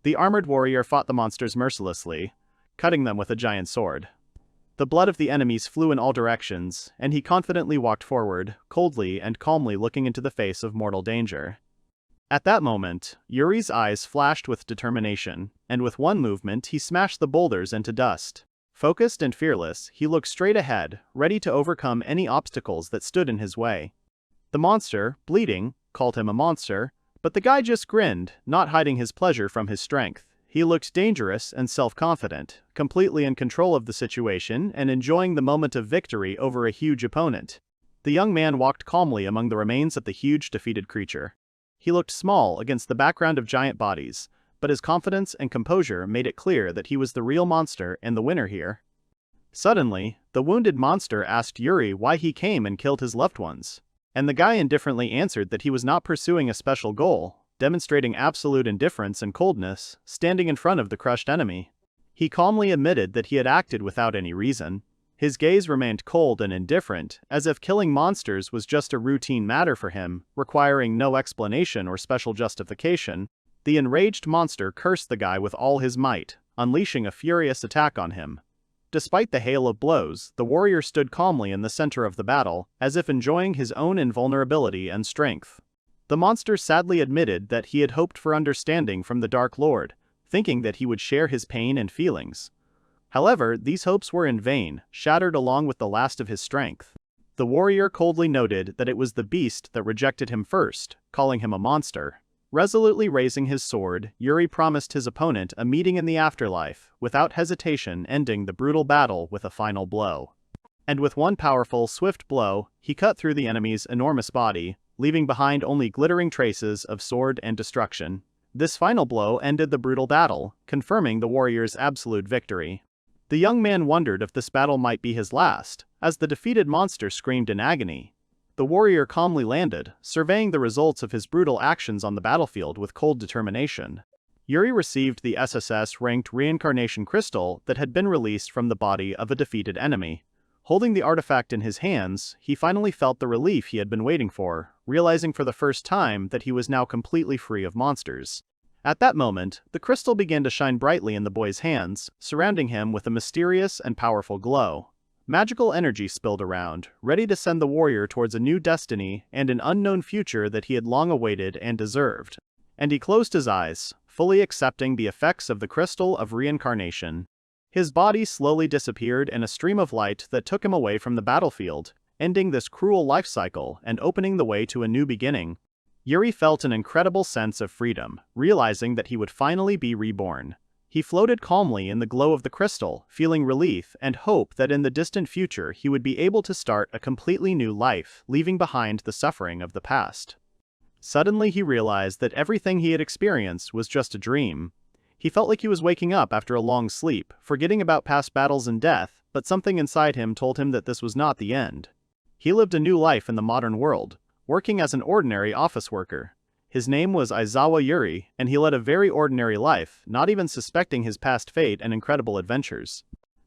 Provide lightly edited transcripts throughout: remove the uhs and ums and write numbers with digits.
The armored warrior fought the monsters mercilessly, cutting them with a giant sword. The blood of the enemies flew in all directions, and he confidently walked forward, coldly and calmly looking into the face of mortal danger. At that moment, Yuri's eyes flashed with determination, and with one movement he smashed the boulders into dust. Focused and fearless, he looked straight ahead, ready to overcome any obstacles that stood in his way. The monster, bleeding, called him a monster, but the guy just grinned, not hiding his pleasure from his strength. He looked dangerous and self-confident, completely in control of the situation and enjoying the moment of victory over a huge opponent. The young man walked calmly among the remains of the huge defeated creature. He looked small against the background of giant bodies, but his confidence and composure made it clear that he was the real monster and the winner here. Suddenly, the wounded monster asked Yuri why he came and killed his loved ones, and the guy indifferently answered that he was not pursuing a special goal, demonstrating absolute indifference and coldness, standing in front of the crushed enemy. He calmly admitted that he had acted without any reason. His gaze remained cold and indifferent, as if killing monsters was just a routine matter for him, requiring no explanation or special justification. The enraged monster cursed the guy with all his might, unleashing a furious attack on him. Despite the hail of blows, the warrior stood calmly in the center of the battle, as if enjoying his own invulnerability and strength. The monster sadly admitted that he had hoped for understanding from the Dark Lord, thinking that he would share his pain and feelings. However, these hopes were in vain, shattered along with the last of his strength. The warrior coldly noted that it was the beast that rejected him first, calling him a monster. Resolutely raising his sword, Yuri promised his opponent a meeting in the afterlife, without hesitation ending the brutal battle with a final blow. And with one powerful, swift blow, he cut through the enemy's enormous body, leaving behind only glittering traces of sword and destruction. This final blow ended the brutal battle, confirming the warrior's absolute victory. The young man wondered if this battle might be his last, as the defeated monster screamed in agony. The warrior calmly landed, surveying the results of his brutal actions on the battlefield with cold determination. Yuri received the SSS-ranked reincarnation crystal that had been released from the body of a defeated enemy. Holding the artifact in his hands, he finally felt the relief he had been waiting for, realizing for the first time that he was now completely free of monsters. At that moment, the crystal began to shine brightly in the boy's hands, surrounding him with a mysterious and powerful glow. Magical energy spilled around, ready to send the warrior towards a new destiny and an unknown future that he had long awaited and deserved. And he closed his eyes, fully accepting the effects of the crystal of reincarnation. His body slowly disappeared in a stream of light that took him away from the battlefield, ending this cruel life cycle and opening the way to a new beginning. Yuri felt an incredible sense of freedom, realizing that he would finally be reborn. He floated calmly in the glow of the crystal, feeling relief and hope that in the distant future he would be able to start a completely new life, leaving behind the suffering of the past. Suddenly he realized that everything he had experienced was just a dream. He felt like he was waking up after a long sleep, forgetting about past battles and death, but something inside him told him that this was not the end. He lived a new life in the modern world, working as an ordinary office worker. His name was Aizawa Yuri, and he led a very ordinary life, not even suspecting his past fate and incredible adventures.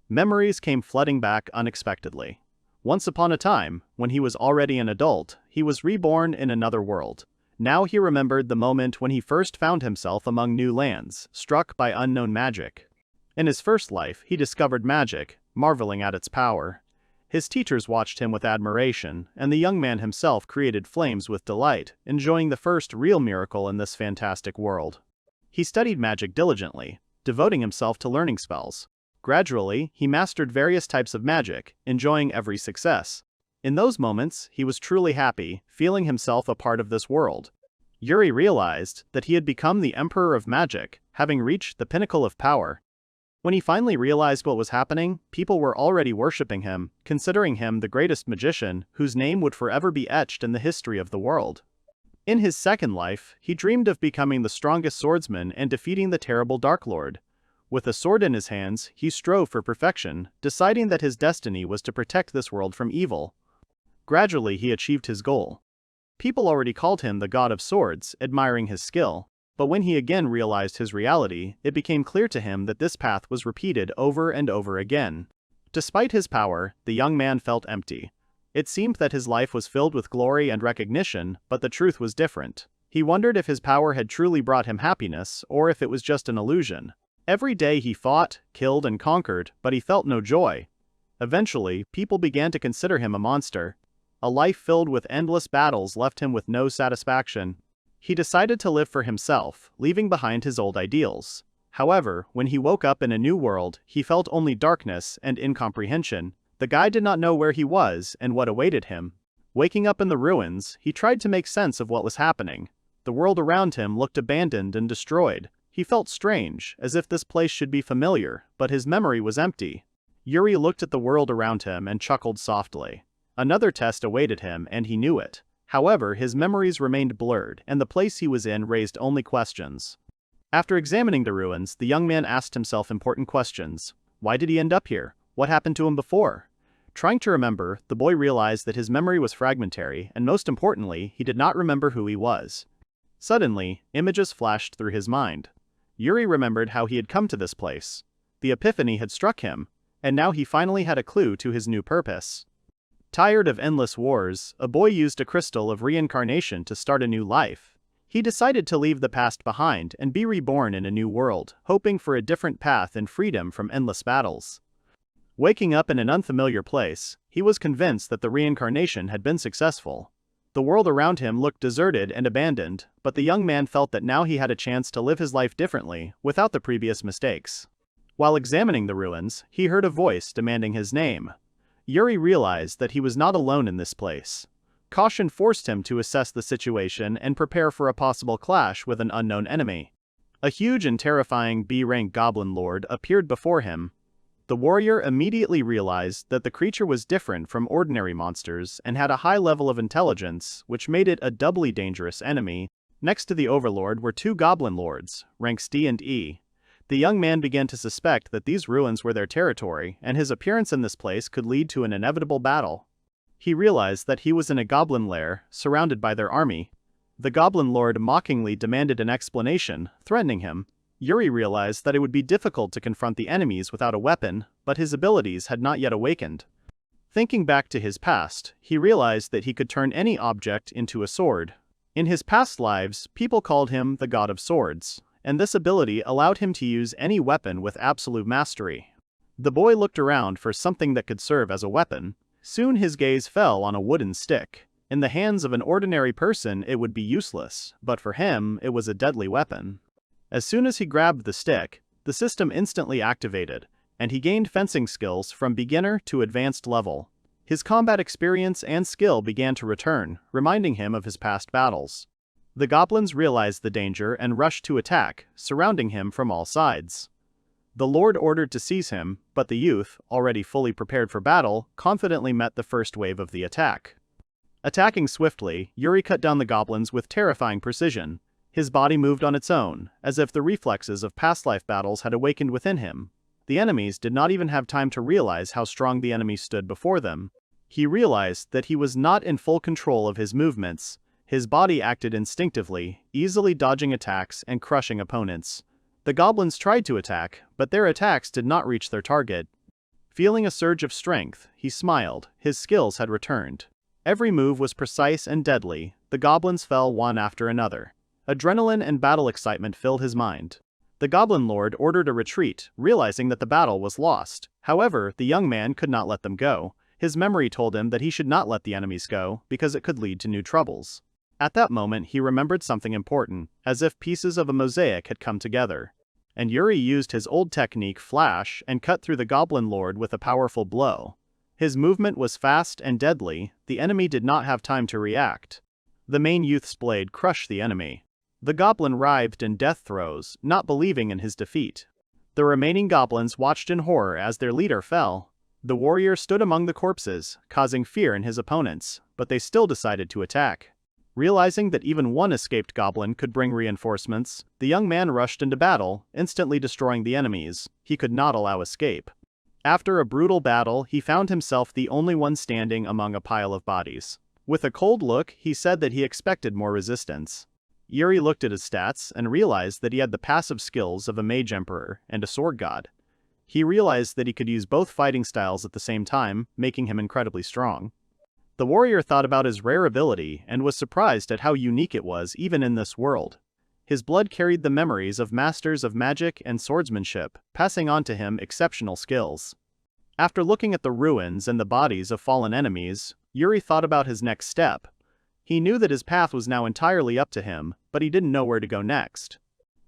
Memories came flooding back unexpectedly. Once upon a time, when he was already an adult, he was reborn in another world. Now he remembered the moment when he first found himself among new lands, struck by unknown magic. In his first life, he discovered magic, marveling at its power. His teachers watched him with admiration, and the young man himself created flames with delight, enjoying the first real miracle in this fantastic world. He studied magic diligently, devoting himself to learning spells. Gradually, he mastered various types of magic, enjoying every success. In those moments, he was truly happy, feeling himself a part of this world. Yuri realized that he had become the Emperor of Magic, having reached the pinnacle of power. When he finally realized what was happening, people were already worshipping him, considering him the greatest magician whose name would forever be etched in the history of the world. In his second life, he dreamed of becoming the strongest swordsman and defeating the terrible Dark Lord. With a sword in his hands, he strove for perfection, deciding that his destiny was to protect this world from evil. Gradually, he achieved his goal. People already called him the God of Swords, admiring his skill. But when he again realized his reality, it became clear to him that this path was repeated over and over again. Despite his power, the young man felt empty. It seemed that his life was filled with glory and recognition, but the truth was different. He wondered if his power had truly brought him happiness, or if it was just an illusion. Every day he fought, killed, and conquered, but he felt no joy. Eventually, people began to consider him a monster. A life filled with endless battles left him with no satisfaction. He decided to live for himself, leaving behind his old ideals. However, when he woke up in a new world, he felt only darkness and incomprehension. The guy did not know where he was and what awaited him. Waking up in the ruins, he tried to make sense of what was happening. The world around him looked abandoned and destroyed. He felt strange, as if this place should be familiar, but his memory was empty. Yuri looked at the world around him and chuckled softly. Another test awaited him, and he knew it. However, his memories remained blurred, and the place he was in raised only questions. After examining the ruins, the young man asked himself important questions. Why did he end up here? What happened to him before? Trying to remember, the boy realized that his memory was fragmentary, and most importantly, he did not remember who he was. Suddenly, images flashed through his mind. Yuri remembered how he had come to this place. The epiphany had struck him, and now he finally had a clue to his new purpose. Tired of endless wars, a boy used a crystal of reincarnation to start a new life. He decided to leave the past behind and be reborn in a new world, hoping for a different path and freedom from endless battles. Waking up in an unfamiliar place, he was convinced that the reincarnation had been successful. The world around him looked deserted and abandoned, but the young man felt that now he had a chance to live his life differently, without the previous mistakes. While examining the ruins, he heard a voice demanding his name. Yuri realized that he was not alone in this place. Caution forced him to assess the situation and prepare for a possible clash with an unknown enemy. A huge and terrifying B-rank goblin lord appeared before him. The warrior immediately realized that the creature was different from ordinary monsters and had a high level of intelligence, which made it a doubly dangerous enemy. Next to the overlord were two goblin lords, ranks D and E. The young man began to suspect that these ruins were their territory, and his appearance in this place could lead to an inevitable battle. He realized that he was in a goblin lair, surrounded by their army. The goblin lord mockingly demanded an explanation, threatening him. Yuri realized that it would be difficult to confront the enemies without a weapon, but his abilities had not yet awakened. Thinking back to his past, he realized that he could turn any object into a sword. In his past lives, people called him the God of Swords, and this ability allowed him to use any weapon with absolute mastery. The boy looked around for something that could serve as a weapon. Soon his gaze fell on a wooden stick. In the hands of an ordinary person it would be useless, but for him it was a deadly weapon. As soon as he grabbed the stick, the system instantly activated, and he gained fencing skills from beginner to advanced level. His combat experience and skill began to return, reminding him of his past battles. The goblins realized the danger and rushed to attack, surrounding him from all sides. The lord ordered to seize him, but the youth, already fully prepared for battle, confidently met the first wave of the attack. Attacking swiftly, Yuri cut down the goblins with terrifying precision. His body moved on its own, as if the reflexes of past life battles had awakened within him. The enemies did not even have time to realize how strong the enemy stood before them. He realized that he was not in full control of his movements. His body acted instinctively, easily dodging attacks and crushing opponents. The goblins tried to attack, but their attacks did not reach their target. Feeling a surge of strength, he smiled. His skills had returned. Every move was precise and deadly. The goblins fell one after another. Adrenaline and battle excitement filled his mind. The goblin lord ordered a retreat, realizing that the battle was lost. However, the young man could not let them go. His memory told him that he should not let the enemies go, because it could lead to new troubles. At that moment he remembered something important, as if pieces of a mosaic had come together. And Yuri used his old technique Flash and cut through the goblin lord with a powerful blow. His movement was fast and deadly. The enemy did not have time to react. The main youth's blade crushed the enemy. The goblin writhed in death throes, not believing in his defeat. The remaining goblins watched in horror as their leader fell. The warrior stood among the corpses, causing fear in his opponents, but they still decided to attack. Realizing that even one escaped goblin could bring reinforcements, the young man rushed into battle, instantly destroying the enemies. He could not allow escape. After a brutal battle, he found himself the only one standing among a pile of bodies. With a cold look, he said that he expected more resistance. Yuri looked at his stats and realized that he had the passive skills of a mage emperor and a sword god. He realized that he could use both fighting styles at the same time, making him incredibly strong. The warrior thought about his rare ability and was surprised at how unique it was even in this world. His blood carried the memories of masters of magic and swordsmanship, passing on to him exceptional skills. After looking at the ruins and the bodies of fallen enemies, Yuri thought about his next step. He knew that his path was now entirely up to him, but he didn't know where to go next.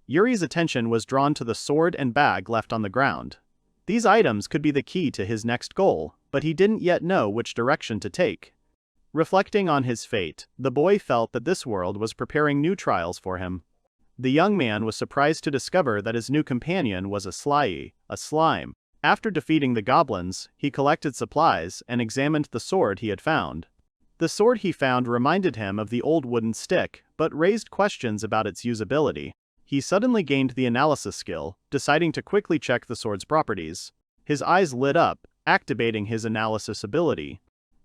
Yuri's attention was drawn to the sword and bag left on the ground. These items could be the key to his next goal, but he didn't yet know which direction to take. Reflecting on his fate, the boy felt that this world was preparing new trials for him. The young man was surprised to discover that his new companion was a slime. After defeating the goblins, he collected supplies and examined the sword he had found. The sword he found reminded him of the old wooden stick, but raised questions about its usability. He suddenly gained the analysis skill, deciding to quickly check the sword's properties. His eyes lit up, activating his analysis ability.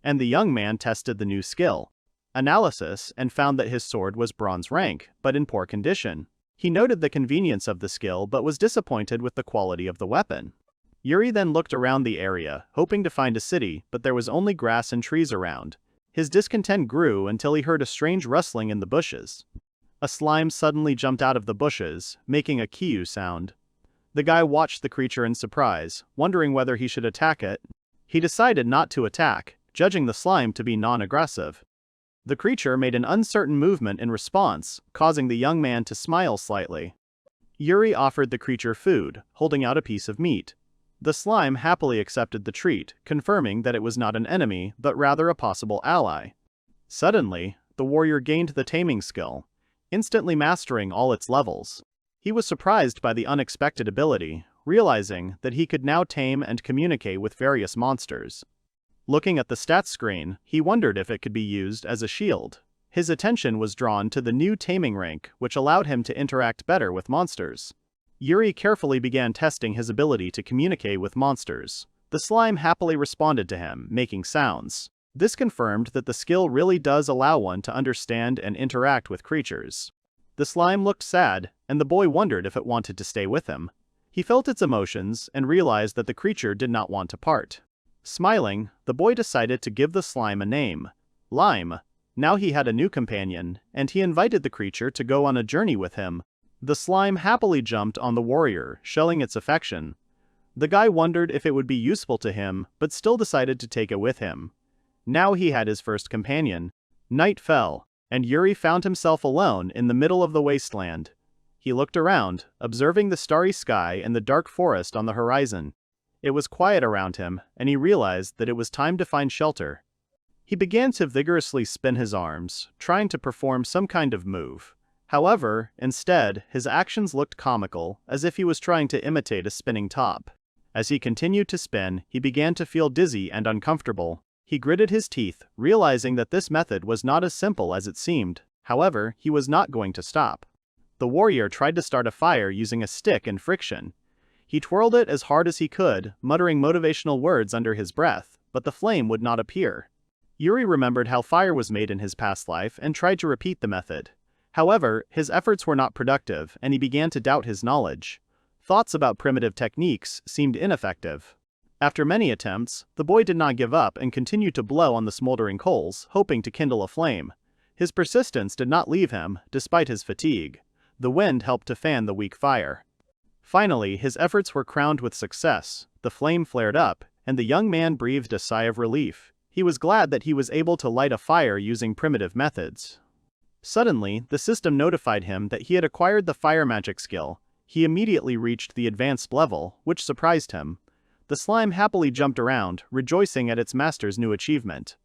And the young man tested the new skill, analysis, and found that his sword was bronze rank, but in poor condition. He noted the convenience of the skill but was disappointed with the quality of the weapon. Yuri then looked around the area, hoping to find a city, but there was only grass and trees around. His discontent grew until he heard a strange rustling in the bushes. A slime suddenly jumped out of the bushes, making a Kyu sound. The guy watched the creature in surprise, wondering whether he should attack it. He decided not to attack, judging the slime to be non-aggressive. The creature made an uncertain movement in response, causing the young man to smile slightly. Yuri offered the creature food, holding out a piece of meat. The slime happily accepted the treat, confirming that it was not an enemy, but rather a possible ally. Suddenly, the warrior gained the taming skill, instantly mastering all its levels. He was surprised by the unexpected ability, realizing that he could now tame and communicate with various monsters. Looking at the stats screen, he wondered if it could be used as a shield. His attention was drawn to the new taming rank, which allowed him to interact better with monsters. Yuri carefully began testing his ability to communicate with monsters. The slime happily responded to him, making sounds. This confirmed that the skill really does allow one to understand and interact with creatures. The slime looked sad, and the boy wondered if it wanted to stay with him. He felt its emotions and realized that the creature did not want to part. Smiling, the boy decided to give the slime a name, Lime. Now he had a new companion, and he invited the creature to go on a journey with him. The slime happily jumped on the warrior, showing its affection. The guy wondered if it would be useful to him, but still decided to take it with him. Now he had his first companion. Night fell, and Yuri found himself alone in the middle of the wasteland. He looked around, observing the starry sky and the dark forest on the horizon. It was quiet around him, and he realized that it was time to find shelter. He began to vigorously spin his arms, trying to perform some kind of move. However, instead, his actions looked comical, as if he was trying to imitate a spinning top. As he continued to spin, he began to feel dizzy and uncomfortable. He gritted his teeth, realizing that this method was not as simple as it seemed. However, he was not going to stop. The warrior tried to start a fire using a stick and friction. He twirled it as hard as he could, muttering motivational words under his breath, but the flame would not appear. Yuri remembered how fire was made in his past life and tried to repeat the method. However, his efforts were not productive, and he began to doubt his knowledge. Thoughts about primitive techniques seemed ineffective. After many attempts, the boy did not give up and continued to blow on the smoldering coals, hoping to kindle a flame. His persistence did not leave him, despite his fatigue. The wind helped to fan the weak fire. Finally, his efforts were crowned with success. The flame flared up, and the young man breathed a sigh of relief. He was glad that he was able to light a fire using primitive methods. Suddenly, the system notified him that he had acquired the fire magic skill. He immediately reached the advanced level, which surprised him. The slime happily jumped around, rejoicing at its master's new achievement.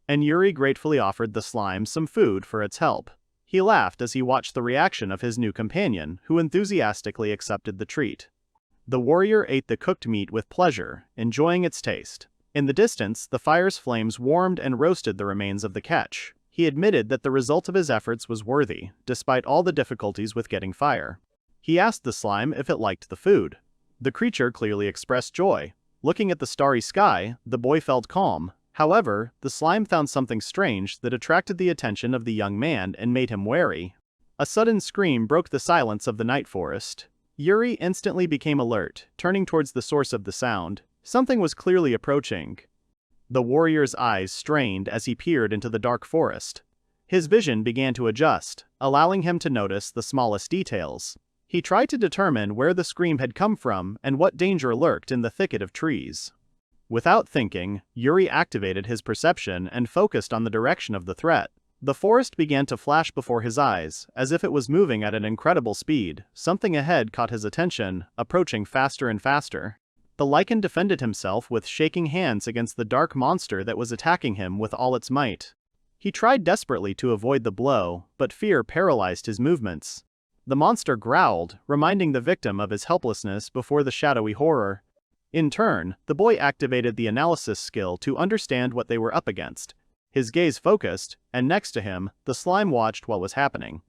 And Yuri gratefully offered the slime some food for its help. He laughed as he watched the reaction of his new companion, who enthusiastically accepted the treat. The warrior ate the cooked meat with pleasure, enjoying its taste. In the distance, the fire's flames warmed and roasted the remains of the catch. He admitted that the result of his efforts was worthy, despite all the difficulties with getting fire. He asked the slime if it liked the food. The creature clearly expressed joy. Looking at the starry sky, the boy felt calm. However, the slime found something strange that attracted the attention of the young man and made him wary. A sudden scream broke the silence of the night forest. Yuri instantly became alert, turning towards the source of the sound. Something was clearly approaching. The warrior's eyes strained as he peered into the dark forest. His vision began to adjust, allowing him to notice the smallest details. He tried to determine where the scream had come from and what danger lurked in the thicket of trees. Without thinking, Yuri activated his perception and focused on the direction of the threat. The forest began to flash before his eyes, as if it was moving at an incredible speed. Something ahead caught his attention, approaching faster and faster. The lichen defended himself with shaking hands against the dark monster that was attacking him with all its might. He tried desperately to avoid the blow, but fear paralyzed his movements. The monster growled, reminding the victim of his helplessness before the shadowy horror. In turn, the boy activated the analysis skill to understand what they were up against. His gaze focused, and next to him, the slime watched what was happening.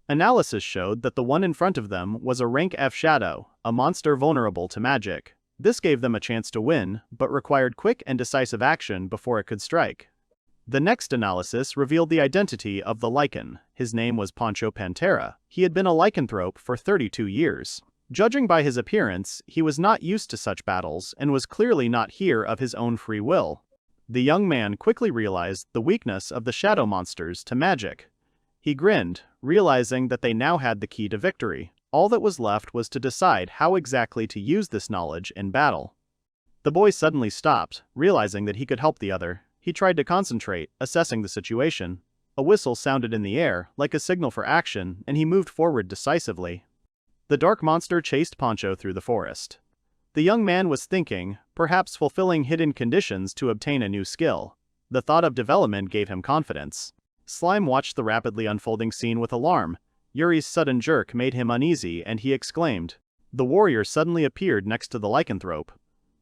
Analysis showed that the one in front of them was a rank F shadow, a monster vulnerable to magic. This gave them a chance to win, but required quick and decisive action before it could strike. The next analysis revealed the identity of the lichen. His name was Poncho Pantera. He had been a lycanthrope for 32 years. Judging by his appearance, he was not used to such battles and was clearly not here of his own free will. The young man quickly realized the weakness of the shadow monsters to magic. He grinned, realizing that they now had the key to victory. All that was left was to decide how exactly to use this knowledge in battle. The boy suddenly stopped, realizing that he could help the other. He tried to concentrate, assessing the situation. A whistle sounded in the air, like a signal for action, and he moved forward decisively. The dark monster chased Poncho through the forest. The young man was thinking, perhaps fulfilling hidden conditions to obtain a new skill. The thought of development gave him confidence. Slime watched the rapidly unfolding scene with alarm. Yuri's sudden jerk made him uneasy and he exclaimed. The warrior suddenly appeared next to the lycanthrope.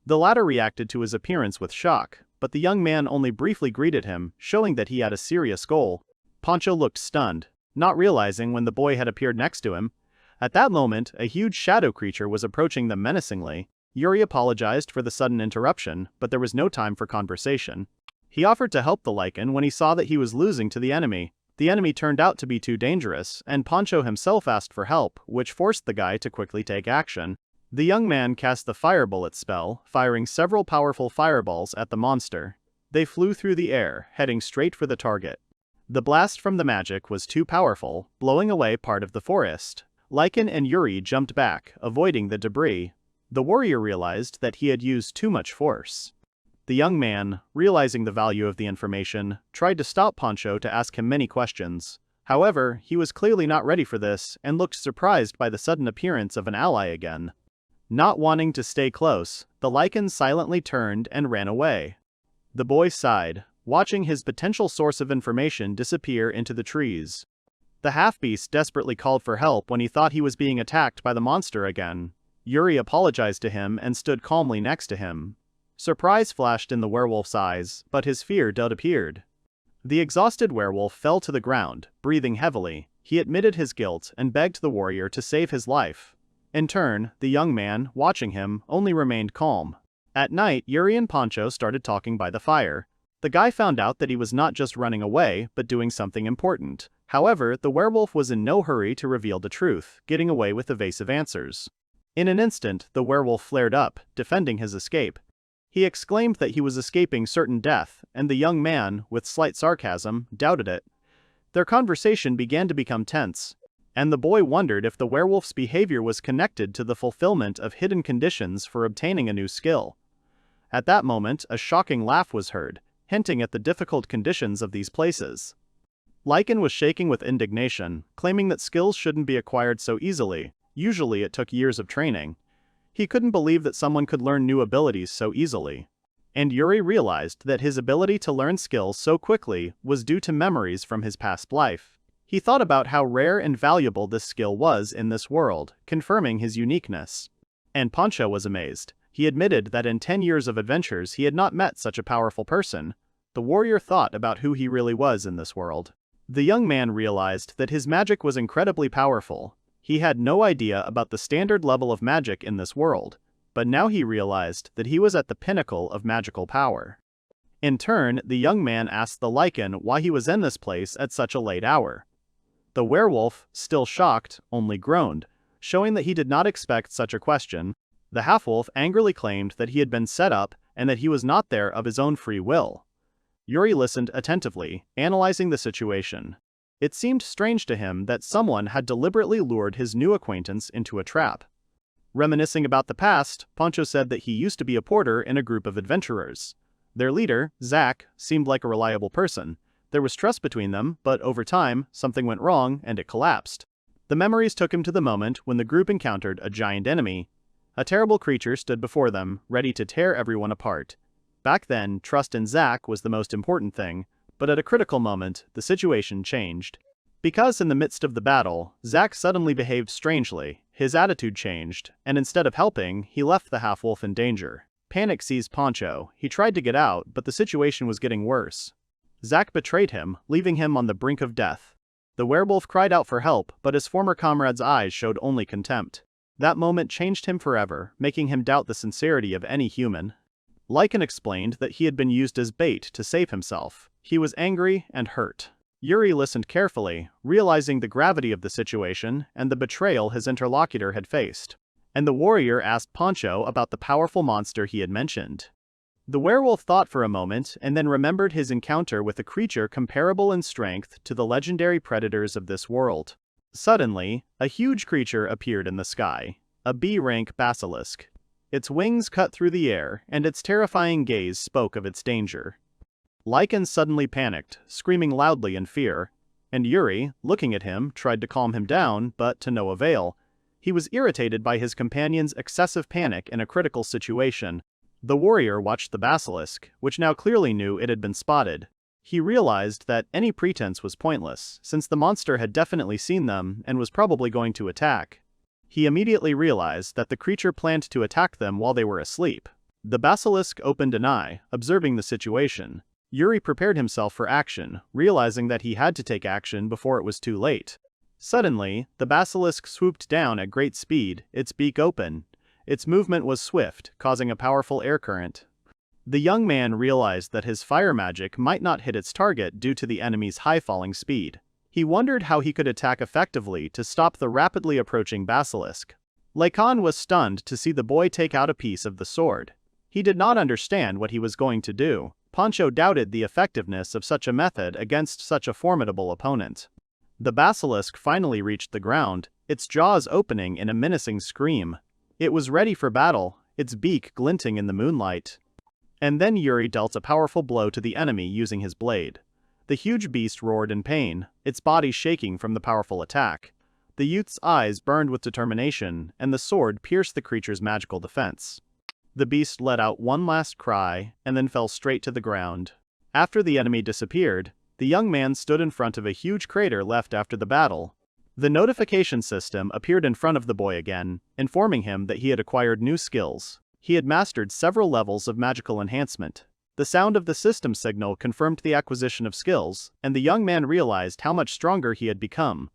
The latter reacted to his appearance with shock, but the young man only briefly greeted him, showing that he had a serious goal. Poncho looked stunned, not realizing when the boy had appeared next to him. At that moment, a huge shadow creature was approaching them menacingly. Yuri apologized for the sudden interruption, but there was no time for conversation. He offered to help the lichen when he saw that he was losing to the enemy. The enemy turned out to be too dangerous, and Poncho himself asked for help, which forced the guy to quickly take action. The young man cast the fire bullet spell, firing several powerful fireballs at the monster. They flew through the air, heading straight for the target. The blast from the magic was too powerful, blowing away part of the forest. Lichen and Yuri jumped back, avoiding the debris. The warrior realized that he had used too much force. The young man, realizing the value of the information, tried to stop Poncho to ask him many questions. However, he was clearly not ready for this and looked surprised by the sudden appearance of an ally again. Not wanting to stay close, the lichen silently turned and ran away. The boy sighed, watching his potential source of information disappear into the trees. The half-beast desperately called for help when he thought he was being attacked by the monster again. Yuri apologized to him and stood calmly next to him. Surprise flashed in the werewolf's eyes, but his fear disappeared. The exhausted werewolf fell to the ground, breathing heavily. He admitted his guilt and begged the warrior to save his life. In turn, the young man, watching him, only remained calm. At night, Yuri and Poncho started talking by the fire. The guy found out that he was not just running away, but doing something important. However, the werewolf was in no hurry to reveal the truth, getting away with evasive answers. In an instant, the werewolf flared up, defending his escape. He exclaimed that he was escaping certain death, and the young man, with slight sarcasm, doubted it. Their conversation began to become tense, and the boy wondered if the werewolf's behavior was connected to the fulfillment of hidden conditions for obtaining a new skill. At that moment, a shocking laugh was heard, hinting at the difficult conditions of these places. Lichen was shaking with indignation, claiming that skills shouldn't be acquired so easily. Usually it took years of training. He couldn't believe that someone could learn new abilities so easily. And Yuri realized that his ability to learn skills so quickly was due to memories from his past life. He thought about how rare and valuable this skill was in this world, confirming his uniqueness. And Poncho was amazed. He admitted that in 10 years of adventures he had not met such a powerful person. The warrior thought about who he really was in this world. The young man realized that his magic was incredibly powerful. He had no idea about the standard level of magic in this world, but now he realized that he was at the pinnacle of magical power. In turn, the young man asked the lichen why he was in this place at such a late hour. The werewolf, still shocked, only groaned, showing that he did not expect such a question. The half-wolf angrily claimed that he had been set up and that he was not there of his own free will. Yuri listened attentively, analyzing the situation. It seemed strange to him that someone had deliberately lured his new acquaintance into a trap. Reminiscing about the past, Poncho said that he used to be a porter in a group of adventurers. Their leader, Zack, seemed like a reliable person. There was trust between them, but over time, something went wrong and it collapsed. The memories took him to the moment when the group encountered a giant enemy. A terrible creature stood before them, ready to tear everyone apart. Back then, trust in Zack was the most important thing, but at a critical moment, the situation changed. Because in the midst of the battle, Zack suddenly behaved strangely, his attitude changed, and instead of helping, he left the half-wolf in danger. Panic seized Poncho. He tried to get out, but the situation was getting worse. Zack betrayed him, leaving him on the brink of death. The werewolf cried out for help, but his former comrade's eyes showed only contempt. That moment changed him forever, making him doubt the sincerity of any human. Lycan explained that he had been used as bait to save himself. He was angry and hurt. Yuri listened carefully, realizing the gravity of the situation and the betrayal his interlocutor had faced. And the warrior asked Poncho about the powerful monster he had mentioned. The werewolf thought for a moment and then remembered his encounter with a creature comparable in strength to the legendary predators of this world. Suddenly, a huge creature appeared in the sky, a B-rank basilisk. Its wings cut through the air, and its terrifying gaze spoke of its danger. Lycan suddenly panicked, screaming loudly in fear, and Yuri, looking at him, tried to calm him down, but to no avail. He was irritated by his companion's excessive panic in a critical situation. The warrior watched the basilisk, which now clearly knew it had been spotted. He realized that any pretense was pointless, since the monster had definitely seen them and was probably going to attack. He immediately realized that the creature planned to attack them while they were asleep. The basilisk opened an eye, observing the situation. Yuri prepared himself for action, realizing that he had to take action before it was too late. Suddenly, the basilisk swooped down at great speed, its beak open. Its movement was swift, causing a powerful air current. The young man realized that his fire magic might not hit its target due to the enemy's high falling speed. He wondered how he could attack effectively to stop the rapidly approaching basilisk. Lycan was stunned to see the boy take out a piece of the sword. He did not understand what he was going to do. Poncho doubted the effectiveness of such a method against such a formidable opponent. The basilisk finally reached the ground, its jaws opening in a menacing scream. It was ready for battle, its beak glinting in the moonlight. And then Yuri dealt a powerful blow to the enemy using his blade. The huge beast roared in pain, its body shaking from the powerful attack. The youth's eyes burned with determination, and the sword pierced the creature's magical defense. The beast let out one last cry, and then fell straight to the ground. After the enemy disappeared, the young man stood in front of a huge crater left after the battle. The notification system appeared in front of the boy again, informing him that he had acquired new skills. He had mastered several levels of magical enhancement. The sound of the system signal confirmed the acquisition of skills, and the young man realized how much stronger he had become.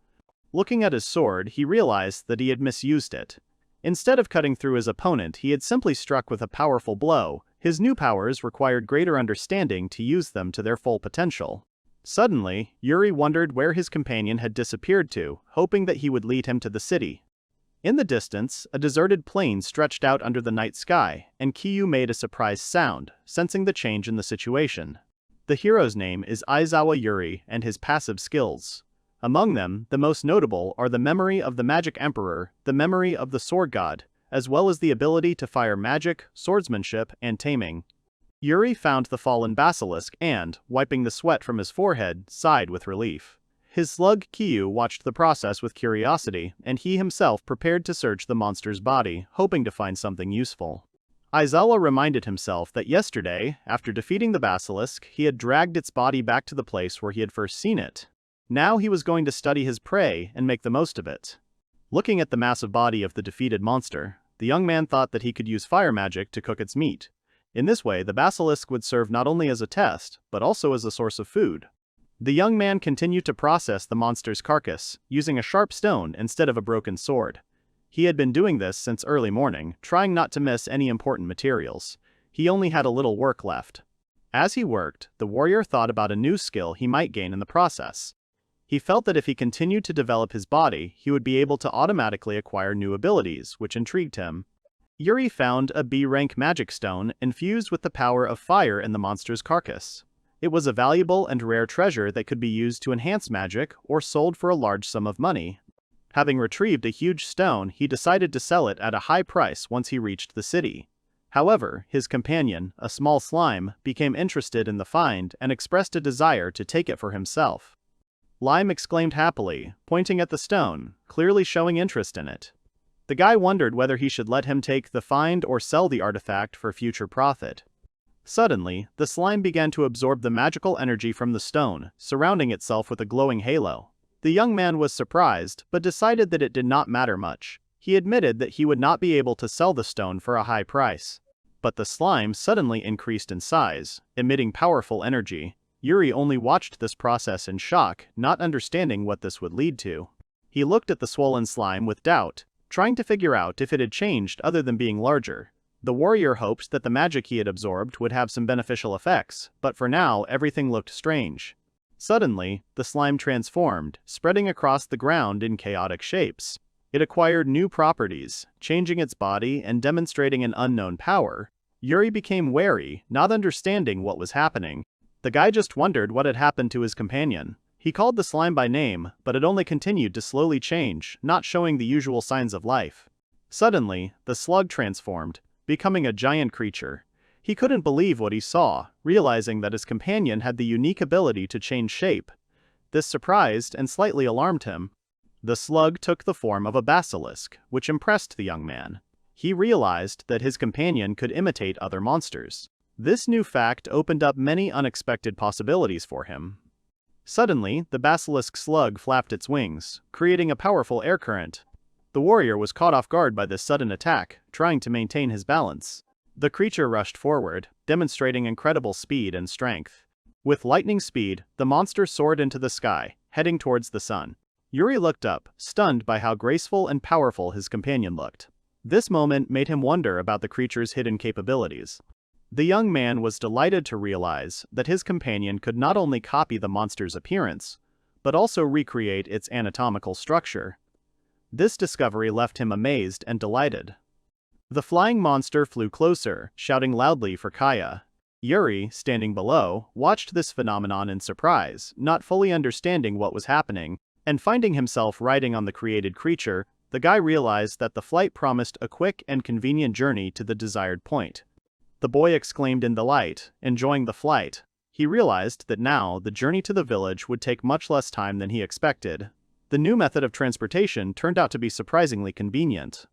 Looking at his sword, he realized that he had misused it. Instead of cutting through his opponent, he had simply struck with a powerful blow. His new powers required greater understanding to use them to their full potential. Suddenly, Yuri wondered where his companion had disappeared to, hoping that he would lead him to the city. In the distance, a deserted plain stretched out under the night sky, and Kyu made a surprised sound, sensing the change in the situation. The hero's name is Aizawa Yuri and his passive skills. Among them, the most notable are the memory of the Magic Emperor, the memory of the Sword God, as well as the ability to fire magic, swordsmanship, and taming. Yuri found the fallen basilisk and, wiping the sweat from his forehead, sighed with relief. His slug Kyu watched the process with curiosity, and he himself prepared to search the monster's body, hoping to find something useful. Aizawa reminded himself that yesterday, after defeating the basilisk, he had dragged its body back to the place where he had first seen it. Now he was going to study his prey and make the most of it. Looking at the massive body of the defeated monster, the young man thought that he could use fire magic to cook its meat. In this way, the basilisk would serve not only as a test, but also as a source of food. The young man continued to process the monster's carcass, using a sharp stone instead of a broken sword. He had been doing this since early morning, trying not to miss any important materials. He only had a little work left. As he worked, the warrior thought about a new skill he might gain in the process. He felt that if he continued to develop his body, he would be able to automatically acquire new abilities, which intrigued him. Yuri found a B-rank magic stone infused with the power of fire in the monster's carcass. It was a valuable and rare treasure that could be used to enhance magic or sold for a large sum of money. Having retrieved a huge stone, he decided to sell it at a high price once he reached the city. However, his companion, a small slime, became interested in the find and expressed a desire to take it for himself. Lime exclaimed happily, pointing at the stone, clearly showing interest in it. The guy wondered whether he should let him take the find or sell the artifact for future profit. Suddenly, the slime began to absorb the magical energy from the stone, surrounding itself with a glowing halo. The young man was surprised, but decided that it did not matter much. He admitted that he would not be able to sell the stone for a high price. But the slime suddenly increased in size, emitting powerful energy. Yuri only watched this process in shock, not understanding what this would lead to. He looked at the swollen slime with doubt, trying to figure out if it had changed other than being larger. The warrior hoped that the magic he had absorbed would have some beneficial effects, but for now everything looked strange. Suddenly, the slime transformed, spreading across the ground in chaotic shapes. It acquired new properties, changing its body and demonstrating an unknown power. Yuri became wary, not understanding what was happening. The guy just wondered what had happened to his companion. He called the slime by name, but it only continued to slowly change, not showing the usual signs of life. Suddenly, the slug transformed, becoming a giant creature. He couldn't believe what he saw, realizing that his companion had the unique ability to change shape. This surprised and slightly alarmed him. The slug took the form of a basilisk, which impressed the young man. He realized that his companion could imitate other monsters. This new fact opened up many unexpected possibilities for him. Suddenly, the basilisk slug flapped its wings, creating a powerful air current. The warrior was caught off guard by this sudden attack, trying to maintain his balance. The creature rushed forward, demonstrating incredible speed and strength. With lightning speed, the monster soared into the sky, heading towards the sun. Yuri looked up, stunned by how graceful and powerful his companion looked. This moment made him wonder about the creature's hidden capabilities. The young man was delighted to realize that his companion could not only copy the monster's appearance, but also recreate its anatomical structure. This discovery left him amazed and delighted. The flying monster flew closer, shouting loudly for Kaya. Yuri, standing below, watched this phenomenon in surprise, not fully understanding what was happening, and finding himself riding on the created creature. The guy realized that the flight promised a quick and convenient journey to the desired point. The boy exclaimed in delight, enjoying the flight. He realized that now the journey to the village would take much less time than he expected. The new method of transportation turned out to be surprisingly convenient.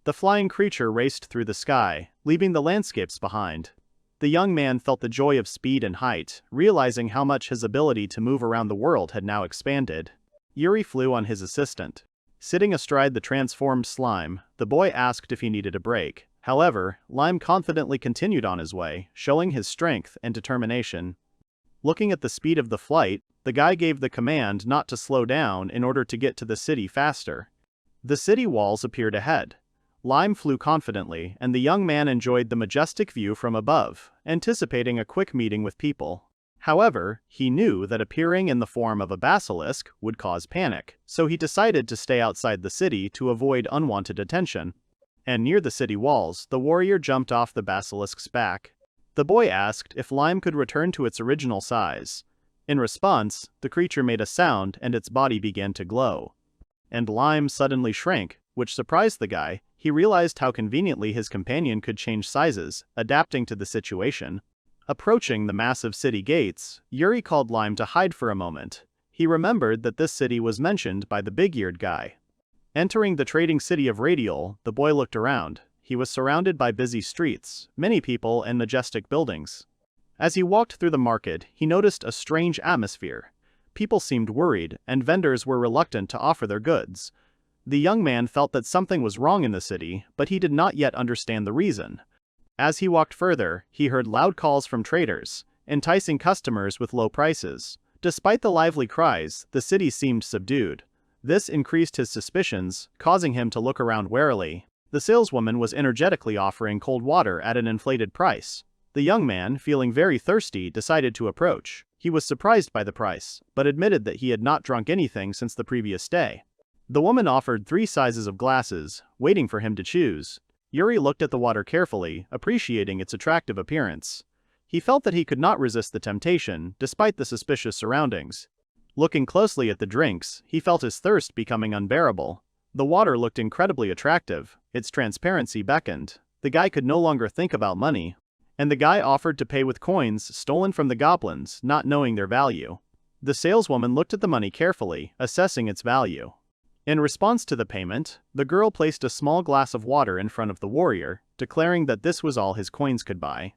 The flying creature raced through the sky, leaving the landscapes behind. The young man felt the joy of speed and height, realizing how much his ability to move around the world had now expanded. Yuri flew on his assistant. Sitting astride the transformed slime, the boy asked if he needed a break. However, Lime confidently continued on his way, showing his strength and determination. Looking at the speed of the flight, the guy gave the command not to slow down in order to get to the city faster. The city walls appeared ahead. Lime flew confidently, and the young man enjoyed the majestic view from above, anticipating a quick meeting with people. However, he knew that appearing in the form of a basilisk would cause panic, so he decided to stay outside the city to avoid unwanted attention. And near the city walls, the warrior jumped off the basilisk's back. The boy asked if Lime could return to its original size. In response, the creature made a sound and its body began to glow. And Lime suddenly shrank, which surprised the guy. He realized how conveniently his companion could change sizes, adapting to the situation. Approaching the massive city gates, Yuri called Lime to hide for a moment. He remembered that this city was mentioned by the big-eared guy. Entering the trading city of Radial, the boy looked around. He was surrounded by busy streets, many people and majestic buildings. As he walked through the market, he noticed a strange atmosphere. People seemed worried, and vendors were reluctant to offer their goods. The young man felt that something was wrong in the city, but he did not yet understand the reason. As he walked further, he heard loud calls from traders, enticing customers with low prices. Despite the lively cries, the city seemed subdued. This increased his suspicions, causing him to look around warily. The saleswoman was energetically offering cold water at an inflated price. The young man, feeling very thirsty, decided to approach. He was surprised by the price, but admitted that he had not drunk anything since the previous day. The woman offered 3 sizes of glasses, waiting for him to choose. Yuri looked at the water carefully, appreciating its attractive appearance. He felt that he could not resist the temptation, despite the suspicious surroundings. Looking closely at the drinks, he felt his thirst becoming unbearable. The water looked incredibly attractive, its transparency beckoned. The guy could no longer think about money. And the guy offered to pay with coins stolen from the goblins, not knowing their value. The saleswoman looked at the money carefully, assessing its value. In response to the payment, the girl placed a small glass of water in front of the warrior, declaring that this was all his coins could buy.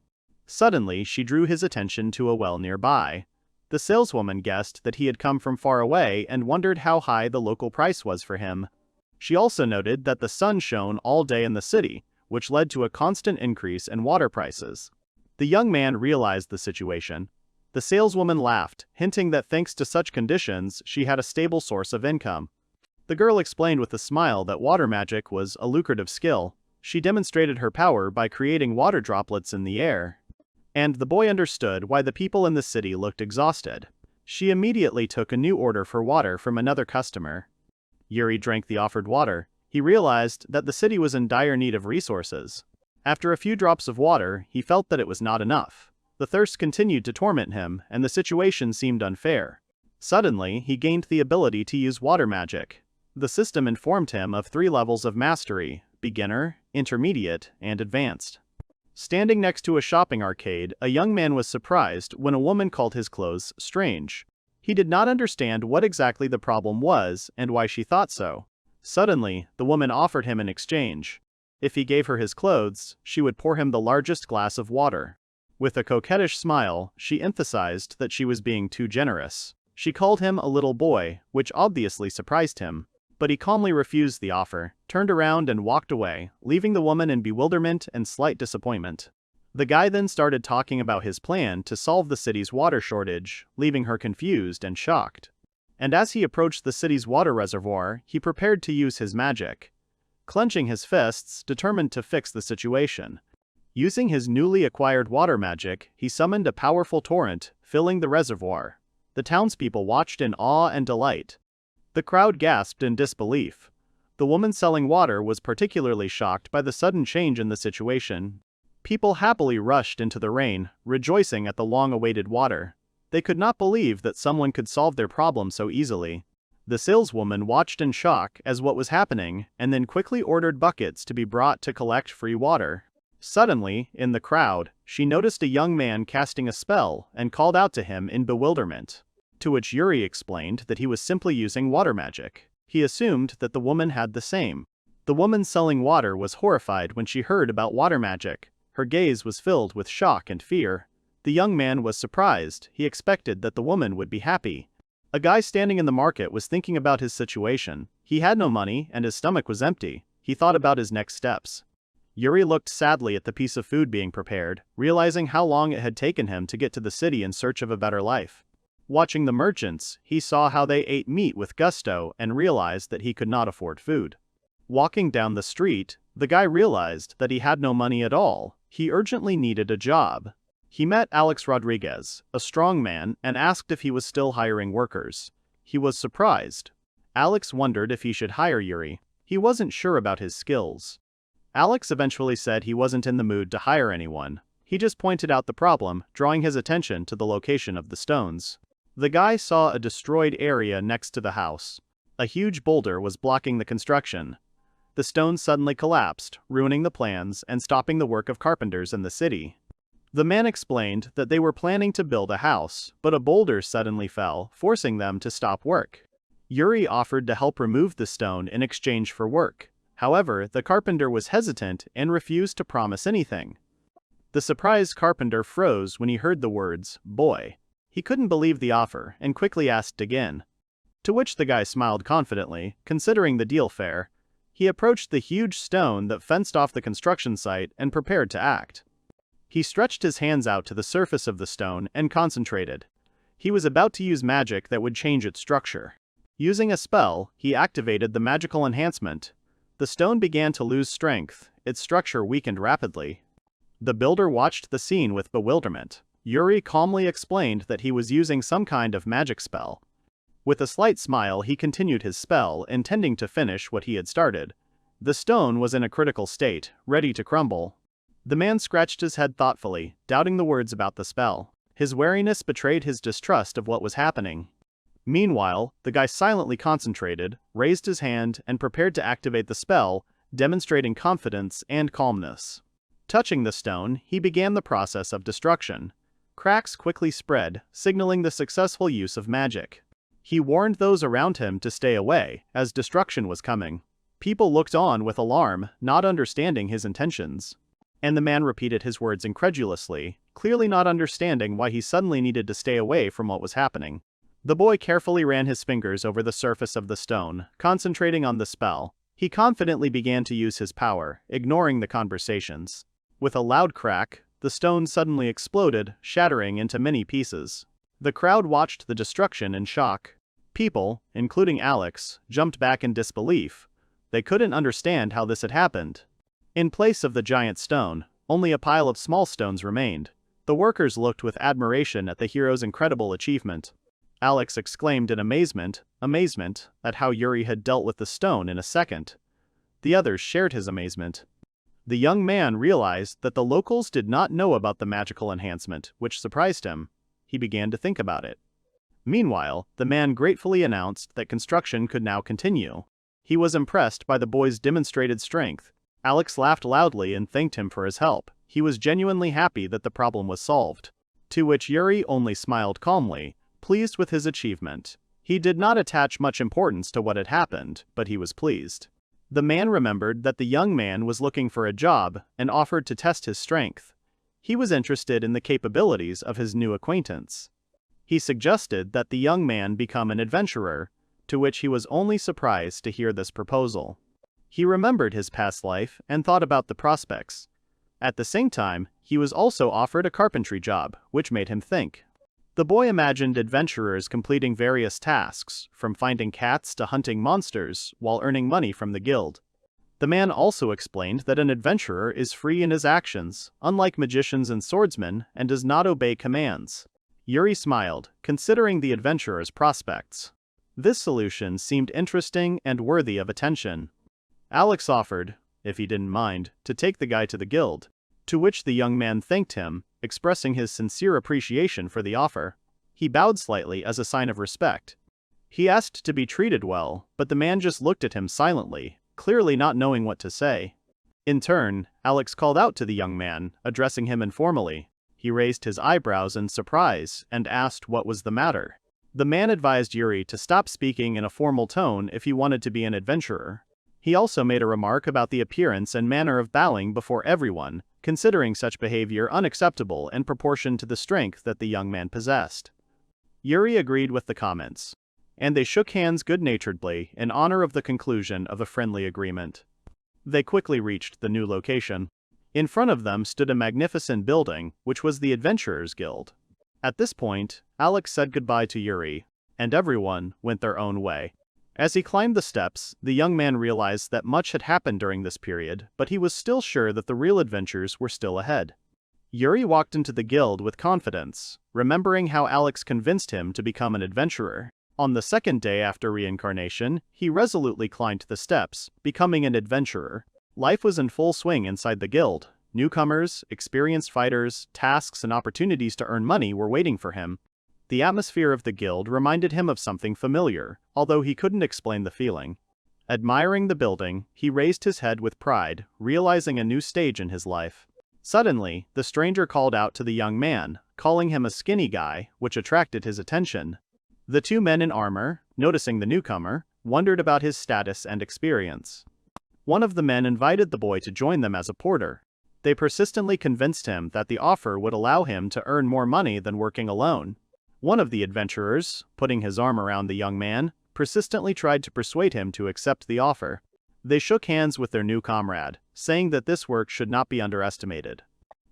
Suddenly, she drew his attention to a well nearby. The saleswoman guessed that he had come from far away and wondered how high the local price was for him. She also noted that the sun shone all day in the city, which led to a constant increase in water prices. The young man realized the situation. The saleswoman laughed, hinting that thanks to such conditions, she had a stable source of income. The girl explained with a smile that water magic was a lucrative skill. She demonstrated her power by creating water droplets in the air. And the boy understood why the people in the city looked exhausted. She immediately took a new order for water from another customer. Yuri drank the offered water. He realized that the city was in dire need of resources. After a few drops of water, he felt that it was not enough. The thirst continued to torment him, and the situation seemed unfair. Suddenly, he gained the ability to use water magic. The system informed him of 3 levels of mastery: beginner, intermediate, and advanced. Standing next to a shopping arcade, a young man was surprised when a woman called his clothes strange. He did not understand what exactly the problem was and why she thought so. Suddenly, the woman offered him an exchange. If he gave her his clothes, she would pour him the largest glass of water. With a coquettish smile, she emphasized that she was being too generous. She called him a little boy, which obviously surprised him. But he calmly refused the offer, turned around and walked away, leaving the woman in bewilderment and slight disappointment. The guy then started talking about his plan to solve the city's water shortage, leaving her confused and shocked. And as he approached the city's water reservoir, he prepared to use his magic. Clenching his fists, determined to fix the situation. Using his newly acquired water magic, he summoned a powerful torrent, filling the reservoir. The townspeople watched in awe and delight. The crowd gasped in disbelief. The woman selling water was particularly shocked by the sudden change in the situation. People happily rushed into the rain, rejoicing at the long-awaited water. They could not believe that someone could solve their problem so easily. The saleswoman watched in shock as what was happening, and then quickly ordered buckets to be brought to collect free water. Suddenly, in the crowd, she noticed a young man casting a spell and called out to him in bewilderment. To which Yuri explained that he was simply using water magic. He assumed that the woman had the same. The woman selling water was horrified when she heard about water magic. Her gaze was filled with shock and fear. The young man was surprised. He expected that the woman would be happy. A guy standing in the market was thinking about his situation. He had no money and his stomach was empty. He thought about his next steps. Yuri looked sadly at the piece of food being prepared, realizing how long it had taken him to get to the city in search of a better life. Watching the merchants, he saw how they ate meat with gusto and realized that he could not afford food. Walking down the street, the guy realized that he had no money at all. He urgently needed a job. He met Alex Rodriguez, a strong man, and asked if he was still hiring workers. He was surprised. Alex wondered if he should hire Yuri. He wasn't sure about his skills. Alex eventually said he wasn't in the mood to hire anyone. He just pointed out the problem, drawing his attention to the location of the stones. The guy saw a destroyed area next to the house. A huge boulder was blocking the construction. The stones suddenly collapsed, ruining the plans and stopping the work of carpenters in the city. The man explained that they were planning to build a house, but a boulder suddenly fell, forcing them to stop work. Yuri offered to help remove the stone in exchange for work. However, the carpenter was hesitant and refused to promise anything. The surprised carpenter froze when he heard the words, "boy." He couldn't believe the offer and quickly asked again. To which the guy smiled confidently, considering the deal fair. He approached the huge stone that fenced off the construction site and prepared to act. He stretched his hands out to the surface of the stone and concentrated. He was about to use magic that would change its structure. Using a spell, he activated the magical enhancement. The stone began to lose strength, its structure weakened rapidly. The builder watched the scene with bewilderment. Yuri calmly explained that he was using some kind of magic spell. With a slight smile he continued his spell, intending to finish what he had started. The stone was in a critical state, ready to crumble. The man scratched his head thoughtfully, doubting the words about the spell. His wariness betrayed his distrust of what was happening. Meanwhile, the guy silently concentrated, raised his hand, and prepared to activate the spell, demonstrating confidence and calmness. Touching the stone, he began the process of destruction. Cracks quickly spread, signaling the successful use of magic. He warned those around him to stay away, as destruction was coming. People looked on with alarm, not understanding his intentions. And the man repeated his words incredulously, clearly not understanding why he suddenly needed to stay away from what was happening. The boy carefully ran his fingers over the surface of the stone, concentrating on the spell. He confidently began to use his power, ignoring the conversations. With a loud crack, the stone suddenly exploded, shattering into many pieces. The crowd watched the destruction in shock. People, including Alex, jumped back in disbelief. They couldn't understand how this had happened. In place of the giant stone, only a pile of small stones remained. The workers looked with admiration at the hero's incredible achievement. Alex exclaimed in amazement at how Yuri had dealt with the stone in a second. The others shared his amazement. The young man realized that the locals did not know about the magical enhancement, which surprised him. He began to think about it. Meanwhile, the man gratefully announced that construction could now continue. He was impressed by the boy's demonstrated strength. Alex laughed loudly and thanked him for his help. He was genuinely happy that the problem was solved. To which Yuri only smiled calmly, pleased with his achievement. He did not attach much importance to what had happened, but he was pleased. The man remembered that the young man was looking for a job and offered to test his strength. He was interested in the capabilities of his new acquaintance. He suggested that the young man become an adventurer, to which he was only surprised to hear this proposal. He remembered his past life and thought about the prospects. At the same time, he was also offered a carpentry job, which made him think. The boy imagined adventurers completing various tasks, from finding cats to hunting monsters, while earning money from the guild. The man also explained that an adventurer is free in his actions, unlike magicians and swordsmen, and does not obey commands. Yuri smiled, considering the adventurer's prospects. This solution seemed interesting and worthy of attention. Alex offered, if he didn't mind, to take the guy to the guild, to which the young man thanked him, expressing his sincere appreciation for the offer. He bowed slightly as a sign of respect. He asked to be treated well, but the man just looked at him silently, clearly not knowing what to say. In turn, Alex called out to the young man, addressing him informally. He raised his eyebrows in surprise and asked what was the matter. The man advised Yuri to stop speaking in a formal tone if he wanted to be an adventurer. He also made a remark about the appearance and manner of bowing before everyone, considering such behavior unacceptable in proportion to the strength that the young man possessed. Yuri agreed with the comments, and they shook hands good-naturedly in honor of the conclusion of a friendly agreement. They quickly reached the new location. In front of them stood a magnificent building, which was the Adventurers Guild. At this point, Alex said goodbye to Yuri, and everyone went their own way. As he climbed the steps, the young man realized that much had happened during this period, but he was still sure that the real adventures were still ahead. Yuri walked into the guild with confidence, remembering how Alex convinced him to become an adventurer. On the second day after reincarnation, he resolutely climbed the steps, becoming an adventurer. Life was in full swing inside the guild. Newcomers, experienced fighters, tasks and opportunities to earn money were waiting for him. The atmosphere of the guild reminded him of something familiar, although he couldn't explain the feeling. Admiring the building, he raised his head with pride, realizing a new stage in his life. Suddenly, the stranger called out to the young man, calling him a skinny guy, which attracted his attention. The two men in armor, noticing the newcomer, wondered about his status and experience. One of the men invited the boy to join them as a porter. They persistently convinced him that the offer would allow him to earn more money than working alone. One of the adventurers, putting his arm around the young man, persistently tried to persuade him to accept the offer. They shook hands with their new comrade, saying that this work should not be underestimated.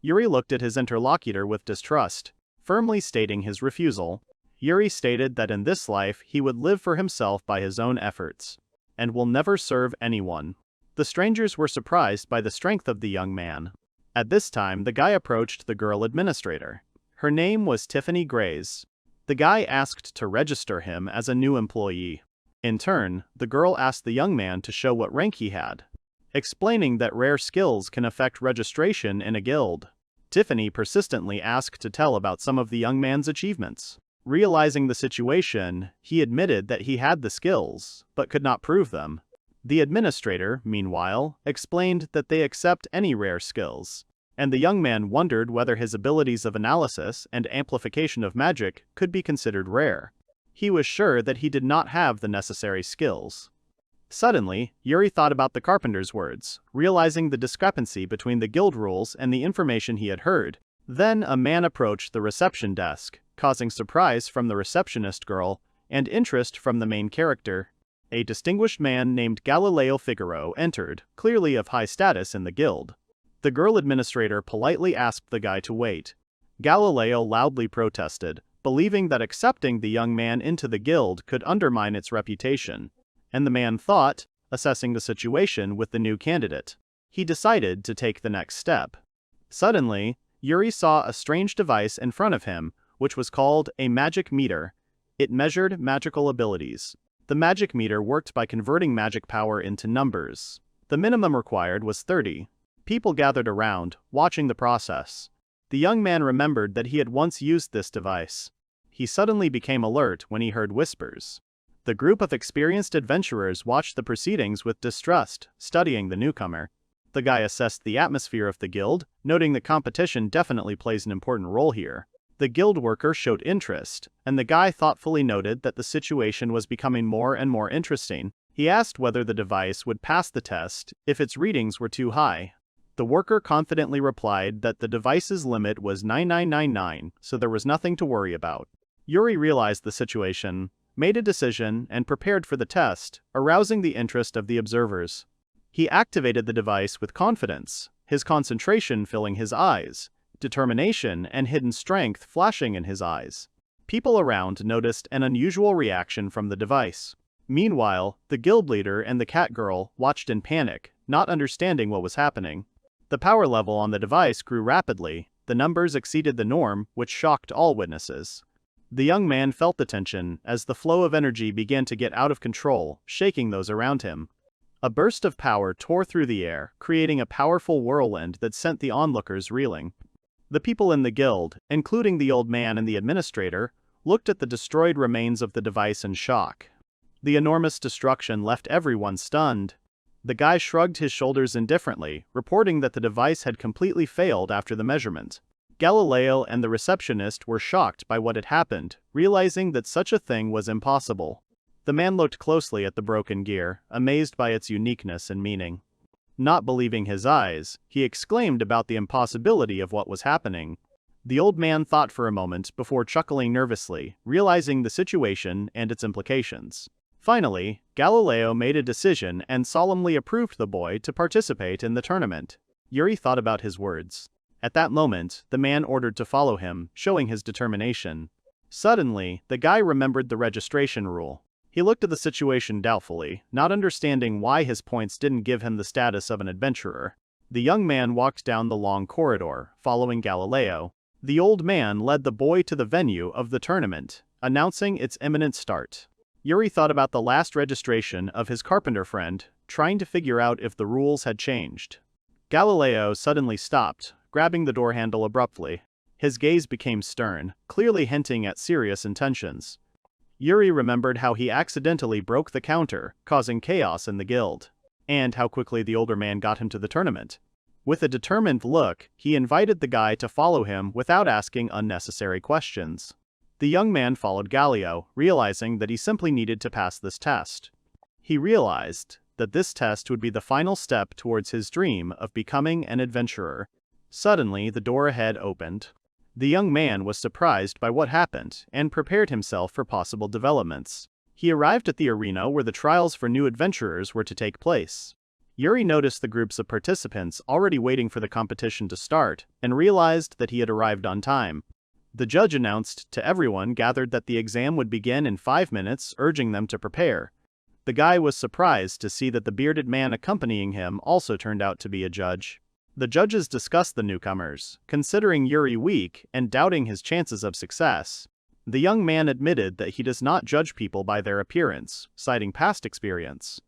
Yuri looked at his interlocutor with distrust, firmly stating his refusal. Yuri stated that in this life he would live for himself by his own efforts, and will never serve anyone. The strangers were surprised by the strength of the young man. At this time, the guy approached the girl administrator. Her name was Tiffany Grays. The guy asked to register him as a new employee. In turn, the girl asked the young man to show what rank he had. explaining that rare skills can affect registration in a guild. Tiffany persistently asked to tell about some of the young man's achievements. Realizing the situation, he admitted that he had the skills, but could not prove them. The administrator, meanwhile, explained that they accept any rare skills, and the young man wondered whether his abilities of analysis and amplification of magic could be considered rare. He was sure that he did not have the necessary skills. Suddenly, Yuri thought about the carpenter's words, realizing the discrepancy between the guild rules and the information he had heard. Then a man approached the reception desk, causing surprise from the receptionist girl and interest from the main character. A distinguished man named Galileo Figaro entered, clearly of high status in the guild. The girl administrator politely asked the guy to wait. Galileo loudly protested, believing that accepting the young man into the guild could undermine its reputation. And the man thought, assessing the situation with the new candidate. He decided to take the next step. Suddenly, Yuri saw a strange device in front of him, which was called a magic meter. It measured magical abilities. The magic meter worked by converting magic power into numbers. The minimum required was 30. People gathered around, watching the process. The young man remembered that he had once used this device. He suddenly became alert when he heard whispers. The group of experienced adventurers watched the proceedings with distrust, studying the newcomer. The guy assessed the atmosphere of the guild, noting that competition definitely plays an important role here. The guild worker showed interest, and the guy thoughtfully noted that the situation was becoming more and more interesting. He asked whether the device would pass the test if its readings were too high. The worker confidently replied that the device's limit was 9999, so there was nothing to worry about. Yuri realized the situation, made a decision, and prepared for the test, arousing the interest of the observers. He activated the device with confidence, his concentration filling his eyes, determination and hidden strength flashing in his eyes. People around noticed an unusual reaction from the device. Meanwhile, the guild leader and the cat girl watched in panic, not understanding what was happening. The power level on the device grew rapidly, the numbers exceeded the norm, which shocked all witnesses. The young man felt the tension as the flow of energy began to get out of control, shaking those around him. A burst of power tore through the air, creating a powerful whirlwind that sent the onlookers reeling. The people in the guild, including the old man and the administrator, looked at the destroyed remains of the device in shock. The enormous destruction left everyone stunned. The guy shrugged his shoulders indifferently, reporting that the device had completely failed after the measurement. Galileo and the receptionist were shocked by what had happened, realizing that such a thing was impossible. The man looked closely at the broken gear, amazed by its uniqueness and meaning. Not believing his eyes, he exclaimed about the impossibility of what was happening. The old man thought for a moment before chuckling nervously, realizing the situation and its implications. Finally, Galileo made a decision and solemnly approved the boy to participate in the tournament. Yuri thought about his words. At that moment, the man ordered to follow him, showing his determination. Suddenly, the guy remembered the registration rule. He looked at the situation doubtfully, not understanding why his points didn't give him the status of an adventurer. The young man walked down the long corridor, following Galileo. The old man led the boy to the venue of the tournament, announcing its imminent start. Yuri thought about the last registration of his carpenter friend, trying to figure out if the rules had changed. Galileo suddenly stopped, grabbing the door handle abruptly. His gaze became stern, clearly hinting at serious intentions. Yuri remembered how he accidentally broke the counter, causing chaos in the guild, and how quickly the older man got him to the tournament. With a determined look, he invited the guy to follow him without asking unnecessary questions. The young man followed Galileo, realizing that he simply needed to pass this test. He realized that this test would be the final step towards his dream of becoming an adventurer. Suddenly, the door ahead opened. The young man was surprised by what happened and prepared himself for possible developments. He arrived at the arena where the trials for new adventurers were to take place. Yuri noticed the groups of participants already waiting for the competition to start and realized that he had arrived on time. The judge announced to everyone gathered that the exam would begin in 5 minutes, urging them to prepare. The guy was surprised to see that the bearded man accompanying him also turned out to be a judge. The judges discussed the newcomers, considering Yuri weak and doubting his chances of success. The young man admitted that he does not judge people by their appearance, citing past experience.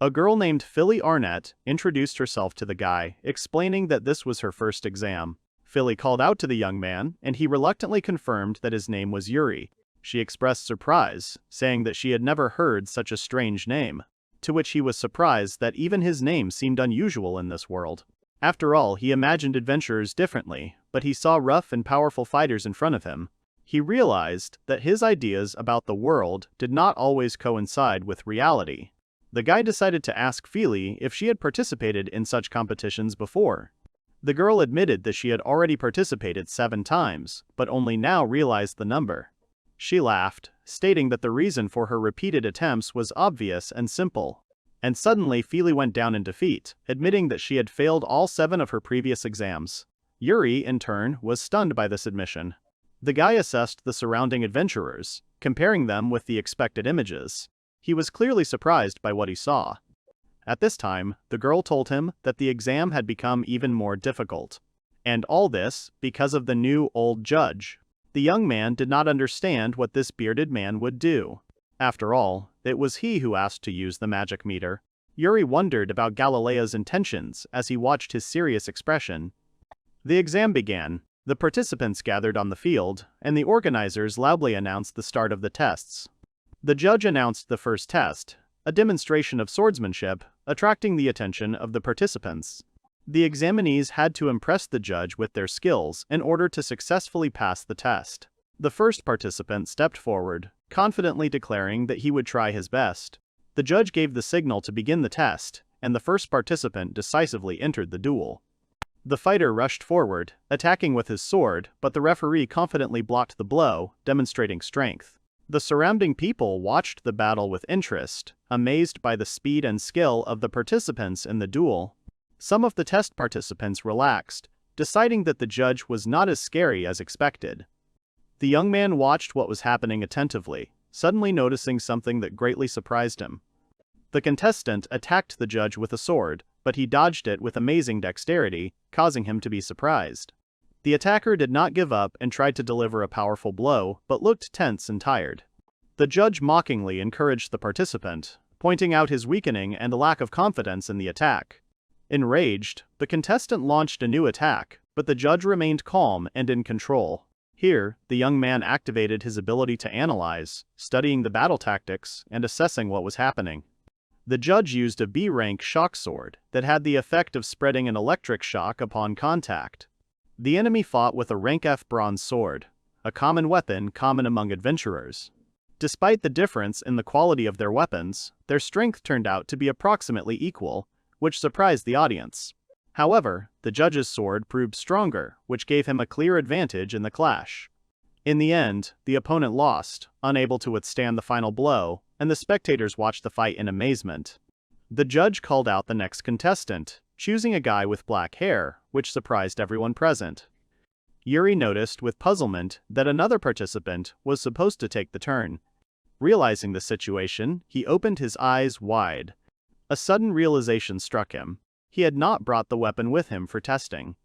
A girl named Philly Arnett introduced herself to the guy, explaining that this was her first exam. Philly called out to the young man, and he reluctantly confirmed that his name was Yuri. She expressed surprise, saying that she had never heard such a strange name, to which he was surprised that even his name seemed unusual in this world. After all, he imagined adventurers differently, but he saw rough and powerful fighters in front of him. He realized that his ideas about the world did not always coincide with reality. The guy decided to ask Philly if she had participated in such competitions before. The girl admitted that she had already participated 7 times, but only now realized the number. She laughed, stating that the reason for her repeated attempts was obvious and simple. And suddenly Philly went down in defeat, admitting that she had failed all 7 of her previous exams. Yuri, in turn, was stunned by this admission. The guy assessed the surrounding adventurers, comparing them with the expected images. He was clearly surprised by what he saw. At this time, the girl told him that the exam had become even more difficult. And all this because of the new old judge. The young man did not understand what this bearded man would do. After all, it was he who asked to use the magic meter. Yuri wondered about Galileo's intentions as he watched his serious expression. The exam began. The participants gathered on the field, and the organizers loudly announced the start of the tests. The judge announced the first test, a demonstration of swordsmanship, attracting the attention of the participants. The examinees had to impress the judge with their skills in order to successfully pass the test. The first participant stepped forward, confidently declaring that he would try his best. The judge gave the signal to begin the test, and the first participant decisively entered the duel. The fighter rushed forward, attacking with his sword, but the referee confidently blocked the blow, demonstrating strength. The surrounding people watched the battle with interest, amazed by the speed and skill of the participants in the duel. Some of the test participants relaxed, deciding that the judge was not as scary as expected. The young man watched what was happening attentively, suddenly noticing something that greatly surprised him. The contestant attacked the judge with a sword, but he dodged it with amazing dexterity, causing him to be surprised. The attacker did not give up and tried to deliver a powerful blow, but looked tense and tired. The judge mockingly encouraged the participant, pointing out his weakening and lack of confidence in the attack. Enraged, the contestant launched a new attack, but the judge remained calm and in control. Here, the young man activated his ability to analyze, studying the battle tactics and assessing what was happening. The judge used a B-rank shock sword that had the effect of spreading an electric shock upon contact. The enemy fought with a rank F bronze sword, a common weapon common among adventurers. Despite the difference in the quality of their weapons, their strength turned out to be approximately equal, which surprised the audience. However, the judge's sword proved stronger, which gave him a clear advantage in the clash. In the end, the opponent lost, unable to withstand the final blow, and the spectators watched the fight in amazement. The judge called out the next contestant, choosing a guy with black hair, which surprised everyone present. Yuri noticed with puzzlement that another participant was supposed to take the turn. Realizing the situation, he opened his eyes wide. A sudden realization struck him. He had not brought the weapon with him for testing.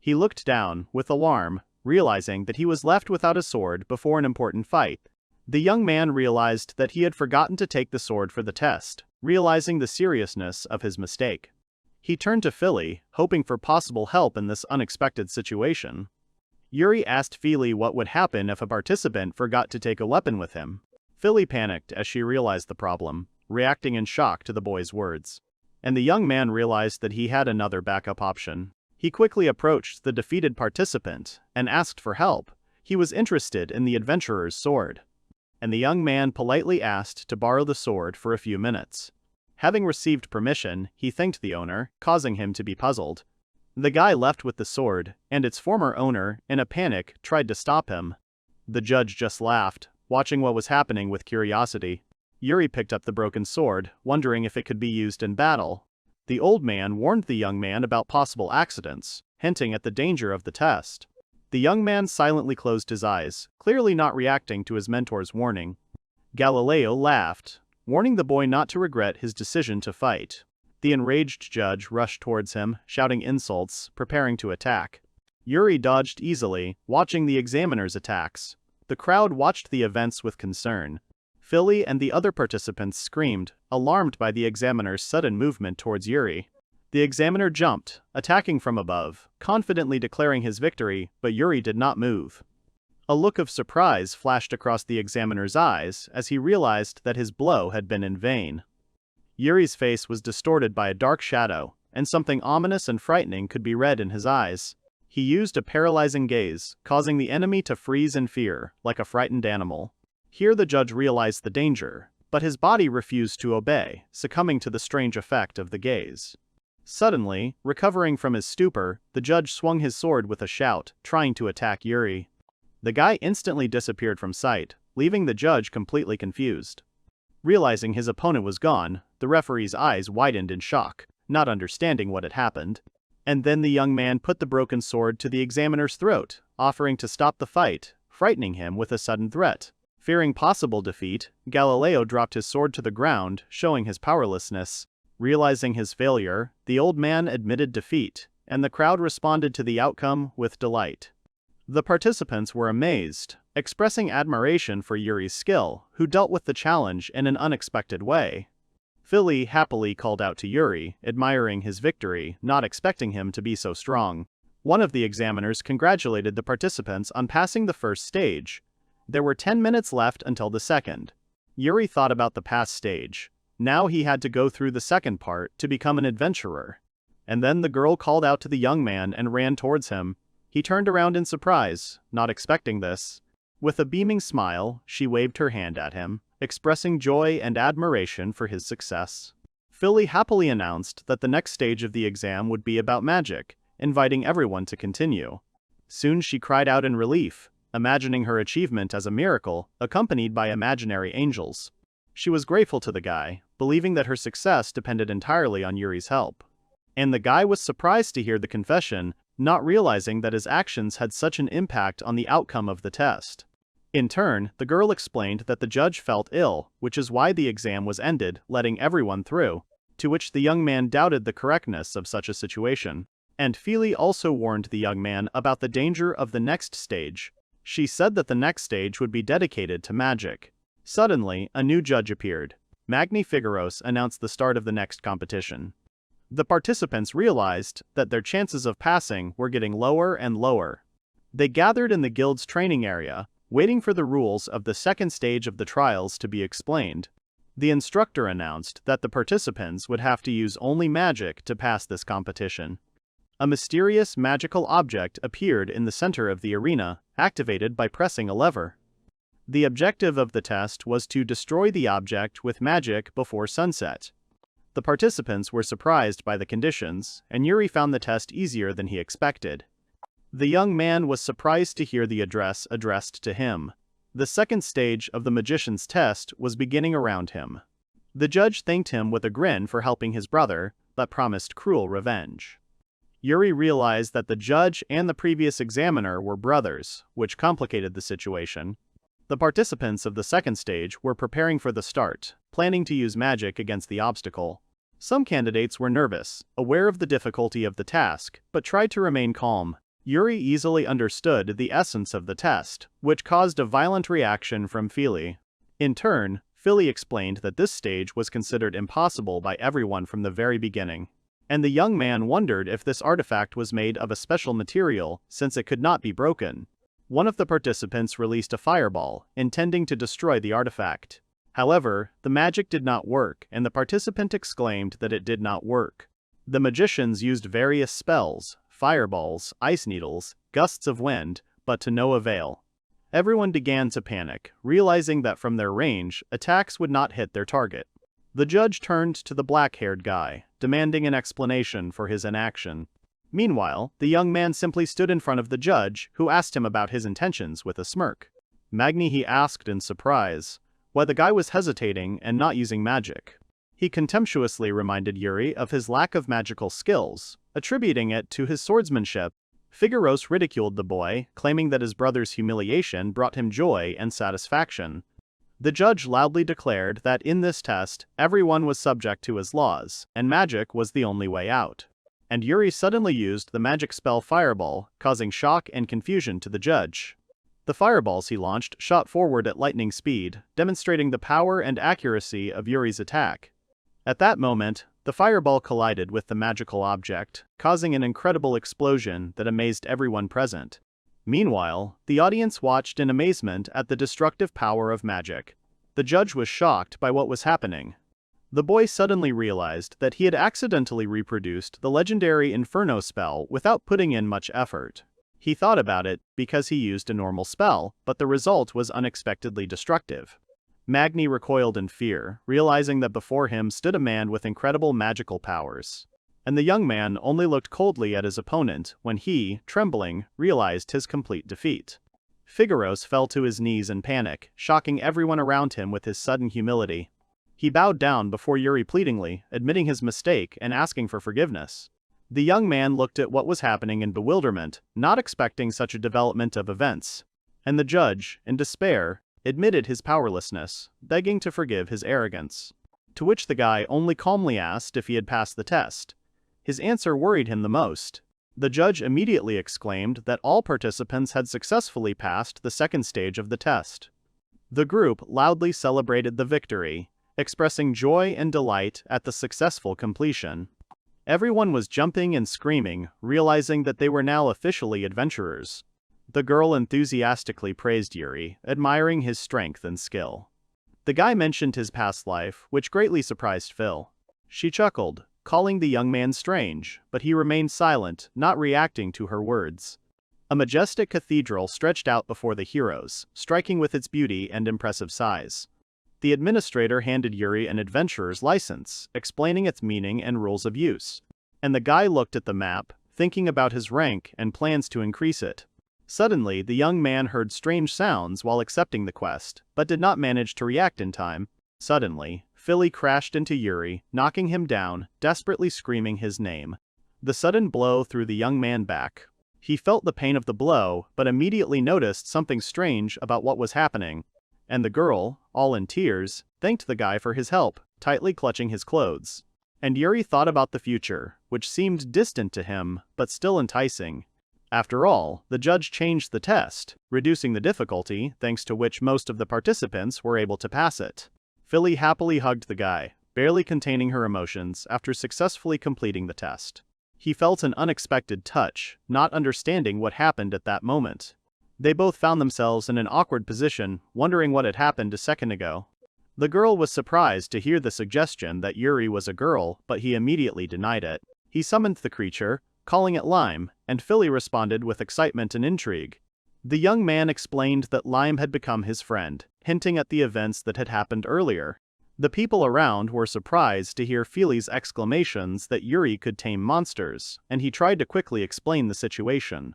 He looked down, with alarm, realizing that he was left without a sword before an important fight. The young man realized that he had forgotten to take the sword for the test, realizing the seriousness of his mistake. He turned to Philly, hoping for possible help in this unexpected situation. Yuri asked Philly what would happen if a participant forgot to take a weapon with him. Philly panicked as she realized the problem, reacting in shock to the boy's words. And the young man realized that he had another backup option. He quickly approached the defeated participant and asked for help. He was interested in the adventurer's sword. And the young man politely asked to borrow the sword for a few minutes. Having received permission, he thanked the owner, causing him to be puzzled. The guy left with the sword, and its former owner, in a panic, tried to stop him. The judge just laughed, watching what was happening with curiosity. Yuri picked up the broken sword, wondering if it could be used in battle. The old man warned the young man about possible accidents, hinting at the danger of the test. The young man silently closed his eyes, clearly not reacting to his mentor's warning. Galileo laughed, warning the boy not to regret his decision to fight. The enraged judge rushed towards him, shouting insults, preparing to attack. Yuri dodged easily, watching the examiner's attacks. The crowd watched the events with concern. Philly and the other participants screamed, alarmed by the examiner's sudden movement towards Yuri. The examiner jumped, attacking from above, confidently declaring his victory, but Yuri did not move. A look of surprise flashed across the examiner's eyes as he realized that his blow had been in vain. Yuri's face was distorted by a dark shadow, and something ominous and frightening could be read in his eyes. He used a paralyzing gaze, causing the enemy to freeze in fear, like a frightened animal. Here the judge realized the danger, but his body refused to obey, succumbing to the strange effect of the gaze. Suddenly, recovering from his stupor, the judge swung his sword with a shout, trying to attack Yuri. The guy instantly disappeared from sight, leaving the judge completely confused. Realizing his opponent was gone, the referee's eyes widened in shock, not understanding what had happened. And then the young man put the broken sword to the examiner's throat, offering to stop the fight, frightening him with a sudden threat. Fearing possible defeat, Galileo dropped his sword to the ground, showing his powerlessness. Realizing his failure, the old man admitted defeat, and the crowd responded to the outcome with delight. The participants were amazed, expressing admiration for Yuri's skill, who dealt with the challenge in an unexpected way. Philly happily called out to Yuri, admiring his victory, not expecting him to be so strong. One of the examiners congratulated the participants on passing the first stage. There were 10 minutes left until the second. Yuri thought about the past stage. Now he had to go through the second part to become an adventurer. And then the girl called out to the young man and ran towards him. He turned around in surprise, not expecting this. With a beaming smile, she waved her hand at him, expressing joy and admiration for his success. Philly happily announced that the next stage of the exam would be about magic, inviting everyone to continue. Soon she cried out in relief, imagining her achievement as a miracle, accompanied by imaginary angels. She was grateful to the guy, believing that her success depended entirely on Yuri's help. And the guy was surprised to hear the confession, not realizing that his actions had such an impact on the outcome of the test. In turn, the girl explained that the judge felt ill, which is why the exam was ended, letting everyone through, to which the young man doubted the correctness of such a situation. And Philly also warned the young man about the danger of the next stage. She said that the next stage would be dedicated to magic. Suddenly, a new judge appeared. Magni Figueros announced the start of the next competition. The participants realized that their chances of passing were getting lower and lower. They gathered in the guild's training area, waiting for the rules of the second stage of the trials to be explained. The instructor announced that the participants would have to use only magic to pass this competition. A mysterious magical object appeared in the center of the arena, activated by pressing a lever. The objective of the test was to destroy the object with magic before sunset. The participants were surprised by the conditions, and Yuri found the test easier than he expected. The young man was surprised to hear the address addressed to him. The second stage of the magician's test was beginning around him. The judge thanked him with a grin for helping his brother, but promised cruel revenge. Yuri realized that the judge and the previous examiner were brothers, which complicated the situation. The participants of the second stage were preparing for the start, planning to use magic against the obstacle. Some candidates were nervous, aware of the difficulty of the task, but tried to remain calm. Yuri easily understood the essence of the test, which caused a violent reaction from Philly. In turn, Philly explained that this stage was considered impossible by everyone from the very beginning. And the young man wondered if this artifact was made of a special material, since it could not be broken. One of the participants released a fireball, intending to destroy the artifact. However, the magic did not work, and the participant exclaimed that it did not work. The magicians used various spells, fireballs, ice needles, gusts of wind, but to no avail. Everyone began to panic, realizing that from their range, attacks would not hit their target. The judge turned to the black-haired guy, demanding an explanation for his inaction. Meanwhile, the young man simply stood in front of the judge, who asked him about his intentions with a smirk. Magni, he asked in surprise, why the guy was hesitating and not using magic. He contemptuously reminded Yuri of his lack of magical skills, attributing it to his swordsmanship. Figueros ridiculed the boy, claiming that his brother's humiliation brought him joy and satisfaction. The judge loudly declared that in this test, everyone was subject to his laws, and magic was the only way out. And Yuri suddenly used the magic spell Fireball, causing shock and confusion to the judge. The fireballs he launched shot forward at lightning speed, demonstrating the power and accuracy of Yuri's attack. At that moment, the fireball collided with the magical object, causing an incredible explosion that amazed everyone present. Meanwhile, the audience watched in amazement at the destructive power of magic. The judge was shocked by what was happening. The boy suddenly realized that he had accidentally reproduced the legendary Inferno spell without putting in much effort. He thought about it because he used a normal spell, but the result was unexpectedly destructive. Magni recoiled in fear, realizing that before him stood a man with incredible magical powers. And the young man only looked coldly at his opponent when he, trembling, realized his complete defeat. Figaros fell to his knees in panic, shocking everyone around him with his sudden humility. He bowed down before Yuri pleadingly, admitting his mistake and asking for forgiveness. The young man looked at what was happening in bewilderment, not expecting such a development of events. And the judge, in despair, admitted his powerlessness, begging to forgive his arrogance. To which the guy only calmly asked if he had passed the test. His answer worried him the most. The judge immediately exclaimed that all participants had successfully passed the second stage of the test. The group loudly celebrated the victory, expressing joy and delight at the successful completion. Everyone was jumping and screaming, realizing that they were now officially adventurers. The girl enthusiastically praised Yuri, admiring his strength and skill. The guy mentioned his past life, which greatly surprised Phil. She chuckled, calling the young man strange, but he remained silent, not reacting to her words. A majestic cathedral stretched out before the heroes, striking with its beauty and impressive size. The administrator handed Yuri an adventurer's license, explaining its meaning and rules of use. And the guy looked at the map, thinking about his rank and plans to increase it. Suddenly, the young man heard strange sounds while accepting the quest, but did not manage to react in time. Suddenly, Philly crashed into Yuri, knocking him down, desperately screaming his name. The sudden blow threw the young man back. He felt the pain of the blow, but immediately noticed something strange about what was happening. And the girl, all in tears, thanked the guy for his help, tightly clutching his clothes. And Yuri thought about the future, which seemed distant to him, but still enticing. After all, the judge changed the test, reducing the difficulty, thanks to which most of the participants were able to pass it. Philly happily hugged the guy, barely containing her emotions after successfully completing the test. He felt an unexpected touch, not understanding what happened at that moment. They both found themselves in an awkward position, wondering what had happened a second ago. The girl was surprised to hear the suggestion that Yuri was a girl, but he immediately denied it. He summoned the creature, calling it Lime, and Philly responded with excitement and intrigue. The young man explained that Lime had become his friend, hinting at the events that had happened earlier. The people around were surprised to hear Philly's exclamations that Yuri could tame monsters, and he tried to quickly explain the situation.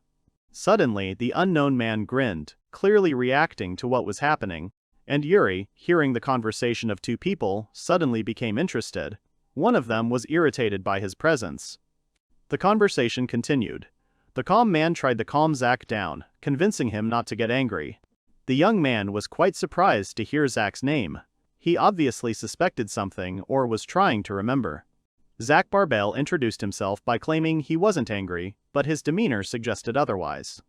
Suddenly, the unknown man grinned, clearly reacting to what was happening, and Yuri, hearing the conversation of two people, suddenly became interested. One of them was irritated by his presence. The conversation continued. The calm man tried to calm Zack down, convincing him not to get angry. The young man was quite surprised to hear Zack's name. He obviously suspected something or was trying to remember. Zack Barbell introduced himself by claiming he wasn't angry, but his demeanor suggested otherwise.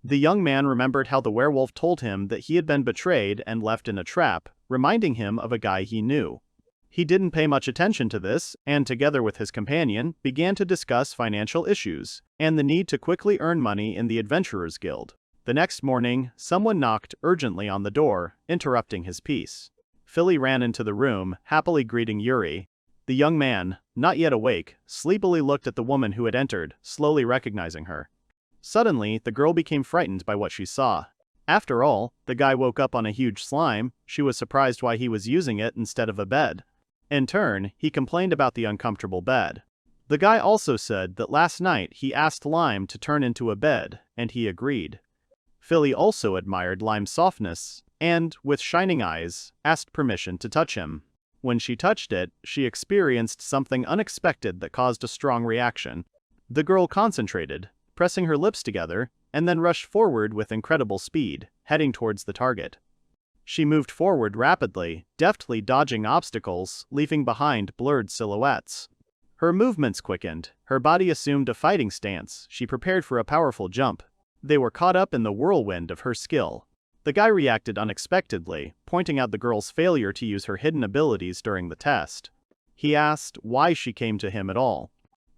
The young man remembered how the werewolf told him that he had been betrayed and left in a trap, reminding him of a guy he knew. He didn't pay much attention to this, and together with his companion, began to discuss financial issues, and the need to quickly earn money in the Adventurers Guild. The next morning, someone knocked urgently on the door, interrupting his peace. Philly ran into the room, happily greeting Yuri. The young man, not yet awake, sleepily looked at the woman who had entered, slowly recognizing her. Suddenly, the girl became frightened by what she saw. After all, the guy woke up on a huge slime. She was surprised why he was using it instead of a bed. In turn, he complained about the uncomfortable bed. The guy also said that last night he asked Lime to turn into a bed, and he agreed. Philly also admired Lime's softness, and, with shining eyes, asked permission to touch him. When she touched it, she experienced something unexpected that caused a strong reaction. The girl concentrated, pressing her lips together, and then rushed forward with incredible speed, heading towards the target. She moved forward rapidly, deftly dodging obstacles, leaving behind blurred silhouettes. Her movements quickened, her body assumed a fighting stance, she prepared for a powerful jump. They were caught up in the whirlwind of her skill. The guy reacted unexpectedly, pointing out the girl's failure to use her hidden abilities during the test. He asked why she came to him at all.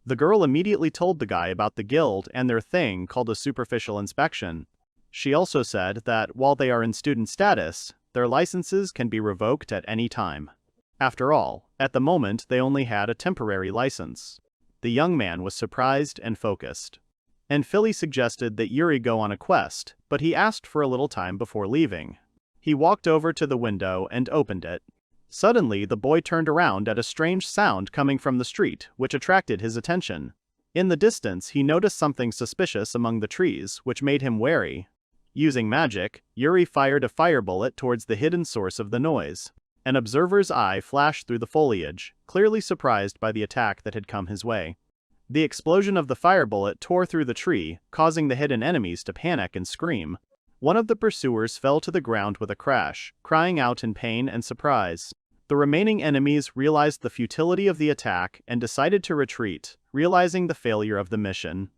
The girl immediately told the guy about the guild and their thing called a superficial inspection. She also said that while they are in student status, their licenses can be revoked at any time. After all, at the moment they only had a temporary license. The young man was surprised and focused. And Philly suggested that Yuri go on a quest, but he asked for a little time before leaving. He walked over to the window and opened it. Suddenly, the boy turned around at a strange sound coming from the street, which attracted his attention. In the distance, he noticed something suspicious among the trees, which made him wary. Using magic, Yuri fired a fire bullet towards the hidden source of the noise. An observer's eye flashed through the foliage, clearly surprised by the attack that had come his way. The explosion of the fire bullet tore through the tree, causing the hidden enemies to panic and scream. One of the pursuers fell to the ground with a crash, crying out in pain and surprise. The remaining enemies realized the futility of the attack and decided to retreat, realizing the failure of the mission.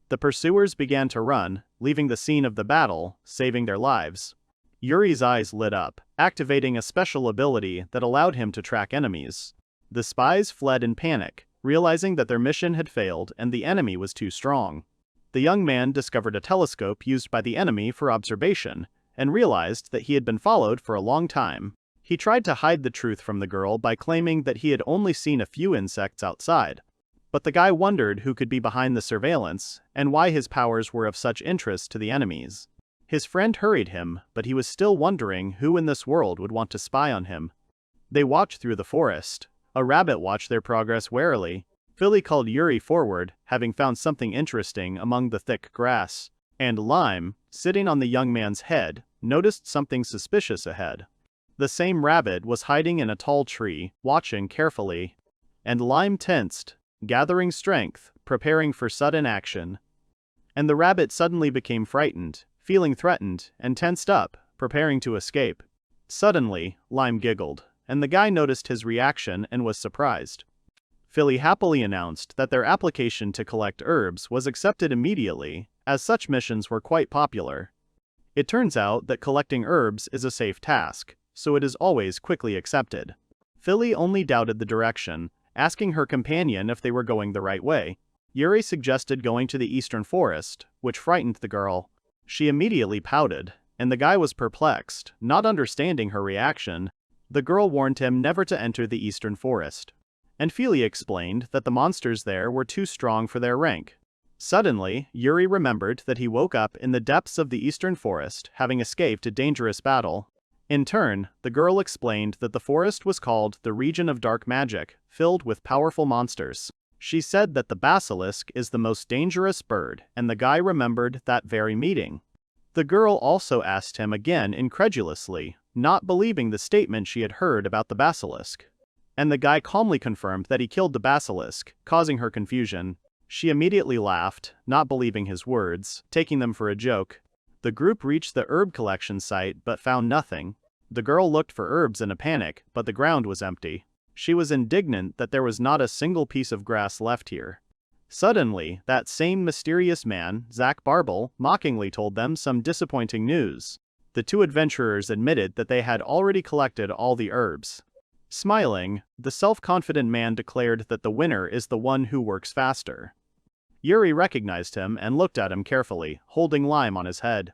The pursuers began to run, leaving the scene of the battle, saving their lives. Yuri's eyes lit up, activating a special ability that allowed him to track enemies. The spies fled in panic, realizing that their mission had failed and the enemy was too strong. The young man discovered a telescope used by the enemy for observation, and realized that he had been followed for a long time. He tried to hide the truth from the girl by claiming that he had only seen a few insects outside. But the guy wondered who could be behind the surveillance, and why his powers were of such interest to the enemies. His friend hurried him, but he was still wondering who in this world would want to spy on him. They watched through the forest. A rabbit watched their progress warily. Philly called Yuri forward, having found something interesting among the thick grass. And Lime, sitting on the young man's head, noticed something suspicious ahead. The same rabbit was hiding in a tall tree, watching carefully. And Lime tensed, gathering strength, preparing for sudden action. And the rabbit suddenly became frightened, feeling threatened, and tensed up, preparing to escape. Suddenly, Lime giggled, and the guy noticed his reaction and was surprised. Philly happily announced that their application to collect herbs was accepted immediately, as such missions were quite popular. It turns out that collecting herbs is a safe task, so it is always quickly accepted. Philly only doubted the direction, asking her companion if they were going the right way. Yuri suggested going to the eastern forest, which frightened the girl. She immediately pouted, and the guy was perplexed, not understanding her reaction. The girl warned him never to enter the eastern forest. And Philly explained that the monsters there were too strong for their rank. Suddenly, Yuri remembered that he woke up in the depths of the eastern forest, having escaped a dangerous battle. In turn, the girl explained that the forest was called the region of dark magic, filled with powerful monsters. She said that the basilisk is the most dangerous bird, and the guy remembered that very meeting. The girl also asked him again incredulously, not believing the statement she had heard about the basilisk. And the guy calmly confirmed that he killed the basilisk, causing her confusion. She immediately laughed, not believing his words, taking them for a joke. The group reached the herb collection site but found nothing. The girl looked for herbs in a panic, but the ground was empty. She was indignant that there was not a single piece of grass left here. Suddenly, that same mysterious man, Zach Barble, mockingly told them some disappointing news. The two adventurers admitted that they had already collected all the herbs. Smiling, the self-confident man declared that the winner is the one who works faster. Yuri recognized him and looked at him carefully, holding Lime on his head.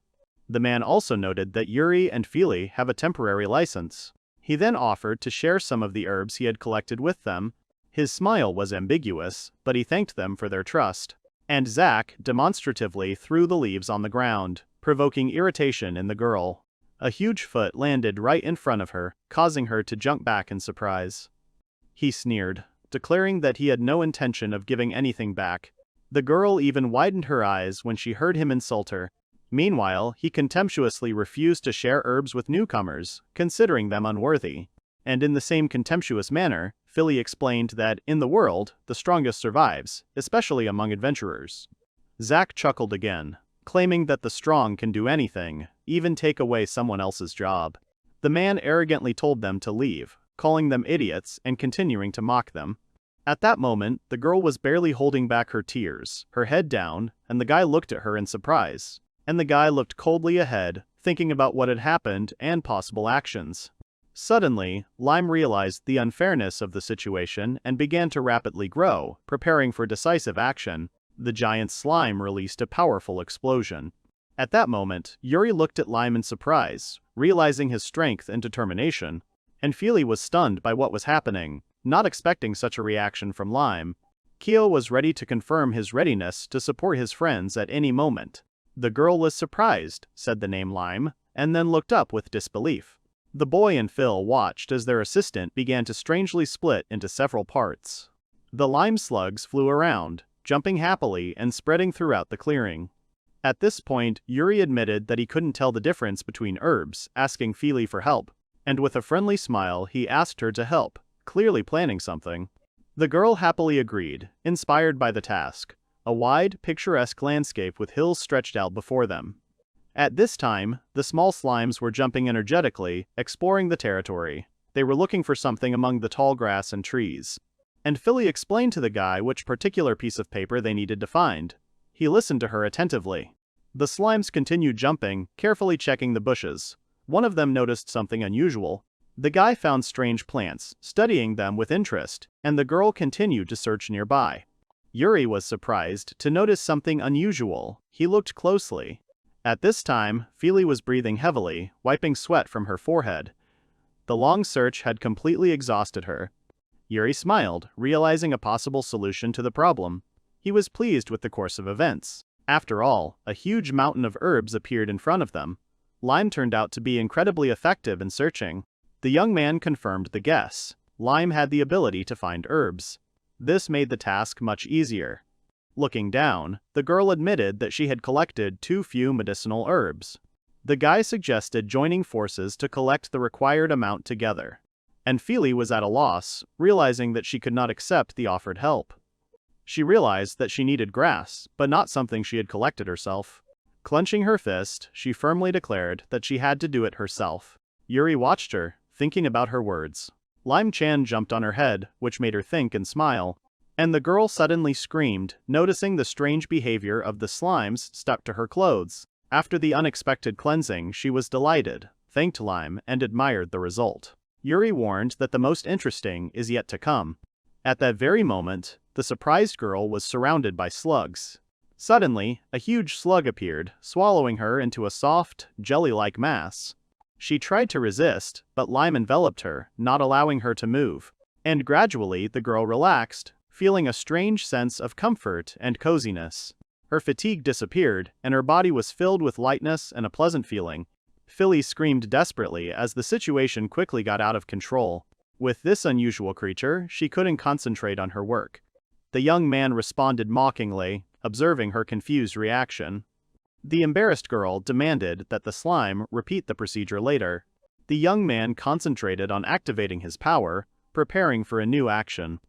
The man also noted that Yuri and Philly have a temporary license. He then offered to share some of the herbs he had collected with them. His smile was ambiguous, but he thanked them for their trust. And Zach demonstratively threw the leaves on the ground, provoking irritation in the girl. A huge foot landed right in front of her, causing her to jump back in surprise. He sneered, declaring that he had no intention of giving anything back. The girl even widened her eyes when she heard him insult her. Meanwhile, he contemptuously refused to share herbs with newcomers, considering them unworthy. And in the same contemptuous manner, Philly explained that, in the world, the strongest survives, especially among adventurers. Zach chuckled again, claiming that the strong can do anything, even take away someone else's job. The man arrogantly told them to leave, calling them idiots and continuing to mock them. At that moment, the girl was barely holding back her tears, her head down, and the guy looked at her in surprise. And the guy looked coldly ahead, thinking about what had happened and possible actions. Suddenly, Lime realized the unfairness of the situation and began to rapidly grow, preparing for decisive action. The giant slime released a powerful explosion. At that moment, Yuri looked at Lime in surprise, realizing his strength and determination, and Feely was stunned by what was happening, not expecting such a reaction from Lime. Kyo was ready to confirm his readiness to support his friends at any moment. The girl was surprised, said the name Lime, and then looked up with disbelief. The boy and Phil watched as their assistant began to strangely split into several parts. The lime slugs flew around, jumping happily and spreading throughout the clearing. At this point, Yuri admitted that he couldn't tell the difference between herbs, asking Feely for help, and with a friendly smile he asked her to help, clearly planning something. The girl happily agreed, inspired by the task. A wide, picturesque landscape with hills stretched out before them. At this time, the small slimes were jumping energetically, exploring the territory. They were looking for something among the tall grass and trees. And Philly explained to the guy which particular piece of paper they needed to find. He listened to her attentively. The slimes continued jumping, carefully checking the bushes. One of them noticed something unusual. The guy found strange plants, studying them with interest, and the girl continued to search nearby. Yuri was surprised to notice something unusual. He looked closely. At this time, Feely was breathing heavily, wiping sweat from her forehead. The long search had completely exhausted her. Yuri smiled, realizing a possible solution to the problem. He was pleased with the course of events. After all, a huge mountain of herbs appeared in front of them. Lime turned out to be incredibly effective in searching. The young man confirmed the guess. Lime had the ability to find herbs. This made the task much easier. Looking down, the girl admitted that she had collected too few medicinal herbs. The guy suggested joining forces to collect the required amount together. And Feely was at a loss, realizing that she could not accept the offered help. She realized that she needed grass, but not something she had collected herself. Clenching her fist, she firmly declared that she had to do it herself. Yuri watched her, thinking about her words. Lime-chan jumped on her head, which made her think and smile. And the girl suddenly screamed, noticing the strange behavior of the slimes stuck to her clothes. After the unexpected cleansing, she was delighted, thanked Lime, and admired the result. Yuri warned that the most interesting is yet to come. At that very moment, the surprised girl was surrounded by slugs. Suddenly, a huge slug appeared, swallowing her into a soft, jelly-like mass. She tried to resist, but Lime enveloped her, not allowing her to move. And gradually the girl relaxed, feeling a strange sense of comfort and coziness. Her fatigue disappeared, and her body was filled with lightness and a pleasant feeling. Philly screamed desperately as the situation quickly got out of control. With this unusual creature, she couldn't concentrate on her work. The young man responded mockingly, observing her confused reaction. The embarrassed girl demanded that the slime repeat the procedure later. The young man concentrated on activating his power, preparing for a new action.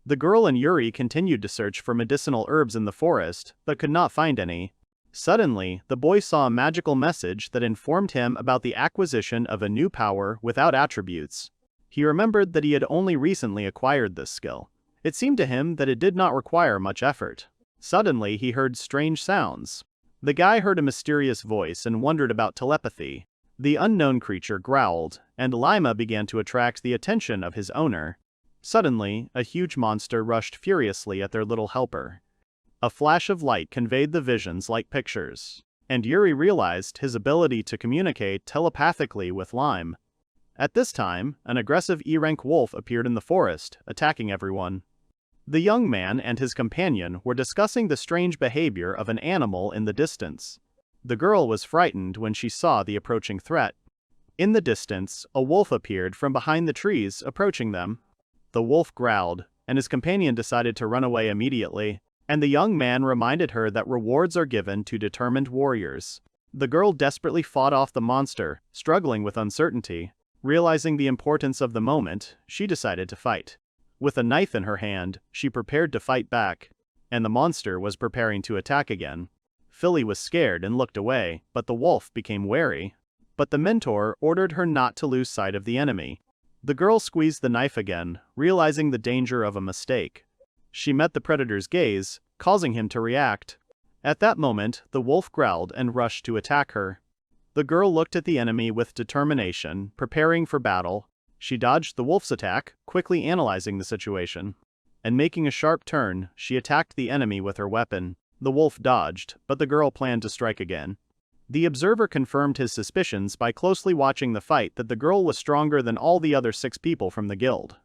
The girl and Yuri continued to search for medicinal herbs in the forest, but could not find any. Suddenly, the boy saw a magical message that informed him about the acquisition of a new power without attributes. He remembered that he had only recently acquired this skill. It seemed to him that it did not require much effort. Suddenly, he heard strange sounds. The guy heard a mysterious voice and wondered about telepathy. The unknown creature growled, and Lima began to attract the attention of his owner. Suddenly, a huge monster rushed furiously at their little helper. A flash of light conveyed the visions like pictures, and Yuri realized his ability to communicate telepathically with Lime. At this time, an aggressive E-rank wolf appeared in the forest, attacking everyone. The young man and his companion were discussing the strange behavior of an animal in the distance. The girl was frightened when she saw the approaching threat. In the distance, a wolf appeared from behind the trees, approaching them. The wolf growled, and his companion decided to run away immediately, and the young man reminded her that rewards are given to determined warriors. The girl desperately fought off the monster, struggling with uncertainty. Realizing the importance of the moment, she decided to fight. With a knife in her hand, she prepared to fight back, and the monster was preparing to attack again. Philly was scared and looked away, but the wolf became wary. But the mentor ordered her not to lose sight of the enemy. The girl squeezed the knife again, realizing the danger of a mistake. She met the predator's gaze, causing him to react. At that moment, the wolf growled and rushed to attack her. The girl looked at the enemy with determination, preparing for battle. She dodged the wolf's attack, quickly analyzing the situation. And making a sharp turn, she attacked the enemy with her weapon. The wolf dodged, but the girl planned to strike again. The observer confirmed his suspicions by closely watching the fight that the girl was stronger than all the other 6 people from the guild.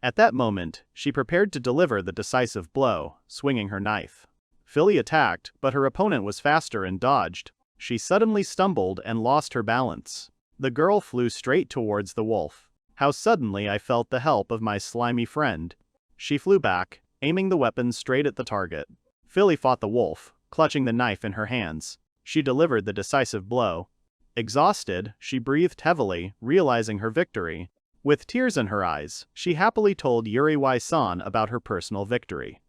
At that moment, she prepared to deliver the decisive blow, swinging her knife. Philly attacked, but her opponent was faster and dodged. She suddenly stumbled and lost her balance. The girl flew straight towards the wolf. How suddenly I felt the help of my slimy friend. She flew back, aiming the weapon straight at the target. Philly fought the wolf, clutching the knife in her hands. She delivered the decisive blow. Exhausted, she breathed heavily, realizing her victory. With tears in her eyes, she happily told Yuri Wai-san about her personal victory.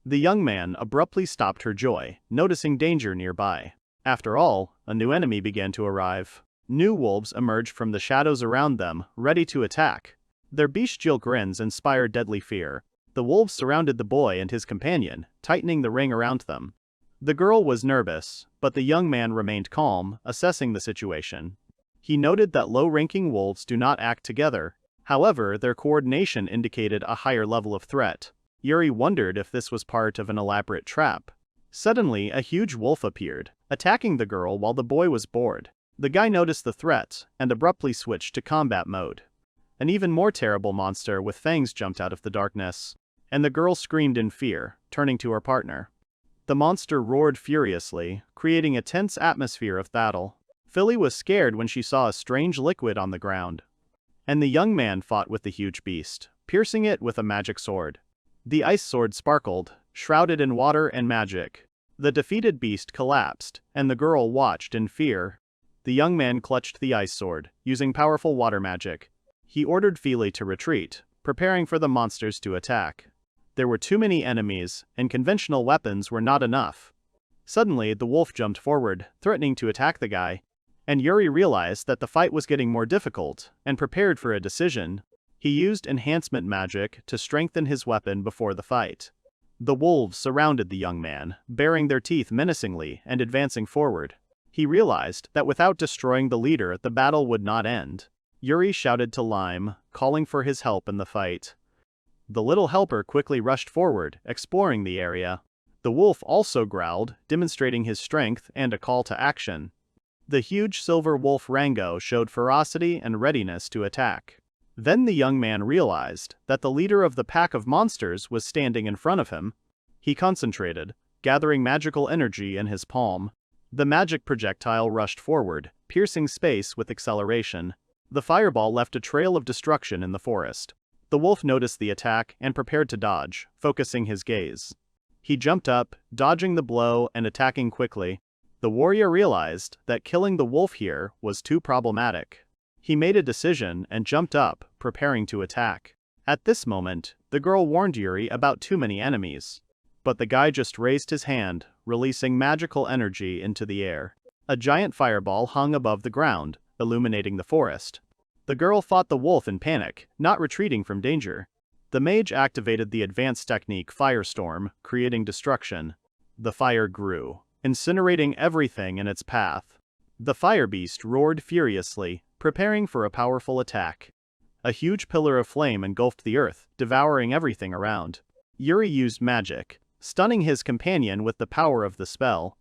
The young man abruptly stopped her joy, noticing danger nearby. After all, a new enemy began to arrive. New wolves emerged from the shadows around them, ready to attack. Their bestial grins inspired deadly fear. The wolves surrounded the boy and his companion, tightening the ring around them. The girl was nervous, but the young man remained calm, assessing the situation. He noted that low-ranking wolves do not act together. However, their coordination indicated a higher level of threat. Yuri wondered if this was part of an elaborate trap. Suddenly, a huge wolf appeared, attacking the girl while the boy was bored. The guy noticed the threat and abruptly switched to combat mode. An even more terrible monster with fangs jumped out of the darkness, and the girl screamed in fear, turning to her partner. The monster roared furiously, creating a tense atmosphere of battle. Philly was scared when she saw a strange liquid on the ground. And the young man fought with the huge beast, piercing it with a magic sword. The ice sword sparkled, shrouded in water and magic. The defeated beast collapsed, and the girl watched in fear. The young man clutched the ice sword, using powerful water magic. He ordered Philly to retreat, preparing for the monsters to attack. There were too many enemies, and conventional weapons were not enough. Suddenly, the wolf jumped forward, threatening to attack the guy. And Yuri realized that the fight was getting more difficult, and prepared for a decision. He used enhancement magic to strengthen his weapon before the fight. The wolves surrounded the young man, baring their teeth menacingly and advancing forward. He realized that without destroying the leader, the battle would not end. Yuri shouted to Lime, calling for his help in the fight. The little helper quickly rushed forward, exploring the area. The wolf also growled, demonstrating his strength and a call to action. The huge silver wolf Rango showed ferocity and readiness to attack. Then the young man realized that the leader of the pack of monsters was standing in front of him. He concentrated, gathering magical energy in his palm. The magic projectile rushed forward, piercing space with acceleration. The fireball left a trail of destruction in the forest. The wolf noticed the attack and prepared to dodge, focusing his gaze. He jumped up, dodging the blow and attacking quickly. The warrior realized that killing the wolf here was too problematic. He made a decision and jumped up, preparing to attack. At this moment, the girl warned Yuri about too many enemies. But the guy just raised his hand, releasing magical energy into the air. A giant fireball hung above the ground, illuminating the forest. The girl fought the wolf in panic, not retreating from danger. The mage activated the advanced technique Firestorm, creating destruction. The fire grew, incinerating everything in its path. The fire beast roared furiously, preparing for a powerful attack. A huge pillar of flame engulfed the earth, devouring everything around. Yuri used magic, stunning his companion with the power of the spell.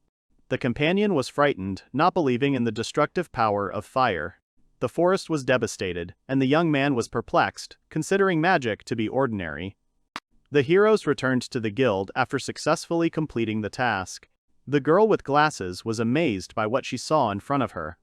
The companion was frightened, not believing in the destructive power of fire. The forest was devastated, and the young man was perplexed, considering magic to be ordinary. The heroes returned to the guild after successfully completing the task. The girl with glasses was amazed by what she saw in front of her.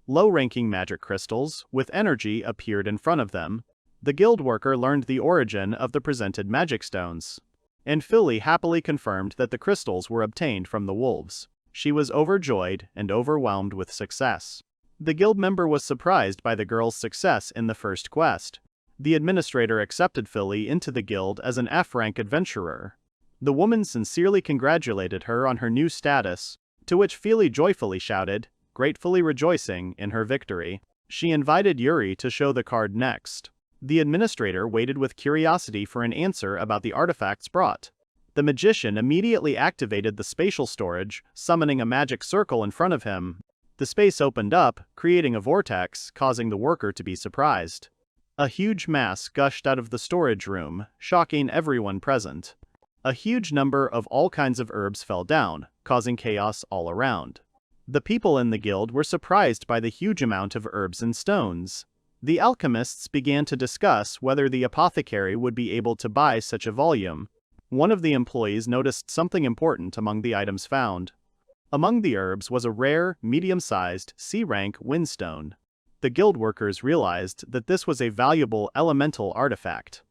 Low-ranking magic crystals, with energy, appeared in front of them. The guild worker learned the origin of the presented magic stones. And Philly happily confirmed that the crystals were obtained from the wolves. She was overjoyed and overwhelmed with success. The guild member was surprised by the girl's success in the first quest. The administrator accepted Philly into the guild as an F-rank adventurer. The woman sincerely congratulated her on her new status, to which Philly joyfully shouted, gratefully rejoicing in her victory. She invited Yuri to show the card next. The administrator waited with curiosity for an answer about the artifacts brought. The magician immediately activated the spatial storage, summoning a magic circle in front of him. The space opened up, creating a vortex, causing the worker to be surprised. A huge mass gushed out of the storage room, shocking everyone present. A huge number of all kinds of herbs fell down, causing chaos all around. The people in the guild were surprised by the huge amount of herbs and stones. The alchemists began to discuss whether the apothecary would be able to buy such a volume. One of the employees noticed something important among the items found. Among the herbs was a rare, medium-sized, C-rank windstone. The guild workers realized that this was a valuable elemental artifact.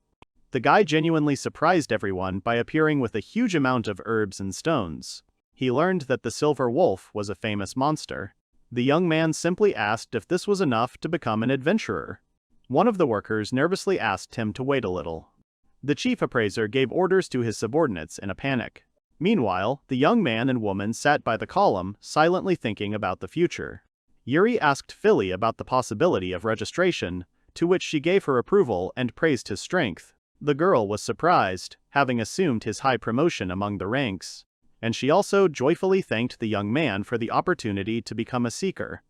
The guy genuinely surprised everyone by appearing with a huge amount of herbs and stones. He learned that the silver wolf was a famous monster. The young man simply asked if this was enough to become an adventurer. One of the workers nervously asked him to wait a little. The chief appraiser gave orders to his subordinates in a panic. Meanwhile, the young man and woman sat by the column, silently thinking about the future. Yuri asked Philly about the possibility of registration, to which she gave her approval and praised his strength. The girl was surprised, having assumed his high promotion among the ranks. And she also joyfully thanked the young man for the opportunity to become a seeker.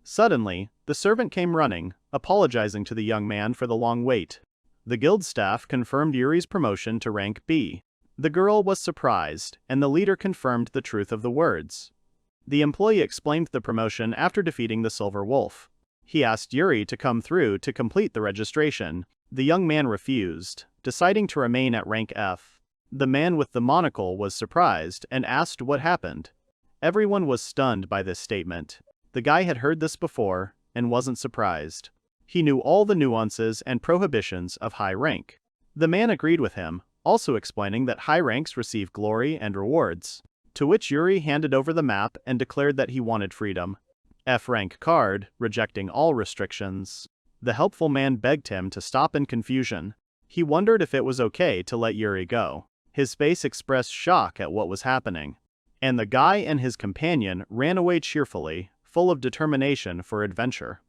Suddenly, the servant came running, apologizing to the young man for the long wait. The guild staff confirmed Yuri's promotion to rank B. The girl was surprised, and the leader confirmed the truth of the words. The employee explained the promotion after defeating the silver wolf. He asked Yuri to come through to complete the registration. The young man refused, deciding to remain at rank F. The man with the monocle was surprised and asked what happened. Everyone was stunned by this statement. The guy had heard this before and wasn't surprised. He knew all the nuances and prohibitions of high rank. The man agreed with him, also explaining that high ranks receive glory and rewards. To which Yuri handed over the map and declared that he wanted freedom. F rank card, rejecting all restrictions. The helpful man begged him to stop in confusion. He wondered if it was okay to let Yuri go. His face expressed shock at what was happening. And the guy and his companion ran away cheerfully, full of determination for adventure.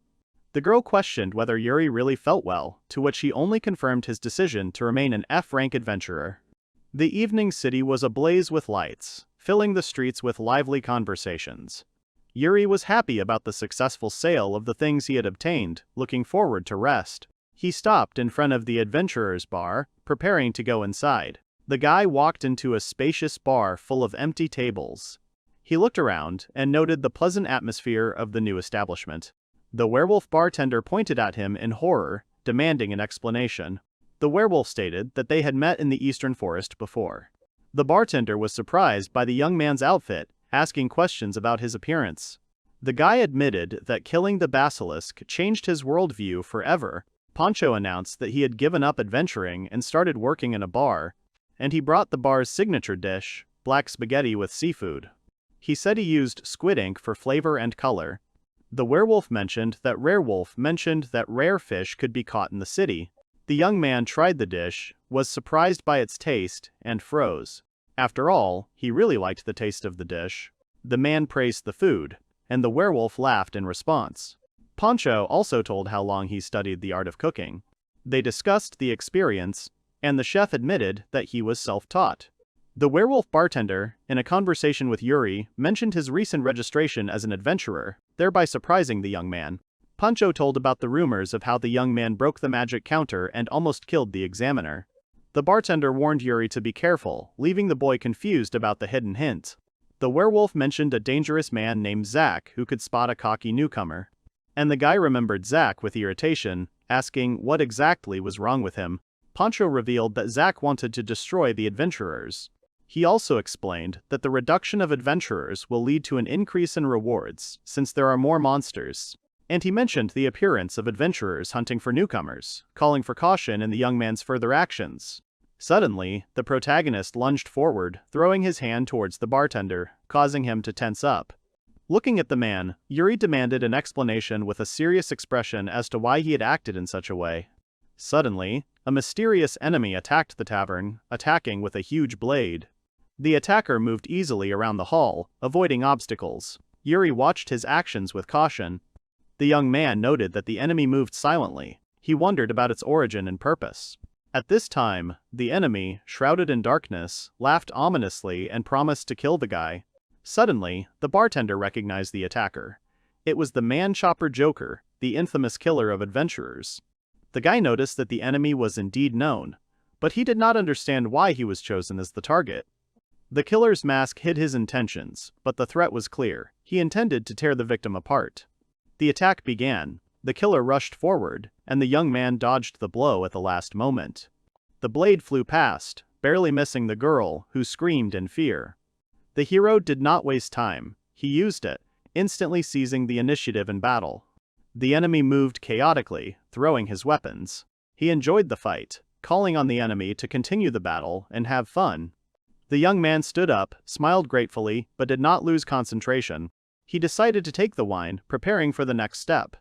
The girl questioned whether Yuri really felt well, to which he only confirmed his decision to remain an F-rank adventurer. The evening city was ablaze with lights, filling the streets with lively conversations. Yuri was happy about the successful sale of the things he had obtained, looking forward to rest. He stopped in front of the adventurer's bar, preparing to go inside. The guy walked into a spacious bar full of empty tables. He looked around and noted the pleasant atmosphere of the new establishment. The werewolf bartender pointed at him in horror, demanding an explanation. The werewolf stated that they had met in the eastern forest before. The bartender was surprised by the young man's outfit, asking questions about his appearance. The guy admitted that killing the Basilisk changed his worldview forever. Poncho announced that he had given up adventuring and started working in a bar, and he brought the bar's signature dish, black spaghetti with seafood. He said he used squid ink for flavor and color. The werewolf mentioned that rare fish could be caught in the city. The young man tried the dish, was surprised by its taste, and froze. After all, he really liked the taste of the dish. The man praised the food, and the werewolf laughed in response. Poncho also told how long he studied the art of cooking. They discussed the experience, and the chef admitted that he was self-taught. The werewolf bartender, in a conversation with Yuri, mentioned his recent registration as an adventurer, thereby surprising the young man. Poncho told about the rumors of how the young man broke the magic counter and almost killed the examiner. The bartender warned Yuri to be careful, leaving the boy confused about the hidden hint. The werewolf mentioned a dangerous man named Zack who could spot a cocky newcomer. And the guy remembered Zack with irritation, asking what exactly was wrong with him. Poncho revealed that Zack wanted to destroy the adventurers. He also explained that the reduction of adventurers will lead to an increase in rewards, since there are more monsters. And he mentioned the appearance of adventurers hunting for newcomers, calling for caution in the young man's further actions. Suddenly, the protagonist lunged forward, throwing his hand towards the bartender, causing him to tense up. Looking at the man, Yuri demanded an explanation with a serious expression as to why he had acted in such a way. Suddenly, a mysterious enemy attacked the tavern, attacking with a huge blade. The attacker moved easily around the hall, avoiding obstacles. Yuri watched his actions with caution. The young man noted that the enemy moved silently. He wondered about its origin and purpose. At this time, the enemy, shrouded in darkness, laughed ominously and promised to kill the guy. Suddenly, the bartender recognized the attacker. It was the man-chopper Joker, the infamous killer of adventurers. The guy noticed that the enemy was indeed known, but he did not understand why he was chosen as the target. The killer's mask hid his intentions, but the threat was clear. He intended to tear the victim apart. The attack began. The killer rushed forward, and the young man dodged the blow at the last moment. The blade flew past, barely missing the girl, who screamed in fear. The hero did not waste time. He used it, instantly seizing the initiative in battle. The enemy moved chaotically, throwing his weapons. He enjoyed the fight, calling on the enemy to continue the battle and have fun. The young man stood up, smiled gratefully, but did not lose concentration. He decided to take the wine, preparing for the next step.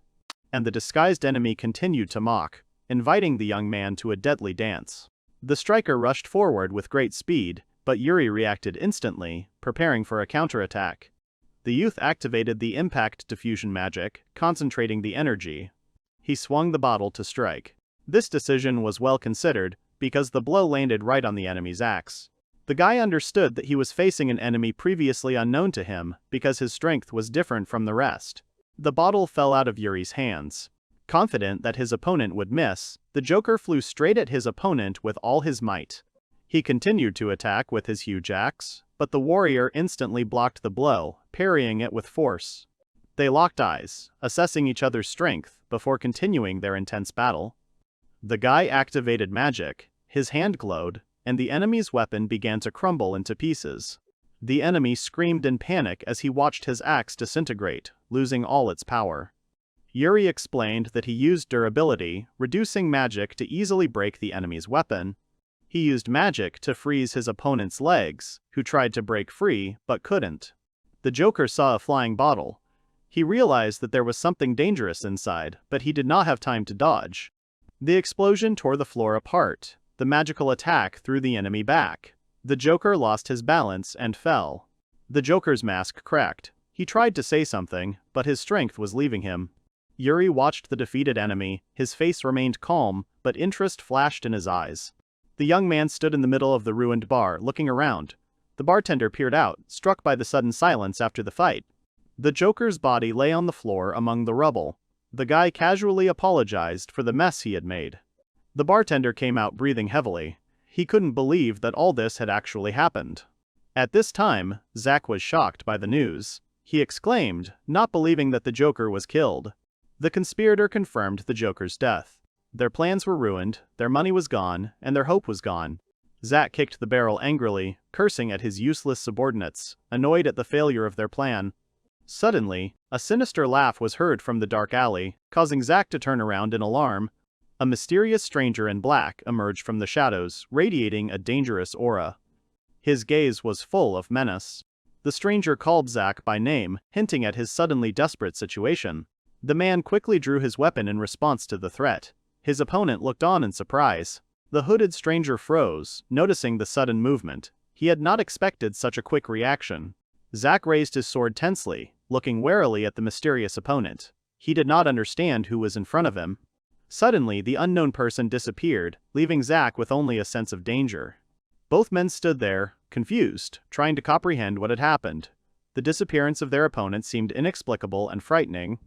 And the disguised enemy continued to mock, inviting the young man to a deadly dance. The striker rushed forward with great speed, but Yuri reacted instantly, preparing for a counterattack. The youth activated the impact diffusion magic, concentrating the energy. He swung the bottle to strike. This decision was well considered, because the blow landed right on the enemy's axe. The guy understood that he was facing an enemy previously unknown to him, because his strength was different from the rest. The bottle fell out of Yuri's hands. Confident that his opponent would miss, the Joker flew straight at his opponent with all his might. He continued to attack with his huge axe, but the warrior instantly blocked the blow, parrying it with force. They locked eyes, assessing each other's strength, before continuing their intense battle. The guy activated magic, his hand glowed, and the enemy's weapon began to crumble into pieces. The enemy screamed in panic as he watched his axe disintegrate, losing all its power. Yuri explained that he used durability, reducing magic to easily break the enemy's weapon. He used magic to freeze his opponent's legs, who tried to break free but couldn't. The Joker saw a flying bottle. He realized that there was something dangerous inside, but he did not have time to dodge. The explosion tore the floor apart. The magical attack threw the enemy back. The Joker lost his balance and fell. The Joker's mask cracked. He tried to say something, but his strength was leaving him. Yuri watched the defeated enemy. His face remained calm, but interest flashed in his eyes. The young man stood in the middle of the ruined bar, looking around. The bartender peered out, struck by the sudden silence after the fight. The Joker's body lay on the floor among the rubble. The guy casually apologized for the mess he had made. The bartender came out breathing heavily. He couldn't believe that all this had actually happened. At this time, Zack was shocked by the news. He exclaimed, not believing that the Joker was killed. The conspirator confirmed the Joker's death. Their plans were ruined, their money was gone, and their hope was gone. Zack kicked the barrel angrily, cursing at his useless subordinates, annoyed at the failure of their plan. Suddenly, a sinister laugh was heard from the dark alley, causing Zack to turn around in alarm. A mysterious stranger in black emerged from the shadows, radiating a dangerous aura. His gaze was full of menace. The stranger called Zack by name, hinting at his suddenly desperate situation. The man quickly drew his weapon in response to the threat. His opponent looked on in surprise. The hooded stranger froze, noticing the sudden movement. He had not expected such a quick reaction. Zack raised his sword tensely, looking warily at the mysterious opponent. He did not understand who was in front of him. Suddenly, the unknown person disappeared, leaving Zack with only a sense of danger. Both men stood there, confused, trying to comprehend what had happened. The disappearance of their opponent seemed inexplicable and frightening.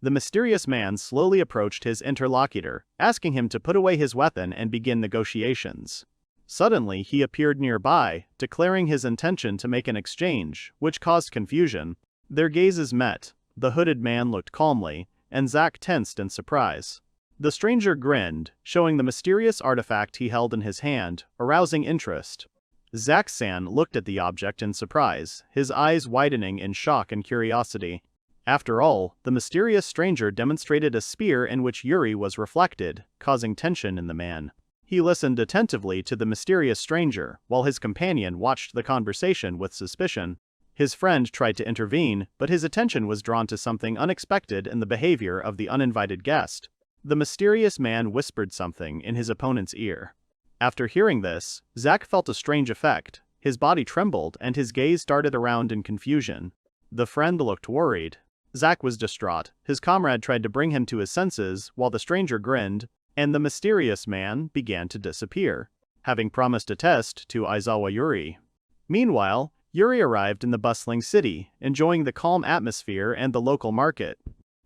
The mysterious man slowly approached his interlocutor, asking him to put away his weapon and begin negotiations. Suddenly, he appeared nearby, declaring his intention to make an exchange, which caused confusion. Their gazes met. The hooded man looked calmly, and Zack tensed in surprise. The stranger grinned, showing the mysterious artifact he held in his hand, arousing interest. Zack-san looked at the object in surprise, his eyes widening in shock and curiosity. After all, the mysterious stranger demonstrated a spear in which Yuri was reflected, causing tension in the man. He listened attentively to the mysterious stranger, while his companion watched the conversation with suspicion. His friend tried to intervene, but his attention was drawn to something unexpected in the behavior of the uninvited guest. The mysterious man whispered something in his opponent's ear. After hearing this, Zack felt a strange effect. His body trembled and his gaze darted around in confusion. The friend looked worried. Zack was distraught. His comrade tried to bring him to his senses, while the stranger grinned. and the mysterious man began to disappear, having promised a test to Aizawa Yuri. Meanwhile, Yuri arrived in the bustling city, enjoying the calm atmosphere and the local market.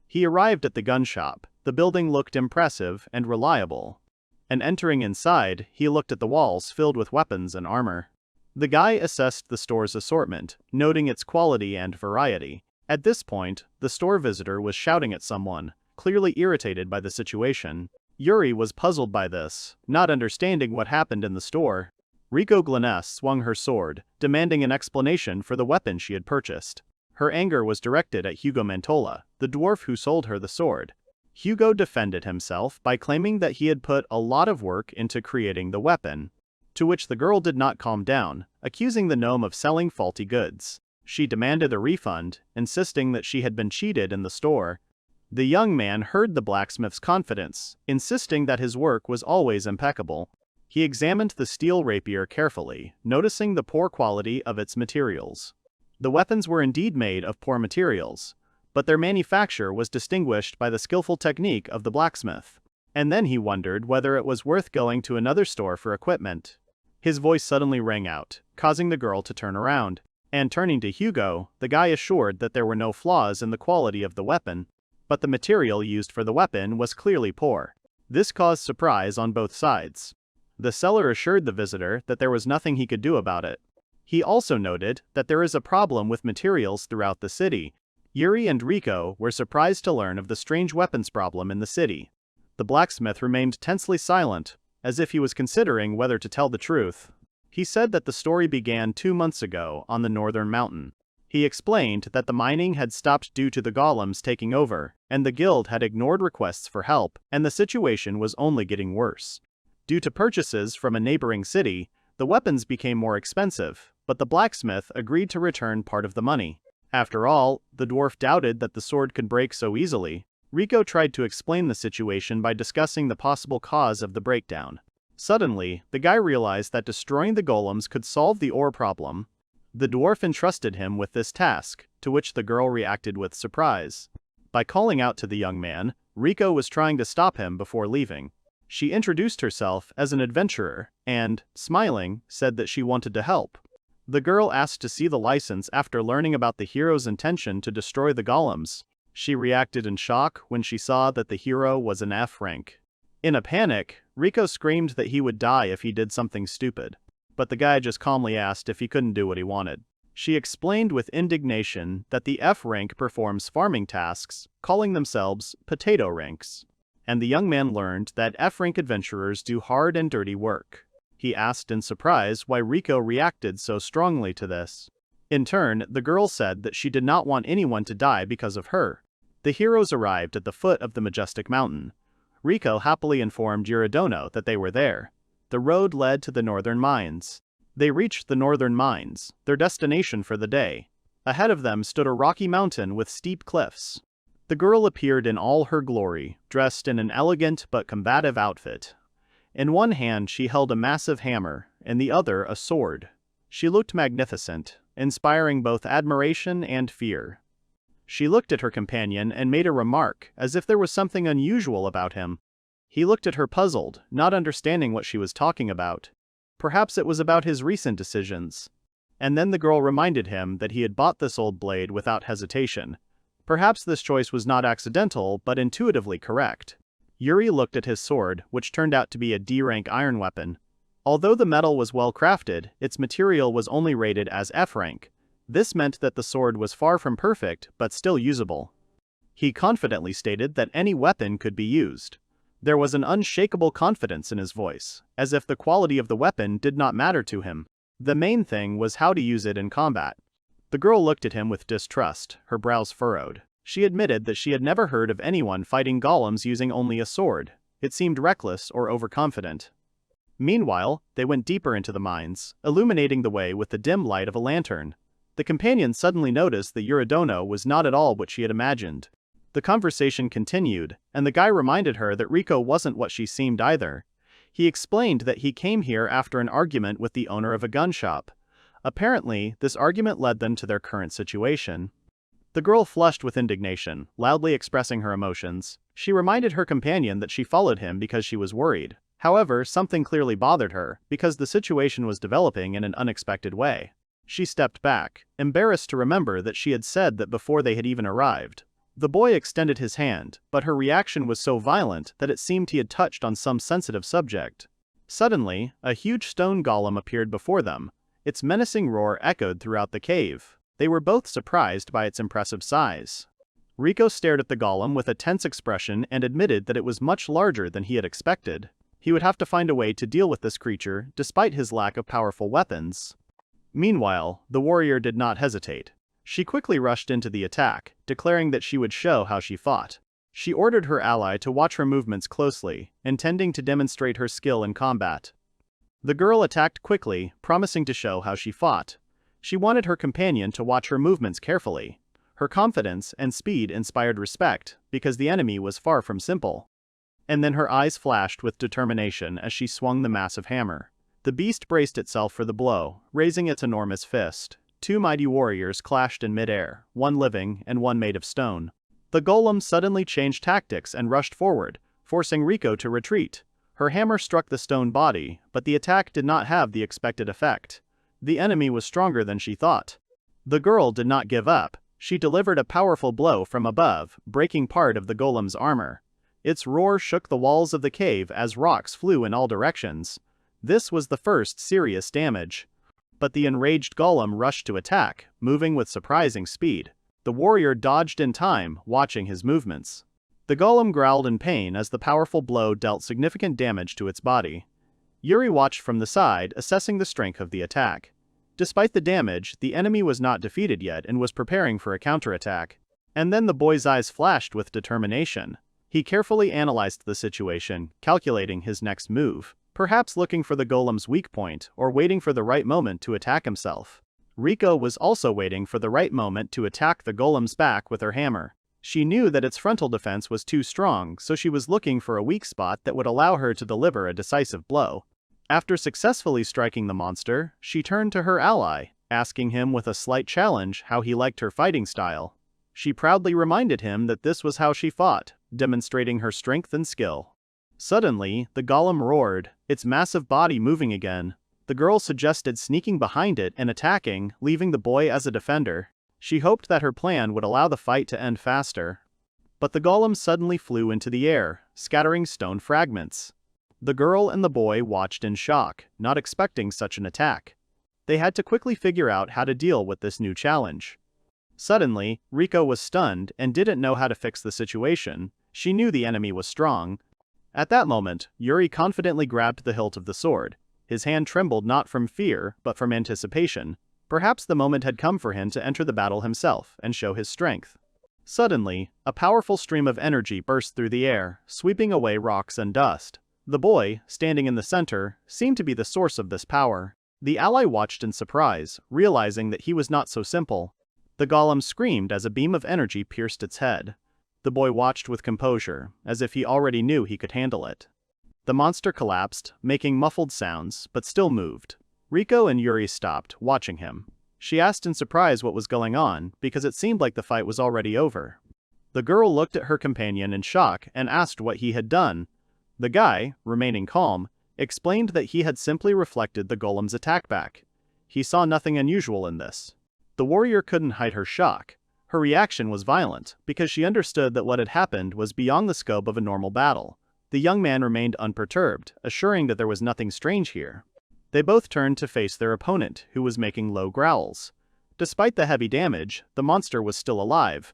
He arrived at the gun shop. The building looked impressive and reliable. And entering inside, he looked at the walls filled with weapons and armor. The guy assessed the store's assortment, noting its quality and variety. At this point, the store visitor was shouting at someone, clearly irritated by the situation. Yuri was puzzled by this, not understanding what happened in the store. Riko Gleness swung her sword, demanding an explanation for the weapon she had purchased. Her anger was directed at Hugo Mantola, the dwarf who sold her the sword. Hugo defended himself by claiming that he had put a lot of work into creating the weapon, to which the girl did not calm down, accusing the gnome of selling faulty goods. She demanded a refund, insisting that she had been cheated in the store. The young man heard the blacksmith's confidence, insisting that his work was always impeccable. He examined the steel rapier carefully, noticing the poor quality of its materials. The weapons were indeed made of poor materials, but their manufacture was distinguished by the skillful technique of the blacksmith. And then he wondered whether it was worth going to another store for equipment. His voice suddenly rang out, causing the girl to turn around. And turning to Hugo, the guy assured that there were no flaws in the quality of the weapon, but the material used for the weapon was clearly poor. This caused surprise on both sides. The seller assured the visitor that there was nothing he could do about it. He also noted that there is a problem with materials throughout the city. Yuri and Riko were surprised to learn of the strange weapons problem in the city. The blacksmith remained tensely silent, as if he was considering whether to tell the truth. He said that the story began 2 months ago on the northern mountain. He explained that the mining had stopped due to the golems taking over, and the guild had ignored requests for help, and the situation was only getting worse. Due to purchases from a neighboring city, the weapons became more expensive, but the blacksmith agreed to return part of the money. After all, the dwarf doubted that the sword could break so easily. Riko tried to explain the situation by discussing the possible cause of the breakdown. Suddenly, the guy realized that destroying the golems could solve the ore problem. The dwarf entrusted him with this task, to which the girl reacted with surprise. By calling out to the young man, Riko was trying to stop him before leaving. She introduced herself as an adventurer, and, smiling, said that she wanted to help. The girl asked to see the license after learning about the hero's intention to destroy the golems. She reacted in shock when she saw that the hero was an F rank. In a panic, Riko screamed that he would die if he did something stupid. But the guy just calmly asked if he couldn't do what he wanted. She explained with indignation that the F rank performs farming tasks, calling themselves potato ranks. And the young man learned that F rank adventurers do hard and dirty work. He asked in surprise why Riko reacted so strongly to this. In turn, the girl said that she did not want anyone to die because of her. The heroes arrived at the foot of the majestic mountain. Riko happily informed Yuridono that they were there. The road led to the northern mines. They reached the northern mines, their destination for the day. Ahead of them stood a rocky mountain with steep cliffs. The girl appeared in all her glory, dressed in an elegant but combative outfit. In one hand she held a massive hammer, in the other a sword. She looked magnificent, inspiring both admiration and fear. She looked at her companion and made a remark, as if there was something unusual about him. He looked at her puzzled, not understanding what she was talking about. Perhaps it was about his recent decisions. And then the girl reminded him that he had bought this old blade without hesitation. Perhaps this choice was not accidental, but intuitively correct. Yuri looked at his sword, which turned out to be a D-rank iron weapon. Although the metal was well crafted, its material was only rated as F rank. This meant that the sword was far from perfect, but still usable. He confidently stated that any weapon could be used. There was an unshakable confidence in his voice, as if the quality of the weapon did not matter to him. The main thing was how to use it in combat. The girl looked at him with distrust, her brows furrowed. She admitted that she had never heard of anyone fighting golems using only a sword. It seemed reckless or overconfident. Meanwhile, they went deeper into the mines, illuminating the way with the dim light of a lantern. The companion suddenly noticed that Yuridono was not at all what she had imagined. The conversation continued, and the guy reminded her that Riko wasn't what she seemed either. He explained that he came here after an argument with the owner of a gun shop. Apparently, this argument led them to their current situation. The girl flushed with indignation, loudly expressing her emotions. She reminded her companion that she followed him because she was worried. However, something clearly bothered her, because the situation was developing in an unexpected way. She stepped back, embarrassed to remember that she had said that before they had even arrived. The boy extended his hand, but her reaction was so violent that it seemed he had touched on some sensitive subject. Suddenly, a huge stone golem appeared before them. Its menacing roar echoed throughout the cave. They were both surprised by its impressive size. Rico stared at the golem with a tense expression and admitted that it was much larger than he had expected. He would have to find a way to deal with this creature, despite his lack of powerful weapons. Meanwhile, the warrior did not hesitate. She quickly rushed into the attack, declaring that she would show how she fought. She ordered her ally to watch her movements closely, intending to demonstrate her skill in combat. The girl attacked quickly, promising to show how she fought. She wanted her companion to watch her movements carefully. Her confidence and speed inspired respect, because the enemy was far from simple. And then her eyes flashed with determination as she swung the massive hammer. The beast braced itself for the blow, raising its enormous fist. Two mighty warriors clashed in midair, one living and one made of stone. The golem suddenly changed tactics and rushed forward, forcing Rico to retreat. Her hammer struck the stone body, but the attack did not have the expected effect. The enemy was stronger than she thought. The girl did not give up. She delivered a powerful blow from above, breaking part of the golem's armor. Its roar shook the walls of the cave as rocks flew in all directions. This was the first serious damage. But the enraged golem rushed to attack, moving with surprising speed. The warrior dodged in time, watching his movements. The golem growled in pain as the powerful blow dealt significant damage to its body. Yuri watched from the side, assessing the strength of the attack. Despite the damage, the enemy was not defeated yet and was preparing for a counterattack. And then the boy's eyes flashed with determination. He carefully analyzed the situation, calculating his next move, perhaps looking for the golem's weak point or waiting for the right moment to attack himself. Rico was also waiting for the right moment to attack the golem's back with her hammer. She knew that its frontal defense was too strong, so she was looking for a weak spot that would allow her to deliver a decisive blow. After successfully striking the monster, she turned to her ally, asking him with a slight challenge how he liked her fighting style. She proudly reminded him that this was how she fought, demonstrating her strength and skill. Suddenly, the golem roared, its massive body moving again. The girl suggested sneaking behind it and attacking, leaving the boy as a defender. She hoped that her plan would allow the fight to end faster. But the golem suddenly flew into the air, scattering stone fragments. The girl and the boy watched in shock, not expecting such an attack. They had to quickly figure out how to deal with this new challenge. Suddenly, Rico was stunned and didn't know how to fix the situation. She knew the enemy was strong. At that moment, Yuri confidently grabbed the hilt of the sword. His hand trembled not from fear, but from anticipation. Perhaps the moment had come for him to enter the battle himself and show his strength. Suddenly, a powerful stream of energy burst through the air, sweeping away rocks and dust. The boy, standing in the center, seemed to be the source of this power. The ally watched in surprise, realizing that he was not so simple. The golem screamed as a beam of energy pierced its head. The boy watched with composure, as if he already knew he could handle it. The monster collapsed, making muffled sounds, but still moved. Rico and Yuri stopped, watching him. She asked in surprise what was going on, because it seemed like the fight was already over. The girl looked at her companion in shock and asked what he had done. The guy, remaining calm, explained that he had simply reflected the golem's attack back. He saw nothing unusual in this. The warrior couldn't hide her shock. Her reaction was violent, because she understood that what had happened was beyond the scope of a normal battle. The young man remained unperturbed, assuring that there was nothing strange here. They both turned to face their opponent, who was making low growls. Despite the heavy damage, the monster was still alive.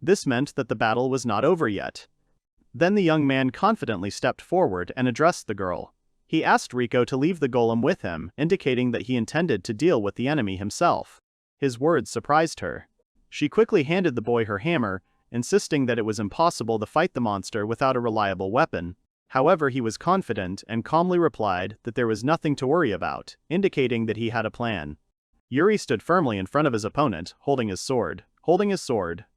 This meant that the battle was not over yet. Then the young man confidently stepped forward and addressed the girl. He asked Rico to leave the golem with him, indicating that he intended to deal with the enemy himself. His words surprised her. She quickly handed the boy her hammer, insisting that it was impossible to fight the monster without a reliable weapon. However, he was confident and calmly replied that there was nothing to worry about, indicating that he had a plan. Yuri stood firmly in front of his opponent, holding his sword.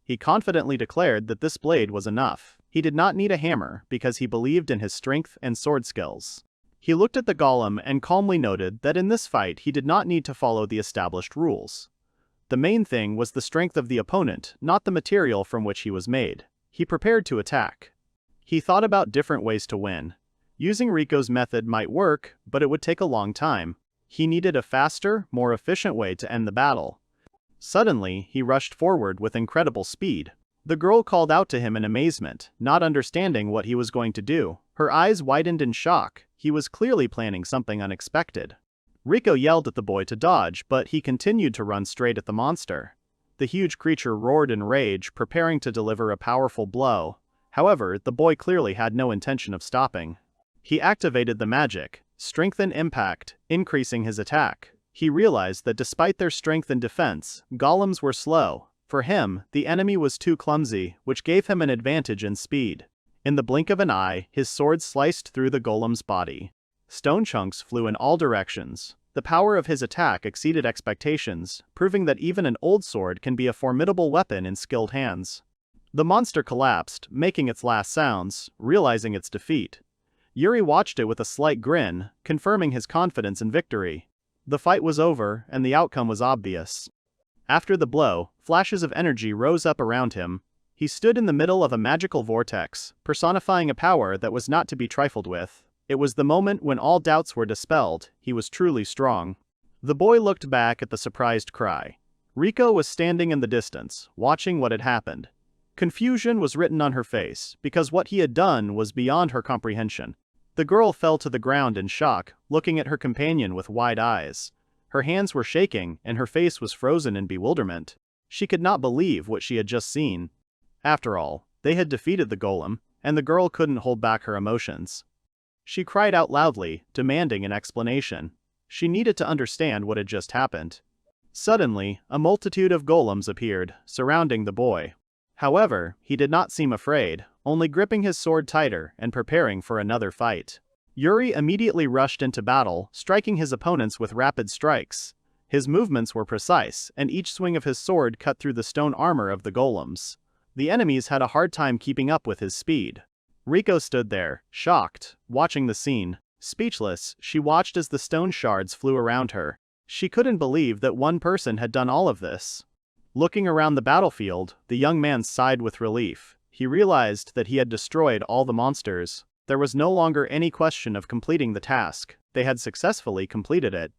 He confidently declared that this blade was enough. He did not need a hammer because he believed in his strength and sword skills. He looked at the golem and calmly noted that in this fight he did not need to follow the established rules. The main thing was the strength of the opponent, not the material from which he was made. He prepared to attack. He thought about different ways to win. Using Rico's method might work, but it would take a long time. He needed a faster, more efficient way to end the battle. Suddenly, he rushed forward with incredible speed. The girl called out to him in amazement, not understanding what he was going to do. Her eyes widened in shock. He was clearly planning something unexpected. Rico yelled at the boy to dodge, but he continued to run straight at the monster. The huge creature roared in rage, preparing to deliver a powerful blow. However, the boy clearly had no intention of stopping. He activated the magic, Strengthen Impact, increasing his attack. He realized that despite their strength and defense, golems were slow. For him, the enemy was too clumsy, which gave him an advantage in speed. In the blink of an eye, his sword sliced through the golem's body. Stone chunks flew in all directions. The power of his attack exceeded expectations, proving that even an old sword can be a formidable weapon in skilled hands. The monster collapsed, making its last sounds, realizing its defeat. Yuri watched it with a slight grin, confirming his confidence in victory. The fight was over, and the outcome was obvious. After the blow, flashes of energy rose up around him. He stood in the middle of a magical vortex, personifying a power that was not to be trifled with. It was the moment when all doubts were dispelled. He was truly strong. The boy looked back at the surprised cry. Rico was standing in the distance, watching what had happened. Confusion was written on her face, because what he had done was beyond her comprehension. The girl fell to the ground in shock, looking at her companion with wide eyes. Her hands were shaking, and her face was frozen in bewilderment. She could not believe what she had just seen. After all, they had defeated the golem, and the girl couldn't hold back her emotions. She cried out loudly, demanding an explanation. She needed to understand what had just happened. Suddenly, a multitude of golems appeared, surrounding the boy. However, he did not seem afraid, only gripping his sword tighter and preparing for another fight. Yuri immediately rushed into battle, striking his opponents with rapid strikes. His movements were precise, and each swing of his sword cut through the stone armor of the golems. The enemies had a hard time keeping up with his speed. Rico stood there, shocked, watching the scene. Speechless, she watched as the stone shards flew around her. She couldn't believe that one person had done all of this. Looking around the battlefield, the young man sighed with relief. He realized that he had destroyed all the monsters. There was no longer any question of completing the task. They had successfully completed it.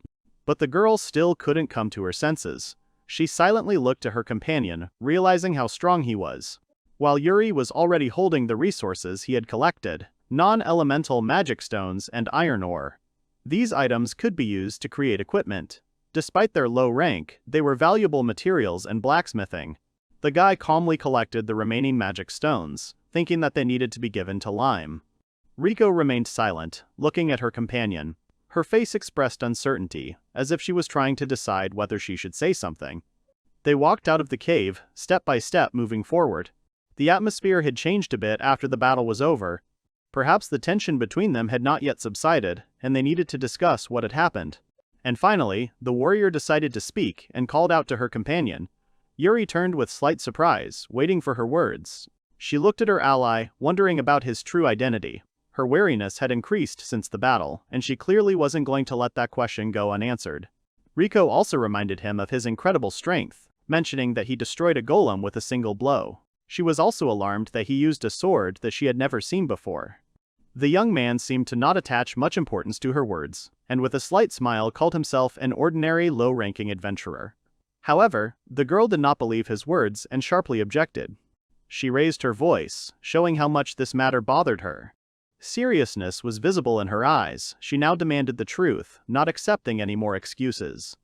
But the girl still couldn't come to her senses. She silently looked to her companion, realizing how strong he was. While Yuri was already holding the resources he had collected, non-elemental magic stones and iron ore. These items could be used to create equipment. Despite their low rank, they were valuable materials in blacksmithing. The guy calmly collected the remaining magic stones, thinking that they needed to be given to Lime. Rico remained silent, looking at her companion. Her face expressed uncertainty, as if she was trying to decide whether she should say something. They walked out of the cave, step by step moving forward. The atmosphere had changed a bit after the battle was over. Perhaps the tension between them had not yet subsided, and they needed to discuss what had happened. And finally, the warrior decided to speak and called out to her companion. Yuri turned with slight surprise, waiting for her words. She looked at her ally, wondering about his true identity. Her wariness had increased since the battle, and she clearly wasn't going to let that question go unanswered. Rico also reminded him of his incredible strength, mentioning that he destroyed a golem with a single blow. She was also alarmed that he used a sword that she had never seen before. The young man seemed to not attach much importance to her words, and with a slight smile called himself an ordinary low-ranking adventurer. However, the girl did not believe his words and sharply objected. She raised her voice, showing how much this matter bothered her. Seriousness was visible in her eyes. She now demanded the truth, not accepting any more excuses.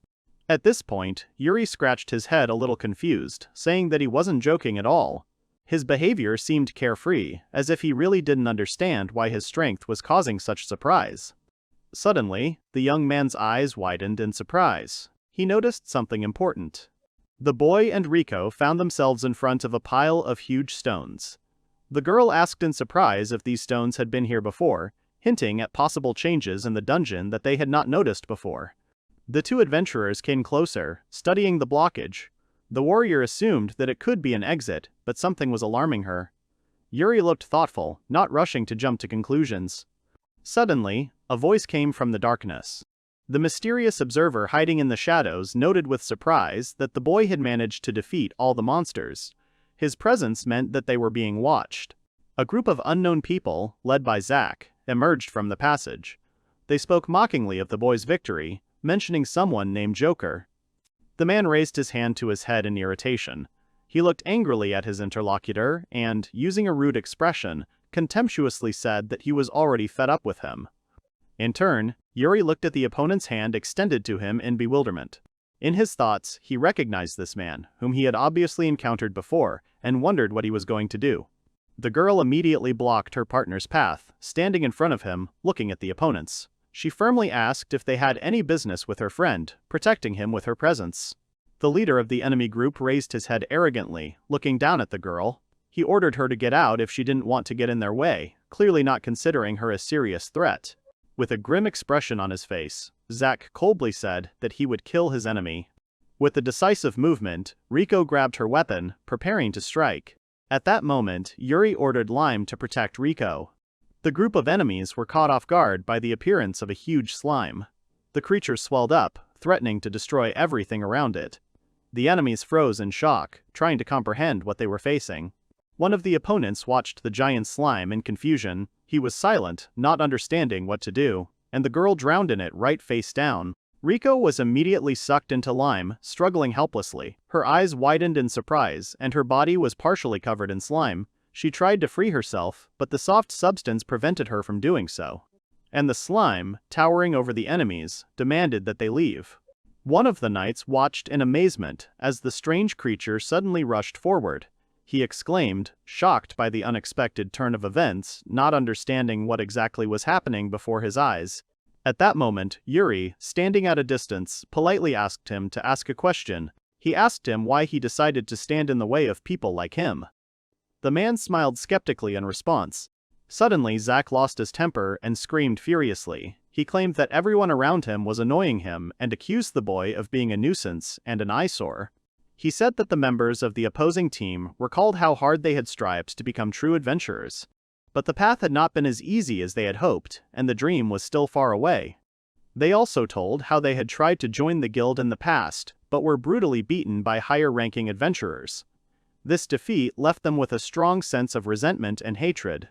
At this point, Yuri scratched his head a little confused, saying that he wasn't joking at all. His behavior seemed carefree, as if he really didn't understand why his strength was causing such surprise. Suddenly, the young man's eyes widened in surprise. He noticed something important. The boy and Rico found themselves in front of a pile of huge stones. The girl asked in surprise if these stones had been here before, hinting at possible changes in the dungeon that they had not noticed before. The two adventurers came closer, studying the blockage. The warrior assumed that it could be an exit, but something was alarming her. Yuri looked thoughtful, not rushing to jump to conclusions. Suddenly, a voice came from the darkness. The mysterious observer hiding in the shadows noted with surprise that the boy had managed to defeat all the monsters. His presence meant that they were being watched. A group of unknown people, led by Zack, emerged from the passage. They spoke mockingly of the boy's victory, mentioning someone named Joker. The man raised his hand to his head in irritation. He looked angrily at his interlocutor and, using a rude expression, contemptuously said that he was already fed up with him. In turn, Yuri looked at the opponent's hand extended to him in bewilderment. In his thoughts, he recognized this man, whom he had obviously encountered before, and wondered what he was going to do. The girl immediately blocked her partner's path, standing in front of him, looking at the opponents. She firmly asked if they had any business with her friend, protecting him with her presence. The leader of the enemy group raised his head arrogantly, looking down at the girl. He ordered her to get out if she didn't want to get in their way, clearly not considering her a serious threat. With a grim expression on his face, Zack coldly said that he would kill his enemy. With a decisive movement, Riko grabbed her weapon, preparing to strike. At that moment, Yuri ordered Lime to protect Riko. The group of enemies were caught off guard by the appearance of a huge slime. The creature swelled up, threatening to destroy everything around it. The enemies froze in shock, trying to comprehend what they were facing. One of the opponents watched the giant slime in confusion. He was silent, not understanding what to do, and the girl drowned in it right face down. Riko was immediately sucked into lime, struggling helplessly. Her eyes widened in surprise, and her body was partially covered in slime. She tried to free herself, but the soft substance prevented her from doing so. And the slime, towering over the enemies, demanded that they leave. One of the knights watched in amazement as the strange creature suddenly rushed forward. He exclaimed, shocked by the unexpected turn of events, not understanding what exactly was happening before his eyes. At that moment, Yuri, standing at a distance, politely asked him to ask a question. He asked him why he decided to stand in the way of people like him. The man smiled skeptically in response. Suddenly, Zack lost his temper and screamed furiously. He claimed that everyone around him was annoying him and accused the boy of being a nuisance and an eyesore. He said that the members of the opposing team recalled how hard they had strived to become true adventurers. But the path had not been as easy as they had hoped, and the dream was still far away. They also told how they had tried to join the guild in the past, but were brutally beaten by higher-ranking adventurers. This defeat left them with a strong sense of resentment and hatred.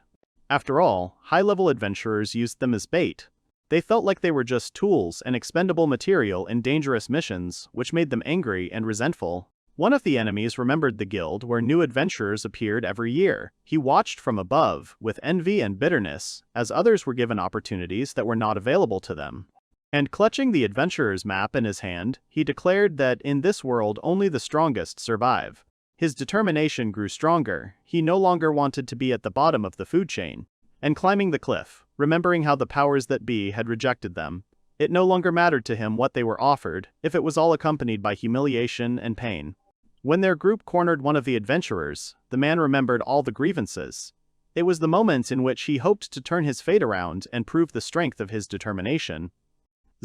After all, high-level adventurers used them as bait. They felt like they were just tools and expendable material in dangerous missions, which made them angry and resentful. One of the enemies remembered the guild where new adventurers appeared every year. He watched from above, with envy and bitterness, as others were given opportunities that were not available to them. And clutching the adventurer's map in his hand, he declared that in this world only the strongest survive. His determination grew stronger. He no longer wanted to be at the bottom of the food chain. And climbing the cliff, remembering how the powers that be had rejected them, it no longer mattered to him what they were offered, if it was all accompanied by humiliation and pain. When their group cornered one of the adventurers, the man remembered all the grievances. It was the moment in which he hoped to turn his fate around and prove the strength of his determination.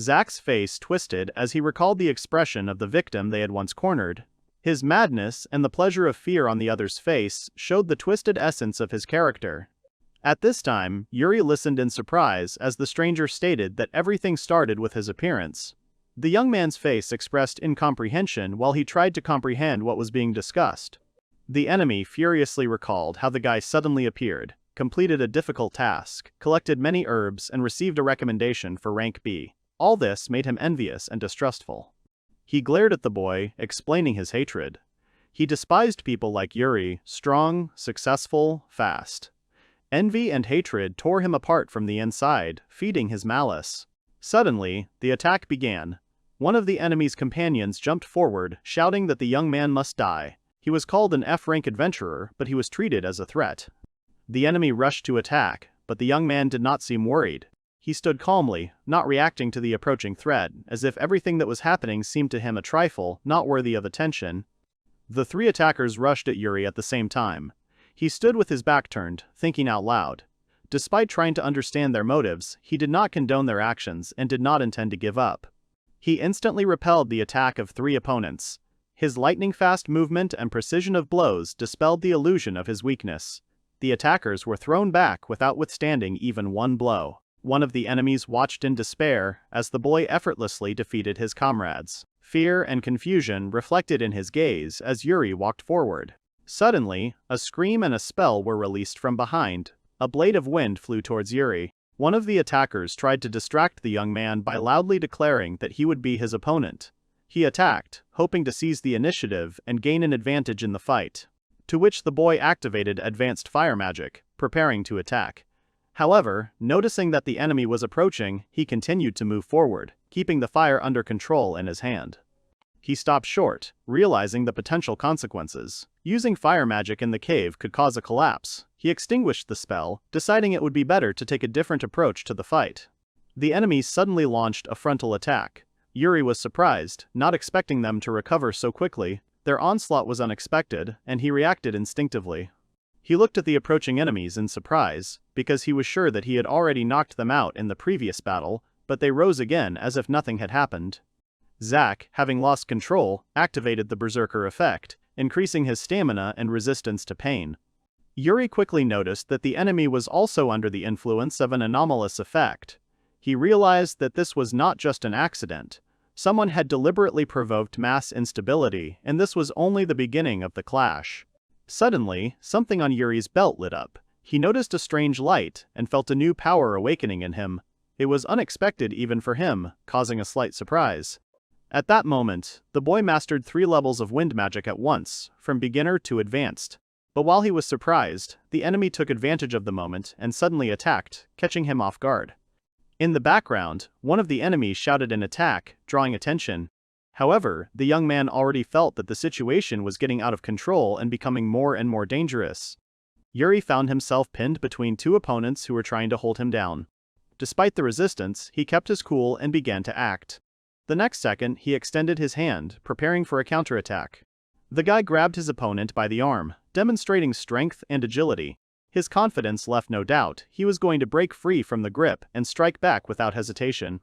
Zack's face twisted as he recalled the expression of the victim they had once cornered. His madness and the pleasure of fear on the other's face showed the twisted essence of his character. At this time, Yuri listened in surprise as the stranger stated that everything started with his appearance. The young man's face expressed incomprehension while he tried to comprehend what was being discussed. The enemy furiously recalled how the guy suddenly appeared, completed a difficult task, collected many herbs, and received a recommendation for rank B. All this made him envious and distrustful. He glared at the boy, explaining his hatred. He despised people like Yuri, strong, successful, fast. Envy and hatred tore him apart from the inside, feeding his malice. Suddenly, the attack began. One of the enemy's companions jumped forward, shouting that the young man must die. He was called an F-rank adventurer, but he was treated as a threat. The enemy rushed to attack, but the young man did not seem worried. He stood calmly, not reacting to the approaching threat, as if everything that was happening seemed to him a trifle, not worthy of attention. The three attackers rushed at Yuri at the same time. He stood with his back turned, thinking out loud. Despite trying to understand their motives, he did not condone their actions and did not intend to give up. He instantly repelled the attack of three opponents. His lightning-fast movement and precision of blows dispelled the illusion of his weakness. The attackers were thrown back without withstanding even one blow. One of the enemies watched in despair as the boy effortlessly defeated his comrades. Fear and confusion reflected in his gaze as Yuri walked forward. Suddenly, a scream and a spell were released from behind. A blade of wind flew towards Yuri. One of the attackers tried to distract the young man by loudly declaring that he would be his opponent. He attacked, hoping to seize the initiative and gain an advantage in the fight, to which the boy activated advanced fire magic, preparing to attack. However, noticing that the enemy was approaching, he continued to move forward, keeping the fire under control in his hand. He stopped short, realizing the potential consequences. Using fire magic in the cave could cause a collapse. He extinguished the spell, deciding it would be better to take a different approach to the fight. The enemy suddenly launched a frontal attack. Yuri was surprised, not expecting them to recover so quickly. Their onslaught was unexpected, and he reacted instinctively. He looked at the approaching enemies in surprise, because he was sure that he had already knocked them out in the previous battle, but they rose again as if nothing had happened. Zack, having lost control, activated the Berserker effect, increasing his stamina and resistance to pain. Yuri quickly noticed that the enemy was also under the influence of an anomalous effect. He realized that this was not just an accident. Someone had deliberately provoked mass instability, and this was only the beginning of the clash. Suddenly, something on Yuri's belt lit up. He noticed a strange light and felt a new power awakening in him. It was unexpected even for him, causing a slight surprise. At that moment, the boy mastered 3 levels of wind magic at once, from beginner to advanced. But while he was surprised, the enemy took advantage of the moment and suddenly attacked, catching him off guard. In the background, one of the enemies shouted an attack, drawing attention. However, the young man already felt that the situation was getting out of control and becoming more and more dangerous. Yuri found himself pinned between 2 opponents who were trying to hold him down. Despite the resistance, he kept his cool and began to act. The next second, he extended his hand, preparing for a counterattack. The guy grabbed his opponent by the arm, demonstrating strength and agility. His confidence left no doubt. He was going to break free from the grip and strike back without hesitation.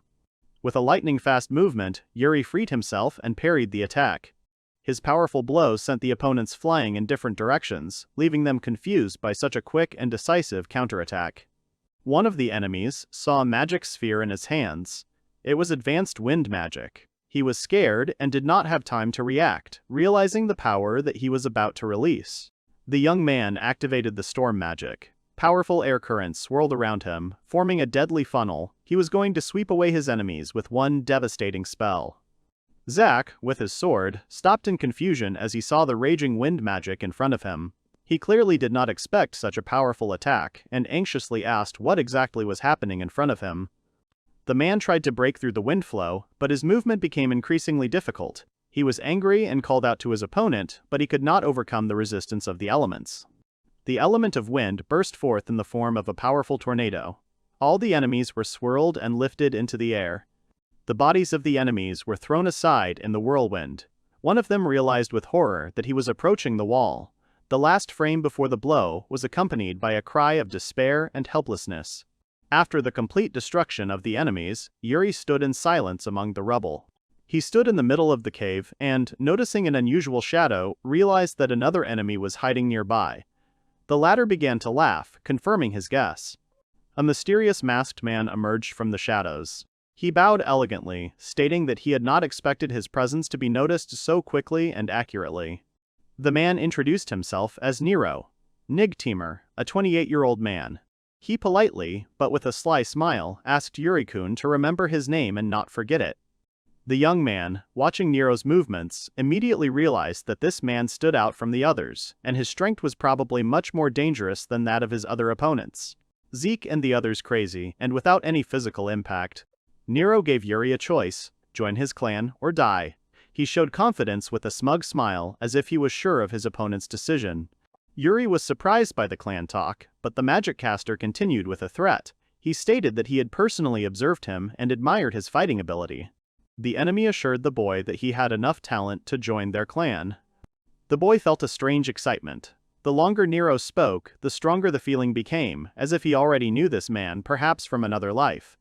With a lightning-fast movement, Yuri freed himself and parried the attack. His powerful blow sent the opponents flying in different directions, leaving them confused by such a quick and decisive counterattack. One of the enemies saw a magic sphere in his hands. It was advanced wind magic. He was scared and did not have time to react, realizing the power that he was about to release. The young man activated the storm magic. Powerful air currents swirled around him, forming a deadly funnel. He was going to sweep away his enemies with one devastating spell. Zack, with his sword, stopped in confusion as he saw the raging wind magic in front of him. He clearly did not expect such a powerful attack, and anxiously asked what exactly was happening in front of him. The man tried to break through the wind flow, but his movement became increasingly difficult. He was angry and called out to his opponent, but he could not overcome the resistance of the elements. The element of wind burst forth in the form of a powerful tornado. All the enemies were swirled and lifted into the air. The bodies of the enemies were thrown aside in the whirlwind. One of them realized with horror that he was approaching the wall. The last frame before the blow was accompanied by a cry of despair and helplessness. After the complete destruction of the enemies, Yuri stood in silence among the rubble. He stood in the middle of the cave and, noticing an unusual shadow, realized that another enemy was hiding nearby. The latter began to laugh, confirming his guess. A mysterious masked man emerged from the shadows. He bowed elegantly, stating that he had not expected his presence to be noticed so quickly and accurately. The man introduced himself as Nero, Nigteamer, a 28-year-old man. He politely, but with a sly smile, asked Yuri-kun to remember his name and not forget it. The young man, watching Nero's movements, immediately realized that this man stood out from the others, and his strength was probably much more dangerous than that of his other opponents. Zeke and the others crazy, and without any physical impact. Nero gave Yuri a choice: join his clan or die. He showed confidence with a smug smile, as if he was sure of his opponent's decision. Yuri was surprised by the clan talk, but the magic caster continued with a threat. He stated that he had personally observed him and admired his fighting ability. The enemy assured the boy that he had enough talent to join their clan. The boy felt a strange excitement. The longer Nero spoke, the stronger the feeling became, as if he already knew this man, perhaps from another life.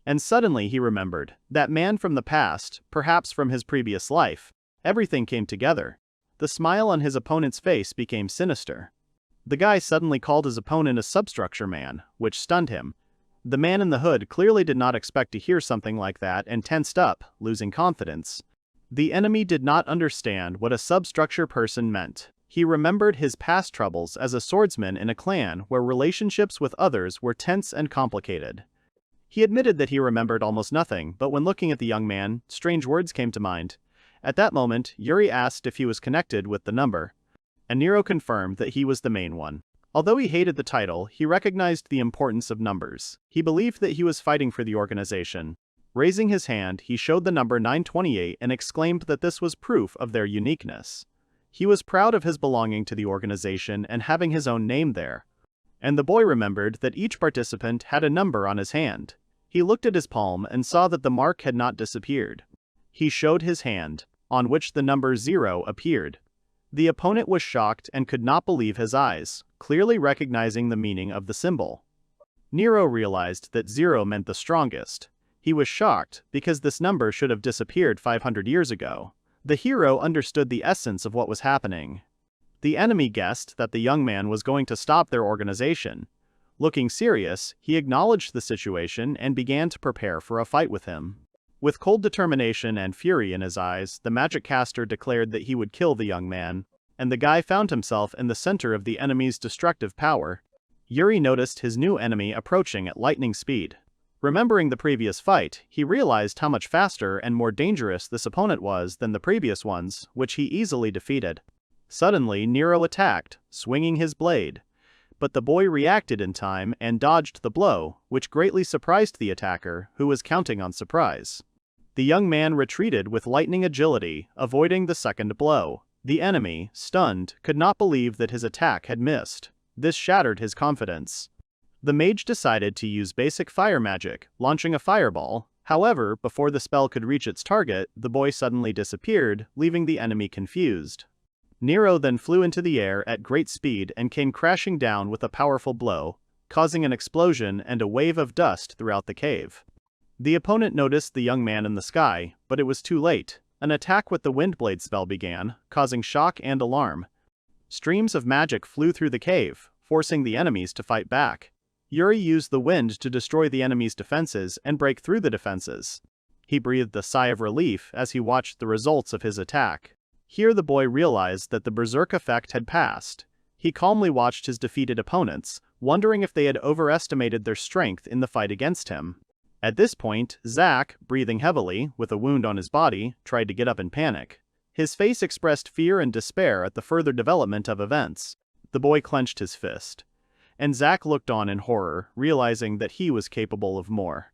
And suddenly he remembered, that man from the past, perhaps from his previous life. Everything came together. The smile on his opponent's face became sinister. The guy suddenly called his opponent a substructure man, which stunned him. The man in the hood clearly did not expect to hear something like that and tensed up, losing confidence. The enemy did not understand what a substructure person meant. He remembered his past troubles as a swordsman in a clan where relationships with others were tense and complicated. He admitted that he remembered almost nothing, but when looking at the young man, strange words came to mind. At that moment, Yuri asked if he was connected with the number, and Nero confirmed that he was the main one. Although he hated the title, he recognized the importance of numbers. He believed that he was fighting for the organization. Raising his hand, he showed the number 928 and exclaimed that this was proof of their uniqueness. He was proud of his belonging to the organization and having his own name there. And the boy remembered that each participant had a number on his hand. He looked at his palm and saw that the mark had not disappeared. He showed his hand, on which the number 0 appeared. The opponent was shocked and could not believe his eyes, clearly recognizing the meaning of the symbol. Nero realized that 0 meant the strongest. He was shocked because this number should have disappeared 500 years ago. The hero understood the essence of what was happening. The enemy guessed that the young man was going to stop their organization. Looking serious, he acknowledged the situation and began to prepare for a fight with him. With cold determination and fury in his eyes, the magic caster declared that he would kill the young man, and the guy found himself in the center of the enemy's destructive power. Yuri noticed his new enemy approaching at lightning speed. Remembering the previous fight, he realized how much faster and more dangerous this opponent was than the previous ones, which he easily defeated. Suddenly, Nero attacked, swinging his blade. But the boy reacted in time and dodged the blow, which greatly surprised the attacker, who was counting on surprise. The young man retreated with lightning agility, avoiding the second blow. The enemy, stunned, could not believe that his attack had missed. This shattered his confidence. The mage decided to use basic fire magic, launching a fireball. However, before the spell could reach its target, the boy suddenly disappeared, leaving the enemy confused. Nero then flew into the air at great speed and came crashing down with a powerful blow, causing an explosion and a wave of dust throughout the cave. The opponent noticed the young man in the sky, but it was too late. An attack with the Windblade spell began, causing shock and alarm. Streams of magic flew through the cave, forcing the enemies to fight back. Yuri used the wind to destroy the enemy's defenses and break through the defenses. He breathed a sigh of relief as he watched the results of his attack. Here the boy realized that the berserk effect had passed. He calmly watched his defeated opponents, wondering if they had overestimated their strength in the fight against him. At this point, Zack, breathing heavily, with a wound on his body, tried to get up in panic. His face expressed fear and despair at the further development of events. The boy clenched his fist. And Zack looked on in horror, realizing that he was capable of more.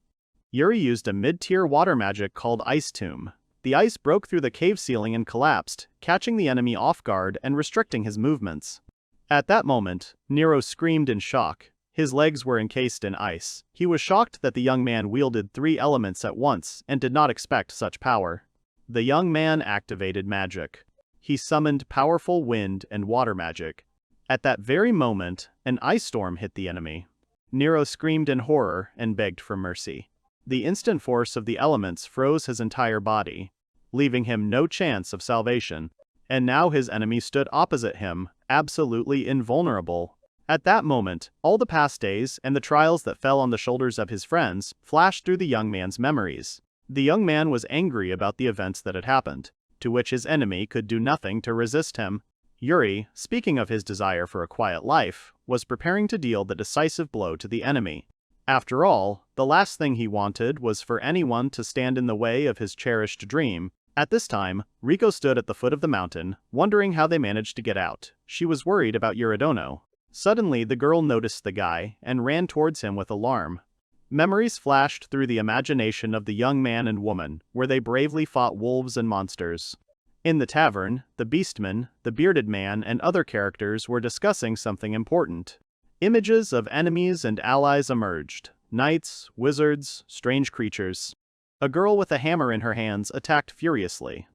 Yuri used a mid-tier water magic called Ice Tomb. The ice broke through the cave ceiling and collapsed, catching the enemy off guard and restricting his movements. At that moment, Nero screamed in shock. His legs were encased in ice. He was shocked that the young man wielded 3 elements at once and did not expect such power. The young man activated magic. He summoned powerful wind and water magic. At that very moment, an ice storm hit the enemy. Nero screamed in horror and begged for mercy. The instant force of the elements froze his entire body, leaving him no chance of salvation. And now his enemy stood opposite him, absolutely invulnerable. At that moment, all the past days and the trials that fell on the shoulders of his friends flashed through the young man's memories. The young man was angry about the events that had happened, to which his enemy could do nothing to resist him. Yuri, speaking of his desire for a quiet life, was preparing to deal the decisive blow to the enemy. After all, the last thing he wanted was for anyone to stand in the way of his cherished dream. At this time, Riko stood at the foot of the mountain, wondering how they managed to get out. She was worried about Yuridono. Suddenly, the girl noticed the guy and ran towards him with alarm. Memories flashed through the imagination of the young man and woman, where they bravely fought wolves and monsters. In the tavern, the Beastman, the Bearded Man, and other characters were discussing something important. Images of enemies and allies emerged. Knights, wizards, strange creatures. A girl with a hammer in her hands attacked furiously.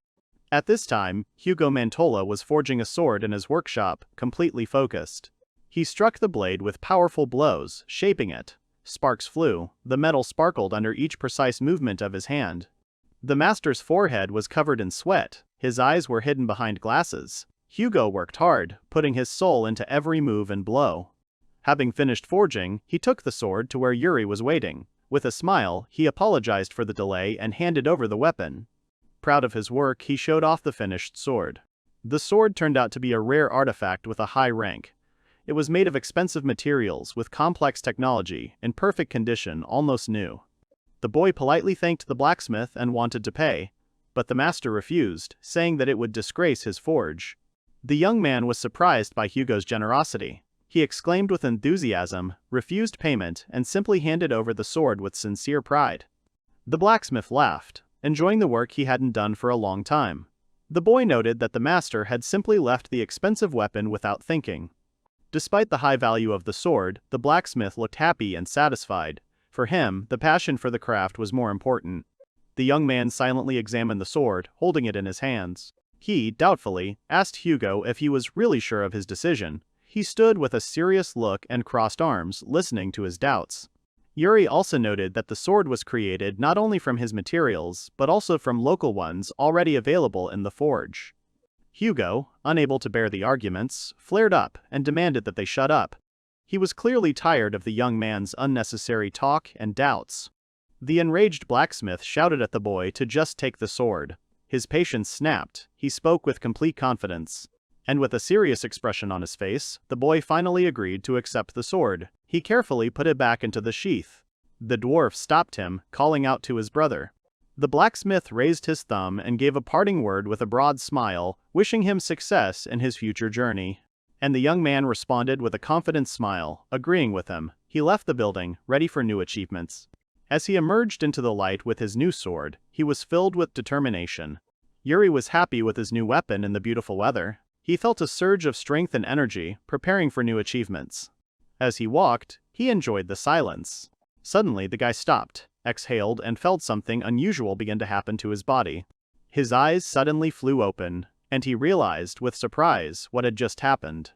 At this time, Hugo Mantola was forging a sword in his workshop, completely focused. He struck the blade with powerful blows, shaping it. Sparks flew. The metal sparkled under each precise movement of his hand. The master's forehead was covered in sweat. His eyes were hidden behind glasses. Hugo worked hard, putting his soul into every move and blow. Having finished forging, he took the sword to where Yuri was waiting. With a smile, he apologized for the delay and handed over the weapon. Proud of his work, he showed off the finished sword. The sword turned out to be a rare artifact with a high rank. It was made of expensive materials with complex technology, in perfect condition, almost new. The boy politely thanked the blacksmith and wanted to pay, but the master refused, saying that it would disgrace his forge. The young man was surprised by Hugo's generosity. He exclaimed with enthusiasm, refused payment, and simply handed over the sword with sincere pride. The blacksmith laughed, enjoying the work he hadn't done for a long time. The boy noted that the master had simply left the expensive weapon without thinking. Despite the high value of the sword, the blacksmith looked happy and satisfied. For him, the passion for the craft was more important. The young man silently examined the sword, holding it in his hands. He, doubtfully, asked Hugo if he was really sure of his decision. He stood with a serious look and crossed arms, listening to his doubts. Yuri also noted that the sword was created not only from his materials, but also from local ones already available in the forge. Hugo, unable to bear the arguments, flared up and demanded that they shut up. He was clearly tired of the young man's unnecessary talk and doubts. The enraged blacksmith shouted at the boy to just take the sword. His patience snapped. He spoke with complete confidence. And with a serious expression on his face, the boy finally agreed to accept the sword. He carefully put it back into the sheath. The dwarf stopped him, calling out to his brother. The blacksmith raised his thumb and gave a parting word with a broad smile, wishing him success in his future journey. And the young man responded with a confident smile, agreeing with him. He left the building, ready for new achievements. As he emerged into the light with his new sword, he was filled with determination. Yuri was happy with his new weapon in the beautiful weather. He felt a surge of strength and energy, preparing for new achievements. As he walked, he enjoyed the silence. Suddenly the guy stopped, exhaled, and felt something unusual begin to happen to his body. His eyes suddenly flew open, and he realized with surprise what had just happened.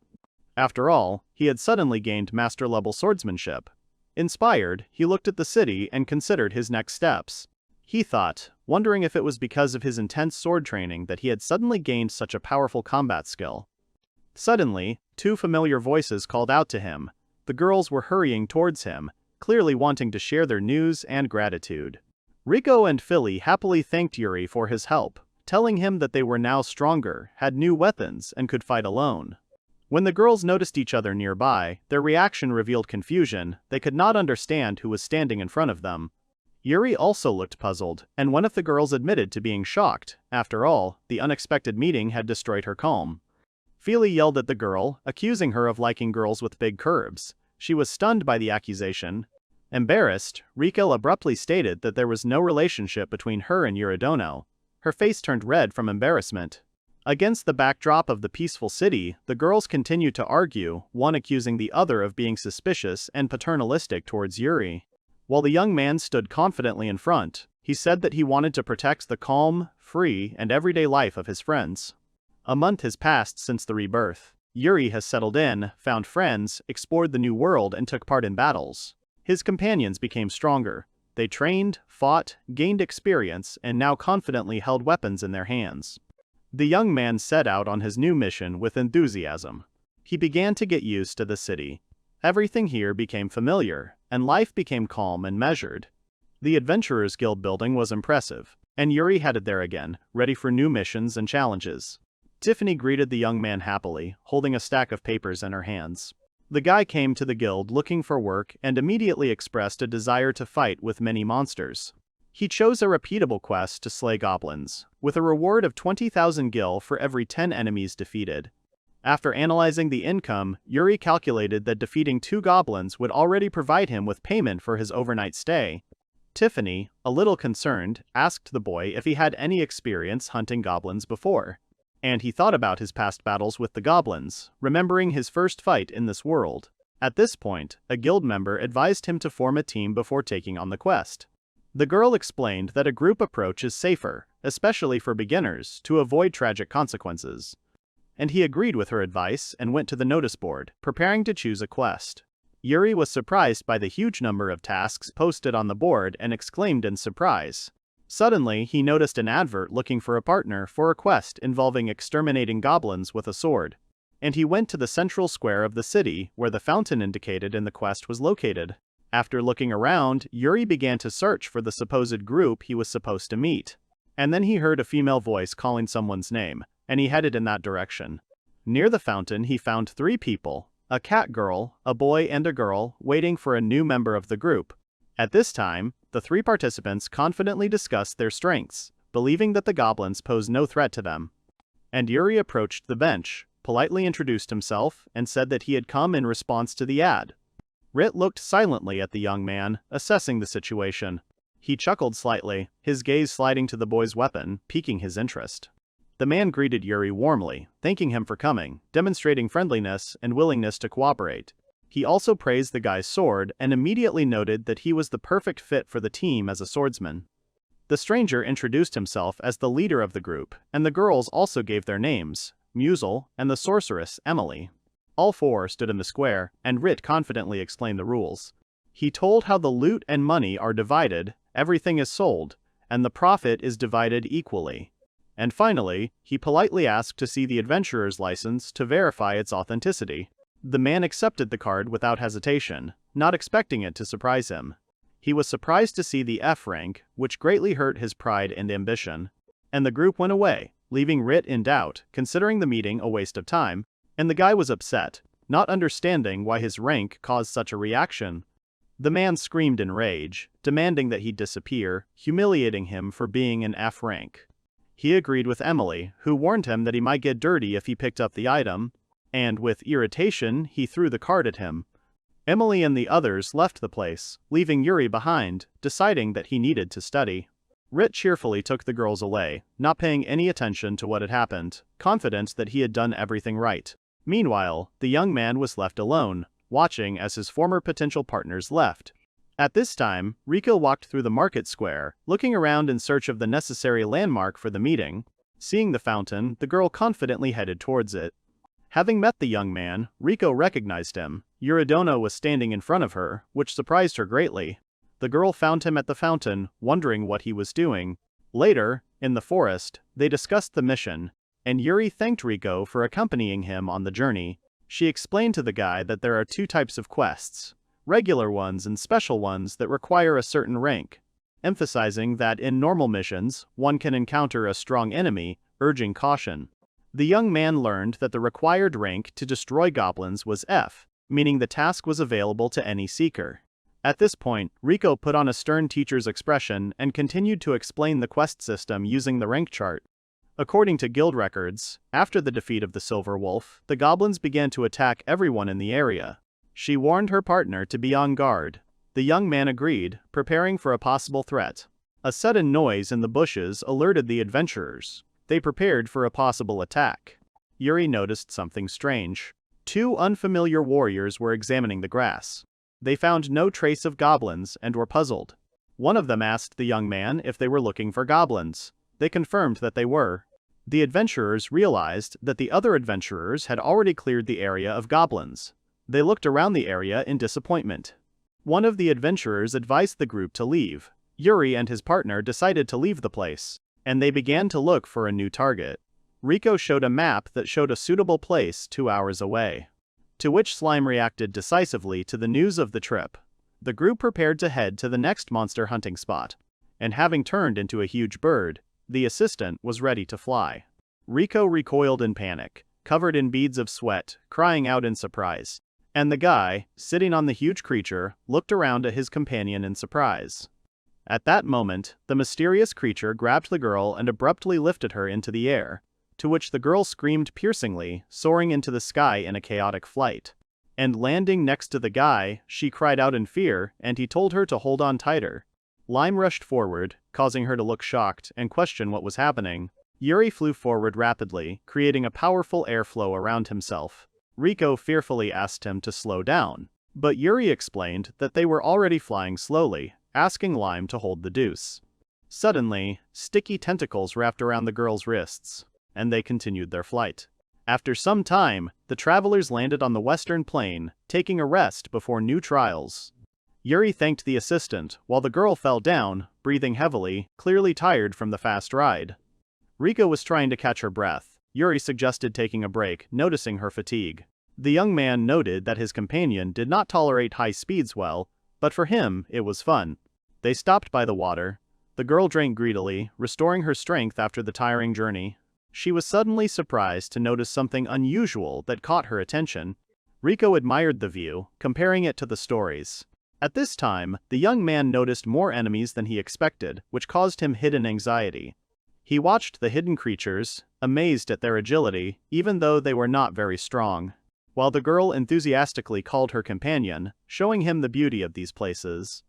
After all, he had suddenly gained master-level swordsmanship. Inspired, he looked at the city and considered his next steps. He thought, wondering if it was because of his intense sword training that he had suddenly gained such a powerful combat skill. Suddenly, two familiar voices called out to him. The girls were hurrying towards him, clearly wanting to share their news and gratitude. Rico and Philly happily thanked Yuri for his help, telling him that they were now stronger, had new weapons, and could fight alone. When the girls noticed each other nearby, their reaction revealed confusion. They could not understand who was standing in front of them. Yuri also looked puzzled, and one of the girls admitted to being shocked. After all, the unexpected meeting had destroyed her calm. Philly yelled at the girl, accusing her of liking girls with big curves. She was stunned by the accusation. Embarrassed, Rico abruptly stated that there was no relationship between her and Yuridono. Her face turned red from embarrassment. Against the backdrop of the peaceful city, the girls continued to argue, one accusing the other of being suspicious and paternalistic towards Yuri. While the young man stood confidently in front, he said that he wanted to protect the calm, free, and everyday life of his friends. A month has passed since the rebirth. Yuri has settled in, found friends, explored the new world, and took part in battles. His companions became stronger. They trained, fought, gained experience, and now confidently held weapons in their hands. The young man set out on his new mission with enthusiasm. He began to get used to the city. Everything here became familiar, and life became calm and measured. The Adventurers Guild building was impressive, and Yuri headed there again, ready for new missions and challenges. Tiffany greeted the young man happily, holding a stack of papers in her hands. The guy came to the guild looking for work and immediately expressed a desire to fight with many monsters. He chose a repeatable quest to slay goblins, with a reward of 20,000 gil for every 10 enemies defeated. After analyzing the income, Yuri calculated that defeating 2 goblins would already provide him with payment for his overnight stay. Tiffany, a little concerned, asked the boy if he had any experience hunting goblins before. And he thought about his past battles with the goblins, remembering his first fight in this world. At this point, a guild member advised him to form a team before taking on the quest. The girl explained that a group approach is safer, especially for beginners, to avoid tragic consequences. And he agreed with her advice and went to the notice board, preparing to choose a quest. Yuri was surprised by the huge number of tasks posted on the board and exclaimed in surprise. Suddenly, he noticed an advert looking for a partner for a quest involving exterminating goblins with a sword. and he went to the central square of the city where the fountain indicated in the quest was located. After looking around, Yuri began to search for the supposed group he was supposed to meet. And then he heard a female voice calling someone's name, and he headed in that direction. Near the fountain he found 3 people, a cat girl, a boy and a girl, waiting for a new member of the group. At this time, the 3 participants confidently discussed their strengths, believing that the goblins posed no threat to them. And Yuri approached the bench, politely introduced himself, and said that he had come in response to the ad. Rit looked silently at the young man, assessing the situation. He chuckled slightly, his gaze sliding to the boy's weapon, piquing his interest. The man greeted Yuri warmly, thanking him for coming, demonstrating friendliness and willingness to cooperate. He also praised the guy's sword and immediately noted that he was the perfect fit for the team as a swordsman. The stranger introduced himself as the leader of the group, and the girls also gave their names, Musil and the sorceress Emily. All 4 stood in the square, and Rit confidently explained the rules. He told how the loot and money are divided, everything is sold, and the profit is divided equally. And finally, he politely asked to see the adventurer's license to verify its authenticity. The man accepted the card without hesitation, not expecting it to surprise him. He was surprised to see the F rank, which greatly hurt his pride and ambition. And the group went away, leaving Rit in doubt, considering the meeting a waste of time, and the guy was upset, not understanding why his rank caused such a reaction. The man screamed in rage, demanding that he disappear, humiliating him for being an F rank. He agreed with Emily, who warned him that he might get dirty if he picked up the item, and with irritation, he threw the card at him. Emily and the others left the place, leaving Yuri behind, deciding that he needed to study. Rit cheerfully took the girls away, not paying any attention to what had happened, confident that he had done everything right. Meanwhile, the young man was left alone, watching as his former potential partners left. At this time, Riko walked through the market square, looking around in search of the necessary landmark for the meeting. Seeing the fountain, the girl confidently headed towards it. Having met the young man, Riko recognized him. Yuridono was standing in front of her, which surprised her greatly. The girl found him at the fountain, wondering what he was doing. Later, in the forest, they discussed the mission, and Yuri thanked Riko for accompanying him on the journey. She explained to the guy that there are 2 types of quests, regular ones and special ones that require a certain rank, emphasizing that in normal missions, one can encounter a strong enemy, urging caution. The young man learned that the required rank to destroy goblins was F, meaning the task was available to any seeker. At this point, Riko put on a stern teacher's expression and continued to explain the quest system using the rank chart. According to guild records, after the defeat of the Silver Wolf, the goblins began to attack everyone in the area. She warned her partner to be on guard. The young man agreed, preparing for a possible threat. A sudden noise in the bushes alerted the adventurers. They prepared for a possible attack. Yuri noticed something strange. 2 unfamiliar warriors were examining the grass. They found no trace of goblins and were puzzled. One of them asked the young man if they were looking for goblins. They confirmed that they were. The adventurers realized that the other adventurers had already cleared the area of goblins. They looked around the area in disappointment. One of the adventurers advised the group to leave. Yuri and his partner decided to leave the place, and they began to look for a new target. Riko showed a map that showed a suitable place 2 hours away. To which Slime reacted decisively to the news of the trip. The group prepared to head to the next monster hunting spot, and having turned into a huge bird, the assistant was ready to fly. Riko recoiled in panic, covered in beads of sweat, crying out in surprise. And the guy, sitting on the huge creature, looked around at his companion in surprise. At that moment, the mysterious creature grabbed the girl and abruptly lifted her into the air, to which the girl screamed piercingly, soaring into the sky in a chaotic flight. And landing next to the guy, she cried out in fear, and he told her to hold on tighter. Lime rushed forward, causing her to look shocked and question what was happening. Yuri flew forward rapidly, creating a powerful airflow around himself. Riko fearfully asked him to slow down, but Yuri explained that they were already flying slowly, asking Lime to hold the deuce. Suddenly, sticky tentacles wrapped around the girl's wrists, and they continued their flight. After some time, the travelers landed on the western plain, taking a rest before new trials. Yuri thanked the assistant, while the girl fell down, breathing heavily, clearly tired from the fast ride. Riko was trying to catch her breath, Yuri suggested taking a break, noticing her fatigue. The young man noted that his companion did not tolerate high speeds well, but for him, it was fun. They stopped by the water. The girl drank greedily, restoring her strength after the tiring journey. She was suddenly surprised to notice something unusual that caught her attention. Riko admired the view, comparing it to the stories. At this time, the young man noticed more enemies than he expected, which caused him hidden anxiety. He watched the hidden creatures, amazed at their agility, even though they were not very strong, while the girl enthusiastically called her companion, showing him the beauty of these places.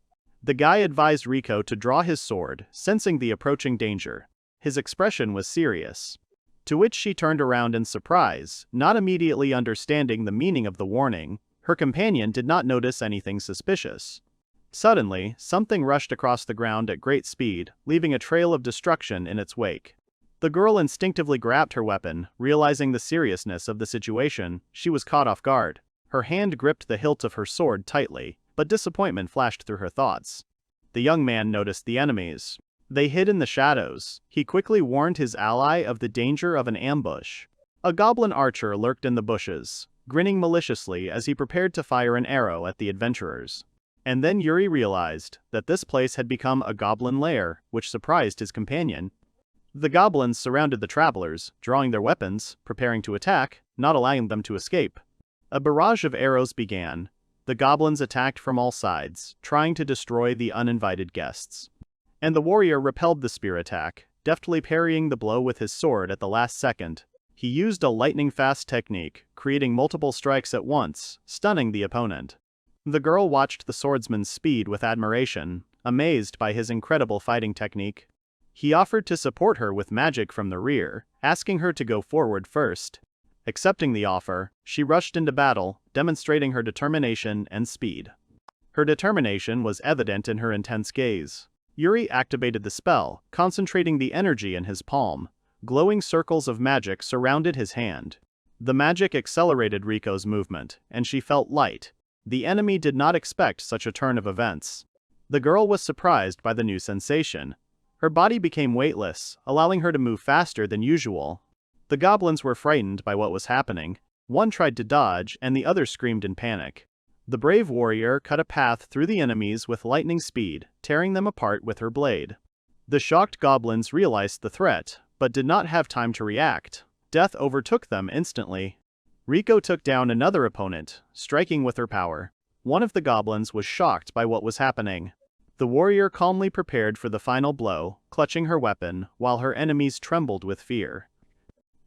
The guy advised Riko to draw his sword, sensing the approaching danger. His expression was serious. To which she turned around in surprise, not immediately understanding the meaning of the warning. Her companion did not notice anything suspicious. Suddenly, something rushed across the ground at great speed, leaving a trail of destruction in its wake. The girl instinctively grabbed her weapon, realizing the seriousness of the situation. She was caught off guard. Her hand gripped the hilt of her sword tightly, but disappointment flashed through her thoughts. The young man noticed the enemies. They hid in the shadows. He quickly warned his ally of the danger of an ambush. A goblin archer lurked in the bushes, grinning maliciously as he prepared to fire an arrow at the adventurers. And then Yuri realized that this place had become a goblin lair, which surprised his companion. The goblins surrounded the travelers, drawing their weapons, preparing to attack, not allowing them to escape. A barrage of arrows began. The goblins attacked from all sides, trying to destroy the uninvited guests. And the warrior repelled the spear attack, deftly parrying the blow with his sword at the last second. He used a lightning-fast technique, creating multiple strikes at once, stunning the opponent. The girl watched the swordsman's speed with admiration, amazed by his incredible fighting technique. He offered to support her with magic from the rear, asking her to go forward first. Accepting the offer, she rushed into battle, demonstrating her determination and speed. Her determination was evident in her intense gaze. Yuri activated the spell, concentrating the energy in his palm. Glowing circles of magic surrounded his hand. The magic accelerated Riko's movement, and she felt light. The enemy did not expect such a turn of events. The girl was surprised by the new sensation. Her body became weightless, allowing her to move faster than usual. The goblins were frightened by what was happening. One tried to dodge, and the other screamed in panic. The brave warrior cut a path through the enemies with lightning speed, tearing them apart with her blade. The shocked goblins realized the threat, but did not have time to react. Death overtook them instantly. Riko took down another opponent, striking with her power. One of the goblins was shocked by what was happening. The warrior calmly prepared for the final blow, clutching her weapon, while her enemies trembled with fear.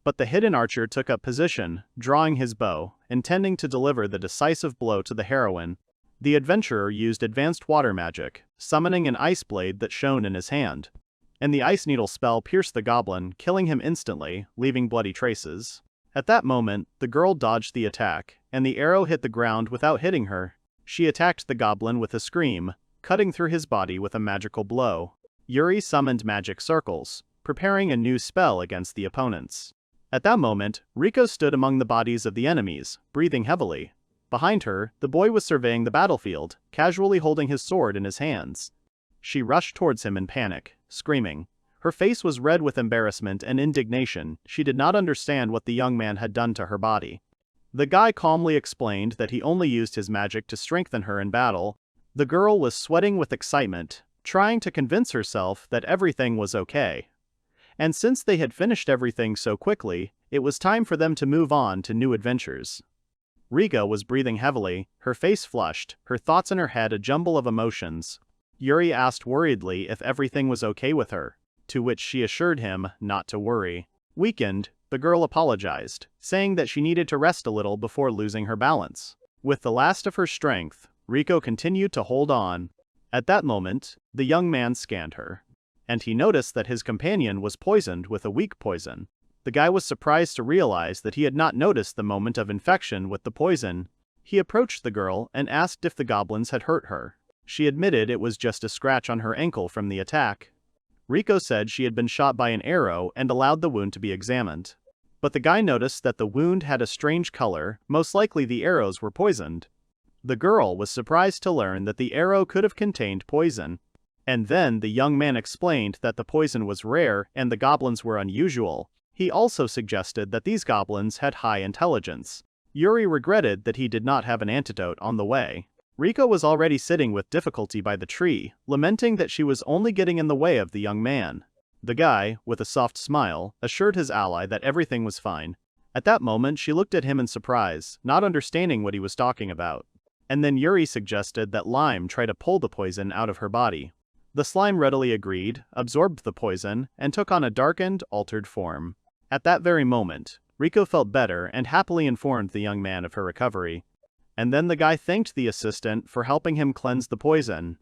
But the hidden archer took up position, drawing his bow, intending to deliver the decisive blow to the heroine. The adventurer used advanced water magic, summoning an ice blade that shone in his hand. And the ice needle spell pierced the goblin, killing him instantly, leaving bloody traces. At that moment, the girl dodged the attack, and the arrow hit the ground without hitting her. She attacked the goblin with a scream, cutting through his body with a magical blow. Yuri summoned magic circles, preparing a new spell against the opponents. At that moment, Riko stood among the bodies of the enemies, breathing heavily. Behind her, the boy was surveying the battlefield, casually holding his sword in his hands. She rushed towards him in panic, screaming. Her face was red with embarrassment and indignation. She did not understand what the young man had done to her body. The guy calmly explained that he only used his magic to strengthen her in battle. The girl was sweating with excitement, trying to convince herself that everything was okay. And since they had finished everything so quickly, it was time for them to move on to new adventures. Riko was breathing heavily, her face flushed, her thoughts in her head a jumble of emotions. Yuri asked worriedly if everything was okay with her, to which she assured him not to worry. Weakened, the girl apologized, saying that she needed to rest a little before losing her balance. With the last of her strength, Riko continued to hold on. At that moment, the young man scanned her. And he noticed that his companion was poisoned with a weak poison. The guy was surprised to realize that he had not noticed the moment of infection with the poison. He approached the girl and asked if the goblins had hurt her. She admitted it was just a scratch on her ankle from the attack. Riko said she had been shot by an arrow and allowed the wound to be examined. But the guy noticed that the wound had a strange color, most likely the arrows were poisoned. The girl was surprised to learn that the arrow could have contained poison. And then the young man explained that the poison was rare and the goblins were unusual. He also suggested that these goblins had high intelligence. Yuri regretted that he did not have an antidote on the way. Riko was already sitting with difficulty by the tree, lamenting that she was only getting in the way of the young man. The guy, with a soft smile, assured his ally that everything was fine. At that moment she looked at him in surprise, not understanding what he was talking about. And then Yuri suggested that Lime try to pull the poison out of her body. The slime readily agreed, absorbed the poison, and took on a darkened, altered form. At that very moment, Riko felt better and happily informed the young man of her recovery. And then the guy thanked the assistant for helping him cleanse the poison.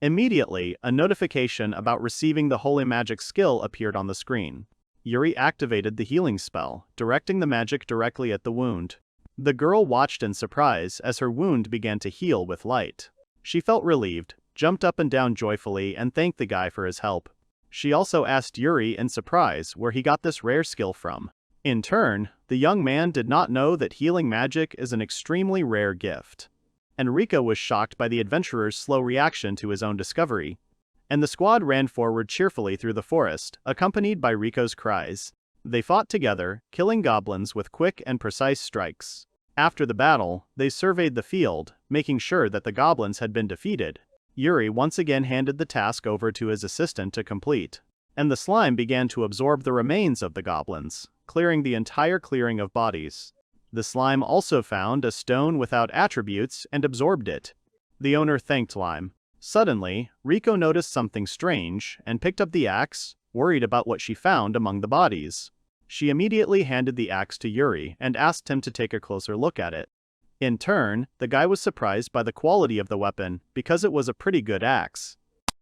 Immediately, a notification about receiving the holy magic skill appeared on the screen. Yuri activated the healing spell, directing the magic directly at the wound. The girl watched in surprise as her wound began to heal with light. She felt relieved, jumped up and down joyfully, and thanked the guy for his help. She also asked Yuri in surprise where he got this rare skill from. In turn, the young man did not know that healing magic is an extremely rare gift. And Riko was shocked by the adventurer's slow reaction to his own discovery. And the squad ran forward cheerfully through the forest, accompanied by Riko's cries. They fought together, killing goblins with quick and precise strikes. After the battle, they surveyed the field, making sure that the goblins had been defeated. Yuri once again handed the task over to his assistant to complete. And the slime began to absorb the remains of the goblins, clearing the entire clearing of bodies. The slime also found a stone without attributes and absorbed it. The owner thanked Lime. Suddenly, Riko noticed something strange and picked up the axe, worried about what she found among the bodies. She immediately handed the axe to Yuri and asked him to take a closer look at it. In turn, the guy was surprised by the quality of the weapon because it was a pretty good axe.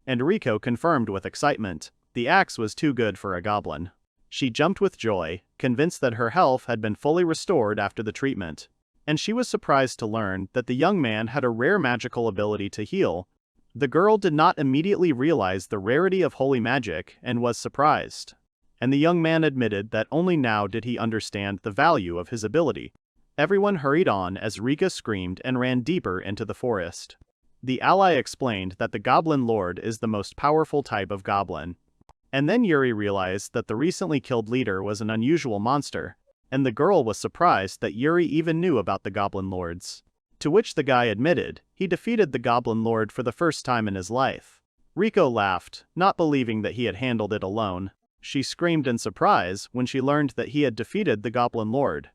And Riko confirmed with excitement. The axe was too good for a goblin. She jumped with joy, convinced that her health had been fully restored after the treatment. And she was surprised to learn that the young man had a rare magical ability to heal. The girl did not immediately realize the rarity of holy magic and was surprised. And the young man admitted that only now did he understand the value of his ability. Everyone hurried on as Rika screamed and ran deeper into the forest. The ally explained that the Goblin Lord is the most powerful type of goblin. And then Yuri realized that the recently killed leader was an unusual monster, and the girl was surprised that Yuri even knew about the Goblin Lords. To which the guy admitted he defeated the Goblin Lord for the first time in his life. Riko laughed, not believing that he had handled it alone. She screamed in surprise when she learned that he had defeated the Goblin Lord.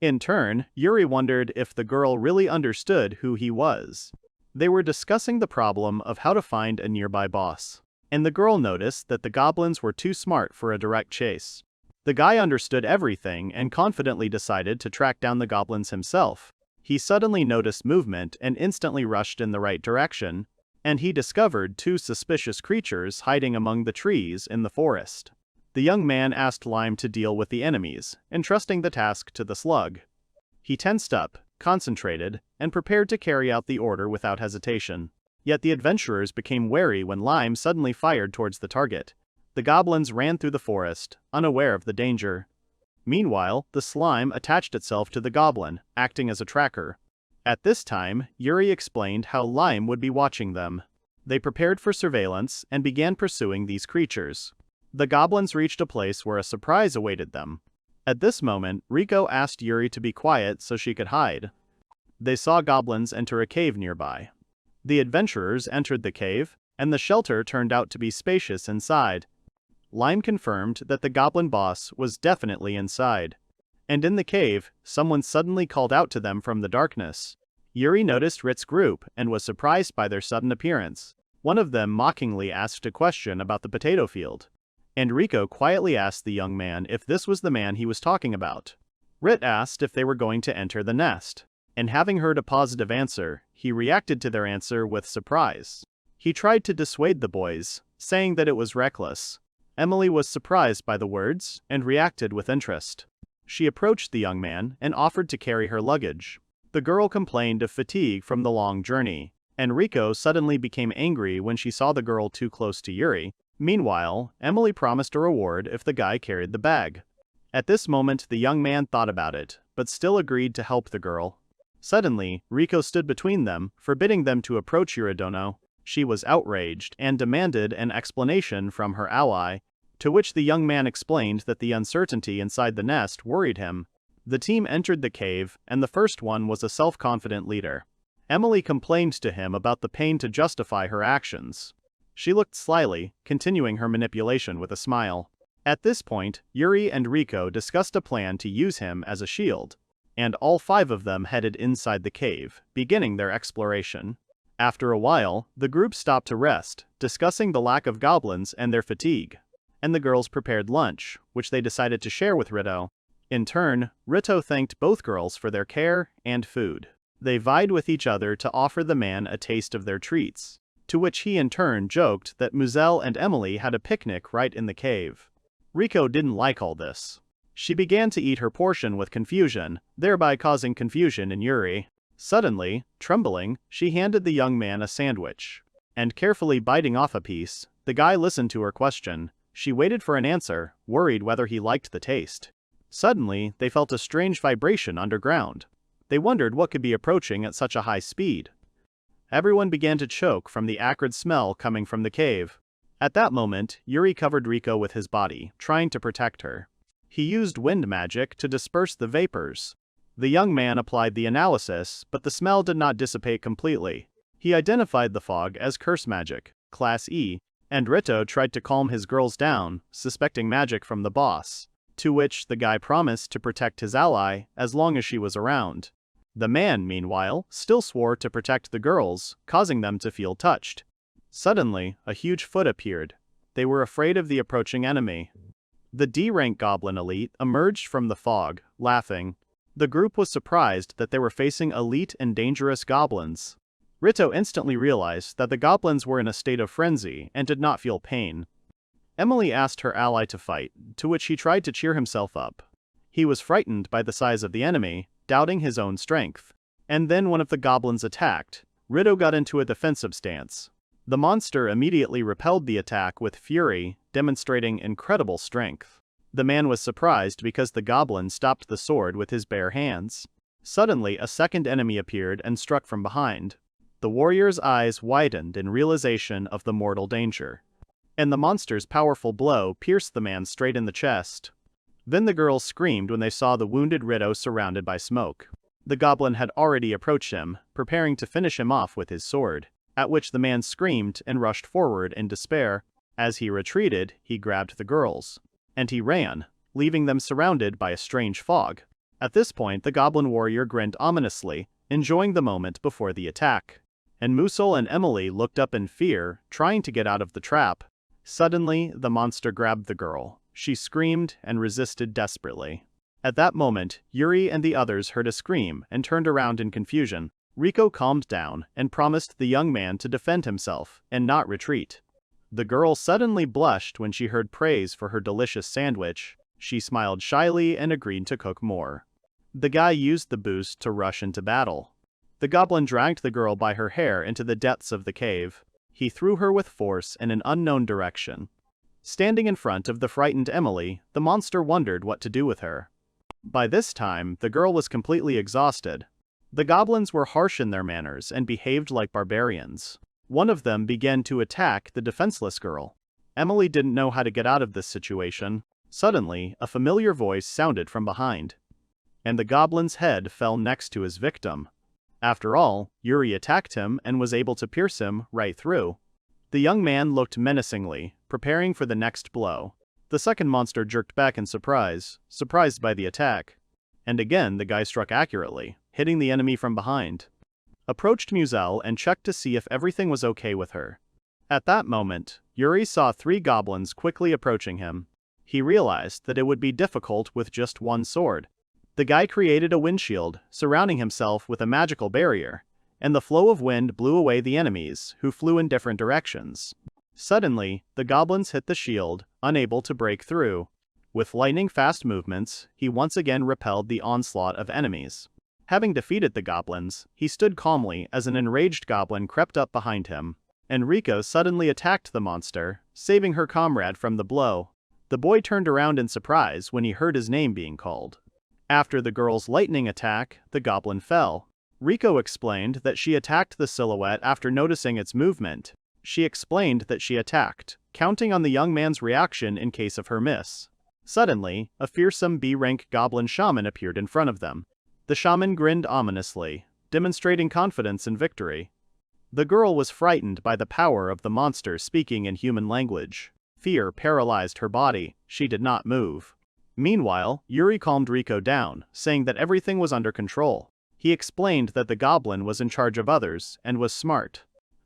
In turn, Yuri wondered if the girl really understood who he was. They were discussing the problem of how to find a nearby boss. And the girl noticed that the goblins were too smart for a direct chase. The guy understood everything and confidently decided to track down the goblins himself. He suddenly noticed movement and instantly rushed in the right direction, and he discovered two suspicious creatures hiding among the trees in the forest. The young man asked Lime to deal with the enemies, entrusting the task to the slug. He tensed up, concentrated, and prepared to carry out the order without hesitation. Yet the adventurers became wary when Lime suddenly fired towards the target. The goblins ran through the forest, unaware of the danger. Meanwhile, the slime attached itself to the goblin, acting as a tracker. At this time, Yuri explained how Lime would be watching them. They prepared for surveillance and began pursuing these creatures. The goblins reached a place where a surprise awaited them. At this moment, Riko asked Yuri to be quiet so she could hide. They saw goblins enter a cave nearby. The adventurers entered the cave, and the shelter turned out to be spacious inside. Lime confirmed that the goblin boss was definitely inside. And in the cave, someone suddenly called out to them from the darkness. Yuri noticed Rit's group and was surprised by their sudden appearance. One of them mockingly asked a question about the potato field. And Riko quietly asked the young man if this was the man he was talking about. Rit asked if they were going to enter the nest. And having heard a positive answer, he reacted to their answer with surprise. He tried to dissuade the boys, saying that it was reckless. Emily was surprised by the words and reacted with interest. She approached the young man and offered to carry her luggage. The girl complained of fatigue from the long journey, and Riko suddenly became angry when she saw the girl too close to Yuri. Meanwhile, Emily promised a reward if the guy carried the bag. At this moment, the young man thought about it, but still agreed to help the girl. Suddenly, Riko stood between them, forbidding them to approach Yuridono. She was outraged and demanded an explanation from her ally. to which the young man explained that the uncertainty inside the nest worried him. The team entered the cave, and the first one was a self-confident leader. Emily complained to him about the pain to justify her actions. She looked slyly, continuing her manipulation with a smile. At this point, Yuri and Rico discussed a plan to use him as a shield, and all 5 of them headed inside the cave, beginning their exploration. After a while, the group stopped to rest, discussing the lack of goblins and their fatigue, and the girls prepared lunch, which they decided to share with Rito. In turn, Rito thanked both girls for their care and food. They vied with each other to offer the man a taste of their treats, to which he in turn joked that Muzel and Emily had a picnic right in the cave. Rico didn't like all this. She began to eat her portion with confusion, thereby causing confusion in Yuri. Suddenly, trembling, she handed the young man a sandwich. And carefully biting off a piece, the guy listened to her question. She waited for an answer, worried whether he liked the taste. Suddenly, they felt a strange vibration underground. They wondered what could be approaching at such a high speed. Everyone began to choke from the acrid smell coming from the cave. At that moment, Yuri covered Rico with his body, trying to protect her. He used wind magic to disperse the vapors. The young man applied the analysis, but the smell did not dissipate completely. He identified the fog as curse magic, Class E, and Rito tried to calm his girls down, suspecting magic from the boss, to which the guy promised to protect his ally as long as she was around. The man, meanwhile, still swore to protect the girls, causing them to feel touched. Suddenly, a huge foot appeared. They were afraid of the approaching enemy. The D-rank Goblin elite emerged from the fog, laughing. The group was surprised that they were facing elite and dangerous goblins. Rito instantly realized that the goblins were in a state of frenzy and did not feel pain. Emily asked her ally to fight, to which he tried to cheer himself up. He was frightened by the size of the enemy, doubting his own strength. And then one of the goblins attacked. Rito got into a defensive stance. The monster immediately repelled the attack with fury, demonstrating incredible strength. The man was surprised because the goblin stopped the sword with his bare hands. Suddenly, a second enemy appeared and struck from behind. The warrior's eyes widened in realization of the mortal danger. And the monster's powerful blow pierced the man straight in the chest. Then the girls screamed when they saw the wounded Rito surrounded by smoke. The goblin had already approached him, preparing to finish him off with his sword, at which the man screamed and rushed forward in despair. As he retreated, he grabbed the girls. And he ran, leaving them surrounded by a strange fog. At this point, the goblin warrior grinned ominously, enjoying the moment before the attack. And Muzel and Emily looked up in fear, trying to get out of the trap. Suddenly, the monster grabbed the girl. She screamed and resisted desperately. At that moment, Yuri and the others heard a scream and turned around in confusion. Rico calmed down and promised the young man to defend himself and not retreat. The girl suddenly blushed when she heard praise for her delicious sandwich. She smiled shyly and agreed to cook more. The guy used the boost to rush into battle. The goblin dragged the girl by her hair into the depths of the cave. He threw her with force in an unknown direction. Standing in front of the frightened Emily, the monster wondered what to do with her. By this time, the girl was completely exhausted. The goblins were harsh in their manners and behaved like barbarians. One of them began to attack the defenseless girl. Emily didn't know how to get out of this situation. Suddenly, a familiar voice sounded from behind. And the goblin's head fell next to his victim. After all, Yuri attacked him and was able to pierce him right through. The young man looked menacingly, preparing for the next blow. The second monster jerked back in surprise, surprised by the attack. And again the guy struck accurately, hitting the enemy from behind. Approached Muzel and checked to see if everything was okay with her. At that moment, Yuri saw 3 goblins quickly approaching him. He realized that it would be difficult with just one sword. The guy created a windshield, surrounding himself with a magical barrier, and the flow of wind blew away the enemies, who flew in different directions. Suddenly, the goblins hit the shield, unable to break through. With lightning-fast movements, he once again repelled the onslaught of enemies. Having defeated the goblins, he stood calmly as an enraged goblin crept up behind him. Enrico suddenly attacked the monster, saving her comrade from the blow. The boy turned around in surprise when he heard his name being called. After the girl's lightning attack, the goblin fell. Rico explained that she attacked the silhouette after noticing its movement. She explained that she attacked, counting on the young man's reaction in case of her miss. Suddenly, a fearsome B-rank goblin shaman appeared in front of them. The shaman grinned ominously, demonstrating confidence in victory. The girl was frightened by the power of the monster speaking in human language. Fear paralyzed her body, she did not move. Meanwhile, Yuri calmed Riko down, saying that everything was under control. He explained that the goblin was in charge of others and was smart.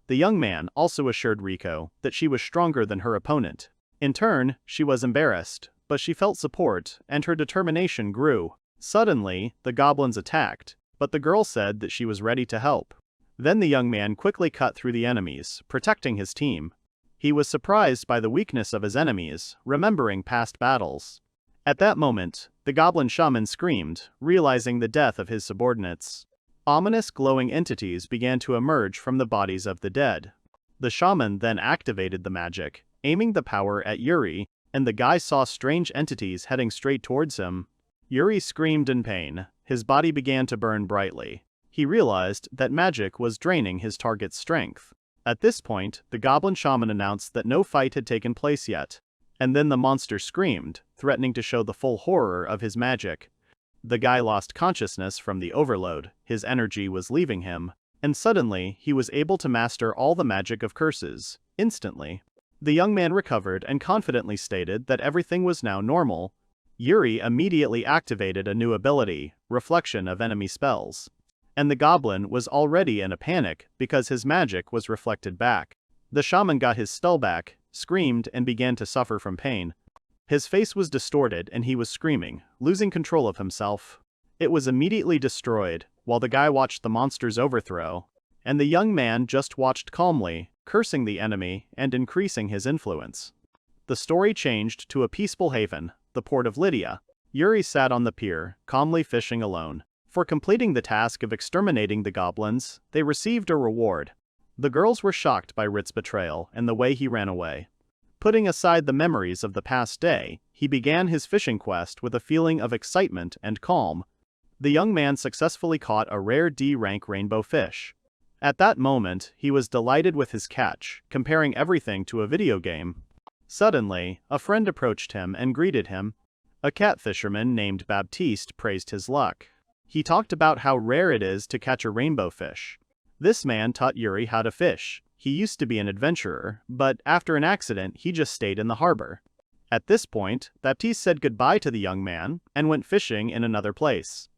The young man also assured Riko that she was stronger than her opponent. In turn, she was embarrassed, but she felt support, and her determination grew. Suddenly, the goblins attacked, but the girl said that she was ready to help. Then the young man quickly cut through the enemies, protecting his team. He was surprised by the weakness of his enemies, remembering past battles. At that moment, the goblin shaman screamed, realizing the death of his subordinates. Ominous glowing entities began to emerge from the bodies of the dead. The shaman then activated the magic, aiming the power at Yuri, and the guy saw strange entities heading straight towards him. Yuri screamed in pain, his body began to burn brightly. He realized that magic was draining his target's strength. At this point, the goblin shaman announced that no fight had taken place yet. And then the monster screamed, threatening to show the full horror of his magic. The guy lost consciousness from the overload, his energy was leaving him, and suddenly he was able to master all the magic of curses, instantly. The young man recovered and confidently stated that everything was now normal. Yuri immediately activated a new ability, Reflection of Enemy Spells. And the goblin was already in a panic because his magic was reflected back. The shaman got his spell back, screamed and began to suffer from pain. His face was distorted and he was screaming, losing control of himself. It was immediately destroyed, while the guy watched the monster's overthrow. And the young man just watched calmly, cursing the enemy and increasing his influence. The story changed to a peaceful haven, the port of Lydia. Yuri sat on the pier, calmly fishing alone. For completing the task of exterminating the goblins, they received a reward. The girls were shocked by Rit's betrayal and the way he ran away. Putting aside the memories of the past day, he began his fishing quest with a feeling of excitement and calm. The young man successfully caught a rare D-rank rainbow fish. At that moment, he was delighted with his catch, comparing everything to a video game. Suddenly, a friend approached him and greeted him. A cat fisherman named Baptiste praised his luck. He talked about how rare it is to catch a rainbow fish. This man taught Yuri how to fish. He used to be an adventurer, but after an accident he just stayed in the harbor. At this point, Baptiste said goodbye to the young man and went fishing in another place.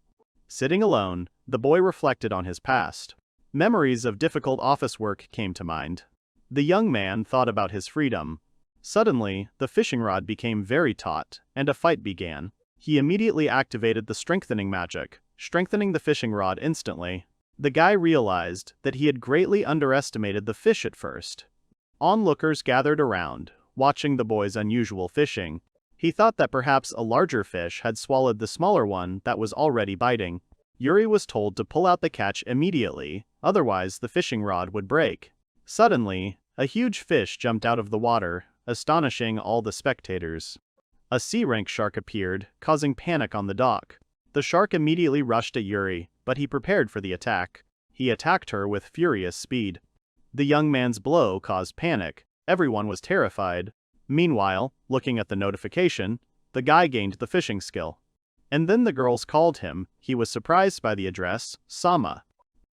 Sitting alone, the boy reflected on his past. Memories of difficult office work came to mind. The young man thought about his freedom. Suddenly, the fishing rod became very taut, and a fight began. He immediately activated the strengthening magic, strengthening the fishing rod instantly. The guy realized that he had greatly underestimated the fish at first. Onlookers gathered around, watching the boy's unusual fishing. He thought that perhaps a larger fish had swallowed the smaller one that was already biting. Yuri was told to pull out the catch immediately, otherwise the fishing rod would break. Suddenly, a huge fish jumped out of the water, astonishing all the spectators. A C-rank shark appeared, causing panic on the dock. The shark immediately rushed at Yuri, but he prepared for the attack. He attacked her with furious speed. The young man's blow caused panic. Everyone was terrified. Meanwhile, looking at the notification, the guy gained the fishing skill. And then the girls called him. He was surprised by the address, Sama.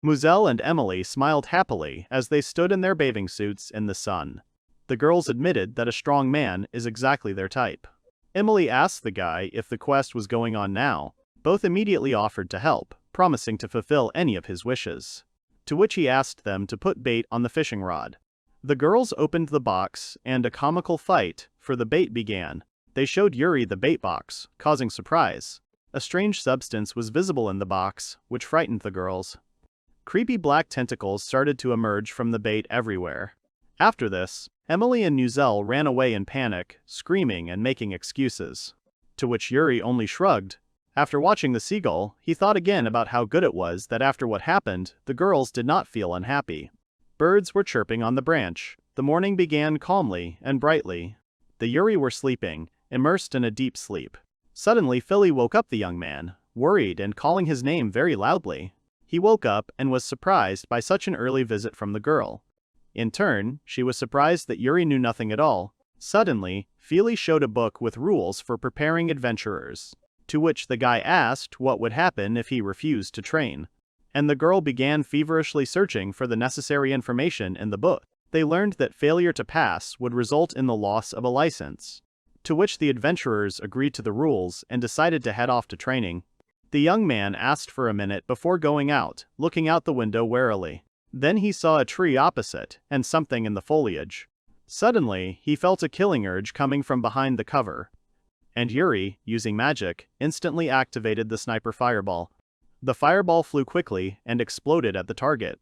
Muzelle and Emily smiled happily as they stood in their bathing suits in the sun. The girls admitted that a strong man is exactly their type. Emily asked the guy if the quest was going on now. Both immediately offered to help, promising to fulfill any of his wishes. To which he asked them to put bait on the fishing rod. The girls opened the box, and a comical fight for the bait began. They showed Yuri the bait box, causing surprise. A strange substance was visible in the box, which frightened the girls. Creepy black tentacles started to emerge from the bait everywhere. After this, Emily and Muzelle ran away in panic, screaming and making excuses. To which Yuri only shrugged. After watching the seagull, he thought again about how good it was that after what happened, the girls did not feel unhappy. Birds were chirping on the branch. The morning began calmly and brightly. The Yuri were sleeping, immersed in a deep sleep. Suddenly Philly woke up the young man, worried and calling his name very loudly. He woke up and was surprised by such an early visit from the girl. In turn, she was surprised that Yuri knew nothing at all. Suddenly, Feely showed a book with rules for preparing adventurers, to which the guy asked what would happen if he refused to train. And the girl began feverishly searching for the necessary information in the book. They learned that failure to pass would result in the loss of a license, to which the adventurers agreed to the rules and decided to head off to training. The young man asked for a minute before going out, looking out the window warily. Then he saw a tree opposite, and something in the foliage. Suddenly, he felt a killing urge coming from behind the cover. And Yuri, using magic, instantly activated the sniper fireball. The fireball flew quickly and exploded at the target.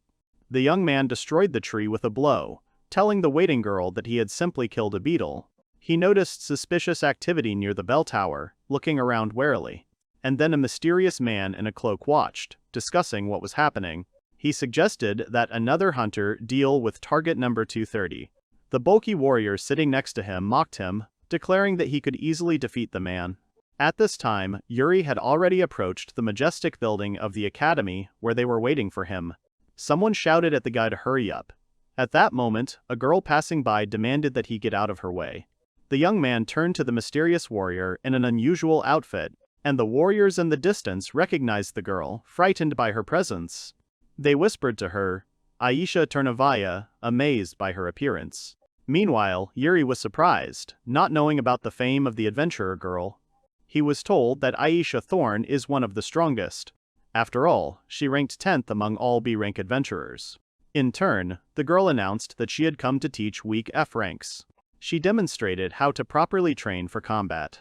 The young man destroyed the tree with a blow, telling the waiting girl that he had simply killed a beetle. He noticed suspicious activity near the bell tower, looking around warily. And then a mysterious man in a cloak watched, discussing what was happening. He suggested that another hunter deal with target number 230. The bulky warrior sitting next to him mocked him, declaring that he could easily defeat the man. At this time, Yuri had already approached the majestic building of the academy where they were waiting for him. Someone shouted at the guy to hurry up. At that moment, a girl passing by demanded that he get out of her way. The young man turned to the mysterious warrior in an unusual outfit, and the warriors in the distance recognized the girl, frightened by her presence. They whispered to her, Aisha Turnavaya, amazed by her appearance. Meanwhile, Yuri was surprised, not knowing about the fame of the adventurer girl. He was told that Aisha Thorn is one of the strongest. After all, she ranked 10th among all B-rank adventurers. In turn, the girl announced that she had come to teach weak F ranks. She demonstrated how to properly train for combat.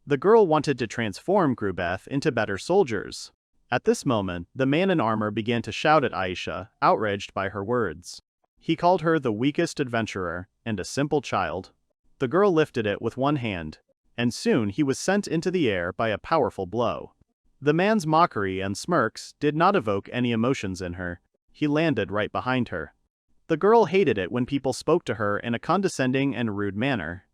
The girl wanted to transform Group F into better soldiers. At this moment, the man in armor began to shout at Aisha, outraged by her words. He called her the weakest adventurer and a simple child. The girl lifted it with one hand, and soon he was sent into the air by a powerful blow. The man's mockery and smirks did not evoke any emotions in her. He landed right behind her. The girl hated it when people spoke to her in a condescending and rude manner.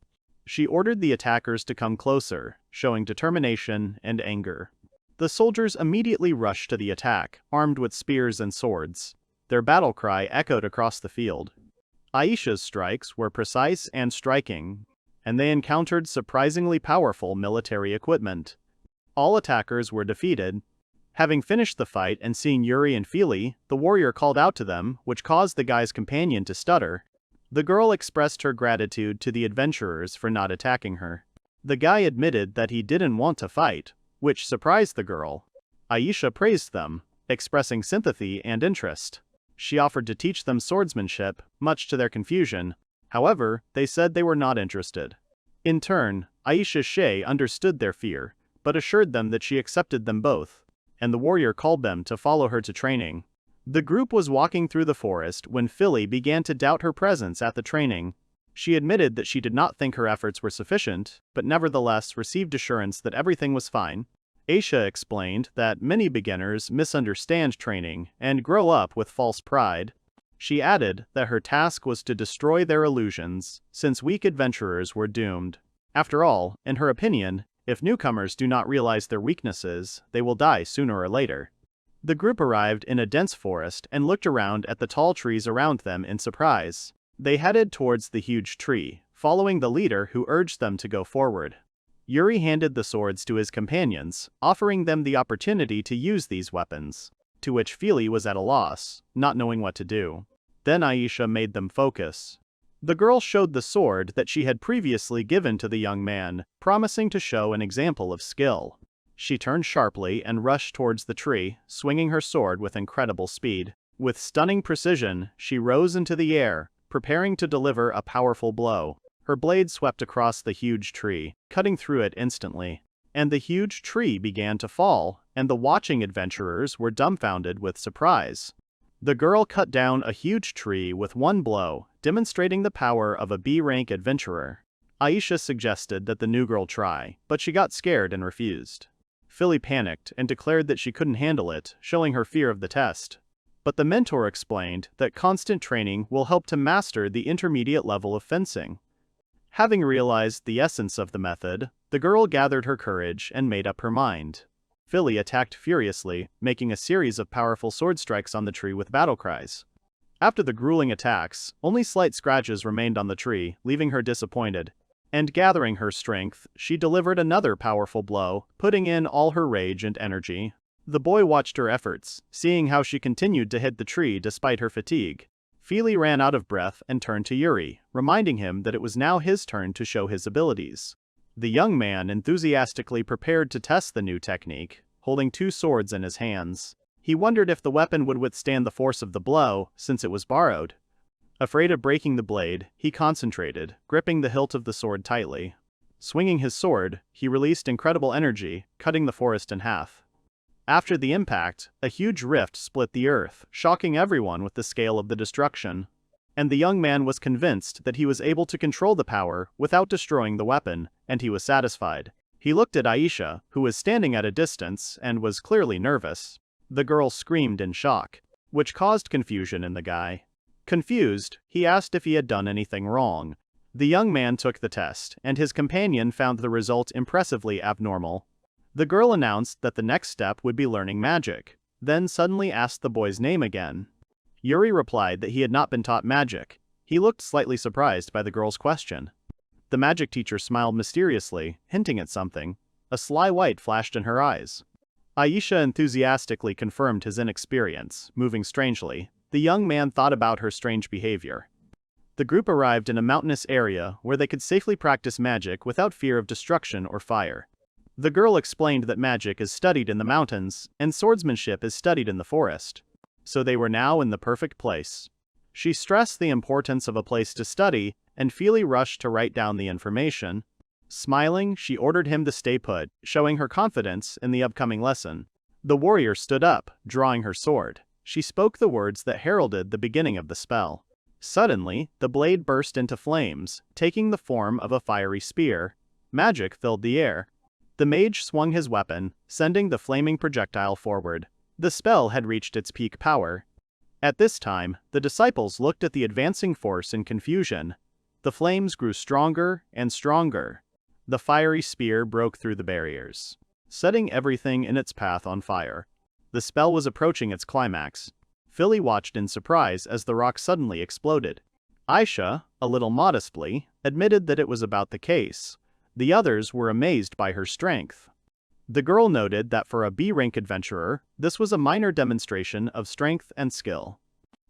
She ordered the attackers to come closer, showing determination and anger. The soldiers immediately rushed to the attack, armed with spears and swords. Their battle cry echoed across the field. Aisha's strikes were precise and striking, and they encountered surprisingly powerful military equipment. All attackers were defeated. Having finished the fight and seeing Yuri and Feely, the warrior called out to them, which caused the guy's companion to stutter. The girl expressed her gratitude to the adventurers for not attacking her. The guy admitted that he didn't want to fight, which surprised the girl. Aisha praised them, expressing sympathy and interest. She offered to teach them swordsmanship, much to their confusion. However, they said they were not interested. In turn, Aisha Shea understood their fear, but assured them that she accepted them both, and the warrior called them to follow her to training. The group was walking through the forest when Philly began to doubt her presence at the training. She admitted that she did not think her efforts were sufficient, but nevertheless received assurance that everything was fine. Aisha explained that many beginners misunderstand training and grow up with false pride. She added that her task was to destroy their illusions, since weak adventurers were doomed. After all, in her opinion, if newcomers do not realize their weaknesses, they will die sooner or later. The group arrived in a dense forest and looked around at the tall trees around them in surprise. They headed towards the huge tree, following the leader who urged them to go forward. Yuri handed the swords to his companions, offering them the opportunity to use these weapons, to which Feely was at a loss, not knowing what to do. Then Aisha made them focus. The girl showed the sword that she had previously given to the young man, promising to show an example of skill. She turned sharply and rushed towards the tree, swinging her sword with incredible speed. With stunning precision, she rose into the air, preparing to deliver a powerful blow. Her blade swept across the huge tree, cutting through it instantly. And the huge tree began to fall, and the watching adventurers were dumbfounded with surprise. The girl cut down a huge tree with one blow, demonstrating the power of a B-rank adventurer. Aisha suggested that the new girl try, but she got scared and refused. Philly panicked and declared that she couldn't handle it, showing her fear of the test. But the mentor explained that constant training will help to master the intermediate level of fencing. Having realized the essence of the method, the girl gathered her courage and made up her mind. Philly attacked furiously, making a series of powerful sword strikes on the tree with battle cries. After the grueling attacks, only slight scratches remained on the tree, leaving her disappointed. And gathering her strength, she delivered another powerful blow, putting in all her rage and energy. The boy watched her efforts, seeing how she continued to hit the tree despite her fatigue. Feely ran out of breath and turned to Yuri, reminding him that it was now his turn to show his abilities. The young man enthusiastically prepared to test the new technique, holding 2 swords in his hands. He wondered if the weapon would withstand the force of the blow, since it was borrowed. Afraid of breaking the blade, he concentrated, gripping the hilt of the sword tightly. Swinging his sword, he released incredible energy, cutting the forest in half. After the impact, a huge rift split the earth, shocking everyone with the scale of the destruction. And the young man was convinced that he was able to control the power without destroying the weapon, and he was satisfied. He looked at Aisha, who was standing at a distance and was clearly nervous. The girl screamed in shock, which caused confusion in the guy. Confused, he asked if he had done anything wrong. The young man took the test, and his companion found the result impressively abnormal. The girl announced that the next step would be learning magic, then suddenly asked the boy's name again. Yuri replied that he had not been taught magic. He looked slightly surprised by the girl's question. The magic teacher smiled mysteriously, hinting at something. A sly light flashed in her eyes. Aisha enthusiastically confirmed his inexperience, moving strangely. The young man thought about her strange behavior. The group arrived in a mountainous area where they could safely practice magic without fear of destruction or fire. The girl explained that magic is studied in the mountains, and swordsmanship is studied in the forest. So they were now in the perfect place. She stressed the importance of a place to study, and Feely rushed to write down the information. Smiling, she ordered him to stay put, showing her confidence in the upcoming lesson. The warrior stood up, drawing her sword. She spoke the words that heralded the beginning of the spell. Suddenly, the blade burst into flames, taking the form of a fiery spear. Magic filled the air. The mage swung his weapon, sending the flaming projectile forward. The spell had reached its peak power. At this time, the disciples looked at the advancing force in confusion. The flames grew stronger and stronger. The fiery spear broke through the barriers, setting everything in its path on fire. The spell was approaching its climax. Philly watched in surprise as the rock suddenly exploded. Aisha, a little modestly, admitted that it was about the case. The others were amazed by her strength. The girl noted that for a B-rank adventurer, this was a minor demonstration of strength and skill.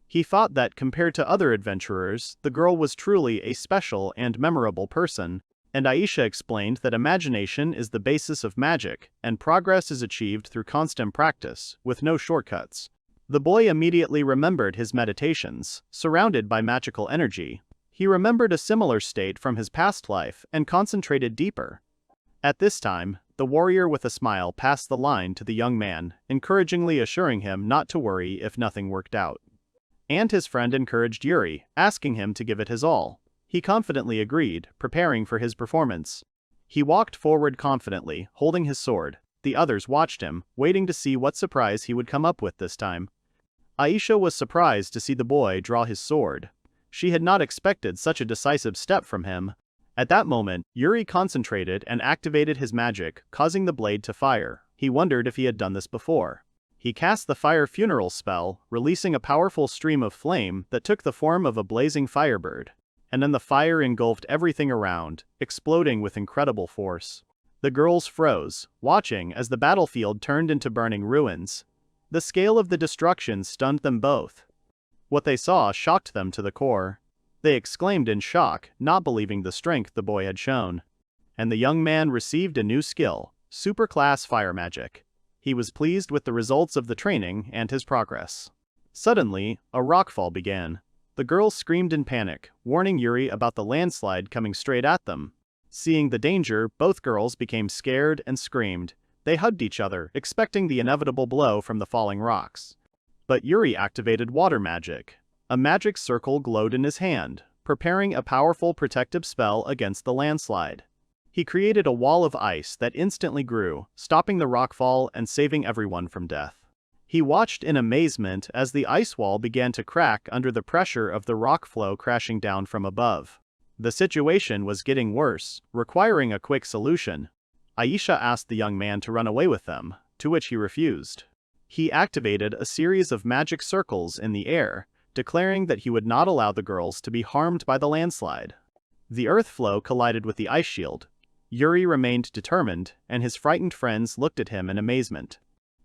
He thought that compared to other adventurers, the girl was truly a special and memorable person, and Aisha explained that imagination is the basis of magic, and progress is achieved through constant practice, with no shortcuts. The boy immediately remembered his meditations, surrounded by magical energy. He remembered a similar state from his past life and concentrated deeper. At this time, the warrior with a smile passed the line to the young man, encouragingly assuring him not to worry if nothing worked out. And his friend encouraged Yuri, asking him to give it his all. He confidently agreed, preparing for his performance. He walked forward confidently, holding his sword. The others watched him, waiting to see what surprise he would come up with this time. Aisha was surprised to see the boy draw his sword. She had not expected such a decisive step from him. At that moment, Yuri concentrated and activated his magic, causing the blade to fire. He wondered if he had done this before. He cast the fire funeral spell, releasing a powerful stream of flame that took the form of a blazing firebird. And then the fire engulfed everything around, exploding with incredible force. The girls froze, watching as the battlefield turned into burning ruins. The scale of the destruction stunned them both. What they saw shocked them to the core. They exclaimed in shock, not believing the strength the boy had shown. And the young man received a new skill, super-class fire magic. He was pleased with the results of the training and his progress. Suddenly, a rockfall began. The girls screamed in panic, warning Yuri about the landslide coming straight at them. Seeing the danger, both girls became scared and screamed. They hugged each other, expecting the inevitable blow from the falling rocks. But Yuri activated water magic. A magic circle glowed in his hand, preparing a powerful protective spell against the landslide. He created a wall of ice that instantly grew, stopping the rockfall and saving everyone from death. He watched in amazement as the ice wall began to crack under the pressure of the rock flow crashing down from above. The situation was getting worse, requiring a quick solution. Aisha asked the young man to run away with them, to which he refused. He activated a series of magic circles in the air, declaring that he would not allow the girls to be harmed by the landslide. The earth flow collided with the ice shield. Yuri remained determined, and his frightened friends looked at him in amazement.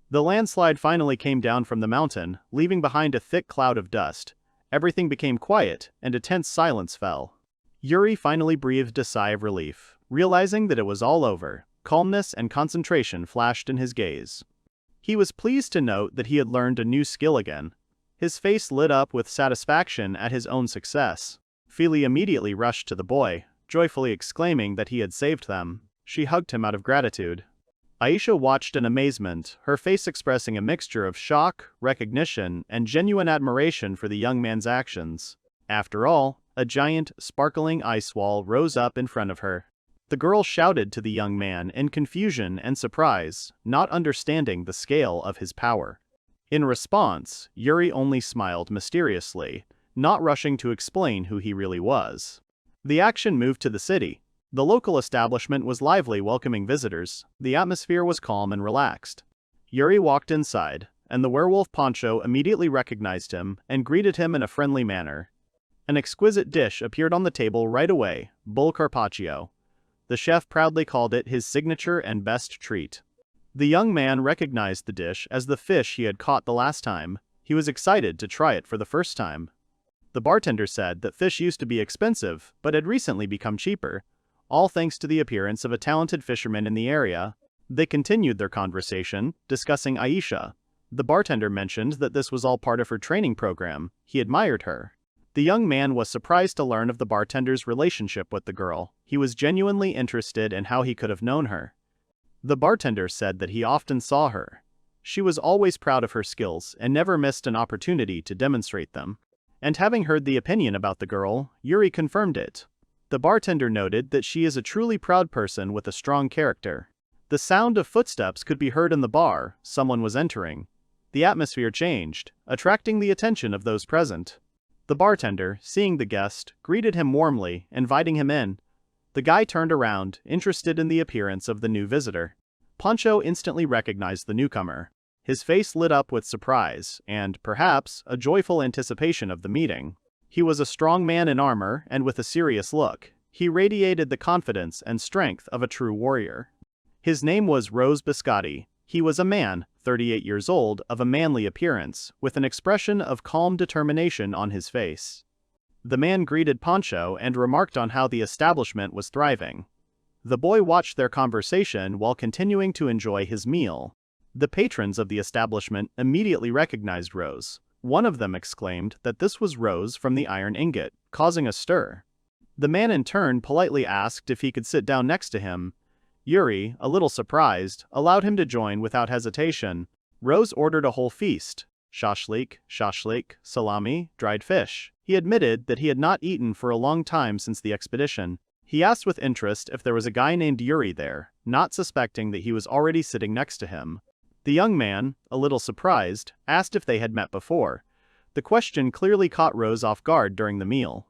The landslide finally came down from the mountain, leaving behind a thick cloud of dust. Everything became quiet, and a tense silence fell. Yuri finally breathed a sigh of relief, realizing that it was all over. Calmness and concentration flashed in his gaze. He was pleased to note that he had learned a new skill again. His face lit up with satisfaction at his own success. Feely immediately rushed to the boy, joyfully exclaiming that he had saved them. She hugged him out of gratitude. Aisha watched in amazement, her face expressing a mixture of shock, recognition, and genuine admiration for the young man's actions. After all, a giant, sparkling ice wall rose up in front of her. The girl shouted to the young man in confusion and surprise, not understanding the scale of his power. In response, Yuri only smiled mysteriously, not rushing to explain who he really was. The action moved to the city. The local establishment was lively, welcoming visitors. The atmosphere was calm and relaxed. Yuri walked inside, and the werewolf Poncho immediately recognized him and greeted him in a friendly manner. An exquisite dish appeared on the table right away, bull carpaccio. The chef proudly called it his signature and best treat. The young man recognized the dish as the fish he had caught the last time. He was excited to try it for the first time. The bartender said that fish used to be expensive, but had recently become cheaper, all thanks to the appearance of a talented fisherman in the area. They continued their conversation, discussing Aisha. The bartender mentioned that this was all part of her training program. He admired her. The young man was surprised to learn of the bartender's relationship with the girl. He was genuinely interested in how he could have known her. The bartender said that he often saw her. She was always proud of her skills and never missed an opportunity to demonstrate them. And having heard the opinion about the girl, Yuri confirmed it. The bartender noted that she is a truly proud person with a strong character. The sound of footsteps could be heard in the bar. Someone was entering. The atmosphere changed, attracting the attention of those present. The bartender, seeing the guest, greeted him warmly, inviting him in. The guy turned around, interested in the appearance of the new visitor. Poncho instantly recognized the newcomer. His face lit up with surprise and, perhaps, a joyful anticipation of the meeting. He was a strong man in armor and with a serious look. He radiated the confidence and strength of a true warrior. His name was Rose Biscotti. He was a man, 38 years old, of a manly appearance, with an expression of calm determination on his face. The man greeted Poncho and remarked on how the establishment was thriving. The boy watched their conversation while continuing to enjoy his meal. The patrons of the establishment immediately recognized Rose. One of them exclaimed that this was Rose from the iron ingot, causing a stir. The man in turn politely asked if he could sit down next to him. Yuri, a little surprised, allowed him to join without hesitation. Rose ordered a whole feast. Shashlik, salami, dried fish. He admitted that he had not eaten for a long time since the expedition. He asked with interest if there was a guy named Yuri there, not suspecting that he was already sitting next to him. The young man, a little surprised, asked if they had met before. The question clearly caught Rose off guard during the meal.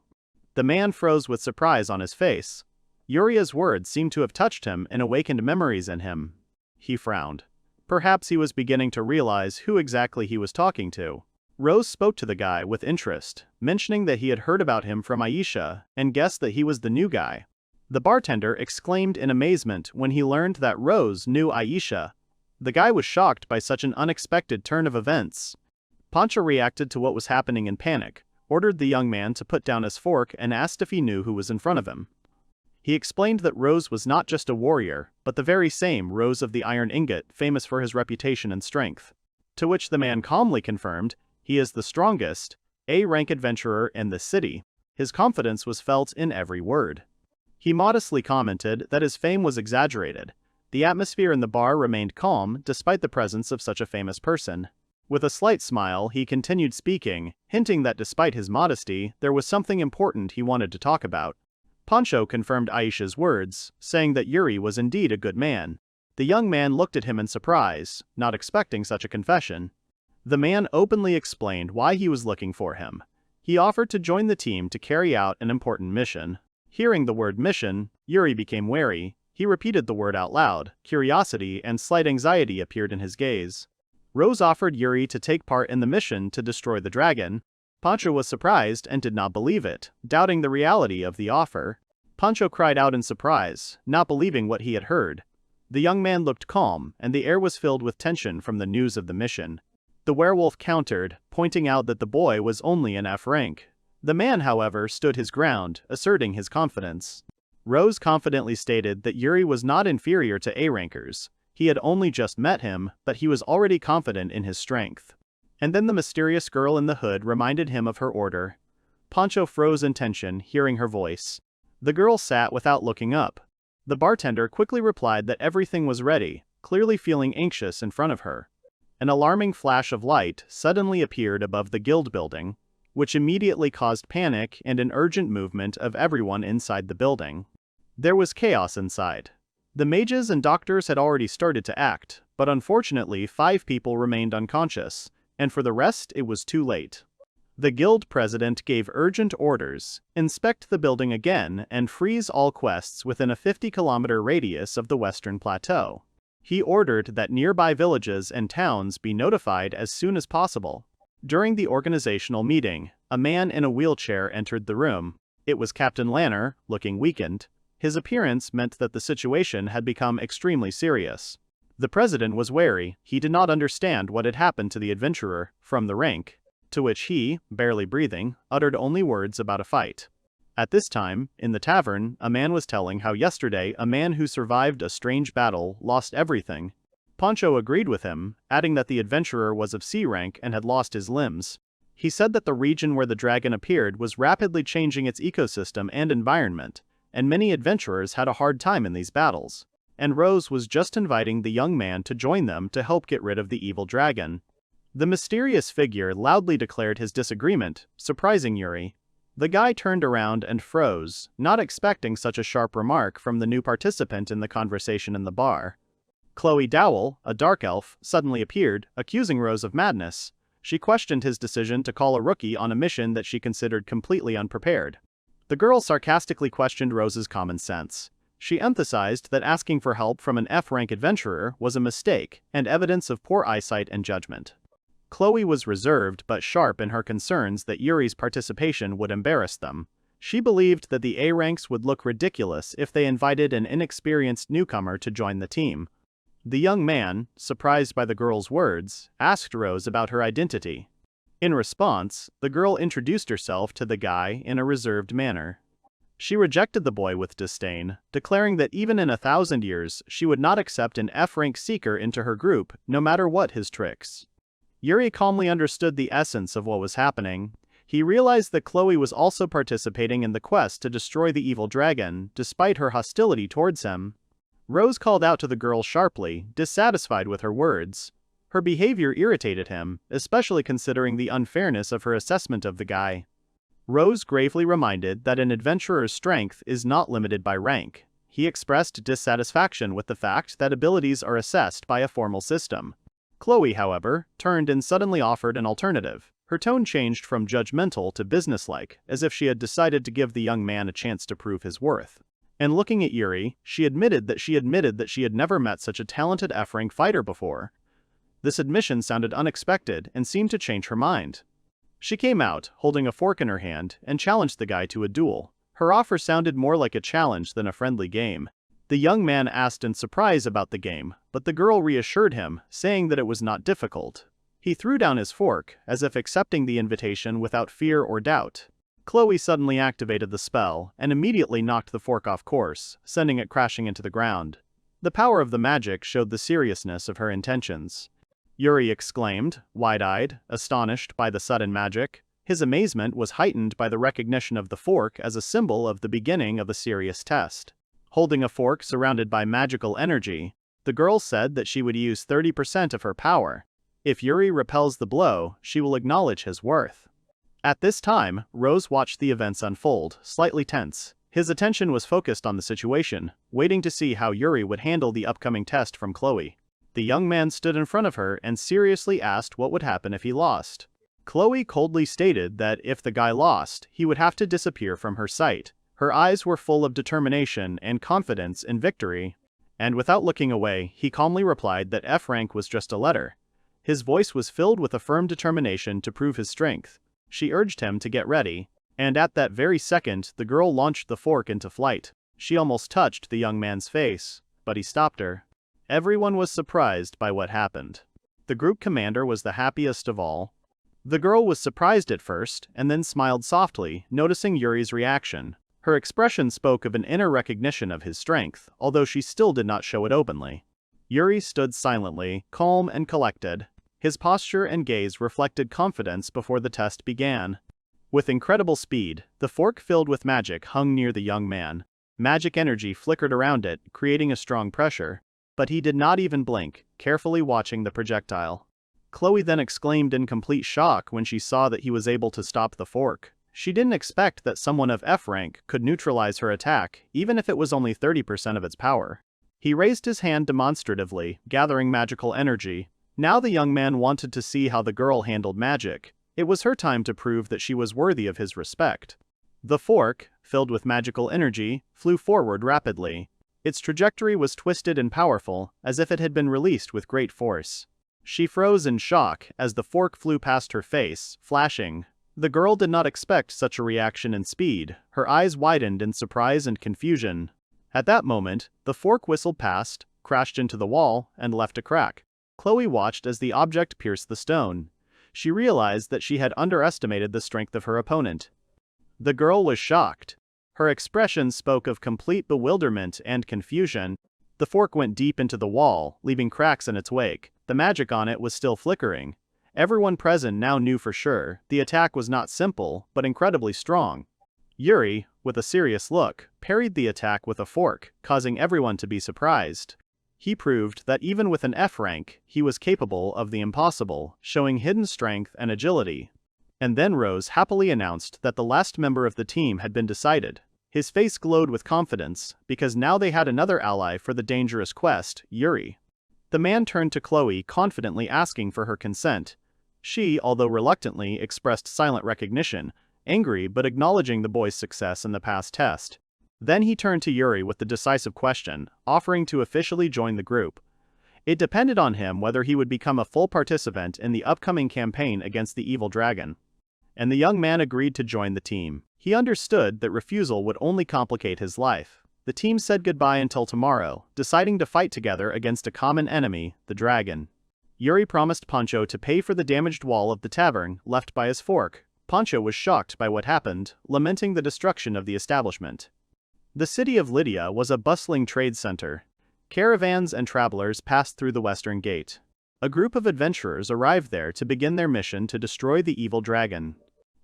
The man froze with surprise on his face. Yuri's words seemed to have touched him and awakened memories in him. He frowned. Perhaps he was beginning to realize who exactly he was talking to. Rose spoke to the guy with interest, mentioning that he had heard about him from Aisha and guessed that he was the new guy. The bartender exclaimed in amazement when he learned that Rose knew Aisha. The guy was shocked by such an unexpected turn of events. Poncho reacted to what was happening in panic, ordered the young man to put down his fork and asked if he knew who was in front of him. He explained that Rose was not just a warrior, but the very same Rose of the iron ingot, famous for his reputation and strength. To which the man calmly confirmed, he is the strongest, A-rank adventurer in the city. His confidence was felt in every word. He modestly commented that his fame was exaggerated. The atmosphere in the bar remained calm despite the presence of such a famous person. With a slight smile, he continued speaking, hinting that despite his modesty, there was something important he wanted to talk about. Poncho confirmed Aisha's words, saying that Yuri was indeed a good man. The young man looked at him in surprise, not expecting such a confession. The man openly explained why he was looking for him. He offered to join the team to carry out an important mission. Hearing the word mission, Yuri became wary. He repeated the word out loud. Curiosity and slight anxiety appeared in his gaze. Rose offered Yuri to take part in the mission to destroy the dragon. Poncho was surprised and did not believe it, doubting the reality of the offer. Pancho cried out in surprise, not believing what he had heard. The young man looked calm, and the air was filled with tension from the news of the mission. The werewolf countered, pointing out that the boy was only an F rank. The man, however, stood his ground, asserting his confidence. Rose confidently stated that Yuri was not inferior to A rankers. He had only just met him, but he was already confident in his strength. And then the mysterious girl in the hood reminded him of her order. Pancho froze in tension, hearing her voice. The girl sat without looking up. The bartender quickly replied that everything was ready, clearly feeling anxious in front of her. An alarming flash of light suddenly appeared above the guild building, which immediately caused panic and an urgent movement of everyone inside the building. There was chaos inside. The mages and doctors had already started to act, but unfortunately 5 people remained unconscious, and for the rest it was too late. The guild president gave urgent orders: inspect the building again and freeze all quests within a 50-kilometer radius of the western plateau. He ordered that nearby villages and towns be notified as soon as possible. During the organizational meeting, a man in a wheelchair entered the room. It was Captain Lanner, looking weakened. His appearance meant that the situation had become extremely serious. The president was wary. He did not understand what had happened to the adventurer from the rank, to which he, barely breathing, uttered only words about a fight. At this time, in the tavern, a man was telling how yesterday a man who survived a strange battle lost everything. Pancho agreed with him, adding that the adventurer was of C rank and had lost his limbs. He said that the region where the dragon appeared was rapidly changing its ecosystem and environment, and many adventurers had a hard time in these battles. And Rose was just inviting the young man to join them to help get rid of the evil dragon. The mysterious figure loudly declared his disagreement, surprising Yuri. The guy turned around and froze, not expecting such a sharp remark from the new participant in the conversation in the bar. Chloe Dowell, a dark elf, suddenly appeared, accusing Rose of madness. She questioned his decision to call a rookie on a mission that she considered completely unprepared. The girl sarcastically questioned Rose's common sense. She emphasized that asking for help from an F-rank adventurer was a mistake and evidence of poor eyesight and judgment. Chloe was reserved but sharp in her concerns that Yuri's participation would embarrass them. She believed that the A ranks would look ridiculous if they invited an inexperienced newcomer to join the team. The young man, surprised by the girl's words, asked Rose about her identity. In response, the girl introduced herself to the guy in a reserved manner. She rejected the boy with disdain, declaring that even in 1,000 years she would not accept an F-rank seeker into her group, no matter what his tricks. Yuri calmly understood the essence of what was happening. He realized that Chloe was also participating in the quest to destroy the evil dragon, despite her hostility towards him. Rose called out to the girl sharply, dissatisfied with her words. Her behavior irritated him, especially considering the unfairness of her assessment of the guy. Rose gravely reminded that an adventurer's strength is not limited by rank. He expressed dissatisfaction with the fact that abilities are assessed by a formal system. Chloe, however, turned and suddenly offered an alternative. Her tone changed from judgmental to businesslike, as if she had decided to give the young man a chance to prove his worth. And looking at Yuri, she admitted that she had never met such a talented F-rank fighter before. This admission sounded unexpected and seemed to change her mind. She came out, holding a fork in her hand, and challenged the guy to a duel. Her offer sounded more like a challenge than a friendly game. The young man asked in surprise about the game, but the girl reassured him, saying that it was not difficult. He threw down his fork, as if accepting the invitation without fear or doubt. Chloe suddenly activated the spell, and immediately knocked the fork off course, sending it crashing into the ground. The power of the magic showed the seriousness of her intentions. Yuri exclaimed, wide-eyed, astonished by the sudden magic. His amazement was heightened by the recognition of the fork as a symbol of the beginning of a serious test. Holding a fork surrounded by magical energy, the girl said that she would use 30% of her power. If Yuri repels the blow, she will acknowledge his worth. At this time, Rose watched the events unfold, slightly tense. His attention was focused on the situation, waiting to see how Yuri would handle the upcoming test from Chloe. The young man stood in front of her and seriously asked what would happen if he lost. Chloe coldly stated that if the guy lost, he would have to disappear from her sight. Her eyes were full of determination and confidence in victory. And without looking away, he calmly replied that F rank was just a letter. His voice was filled with a firm determination to prove his strength. She urged him to get ready. And at that very second, the girl launched the fork into flight. She almost touched the young man's face, but he stopped her. Everyone was surprised by what happened. The group commander was the happiest of all. The girl was surprised at first, and then smiled softly, noticing Yuri's reaction. Her expression spoke of an inner recognition of his strength, although she still did not show it openly. Yuri stood silently, calm and collected. His posture and gaze reflected confidence before the test began. With incredible speed, the fork filled with magic hung near the young man. Magic energy flickered around it, creating a strong pressure. But he did not even blink, carefully watching the projectile. Chloe then exclaimed in complete shock when she saw that he was able to stop the fork. She didn't expect that someone of F rank could neutralize her attack, even if it was only 30% of its power. He raised his hand demonstratively, gathering magical energy. Now the young man wanted to see how the girl handled magic. It was her time to prove that she was worthy of his respect. The fork, filled with magical energy, flew forward rapidly. Its trajectory was twisted and powerful, as if it had been released with great force. She froze in shock as the fork flew past her face, flashing. The girl did not expect such a reaction in speed. Her eyes widened in surprise and confusion. At that moment, the fork whistled past, crashed into the wall, and left a crack. Chloe watched as the object pierced the stone. She realized that she had underestimated the strength of her opponent. The girl was shocked. Her expression spoke of complete bewilderment and confusion. The fork went deep into the wall, leaving cracks in its wake. The magic on it was still flickering. Everyone present now knew for sure the attack was not simple, but incredibly strong. Yuri, with a serious look, parried the attack with a fork, causing everyone to be surprised. He proved that even with an F rank, he was capable of the impossible, showing hidden strength and agility. And then Rose happily announced that the last member of the team had been decided. His face glowed with confidence, because now they had another ally for the dangerous quest, Yuri. The man turned to Chloe, confidently asking for her consent. She, although reluctantly, expressed silent recognition, angry but acknowledging the boy's success in the past test. Then he turned to Yuri with the decisive question, offering to officially join the group. It depended on him whether he would become a full participant in the upcoming campaign against the evil dragon. And the young man agreed to join the team. He understood that refusal would only complicate his life. The team said goodbye until tomorrow, deciding to fight together against a common enemy, the dragon. Yuri promised Poncho to pay for the damaged wall of the tavern left by his fork. Poncho was shocked by what happened, lamenting the destruction of the establishment. The city of Lydia was a bustling trade center. Caravans and travelers passed through the western gate. A group of adventurers arrived there to begin their mission to destroy the evil dragon.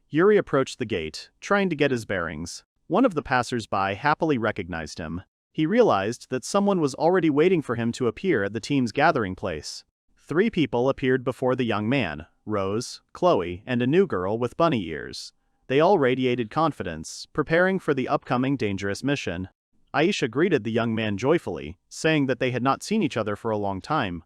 Yuri approached the gate, trying to get his bearings. One of the passers-by happily recognized him. He realized that someone was already waiting for him to appear at the team's gathering place. 3 people appeared before the young man: Rose, Chloe, and a new girl with bunny ears. They all radiated confidence, preparing for the upcoming dangerous mission. Aisha greeted the young man joyfully, saying that they had not seen each other for a long time.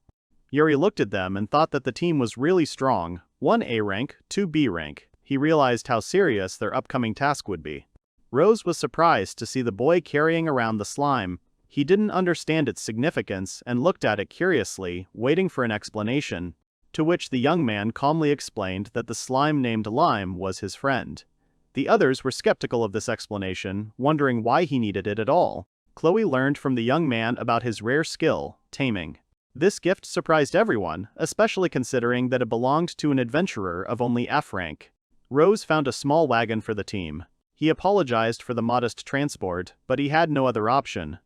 Yuri looked at them and thought that the team was really strong, 1 A rank, 2 B rank. He realized how serious their upcoming task would be. Rose was surprised to see the boy carrying around the slime. He didn't understand its significance and looked at it curiously, waiting for an explanation, to which the young man calmly explained that the slime named Lime was his friend. The others were skeptical of this explanation, wondering why he needed it at all. Chloe learned from the young man about his rare skill, Taming. This gift surprised everyone, especially considering that it belonged to an adventurer of only F rank. Rose found a small wagon for the team. He apologized for the modest transport, but he had no other option.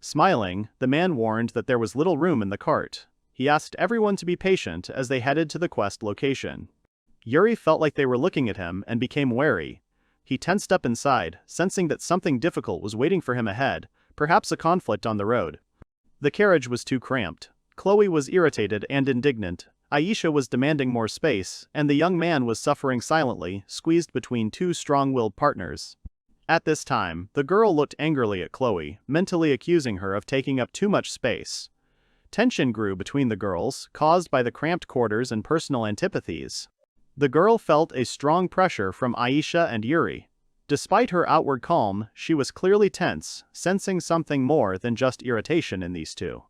Smiling, the man warned that there was little room in the cart. He asked everyone to be patient as they headed to the quest location. Yuri felt like they were looking at him and became wary. He tensed up inside, sensing that something difficult was waiting for him ahead, perhaps a conflict on the road. The carriage was too cramped. Chloe was irritated and indignant. Aisha was demanding more space, and the young man was suffering silently, squeezed between 2 strong-willed partners. At this time, the girl looked angrily at Chloe, mentally accusing her of taking up too much space. Tension grew between the girls, caused by the cramped quarters and personal antipathies. The girl felt a strong pressure from Aisha and Yuri. Despite her outward calm, she was clearly tense, sensing something more than just irritation in these two.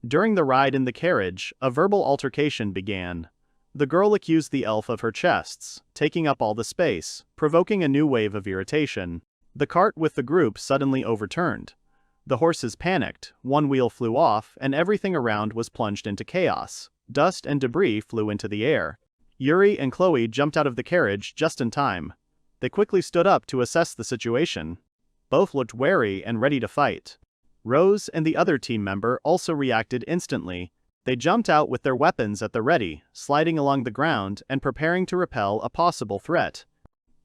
During the ride in the carriage, a verbal altercation began. The girl accused the elf of her chests, taking up all the space, provoking a new wave of irritation. The cart with the group suddenly overturned. The horses panicked, one wheel flew off, and everything around was plunged into chaos. Dust and debris flew into the air. Yuri and Chloe jumped out of the carriage just in time. They quickly stood up to assess the situation. Both looked wary and ready to fight. Rose and the other team member also reacted instantly. They jumped out with their weapons at the ready, sliding along the ground and preparing to repel a possible threat.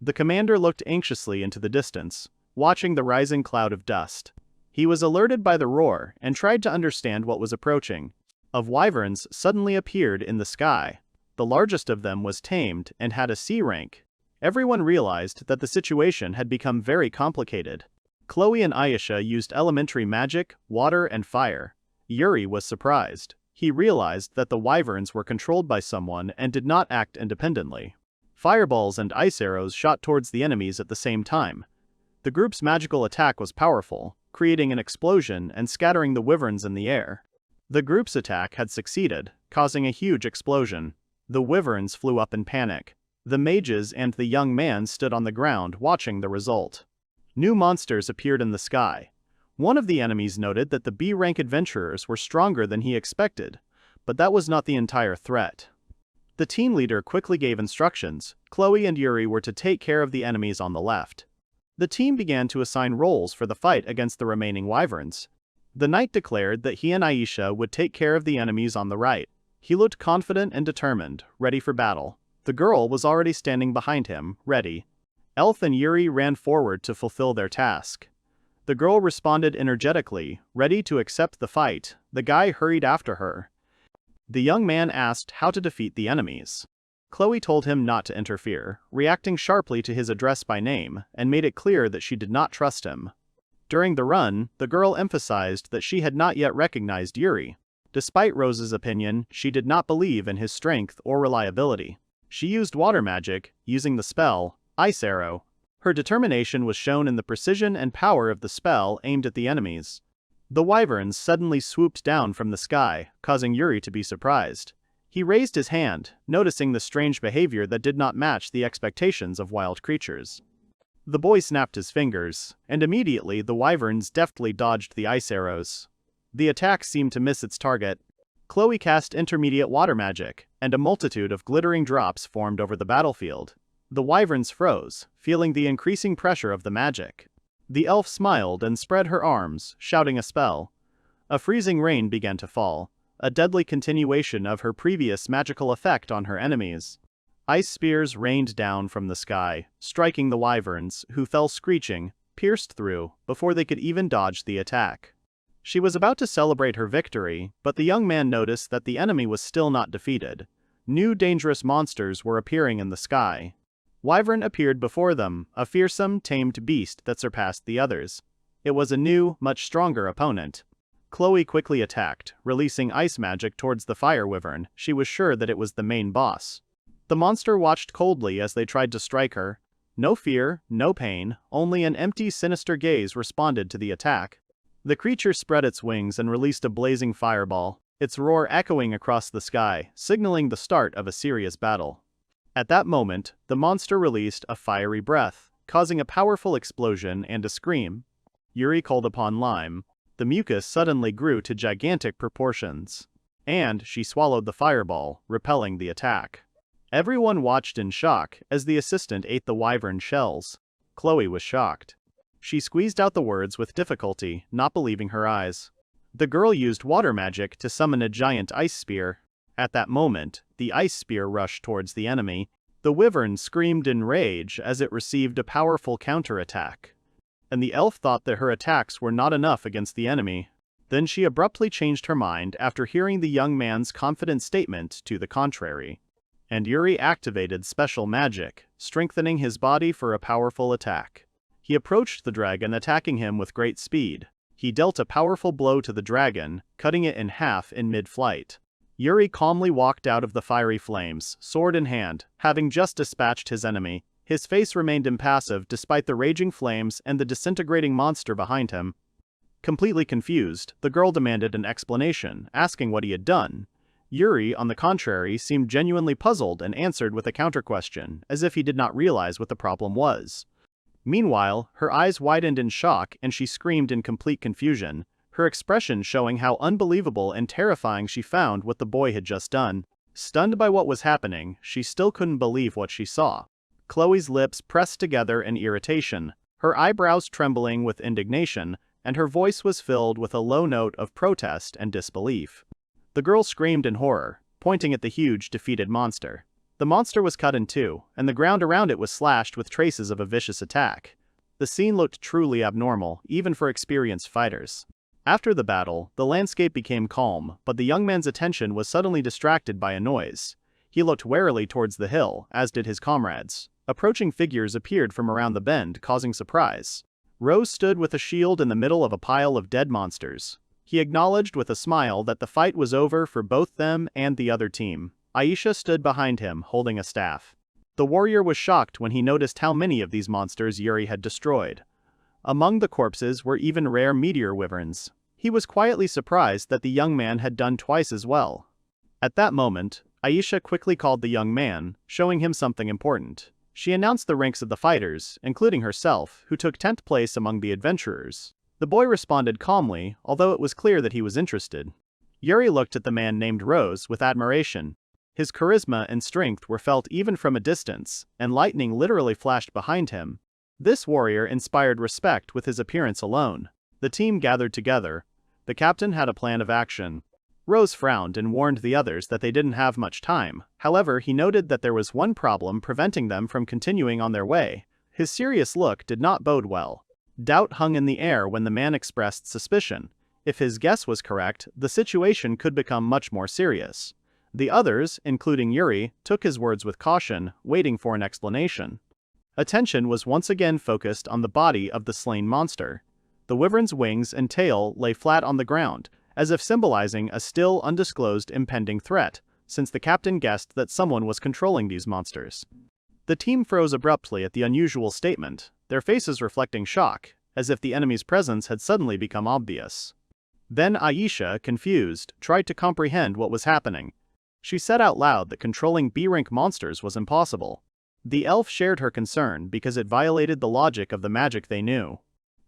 The commander looked anxiously into the distance, watching the rising cloud of dust. He was alerted by the roar and tried to understand what was approaching. Wyverns suddenly appeared in the sky. The largest of them was tamed and had a C rank. Everyone realized that the situation had become very complicated. Chloe and Ayesha used elementary magic, water, and fire. Yuri was surprised. He realized that the wyverns were controlled by someone and did not act independently. Fireballs and ice arrows shot towards the enemies at the same time. The group's magical attack was powerful, creating an explosion and scattering the wyverns in the air. The group's attack had succeeded, causing a huge explosion. The wyverns flew up in panic. The mages and the young man stood on the ground watching the result. New monsters appeared in the sky. One of the enemies noted that the B-rank adventurers were stronger than he expected, but that was not the entire threat. The team leader quickly gave instructions. Chloe and Yuri were to take care of the enemies on the left. The team began to assign roles for the fight against the remaining wyverns. The knight declared that he and Ayesha would take care of the enemies on the right. He looked confident and determined, ready for battle. The girl was already standing behind him, ready. Elf and Yuri ran forward to fulfill their task. The girl responded energetically, ready to accept the fight. The guy hurried after her. The young man asked how to defeat the enemies. Chloe told him not to interfere, reacting sharply to his address by name, and made it clear that she did not trust him. During the run, the girl emphasized that she had not yet recognized Yuri. Despite Rose's opinion, she did not believe in his strength or reliability. She used water magic, using the spell, Ice Arrow. Her determination was shown in the precision and power of the spell aimed at the enemies. The wyverns suddenly swooped down from the sky, causing Yuri to be surprised. He raised his hand, noticing the strange behavior that did not match the expectations of wild creatures. The boy snapped his fingers, and immediately the wyverns deftly dodged the ice arrows. The attack seemed to miss its target. Chloe cast intermediate water magic, and a multitude of glittering drops formed over the battlefield. The wyverns froze, feeling the increasing pressure of the magic. The elf smiled and spread her arms, shouting a spell. A freezing rain began to fall, a deadly continuation of her previous magical effect on her enemies. Ice spears rained down from the sky, striking the wyverns, who fell screeching, pierced through, before they could even dodge the attack. She was about to celebrate her victory, but the young man noticed that the enemy was still not defeated. New dangerous monsters were appearing in the sky. Wyvern appeared before them, a fearsome, tamed beast that surpassed the others. It was a new, much stronger opponent. Chloe quickly attacked, releasing ice magic towards the fire wyvern. She was sure that it was the main boss. The monster watched coldly as they tried to strike her. No fear, no pain, only an empty, sinister gaze responded to the attack. The creature spread its wings and released a blazing fireball, its roar echoing across the sky, signaling the start of a serious battle. At that moment, the monster released a fiery breath, causing a powerful explosion and a scream. Yuri called upon Lime. The mucus suddenly grew to gigantic proportions, and she swallowed the fireball, repelling the attack. Everyone watched in shock as the assistant ate the wyvern shells. Chloe was shocked. She squeezed out the words with difficulty, not believing her eyes. The girl used water magic to summon a giant ice spear. At that moment, the ice spear rushed towards the enemy. The wyvern screamed in rage as it received a powerful counterattack. And the elf thought that her attacks were not enough against the enemy. Then she abruptly changed her mind after hearing the young man's confident statement to the contrary. And Yuri activated special magic, strengthening his body for a powerful attack. He approached the dragon, attacking him with great speed. He dealt a powerful blow to the dragon, cutting it in half in mid-flight. Yuri calmly walked out of the fiery flames, sword in hand, having just dispatched his enemy. His face remained impassive despite the raging flames and the disintegrating monster behind him. Completely confused, the girl demanded an explanation, asking what he had done. Yuri, on the contrary, seemed genuinely puzzled and answered with a counter-question, as if he did not realize what the problem was. Meanwhile, her eyes widened in shock and she screamed in complete confusion, her expression showing how unbelievable and terrifying she found what the boy had just done. Stunned by what was happening, she still couldn't believe what she saw. Chloe's lips pressed together in irritation, her eyebrows trembling with indignation, and her voice was filled with a low note of protest and disbelief. The girl screamed in horror, pointing at the huge, defeated monster. The monster was cut in two, and the ground around it was slashed with traces of a vicious attack. The scene looked truly abnormal, even for experienced fighters. After the battle, the landscape became calm, but the young man's attention was suddenly distracted by a noise. He looked warily towards the hill, as did his comrades. Approaching figures appeared from around the bend, causing surprise. Rose stood with a shield in the middle of a pile of dead monsters. He acknowledged with a smile that the fight was over for both them and the other team. Aisha stood behind him, holding a staff. The warrior was shocked when he noticed how many of these monsters Yuri had destroyed. Among the corpses were even rare meteor wyverns. He was quietly surprised that the young man had done twice as well. At that moment, Aisha quickly called the young man, showing him something important. She announced the ranks of the fighters, including herself, who took 10th place among the adventurers. The boy responded calmly, although it was clear that he was interested. Yuri looked at the man named Rose with admiration. His charisma and strength were felt even from a distance, and lightning literally flashed behind him. This warrior inspired respect with his appearance alone. The team gathered together. The captain had a plan of action. Rose frowned and warned the others that they didn't have much time. However, he noted that there was one problem preventing them from continuing on their way. His serious look did not bode well. Doubt hung in the air when the man expressed suspicion. If his guess was correct, the situation could become much more serious. The others, including Yuri, took his words with caution, waiting for an explanation. Attention was once again focused on the body of the slain monster. The wyvern's wings and tail lay flat on the ground, as if symbolizing a still undisclosed impending threat, since the captain guessed that someone was controlling these monsters. The team froze abruptly at the unusual statement, their faces reflecting shock, as if the enemy's presence had suddenly become obvious. Then Aisha, confused, tried to comprehend what was happening. She said out loud that controlling B-rank monsters was impossible. The elf shared her concern because it violated the logic of the magic they knew.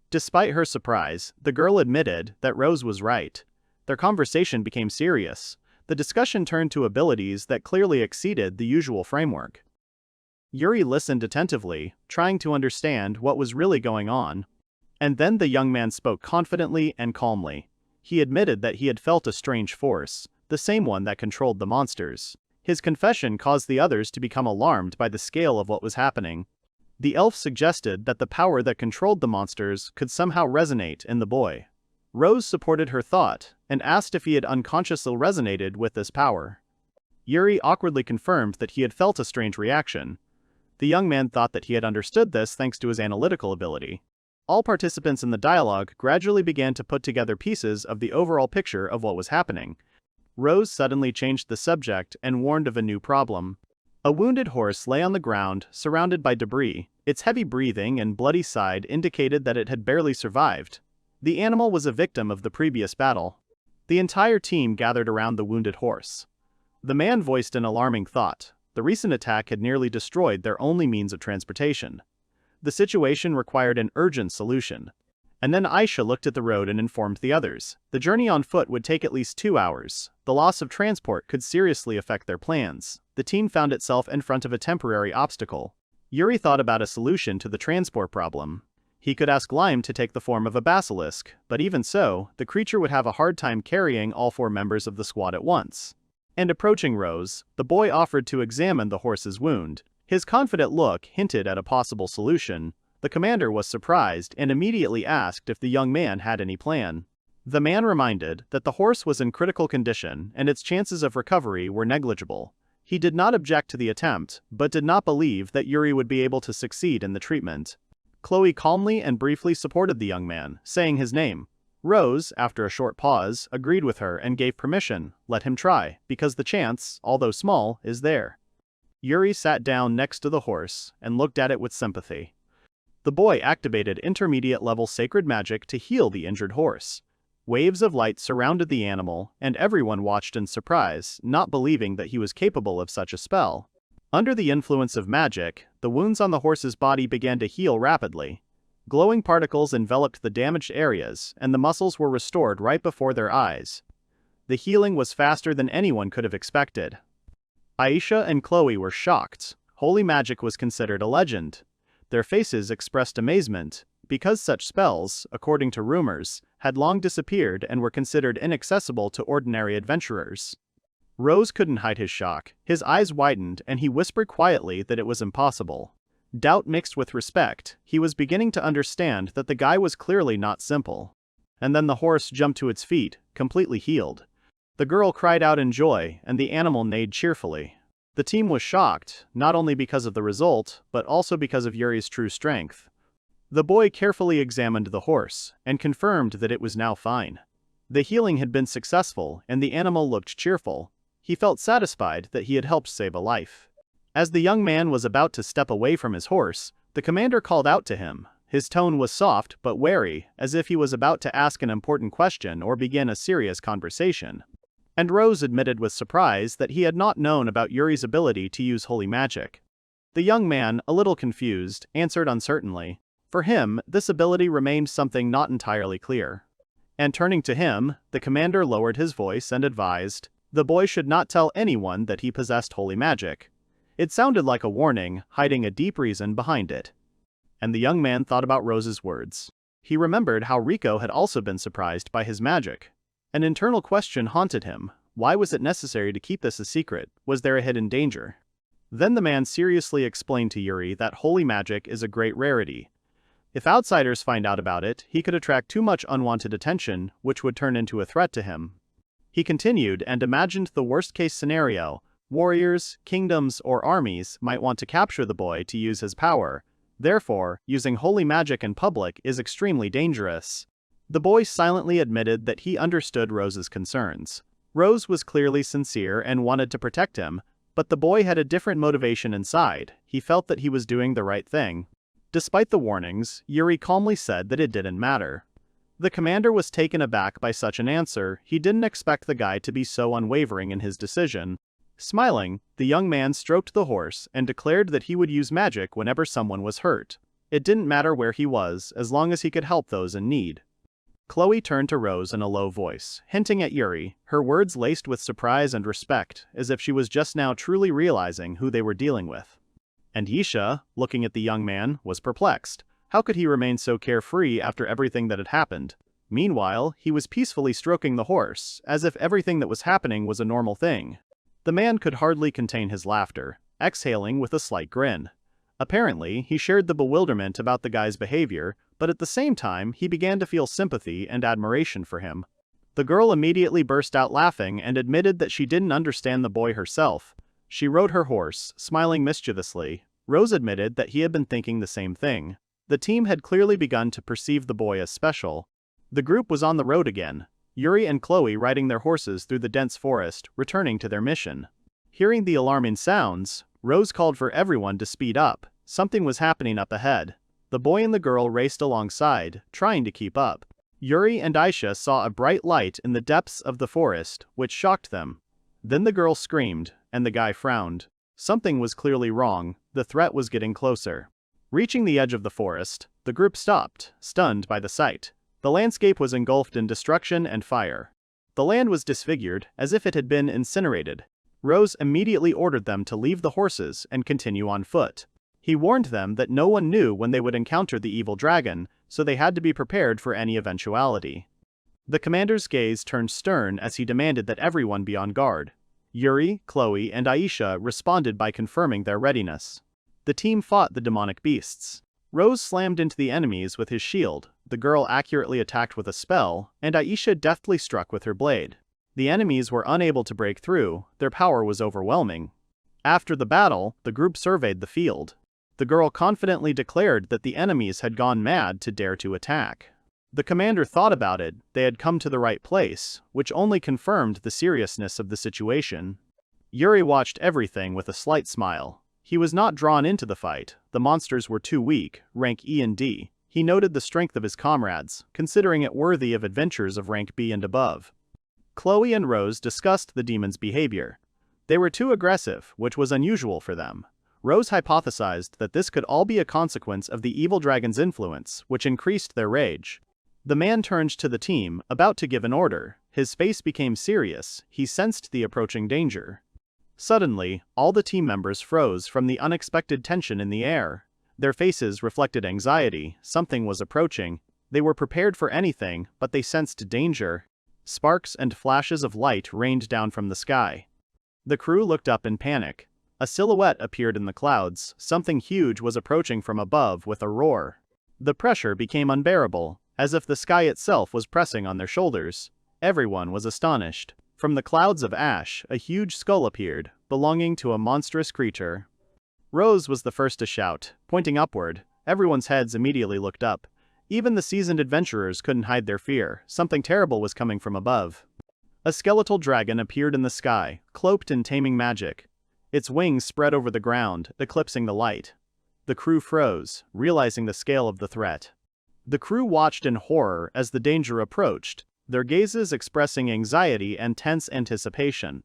Despite her surprise, the girl admitted that Rose was right. Their conversation became serious. The discussion turned to abilities that clearly exceeded the usual framework. Yuri listened attentively, trying to understand what was really going on. And then the young man spoke confidently and calmly. He admitted that he had felt a strange force, the same one that controlled the monsters. His confession caused the others to become alarmed by the scale of what was happening. The elf suggested that the power that controlled the monsters could somehow resonate in the boy. Rose supported her thought, and asked if he had unconsciously resonated with this power. Yuri awkwardly confirmed that he had felt a strange reaction. The young man thought that he had understood this thanks to his analytical ability. All participants in the dialogue gradually began to put together pieces of the overall picture of what was happening. Rose suddenly changed the subject and warned of a new problem. A wounded horse lay on the ground, surrounded by debris. Its heavy breathing and bloody side indicated that it had barely survived. The animal was a victim of the previous battle. The entire team gathered around the wounded horse. The man voiced an alarming thought. The recent attack had nearly destroyed their only means of transportation. The situation required an urgent solution. And then Aisha looked at the road and informed the others. The journey on foot would take at least 2 hours. The loss of transport could seriously affect their plans. The team found itself in front of a temporary obstacle. Yuri thought about a solution to the transport problem. He could ask Lime to take the form of a basilisk, but even so, the creature would have a hard time carrying all 4 members of the squad at once. And approaching Rose, the boy offered to examine the horse's wound. His confident look hinted at a possible solution. The commander was surprised and immediately asked if the young man had any plan. The man reminded that the horse was in critical condition and its chances of recovery were negligible. He did not object to the attempt, but did not believe that Yuri would be able to succeed in the treatment. Chloe calmly and briefly supported the young man, saying his name. Rose, after a short pause, agreed with her and gave permission. Let him try, because the chance, although small, is there. Yuri sat down next to the horse and looked at it with sympathy. The boy activated intermediate-level sacred magic to heal the injured horse. Waves of light surrounded the animal, and everyone watched in surprise, not believing that he was capable of such a spell. Under the influence of magic, the wounds on the horse's body began to heal rapidly. Glowing particles enveloped the damaged areas, and the muscles were restored right before their eyes. The healing was faster than anyone could have expected. Aisha and Chloe were shocked. Holy magic was considered a legend. Their faces expressed amazement, because such spells, according to rumors, had long disappeared and were considered inaccessible to ordinary adventurers. Rose couldn't hide his shock. His eyes widened and he whispered quietly that it was impossible. Doubt mixed with respect, he was beginning to understand that the guy was clearly not simple. And then the horse jumped to its feet, completely healed. The girl cried out in joy, and the animal neighed cheerfully. The team was shocked, not only because of the result, but also because of Yuri's true strength. The boy carefully examined the horse, and confirmed that it was now fine. The healing had been successful, and the animal looked cheerful. He felt satisfied that he had helped save a life. As the young man was about to step away from his horse, the commander called out to him. His tone was soft but wary, as if he was about to ask an important question or begin a serious conversation. And Rose admitted with surprise that he had not known about Yuri's ability to use holy magic. The young man, a little confused, answered uncertainly. For him, this ability remained something not entirely clear. And turning to him, the commander lowered his voice and advised, the boy should not tell anyone that he possessed holy magic. It sounded like a warning, hiding a deep reason behind it. And the young man thought about Rose's words. He remembered how Rico had also been surprised by his magic. An internal question haunted him. Why was it necessary to keep this a secret? Was there a hidden danger? Then the man seriously explained to Yuri that holy magic is a great rarity. If outsiders find out about it, he could attract too much unwanted attention, which would turn into a threat to him. He continued and imagined the worst-case scenario. Warriors, kingdoms, or armies might want to capture the boy to use his power. Therefore, using holy magic in public is extremely dangerous. The boy silently admitted that he understood Rose's concerns. Rose was clearly sincere and wanted to protect him, but the boy had a different motivation inside. He felt that he was doing the right thing. Despite the warnings, Yuri calmly said that it didn't matter. The commander was taken aback by such an answer. He didn't expect the guy to be so unwavering in his decision. Smiling, the young man stroked the horse and declared that he would use magic whenever someone was hurt. It didn't matter where he was, as long as he could help those in need. Chloe turned to Rose in a low voice, hinting at Yuri, her words laced with surprise and respect, as if she was just now truly realizing who they were dealing with. And Aisha, looking at the young man, was perplexed. How could he remain so carefree after everything that had happened? Meanwhile, he was peacefully stroking the horse, as if everything that was happening was a normal thing. The man could hardly contain his laughter, exhaling with a slight grin. Apparently, he shared the bewilderment about the guy's behavior, but at the same time, he began to feel sympathy and admiration for him. The girl immediately burst out laughing and admitted that she didn't understand the boy herself. She rode her horse, smiling mischievously. Rose admitted that he had been thinking the same thing. The team had clearly begun to perceive the boy as special. The group was on the road again, Yuri and Chloe riding their horses through the dense forest, returning to their mission. Hearing the alarming sounds, Rose called for everyone to speed up. Something was happening up ahead. The boy and the girl raced alongside, trying to keep up. Yuri and Aisha saw a bright light in the depths of the forest, which shocked them. Then the girl screamed, and the guy frowned. Something was clearly wrong. The threat was getting closer. Reaching the edge of the forest, the group stopped, stunned by the sight. The landscape was engulfed in destruction and fire. The land was disfigured, as if it had been incinerated. Rose immediately ordered them to leave the horses and continue on foot. He warned them that no one knew when they would encounter the evil dragon, so they had to be prepared for any eventuality. The commander's gaze turned stern as he demanded that everyone be on guard. Yuri, Chloe, and Aisha responded by confirming their readiness. The team fought the demonic beasts. Rose slammed into the enemies with his shield, the girl accurately attacked with a spell, and Aisha deftly struck with her blade. The enemies were unable to break through, their power was overwhelming. After the battle, the group surveyed the field. The girl confidently declared that the enemies had gone mad to dare to attack. The commander thought about it. They had come to the right place, which only confirmed the seriousness of the situation. Yuri watched everything with a slight smile. He was not drawn into the fight. The monsters were too weak, rank E and D. He noted the strength of his comrades, considering it worthy of adventures of rank B and above. Chloe and Rose discussed the demon's behavior. They were too aggressive, which was unusual for them. Rose hypothesized that this could all be a consequence of the evil dragon's influence, which increased their rage. The man turned to the team, about to give an order. His face became serious. He sensed the approaching danger. Suddenly, all the team members froze from the unexpected tension in the air. Their faces reflected anxiety. Something was approaching. They were prepared for anything, but they sensed danger. Sparks and flashes of light rained down from the sky. The crew looked up in panic. A silhouette appeared in the clouds. Something huge was approaching from above with a roar. The pressure became unbearable, as if the sky itself was pressing on their shoulders. Everyone was astonished. From the clouds of ash, a huge skull appeared, belonging to a monstrous creature. Rose was the first to shout, pointing upward. Everyone's heads immediately looked up. Even the seasoned adventurers couldn't hide their fear. Something terrible was coming from above. A skeletal dragon appeared in the sky, cloaked in taming magic. Its wings spread over the ground, eclipsing the light. The crew froze, realizing the scale of the threat. The crew watched in horror as the danger approached, their gazes expressing anxiety and tense anticipation.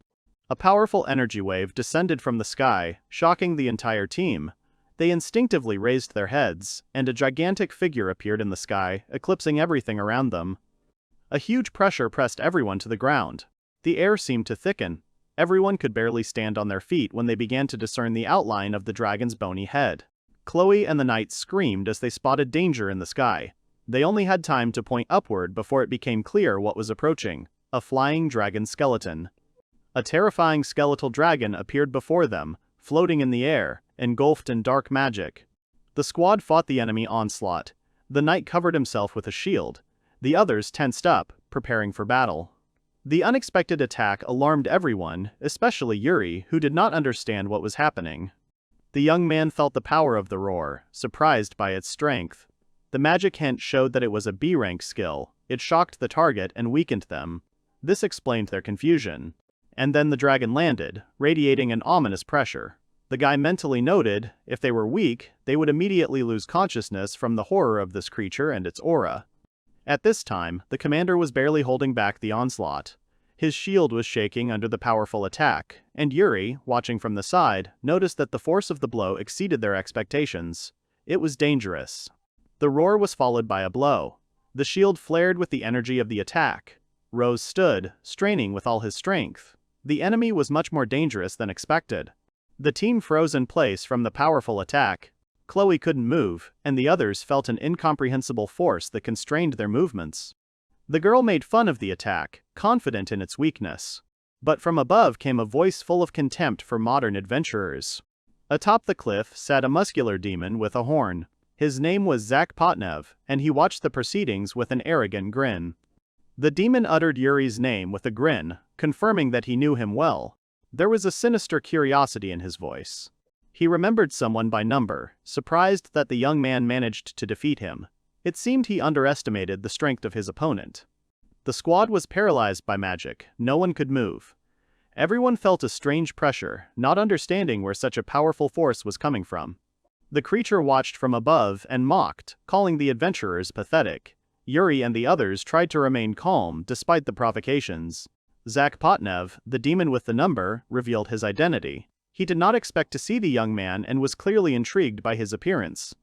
A powerful energy wave descended from the sky, shocking the entire team. They instinctively raised their heads, and a gigantic figure appeared in the sky, eclipsing everything around them. A huge pressure pressed everyone to the ground. The air seemed to thicken. Everyone could barely stand on their feet when they began to discern the outline of the dragon's bony head. Chloe and the knights screamed as they spotted danger in the sky. They only had time to point upward before it became clear what was approaching: a flying dragon skeleton. A terrifying skeletal dragon appeared before them, floating in the air, engulfed in dark magic. The squad fought the enemy onslaught. The knight covered himself with a shield. The others tensed up, preparing for battle. The unexpected attack alarmed everyone, especially Yuri, who did not understand what was happening. The young man felt the power of the roar, surprised by its strength. The magic hint showed that it was a B-rank skill. It shocked the target and weakened them. This explained their confusion. And then the dragon landed, radiating an ominous pressure. The guy mentally noted, if they were weak, they would immediately lose consciousness from the horror of this creature and its aura. At this time, the commander was barely holding back the onslaught. His shield was shaking under the powerful attack, and Yuri, watching from the side, noticed that the force of the blow exceeded their expectations. It was dangerous. The roar was followed by a blow. The shield flared with the energy of the attack. Rose stood, straining with all his strength. The enemy was much more dangerous than expected. The team froze in place from the powerful attack. Chloe couldn't move, and the others felt an incomprehensible force that constrained their movements. The girl made fun of the attack, confident in its weakness. But from above came a voice full of contempt for modern adventurers. Atop the cliff sat a muscular demon with a horn. His name was Zakpotnev, and he watched the proceedings with an arrogant grin. The demon uttered Yuri's name with a grin, confirming that he knew him well. There was a sinister curiosity in his voice. He remembered someone by number, surprised that the young man managed to defeat him. It seemed he underestimated the strength of his opponent. The squad was paralyzed by magic. No one could move. Everyone felt a strange pressure, not understanding where such a powerful force was coming from. The creature watched from above and mocked, calling the adventurers pathetic. Yuri and the others tried to remain calm despite the provocations. Zakpotnev, the demon with the number, revealed his identity. He did not expect to see the young man and was clearly intrigued by his appearance.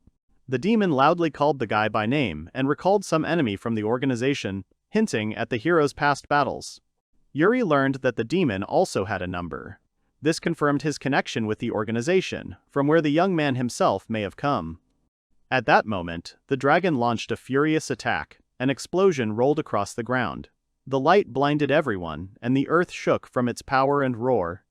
The demon loudly called the guy by name and recalled some enemy from the organization, hinting at the hero's past battles. Yuri learned that the demon also had a number. This confirmed his connection with the organization, from where the young man himself may have come. At that moment, the dragon launched a furious attack. An explosion rolled across the ground. The light blinded everyone, and the earth shook from its power and roar.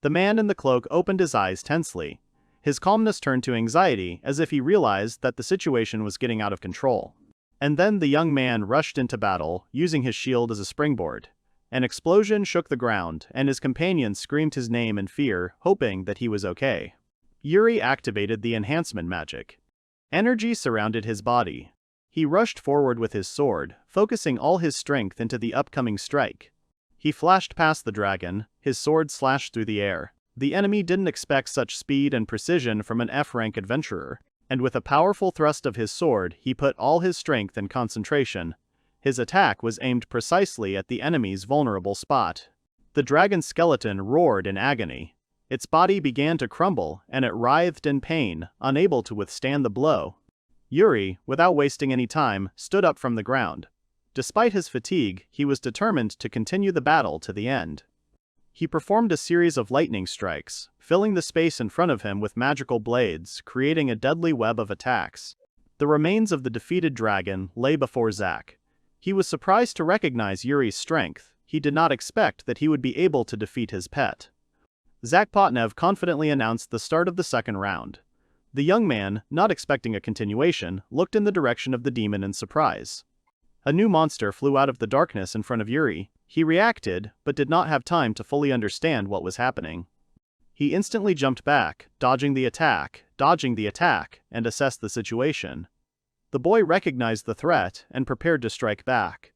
The man in the cloak opened his eyes tensely. His calmness turned to anxiety as if he realized that the situation was getting out of control. And then the young man rushed into battle, using his shield as a springboard. An explosion shook the ground, and his companions screamed his name in fear, hoping that he was okay. Yuri activated the enhancement magic. Energy surrounded his body. He rushed forward with his sword, focusing all his strength into the upcoming strike. He flashed past the dragon, his sword slashed through the air. The enemy didn't expect such speed and precision from an F-rank adventurer. and with a powerful thrust of his sword he put all his strength and concentration. His attack was aimed precisely at the enemy's vulnerable spot. The dragon's skeleton roared in agony. Its body began to crumble, and it writhed in pain, unable to withstand the blow. Yuri, without wasting any time, stood up from the ground. Despite his fatigue, he was determined to continue the battle to the end. He performed a series of lightning strikes, filling the space in front of him with magical blades, creating a deadly web of attacks. The remains of the defeated dragon lay before Zack. He was surprised to recognize Yuri's strength. He did not expect that he would be able to defeat his pet. Zack Potnev confidently announced the start of the second round. The young man, not expecting a continuation, looked in the direction of the demon in surprise. A new monster flew out of the darkness in front of Yuri. He reacted, but did not have time to fully understand what was happening. He instantly jumped back, dodging the attack, and assessed the situation. The boy recognized the threat and prepared to strike back.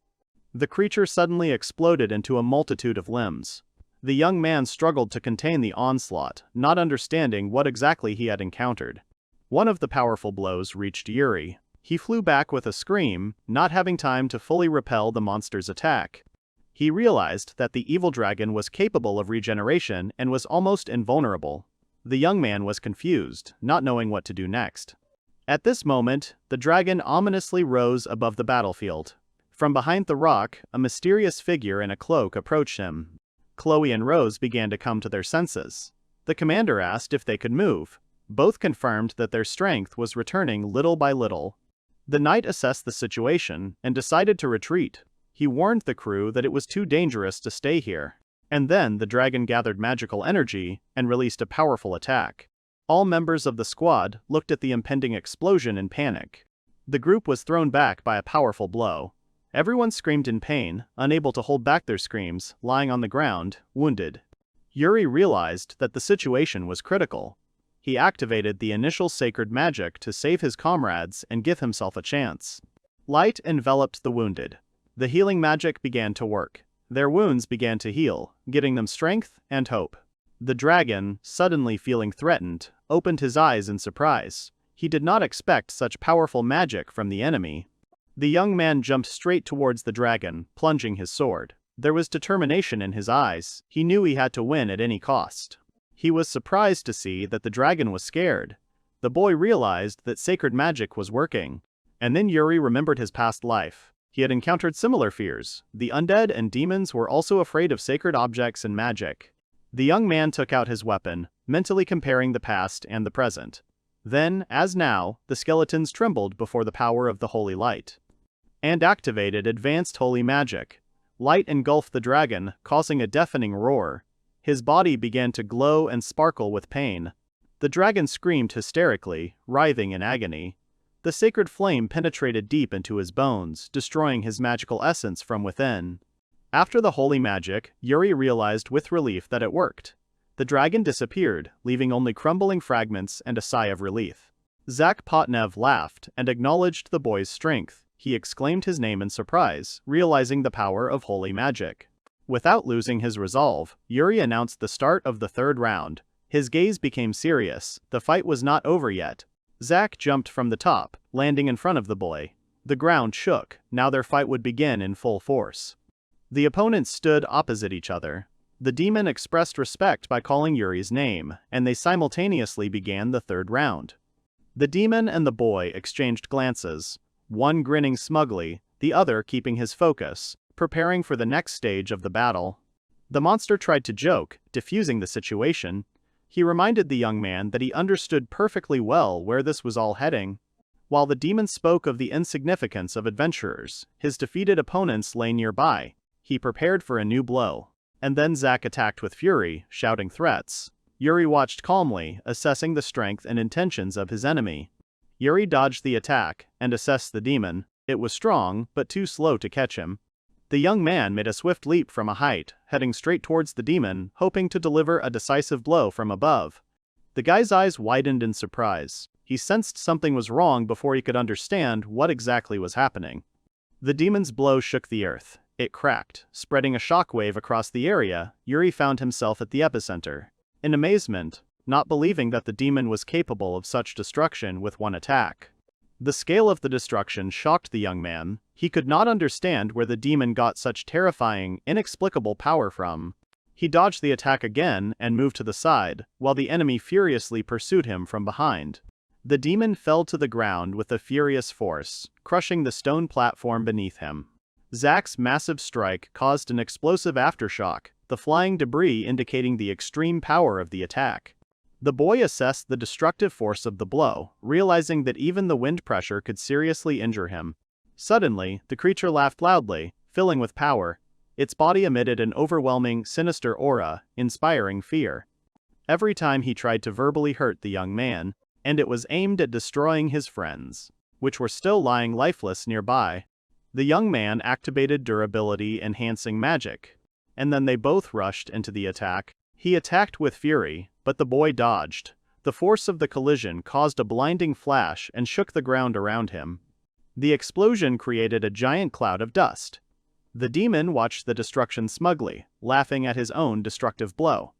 The creature suddenly exploded into a multitude of limbs. The young man struggled to contain the onslaught, not understanding what exactly he had encountered. One of the powerful blows reached Yuri. He flew back with a scream, not having time to fully repel the monster's attack. He realized that the evil dragon was capable of regeneration and was almost invulnerable. The young man was confused, not knowing what to do next. At this moment, the dragon ominously rose above the battlefield. From behind the rock, a mysterious figure in a cloak approached him. Chloe and Rose began to come to their senses. The commander asked if they could move. Both confirmed that their strength was returning little by little. The knight assessed the situation and decided to retreat. He warned the crew that it was too dangerous to stay here. And then the dragon gathered magical energy and released a powerful attack. All members of the squad looked at the impending explosion in panic. The group was thrown back by a powerful blow. Everyone screamed in pain, unable to hold back their screams, lying on the ground, wounded. Yuri realized that the situation was critical. He activated the initial sacred magic to save his comrades and give himself a chance. Light enveloped the wounded. The healing magic began to work. Their wounds began to heal, giving them strength and hope. The dragon, suddenly feeling threatened, opened his eyes in surprise. He did not expect such powerful magic from the enemy. The young man jumped straight towards the dragon, plunging his sword. There was determination in his eyes. He knew he had to win at any cost. He was surprised to see that the dragon was scared. The boy realized that sacred magic was working. And then Yuri remembered his past life. He had encountered similar fears. The undead and demons were also afraid of sacred objects and magic. The young man took out his weapon, mentally comparing the past and the present. Then, as now, the skeletons trembled before the power of the holy light. And activated advanced holy magic. Light engulfed the dragon, causing a deafening roar. His body began to glow and sparkle with pain. The dragon screamed hysterically, writhing in agony. The sacred flame penetrated deep into his bones, destroying his magical essence from within. After the holy magic, Yuri realized with relief that it worked. The dragon disappeared, leaving only crumbling fragments and a sigh of relief. Zack Potnev laughed and acknowledged the boy's strength. He exclaimed his name in surprise, realizing the power of holy magic. Without losing his resolve, Yuri announced the start of the third round. His gaze became serious. The fight was not over yet. Zack jumped from the top, landing in front of the boy. The ground shook. Now their fight would begin in full force. The opponents stood opposite each other. The demon expressed respect by calling Yuri's name, and they simultaneously began the third round. The demon and the boy exchanged glances, one grinning smugly, the other keeping his focus, preparing for the next stage of the battle. The monster tried to joke, diffusing the situation. He reminded the young man that he understood perfectly well where this was all heading. While the demon spoke of the insignificance of adventurers, his defeated opponents lay nearby. He prepared for a new blow. And then Zack attacked with fury, shouting threats. Yuri watched calmly, assessing the strength and intentions of his enemy. Yuri dodged the attack and assessed the demon. It was strong, but too slow to catch him. The young man made a swift leap from a height, heading straight towards the demon, hoping to deliver a decisive blow from above. The guy's eyes widened in surprise. He sensed something was wrong before he could understand what exactly was happening. The demon's blow shook the earth. It cracked, spreading a shockwave across the area. Yuri found himself at the epicenter. In amazement, not believing that the demon was capable of such destruction with one attack. The scale of the destruction shocked the young man. He could not understand where the demon got such terrifying, inexplicable power from. He dodged the attack again and moved to the side, while the enemy furiously pursued him from behind. The demon fell to the ground with a furious force, crushing the stone platform beneath him. Zack's massive strike caused an explosive aftershock, the flying debris indicating the extreme power of the attack. The boy assessed the destructive force of the blow, realizing that even the wind pressure could seriously injure him. Suddenly, the creature laughed loudly, filling with power. Its body emitted an overwhelming, sinister aura, inspiring fear. Every time he tried to verbally hurt the young man, and it was aimed at destroying his friends, which were still lying lifeless nearby. The young man activated durability-enhancing magic, and then they both rushed into the attack. He attacked with fury, but the boy dodged. The force of the collision caused a blinding flash and shook the ground around him. The explosion created a giant cloud of dust. The demon watched the destruction smugly, laughing at his own destructive blow.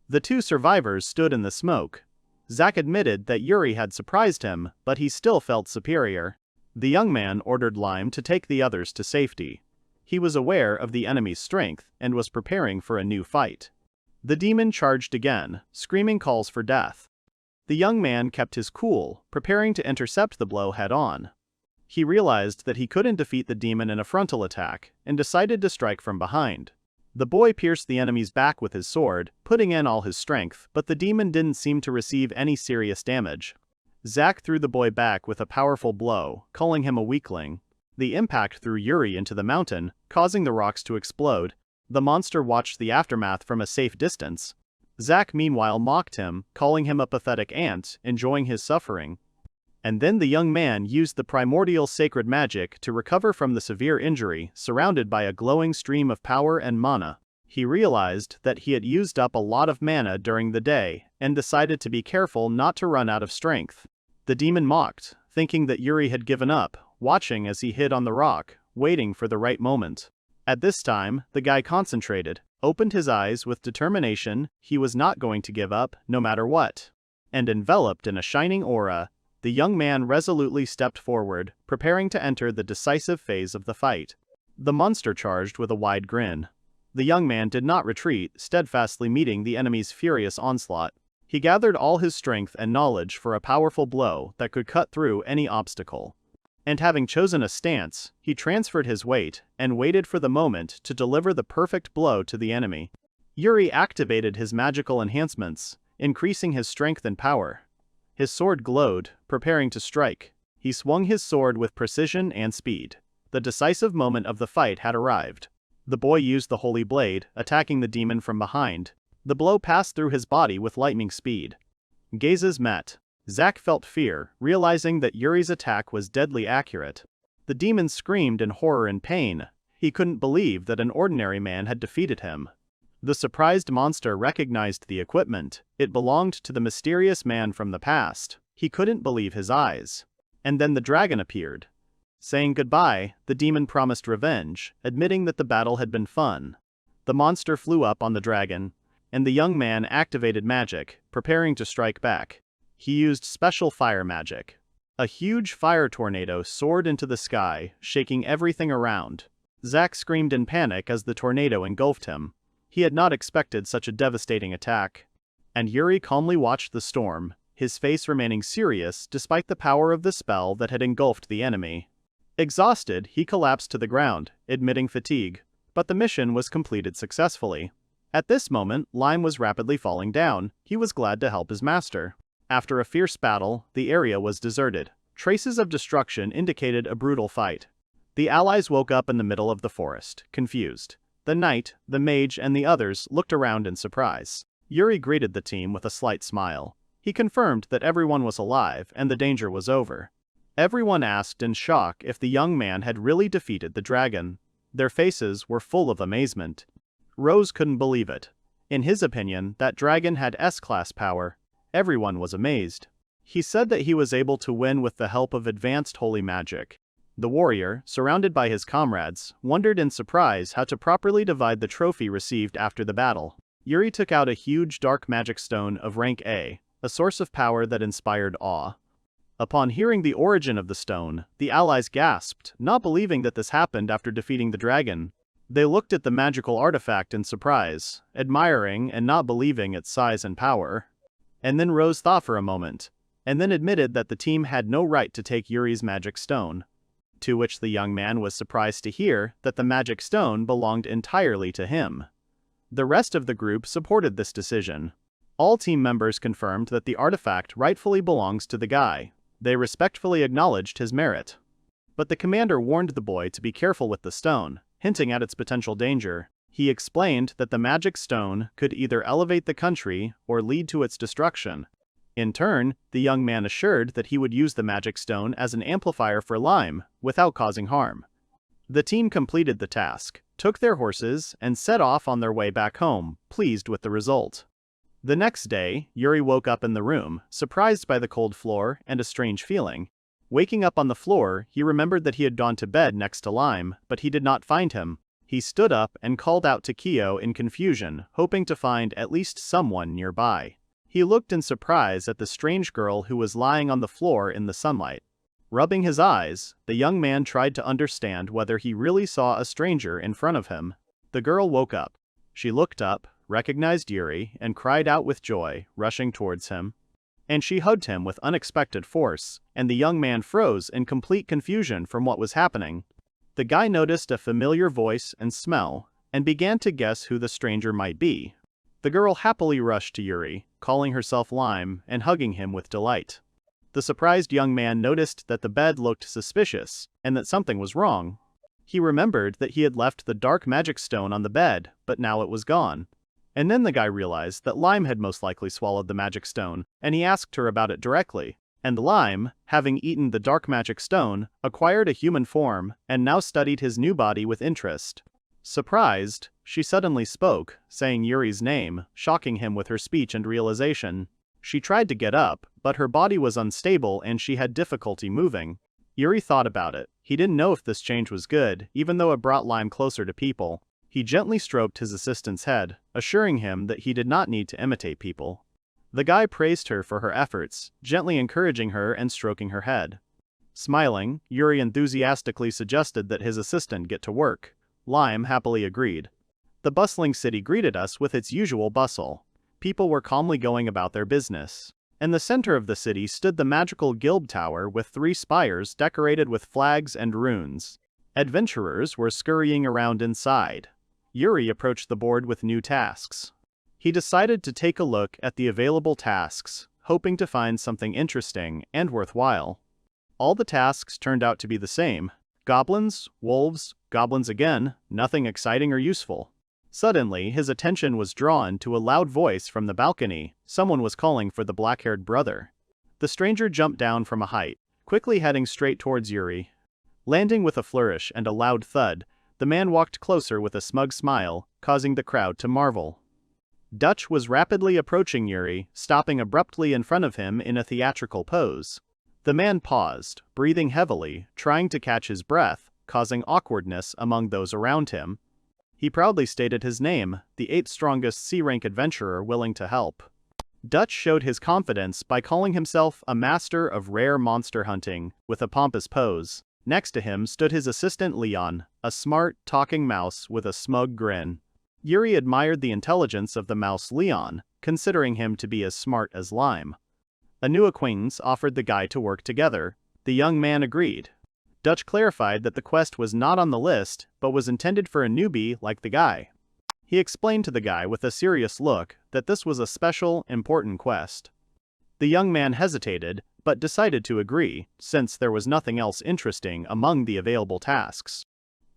The two survivors stood in the smoke. Zack admitted that Yuri had surprised him, but he still felt superior. The young man ordered Lime to take the others to safety. He was aware of the enemy's strength and was preparing for a new fight. The demon charged again, screaming calls for death. The young man kept his cool, preparing to intercept the blow head-on. He realized that he couldn't defeat the demon in a frontal attack, and decided to strike from behind. The boy pierced the enemy's back with his sword, putting in all his strength, but the demon didn't seem to receive any serious damage. Zack threw the boy back with a powerful blow, calling him a weakling. The impact threw Yuri into the mountain, causing the rocks to explode. The monster watched the aftermath from a safe distance. Zack meanwhile mocked him, calling him a pathetic ant, enjoying his suffering. And then the young man used the primordial sacred magic to recover from the severe injury, surrounded by a glowing stream of power and mana. He realized that he had used up a lot of mana during the day, and decided to be careful not to run out of strength. The demon mocked, thinking that Yuri had given up, watching as he hid on the rock, waiting for the right moment. At this time, the guy concentrated, opened his eyes with determination. He was not going to give up, no matter what. And enveloped in a shining aura, the young man resolutely stepped forward, preparing to enter the decisive phase of the fight. The monster charged with a wide grin. The young man did not retreat, steadfastly meeting the enemy's furious onslaught. He gathered all his strength and knowledge for a powerful blow that could cut through any obstacle. And having chosen a stance, he transferred his weight and waited for the moment to deliver the perfect blow to the enemy. Yuri activated his magical enhancements, increasing his strength and power. His sword glowed, preparing to strike. He swung his sword with precision and speed. The decisive moment of the fight had arrived. The boy used the holy blade, attacking the demon from behind. The blow passed through his body with lightning speed. Gazes met. Zack felt fear, realizing that Yuri's attack was deadly accurate. The demon screamed in horror and pain. He couldn't believe that an ordinary man had defeated him. The surprised monster recognized the equipment. It belonged to the mysterious man from the past. He couldn't believe his eyes. And then the dragon appeared. Saying goodbye, the demon promised revenge, admitting that the battle had been fun. The monster flew up on the dragon, and the young man activated magic, preparing to strike back. He used special fire magic. A huge fire tornado soared into the sky, shaking everything around. Zack screamed in panic as the tornado engulfed him. He had not expected such a devastating attack. And Yuri calmly watched the storm, his face remaining serious despite the power of the spell that had engulfed the enemy. Exhausted, he collapsed to the ground, admitting fatigue. But the mission was completed successfully. At this moment, Lime was rapidly falling down. He was glad to help his master. After a fierce battle, the area was deserted. Traces of destruction indicated a brutal fight. The allies woke up in the middle of the forest, confused. The knight, the mage, and the others looked around in surprise. Yuri greeted the team with a slight smile. He confirmed that everyone was alive and the danger was over. Everyone asked in shock if the young man had really defeated the dragon. Their faces were full of amazement. Rose couldn't believe it. In his opinion, that dragon had S-class power. Everyone was amazed. He said that he was able to win with the help of advanced holy magic. The warrior, surrounded by his comrades, wondered in surprise how to properly divide the trophy received after the battle. Yuri took out a huge dark magic stone of rank A, a source of power that inspired awe. Upon hearing the origin of the stone, the allies gasped, not believing that this happened after defeating the dragon. They looked at the magical artifact in surprise, admiring and not believing its size and power. And then Rose thought for a moment, and then admitted that the team had no right to take Yuri's magic stone. To which the young man was surprised to hear that the magic stone belonged entirely to him. The rest of the group supported this decision. All team members confirmed that the artifact rightfully belongs to the guy. They respectfully acknowledged his merit. But the commander warned the boy to be careful with the stone, hinting at its potential danger. He explained that the magic stone could either elevate the country or lead to its destruction. In turn, the young man assured that he would use the magic stone as an amplifier for Lime, without causing harm. The team completed the task, took their horses, and set off on their way back home, pleased with the result. The next day, Yuri woke up in the room, surprised by the cold floor and a strange feeling. Waking up on the floor, he remembered that he had gone to bed next to Lime, but he did not find him. He stood up and called out to Kyo in confusion, hoping to find at least someone nearby. He looked in surprise at the strange girl who was lying on the floor in the sunlight. Rubbing his eyes, the young man tried to understand whether he really saw a stranger in front of him. The girl woke up. She looked up, recognized Yuri, and cried out with joy, rushing towards him. And she hugged him with unexpected force, and the young man froze in complete confusion from what was happening. The guy noticed a familiar voice and smell, and began to guess who the stranger might be. The girl happily rushed to Yuri, calling herself Lime and hugging him with delight. The surprised young man noticed that the bed looked suspicious, and that something was wrong. He remembered that he had left the dark magic stone on the bed, but now it was gone. And then the guy realized that Lime had most likely swallowed the magic stone, and he asked her about it directly. And Lime, having eaten the dark magic stone, acquired a human form, and now studied his new body with interest. Surprised, she suddenly spoke, saying Yuri's name, shocking him with her speech and realization. She tried to get up, but her body was unstable and she had difficulty moving. Yuri thought about it. He didn't know if this change was good, even though it brought Lime closer to people. He gently stroked his assistant's head, assuring him that he did not need to imitate people. The guy praised her for her efforts, gently encouraging her and stroking her head. Smiling, Yuri enthusiastically suggested that his assistant get to work. Lime happily agreed. The bustling city greeted us with its usual bustle. People were calmly going about their business. In the center of the city stood the magical guild tower with 3 spires decorated with flags and runes. Adventurers were scurrying around inside. Yuri approached the board with new tasks. He decided to take a look at the available tasks, hoping to find something interesting and worthwhile. All the tasks turned out to be the same. Goblins, wolves, goblins again, nothing exciting or useful. Suddenly, his attention was drawn to a loud voice from the balcony. Someone was calling for the black-haired brother. The stranger jumped down from a height, quickly heading straight towards Yuri. Landing with a flourish and a loud thud, the man walked closer with a smug smile, causing the crowd to marvel. Dutch was rapidly approaching Yuri, stopping abruptly in front of him in a theatrical pose. The man paused, breathing heavily, trying to catch his breath, causing awkwardness among those around him. He proudly stated his name, the 8th strongest C-rank adventurer willing to help. Dutch showed his confidence by calling himself a master of rare monster hunting, with a pompous pose. Next to him stood his assistant Leon, a smart, talking mouse with a smug grin. Yuri admired the intelligence of the mouse Leon, considering him to be as smart as Lime. A new acquaintance offered the guy to work together. The young man agreed. Dutch clarified that the quest was not on the list, but was intended for a newbie like the guy. He explained to the guy with a serious look that this was a special, important quest. The young man hesitated, but decided to agree, since there was nothing else interesting among the available tasks.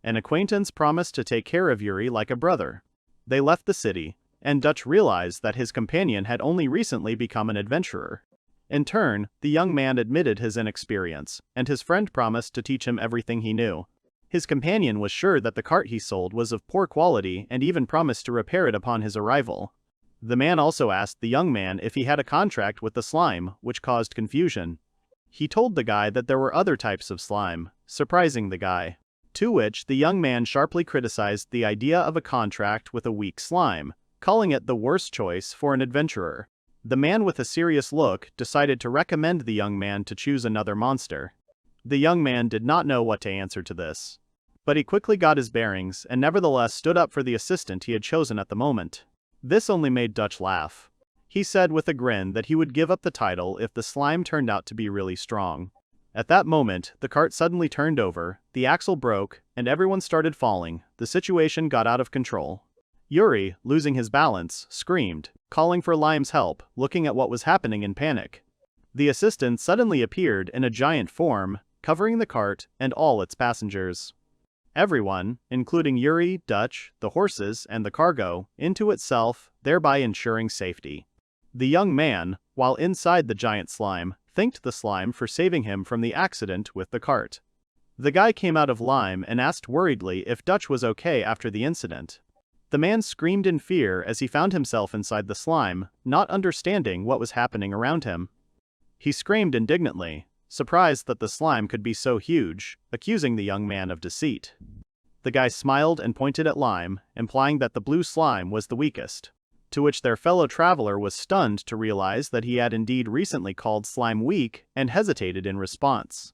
An acquaintance promised to take care of Yuri like a brother. They left the city, and Dutch realized that his companion had only recently become an adventurer. In turn, the young man admitted his inexperience, and his friend promised to teach him everything he knew. His companion was sure that the cart he sold was of poor quality and even promised to repair it upon his arrival. The man also asked the young man if he had a contract with the slime, which caused confusion. He told the guy that there were other types of slime, surprising the guy. To which the young man sharply criticized the idea of a contract with a weak slime, calling it the worst choice for an adventurer. The man with a serious look decided to recommend the young man to choose another monster. The young man did not know what to answer to this. But he quickly got his bearings and nevertheless stood up for the assistant he had chosen at the moment. This only made Dutch laugh. He said with a grin that he would give up the title if the slime turned out to be really strong. At that moment, the cart suddenly turned over, the axle broke, and everyone started falling. The situation got out of control. Yuri, losing his balance, screamed, calling for Lime's help, looking at what was happening in panic. The assistant suddenly appeared in a giant form, covering the cart and all its passengers. Everyone, including Yuri, Dutch, the horses, and the cargo, into itself, thereby ensuring safety. The young man, while inside the giant slime, thanked the slime for saving him from the accident with the cart. The guy came out of Lime and asked worriedly if Dutch was okay after the incident. The man screamed in fear as he found himself inside the slime, not understanding what was happening around him. He screamed indignantly, surprised that the slime could be so huge, accusing the young man of deceit. The guy smiled and pointed at Lime, implying that the blue slime was the weakest. To which their fellow traveler was stunned to realize that he had indeed recently called slime weak and hesitated in response.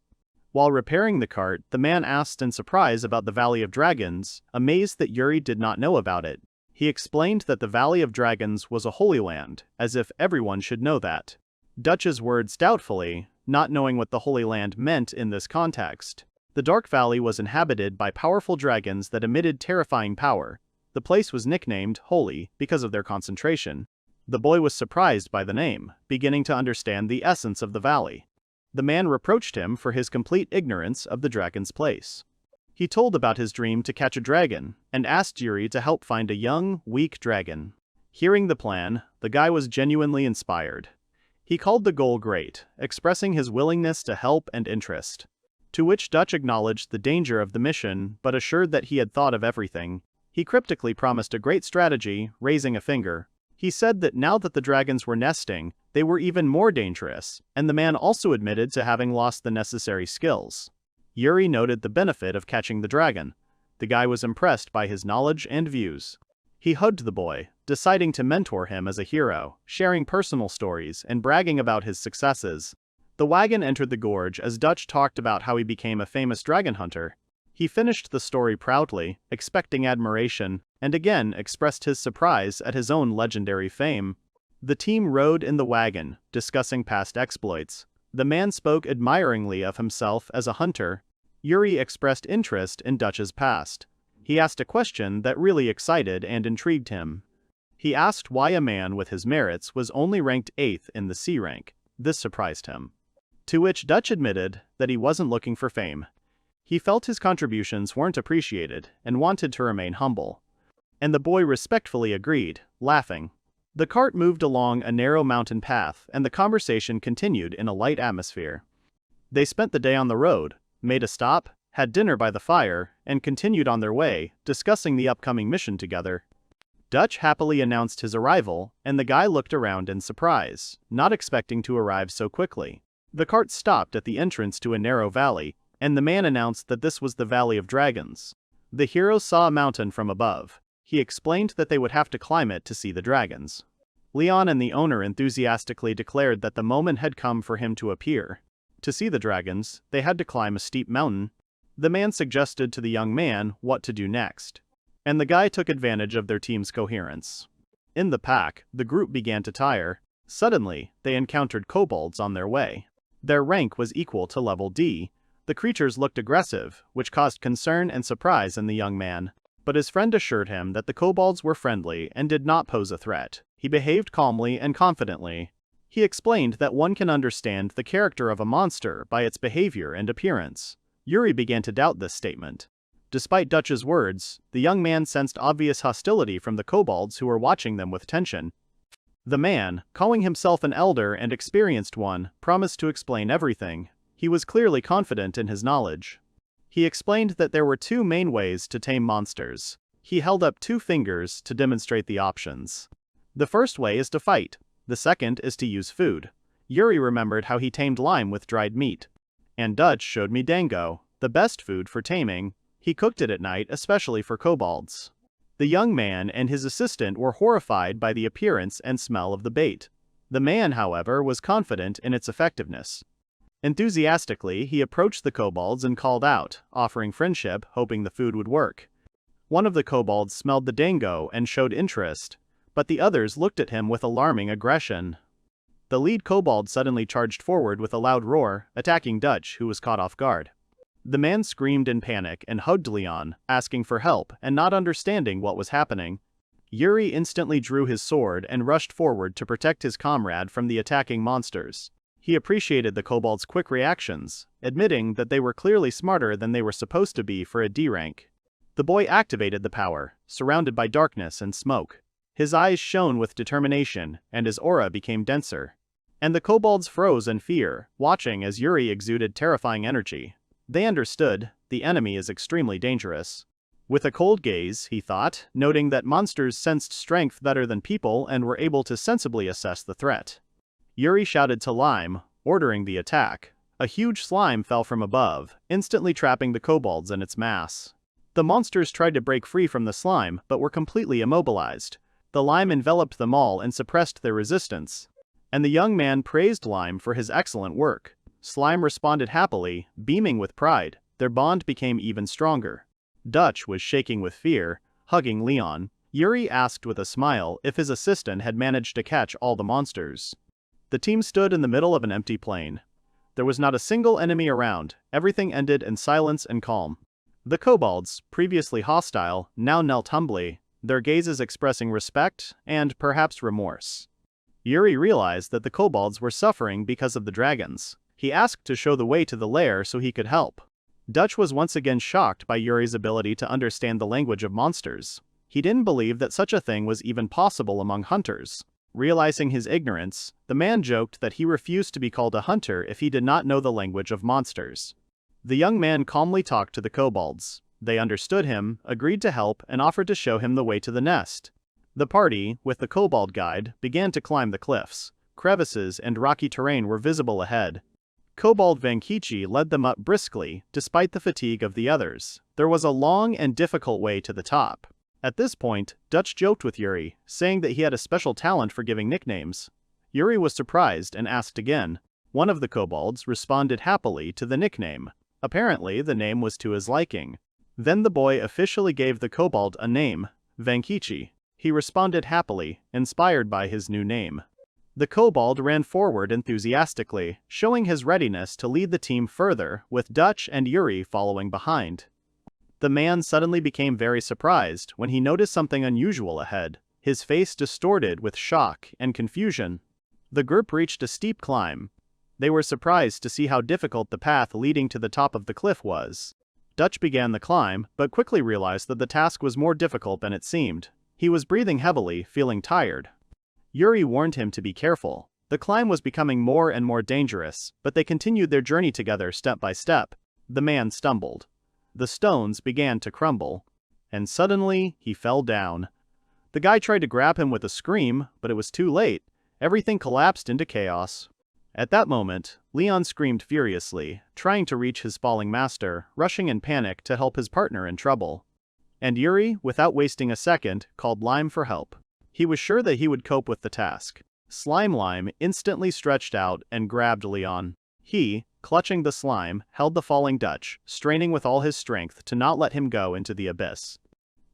While repairing the cart, the man asked in surprise about the Valley of Dragons, amazed that Yuri did not know about it. He explained that the Valley of Dragons was a holy land, as if everyone should know that. Dutch's words doubtfully, not knowing what the Holy Land meant in this context. The Dark Valley was inhabited by powerful dragons that emitted terrifying power. The place was nicknamed Holy because of their concentration. The boy was surprised by the name, beginning to understand the essence of the valley. The man reproached him for his complete ignorance of the dragon's place. He told about his dream to catch a dragon, and asked Yuri to help find a young, weak dragon. Hearing the plan, the guy was genuinely inspired. He called the goal great, expressing his willingness to help and interest. To which Dutch acknowledged the danger of the mission but assured that he had thought of everything. He cryptically promised a great strategy, raising a finger. He said that now that the dragons were nesting, they were even more dangerous, and the man also admitted to having lost the necessary skills. Yuri noted the benefit of catching the dragon. The guy was impressed by his knowledge and views. He hugged the boy, deciding to mentor him as a hero, sharing personal stories and bragging about his successes. The wagon entered the gorge as Dutch talked about how he became a famous dragon hunter. He finished the story proudly, expecting admiration, and again expressed his surprise at his own legendary fame. The team rode in the wagon, discussing past exploits. The man spoke admiringly of himself as a hunter. Yuri expressed interest in Dutch's past. He asked a question that really excited and intrigued him. He asked why a man with his merits was only ranked 8th in the C rank. This surprised him. To which Dutch admitted that he wasn't looking for fame. He felt his contributions weren't appreciated and wanted to remain humble. And the boy respectfully agreed, laughing. The cart moved along a narrow mountain path and the conversation continued in a light atmosphere. They spent the day on the road, made a stop, had dinner by the fire, and continued on their way, discussing the upcoming mission together. Dutch happily announced his arrival, and the guy looked around in surprise, not expecting to arrive so quickly. The cart stopped at the entrance to a narrow valley, and the man announced that this was the Valley of Dragons. The hero saw a mountain from above. He explained that they would have to climb it to see the dragons. Leon and the owner enthusiastically declared that the moment had come for him to appear. To see the dragons, they had to climb a steep mountain. The man suggested to the young man what to do next. And the guy took advantage of their team's coherence. In the pack, the group began to tire. Suddenly, they encountered kobolds on their way. Their rank was equal to level D. The creatures looked aggressive, which caused concern and surprise in the young man. But his friend assured him that the kobolds were friendly and did not pose a threat. He behaved calmly and confidently. He explained that one can understand the character of a monster by its behavior and appearance. Yuri began to doubt this statement. Despite Dutch's words, the young man sensed obvious hostility from the kobolds who were watching them with tension. The man, calling himself an elder and experienced one, promised to explain everything. He was clearly confident in his knowledge. He explained that there were 2 main ways to tame monsters. He held up 2 fingers to demonstrate the options. The first way is to fight. The second is to use food. Yuri remembered how he tamed Lime with dried meat. And Dutch showed me dango, the best food for taming. He cooked it at night especially for kobolds. The young man and his assistant were horrified by the appearance and smell of the bait. The man, however, was confident in its effectiveness. Enthusiastically, he approached the kobolds and called out, offering friendship, hoping the food would work. One of the kobolds smelled the dango and showed interest, but the others looked at him with alarming aggression. The lead kobold suddenly charged forward with a loud roar, attacking Dutch, who was caught off guard. The man screamed in panic and hugged Leon, asking for help and not understanding what was happening. Yuri instantly drew his sword and rushed forward to protect his comrade from the attacking monsters. He appreciated the kobold's quick reactions, admitting that they were clearly smarter than they were supposed to be for a D rank. The boy activated the power, surrounded by darkness and smoke. His eyes shone with determination, and his aura became denser. And the kobolds froze in fear, watching as Yuri exuded terrifying energy. They understood, the enemy is extremely dangerous. With a cold gaze, he thought, noting that monsters sensed strength better than people and were able to sensibly assess the threat. Yuri shouted to Lime, ordering the attack. A huge slime fell from above, instantly trapping the kobolds in its mass. The monsters tried to break free from the slime, but were completely immobilized. The lime enveloped them all and suppressed their resistance. And the young man praised Lime for his excellent work. Slime responded happily, beaming with pride. Their bond became even stronger. Dutch was shaking with fear, hugging Leon. Yuri asked with a smile if his assistant had managed to catch all the monsters. The team stood in the middle of an empty plain. There was not a single enemy around, everything ended in silence and calm. The kobolds, previously hostile, now knelt humbly, their gazes expressing respect and perhaps remorse. Yuri realized that the kobolds were suffering because of the dragons. He asked to show the way to the lair so he could help. Dutch was once again shocked by Yuri's ability to understand the language of monsters. He didn't believe that such a thing was even possible among hunters. Realizing his ignorance, the man joked that he refused to be called a hunter if he did not know the language of monsters. The young man calmly talked to the kobolds. They understood him, agreed to help, and offered to show him the way to the nest. The party, with the kobold guide, began to climb the cliffs. Crevices and rocky terrain were visible ahead. Kobold Vankichi led them up briskly, despite the fatigue of the others. There was a long and difficult way to the top. At this point, Dutch joked with Yuri, saying that he had a special talent for giving nicknames. Yuri was surprised and asked again. One of the kobolds responded happily to the nickname. Apparently, the name was to his liking. Then the boy officially gave the kobold a name, Vankichi. He responded happily, inspired by his new name. The kobold ran forward enthusiastically, showing his readiness to lead the team further, with Dutch and Yuri following behind. The man suddenly became very surprised when he noticed something unusual ahead, his face distorted with shock and confusion. The group reached a steep climb. They were surprised to see how difficult the path leading to the top of the cliff was. Dutch began the climb, but quickly realized that the task was more difficult than it seemed. He was breathing heavily, feeling tired. Yuri warned him to be careful. The climb was becoming more and more dangerous, but they continued their journey together step by step. The man stumbled. The stones began to crumble. And suddenly, he fell down. The guy tried to grab him with a scream, but it was too late. Everything collapsed into chaos. At that moment, Leon screamed furiously, trying to reach his falling master, rushing in panic to help his partner in trouble. And Yuri, without wasting a second, called Lime for help. He was sure that he would cope with the task. Slime Lime instantly stretched out and grabbed Leon. He, clutching the slime, held the falling Dutch, straining with all his strength to not let him go into the abyss.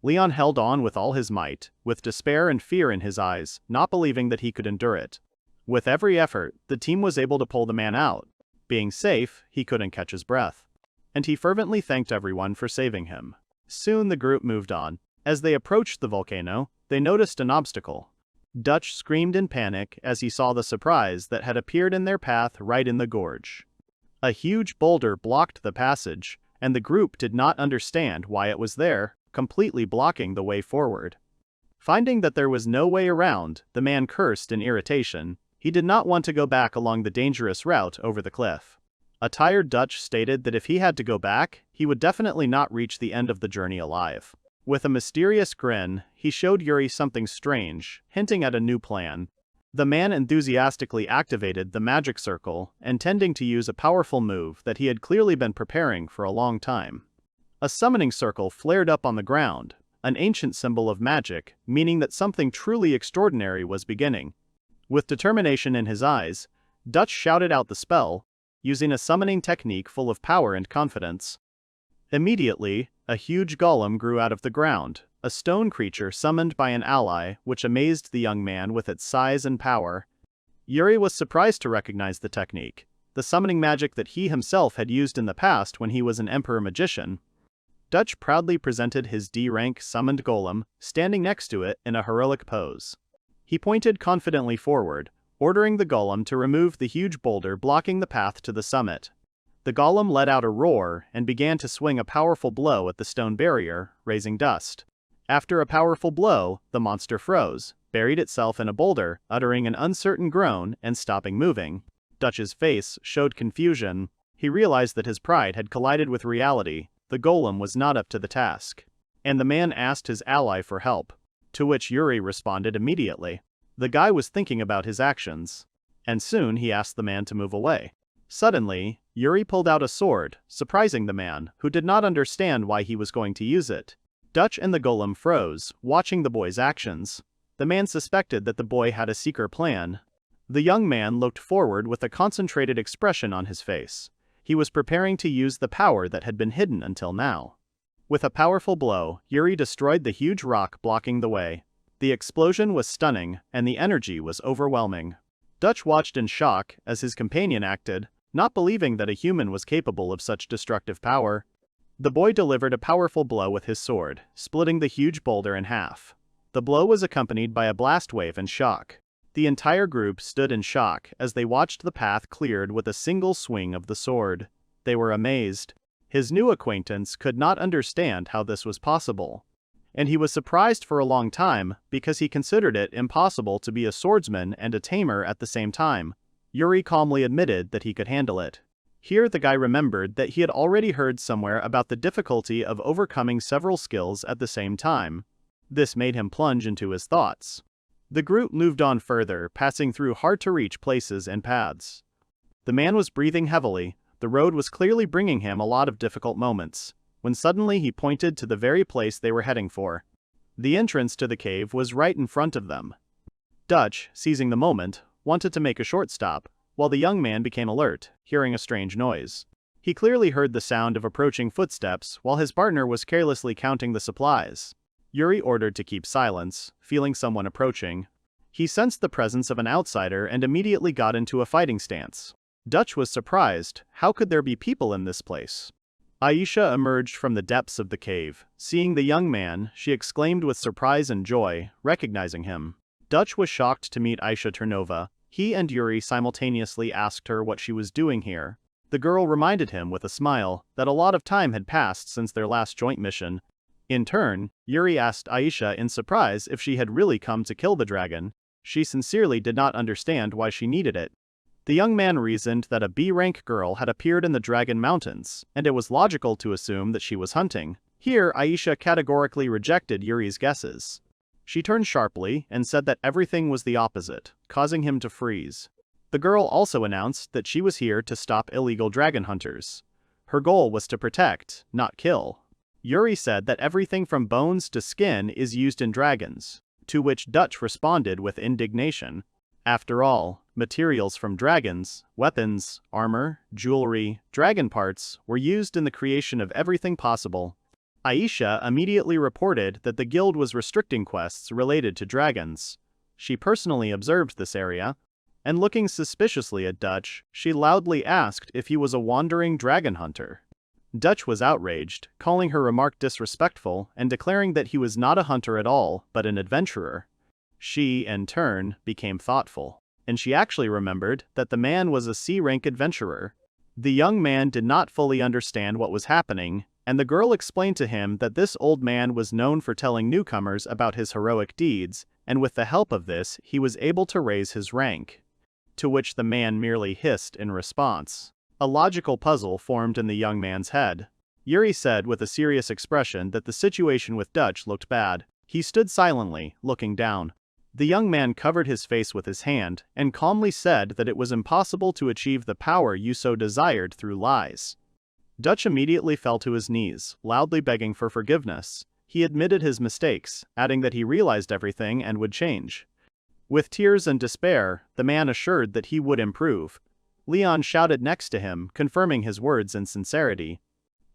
Leon held on with all his might, with despair and fear in his eyes, not believing that he could endure it. With every effort, the team was able to pull the man out. Being safe, he couldn't catch his breath. And he fervently thanked everyone for saving him. Soon the group moved on. As they approached the volcano, they noticed an obstacle. Dutch screamed in panic as he saw the surprise that had appeared in their path right in the gorge. A huge boulder blocked the passage, and the group did not understand why it was there, completely blocking the way forward. Finding that there was no way around, the man cursed in irritation. He did not want to go back along the dangerous route over the cliff. A tired Dutch stated that if he had to go back, he would definitely not reach the end of the journey alive. With a mysterious grin, he showed Yuri something strange, hinting at a new plan. The man enthusiastically activated the magic circle, intending to use a powerful move that he had clearly been preparing for a long time. A summoning circle flared up on the ground. an ancient symbol of magic, meaning that something truly extraordinary was beginning. With determination in his eyes, Dutch shouted out the spell, using a summoning technique full of power and confidence. Immediately, a huge golem grew out of the ground, a stone creature summoned by an ally, which amazed the young man with its size and power. Yuri was surprised to recognize the technique, the summoning magic that he himself had used in the past when he was an emperor magician. Dutch proudly presented his D-rank summoned golem, standing next to it in a heroic pose. He pointed confidently forward, ordering the golem to remove the huge boulder blocking the path to the summit. The golem let out a roar and began to swing a powerful blow at the stone barrier, raising dust. After a powerful blow, the monster froze, buried itself in a boulder, uttering an uncertain groan and stopping moving. Dutch's face showed confusion. He realized that his pride had collided with reality. The golem was not up to the task. And the man asked his ally for help, to which Yuri responded immediately. The guy was thinking about his actions, and soon he asked the man to move away. Suddenly, Yuri pulled out a sword, surprising the man, who did not understand why he was going to use it. Dutch and the golem froze, watching the boy's actions. The man suspected that the boy had a secret plan. The young man looked forward with a concentrated expression on his face. He was preparing to use the power that had been hidden until now. With a powerful blow, Yuri destroyed the huge rock blocking the way. The explosion was stunning, and the energy was overwhelming. Dutch watched in shock as his companion acted, not believing that a human was capable of such destructive power. The boy delivered a powerful blow with his sword, splitting the huge boulder in half. The blow was accompanied by a blast wave and shock. The entire group stood in shock as they watched the path cleared with a single swing of the sword. They were amazed. His new acquaintance could not understand how this was possible. And he was surprised for a long time because he considered it impossible to be a swordsman and a tamer at the same time. Yuri calmly admitted that he could handle it. Here the guy remembered that he had already heard somewhere about the difficulty of overcoming several skills at the same time. This made him plunge into his thoughts. The group moved on further, passing through hard-to-reach places and paths. The man was breathing heavily. The road was clearly bringing him a lot of difficult moments, when suddenly he pointed to the very place they were heading for. The entrance to the cave was right in front of them. Dutch, seizing the moment, wanted to make a short stop, while the young man became alert, hearing a strange noise. He clearly heard the sound of approaching footsteps while his partner was carelessly counting the supplies. Yuri ordered to keep silence, feeling someone approaching. He sensed the presence of an outsider and immediately got into a fighting stance. Dutch was surprised. How could there be people in this place? Aisha emerged from the depths of the cave. Seeing the young man, she exclaimed with surprise and joy, recognizing him. Dutch was shocked to meet Aisha Turnova. He and Yuri simultaneously asked her what she was doing here. The girl reminded him with a smile that a lot of time had passed since their last joint mission. In turn, Yuri asked Aisha in surprise if she had really come to kill the dragon. She sincerely did not understand why she needed it. The young man reasoned that a B-rank girl had appeared in the Dragon Mountains, and it was logical to assume that she was hunting. Here, Aisha categorically rejected Yuri's guesses. She turned sharply and said that everything was the opposite, causing him to freeze. The girl also announced that she was here to stop illegal dragon hunters. Her goal was to protect, not kill. Yuri said that everything from bones to skin is used in dragons, to which Dutch responded with indignation. After all, materials from dragons, weapons, armor, jewelry, dragon parts were used in the creation of everything possible. Aisha immediately reported that the guild was restricting quests related to dragons. She personally observed this area, and looking suspiciously at Dutch, she loudly asked if he was a wandering dragon hunter. Dutch was outraged, calling her remark disrespectful and declaring that he was not a hunter at all, but an adventurer. She, in turn, became thoughtful, and she actually remembered that the man was a C-rank adventurer. The young man did not fully understand what was happening, and the girl explained to him that this old man was known for telling newcomers about his heroic deeds, and with the help of this he was able to raise his rank. To which the man merely hissed in response. A logical puzzle formed in the young man's head. Yuri said with a serious expression that the situation with Dutch looked bad. He stood silently, looking down. The young man covered his face with his hand and calmly said that it was impossible to achieve the power you so desired through lies. Dutch immediately fell to his knees, loudly begging for forgiveness. He admitted his mistakes, adding that he realized everything and would change. With tears and despair, the man assured that he would improve. Leon shouted next to him, confirming his words and sincerity.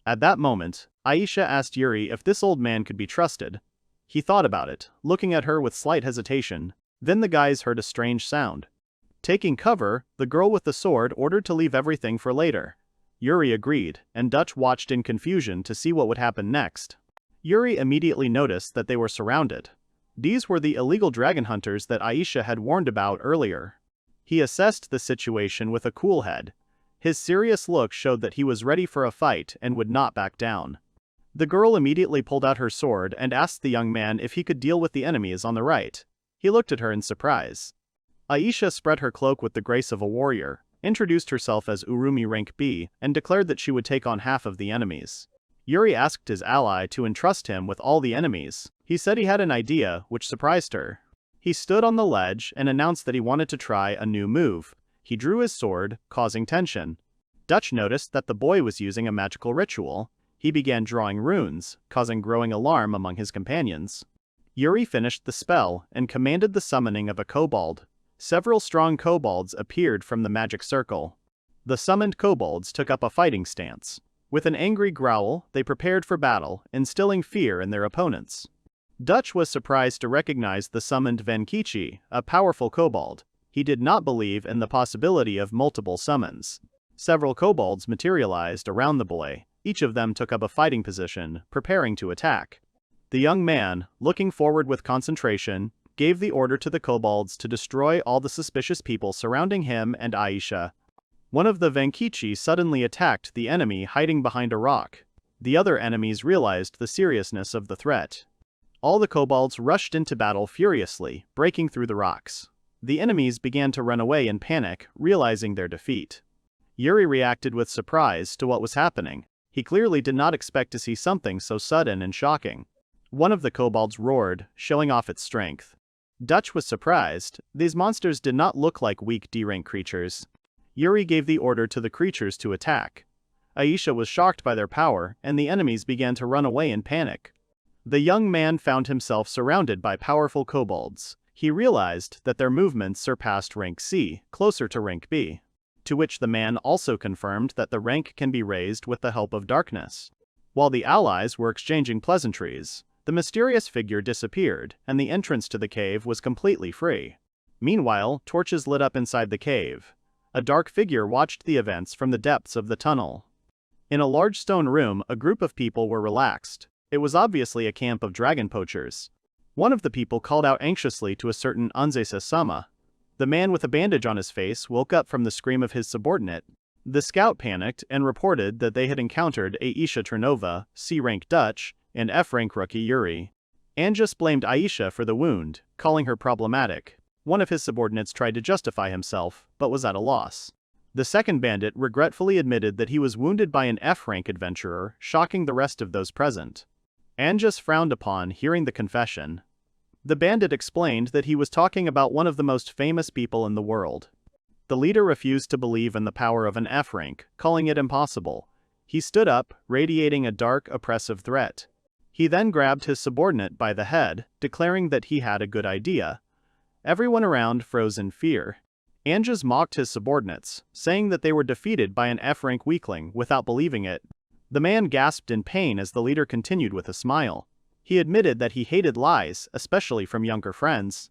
At that moment, Aisha asked Yuri if this old man could be trusted. He thought about it, looking at her with slight hesitation. Then the guys heard a strange sound. Taking cover, the girl with the sword ordered to leave everything for later. Yuri agreed, and Dutch watched in confusion to see what would happen next. Yuri immediately noticed that they were surrounded. These were the illegal dragon hunters that Aisha had warned about earlier. He assessed the situation with a cool head. His serious look showed that he was ready for a fight and would not back down. The girl immediately pulled out her sword and asked the young man if he could deal with the enemies on the right. He looked at her in surprise. Aisha spread her cloak with the grace of a warrior, introduced herself as Urumi rank B, and declared that she would take on half of the enemies. Yuri asked his ally to entrust him with all the enemies. He said he had an idea, which surprised her. He stood on the ledge and announced that he wanted to try a new move. He drew his sword, causing tension. Dutch noticed that the boy was using a magical ritual. He began drawing runes, causing growing alarm among his companions. Yuri finished the spell and commanded the summoning of a kobold. Several strong kobolds appeared from the magic circle. The summoned kobolds took up a fighting stance. With an angry growl, they prepared for battle, instilling fear in their opponents. Dutch was surprised to recognize the summoned Venkichi, a powerful kobold. He did not believe in the possibility of multiple summons. Several kobolds materialized around the boy. Each of them took up a fighting position, preparing to attack. The young man, looking forward with concentration, gave the order to the kobolds to destroy all the suspicious people surrounding him and Aisha. One of the Venkichi suddenly attacked the enemy hiding behind a rock. The other enemies realized the seriousness of the threat. All the kobolds rushed into battle furiously, breaking through the rocks. The enemies began to run away in panic, realizing their defeat. Yuri reacted with surprise to what was happening. He clearly did not expect to see something so sudden and shocking. One of the kobolds roared, showing off its strength. Dutch was surprised. These monsters did not look like weak D-rank creatures. Yuri gave the order to the creatures to attack. Aisha was shocked by their power, and the enemies began to run away in panic. The young man found himself surrounded by powerful kobolds. He realized that their movements surpassed rank C, closer to rank B. To which the man also confirmed that the rank can be raised with the help of darkness. While the allies were exchanging pleasantries, the mysterious figure disappeared, and the entrance to the cave was completely free. Meanwhile, torches lit up inside the cave. A dark figure watched the events from the depths of the tunnel. In a large stone room, a group of people were relaxed. It was obviously a camp of dragon poachers. One of the people called out anxiously to a certain Anzese-sama. The man with a bandage on his face woke up from the scream of his subordinate. The scout panicked and reported that they had encountered Aisha Ternova, C-rank Dutch, and F-rank rookie Yuri. Angus blamed Aisha for the wound, calling her problematic. One of his subordinates tried to justify himself, but was at a loss. The second bandit regretfully admitted that he was wounded by an F-rank adventurer, shocking the rest of those present. Angus frowned upon hearing the confession. The bandit explained that he was talking about one of the most famous people in the world. The leader refused to believe in the power of an F-rank, calling it impossible. He stood up, radiating a dark, oppressive threat. He then grabbed his subordinate by the head, declaring that he had a good idea. Everyone around froze in fear. Angus mocked his subordinates, saying that they were defeated by an F-rank weakling without believing it. The man gasped in pain as the leader continued with a smile. He admitted that he hated lies, especially from younger friends.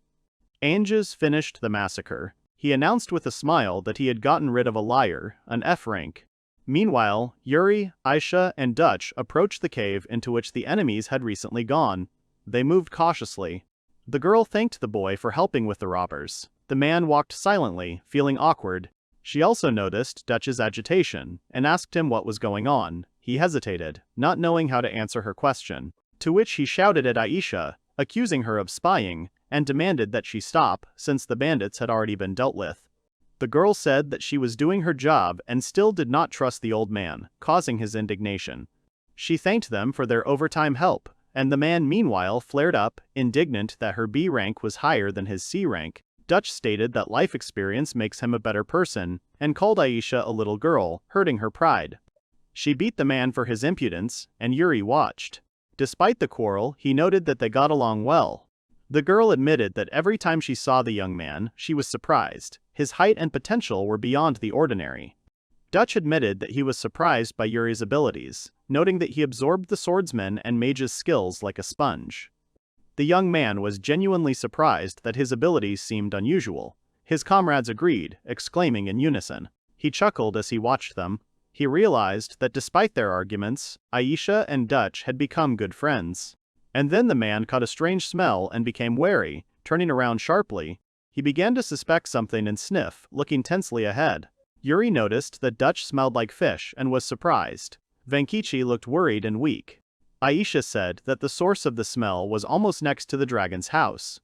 Angus finished the massacre. He announced with a smile that he had gotten rid of a liar, an F-rank. Meanwhile, Yuri, Aisha, and Dutch approached the cave into which the enemies had recently gone. They moved cautiously. The girl thanked the boy for helping with the robbers. The man walked silently, feeling awkward. She also noticed Dutch's agitation, and asked him what was going on. He hesitated, not knowing how to answer her question. To which he shouted at Aisha, accusing her of spying, and demanded that she stop, since the bandits had already been dealt with. The girl said that she was doing her job and still did not trust the old man, causing his indignation. She thanked them for their overtime help, and the man meanwhile flared up, indignant that her B rank was higher than his C rank. Dutch stated that life experience makes him a better person, and called Aisha a little girl, hurting her pride. She beat the man for his impudence, and Yuri watched. Despite the quarrel, he noted that they got along well. The girl admitted that every time she saw the young man, she was surprised. His height and potential were beyond the ordinary. Dutch admitted that he was surprised by Yuri's abilities, noting that he absorbed the swordsman and mage's skills like a sponge. The young man was genuinely surprised that his abilities seemed unusual. His comrades agreed, exclaiming in unison. He chuckled as he watched them. He realized that despite their arguments, Aisha and Dutch had become good friends. And then the man caught a strange smell and became wary, turning around sharply. He began to suspect something and sniff, looking tensely ahead. Yuri noticed that Dutch smelled like fish and was surprised. Venkichi looked worried and weak. Aisha said that the source of the smell was almost next to the dragon's house.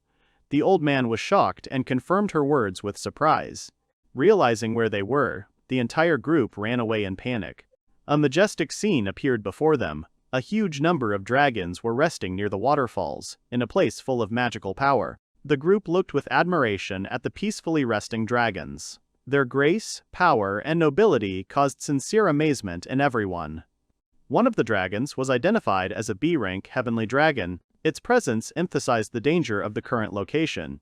The old man was shocked and confirmed her words with surprise. Realizing where they were, the entire group ran away in panic. A majestic scene appeared before them. A huge number of dragons were resting near the waterfalls, in a place full of magical power. The group looked with admiration at the peacefully resting dragons. Their grace, power, and nobility caused sincere amazement in everyone. One of the dragons was identified as a B-rank heavenly dragon. Its presence emphasized the danger of the current location.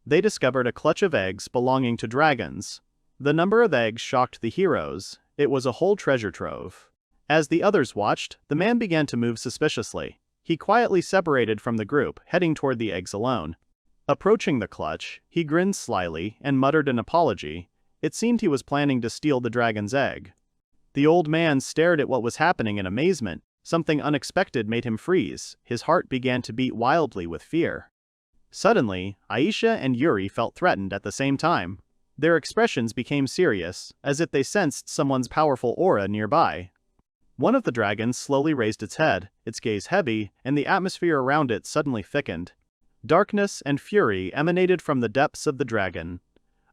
They discovered a clutch of eggs belonging to dragons. The number of eggs shocked the heroes. It was a whole treasure trove. As the others watched, the man began to move suspiciously. He quietly separated from the group, heading toward the eggs alone. Approaching the clutch, he grinned slyly and muttered an apology. It seemed he was planning to steal the dragon's egg. The old man stared at what was happening in amazement. Something unexpected made him freeze. His heart began to beat wildly with fear. Suddenly, Aisha and Yuri felt threatened at the same time. Their expressions became serious, as if they sensed someone's powerful aura nearby. One of the dragons slowly raised its head, its gaze heavy, and the atmosphere around it suddenly thickened. Darkness and fury emanated from the depths of the dragon.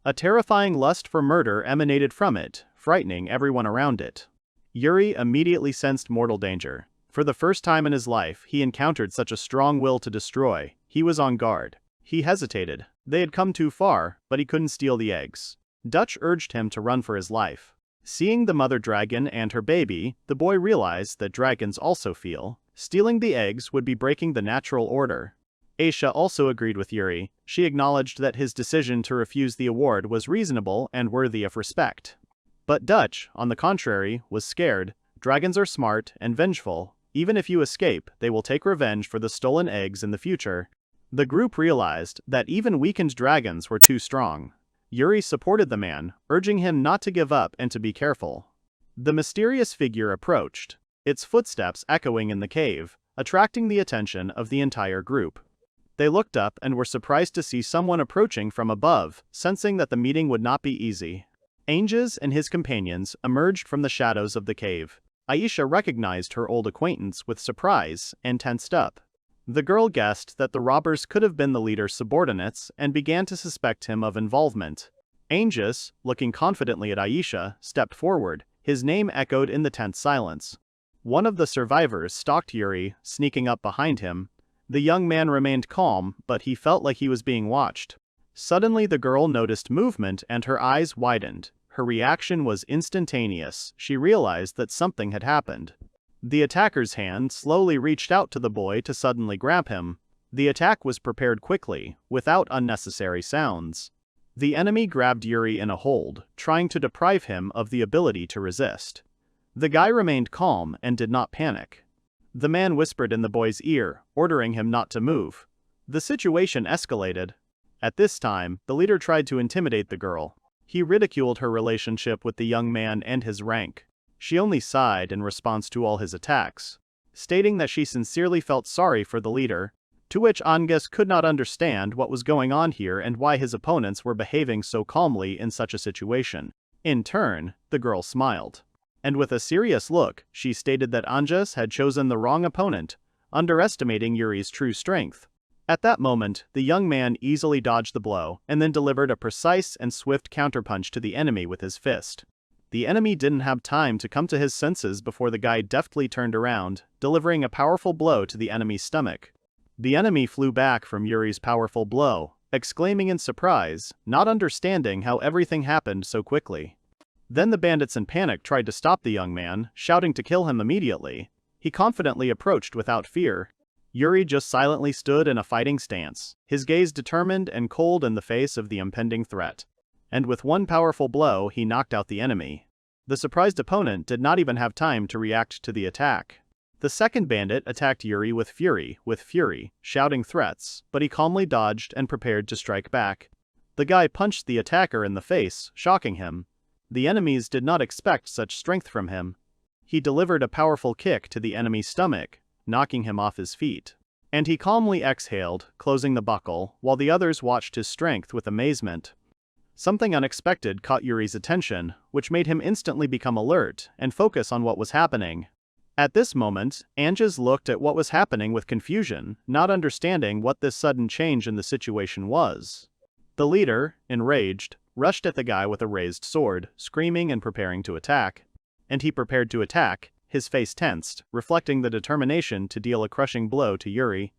A terrifying lust for murder emanated from it, frightening everyone around it. Yuri immediately sensed mortal danger. For the first time in his life, he encountered such a strong will to destroy. He was on guard. He hesitated. They had come too far, but he couldn't steal the eggs. Dutch urged him to run for his life. Seeing the mother dragon and her baby, the boy realized that dragons also feel. Stealing the eggs would be breaking the natural order. Aisha also agreed with Yuri. She acknowledged that his decision to refuse the award was reasonable and worthy of respect. But Dutch, on the contrary, was scared. Dragons are smart and vengeful. Even if you escape, they will take revenge for the stolen eggs in the future. The group realized that even weakened dragons were too strong. Yuri supported the man, urging him not to give up and to be careful. The mysterious figure approached, its footsteps echoing in the cave, attracting the attention of the entire group. They looked up and were surprised to see someone approaching from above, sensing that the meeting would not be easy. Anges and his companions emerged from the shadows of the cave. Aisha recognized her old acquaintance with surprise and tensed up. The girl guessed that the robbers could have been the leader's subordinates and began to suspect him of involvement. Anges, looking confidently at Aisha, stepped forward. His name echoed in the tense silence. One of the survivors stalked Yuri, sneaking up behind him. The young man remained calm, but he felt like he was being watched. Suddenly the girl noticed movement and her eyes widened. Her reaction was instantaneous. She realized that something had happened. The attacker's hand slowly reached out to the boy to suddenly grab him. The attack was prepared quickly, without unnecessary sounds. The enemy grabbed Yuri in a hold, trying to deprive him of the ability to resist. The guy remained calm and did not panic. The man whispered in the boy's ear, ordering him not to move. The situation escalated. At this time, the leader tried to intimidate the girl. He ridiculed her relationship with the young man and his rank. She only sighed in response to all his attacks, stating that she sincerely felt sorry for the leader, to which Angus could not understand what was going on here and why his opponents were behaving so calmly in such a situation. In turn, the girl smiled. And with a serious look, she stated that Angus had chosen the wrong opponent, underestimating Yuri's true strength. At that moment, the young man easily dodged the blow and then delivered a precise and swift counterpunch to the enemy with his fist. The enemy didn't have time to come to his senses before the guy deftly turned around, delivering a powerful blow to the enemy's stomach. The enemy flew back from Yuri's powerful blow, exclaiming in surprise, not understanding how everything happened so quickly. Then the bandits in panic tried to stop the young man, shouting to kill him immediately. He confidently approached without fear. Yuri just silently stood in a fighting stance, his gaze determined and cold in the face of the impending threat. And with one powerful blow, he knocked out the enemy. The surprised opponent did not even have time to react to the attack. The second bandit attacked Yuri with fury, shouting threats, but he calmly dodged and prepared to strike back. The guy punched the attacker in the face, shocking him. The enemies did not expect such strength from him. He delivered a powerful kick to the enemy's stomach, knocking him off his feet. And he calmly exhaled, closing the buckle, while the others watched his strength with amazement. Something unexpected caught Yuri's attention, which made him instantly become alert and focus on what was happening. At this moment, Anjas looked at what was happening with confusion, not understanding what this sudden change in the situation was. The leader, enraged, rushed at the guy with a raised sword, screaming and preparing to attack. And he prepared to attack, his face tensed, reflecting the determination to deal a crushing blow to Yuri.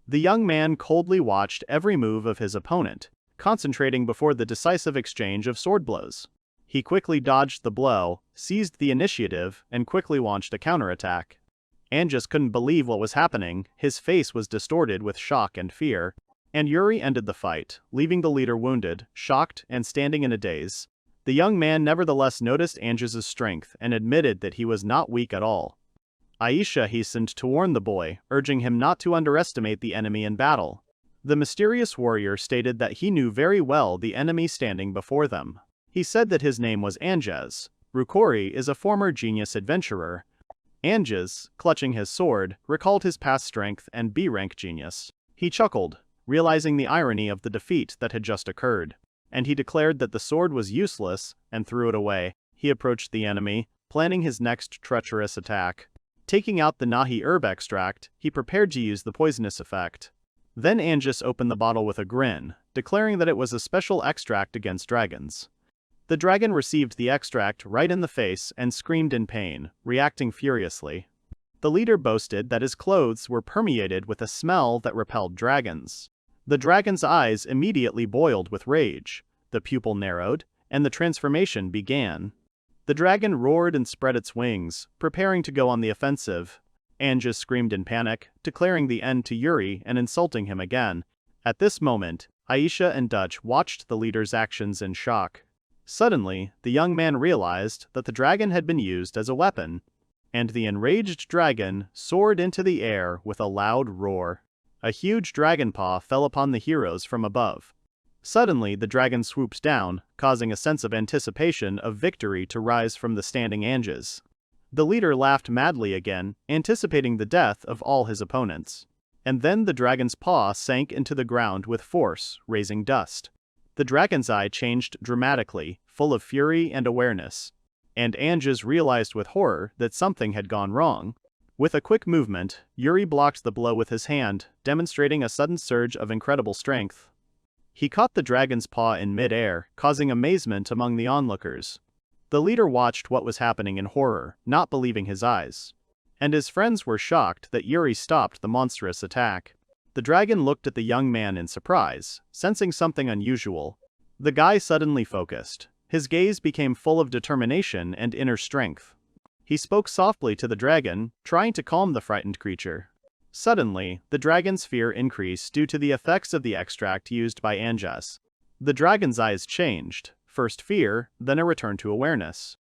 The young man coldly watched every move of his opponent, concentrating before the decisive exchange of sword blows. He quickly dodged the blow, seized the initiative, and quickly launched a counterattack. Anjas couldn't believe what was happening, his face was distorted with shock and fear. And Yuri ended the fight, leaving the leader wounded, shocked, and standing in a daze. The young man nevertheless noticed Anjas' strength and admitted that he was not weak at all. Aisha hastened to warn the boy, urging him not to underestimate the enemy in battle. The mysterious warrior stated that he knew very well the enemy standing before them. He said that his name was Anjas. Rukori is a former genius adventurer. Anjas, clutching his sword, recalled his past strength and B-rank genius. He chuckled, realizing the irony of the defeat that had just occurred. And he declared that the sword was useless, and threw it away. He approached the enemy, planning his next treacherous attack. Taking out the Nahi herb extract, he prepared to use the poisonous effect. Then Anjas opened the bottle with a grin, declaring that it was a special extract against dragons. The dragon received the extract right in the face and screamed in pain, reacting furiously. The leader boasted that his clothes were permeated with a smell that repelled dragons. The dragon's eyes immediately boiled with rage, the pupil narrowed, and the transformation began. The dragon roared and spread its wings, preparing to go on the offensive. Anjas screamed in panic, declaring the end to Yuri and insulting him again. At this moment, Aisha and Dutch watched the leader's actions in shock. Suddenly, the young man realized that the dragon had been used as a weapon, and the enraged dragon soared into the air with a loud roar. A huge dragon paw fell upon the heroes from above. Suddenly, the dragon swooped down, causing a sense of anticipation of victory to rise from the standing Anjas. The leader laughed madly again, anticipating the death of all his opponents. And then the dragon's paw sank into the ground with force, raising dust. The dragon's eye changed dramatically, full of fury and awareness. And Anjas realized with horror that something had gone wrong. With a quick movement, Yuri blocked the blow with his hand, demonstrating a sudden surge of incredible strength. He caught the dragon's paw in mid-air, causing amazement among the onlookers. The leader watched what was happening in horror, not believing his eyes. And his friends were shocked that Yuri stopped the monstrous attack. The dragon looked at the young man in surprise, sensing something unusual. The guy suddenly focused. His gaze became full of determination and inner strength. He spoke softly to the dragon, trying to calm the frightened creature. Suddenly, the dragon's fear increased due to the effects of the extract used by Anjas. The dragon's eyes changed, first fear, then a return to awareness.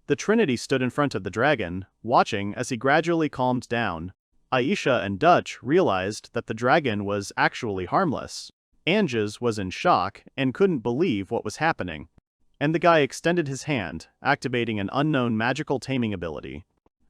The Trinity stood in front of the dragon, watching as he gradually calmed down. Aisha and Dutch realized that the dragon was actually harmless. Anjas was in shock and couldn't believe what was happening. And the guy extended his hand, activating an unknown magical taming ability.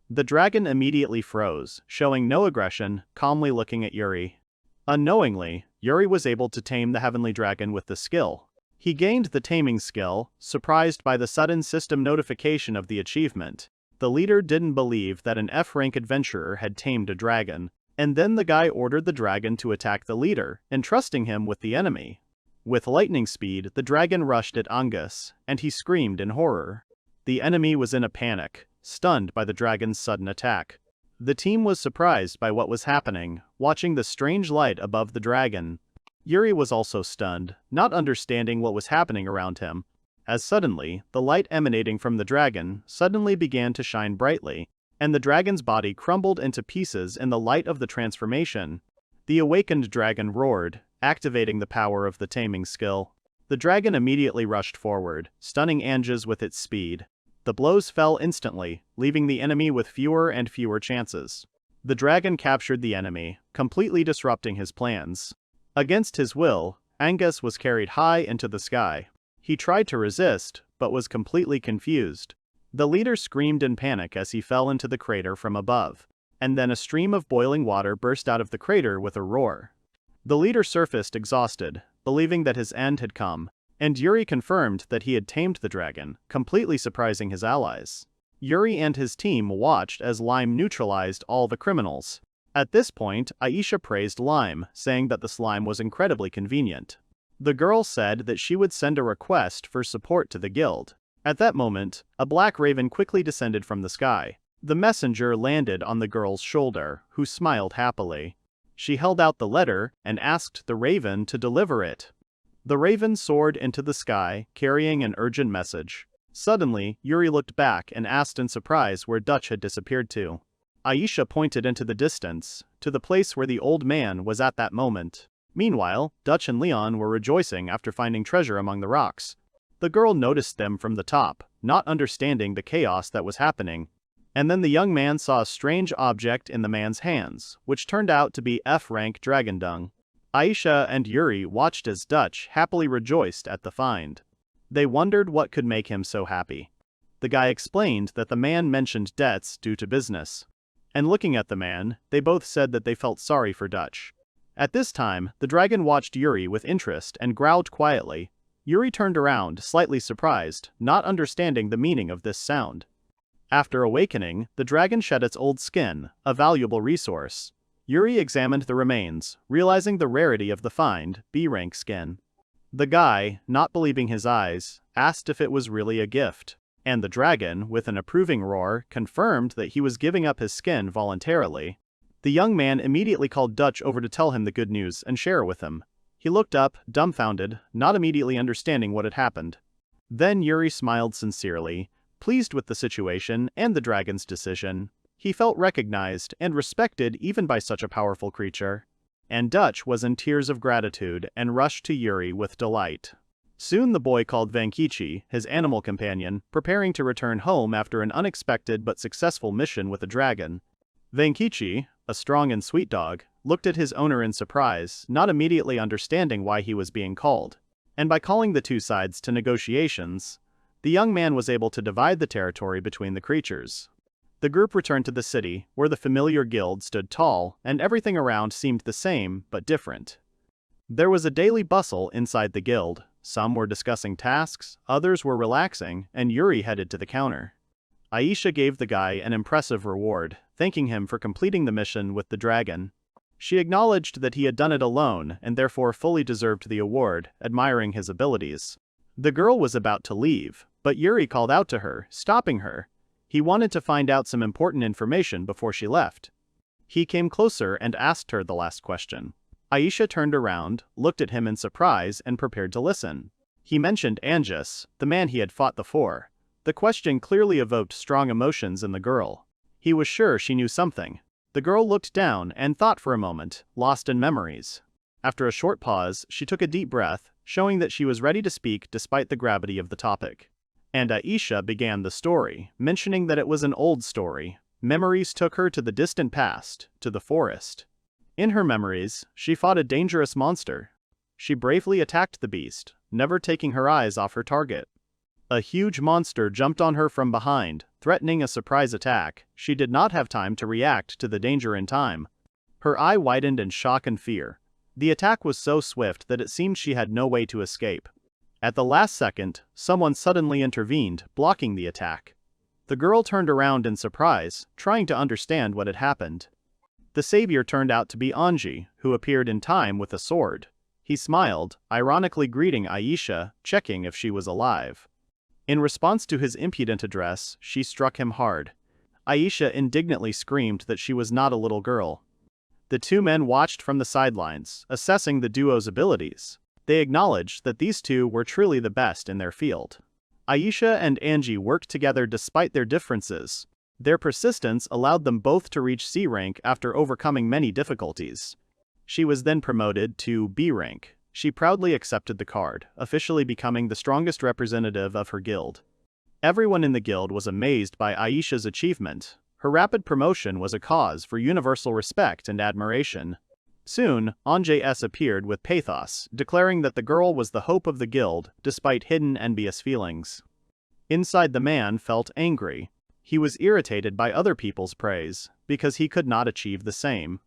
The dragon immediately froze, showing no aggression, calmly looking at Yuri. Unknowingly, Yuri was able to tame the heavenly dragon with the skill. He gained the taming skill, surprised by the sudden system notification of the achievement. The leader didn't believe that an F-rank adventurer had tamed a dragon, and then the guy ordered the dragon to attack the leader, entrusting him with the enemy. With lightning speed, the dragon rushed at Angus, and he screamed in horror. The enemy was in a panic, stunned by the dragon's sudden attack. The team was surprised by what was happening, watching the strange light above the dragon. Yuri was also stunned, not understanding what was happening around him, as suddenly, the light emanating from the dragon suddenly began to shine brightly, and the dragon's body crumbled into pieces in the light of the transformation. The awakened dragon roared, activating the power of the taming skill. The dragon immediately rushed forward, stunning Anges with its speed. The blows fell instantly, leaving the enemy with fewer and fewer chances. The dragon captured the enemy, completely disrupting his plans. Against his will, Angus was carried high into the sky. He tried to resist, but was completely confused. The leader screamed in panic as he fell into the crater from above, and then a stream of boiling water burst out of the crater with a roar. The leader surfaced exhausted, believing that his end had come, and Yuri confirmed that he had tamed the dragon, completely surprising his allies. Yuri and his team watched as Lime neutralized all the criminals. At this point, Aisha praised Lime, saying that the slime was incredibly convenient. The girl said that she would send a request for support to the guild. At that moment, a black raven quickly descended from the sky. The messenger landed on the girl's shoulder, who smiled happily. She held out the letter and asked the raven to deliver it. The raven soared into the sky, carrying an urgent message. Suddenly, Yuri looked back and asked in surprise where Dutch had disappeared to. Aisha pointed into the distance, to the place where the old man was at that moment. Meanwhile, Dutch and Leon were rejoicing after finding treasure among the rocks. The girl noticed them from the top, not understanding the chaos that was happening. And then the young man saw a strange object in the man's hands, which turned out to be F-rank dragon dung. Aisha and Yuri watched as Dutch happily rejoiced at the find. They wondered what could make him so happy. The guy explained that the man mentioned debts due to business. And looking at the man, they both said that they felt sorry for Dutch. At this time, the dragon watched Yuri with interest and growled quietly. Yuri turned around, slightly surprised, not understanding the meaning of this sound. After awakening, the dragon shed its old skin, a valuable resource. Yuri examined the remains, realizing the rarity of the find, B-rank skin. The guy, not believing his eyes, asked if it was really a gift, and the dragon, with an approving roar, confirmed that he was giving up his skin voluntarily. The young man immediately called Dutch over to tell him the good news and share it with him. He looked up, dumbfounded, not immediately understanding what had happened. Then Yuri smiled sincerely, pleased with the situation and the dragon's decision. He felt recognized and respected even by such a powerful creature. And Dutch was in tears of gratitude and rushed to Yuri with delight. Soon the boy called Vankichi, his animal companion, preparing to return home after an unexpected but successful mission with a dragon. Vankichi, a strong and sweet dog, looked at his owner in surprise, not immediately understanding why he was being called. And by calling the two sides to negotiations, the young man was able to divide the territory between the creatures. The group returned to the city, where the familiar guild stood tall, and everything around seemed the same, but different. There was a daily bustle inside the guild. Some were discussing tasks, others were relaxing, and Yuri headed to the counter. Aisha gave the guy an impressive reward, thanking him for completing the mission with the dragon. She acknowledged that he had done it alone and therefore fully deserved the award, admiring his abilities. The girl was about to leave, but Yuri called out to her, stopping her. He wanted to find out some important information before she left. He came closer and asked her the last question. Aisha turned around, looked at him in surprise, and prepared to listen. He mentioned Angus, the man he had fought before. The question clearly evoked strong emotions in the girl. He was sure she knew something. The girl looked down and thought for a moment, lost in memories. After a short pause, she took a deep breath, showing that she was ready to speak despite the gravity of the topic. And Aisha began the story, mentioning that it was an old story. Memories took her to the distant past, to the forest. In her memories, she fought a dangerous monster. She bravely attacked the beast, never taking her eyes off her target. A huge monster jumped on her from behind, threatening a surprise attack. She did not have time to react to the danger in time. Her eye widened in shock and fear. The attack was so swift that it seemed she had no way to escape. At the last second, someone suddenly intervened, blocking the attack. The girl turned around in surprise, trying to understand what had happened. The savior turned out to be Anji, who appeared in time with a sword. He smiled, ironically greeting Aisha, checking if she was alive. In response to his impudent address, she struck him hard. Aisha indignantly screamed that she was not a little girl. The two men watched from the sidelines, assessing the duo's abilities. They acknowledged that these two were truly the best in their field. Aisha and Anji worked together despite their differences. Their persistence allowed them both to reach C rank after overcoming many difficulties. She was then promoted to B rank. She proudly accepted the card, officially becoming the strongest representative of her guild. Everyone in the guild was amazed by Aisha's achievement. Her rapid promotion was a cause for universal respect and admiration. Soon, Anjas appeared with pathos, declaring that the girl was the hope of the guild, despite hidden envious feelings. Inside, the man felt angry. He was irritated by other people's praise, because he could not achieve the same.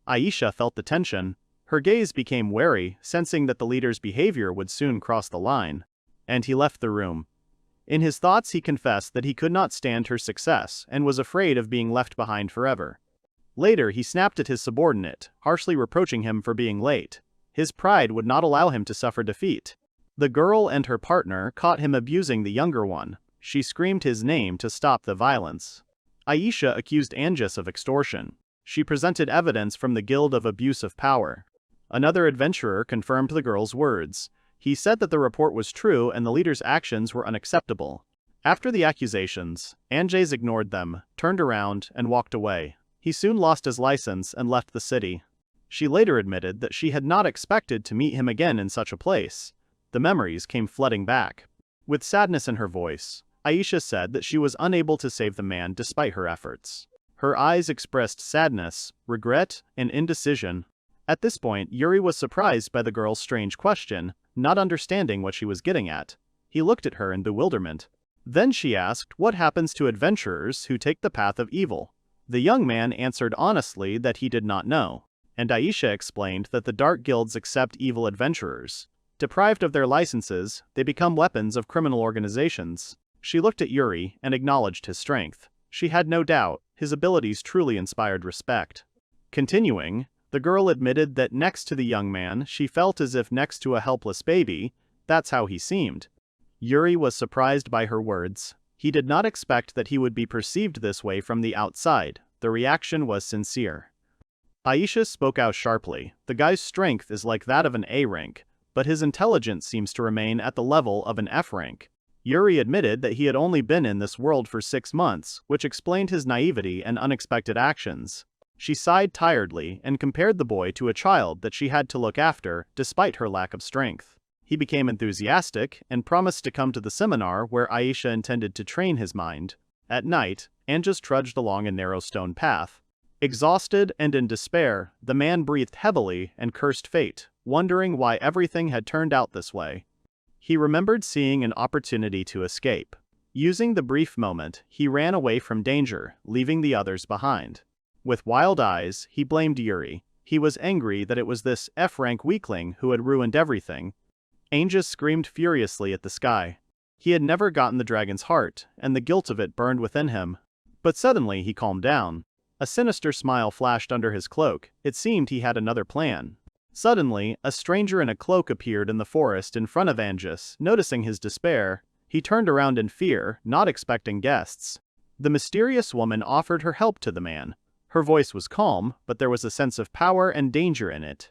Aisha felt the tension. Her gaze became wary, sensing that the leader's behavior would soon cross the line. And he left the room. In his thoughts, he confessed that he could not stand her success and was afraid of being left behind forever. Later, he snapped at his subordinate, harshly reproaching him for being late. His pride would not allow him to suffer defeat. The girl and her partner caught him abusing the younger one. She screamed his name to stop the violence. Aisha accused Anjas of extortion. She presented evidence from the guild of abuse of power. Another adventurer confirmed the girl's words. He said that the report was true and the leader's actions were unacceptable. After the accusations, Anjas ignored them, turned around, and walked away. He soon lost his license and left the city. She later admitted that she had not expected to meet him again in such a place. The memories came flooding back. With sadness in her voice, Aisha said that she was unable to save the man despite her efforts. Her eyes expressed sadness, regret, and indecision. At this point, Yuri was surprised by the girl's strange question, not understanding what she was getting at. He looked at her in bewilderment. Then she asked what happens to adventurers who take the path of evil. The young man answered honestly that he did not know, and Aisha explained that the dark guilds accept evil adventurers. Deprived of their licenses, they become weapons of criminal organizations. She looked at Yuri and acknowledged his strength. She had no doubt, his abilities truly inspired respect. Continuing, the girl admitted that next to the young man, she felt as if next to a helpless baby. That's how he seemed. Yuri was surprised by her words. He did not expect that he would be perceived this way from the outside. The reaction was sincere. Aisha spoke out sharply. The guy's strength is like that of an A rank, but his intelligence seems to remain at the level of an F rank. Yuri admitted that he had only been in this world for 6 months, which explained his naivety and unexpected actions. She sighed tiredly and compared the boy to a child that she had to look after, despite her lack of strength. He became enthusiastic and promised to come to the seminar where Aisha intended to train his mind. At night, Anjas trudged along a narrow stone path. Exhausted and in despair, the man breathed heavily and cursed fate, wondering why everything had turned out this way. He remembered seeing an opportunity to escape. Using the brief moment, he ran away from danger, leaving the others behind. With wild eyes, he blamed Yuri. He was angry that it was this F-rank weakling who had ruined everything. Anjas screamed furiously at the sky. He had never gotten the dragon's heart, and the guilt of it burned within him. But suddenly he calmed down. A sinister smile flashed under his cloak. It seemed he had another plan. Suddenly, a stranger in a cloak appeared in the forest in front of Anjas. Noticing his despair, he turned around in fear, not expecting guests. The mysterious woman offered her help to the man. Her voice was calm, but there was a sense of power and danger in it.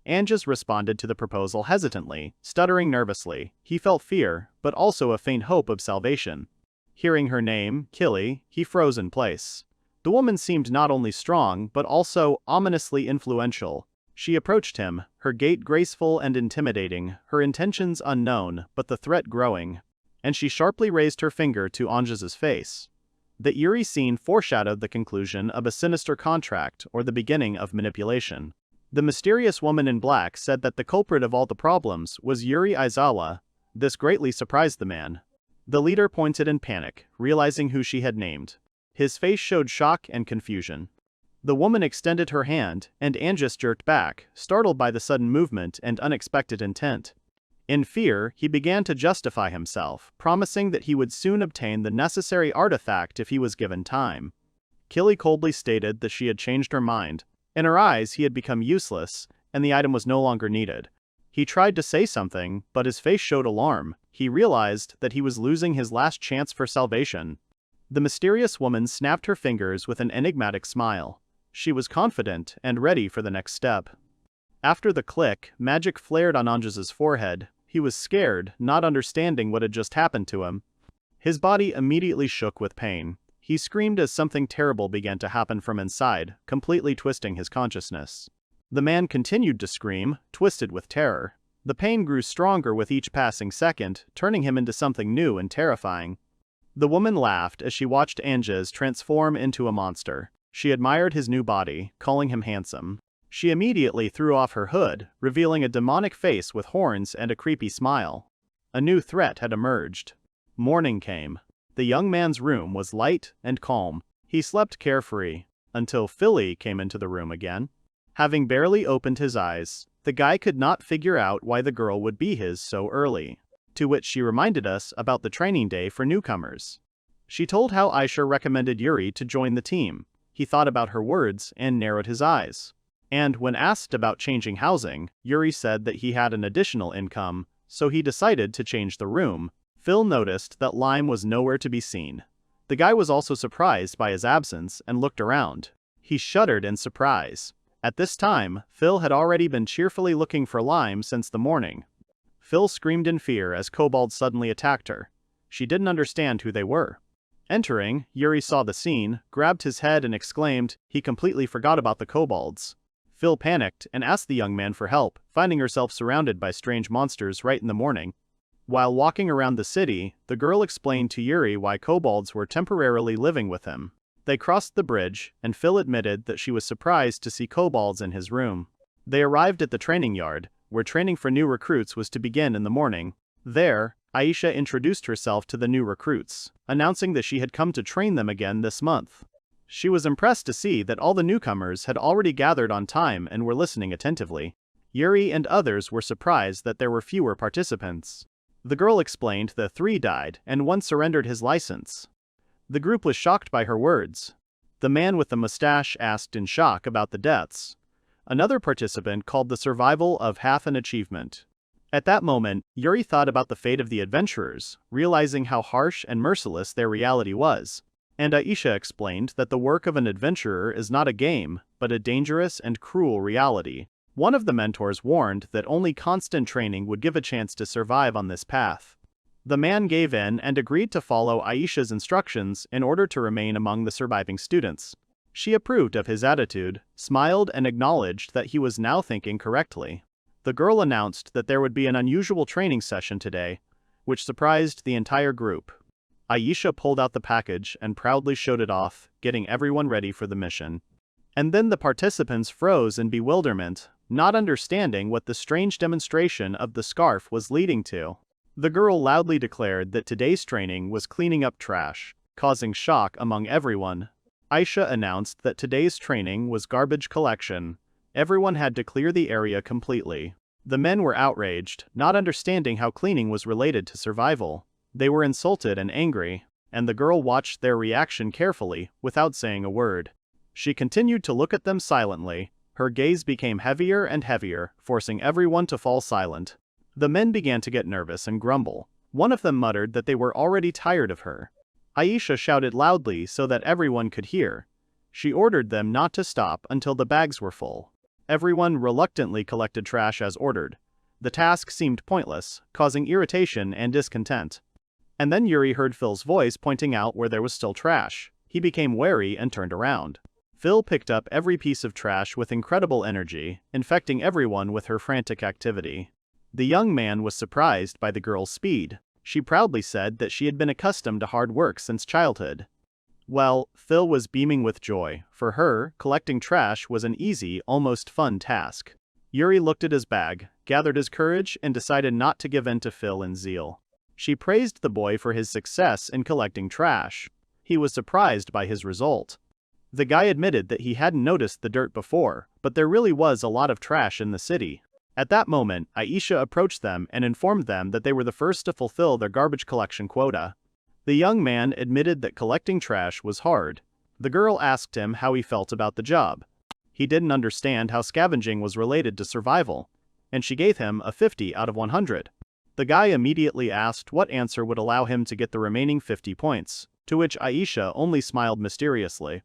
Anjas responded to the proposal hesitantly, stuttering nervously. He felt fear, but also a faint hope of salvation. Hearing her name, Killy, he froze in place. The woman seemed not only strong, but also ominously influential. She approached him, her gait graceful and intimidating, her intentions unknown, but the threat growing. And she sharply raised her finger to Anjas's face. The eerie scene foreshadowed the conclusion of a sinister contract or the beginning of manipulation. The mysterious woman in black said that the culprit of all the problems was Yuri Aizawa. This greatly surprised the man. The leader pointed in panic, realizing who she had named. His face showed shock and confusion. The woman extended her hand, and Anjas jerked back, startled by the sudden movement and unexpected intent. In fear, he began to justify himself, promising that he would soon obtain the necessary artifact if he was given time. Killy coldly stated that she had changed her mind. In her eyes, he had become useless, and the item was no longer needed. He tried to say something, but his face showed alarm. He realized that he was losing his last chance for salvation. The mysterious woman snapped her fingers with an enigmatic smile. She was confident and ready for the next step. After the click, magic flared on Anjas's forehead. He was scared, not understanding what had just happened to him. His body immediately shook with pain. He screamed as something terrible began to happen from inside, completely twisting his consciousness. The man continued to scream, twisted with terror. The pain grew stronger with each passing second, turning him into something new and terrifying. The woman laughed as she watched Anges transform into a monster. She admired his new body, calling him handsome. She immediately threw off her hood, revealing a demonic face with horns and a creepy smile. A new threat had emerged. Morning came. The young man's room was light and calm. He slept carefree, until Philly came into the room again. Having barely opened his eyes, the guy could not figure out why the girl would be his so early. To which she reminded us about the training day for newcomers. She told how Aisha recommended Yuri to join the team. He thought about her words and narrowed his eyes. And when asked about changing housing, Yuri said that he had an additional income, so he decided to change the room. Phil noticed that Lime was nowhere to be seen. The guy was also surprised by his absence and looked around. He shuddered in surprise. At this time, Phil had already been cheerfully looking for Lime since the morning. Phil screamed in fear as kobolds suddenly attacked her. She didn't understand who they were. Entering, Yuri saw the scene, grabbed his head and exclaimed he completely forgot about the kobolds. Phil panicked and asked the young man for help, finding herself surrounded by strange monsters right in the morning. While walking around the city, the girl explained to Yuri why kobolds were temporarily living with him. They crossed the bridge, and Phil admitted that she was surprised to see kobolds in his room. They arrived at the training yard, where training for new recruits was to begin in the morning. There, Aisha introduced herself to the new recruits, announcing that she had come to train them again this month. She was impressed to see that all the newcomers had already gathered on time and were listening attentively. Yuri and others were surprised that there were fewer participants. The girl explained that 3 died and 1 surrendered his license. The group was shocked by her words. The man with the mustache asked in shock about the deaths. Another participant called the survival of half an achievement. At that moment, Yuri thought about the fate of the adventurers, realizing how harsh and merciless their reality was. And Aisha explained that the work of an adventurer is not a game, but a dangerous and cruel reality. One of the mentors warned that only constant training would give a chance to survive on this path. The man gave in and agreed to follow Aisha's instructions in order to remain among the surviving students. She approved of his attitude, smiled and acknowledged that he was now thinking correctly. The girl announced that there would be an unusual training session today, which surprised the entire group. Aisha pulled out the package and proudly showed it off, getting everyone ready for the mission. And then the participants froze in bewilderment, not understanding what the strange demonstration of the scarf was leading to. The girl loudly declared that today's training was cleaning up trash, causing shock among everyone. Aisha announced that today's training was garbage collection. Everyone had to clear the area completely. The men were outraged, not understanding how cleaning was related to survival. They were insulted and angry, and the girl watched their reaction carefully, without saying a word. She continued to look at them silently. Her gaze became heavier and heavier, forcing everyone to fall silent. The men began to get nervous and grumble. One of them muttered that they were already tired of her. Aisha shouted loudly so that everyone could hear. She ordered them not to stop until the bags were full. Everyone reluctantly collected trash as ordered. The task seemed pointless, causing irritation and discontent. And then Yuri heard Phil's voice pointing out where there was still trash. He became wary and turned around. Phil picked up every piece of trash with incredible energy, infecting everyone with her frantic activity. The young man was surprised by the girl's speed. She proudly said that she had been accustomed to hard work since childhood. Well, Phil was beaming with joy. For her, collecting trash was an easy, almost fun task. Yuri looked at his bag, gathered his courage, and decided not to give in to Phil in zeal. She praised the boy for his success in collecting trash. He was surprised by his result. The guy admitted that he hadn't noticed the dirt before, but there really was a lot of trash in the city. At that moment, Aisha approached them and informed them that they were the first to fulfill their garbage collection quota. The young man admitted that collecting trash was hard. The girl asked him how he felt about the job. He didn't understand how scavenging was related to survival, and she gave him a 50 out of 100. The guy immediately asked what answer would allow him to get the remaining 50 points, to which Aisha only smiled mysteriously.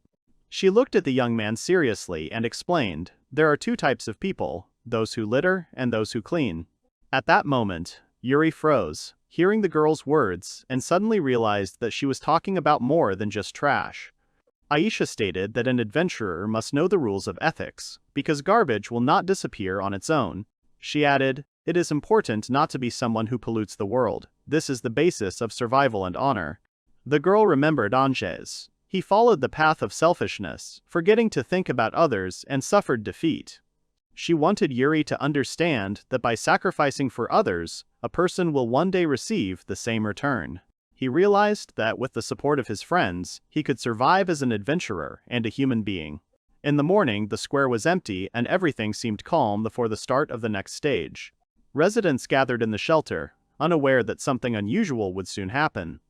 She looked at the young man seriously and explained, "There are 2 types of people, those who litter and those who clean." At that moment, Yuri froze. hearing the girl's words, and suddenly realized that she was talking about more than just trash. Aisha stated that an adventurer must know the rules of ethics, because garbage will not disappear on its own. She added, "It is important not to be someone who pollutes the world. This is the basis of survival and honor." The girl remembered Anges. He followed the path of selfishness, forgetting to think about others, and suffered defeat. She wanted Yuri to understand that by sacrificing for others, a person will one day receive the same return. He realized that with the support of his friends, he could survive as an adventurer and a human being. In the morning, the square was empty and everything seemed calm before the start of the next stage. Residents gathered in the shelter, unaware that something unusual would soon happen.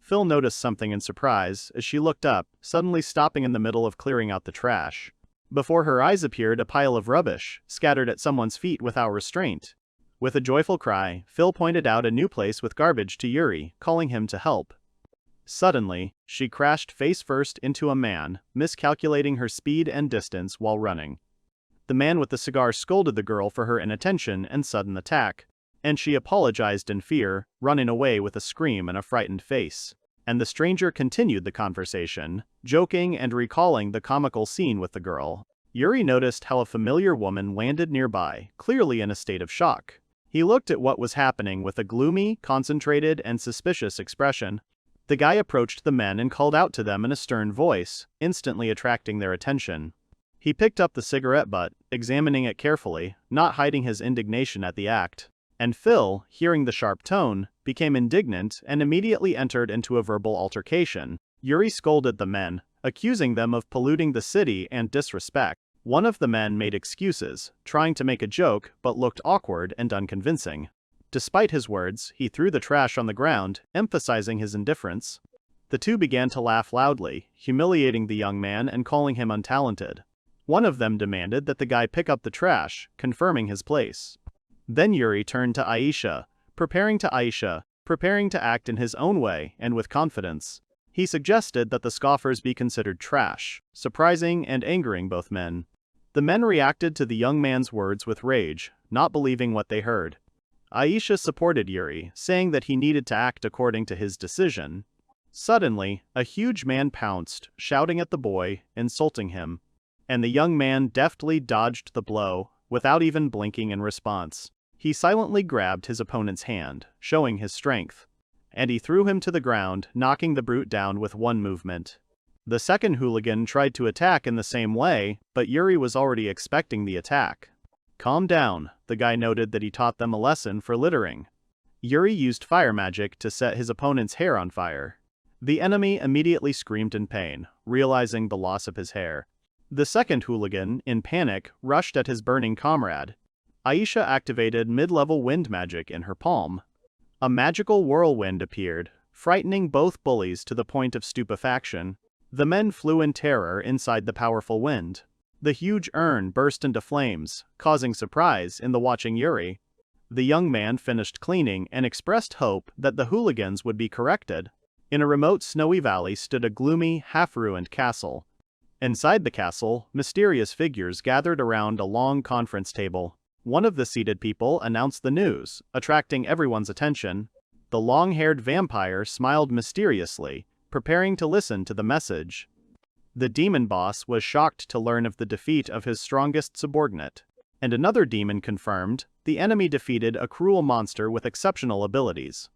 Phil noticed something in surprise as she looked up, suddenly stopping in the middle of clearing out the trash. Before her eyes appeared a pile of rubbish, scattered at someone's feet without restraint. With a joyful cry, Phil pointed out a new place with garbage to Yuri, calling him to help. Suddenly, she crashed face first into a man, miscalculating her speed and distance while running. The man with the cigar scolded the girl for her inattention and sudden attack, and she apologized in fear, running away with a scream and a frightened face. And the stranger continued the conversation, joking and recalling the comical scene with the girl. Yuri noticed how a familiar woman landed nearby, clearly in a state of shock. He looked at what was happening with a gloomy, concentrated, and suspicious expression. The guy approached the men and called out to them in a stern voice, instantly attracting their attention. He picked up the cigarette butt, examining it carefully, not hiding his indignation at the act. And Phil, hearing the sharp tone, became indignant and immediately entered into a verbal altercation. Yuri scolded the men, accusing them of polluting the city and disrespect. One of the men made excuses, trying to make a joke but looked awkward and unconvincing. Despite his words, he threw the trash on the ground, emphasizing his indifference. The two began to laugh loudly, humiliating the young man and calling him untalented. One of them demanded that the guy pick up the trash, confirming his place. Then Yuri turned to Aisha, preparing to act in his own way and with confidence. He suggested that the scoffers be considered trash, surprising and angering both men. The men reacted to the young man's words with rage, not believing what they heard. Aisha supported Yuri, saying that he needed to act according to his decision. Suddenly, a huge man pounced, shouting at the boy, insulting him. And the young man deftly dodged the blow, without even blinking in response. He silently grabbed his opponent's hand, showing his strength. And he threw him to the ground, knocking the brute down with one movement. The second hooligan tried to attack in the same way, but Yuri was already expecting the attack. "Calm down," the guy noted that he taught them a lesson for littering. Yuri used fire magic to set his opponent's hair on fire. The enemy immediately screamed in pain, realizing the loss of his hair. The second hooligan, in panic, rushed at his burning comrade. Aisha activated mid-level wind magic in her palm. A magical whirlwind appeared, frightening both bullies to the point of stupefaction. The men flew in terror inside the powerful wind. The huge urn burst into flames, causing surprise in the watching Yuri. The young man finished cleaning and expressed hope that the hooligans would be corrected. In a remote snowy valley stood a gloomy, half-ruined castle. Inside the castle, mysterious figures gathered around a long conference table. One of the seated people announced the news, attracting everyone's attention. The long-haired vampire smiled mysteriously, preparing to listen to the message. The demon boss was shocked to learn of the defeat of his strongest subordinate. And another demon confirmed, the enemy defeated a cruel monster with exceptional abilities.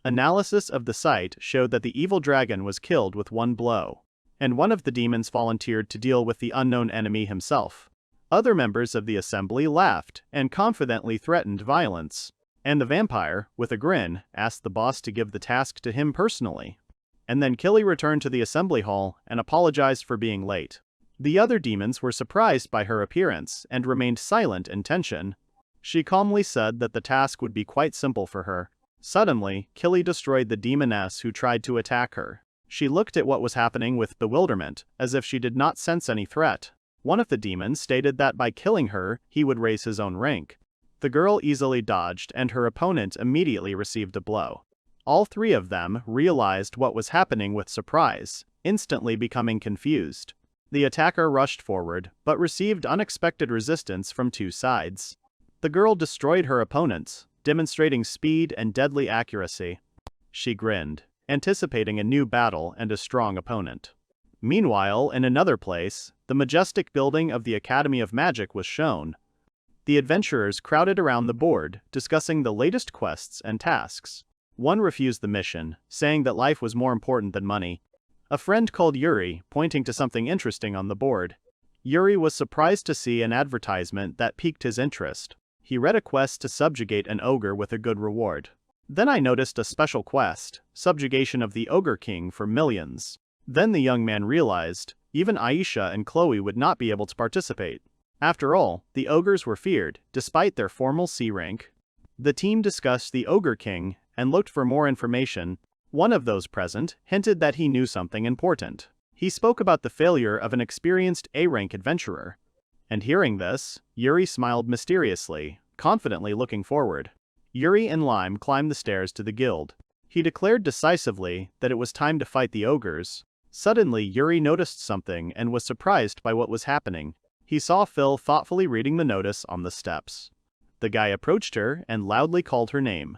Analysis of the site showed that the evil dragon was killed with one blow. And one of the demons volunteered to deal with the unknown enemy himself. Other members of the assembly laughed and confidently threatened violence. And the vampire, with a grin, asked the boss to give the task to him personally. And then Killy returned to the assembly hall and apologized for being late. The other demons were surprised by her appearance and remained silent in tension. She calmly said that the task would be quite simple for her. Suddenly, Killy destroyed the demoness who tried to attack her. She looked at what was happening with bewilderment, as if she did not sense any threat. One of the demons stated that by killing her, he would raise his own rank. The girl easily dodged and her opponent immediately received a blow. All three of them realized what was happening with surprise, instantly becoming confused. The attacker rushed forward, but received unexpected resistance from two sides. The girl destroyed her opponents, demonstrating speed and deadly accuracy. She grinned, anticipating a new battle and a strong opponent. Meanwhile, in another place, the majestic building of the Academy of Magic was shown. The adventurers crowded around the board, discussing the latest quests and tasks. One refused the mission, saying that life was more important than money. A friend called Yuri, pointing to something interesting on the board. Yuri was surprised to see an advertisement that piqued his interest. He read a quest to subjugate an ogre with a good reward. Then I noticed a special quest, subjugation of the Ogre King for millions. Then the young man realized, even Aisha and Chloe would not be able to participate. After all, the ogres were feared, despite their formal C rank. The team discussed the Ogre King and looked for more information. One of those present hinted that he knew something important. He spoke about the failure of an experienced A-rank adventurer. And hearing this, Yuri smiled mysteriously, confidently looking forward. Yuri and Lime climbed the stairs to the guild. He declared decisively that it was time to fight the ogres. Suddenly, Yuri noticed something and was surprised by what was happening. He saw Phil thoughtfully reading the notice on the steps. The guy approached her and loudly called her name.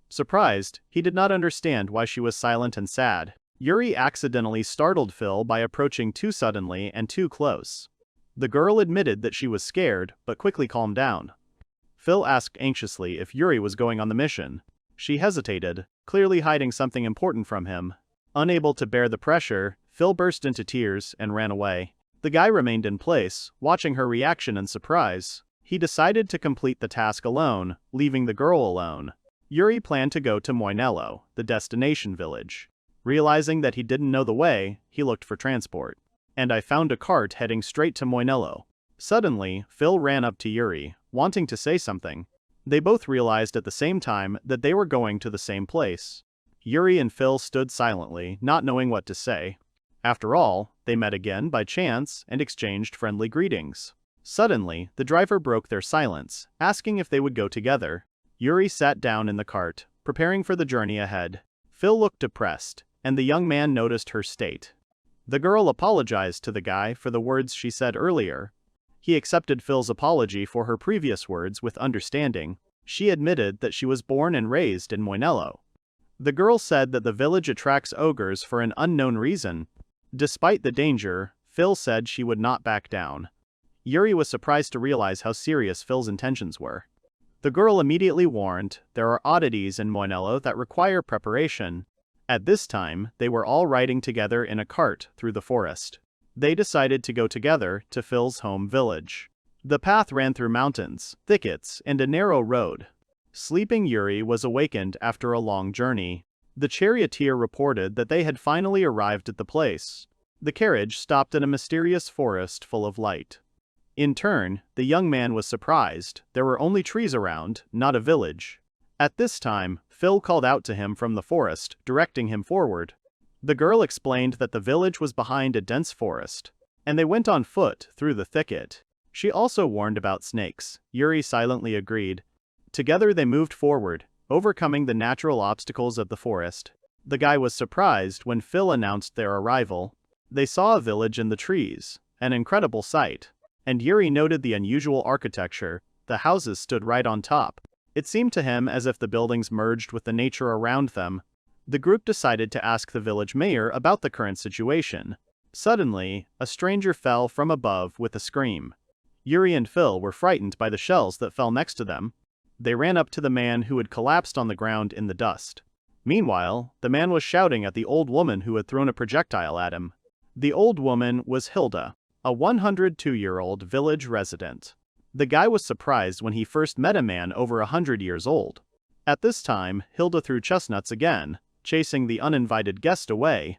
Surprised, he did not understand why she was silent and sad. Yuri accidentally startled Phil by approaching too suddenly and too close. The girl admitted that she was scared, but quickly calmed down. Phil asked anxiously if Yuri was going on the mission. She hesitated, clearly hiding something important from him. Unable to bear the pressure, Phil burst into tears and ran away. The guy remained in place, watching her reaction in surprise. He decided to complete the task alone, leaving the girl alone. Yuri planned to go to Moinello, the destination village. Realizing that he didn't know the way, he looked for transport. And I found a cart heading straight to Moinello. Suddenly, Phil ran up to Yuri, wanting to say something. They both realized at the same time that they were going to the same place. Yuri and Phil stood silently, not knowing what to say. After all, they met again by chance and exchanged friendly greetings. Suddenly, the driver broke their silence, asking if they would go together. Yuri sat down in the cart, preparing for the journey ahead. Phil looked depressed, and the young man noticed her state. The girl apologized to the guy for the words she said earlier. He accepted Phil's apology for her previous words with understanding. She admitted that she was born and raised in Moinello. The girl said that the village attracts ogres for an unknown reason. Despite the danger, Phil said she would not back down. Yuri was surprised to realize how serious Phil's intentions were. The girl immediately warned, there are oddities in Moinello that require preparation. At this time, they were all riding together in a cart through the forest. They decided to go together to Phil's home village. The path ran through mountains, thickets, and a narrow road. Sleeping Yuri was awakened after a long journey. The charioteer reported that they had finally arrived at the place. The carriage stopped in a mysterious forest full of light. In turn, the young man was surprised. There were only trees around, not a village. At this time, Phil called out to him from the forest, directing him forward. The girl explained that the village was behind a dense forest, and they went on foot through the thicket. She also warned about snakes. Yuri silently agreed. Together they moved forward, overcoming the natural obstacles of the forest. The guy was surprised when Phil announced their arrival. They saw a village in the trees, an incredible sight. And Yuri noted the unusual architecture. The houses stood right on top. It seemed to him as if the buildings merged with the nature around them. The group decided to ask the village mayor about the current situation. Suddenly, a stranger fell from above with a scream. Yuri and Phil were frightened by the shells that fell next to them. They ran up to the man who had collapsed on the ground in the dust. Meanwhile, the man was shouting at the old woman who had thrown a projectile at him. The old woman was Hilda, a 102-year-old village resident. The guy was surprised when he first met a man over 100 years old. At this time, Hilda threw chestnuts again, chasing the uninvited guest away.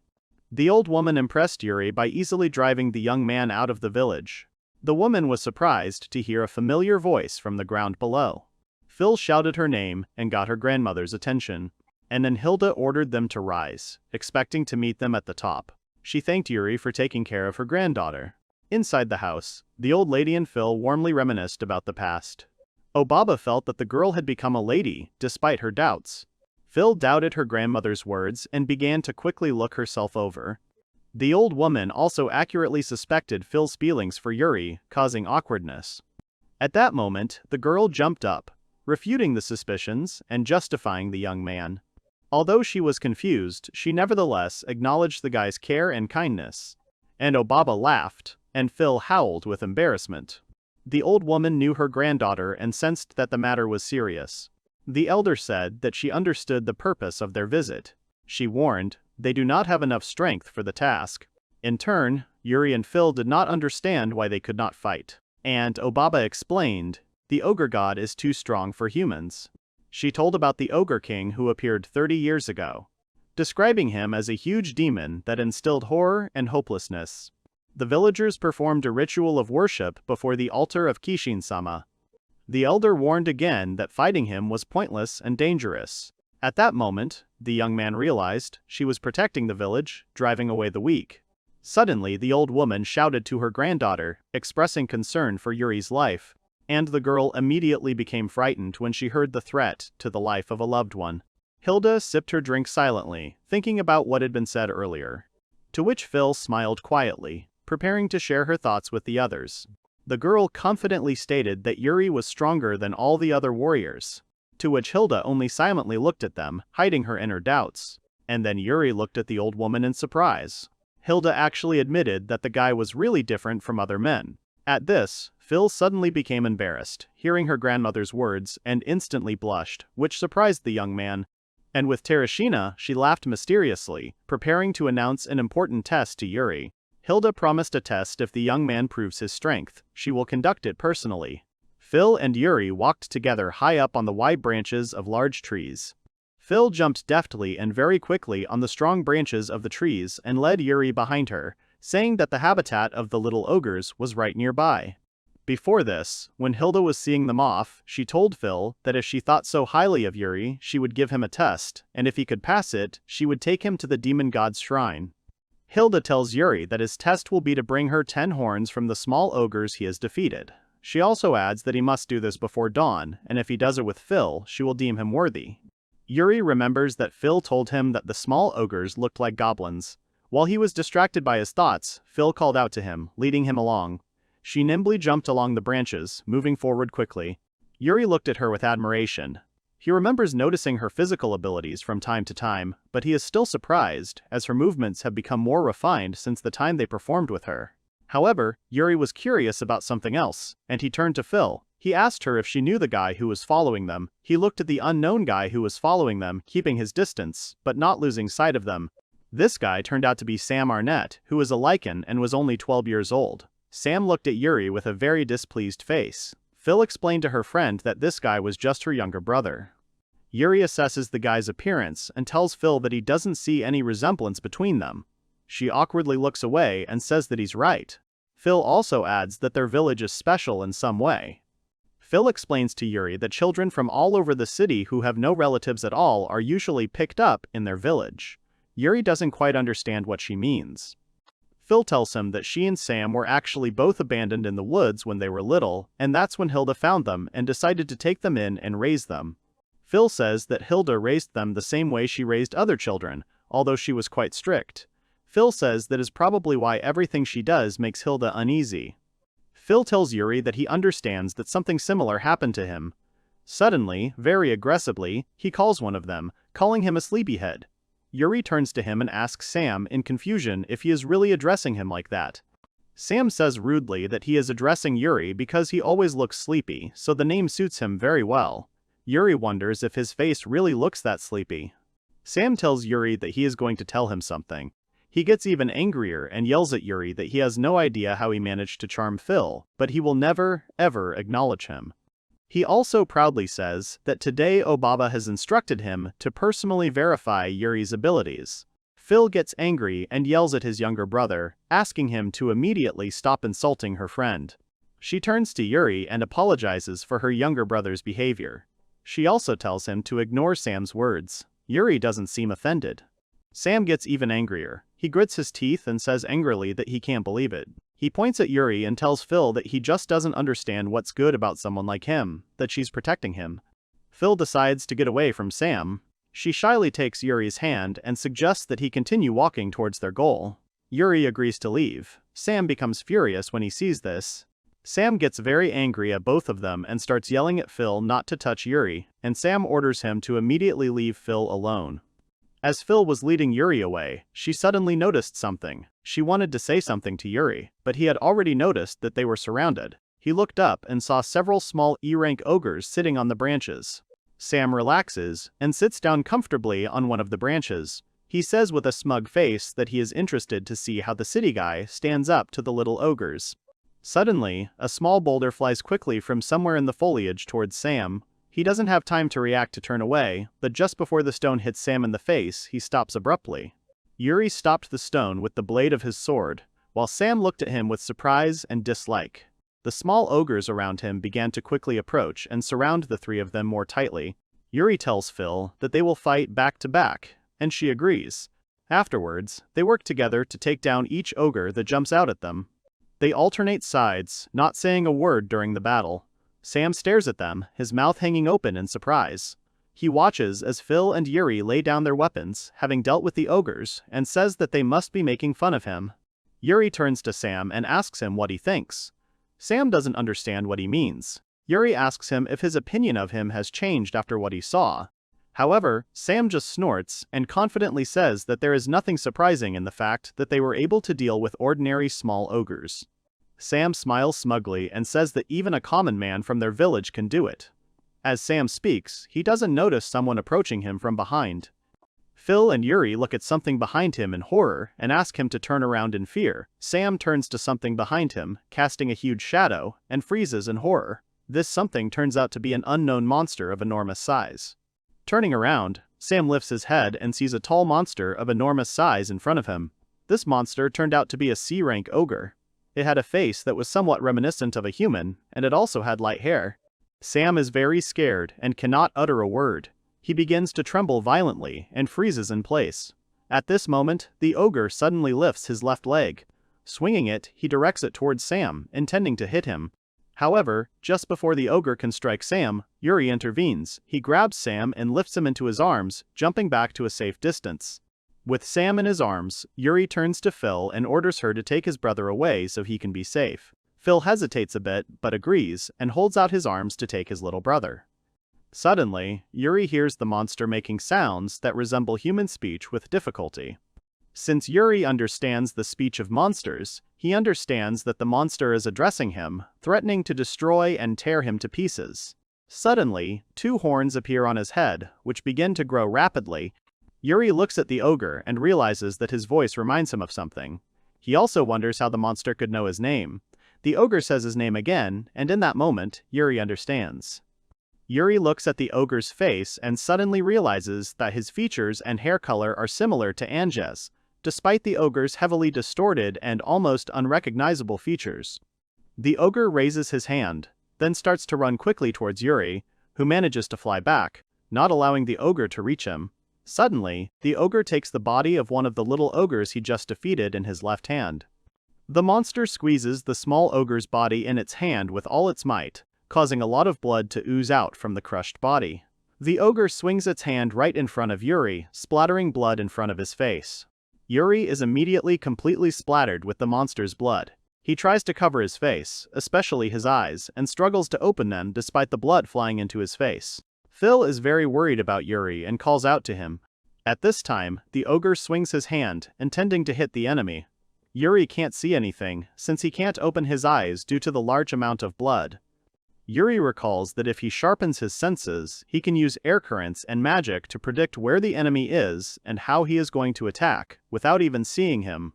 The old woman impressed Yuri by easily driving the young man out of the village. The woman was surprised to hear a familiar voice from the ground below. Phil shouted her name and got her grandmother's attention, and then Hilda ordered them to rise, expecting to meet them at the top. She thanked Yuri for taking care of her granddaughter. Inside the house, the old lady and Phil warmly reminisced about the past. Obaba felt that the girl had become a lady, despite her doubts. Phil doubted her grandmother's words and began to quickly look herself over. The old woman also accurately suspected Phil's feelings for Yuri, causing awkwardness. At that moment, the girl jumped up, refuting the suspicions and justifying the young man. Although she was confused, she nevertheless acknowledged the guy's care and kindness. And Obaba laughed, and Phil howled with embarrassment. The old woman knew her granddaughter and sensed that the matter was serious. The elder said that she understood the purpose of their visit. She warned, they do not have enough strength for the task. In turn, Yuri and Phil did not understand why they could not fight. And Obaba explained, the ogre god is too strong for humans. She told about the ogre king who appeared 30 years ago, describing him as a huge demon that instilled horror and hopelessness. The villagers performed a ritual of worship before the altar of Kishin-sama. The elder warned again that fighting him was pointless and dangerous. At that moment, the young man realized she was protecting the village, driving away the weak. Suddenly, the old woman shouted to her granddaughter, expressing concern for Yuri's life, and the girl immediately became frightened when she heard the threat to the life of a loved one. Hilda sipped her drink silently, thinking about what had been said earlier. To which Phil smiled quietly, preparing to share her thoughts with the others. The girl confidently stated that Yuri was stronger than all the other warriors, to which Hilda only silently looked at them, hiding her inner doubts. And then Yuri looked at the old woman in surprise. Hilda actually admitted that the guy was really different from other men. At this, Phil suddenly became embarrassed, hearing her grandmother's words, and instantly blushed, which surprised the young man. And with Terashina, she laughed mysteriously, preparing to announce an important test to Yuri. Hilda promised a test if the young man proves his strength. She will conduct it personally. Phil and Yuri walked together high up on the wide branches of large trees. Phil jumped deftly and very quickly on the strong branches of the trees and led Yuri behind her, saying that the habitat of the little ogres was right nearby. Before this, when Hilda was seeing them off, she told Phil that if she thought so highly of Yuri, she would give him a test, and if he could pass it, she would take him to the demon god's shrine. Hilda tells Yuri that his test will be to bring her 10 horns from the small ogres he has defeated. She also adds that he must do this before dawn, and if he does it with Phil, she will deem him worthy. Yuri remembers that Phil told him that the small ogres looked like goblins. While he was distracted by his thoughts, Phil called out to him, leading him along. She nimbly jumped along the branches, moving forward quickly. Yuri looked at her with admiration. He remembers noticing her physical abilities from time to time, but he is still surprised, as her movements have become more refined since the time they performed with her. However, Yuri was curious about something else, and he turned to Phil. He asked her if she knew the guy who was following them. He looked at the unknown guy who was following them, keeping his distance, but not losing sight of them. This guy turned out to be Sam Arnett, who was a lycan and was only 12 years old. Sam looked at Yuri with a very displeased face. Phil explained to her friend that this guy was just her younger brother. Yuri assesses the guy's appearance and tells Phil that he doesn't see any resemblance between them. She awkwardly looks away and says that he's right. Phil also adds that their village is special in some way. Phil explains to Yuri that children from all over the city who have no relatives at all are usually picked up in their village. Yuri doesn't quite understand what she means. Phil tells him that she and Sam were actually both abandoned in the woods when they were little, and that's when Hilda found them and decided to take them in and raise them. Phil says that Hilda raised them the same way she raised other children, although she was quite strict. Phil says that is probably why everything she does makes Hilda uneasy. Phil tells Yuri that he understands that something similar happened to him. Suddenly, very aggressively, he calls one of them, calling him a sleepyhead. Yuri turns to him and asks Sam in confusion if he is really addressing him like that. Sam says rudely that he is addressing Yuri because he always looks sleepy, so the name suits him very well. Yuri wonders if his face really looks that sleepy. Sam tells Yuri that he is going to tell him something. He gets even angrier and yells at Yuri that he has no idea how he managed to charm Phil, but he will never, ever acknowledge him. He also proudly says that today Obaba has instructed him to personally verify Yuri's abilities. Phil gets angry and yells at his younger brother, asking him to immediately stop insulting her friend. She turns to Yuri and apologizes for her younger brother's behavior. She also tells him to ignore Sam's words. Yuri doesn't seem offended. Sam gets even angrier. He grits his teeth and says angrily that he can't believe it. He points at Yuri and tells Phil that he just doesn't understand what's good about someone like him, that she's protecting him. Phil decides to get away from Sam. She shyly takes Yuri's hand and suggests that he continue walking towards their goal. Yuri agrees to leave. Sam becomes furious when he sees this. Sam gets very angry at both of them and starts yelling at Phil not to touch Yuri, and Sam orders him to immediately leave Phil alone. As Phil was leading Yuri away, she suddenly noticed something. She wanted to say something to Yuri, but he had already noticed that they were surrounded. He looked up and saw several small E-rank ogres sitting on the branches. Sam relaxes and sits down comfortably on one of the branches. He says with a smug face that he is interested to see how the city guy stands up to the little ogres. Suddenly, a small boulder flies quickly from somewhere in the foliage towards Sam. He doesn't have time to react to turn away, but just before the stone hits Sam in the face, he stops abruptly. Yuri stopped the stone with the blade of his sword, while Sam looked at him with surprise and dislike. The small ogres around him began to quickly approach and surround the three of them more tightly. Yuri tells Phil that they will fight back to back, and she agrees. Afterwards, they work together to take down each ogre that jumps out at them. They alternate sides, not saying a word during the battle. Sam stares at them, his mouth hanging open in surprise. He watches as Phil and Yuri lay down their weapons, having dealt with the ogres, and says that they must be making fun of him. Yuri turns to Sam and asks him what he thinks. Sam doesn't understand what he means. Yuri asks him if his opinion of him has changed after what he saw. However, Sam just snorts and confidently says that there is nothing surprising in the fact that they were able to deal with ordinary small ogres. Sam smiles smugly and says that even a common man from their village can do it. As Sam speaks, he doesn't notice someone approaching him from behind. Phil and Yuri look at something behind him in horror and ask him to turn around in fear. Sam turns to something behind him, casting a huge shadow, and freezes in horror. This something turns out to be an unknown monster of enormous size. Turning around, Sam lifts his head and sees a tall monster of enormous size in front of him. This monster turned out to be a C-rank ogre. It had a face that was somewhat reminiscent of a human, and it also had light hair. Sam is very scared and cannot utter a word. He begins to tremble violently and freezes in place. At this moment, the ogre suddenly lifts his left leg. Swinging it, he directs it towards Sam, intending to hit him. However, just before the ogre can strike Sam, Yuri intervenes. He grabs Sam and lifts him into his arms, jumping back to a safe distance. With Sam in his arms, Yuri turns to Phil and orders her to take his brother away so he can be safe. Phil hesitates a bit, but agrees, and holds out his arms to take his little brother. Suddenly, Yuri hears the monster making sounds that resemble human speech with difficulty. Since Yuri understands the speech of monsters, he understands that the monster is addressing him, threatening to destroy and tear him to pieces. Suddenly, two horns appear on his head, which begin to grow rapidly. Yuri looks at the ogre and realizes that his voice reminds him of something. He also wonders how the monster could know his name. The ogre says his name again, and in that moment, Yuri understands. Yuri looks at the ogre's face and suddenly realizes that his features and hair color are similar to Ange's, despite the ogre's heavily distorted and almost unrecognizable features. The ogre raises his hand, then starts to run quickly towards Yuri, who manages to fly back, not allowing the ogre to reach him. Suddenly, the ogre takes the body of one of the little ogres he just defeated in his left hand. The monster squeezes the small ogre's body in its hand with all its might, causing a lot of blood to ooze out from the crushed body. The ogre swings its hand right in front of Yuri, splattering blood in front of his face. Yuri is immediately completely splattered with the monster's blood. He tries to cover his face, especially his eyes, and struggles to open them despite the blood flying into his face. Phil is very worried about Yuri and calls out to him. At this time, the ogre swings his hand, intending to hit the enemy. Yuri can't see anything, since he can't open his eyes due to the large amount of blood. Yuri recalls that if he sharpens his senses, he can use air currents and magic to predict where the enemy is and how he is going to attack, without even seeing him.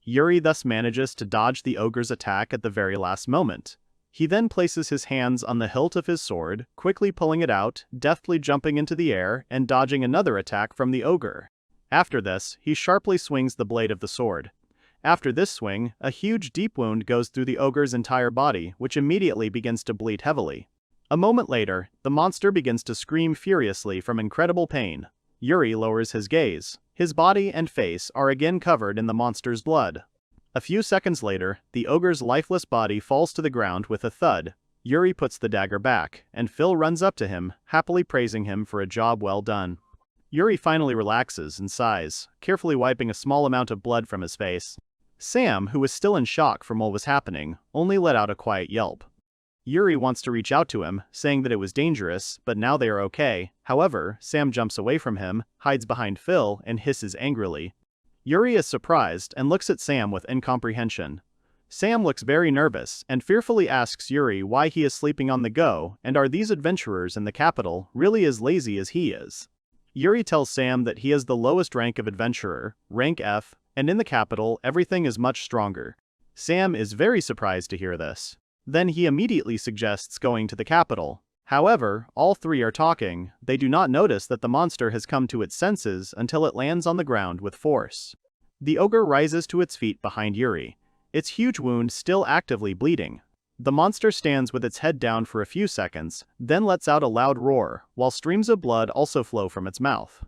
Yuri thus manages to dodge the ogre's attack at the very last moment. He then places his hands on the hilt of his sword, quickly pulling it out, deftly jumping into the air, and dodging another attack from the ogre. After this, he sharply swings the blade of the sword. After this swing, a huge deep wound goes through the ogre's entire body, which immediately begins to bleed heavily. A moment later, the monster begins to scream furiously from incredible pain. Yuri lowers his gaze. His body and face are again covered in the monster's blood. A few seconds later, the ogre's lifeless body falls to the ground with a thud. Yuri puts the dagger back, and Phil runs up to him, happily praising him for a job well done. Yuri finally relaxes and sighs, carefully wiping a small amount of blood from his face. Sam, who was still in shock from what was happening, only let out a quiet yelp. Yuri wants to reach out to him, saying that it was dangerous, but now they are okay. However, Sam jumps away from him, hides behind Phil, and hisses angrily. Yuri is surprised and looks at Sam with incomprehension. Sam looks very nervous and fearfully asks Yuri why he is sleeping on the go, and are these adventurers in the capital really as lazy as he is. Yuri tells Sam that he is the lowest rank of adventurer, rank F, and in the capital everything is much stronger. Sam is very surprised to hear this. Then he immediately suggests going to the capital. However, all three are talking. They do not notice that the monster has come to its senses until it lands on the ground with force. The ogre rises to its feet behind Yuri, its huge wound still actively bleeding. The monster stands with its head down for a few seconds, then lets out a loud roar, while streams of blood also flow from its mouth.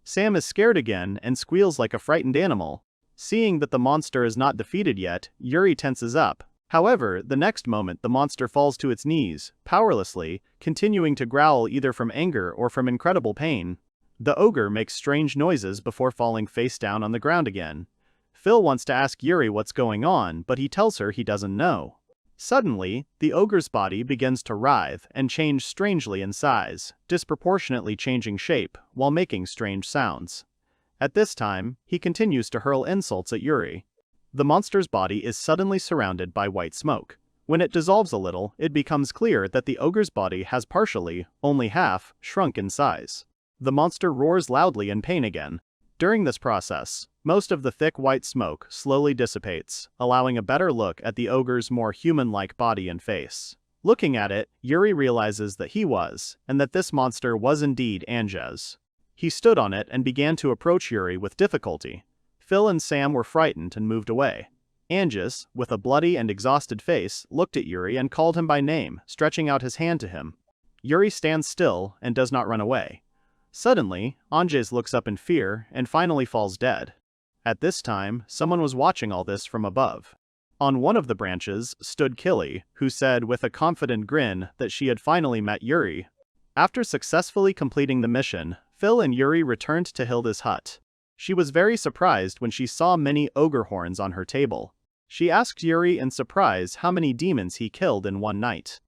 Sam is scared again and squeals like a frightened animal. Seeing that the monster is not defeated yet, Yuri tenses up. However, the next moment the monster falls to its knees, powerlessly, continuing to growl either from anger or from incredible pain. The ogre makes strange noises before falling face down on the ground again. Phil wants to ask Yuri what's going on, but he tells her he doesn't know. Suddenly, the ogre's body begins to writhe and change strangely in size, disproportionately changing shape, while making strange sounds. At this time, he continues to hurl insults at Yuri. The monster's body is suddenly surrounded by white smoke. When it dissolves a little, it becomes clear that the ogre's body has partially, only half, shrunk in size. The monster roars loudly in pain again. During this process, most of the thick white smoke slowly dissipates, allowing a better look at the ogre's more human-like body and face. Looking at it, Yuri realizes that he was, and that this monster was indeed Anges. He stood on it and began to approach Yuri with difficulty. Phil and Sam were frightened and moved away. Anges, with a bloody and exhausted face, looked at Yuri and called him by name, stretching out his hand to him. Yuri stands still and does not run away. Suddenly, Anges looks up in fear and finally falls dead. At this time, someone was watching all this from above. On one of the branches stood Killy, who said with a confident grin that she had finally met Yuri. After successfully completing the mission, Phil and Yuri returned to Hilda's hut. She was very surprised when she saw many ogre horns on her table. She asked Yuri in surprise how many demons he killed in one night.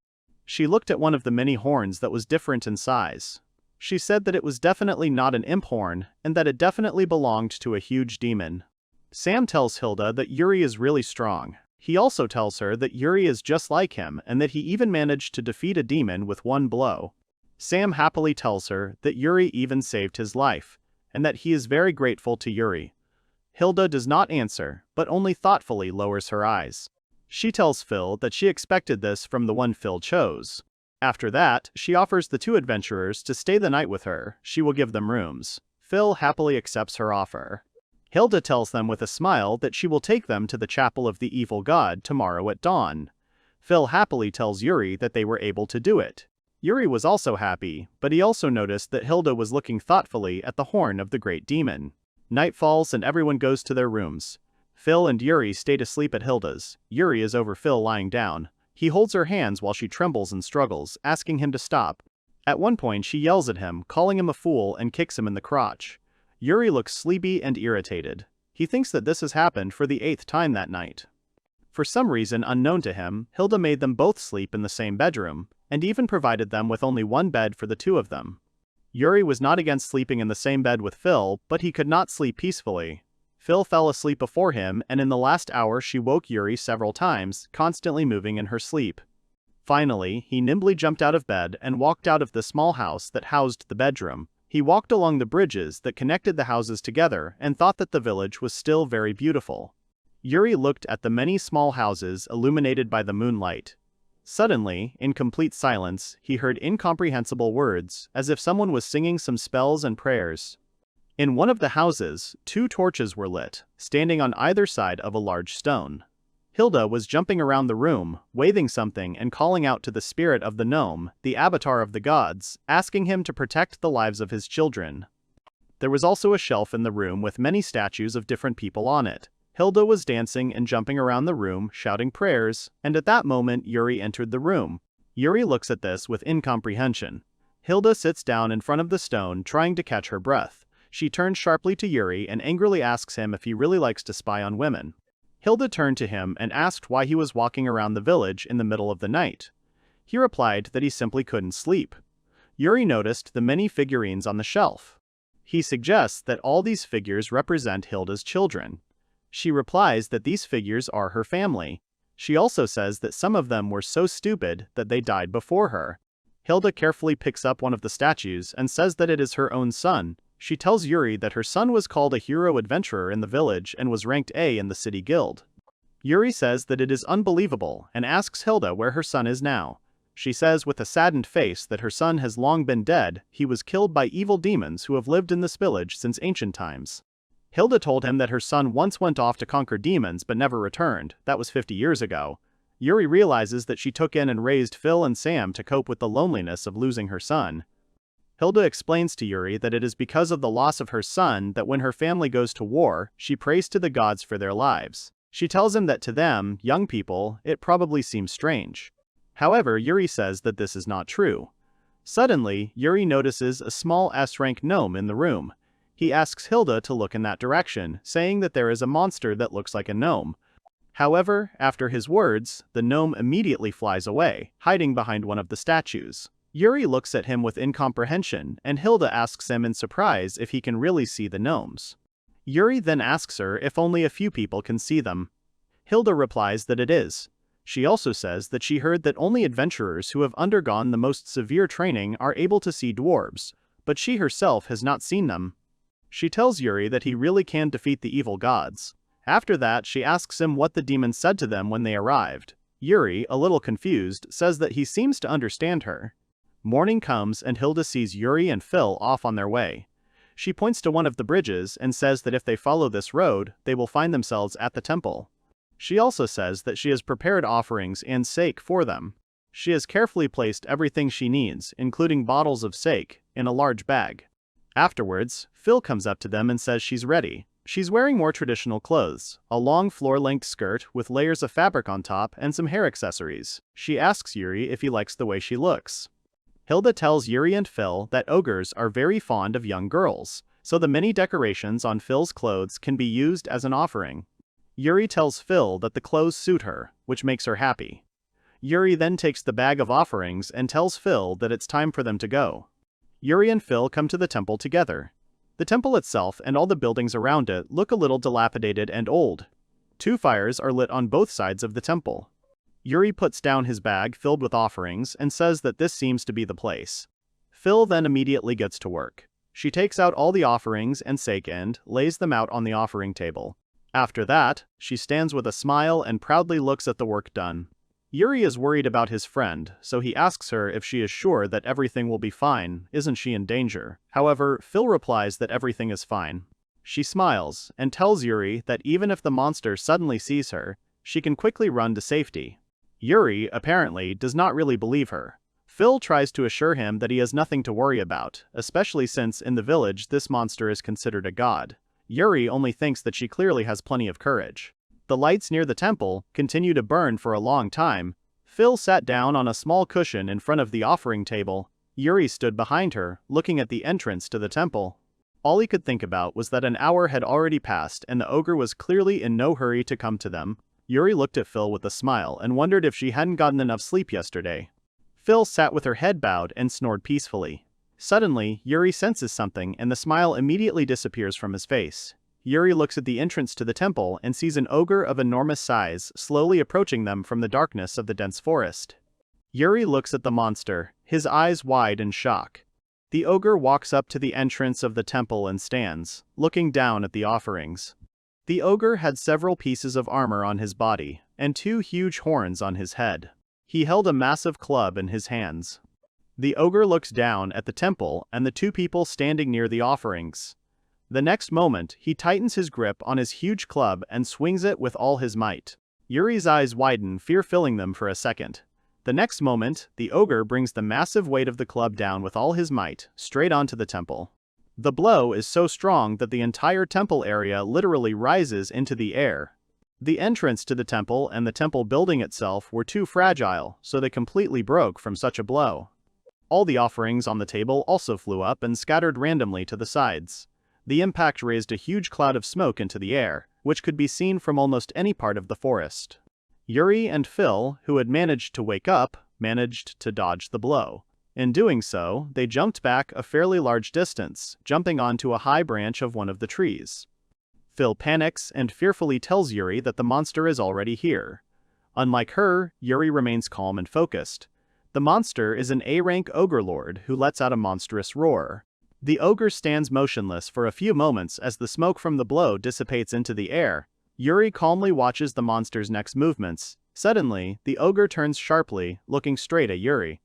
She looked at one of the many horns that was different in size. She said that it was definitely not an imp horn, and that it definitely belonged to a huge demon. Sam tells Hilda that Yuri is really strong. He also tells her that Yuri is just like him and that he even managed to defeat a demon with one blow. Sam happily tells her that Yuri even saved his life, and that he is very grateful to Yuri. Hilda does not answer, but only thoughtfully lowers her eyes. She tells Phil that she expected this from the one Phil chose. After that, she offers the two adventurers to stay the night with her. She will give them rooms. Phil happily accepts her offer. Hilda tells them with a smile that she will take them to the chapel of the evil god tomorrow at dawn. Phil happily tells Yuri that they were able to do it. Yuri was also happy, but he also noticed that Hilda was looking thoughtfully at the horn of the great demon. Night falls and everyone goes to their rooms. Phil and Yuri stay to sleep at Hilda's. Yuri is over Phil lying down. He holds her hands while she trembles and struggles, asking him to stop. At one point she yells at him, calling him a fool, and kicks him in the crotch. Yuri looks sleepy and irritated. He thinks that this has happened for the 8th time that night. For some reason unknown to him, Hilda made them both sleep in the same bedroom, and even provided them with only one bed for the two of them. Yuri was not against sleeping in the same bed with Phil, but he could not sleep peacefully. Phil fell asleep before him, and in the last hour she woke Yuri several times, constantly moving in her sleep. Finally, he nimbly jumped out of bed and walked out of the small house that housed the bedroom. He walked along the bridges that connected the houses together and thought that the village was still very beautiful. Yuri looked at the many small houses illuminated by the moonlight. Suddenly, in complete silence, he heard incomprehensible words, as if someone was singing some spells and prayers. In one of the houses, 2 torches were lit, standing on either side of a large stone. Hilda was jumping around the room, waving something and calling out to the spirit of the gnome, the avatar of the gods, asking him to protect the lives of his children. There was also a shelf in the room with many statues of different people on it. Hilda was dancing and jumping around the room, shouting prayers, and at that moment Yuri entered the room. Yuri looks at this with incomprehension. Hilda sits down in front of the stone, trying to catch her breath. She turns sharply to Yuri and angrily asks him if he really likes to spy on women. Hilda turned to him and asked why he was walking around the village in the middle of the night. He replied that he simply couldn't sleep. Yuri noticed the many figurines on the shelf. He suggests that all these figures represent Hilda's children. She replies that these figures are her family. She also says that some of them were so stupid that they died before her. Hilda carefully picks up one of the statues and says that it is her own son. She tells Yuri that her son was called a hero adventurer in the village and was ranked A in the city guild. Yuri says that it is unbelievable and asks Hilda where her son is now. She says with a saddened face that her son has long been dead. He was killed by evil demons who have lived in this village since ancient times. Hilda told him that her son once went off to conquer demons but never returned. That was 50 years ago. Yuri realizes that she took in and raised Phil and Sam to cope with the loneliness of losing her son. Hilda explains to Yuri that it is because of the loss of her son that when her family goes to war, she prays to the gods for their lives. She tells him that to them, young people, it probably seems strange. However, Yuri says that this is not true. Suddenly, Yuri notices a small S-rank gnome in the room. He asks Hilda to look in that direction, saying that there is a monster that looks like a gnome. However, after his words, the gnome immediately flies away, hiding behind one of the statues. Yuri looks at him with incomprehension, and Hilda asks him in surprise if he can really see the gnomes. Yuri then asks her if only a few people can see them. Hilda replies that it is. She also says that she heard that only adventurers who have undergone the most severe training are able to see dwarves, but she herself has not seen them. She tells Yuri that he really can defeat the evil gods. After that, she asks him what the demons said to them when they arrived. Yuri, a little confused, says that he seems to understand her. Morning comes and Hilda sees Yuri and Phil off on their way. She points to one of the bridges and says that if they follow this road, they will find themselves at the temple. She also says that she has prepared offerings and sake for them. She has carefully placed everything she needs, including bottles of sake, in a large bag. Afterwards, Phil comes up to them and says she's ready. She's wearing more traditional clothes, a long floor-length skirt with layers of fabric on top and some hair accessories. She asks Yuri if he likes the way she looks. Hilda tells Yuri and Phil that ogres are very fond of young girls, so the many decorations on Phil's clothes can be used as an offering. Yuri tells Phil that the clothes suit her, which makes her happy. Yuri then takes the bag of offerings and tells Phil that it's time for them to go. Yuri and Phil come to the temple together. The temple itself and all the buildings around it look a little dilapidated and old. 2 fires are lit on both sides of the temple. Yuri puts down his bag filled with offerings and says that this seems to be the place. Phil then immediately gets to work. She takes out all the offerings and sake and lays them out on the offering table. After that, she stands with a smile and proudly looks at the work done. Yuri is worried about his friend, so he asks her if she is sure that everything will be fine. Isn't she in danger? However, Phil replies that everything is fine. She smiles and tells Yuri that even if the monster suddenly sees her, she can quickly run to safety. Yuri, apparently, does not really believe her. Phil tries to assure him that he has nothing to worry about, especially since in the village this monster is considered a god. Yuri only thinks that she clearly has plenty of courage. The lights near the temple continue to burn for a long time. Phil sat down on a small cushion in front of the offering table. Yuri stood behind her, looking at the entrance to the temple. All he could think about was that an hour had already passed and the ogre was clearly in no hurry to come to them. Yuri looked at Phil with a smile and wondered if she hadn't gotten enough sleep yesterday. Phil sat with her head bowed and snored peacefully. Suddenly, Yuri senses something and the smile immediately disappears from his face. Yuri looks at the entrance to the temple and sees an ogre of enormous size slowly approaching them from the darkness of the dense forest. Yuri looks at the monster, his eyes wide in shock. The ogre walks up to the entrance of the temple and stands, looking down at the offerings. The ogre had several pieces of armor on his body, and 2 huge horns on his head. He held a massive club in his hands. The ogre looks down at the temple and the 2 people standing near the offerings. The next moment, he tightens his grip on his huge club and swings it with all his might. Yuri's eyes widen, fear filling them for a second. The next moment, the ogre brings the massive weight of the club down with all his might, straight onto the temple. The blow is so strong that the entire temple area literally rises into the air. The entrance to the temple and the temple building itself were too fragile, so they completely broke from such a blow. All the offerings on the table also flew up and scattered randomly to the sides. The impact raised a huge cloud of smoke into the air. which could be seen from almost any part of the forest. Yuri and Phil, who had managed to wake up, managed to dodge the blow. In doing so, they jumped back a fairly large distance, jumping onto a high branch of one of the trees. Phil panics and fearfully tells Yuri that the monster is already here. Unlike her, Yuri remains calm and focused. The monster is an A-rank ogre lord who lets out a monstrous roar. The ogre stands motionless for a few moments as the smoke from the blow dissipates into the air. Yuri calmly watches the monster's next movements. Suddenly, the ogre turns sharply, looking straight at Yuri.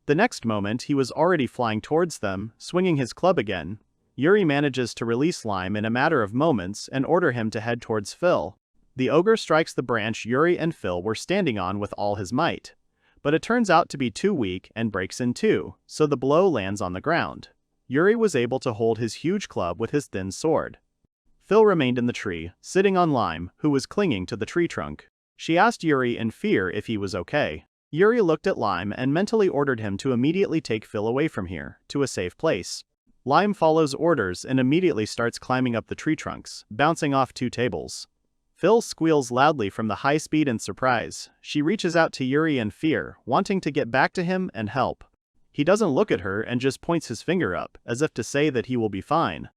The next moment he was already flying towards them, swinging his club again. Yuri manages to release Lime in a matter of moments and order him to head towards Phil. The ogre strikes the branch Yuri and Phil were standing on with all his might. But it turns out to be too weak and breaks in two, so the blow lands on the ground. Yuri was able to hold his huge club with his thin sword. Phil remained in the tree, sitting on Lime, who was clinging to the tree trunk. She asked Yuri in fear if he was okay. Yuri looked at Lime and mentally ordered him to immediately take Phil away from here, to a safe place. Lime follows orders and immediately starts climbing up the tree trunks, bouncing off 2 tables. Phil squeals loudly from the high speed and surprise. She reaches out to Yuri in fear, wanting to get back to him and help. He doesn't look at her and just points his finger up, as if to say that he will be fine.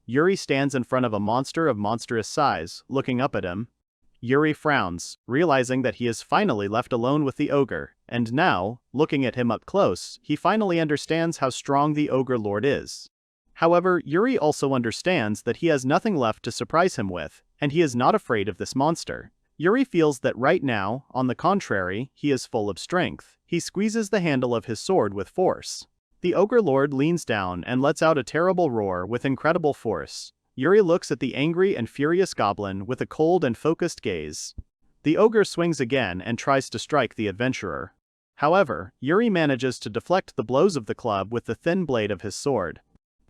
Yuri stands in front of a monster of monstrous size, looking up at him. Yuri frowns, realizing that he is finally left alone with the ogre, and now, looking at him up close, he finally understands how strong the ogre lord is. However, Yuri also understands that he has nothing left to surprise him with, and he is not afraid of this monster. Yuri feels that right now, on the contrary, he is full of strength. He squeezes the handle of his sword with force. The ogre lord leans down and lets out a terrible roar with incredible force. Yuri looks at the angry and furious goblin with a cold and focused gaze. The ogre swings again and tries to strike the adventurer. However, Yuri manages to deflect the blows of the club with the thin blade of his sword.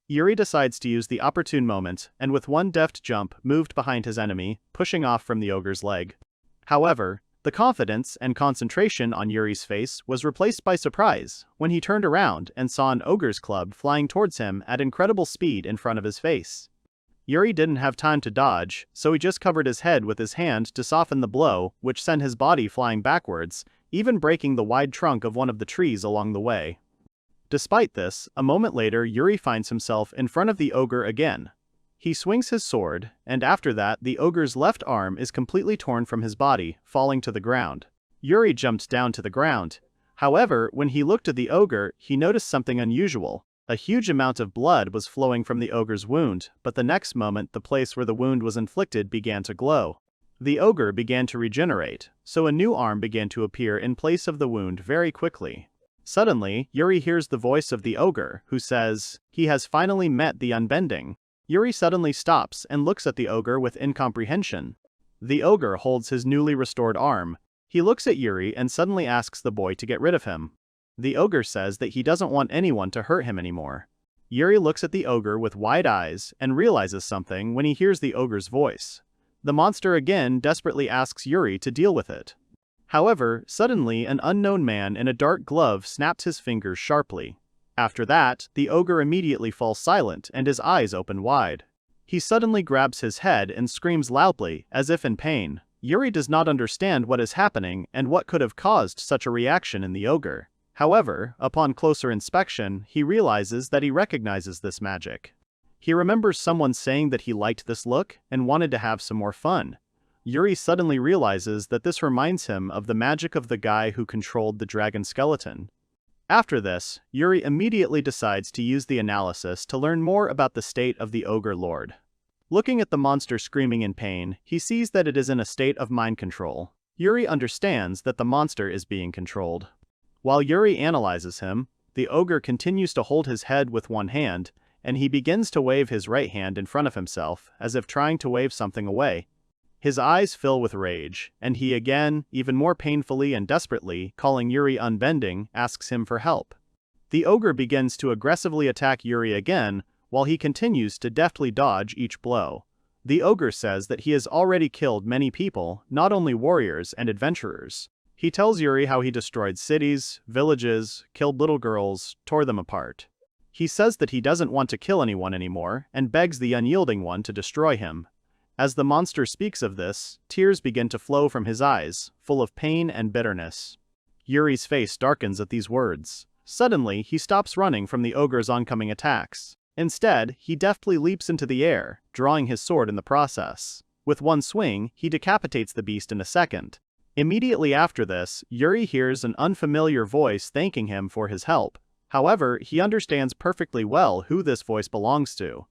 Yuri decides to use the opportune moment, and with one deft jump moved behind his enemy, pushing off from the ogre's leg. However, the confidence and concentration on Yuri's face was replaced by surprise when he turned around and saw an ogre's club flying towards him at incredible speed in front of his face. Yuri didn't have time to dodge, so he just covered his head with his hand to soften the blow, which sent his body flying backwards, even breaking the wide trunk of one of the trees along the way. Despite this, a moment later Yuri finds himself in front of the ogre again. He swings his sword, and after that the ogre's left arm is completely torn from his body, falling to the ground. Yuri jumped down to the ground. However, when he looked at the ogre, he noticed something unusual. A huge amount of blood was flowing from the ogre's wound, but the next moment the place where the wound was inflicted began to glow. The ogre began to regenerate, so a new arm began to appear in place of the wound very quickly. Suddenly, Yuri hears the voice of the ogre, who says, he has finally met the unbending. Yuri suddenly stops and looks at the ogre with incomprehension. The ogre holds his newly restored arm. He looks at Yuri and suddenly asks the boy to get rid of him. The ogre says that he doesn't want anyone to hurt him anymore. Yuri looks at the ogre with wide eyes and realizes something when he hears the ogre's voice. The monster again desperately asks Yuri to deal with it. However, suddenly an unknown man in a dark glove snaps his fingers sharply. After that, the ogre immediately falls silent and his eyes open wide. He suddenly grabs his head and screams loudly, as if in pain. Yuri does not understand what is happening and what could have caused such a reaction in the ogre. However, upon closer inspection, he realizes that he recognizes this magic. He remembers someone saying that he liked this look and wanted to have some more fun. Yuri suddenly realizes that this reminds him of the magic of the guy who controlled the dragon skeleton. After this, Yuri immediately decides to use the analysis to learn more about the state of the ogre lord. Looking at the monster screaming in pain, he sees that it is in a state of mind control. Yuri understands that the monster is being controlled. While Yuri analyzes him, the ogre continues to hold his head with one hand, and he begins to wave his right hand in front of himself, as if trying to wave something away. His eyes fill with rage, and he again, even more painfully and desperately, calling Yuri unbending, asks him for help. The ogre begins to aggressively attack Yuri again, while he continues to deftly dodge each blow. The ogre says that he has already killed many people, not only warriors and adventurers. He tells Yuri how he destroyed cities, villages, killed little girls, tore them apart. He says that he doesn't want to kill anyone anymore, and begs the unyielding one to destroy him. As the monster speaks of this, tears begin to flow from his eyes, full of pain and bitterness. Yuri's face darkens at these words. Suddenly, he stops running from the ogre's oncoming attacks. Instead, he deftly leaps into the air, drawing his sword in the process. With one swing, he decapitates the beast in a second. Immediately after this, Yuri hears an unfamiliar voice thanking him for his help. However, he understands perfectly well who this voice belongs to.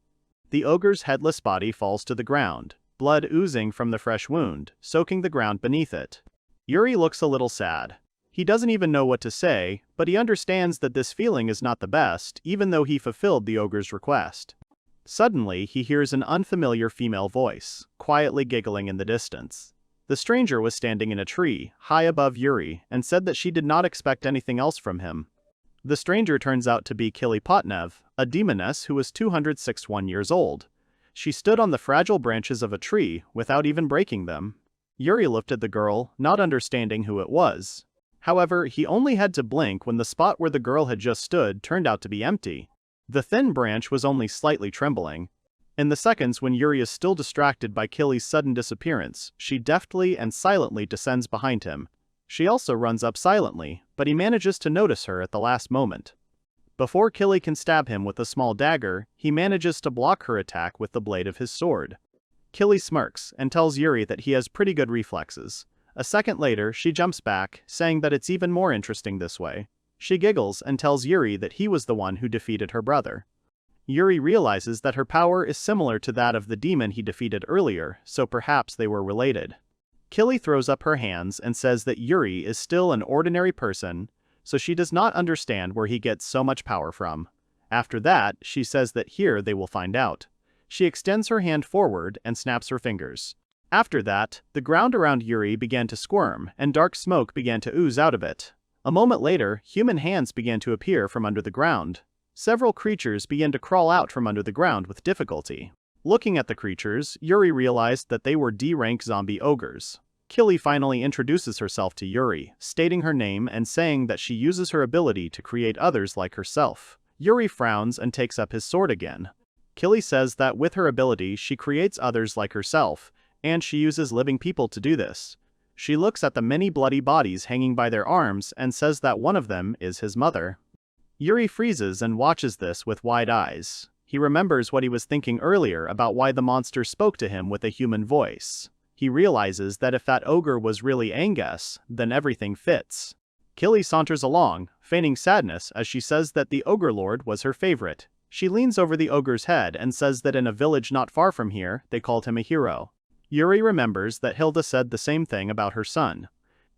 The ogre's headless body falls to the ground, blood oozing from the fresh wound, soaking the ground beneath it. Yuri looks a little sad. He doesn't even know what to say, but he understands that this feeling is not the best, even though he fulfilled the ogre's request. Suddenly, he hears an unfamiliar female voice, quietly giggling in the distance. The stranger was standing in a tree, high above Yuri, and said that she did not expect anything else from him. The stranger turns out to be Kilipotnev, a demoness who was 261 years old. She stood on the fragile branches of a tree, without even breaking them. Yuri looked at the girl, not understanding who it was. However, he only had to blink when the spot where the girl had just stood turned out to be empty. The thin branch was only slightly trembling. In the seconds when Yuri is still distracted by Killy's sudden disappearance, she deftly and silently descends behind him. She also runs up silently, but he manages to notice her at the last moment. Before Killy can stab him with a small dagger, he manages to block her attack with the blade of his sword. Killy smirks and tells Yuri that he has pretty good reflexes. A second later, she jumps back, saying that it's even more interesting this way. She giggles and tells Yuri that he was the one who defeated her brother. Yuri realizes that her power is similar to that of the demon he defeated earlier, so perhaps they were related. Killy throws up her hands and says that Yuri is still an ordinary person, so she does not understand where he gets so much power from. After that, she says that here they will find out. She extends her hand forward and snaps her fingers. After that, the ground around Yuri began to squirm, and dark smoke began to ooze out of it. A moment later, human hands began to appear from under the ground. Several creatures began to crawl out from under the ground with difficulty. Looking at the creatures, Yuri realized that they were D-rank zombie ogres. Killy finally introduces herself to Yuri, stating her name and saying that she uses her ability to create others like herself. Yuri frowns and takes up his sword again. Killy says that with her ability she creates others like herself, and she uses living people to do this. She looks at the many bloody bodies hanging by their arms and says that one of them is his mother. Yuri freezes and watches this with wide eyes. He remembers what he was thinking earlier about why the monster spoke to him with a human voice. He realizes that if that ogre was really Angus, then everything fits. Killy saunters along, feigning sadness as she says that the ogre lord was her favorite. She leans over the ogre's head and says that in a village not far from here, they called him a hero. Yuri remembers that Hilda said the same thing about her son.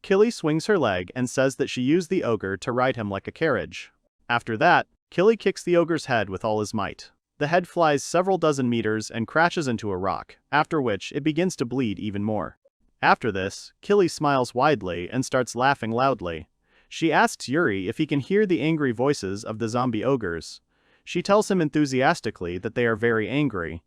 Killy swings her leg and says that she used the ogre to ride him like a carriage. After that, Killy kicks the ogre's head with all his might. The head flies several dozen meters and crashes into a rock, after which it begins to bleed even more. After this, Killy smiles widely and starts laughing loudly. She asks Yuri if he can hear the angry voices of the zombie ogres. She tells him enthusiastically that they are very angry.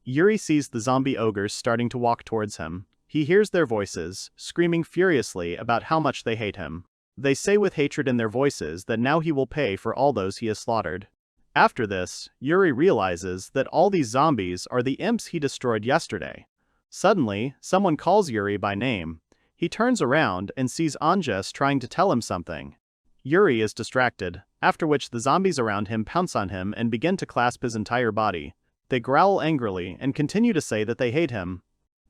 Yuri sees the zombie ogres starting to walk towards him. He hears their voices, screaming furiously about how much they hate him. They say with hatred in their voices that now he will pay for all those he has slaughtered. After this, Yuri realizes that all these zombies are the imps he destroyed yesterday. Suddenly, someone calls Yuri by name. He turns around and sees Anjas trying to tell him something. Yuri is distracted, after which the zombies around him pounce on him and begin to clasp his entire body. They growl angrily and continue to say that they hate him.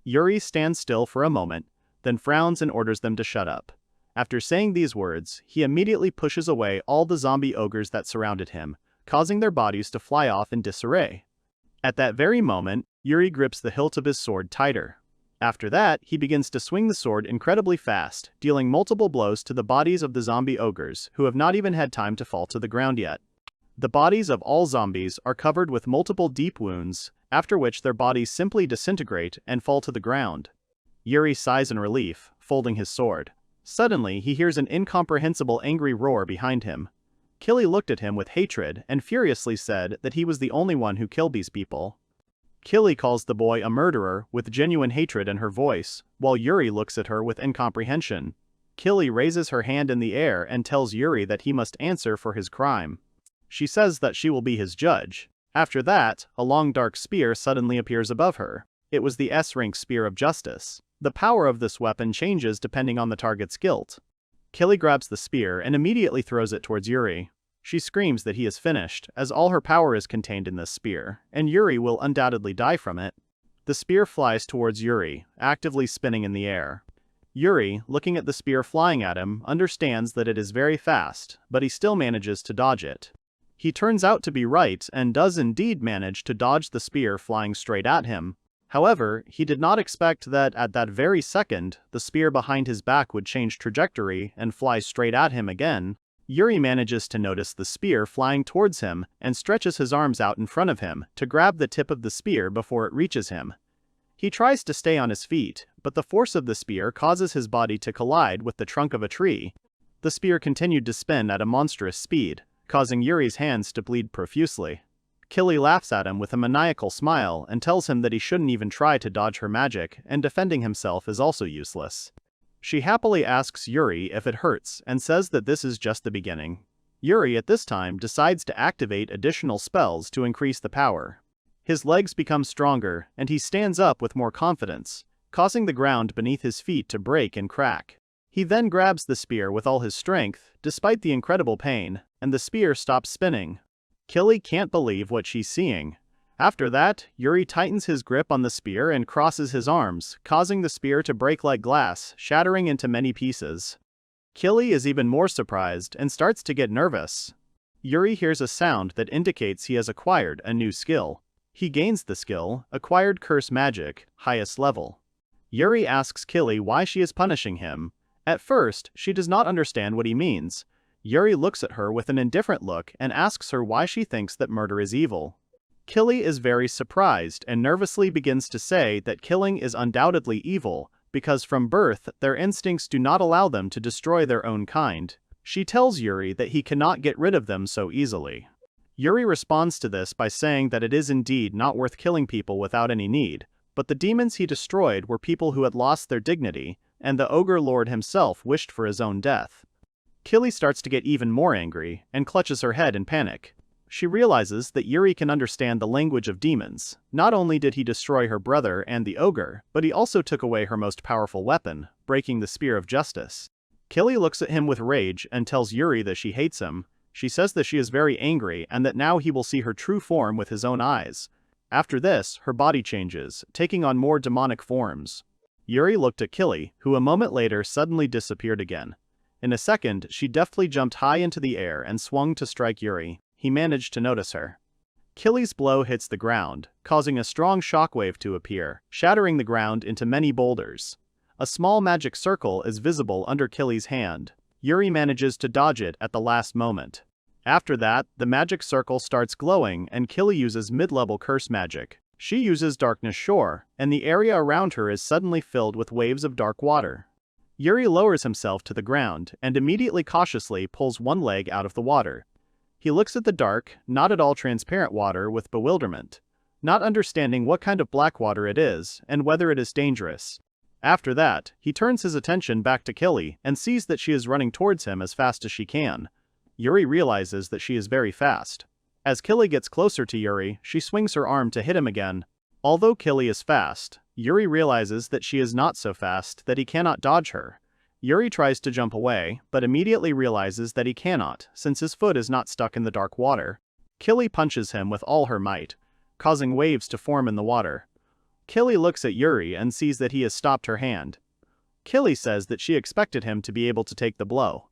Yuri stands still for a moment, then frowns and orders them to shut up. After saying these words, he immediately pushes away all the zombie ogres that surrounded him, causing their bodies to fly off in disarray. At that very moment, Yuri grips the hilt of his sword tighter. After that, he begins to swing the sword incredibly fast, dealing multiple blows to the bodies of the zombie ogres who have not even had time to fall to the ground yet. The bodies of all zombies are covered with multiple deep wounds, after which their bodies simply disintegrate and fall to the ground. Yuri sighs in relief, folding his sword. Suddenly, he hears an incomprehensible angry roar behind him. Killy looked at him with hatred and furiously said that he was the only one who killed these people. Killy calls the boy a murderer with genuine hatred in her voice, while Yuri looks at her with incomprehension. Killy raises her hand in the air and tells Yuri that he must answer for his crime. She says that she will be his judge. After that, a long dark spear suddenly appears above her. It was the S-rank Spear of Justice. The power of this weapon changes depending on the target's guilt. Killy grabs the spear and immediately throws it towards Yuri. She screams that he is finished, as all her power is contained in this spear, and Yuri will undoubtedly die from it. The spear flies towards Yuri, actively spinning in the air. Yuri, looking at the spear flying at him, understands that it is very fast, but he still manages to dodge it. He turns out to be right and does indeed manage to dodge the spear flying straight at him. However, he did not expect that at that very second, the spear behind his back would change trajectory and fly straight at him again. Yuri manages to notice the spear flying towards him and stretches his arms out in front of him to grab the tip of the spear before it reaches him. He tries to stay on his feet, but the force of the spear causes his body to collide with the trunk of a tree. The spear continued to spin at a monstrous speed, causing Yuri's hands to bleed profusely. Killy laughs at him with a maniacal smile and tells him that he shouldn't even try to dodge her magic, and defending himself is also useless. She happily asks Yuri if it hurts and says that this is just the beginning. Yuri at this time decides to activate additional spells to increase the power. His legs become stronger and he stands up with more confidence, causing the ground beneath his feet to break and crack. He then grabs the spear with all his strength, despite the incredible pain, and the spear stops spinning. Killy can't believe what she's seeing. After that, Yuri tightens his grip on the spear and crosses his arms, causing the spear to break like glass, shattering into many pieces. Killy is even more surprised and starts to get nervous. Yuri hears a sound that indicates he has acquired a new skill. He gains the skill, Acquired Curse Magic, highest level. Yuri asks Killy why she is punishing him. At first, she does not understand what he means. Yuri looks at her with an indifferent look and asks her why she thinks that murder is evil. Killy is very surprised and nervously begins to say that killing is undoubtedly evil, because from birth their instincts do not allow them to destroy their own kind. She tells Yuri that he cannot get rid of them so easily. Yuri responds to this by saying that it is indeed not worth killing people without any need, but the demons he destroyed were people who had lost their dignity, and the Ogre Lord himself wished for his own death. Killy starts to get even more angry and clutches her head in panic. She realizes that Yuri can understand the language of demons. Not only did he destroy her brother and the ogre, but he also took away her most powerful weapon, breaking the Spear of Justice. Killy looks at him with rage and tells Yuri that she hates him. She says that she is very angry and that now he will see her true form with his own eyes. After this, her body changes, taking on more demonic forms. Yuri looked at Killy, who a moment later suddenly disappeared again. In a second, she deftly jumped high into the air and swung to strike Yuri. He managed to notice her. Killy's blow hits the ground, causing a strong shockwave to appear, shattering the ground into many boulders. A small magic circle is visible under Killy's hand. Yuri manages to dodge it at the last moment. After that, the magic circle starts glowing and Killy uses mid-level curse magic. She uses Darkness Shore, and the area around her is suddenly filled with waves of dark water. Yuri lowers himself to the ground and immediately cautiously pulls one leg out of the water. He looks at the dark, not at all transparent water with bewilderment, not understanding what kind of black water it is and whether it is dangerous. After that, he turns his attention back to Killy and sees that she is running towards him as fast as she can. Yuri realizes that she is very fast. As Killy gets closer to Yuri, she swings her arm to hit him again. Although Killy is fast, Yuri realizes that she is not so fast that he cannot dodge her. Yuri tries to jump away, but immediately realizes that he cannot, since his foot is not stuck in the dark water. Killy punches him with all her might, causing waves to form in the water. Killy looks at Yuri and sees that he has stopped her hand. Killy says that she expected him to be able to take the blow.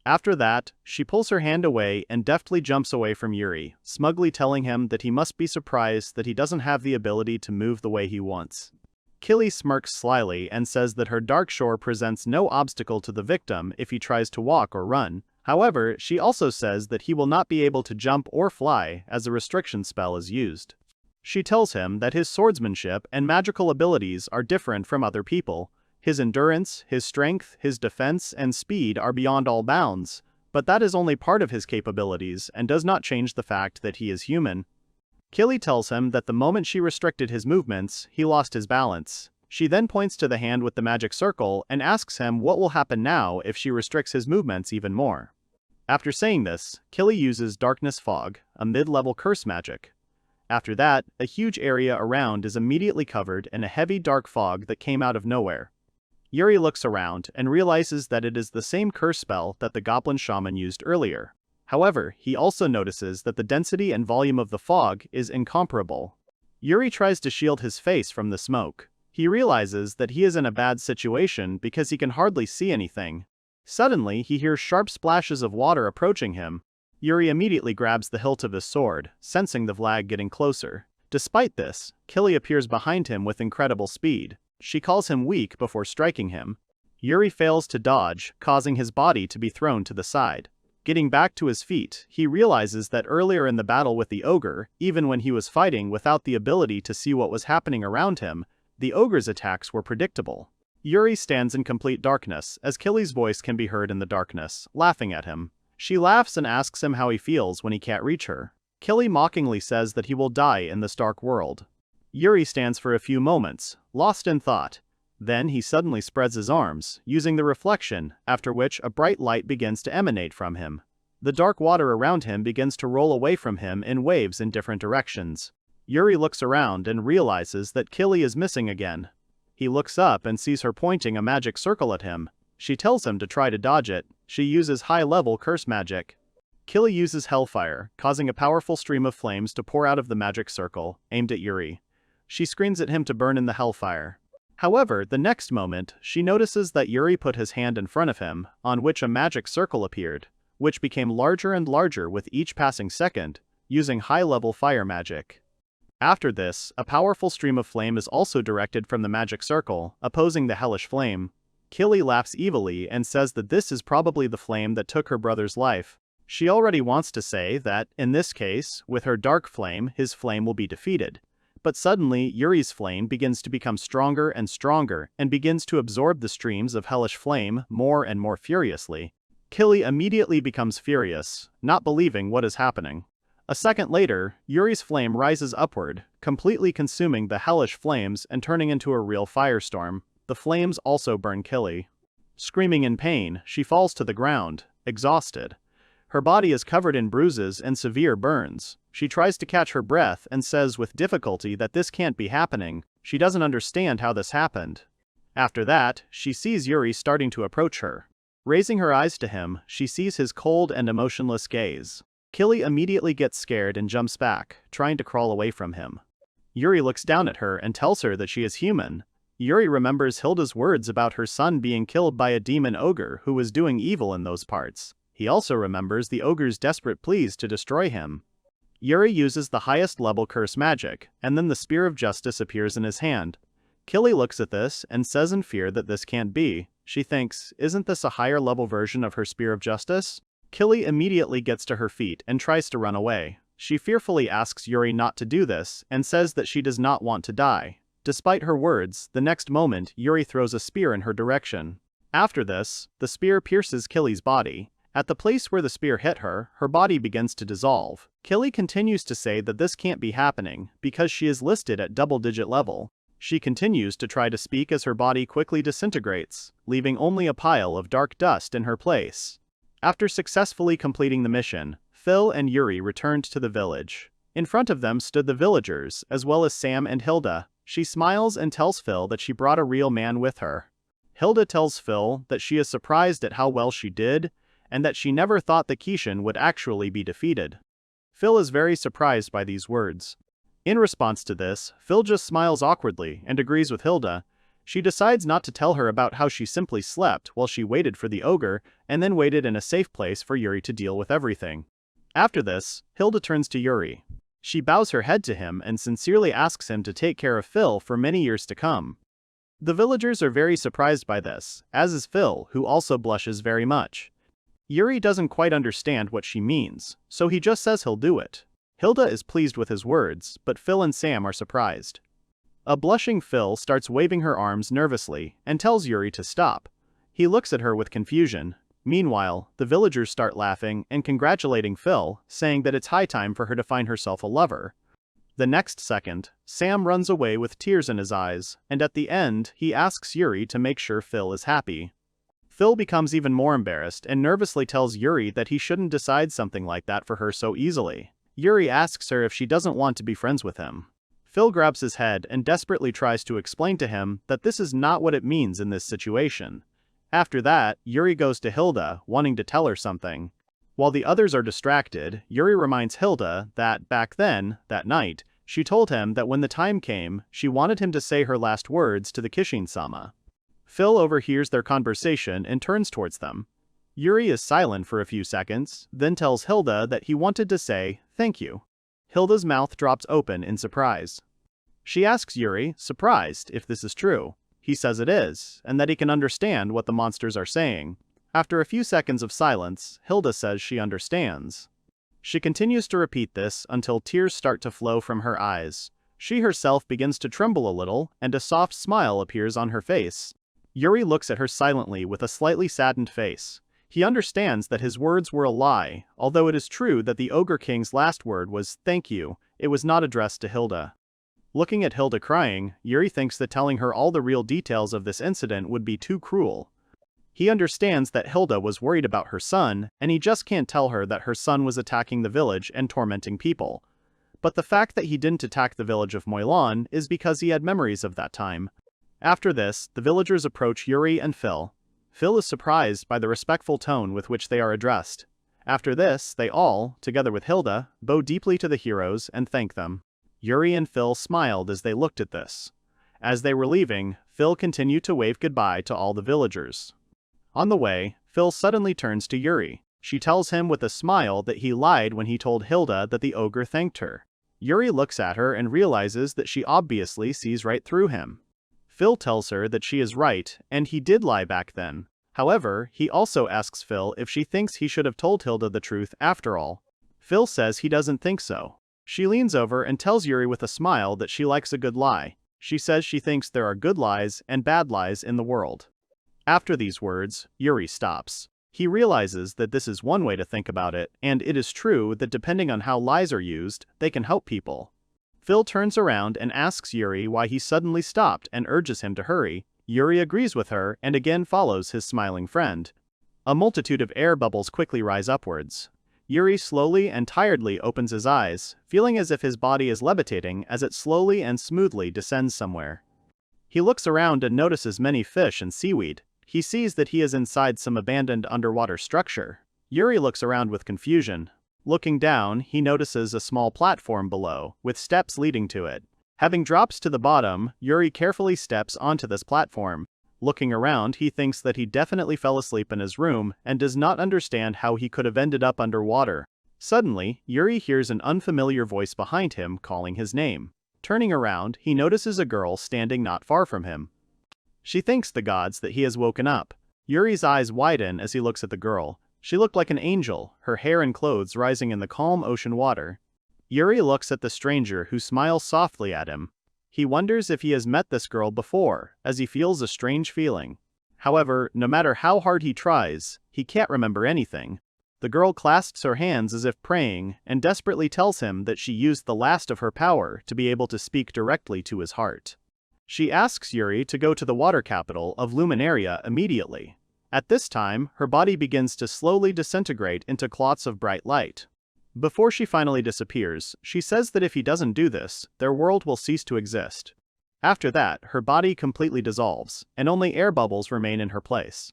After that, she pulls her hand away and deftly jumps away from Yuri, smugly telling him that he must be surprised that he doesn't have the ability to move the way he wants. Killy smirks slyly and says that her dark shore presents no obstacle to the victim if he tries to walk or run. However, she also says that he will not be able to jump or fly as a restriction spell is used. She tells him that his swordsmanship and magical abilities are different from other people. His endurance, his strength, his defense, and speed are beyond all bounds, but that is only part of his capabilities and does not change the fact that he is human. Killy tells him that the moment she restricted his movements, he lost his balance. She then points to the hand with the magic circle and asks him what will happen now if she restricts his movements even more. After saying this, Killy uses Darkness Fog, a mid-level curse magic. After that, a huge area around is immediately covered in a heavy dark fog that came out of nowhere. Yuri looks around and realizes that it is the same curse spell that the Goblin shaman used earlier. However, he also notices that the density and volume of the fog is incomparable. Yuri tries to shield his face from the smoke. He realizes that he is in a bad situation because he can hardly see anything. Suddenly, he hears sharp splashes of water approaching him. Yuri immediately grabs the hilt of his sword, sensing the Vlag getting closer. Despite this, Killy appears behind him with incredible speed. She calls him weak before striking him. Yuri fails to dodge, causing his body to be thrown to the side. Getting back to his feet, he realizes that earlier in the battle with the ogre, even when he was fighting without the ability to see what was happening around him, the ogre's attacks were predictable. Yuri stands in complete darkness, as Killy's voice can be heard in the darkness, laughing at him. She laughs and asks him how he feels when he can't reach her. Killy mockingly says that he will die in this dark world. Yuri stands for a few moments, lost in thought. Then he suddenly spreads his arms, using the reflection, after which a bright light begins to emanate from him. The dark water around him begins to roll away from him in waves in different directions. Yuri looks around and realizes that Killy is missing again. He looks up and sees her pointing a magic circle at him. She tells him to try to dodge it. She uses high-level curse magic. Killy uses Hellfire, causing a powerful stream of flames to pour out of the magic circle, aimed at Yuri. She screams at him to burn in the Hellfire. However, the next moment, she notices that Yuri put his hand in front of him, on which a magic circle appeared, which became larger and larger with each passing second, using high-level fire magic. After this, a powerful stream of flame is also directed from the magic circle, opposing the hellish flame. Killy laughs evilly and says that this is probably the flame that took her brother's life. She already wants to say that, in this case, with her dark flame, his flame will be defeated. But suddenly, Yuri's flame begins to become stronger and begins to absorb the streams of hellish flame more and more furiously. Killy immediately becomes furious, not believing what is happening. A second later, Yuri's flame rises upward, completely consuming the hellish flames and turning into a real firestorm. The flames also burn Killy. Screaming in pain, she falls to the ground, exhausted. Her body is covered in bruises and severe burns. She tries to catch her breath and says with difficulty that this can't be happening. She doesn't understand how this happened. After that, she sees Yuri starting to approach her. Raising her eyes to him, she sees his cold and emotionless gaze. Killy immediately gets scared and jumps back, trying to crawl away from him. Yuri looks down at her and tells her that she is human. Yuri remembers Hilda's words about her son being killed by a demon ogre who was doing evil in those parts. He also remembers the ogre's desperate pleas to destroy him. Yuri uses the highest level curse magic, and then the Spear of Justice appears in his hand. Killy looks at this and says in fear that this can't be. She thinks, isn't this a higher level version of her Spear of Justice? Killy immediately gets to her feet and tries to run away. She fearfully asks Yuri not to do this and says that she does not want to die. Despite her words, the next moment Yuri throws a spear in her direction. After this, the spear pierces Killy's body. At the place where the spear hit her, her body begins to dissolve. Killy continues to say that this can't be happening, because she is listed at double-digit level. She continues to try to speak as her body quickly disintegrates, leaving only a pile of dark dust in her place. After successfully completing the mission, Phil and Yuri returned to the village. In front of them stood the villagers, as well as Sam and Hilda. She smiles and tells Phil that she brought a real man with her. Hilda tells Phil that she is surprised at how well she did, and that she never thought the Kishin would actually be defeated. Phil is very surprised by these words. In response to this, Phil just smiles awkwardly and agrees with Hilda. She decides not to tell her about how she simply slept while she waited for the ogre, and then waited in a safe place for Yuri to deal with everything. After this, Hilda turns to Yuri. She bows her head to him and sincerely asks him to take care of Phil for many years to come. The villagers are very surprised by this, as is Phil, who also blushes very much. Yuri doesn't quite understand what she means, so he just says he'll do it. Hilda is pleased with his words, but Phil and Sam are surprised. A blushing Phil starts waving her arms nervously and tells Yuri to stop. He looks at her with confusion. Meanwhile, the villagers start laughing and congratulating Phil, saying that it's high time for her to find herself a lover. The next second, Sam runs away with tears in his eyes, and at the end, he asks Yuri to make sure Phil is happy. Phil becomes even more embarrassed and nervously tells Yuri that he shouldn't decide something like that for her so easily. Yuri asks her if she doesn't want to be friends with him. Phil grabs his head and desperately tries to explain to him that this is not what it means in this situation. After that, Yuri goes to Hilda, wanting to tell her something. While the others are distracted, Yuri reminds Hilda that back then, that night, she told him that when the time came, she wanted him to say her last words to the Kishin-sama. Phil overhears their conversation and turns towards them. Yuri is silent for a few seconds, then tells Hilda that he wanted to say, "Thank you." Hilda's mouth drops open in surprise. She asks Yuri, surprised, if this is true. He says it is, and that he can understand what the monsters are saying. After a few seconds of silence, Hilda says she understands. She continues to repeat this until tears start to flow from her eyes. She herself begins to tremble a little, and a soft smile appears on her face. Yuri looks at her silently with a slightly saddened face. He understands that his words were a lie, although it is true that the Ogre King's last word was "thank you," it was not addressed to Hilda. Looking at Hilda crying, Yuri thinks that telling her all the real details of this incident would be too cruel. He understands that Hilda was worried about her son, and he just can't tell her that her son was attacking the village and tormenting people. But the fact that he didn't attack the village of Moilan is because he had memories of that time. After this, the villagers approach Yuri and Phil. Phil is surprised by the respectful tone with which they are addressed. After this, they all, together with Hilda, bow deeply to the heroes and thank them. Yuri and Phil smiled as they looked at this. As they were leaving, Phil continued to wave goodbye to all the villagers. On the way, Phil suddenly turns to Yuri. She tells him with a smile that he lied when he told Hilda that the ogre thanked her. Yuri looks at her and realizes that she obviously sees right through him. Phil tells her that she is right, and he did lie back then. However, he also asks Phil if she thinks he should have told Hilda the truth after all. Phil says he doesn't think so. She leans over and tells Yuri with a smile that she likes a good lie. She says she thinks there are good lies and bad lies in the world. After these words, Yuri stops. He realizes that this is one way to think about it, and it is true that depending on how lies are used, they can help people. Phil turns around and asks Yuri why he suddenly stopped and urges him to hurry. Yuri agrees with her and again follows his smiling friend. A multitude of air bubbles quickly rise upwards. Yuri slowly and tiredly opens his eyes, feeling as if his body is levitating as it slowly and smoothly descends somewhere. He looks around and notices many fish and seaweed. He sees that he is inside some abandoned underwater structure. Yuri looks around with confusion. Looking down, he notices a small platform below, with steps leading to it. Having dropped to the bottom, Yuri carefully steps onto this platform. Looking around, he thinks that he definitely fell asleep in his room and does not understand how he could have ended up underwater. Suddenly, Yuri hears an unfamiliar voice behind him calling his name. Turning around, he notices a girl standing not far from him. She thanks the gods that he has woken up. Yuri's eyes widen as he looks at the girl. She looked like an angel, her hair and clothes rising in the calm ocean water. Yuri looks at the stranger who smiles softly at him. He wonders if he has met this girl before, as he feels a strange feeling. However, no matter how hard he tries, he can't remember anything. The girl clasps her hands as if praying, and desperately tells him that she used the last of her power to be able to speak directly to his heart. She asks Yuri to go to the water capital of Luminaria immediately. At this time, her body begins to slowly disintegrate into clots of bright light. Before she finally disappears, she says that if he doesn't do this, their world will cease to exist. After that, her body completely dissolves, and only air bubbles remain in her place.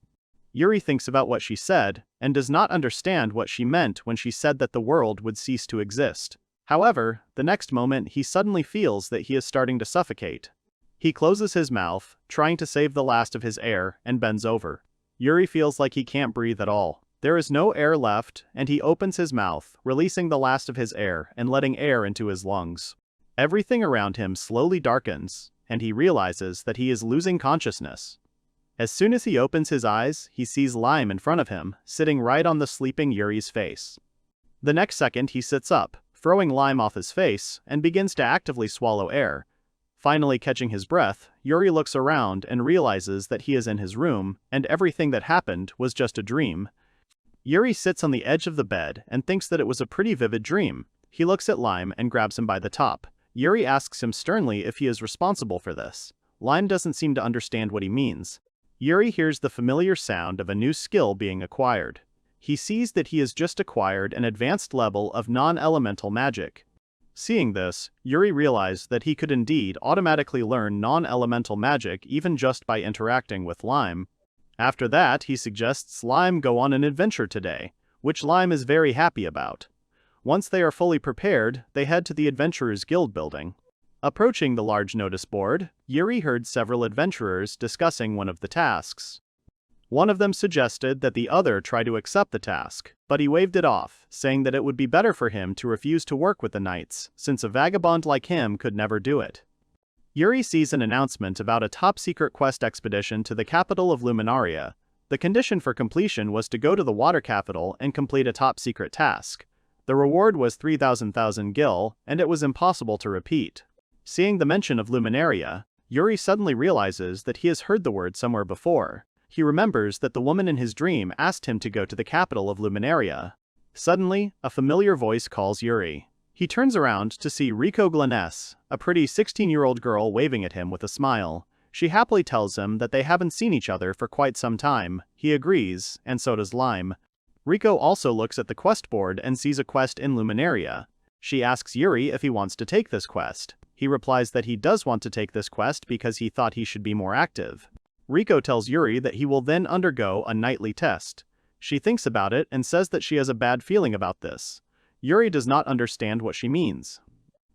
Yuri thinks about what she said, and does not understand what she meant when she said that the world would cease to exist. However, the next moment he suddenly feels that he is starting to suffocate. He closes his mouth, trying to save the last of his air, and bends over. Yuri feels like he can't breathe at all. There is no air left, and he opens his mouth, releasing the last of his air and letting air into his lungs. Everything around him slowly darkens, and he realizes that he is losing consciousness. As soon as he opens his eyes, he sees Lime in front of him, sitting right on the sleeping Yuri's face. The next second he sits up, throwing Lime off his face, and begins to actively swallow air. Finally catching his breath, Yuri looks around and realizes that he is in his room, and everything that happened was just a dream. Yuri sits on the edge of the bed and thinks that it was a pretty vivid dream. He looks at Lime and grabs him by the top. Yuri asks him sternly if he is responsible for this. Lime doesn't seem to understand what he means. Yuri hears the familiar sound of a new skill being acquired. He sees that he has just acquired an advanced level of non-elemental magic. Seeing this, Yuri realized that he could indeed automatically learn non-elemental magic even just by interacting with Lime. After that, he suggests Lime go on an adventure today, which Lime is very happy about. Once they are fully prepared, they head to the Adventurers Guild building. Approaching the large notice board, Yuri heard several adventurers discussing one of the tasks. One of them suggested that the other try to accept the task, but he waved it off, saying that it would be better for him to refuse to work with the knights, since a vagabond like him could never do it. Yuri sees an announcement about a top-secret quest expedition to the capital of Luminaria. The condition for completion was to go to the water capital and complete a top-secret task. The reward was 3,000 gil, and it was impossible to repeat. Seeing the mention of Luminaria, Yuri suddenly realizes that he has heard the word somewhere before. He remembers that the woman in his dream asked him to go to the capital of Luminaria. Suddenly, a familiar voice calls Yuri. He turns around to see Riko Gleness, a pretty 16-year-old girl waving at him with a smile. She happily tells him that they haven't seen each other for quite some time. He agrees, and so does Lime. Riko also looks at the quest board and sees a quest in Luminaria. She asks Yuri if he wants to take this quest. He replies that he does want to take this quest because he thought he should be more active. Riko tells Yuri that he will then undergo a nightly test. She thinks about it and says that she has a bad feeling about this. Yuri does not understand what she means.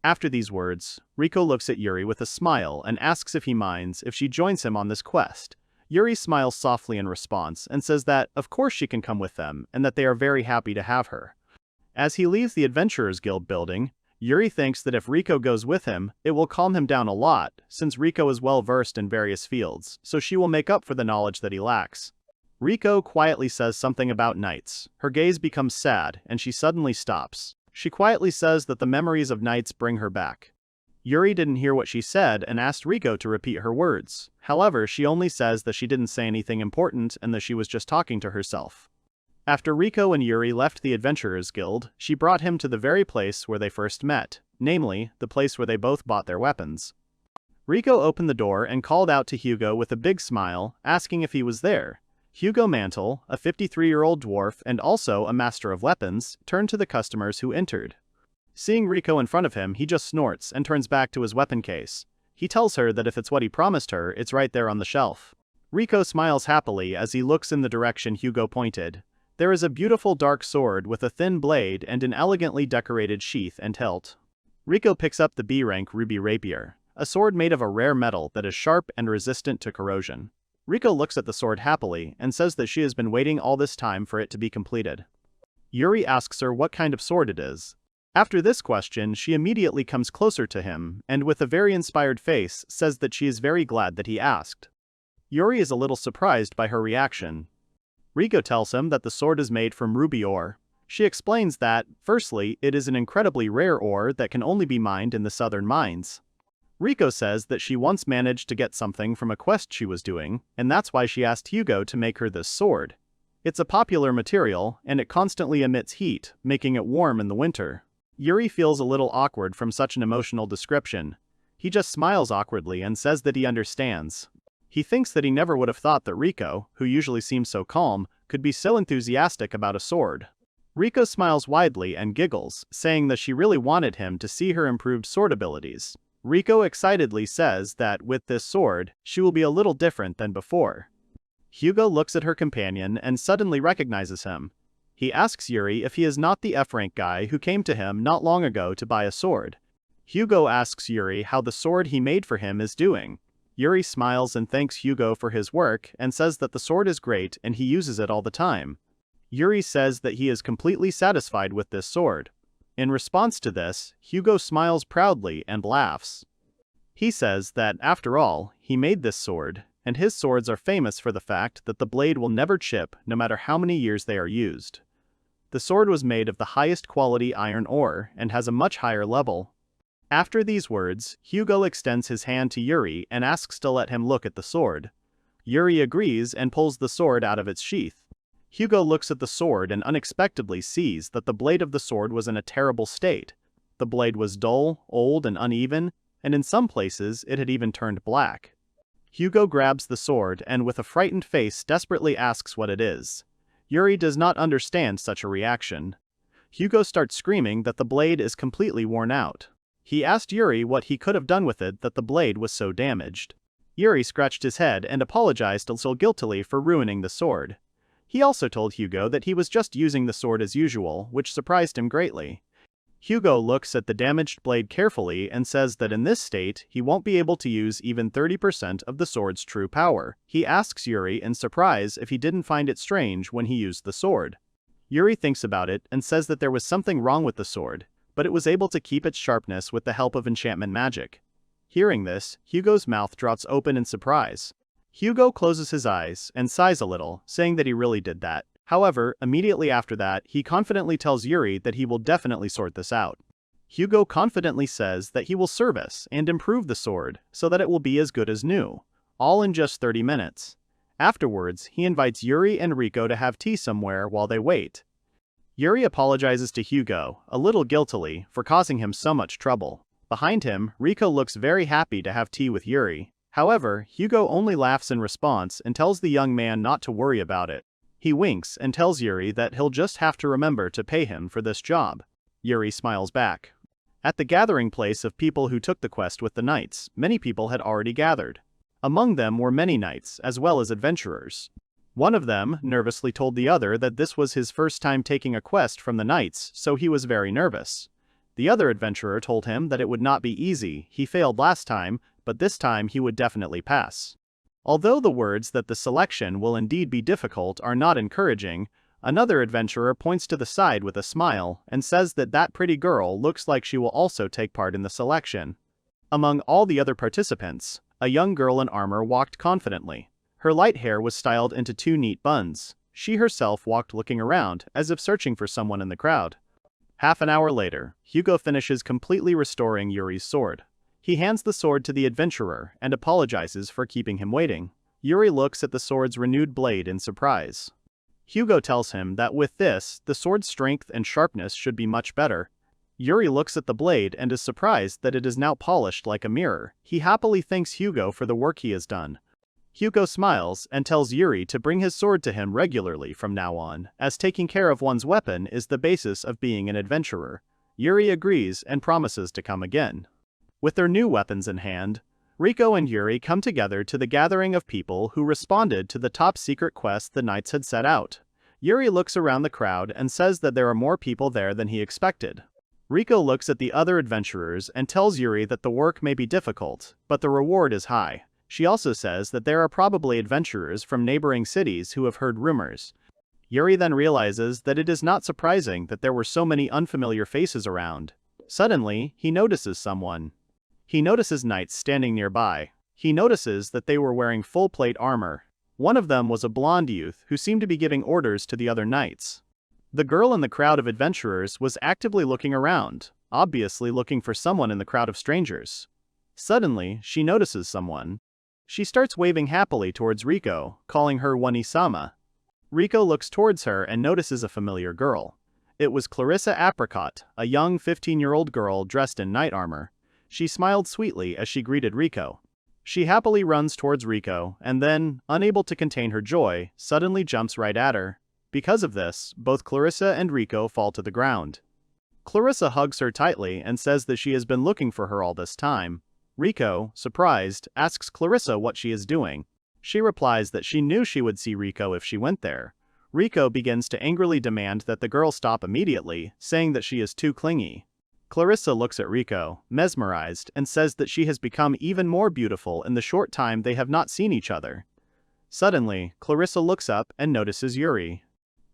After these words, Riko looks at Yuri with a smile and asks if he minds if she joins him on this quest. Yuri smiles softly in response and says that, of course she can come with them, and that they are very happy to have her. As he leaves the Adventurers Guild building, Yuri thinks that if Riko goes with him, it will calm him down a lot, since Riko is well versed in various fields, so she will make up for the knowledge that he lacks. Riko quietly says something about knights. Her gaze becomes sad, and she suddenly stops. She quietly says that the memories of knights bring her back. Yuri didn't hear what she said and asked Riko to repeat her words. However, she only says that she didn't say anything important and that she was just talking to herself. After Riko and Yuri left the Adventurers Guild, she brought him to the very place where they first met, namely, the place where they both bought their weapons. Riko opened the door and called out to Hugo with a big smile, asking if he was there. Hugo Mantle, a 53-year-old dwarf and also a master of weapons, turned to the customers who entered. Seeing Riko in front of him, he just snorts and turns back to his weapon case. He tells her that if it's what he promised her, it's right there on the shelf. Riko smiles happily as he looks in the direction Hugo pointed. There is a beautiful dark sword with a thin blade and an elegantly decorated sheath and hilt. Riko picks up the B-rank ruby rapier, a sword made of a rare metal that is sharp and resistant to corrosion. Riko looks at the sword happily and says that she has been waiting all this time for it to be completed. Yuri asks her what kind of sword it is. After this question, she immediately comes closer to him and with a very inspired face says that she is very glad that he asked. Yuri is a little surprised by her reaction. Riko tells him that the sword is made from ruby ore. She explains that, firstly, it is an incredibly rare ore that can only be mined in the southern mines. Riko says that she once managed to get something from a quest she was doing, and that's why she asked Hugo to make her this sword. It's a popular material, and it constantly emits heat, making it warm in the winter. Yuri feels a little awkward from such an emotional description. He just smiles awkwardly and says that he understands. He thinks that he never would have thought that Riko, who usually seems so calm, could be so enthusiastic about a sword. Riko smiles widely and giggles, saying that she really wanted him to see her improved sword abilities. Riko excitedly says that, with this sword, she will be a little different than before. Hugo looks at her companion and suddenly recognizes him. He asks Yuri if he is not the F-rank guy who came to him not long ago to buy a sword. Hugo asks Yuri how the sword he made for him is doing. Yuri smiles and thanks Hugo for his work and says that the sword is great and he uses it all the time. Yuri says that he is completely satisfied with this sword. In response to this, Hugo smiles proudly and laughs. He says that, after all, he made this sword, and his swords are famous for the fact that the blade will never chip no matter how many years they are used. The sword was made of the highest quality iron ore and has a much higher level. After these words, Hugo extends his hand to Yuri and asks to let him look at the sword. Yuri agrees and pulls the sword out of its sheath. Hugo looks at the sword and unexpectedly sees that the blade of the sword was in a terrible state. The blade was dull, old, and uneven, and in some places it had even turned black. Hugo grabs the sword and with a frightened face desperately asks what it is. Yuri does not understand such a reaction. Hugo starts screaming that the blade is completely worn out. He asked Yuri what he could have done with it that the blade was so damaged. Yuri scratched his head and apologized so guiltily for ruining the sword. He also told Hugo that he was just using the sword as usual, which surprised him greatly. Hugo looks at the damaged blade carefully and says that in this state, he won't be able to use even 30% of the sword's true power. He asks Yuri in surprise if he didn't find it strange when he used the sword. Yuri thinks about it and says that there was something wrong with the sword, but it was able to keep its sharpness with the help of enchantment magic. Hearing this, Hugo's mouth drops open in surprise. Hugo closes his eyes and sighs a little, saying that he really did that. However, immediately after that, he confidently tells Yuri that he will definitely sort this out. Hugo confidently says that he will service and improve the sword so that it will be as good as new, all in just 30 minutes. Afterwards, he invites Yuri and Riko to have tea somewhere while they wait. Yuri apologizes to Hugo, a little guiltily, for causing him so much trouble. Behind him, Riko looks very happy to have tea with Yuri. However, Hugo only laughs in response and tells the young man not to worry about it. He winks and tells Yuri that he'll just have to remember to pay him for this job. Yuri smiles back. At the gathering place of people who took the quest with the knights, many people had already gathered. Among them were many knights, as well as adventurers. One of them nervously told the other that this was his first time taking a quest from the knights, so he was very nervous. The other adventurer told him that it would not be easy, he failed last time, but this time he would definitely pass. Although the words that the selection will indeed be difficult are not encouraging, another adventurer points to the side with a smile and says that that pretty girl looks like she will also take part in the selection. Among all the other participants, a young girl in armor walked confidently. Her light hair was styled into 2 neat buns. She herself walked looking around, as if searching for someone in the crowd. Half an hour later, Hugo finishes completely restoring Yuri's sword. He hands the sword to the adventurer and apologizes for keeping him waiting. Yuri looks at the sword's renewed blade in surprise. Hugo tells him that with this, the sword's strength and sharpness should be much better. Yuri looks at the blade and is surprised that it is now polished like a mirror. He happily thanks Hugo for the work he has done. Hugo smiles and tells Yuri to bring his sword to him regularly from now on, as taking care of one's weapon is the basis of being an adventurer. Yuri agrees and promises to come again. With their new weapons in hand, Riko and Yuri come together to the gathering of people who responded to the top-secret quest the knights had set out. Yuri looks around the crowd and says that there are more people there than he expected. Riko looks at the other adventurers and tells Yuri that the work may be difficult, but the reward is high. She also says that there are probably adventurers from neighboring cities who have heard rumors. Yuri then realizes that it is not surprising that there were so many unfamiliar faces around. Suddenly, he notices someone. He notices knights standing nearby. He notices that they were wearing full plate armor. One of them was a blonde youth who seemed to be giving orders to the other knights. The girl in the crowd of adventurers was actively looking around, obviously looking for someone in the crowd of strangers. Suddenly, she notices someone. She starts waving happily towards Riko, calling her Wani-sama. Riko looks towards her and notices a familiar girl. It was Clarissa Apricot, a young 15-year-old girl dressed in knight armor. She smiled sweetly as she greeted Riko. She happily runs towards Riko and then, unable to contain her joy, suddenly jumps right at her. Because of this, both Clarissa and Riko fall to the ground. Clarissa hugs her tightly and says that she has been looking for her all this time. Riko, surprised, asks Clarissa what she is doing. She replies that she knew she would see Riko if she went there. Riko begins to angrily demand that the girl stop immediately, saying that she is too clingy. Clarissa looks at Riko, mesmerized, and says that she has become even more beautiful in the short time they have not seen each other. Suddenly, Clarissa looks up and notices Yuri.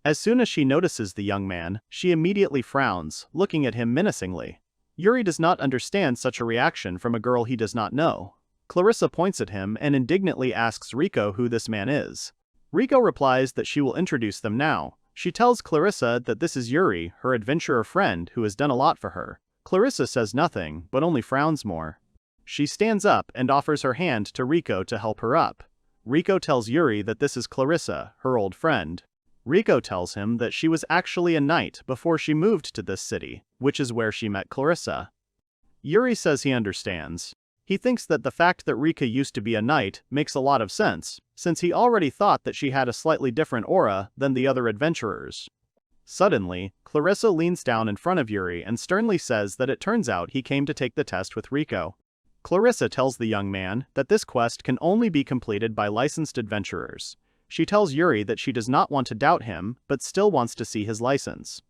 As soon as she notices the young man, she immediately frowns, looking at him menacingly. Yuri does not understand such a reaction from a girl he does not know. Clarissa points at him and indignantly asks Riko who this man is. Riko replies that she will introduce them now. She tells Clarissa that this is Yuri, her adventurer friend who has done a lot for her. Clarissa says nothing, but only frowns more. She stands up and offers her hand to Riko to help her up. Riko tells Yuri that this is Clarissa, her old friend. Riko tells him that she was actually a knight before she moved to this city, which is where she met Clarissa. Yuri says he understands. He thinks that the fact that Rika used to be a knight makes a lot of sense, since he already thought that she had a slightly different aura than the other adventurers. Suddenly, Clarissa leans down in front of Yuri and sternly says that it turns out he came to take the test with Rico. Clarissa tells the young man that this quest can only be completed by licensed adventurers. She tells Yuri that she does not want to doubt him, but still wants to see his license.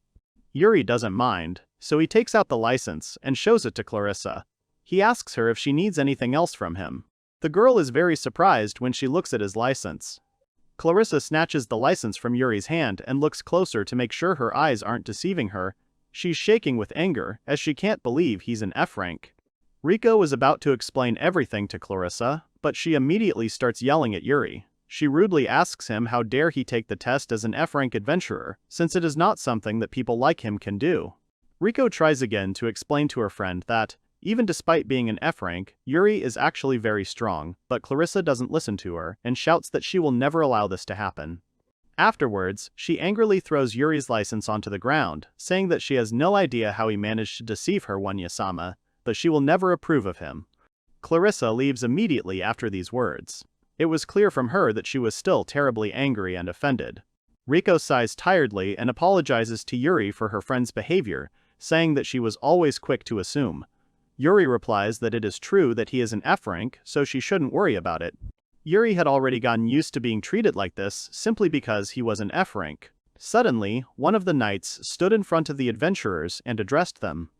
Yuri doesn't mind, so he takes out the license and shows it to Clarissa. He asks her if she needs anything else from him. The girl is very surprised when she looks at his license. Clarissa snatches the license from Yuri's hand and looks closer to make sure her eyes aren't deceiving her. She's shaking with anger, as she can't believe he's an F rank. Rico is about to explain everything to Clarissa, but she immediately starts yelling at Yuri. She rudely asks him how dare he take the test as an F rank adventurer, since it is not something that people like him can do. Rico tries again to explain to her friend that, even despite being an F rank, Yuri is actually very strong, but Clarissa doesn't listen to her and shouts that she will never allow this to happen. Afterwards, she angrily throws Yuri's license onto the ground, saying that she has no idea how he managed to deceive her Wanya-sama, but she will never approve of him. Clarissa leaves immediately after these words. It was clear from her that she was still terribly angry and offended. Rico sighs tiredly and apologizes to Yuri for her friend's behavior, saying that she was always quick to assume. Yuri replies that it is true that he is an F rank, so she shouldn't worry about it. Yuri had already gotten used to being treated like this simply because he was an F rank. Suddenly, one of the knights stood in front of the adventurers and addressed them.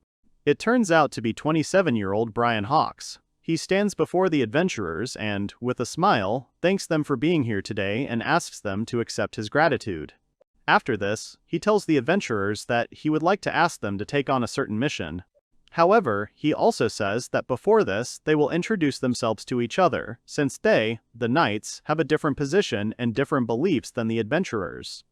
It turns out to be 27-year-old Brian Hawks. He stands before the adventurers and, with a smile, thanks them for being here today and asks them to accept his gratitude. After this, he tells the adventurers that he would like to ask them to take on a certain mission. However, he also says that before this, they will introduce themselves to each other, since they, the knights, have a different position and different beliefs than the adventurers.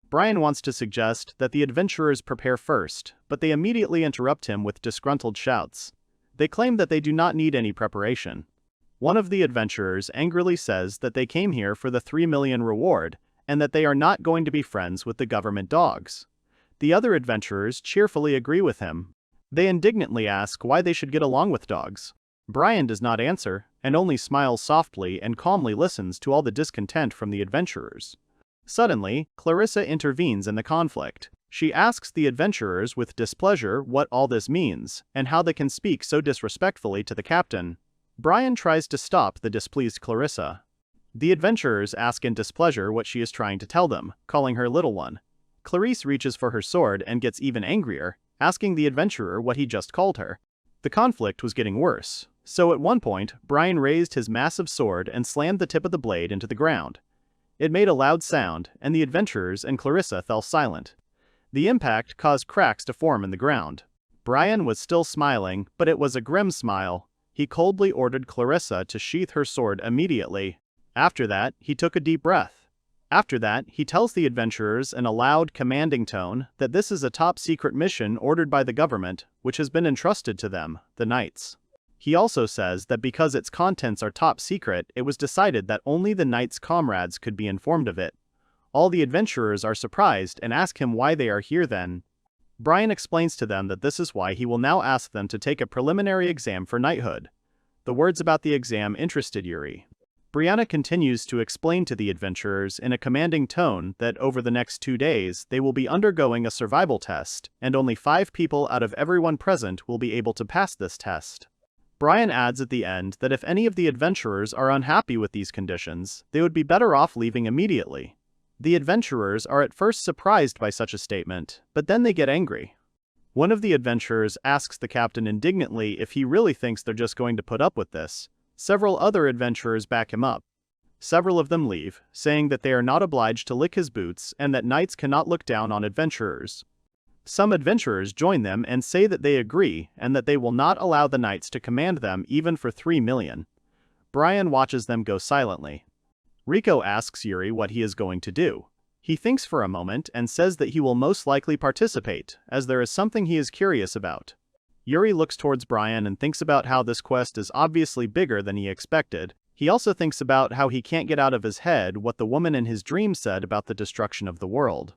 Brian wants to suggest that the adventurers prepare first, but they immediately interrupt him with disgruntled shouts. They claim that they do not need any preparation. One of the adventurers angrily says that they came here for the 3 million reward, and that they are not going to be friends with the government dogs. The other adventurers cheerfully agree with him. They indignantly ask why they should get along with dogs. Brian does not answer, and only smiles softly and calmly listens to all the discontent from the adventurers. Suddenly, Clarissa intervenes in the conflict. She asks the adventurers with displeasure what all this means, and how they can speak so disrespectfully to the captain. Brian tries to stop the displeased Clarissa. The adventurers ask in displeasure what she is trying to tell them, calling her little one. Clarice reaches for her sword and gets even angrier, asking the adventurer what he just called her. The conflict was getting worse, so at one point, Brian raised his massive sword and slammed the tip of the blade into the ground. It made a loud sound, and the adventurers and Clarissa fell silent. The impact caused cracks to form in the ground. Brian was still smiling, but it was a grim smile. He coldly ordered Clarissa to sheath her sword immediately. After that, he took a deep breath. After that, he tells the adventurers in a loud, commanding tone that this is a top-secret mission ordered by the government, which has been entrusted to them, the knights. He also says that because its contents are top secret, it was decided that only the knights' comrades could be informed of it. All the adventurers are surprised and ask him why they are here then. Brian explains to them that this is why he will now ask them to take a preliminary exam for knighthood. The words about the exam interested Yuri. Brianna continues to explain to the adventurers in a commanding tone that over the next 2 days they will be undergoing a survival test, and only 5 people out of everyone present will be able to pass this test. Brian adds at the end that if any of the adventurers are unhappy with these conditions, they would be better off leaving immediately. The adventurers are at first surprised by such a statement, but then they get angry. One of the adventurers asks the captain indignantly if he really thinks they're just going to put up with this. Several other adventurers back him up. Several of them leave, saying that they are not obliged to lick his boots and that knights cannot look down on adventurers. Some adventurers join them and say that they agree and that they will not allow the knights to command them even for 3 million. Brian watches them go silently. Rico asks Yuri what he is going to do. He thinks for a moment and says that he will most likely participate, as there is something he is curious about. Yuri looks towards Brian and thinks about how this quest is obviously bigger than he expected. He also thinks about how he can't get out of his head what the woman in his dream said about the destruction of the world.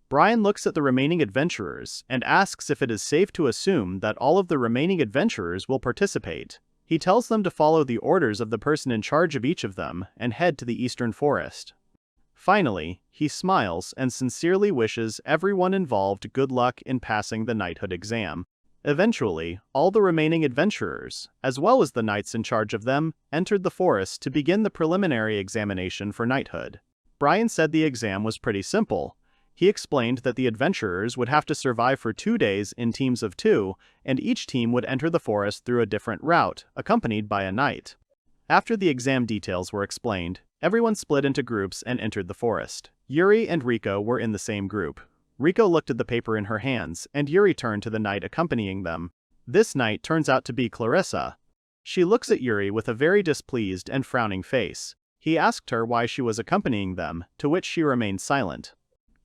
Brian looks at the remaining adventurers and asks if it is safe to assume that all of the remaining adventurers will participate. He tells them to follow the orders of the person in charge of each of them and head to the eastern forest. Finally, he smiles and sincerely wishes everyone involved good luck in passing the knighthood exam. Eventually, all the remaining adventurers, as well as the knights in charge of them, entered the forest to begin the preliminary examination for knighthood. Brian said the exam was pretty simple. He explained that the adventurers would have to survive for 2 days in teams of 2, and each team would enter the forest through a different route, accompanied by a knight. After the exam details were explained, everyone split into groups and entered the forest. Yuri and Riko were in the same group. Riko looked at the paper in her hands, and Yuri turned to the knight accompanying them. This knight turns out to be Clarissa. She looks at Yuri with a very displeased and frowning face. He asked her why she was accompanying them, to which she remained silent.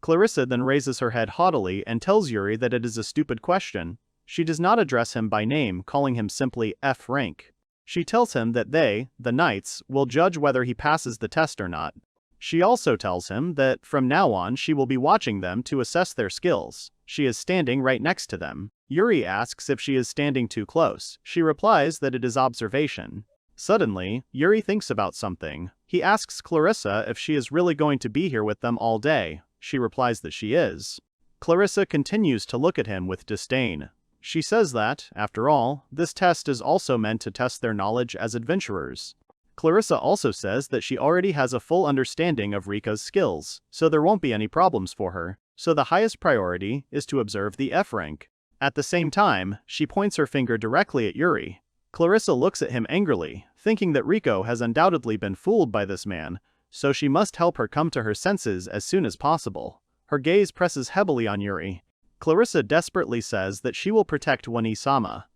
Clarissa then raises her head haughtily and tells Yuri that it is a stupid question. She does not address him by name, calling him simply F rank. She tells him that they, the knights, will judge whether he passes the test or not. She also tells him that, from now on, she will be watching them to assess their skills. She is standing right next to them. Yuri asks if she is standing too close. She replies that it is observation. Suddenly, Yuri thinks about something. He asks Clarissa if she is really going to be here with them all day. She replies that she is. Clarissa continues to look at him with disdain. She says that, after all, this test is also meant to test their knowledge as adventurers. Clarissa also says that she already has a full understanding of Rika's skills, so there won't be any problems for her, so the highest priority is to observe the F rank. At the same time, she points her finger directly at Yuri. Clarissa looks at him angrily, thinking that Riko has undoubtedly been fooled by this man, so she must help her come to her senses as soon as possible. Her gaze presses heavily on Yuri. Clarissa desperately says that she will protect Wani-sama.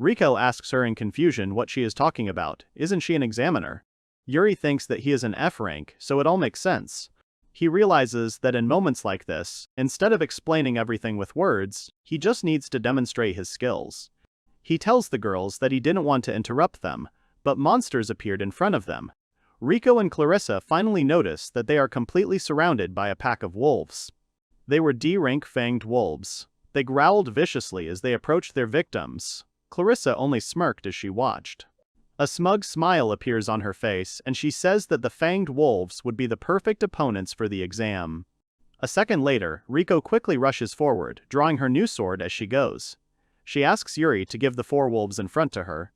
Riko asks her in confusion what she is talking about. Isn't she an examiner? Yuri thinks that he is an F rank, so it all makes sense. He realizes that in moments like this, instead of explaining everything with words, he just needs to demonstrate his skills. He tells the girls that he didn't want to interrupt them, but monsters appeared in front of them. Riko and Clarissa finally notice that they are completely surrounded by a pack of wolves. They were D-rank fanged wolves. They growled viciously as they approached their victims. Clarissa only smirked as she watched. A smug smile appears on her face, and she says that the fanged wolves would be the perfect opponents for the exam. A second later, Riko quickly rushes forward, drawing her new sword as she goes. She asks Yuri to give the 4 wolves in front to her.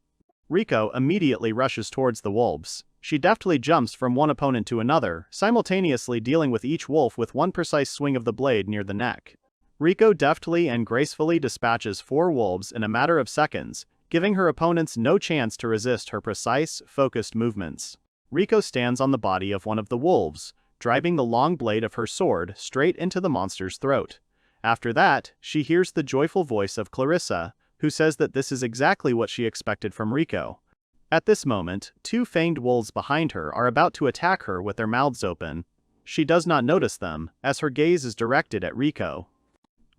Riko immediately rushes towards the wolves. She deftly jumps from one opponent to another, simultaneously dealing with each wolf with one precise swing of the blade near the neck. Riko deftly and gracefully dispatches 4 wolves in a matter of seconds, giving her opponents no chance to resist her precise, focused movements. Riko stands on the body of one of the wolves, driving the long blade of her sword straight into the monster's throat. After that, she hears the joyful voice of Clarissa, who says that this is exactly what she expected from Riko. At this moment, 2 fanged wolves behind her are about to attack her with their mouths open. She does not notice them, as her gaze is directed at Riko.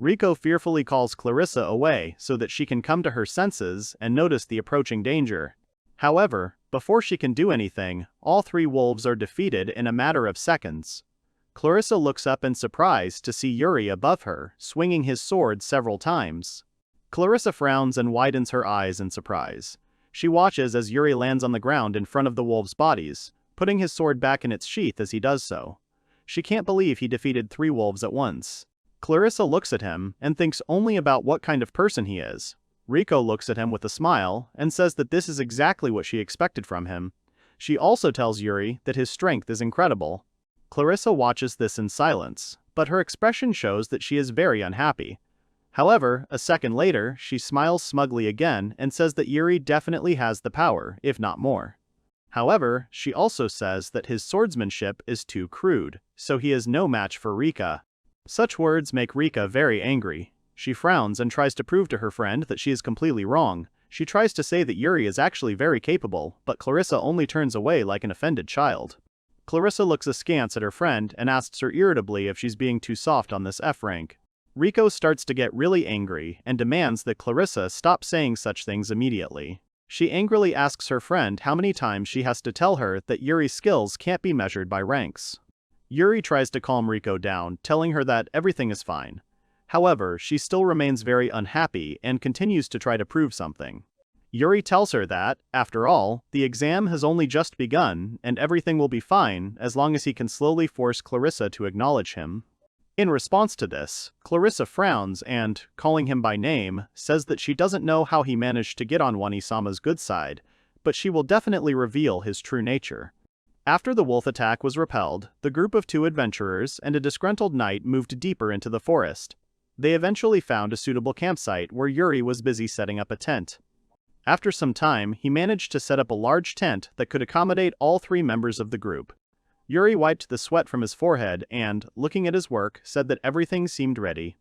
Riko fearfully calls Clarissa away so that she can come to her senses and notice the approaching danger. However, before she can do anything, all 3 wolves are defeated in a matter of seconds. Clarissa looks up in surprise to see Yuri above her, swinging his sword several times. Clarissa frowns and widens her eyes in surprise. She watches as Yuri lands on the ground in front of the wolves' bodies, putting his sword back in its sheath as he does so. She can't believe he defeated 3 wolves at once. Clarissa looks at him and thinks only about what kind of person he is. Riko looks at him with a smile and says that this is exactly what she expected from him. She also tells Yuri that his strength is incredible. Clarissa watches this in silence, but her expression shows that she is very unhappy. However, a second later, she smiles smugly again and says that Yuri definitely has the power, if not more. However, she also says that his swordsmanship is too crude, so he is no match for Rika. Such words make Rika very angry. She frowns and tries to prove to her friend that she is completely wrong. She tries to say that Yuri is actually very capable, but Clarissa only turns away like an offended child. Clarissa looks askance at her friend and asks her irritably if she's being too soft on this F rank. Riko starts to get really angry and demands that Clarissa stop saying such things immediately. She angrily asks her friend how many times she has to tell her that Yuri's skills can't be measured by ranks. Yuri tries to calm Riko down, telling her that everything is fine. However, she still remains very unhappy and continues to try to prove something. Yuri tells her that, after all, the exam has only just begun and everything will be fine as long as he can slowly force Clarissa to acknowledge him. In response to this, Clarissa frowns and, calling him by name, says that she doesn't know how he managed to get on Wani-sama's good side, but she will definitely reveal his true nature. After the wolf attack was repelled, the group of 2 adventurers and a disgruntled knight moved deeper into the forest. They eventually found a suitable campsite where Yuri was busy setting up a tent. After some time, he managed to set up a large tent that could accommodate all 3 members of the group. Yuri wiped the sweat from his forehead and, looking at his work, said that everything seemed ready.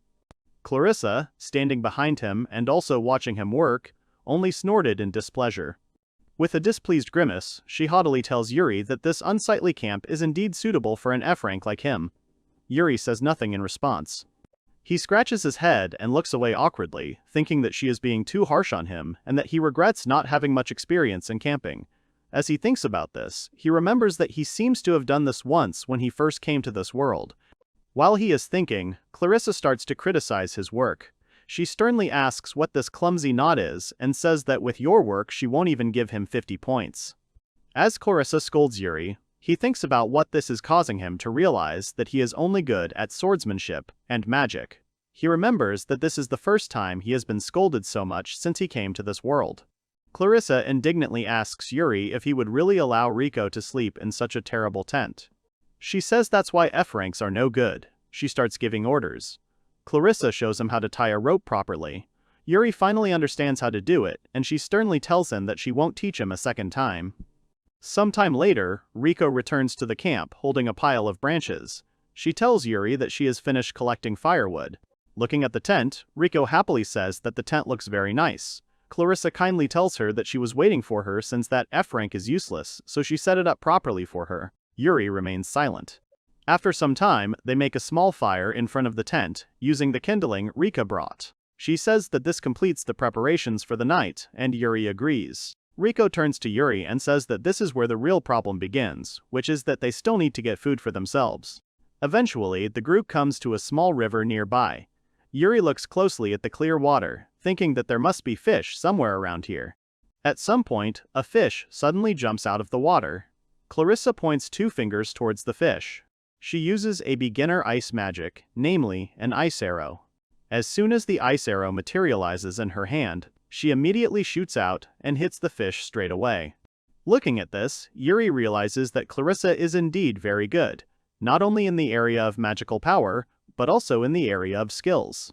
Clarissa, standing behind him and also watching him work, only snorted in displeasure. With a displeased grimace, she haughtily tells Yuri that this unsightly camp is indeed suitable for an F rank like him. Yuri says nothing in response. He scratches his head and looks away awkwardly, thinking that she is being too harsh on him and that he regrets not having much experience in camping. As he thinks about this, he remembers that he seems to have done this once when he first came to this world. While he is thinking, Clarissa starts to criticize his work. She sternly asks what this clumsy knot is and says that with your work she won't even give him 50 points. As Clarissa scolds Yuri, he thinks about what this is causing him to realize that he is only good at swordsmanship and magic. He remembers that this is the first time he has been scolded so much since he came to this world. Clarissa indignantly asks Yuri if he would really allow Rico to sleep in such a terrible tent. She says that's why F ranks are no good. She starts giving orders. Clarissa shows him how to tie a rope properly. Yuri finally understands how to do it, and she sternly tells him that she won't teach him a second time. Sometime later, Rico returns to the camp holding a pile of branches. She tells Yuri that she has finished collecting firewood. Looking at the tent, Rico happily says that the tent looks very nice. Clarissa kindly tells her that she was waiting for her since that F rank is useless, so she set it up properly for her. Yuri remains silent. After some time, they make a small fire in front of the tent, using the kindling Rika brought. She says that this completes the preparations for the night, and Yuri agrees. Rico turns to Yuri and says that this is where the real problem begins, which is that they still need to get food for themselves. Eventually, the group comes to a small river nearby. Yuri looks closely at the clear water, thinking that there must be fish somewhere around here. At some point, a fish suddenly jumps out of the water. Clarissa points 2 fingers towards the fish. She uses a beginner ice magic, namely, an ice arrow. As soon as the ice arrow materializes in her hand, she immediately shoots out and hits the fish straight away. Looking at this, Yuri realizes that Clarissa is indeed very good, not only in the area of magical power, but also in the area of skills.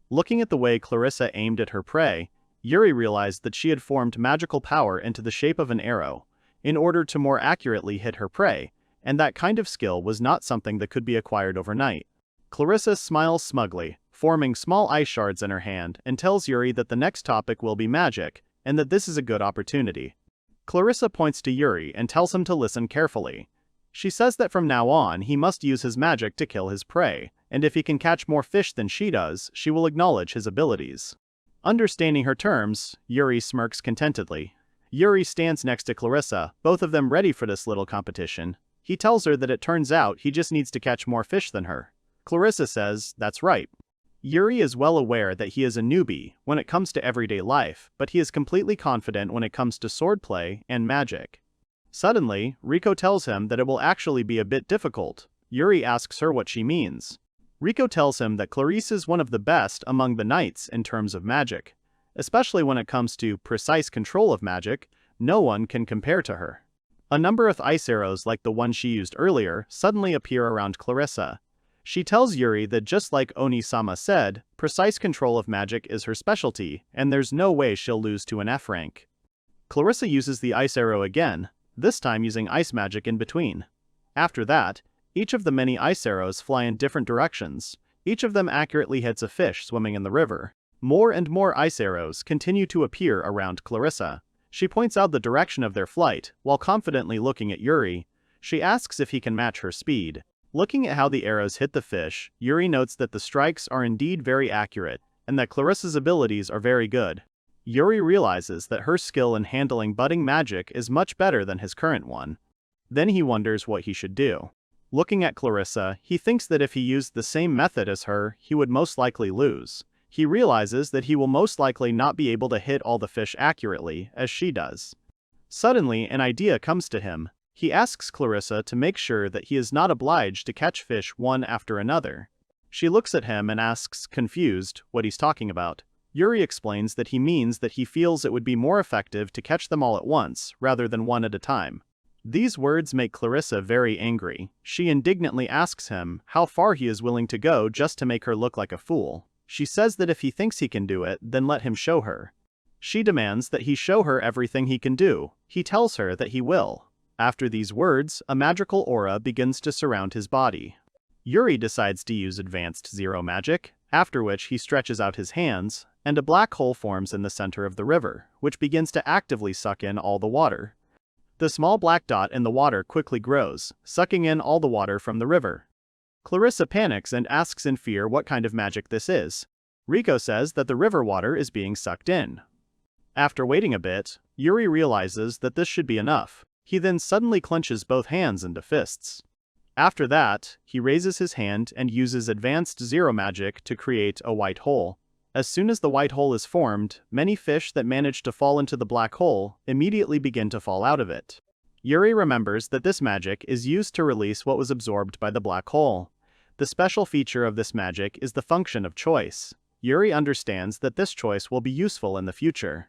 Looking at the way Clarissa aimed at her prey, Yuri realized that she had formed magical power into the shape of an arrow, in order to more accurately hit her prey, and that kind of skill was not something that could be acquired overnight. Clarissa smiles smugly, forming small ice shards in her hand, and tells Yuri that the next topic will be magic, and that this is a good opportunity. Clarissa points to Yuri and tells him to listen carefully. She says that from now on he must use his magic to kill his prey, and if he can catch more fish than she does, she will acknowledge his abilities. Understanding her terms, Yuri smirks contentedly. Yuri stands next to Clarissa, both of them ready for this little competition. He tells her that it turns out he just needs to catch more fish than her. Clarissa says, that's right. Yuri is well aware that he is a newbie when it comes to everyday life, but he is completely confident when it comes to swordplay and magic. Suddenly, Rico tells him that it will actually be a bit difficult. Yuri asks her what she means. Rico tells him that Clarice is one of the best among the knights in terms of magic. Especially when it comes to precise control of magic, no one can compare to her. A number of ice arrows like the one she used earlier suddenly appear around Clarissa. She tells Yuri that just like Oni-sama said, precise control of magic is her specialty, and there's no way she'll lose to an F rank. Clarissa uses the ice arrow again, this time using ice magic in between. After that, each of the many ice arrows fly in different directions. Each of them accurately hits a fish swimming in the river. More and more ice arrows continue to appear around Clarissa. She points out the direction of their flight, while confidently looking at Yuri. She asks if he can match her speed. Looking at how the arrows hit the fish, Yuri notes that the strikes are indeed very accurate, and that Clarissa's abilities are very good. Yuri realizes that her skill in handling budding magic is much better than his current one. Then he wonders what he should do. Looking at Clarissa, he thinks that if he used the same method as her, he would most likely lose. He realizes that he will most likely not be able to hit all the fish accurately, as she does. Suddenly, an idea comes to him. He asks Clarissa to make sure that he is not obliged to catch fish one after another. She looks at him and asks, confused, what he's talking about. Yuri explains that he means that he feels it would be more effective to catch them all at once, rather than one at a time. These words make Clarissa very angry. She indignantly asks him how far he is willing to go just to make her look like a fool. She says that if he thinks he can do it, then let him show her. She demands that he show her everything he can do. He tells her that he will. After these words, a magical aura begins to surround his body. Yuri decides to use advanced zero magic, after which he stretches out his hands, and a black hole forms in the center of the river, which begins to actively suck in all the water. The small black dot in the water quickly grows, sucking in all the water from the river. Clarissa panics and asks in fear what kind of magic this is. Riko says that the river water is being sucked in. After waiting a bit, Yuri realizes that this should be enough. He then suddenly clenches both hands into fists. After that, he raises his hand and uses advanced zero magic to create a white hole. As soon as the white hole is formed, many fish that manage to fall into the black hole immediately begin to fall out of it. Yuri remembers that this magic is used to release what was absorbed by the black hole. The special feature of this magic is the function of choice. Yuri understands that this choice will be useful in the future.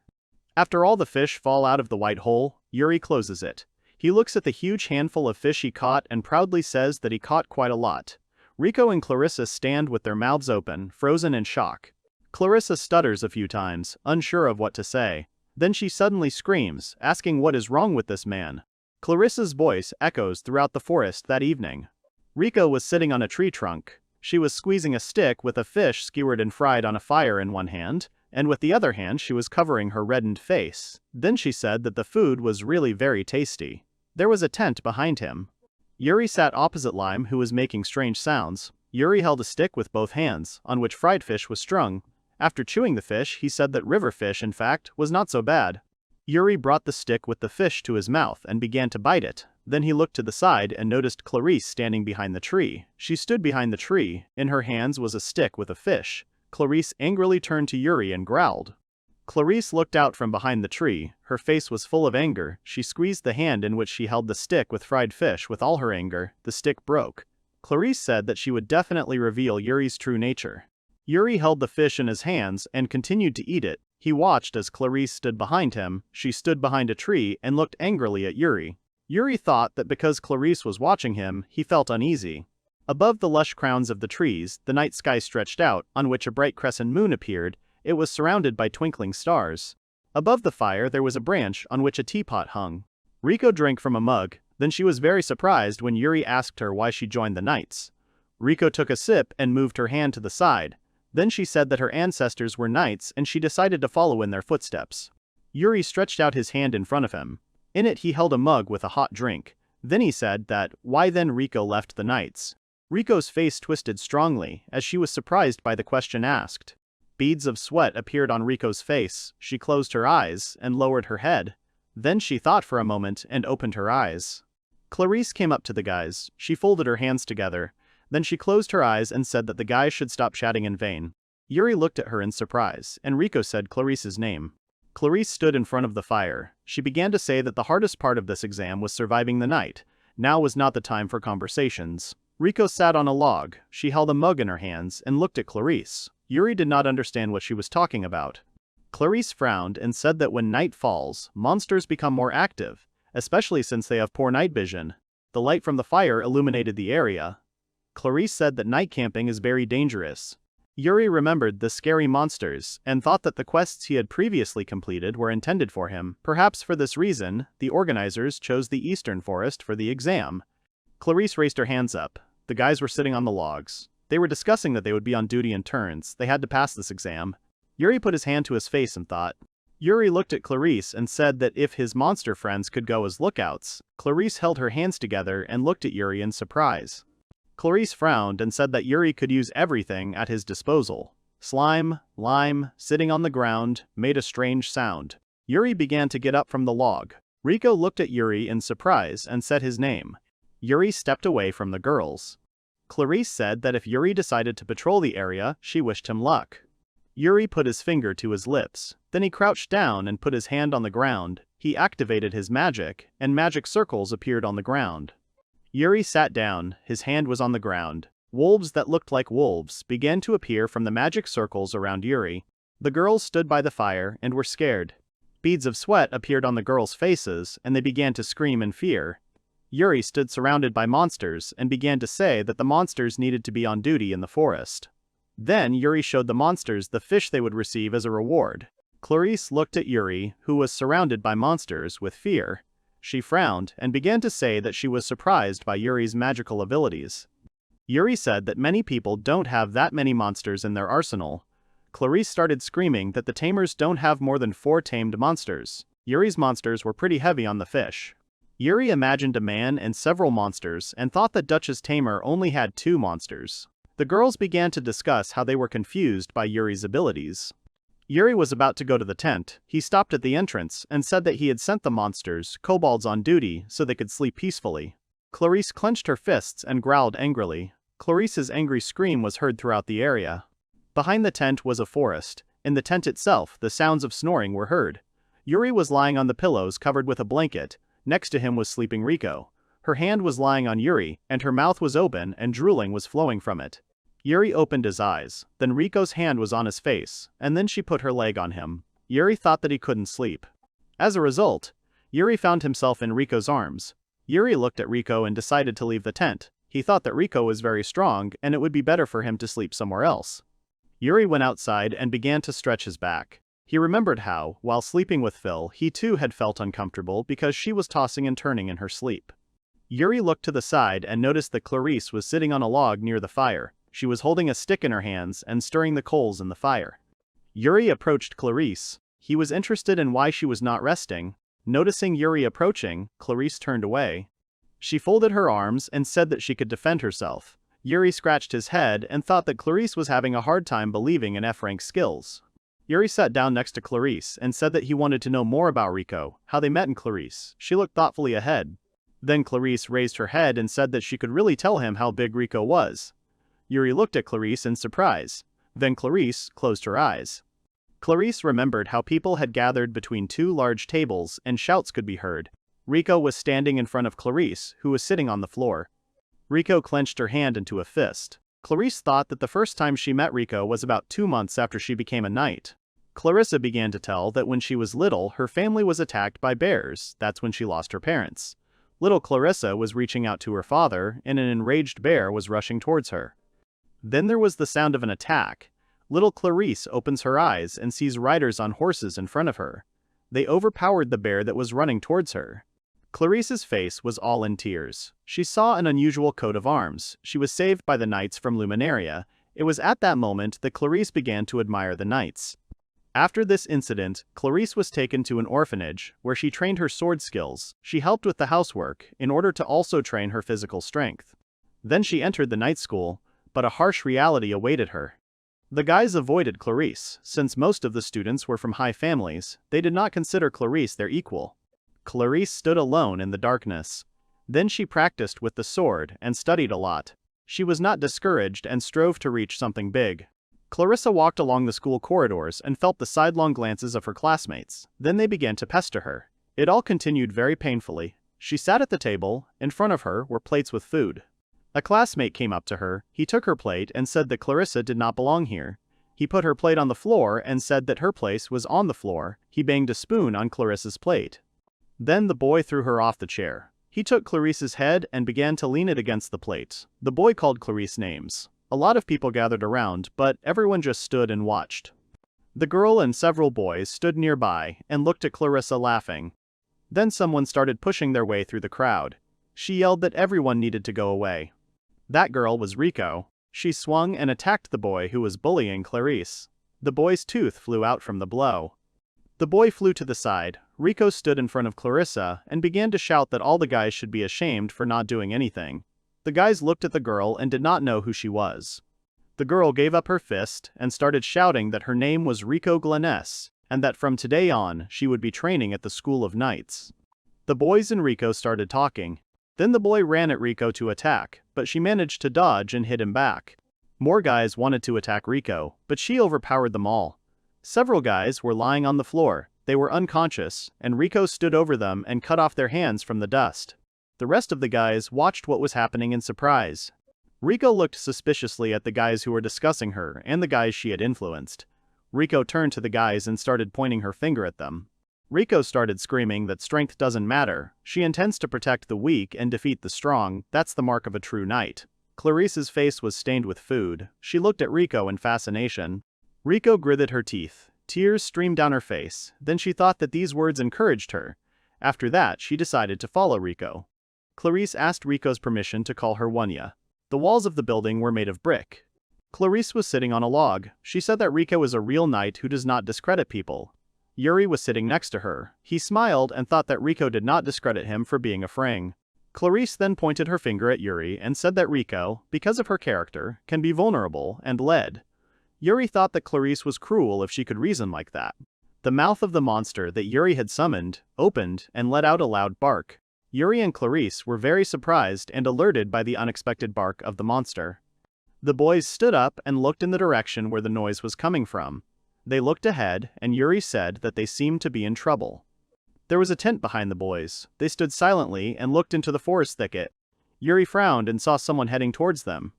After all the fish fall out of the white hole, Yuri closes it. He looks at the huge handful of fish he caught and proudly says that he caught quite a lot. Riko and Clarissa stand with their mouths open, frozen in shock. Clarissa stutters a few times, unsure of what to say. Then she suddenly screams, asking what is wrong with this man. Clarissa's voice echoes throughout the forest that evening. Riko was sitting on a tree trunk. She was squeezing a stick with a fish skewered and fried on a fire in one hand, and with the other hand she was covering her reddened face. Then she said that the food was really very tasty. There was a tent behind him. Yuri sat opposite Lime, who was making strange sounds. Yuri held a stick with both hands, on which fried fish was strung. After chewing the fish, he said that river fish, in fact, was not so bad. Yuri brought the stick with the fish to his mouth and began to bite it. Then he looked to the side and noticed Clarisse standing behind the tree. She stood behind the tree. In her hands was a stick with a fish. Clarisse angrily turned to Yuri and growled. Clarisse looked out from behind the tree. Her face was full of anger. She squeezed the hand in which she held the stick with fried fish with all her anger. The stick broke. Clarisse said that she would definitely reveal Yuri's true nature. Yuri held the fish in his hands and continued to eat it. He watched as Clarisse stood behind him. She stood behind a tree and looked angrily at Yuri. Yuri thought that because Clarisse was watching him, he felt uneasy. Above the lush crowns of the trees, the night sky stretched out, on which a bright crescent moon appeared. It was surrounded by twinkling stars. Above the fire there was a branch on which a teapot hung. Riko drank from a mug, then she was very surprised when Yuri asked her why she joined the knights. Riko took a sip and moved her hand to the side. Then she said that her ancestors were knights and she decided to follow in their footsteps. Yuri stretched out his hand in front of him. In it he held a mug with a hot drink. Then he said that, why then Riko left the knights. Riko's face twisted strongly, as she was surprised by the question asked. Beads of sweat appeared on Riko's face. She closed her eyes and lowered her head. Then she thought for a moment and opened her eyes. Clarisse came up to the guys. She folded her hands together. Then she closed her eyes and said that the guys should stop chatting in vain. Yuri looked at her in surprise, and Riko said Clarisse's name. Clarisse stood in front of the fire. She began to say that the hardest part of this exam was surviving the night. Now was not the time for conversations. Riko sat on a log. She held a mug in her hands and looked at Clarisse. Yuri did not understand what she was talking about. Clarisse frowned and said that when night falls, monsters become more active, especially since they have poor night vision. The light from the fire illuminated the area. Clarisse said that night camping is very dangerous. Yuri remembered the scary monsters and thought that the quests he had previously completed were intended for him. Perhaps for this reason, the organizers chose the eastern forest for the exam. Clarisse raised her hands up. The guys were sitting on the logs. They were discussing that they would be on duty in turns. They had to pass this exam. Yuri put his hand to his face and thought. Yuri looked at Clarisse and said that if his monster friends could go as lookouts. Clarisse held her hands together and looked at Yuri in surprise. Clarisse frowned and said that Yuri could use everything at his disposal. Slime, lime, sitting on the ground, made a strange sound. Yuri began to get up from the log. Riko looked at Yuri in surprise and said his name. Yuri stepped away from the girls. Clarisse said that if Yuri decided to patrol the area, she wished him luck. Yuri put his finger to his lips, then he crouched down and put his hand on the ground. He activated his magic, and magic circles appeared on the ground. Yuri sat down, his hand was on the ground. Wolves that looked like wolves began to appear from the magic circles around Yuri. The girls stood by the fire and were scared. Beads of sweat appeared on the girls' faces and they began to scream in fear. Yuri stood surrounded by monsters and began to say that the monsters needed to be on duty in the forest. Then Yuri showed the monsters the fish they would receive as a reward. Clarisse looked at Yuri, who was surrounded by monsters, with fear. She frowned and began to say that she was surprised by Yuri's magical abilities. Yuri said that many people don't have that many monsters in their arsenal. Clarisse started screaming that the tamers don't have more than 4 tamed monsters. Yuri's monsters were pretty heavy on the fish. Yuri imagined a man and several monsters and thought that Dutch's tamer only had 2 monsters. The girls began to discuss how they were confused by Yuri's abilities. Yuri was about to go to the tent. He stopped at the entrance and said that he had sent the monsters, kobolds, on duty so they could sleep peacefully. Clarisse clenched her fists and growled angrily. Clarisse's angry scream was heard throughout the area. Behind the tent was a forest. In the tent itself, the sounds of snoring were heard. Yuri was lying on the pillows covered with a blanket. Next to him was sleeping Riko. Her hand was lying on Yuri, and her mouth was open and drooling was flowing from it. Yuri opened his eyes, then Riko's hand was on his face, and then she put her leg on him. Yuri thought that he couldn't sleep. As a result, Yuri found himself in Riko's arms. Yuri looked at Riko and decided to leave the tent. He thought that Riko was very strong and it would be better for him to sleep somewhere else. Yuri went outside and began to stretch his back. He remembered how, while sleeping with Phil, he too had felt uncomfortable because she was tossing and turning in her sleep. Yuri looked to the side and noticed that Clarisse was sitting on a log near the fire. She was holding a stick in her hands and stirring the coals in the fire. Yuri approached Clarisse. He was interested in why she was not resting. Noticing Yuri approaching, Clarisse turned away. She folded her arms and said that she could defend herself. Yuri scratched his head and thought that Clarisse was having a hard time believing in F-rank skills. Yuri sat down next to Clarisse and said that he wanted to know more about Riko, how they met in Clarisse. She looked thoughtfully ahead. Then Clarisse raised her head and said that she could really tell him how big Riko was. Yuri looked at Clarisse in surprise. Then Clarisse closed her eyes. Clarisse remembered how people had gathered between 2 large tables and shouts could be heard. Riko was standing in front of Clarisse, who was sitting on the floor. Riko clenched her hand into a fist. Clarisse thought that the first time she met Riko was about 2 months after she became a knight. Clarissa began to tell that when she was little, her family was attacked by bears. That's when she lost her parents. Little Clarissa was reaching out to her father, and an enraged bear was rushing towards her. Then there was the sound of an attack. Little Clarisse opens her eyes and sees riders on horses in front of her. They overpowered the bear that was running towards her. Clarisse's face was all in tears. She saw an unusual coat of arms. She was saved by the knights from Luminaria. It was at that moment that Clarisse began to admire the knights. After this incident, Clarisse was taken to an orphanage, where she trained her sword skills. She helped with the housework, in order to also train her physical strength. Then she entered the night school, but a harsh reality awaited her. The guys avoided Clarisse. Since most of the students were from high families, they did not consider Clarisse their equal. Clarisse stood alone in the darkness. Then she practiced with the sword and studied a lot. She was not discouraged and strove to reach something big. Clarissa walked along the school corridors and felt the sidelong glances of her classmates. Then they began to pester her. It all continued very painfully. She sat at the table. In front of her were plates with food. A classmate came up to her. He took her plate and said that Clarissa did not belong here. He put her plate on the floor and said that her place was on the floor. He banged a spoon on Clarissa's plate. Then the boy threw her off the chair. He took Clarisse's head and began to lean it against the plate. The boy called Clarisse names. A lot of people gathered around, but everyone just stood and watched. The girl and several boys stood nearby and looked at Clarissa laughing. Then someone started pushing their way through the crowd. She yelled that everyone needed to go away. That girl was Riko. She swung and attacked the boy who was bullying Clarisse. The boy's tooth flew out from the blow. The boy flew to the side. Riko stood in front of Clarissa and began to shout that all the guys should be ashamed for not doing anything. The guys looked at the girl and did not know who she was. The girl gave up her fist and started shouting that her name was Riko Gleness, and that from today on she would be training at the School of Knights. The boys and Riko started talking. Then the boy ran at Riko to attack, but she managed to dodge and hit him back. More guys wanted to attack Riko, but she overpowered them all. Several guys were lying on the floor, they were unconscious, and Riko stood over them and cut off their hands from the dust. The rest of the guys watched what was happening in surprise. Riko looked suspiciously at the guys who were discussing her and the guys she had influenced. Riko turned to the guys and started pointing her finger at them. Riko started screaming that strength doesn't matter, she intends to protect the weak and defeat the strong, that's the mark of a true knight. Clarice's face was stained with food, she looked at Riko in fascination. Riko gritted her teeth, tears streamed down her face, then she thought that these words encouraged her. After that she decided to follow Riko. Clarice asked Riko's permission to call her Wunya. The walls of the building were made of brick. Clarice was sitting on a log, she said that Riko is a real knight who does not discredit people. Yuri was sitting next to her, he smiled and thought that Riko did not discredit him for being a frang. Clarice then pointed her finger at Yuri and said that Riko, because of her character, can be vulnerable and led. Yuri thought that Clarice was cruel if she could reason like that. The mouth of the monster that Yuri had summoned opened and let out a loud bark. Yuri and Clarice were very surprised and alerted by the unexpected bark of the monster. The boys stood up and looked in the direction where the noise was coming from. They looked ahead, and Yuri said that they seemed to be in trouble. There was a tent behind the boys. They stood silently and looked into the forest thicket. Yuri frowned and saw someone heading towards them.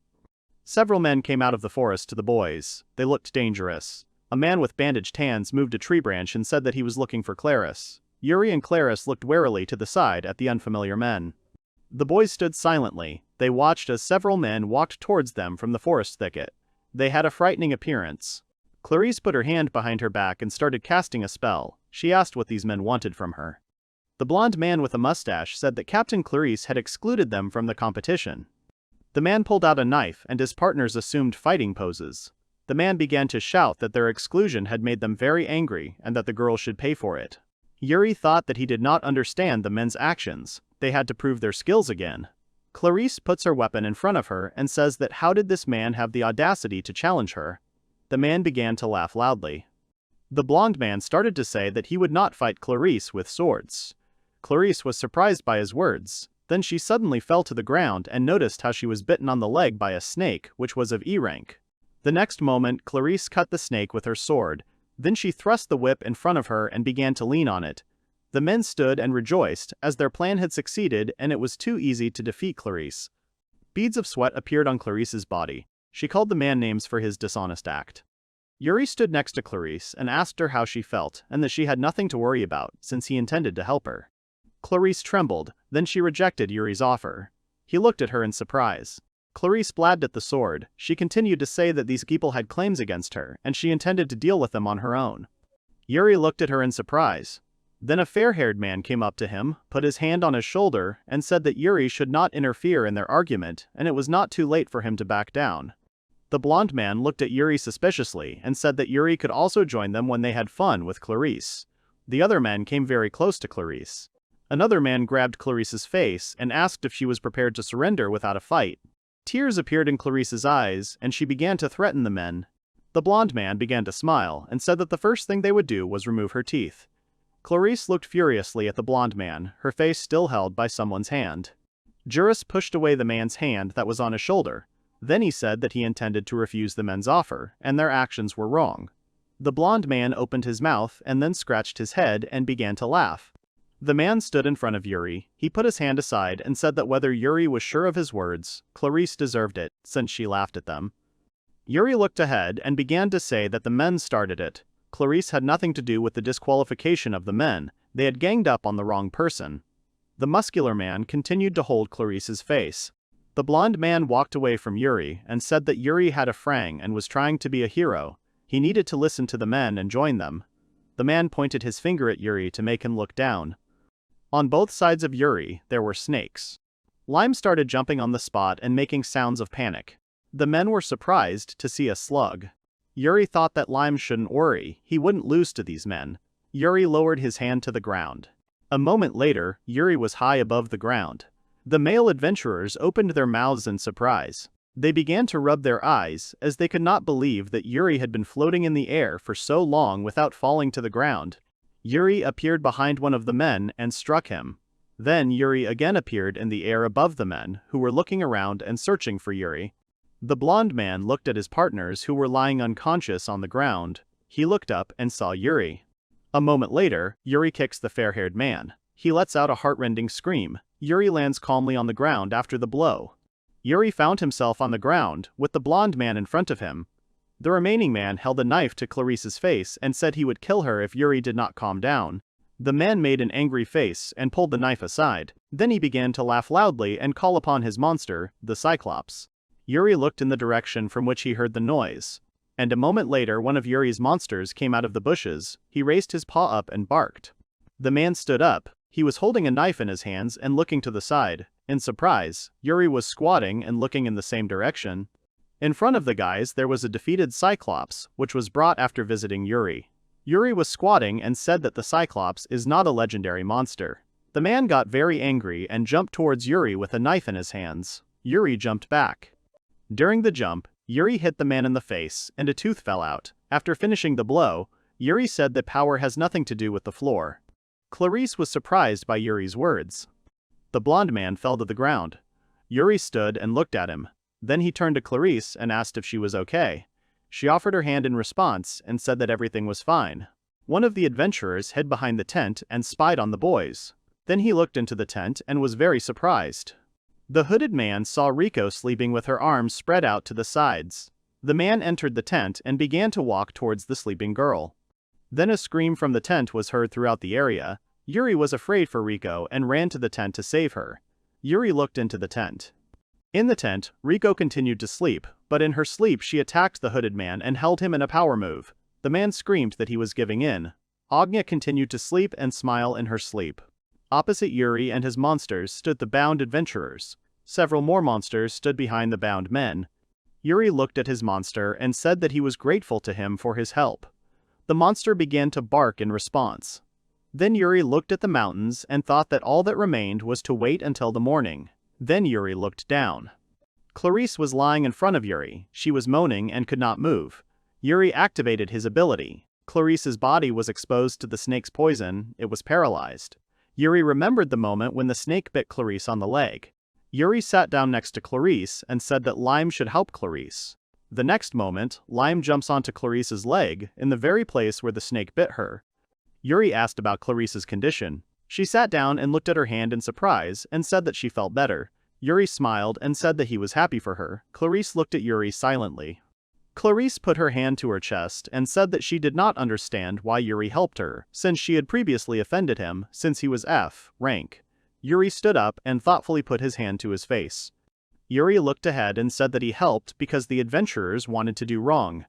Several men came out of the forest to the boys. They looked dangerous. A man with bandaged hands moved a tree branch and said that he was looking for Clarice. Yuri and Clarice looked warily to the side at the unfamiliar men. The boys stood silently. They watched as several men walked towards them from the forest thicket. They had a frightening appearance. Clarice put her hand behind her back and started casting a spell. She asked what these men wanted from her. The blonde man with a mustache said that Captain Clarice had excluded them from the competition. The man pulled out a knife and his partners assumed fighting poses. The man began to shout that their exclusion had made them very angry and that the girl should pay for it. Yuri thought that he did not understand the men's actions. They had to prove their skills again. Clarice puts her weapon in front of her and says that how did this man have the audacity to challenge her? The man began to laugh loudly. The blonde man started to say that he would not fight Clarice with swords. Clarice was surprised by his words. Then she suddenly fell to the ground and noticed how she was bitten on the leg by a snake, which was of E rank. The next moment, Clarice cut the snake with her sword. Then she thrust the whip in front of her and began to lean on it. The men stood and rejoiced, as their plan had succeeded and it was too easy to defeat Clarice. Beads of sweat appeared on Clarice's body. She called the man names for his dishonest act. Yuri stood next to Clarice and asked her how she felt and that she had nothing to worry about since he intended to help her. Clarice trembled, then she rejected Yuri's offer. He looked at her in surprise. Clarice blabbed at the sword. She continued to say that these people had claims against her and she intended to deal with them on her own. Yuri looked at her in surprise. Then a fair-haired man came up to him, put his hand on his shoulder, and said that Yuri should not interfere in their argument and it was not too late for him to back down. The blonde man looked at Yuri suspiciously and said that Yuri could also join them when they had fun with Clarice. The other men came very close to Clarice. Another man grabbed Clarice's face and asked if she was prepared to surrender without a fight. Tears appeared in Clarice's eyes and she began to threaten the men. The blonde man began to smile and said that the first thing they would do was remove her teeth. Clarice looked furiously at the blonde man, her face still held by someone's hand. Juris pushed away the man's hand that was on his shoulder. Then he said that he intended to refuse the men's offer, and their actions were wrong. The blonde man opened his mouth and then scratched his head and began to laugh. The man stood in front of Yuri. He put his hand aside and said that whether Yuri was sure of his words, Clarice deserved it, since she laughed at them. Yuri looked ahead and began to say that the men started it. Clarice had nothing to do with the disqualification of the men, they had ganged up on the wrong person. The muscular man continued to hold Clarice's face. The blonde man walked away from Yuri and said that Yuri had a frang and was trying to be a hero. He needed to listen to the men and join them. The man pointed his finger at Yuri to make him look down. On both sides of Yuri, there were snakes. Lime started jumping on the spot and making sounds of panic. The men were surprised to see a slug. Yuri thought that Lime shouldn't worry, he wouldn't lose to these men. Yuri lowered his hand to the ground. A moment later, Yuri was high above the ground. The male adventurers opened their mouths in surprise. They began to rub their eyes, as they could not believe that Yuri had been floating in the air for so long without falling to the ground. Yuri appeared behind one of the men and struck him. Then Yuri again appeared in the air above the men, who were looking around and searching for Yuri. The blonde man looked at his partners who were lying unconscious on the ground. He looked up and saw Yuri. A moment later, Yuri kicks the fair-haired man. He lets out a heart-rending scream. Yuri lands calmly on the ground after the blow. Yuri found himself on the ground, with the blonde man in front of him. The remaining man held a knife to Clarice's face and said he would kill her if Yuri did not calm down. The man made an angry face and pulled the knife aside. Then he began to laugh loudly and call upon his monster, the Cyclops. Yuri looked in the direction from which he heard the noise. And a moment later one of Yuri's monsters came out of the bushes. He raised his paw up and barked. The man stood up. He was holding a knife in his hands and looking to the side. In surprise, Yuri was squatting and looking in the same direction. In front of the guys there was a defeated Cyclops, which was brought after visiting Yuri. Yuri was squatting and said that the Cyclops is not a legendary monster. The man got very angry and jumped towards Yuri with a knife in his hands. Yuri jumped back. During the jump, Yuri hit the man in the face and a tooth fell out. After finishing the blow, Yuri said that power has nothing to do with the floor. Clarice was surprised by Yuri's words. The blonde man fell to the ground. Yuri stood and looked at him. Then he turned to Clarice and asked if she was okay. She offered her hand in response and said that everything was fine. One of the adventurers hid behind the tent and spied on the boys. Then he looked into the tent and was very surprised. The hooded man saw Riko sleeping with her arms spread out to the sides. The man entered the tent and began to walk towards the sleeping girl. Then a scream from the tent was heard throughout the area. Yuri was afraid for Riko and ran to the tent to save her. Yuri looked into the tent. In the tent, Riko continued to sleep, but in her sleep she attacked the hooded man and held him in a power move. The man screamed that he was giving in. Agnya continued to sleep and smile in her sleep. Opposite Yuri and his monsters stood the bound adventurers. Several more monsters stood behind the bound men. Yuri looked at his monster and said that he was grateful to him for his help. The monster began to bark in response. Then Yuri looked at the mountains and thought that all that remained was to wait until the morning. Then Yuri looked down. Clarice was lying in front of Yuri. She was moaning and could not move. Yuri activated his ability. Clarice's body was exposed to the snake's poison. It was paralyzed. Yuri remembered the moment when the snake bit Clarice on the leg. Yuri sat down next to Clarice and said that Lime should help Clarice. The next moment, Lime jumps onto Clarice's leg, in the very place where the snake bit her. Yuri asked about Clarice's condition. She sat down and looked at her hand in surprise and said that she felt better. Yuri smiled and said that he was happy for her. Clarice looked at Yuri silently. Clarice put her hand to her chest and said that she did not understand why Yuri helped her, since she had previously offended him, since he was F rank. Yuri stood up and thoughtfully put his hand to his face. Yuri looked ahead and said that he helped because the adventurers wanted to do wrong.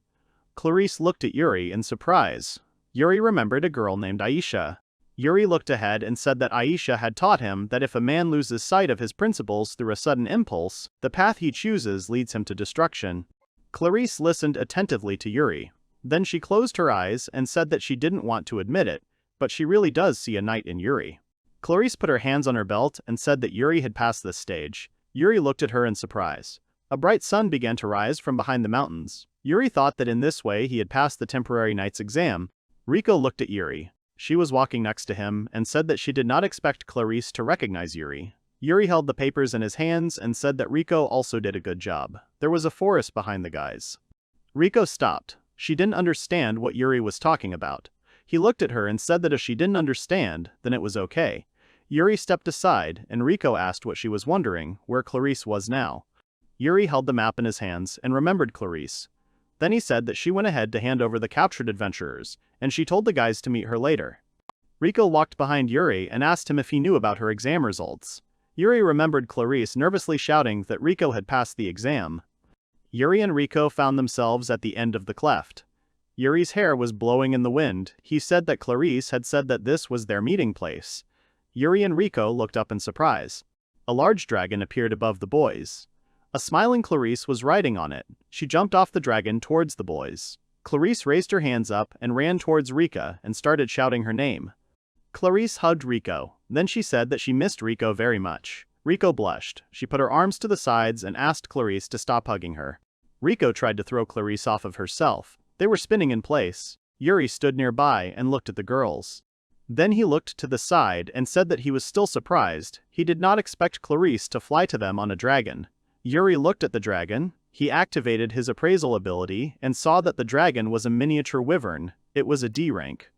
Clarice looked at Yuri in surprise. Yuri remembered a girl named Aisha. Yuri looked ahead and said that Aisha had taught him that if a man loses sight of his principles through a sudden impulse, the path he chooses leads him to destruction. Clarice listened attentively to Yuri. Then she closed her eyes and said that she didn't want to admit it, but she really does see a knight in Yuri. Clarice put her hands on her belt and said that Yuri had passed this stage. Yuri looked at her in surprise. A bright sun began to rise from behind the mountains. Yuri thought that in this way he had passed the temporary knight's exam. Riko looked at Yuri. She was walking next to him and said that she did not expect Clarice to recognize Yuri. Yuri held the papers in his hands and said that Riko also did a good job. There was a forest behind the guys. Riko stopped. She didn't understand what Yuri was talking about. He looked at her and said that if she didn't understand, then it was okay. Yuri stepped aside and Riko asked what she was wondering, where Clarice was now. Yuri held the map in his hands and remembered Clarice. Then he said that she went ahead to hand over the captured adventurers, and she told the guys to meet her later. Riko walked behind Yuri and asked him if he knew about her exam results. Yuri remembered Clarice nervously shouting that Riko had passed the exam. Yuri and Riko found themselves at the end of the cleft. Yuri's hair was blowing in the wind. He said that Clarice had said that this was their meeting place. Yuri and Riko looked up in surprise. A large dragon appeared above the boys. A smiling Clarice was riding on it. She jumped off the dragon towards the boys. Clarice raised her hands up and ran towards Rika and started shouting her name. Clarice hugged Riko. Then she said that she missed Riko very much. Riko blushed. She put her arms to the sides and asked Clarice to stop hugging her. Riko tried to throw Clarice off of herself. They were spinning in place. Yuri stood nearby and looked at the girls. Then he looked to the side and said that he was still surprised. He did not expect Clarice to fly to them on a dragon. Yuri looked at the dragon. He activated his appraisal ability and saw that the dragon was a miniature wyvern. It was a D rank.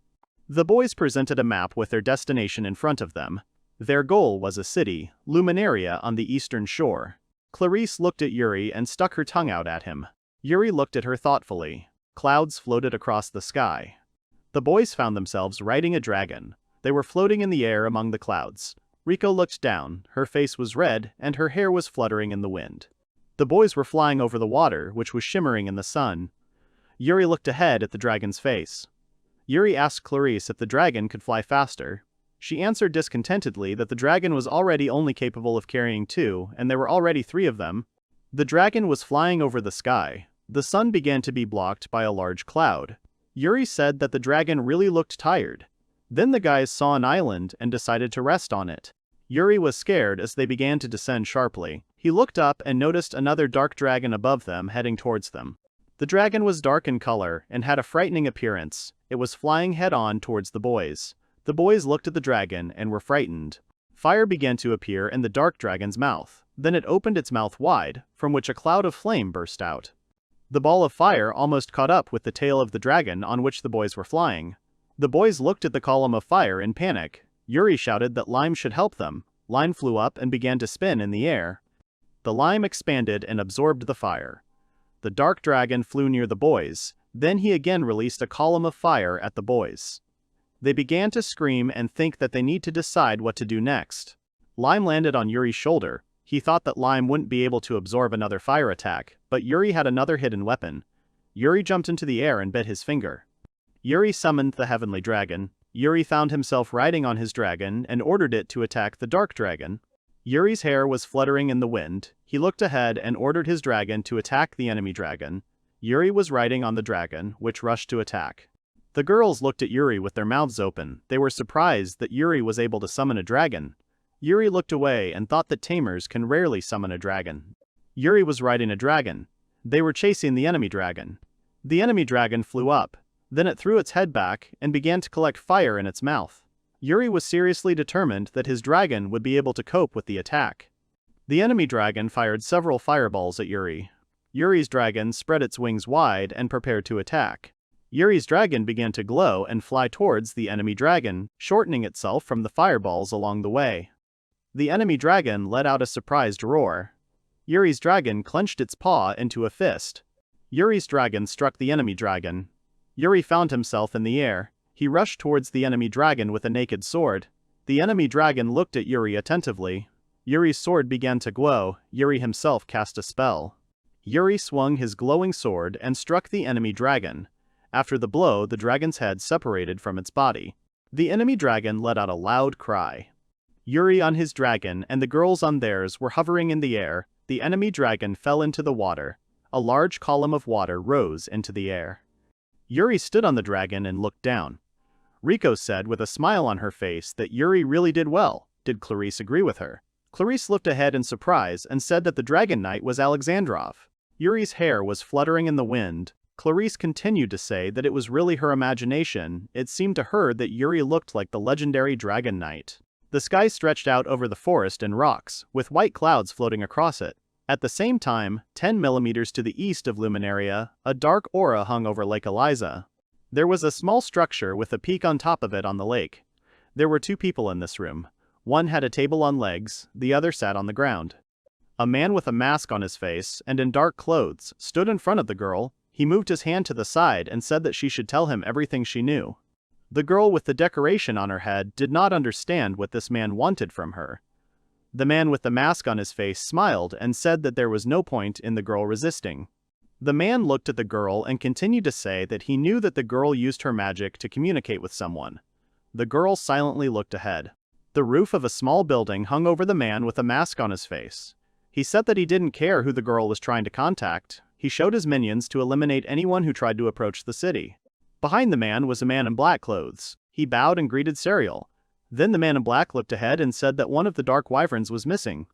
The boys presented a map with their destination in front of them. Their goal was a city, Luminaria, on the eastern shore. Clarice looked at Yuri and stuck her tongue out at him. Yuri looked at her thoughtfully. Clouds floated across the sky. The boys found themselves riding a dragon. They were floating in the air among the clouds. Riko looked down, her face was red, and her hair was fluttering in the wind. The boys were flying over the water, which was shimmering in the sun. Yuri looked ahead at the dragon's face. Yuri asked Clarice if the dragon could fly faster. She answered discontentedly that the dragon was already only capable of carrying 2, and there were already 3 of them. The dragon was flying over the sky. The sun began to be blocked by a large cloud. Yuri said that the dragon really looked tired. Then the guys saw an island and decided to rest on it. Yuri was scared as they began to descend sharply. He looked up and noticed another dark dragon above them heading towards them. The dragon was dark in color and had a frightening appearance. It was flying head-on towards the boys. The boys looked at the dragon and were frightened. Fire began to appear in the dark dragon's mouth. Then it opened its mouth wide, from which a cloud of flame burst out. The ball of fire almost caught up with the tail of the dragon on which the boys were flying. The boys looked at the column of fire in panic. Yuri shouted that lime should help them. Lime flew up and began to spin in the air. The lime expanded and absorbed the fire. The dark dragon flew near the boys. Then he again released a column of fire at the boys. They began to scream and think that they need to decide what to do next. Lime landed on Yuri's shoulder. He thought that Lime wouldn't be able to absorb another fire attack, but Yuri had another hidden weapon. Yuri jumped into the air and bit his finger. Yuri summoned the heavenly dragon. Yuri found himself riding on his dragon and ordered it to attack the dark dragon. Yuri's hair was fluttering in the wind. He looked ahead and ordered his dragon to attack the enemy dragon. Yuri was riding on the dragon, which rushed to attack. The girls looked at Yuri with their mouths open. They were surprised that Yuri was able to summon a dragon. Yuri looked away and thought that tamers can rarely summon a dragon. Yuri was riding a dragon. They were chasing the enemy dragon. The enemy dragon flew up. Then it threw its head back and began to collect fire in its mouth. Yuri was seriously determined that his dragon would be able to cope with the attack. The enemy dragon fired several fireballs at Yuri. Yuri's dragon spread its wings wide and prepared to attack. Yuri's dragon began to glow and fly towards the enemy dragon, shortening itself from the fireballs along the way. The enemy dragon let out a surprised roar. Yuri's dragon clenched its paw into a fist. Yuri's dragon struck the enemy dragon. Yuri found himself in the air. He rushed towards the enemy dragon with a naked sword. The enemy dragon looked at Yuri attentively. Yuri's sword began to glow. Yuri himself cast a spell. Yuri swung his glowing sword and struck the enemy dragon. After the blow, the dragon's head separated from its body. The enemy dragon let out a loud cry. Yuri on his dragon and the girls on theirs were hovering in the air. The enemy dragon fell into the water. A large column of water rose into the air. Yuri stood on the dragon and looked down. Riko said with a smile on her face that Yuri really did well. Did Clarice agree with her? Clarice looked ahead in surprise and said that the Dragon Knight was Alexandrov. Yuri's hair was fluttering in the wind. Clarice continued to say that it was really her imagination. It seemed to her that Yuri looked like the legendary Dragon Knight. The sky stretched out over the forest and rocks, with white clouds floating across it. At the same time, 10 millimeters to the east of Luminaria, a dark aura hung over Lake Eliza. There was a small structure with a peak on top of it on the lake. There were 2 people in this room. One had a table on legs, the other sat on the ground. A man with a mask on his face and in dark clothes stood in front of the girl. He moved his hand to the side and said that she should tell him everything she knew. The girl with the decoration on her head did not understand what this man wanted from her. The man with the mask on his face smiled and said that there was no point in the girl resisting. The man looked at the girl and continued to say that he knew that the girl used her magic to communicate with someone. The girl silently looked ahead. The roof of a small building hung over the man with a mask on his face. He said that he didn't care who the girl was trying to contact. He showed his minions to eliminate anyone who tried to approach the city. Behind the man was a man in black clothes. He bowed and greeted Serial. Then the man in black looked ahead and said that one of the dark wyverns was missing.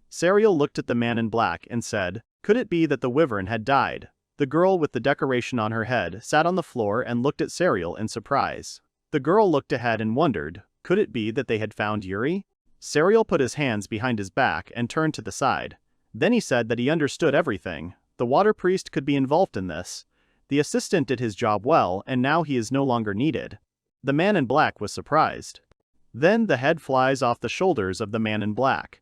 Serial looked at the man in black and said, "Could it be that the wyvern had died?" The girl with the decoration on her head sat on the floor and looked at Serial in surprise. The girl looked ahead and wondered, could it be that they had found Yuri? Serial put his hands behind his back and turned to the side. Then he said that he understood everything. The water priest could be involved in this. The assistant did his job well, and now he is no longer needed. The man in black was surprised. Then the head flies off the shoulders of the man in black.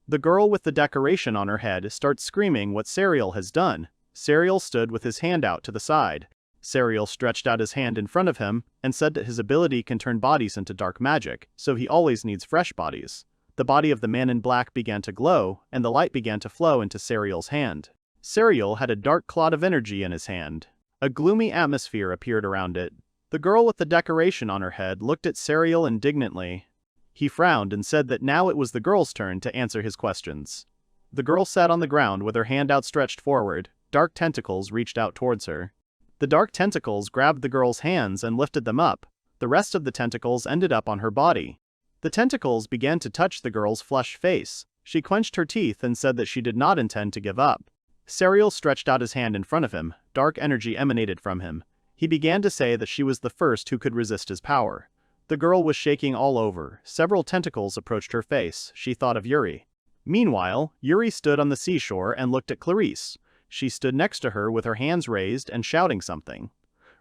The girl with the decoration on her head starts screaming what Serial has done. Serial stood with his hand out to the side. Serial stretched out his hand in front of him and said that his ability can turn bodies into dark magic, so he always needs fresh bodies. The body of the man in black began to glow, and the light began to flow into Serial's hand. Serial had a dark cloud of energy in his hand. A gloomy atmosphere appeared around it. The girl with the decoration on her head looked at Serial indignantly. He frowned and said that now it was the girl's turn to answer his questions. The girl sat on the ground with her hand outstretched forward. Dark tentacles reached out towards her. The dark tentacles grabbed the girl's hands and lifted them up. The rest of the tentacles ended up on her body. The tentacles began to touch the girl's flushed face. She clenched her teeth and said that she did not intend to give up. Serial stretched out his hand in front of him. Dark energy emanated from him. He began to say that she was the first who could resist his power. The girl was shaking all over. Several tentacles approached her face. She thought of Yuri. Meanwhile, Yuri stood on the seashore and looked at Clarice. She stood next to her with her hands raised and shouting something.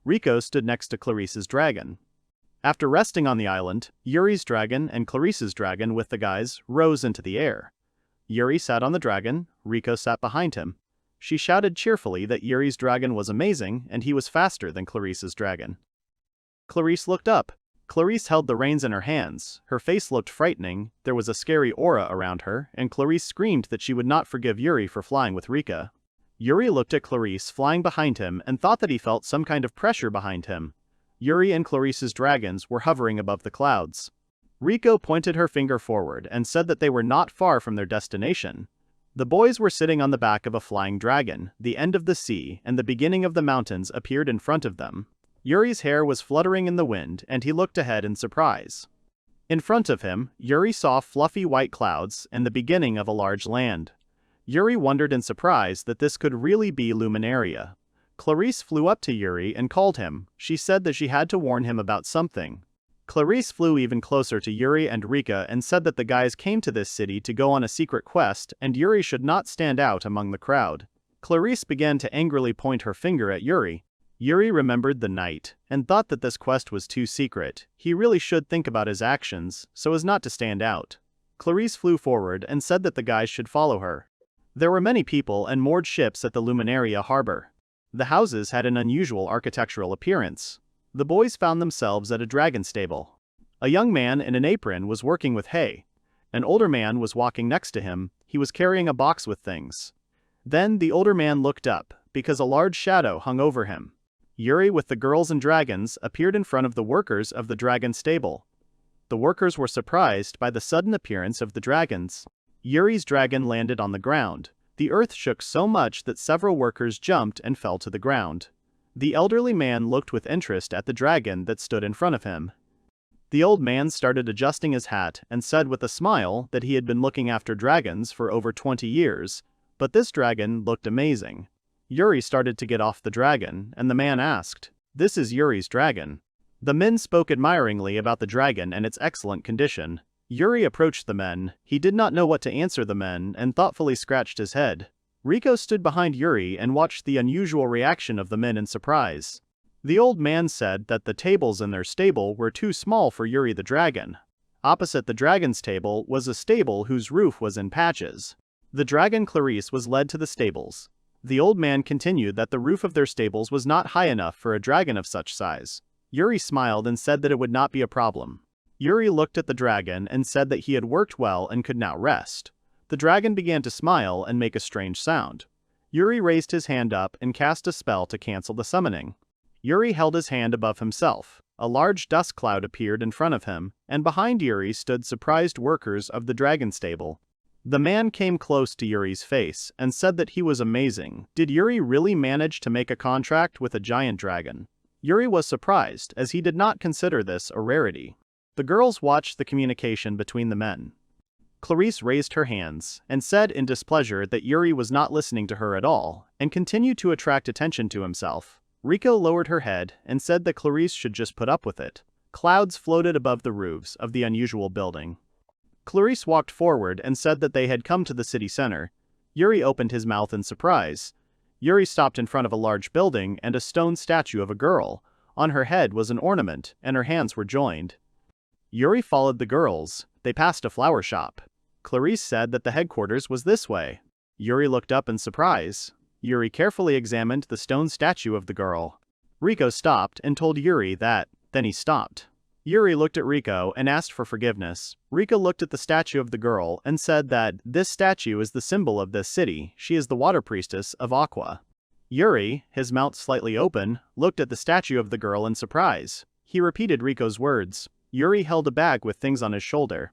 Rico stood next to Clarice's dragon. After resting on the island, Yuri's dragon and Clarice's dragon with the guys rose into the air. Yuri sat on the dragon, Rico sat behind him. She shouted cheerfully that Yuri's dragon was amazing and he was faster than Clarice's dragon. Clarice looked up. Clarice held the reins in her hands. Her face looked frightening, there was a scary aura around her, and Clarice screamed that she would not forgive Yuri for flying with Rika. Yuri looked at Clarice flying behind him and thought that he felt some kind of pressure behind him. Yuri and Clarice's dragons were hovering above the clouds. Rico pointed her finger forward and said that they were not far from their destination. The boys were sitting on the back of a flying dragon. The end of the sea and the beginning of the mountains appeared in front of them. Yuri's hair was fluttering in the wind and he looked ahead in surprise. In front of him, Yuri saw fluffy white clouds and the beginning of a large land. Yuri wondered in surprise that this could really be Luminaria. Clarice flew up to Yuri and called him. She said that she had to warn him about something. Clarice flew even closer to Yuri and Rika and said that the guys came to this city to go on a secret quest and Yuri should not stand out among the crowd. Clarice began to angrily point her finger at Yuri. Yuri remembered the night and thought that this quest was too secret. He really should think about his actions so as not to stand out. Clarice flew forward and said that the guys should follow her. There were many people and moored ships at the Luminaria harbor. The houses had an unusual architectural appearance. The boys found themselves at a dragon stable. A young man in an apron was working with hay. An older man was walking next to him. He was carrying a box with things. Then the older man looked up, because a large shadow hung over him. Yuri with the girls and dragons appeared in front of the workers of the dragon stable. The workers were surprised by the sudden appearance of the dragons. Yuri's dragon landed on the ground. The earth shook so much that several workers jumped and fell to the ground. The elderly man looked with interest at the dragon that stood in front of him. The old man started adjusting his hat and said with a smile that he had been looking after dragons for over 20 years, but this dragon looked amazing. Yuri started to get off the dragon, and the man asked, "This is Yuri's dragon." The men spoke admiringly about the dragon and its excellent condition. Yuri approached the men. He did not know what to answer the men and thoughtfully scratched his head. Rico stood behind Yuri and watched the unusual reaction of the men in surprise. The old man said that the tables in their stable were too small for Yuri the dragon. Opposite the dragon's table was a stable whose roof was in patches. The dragon Clarice was led to the stables. The old man continued that the roof of their stables was not high enough for a dragon of such size. Yuri smiled and said that it would not be a problem. Yuri looked at the dragon and said that he had worked well and could now rest. The dragon began to smile and make a strange sound. Yuri raised his hand up and cast a spell to cancel the summoning. Yuri held his hand above himself. A large dust cloud appeared in front of him, and behind Yuri stood surprised workers of the dragon stable. The man came close to Yuri's face and said that he was amazing. Did Yuri really manage to make a contract with a giant dragon? Yuri was surprised, as he did not consider this a rarity. The girls watched the communication between the men. Clarice raised her hands and said in displeasure that Yuri was not listening to her at all and continued to attract attention to himself. Rico lowered her head and said that Clarice should just put up with it. Clouds floated above the roofs of the unusual building. Clarice walked forward and said that they had come to the city center. Yuri opened his mouth in surprise. Yuri stopped in front of a large building and a stone statue of a girl. On her head was an ornament, and her hands were joined. Yuri followed the girls. They passed a flower shop. Clarice said that the headquarters was this way. Yuri looked up in surprise. Yuri carefully examined the stone statue of the girl. Riko stopped and told Yuri that, then he stopped. Yuri looked at Riko and asked for forgiveness. Riko looked at the statue of the girl and said that this statue is the symbol of this city. She is the water priestess of Aqua. Yuri, his mouth slightly open, looked at the statue of the girl in surprise. He repeated Riko's words. Yuri held a bag with things on his shoulder.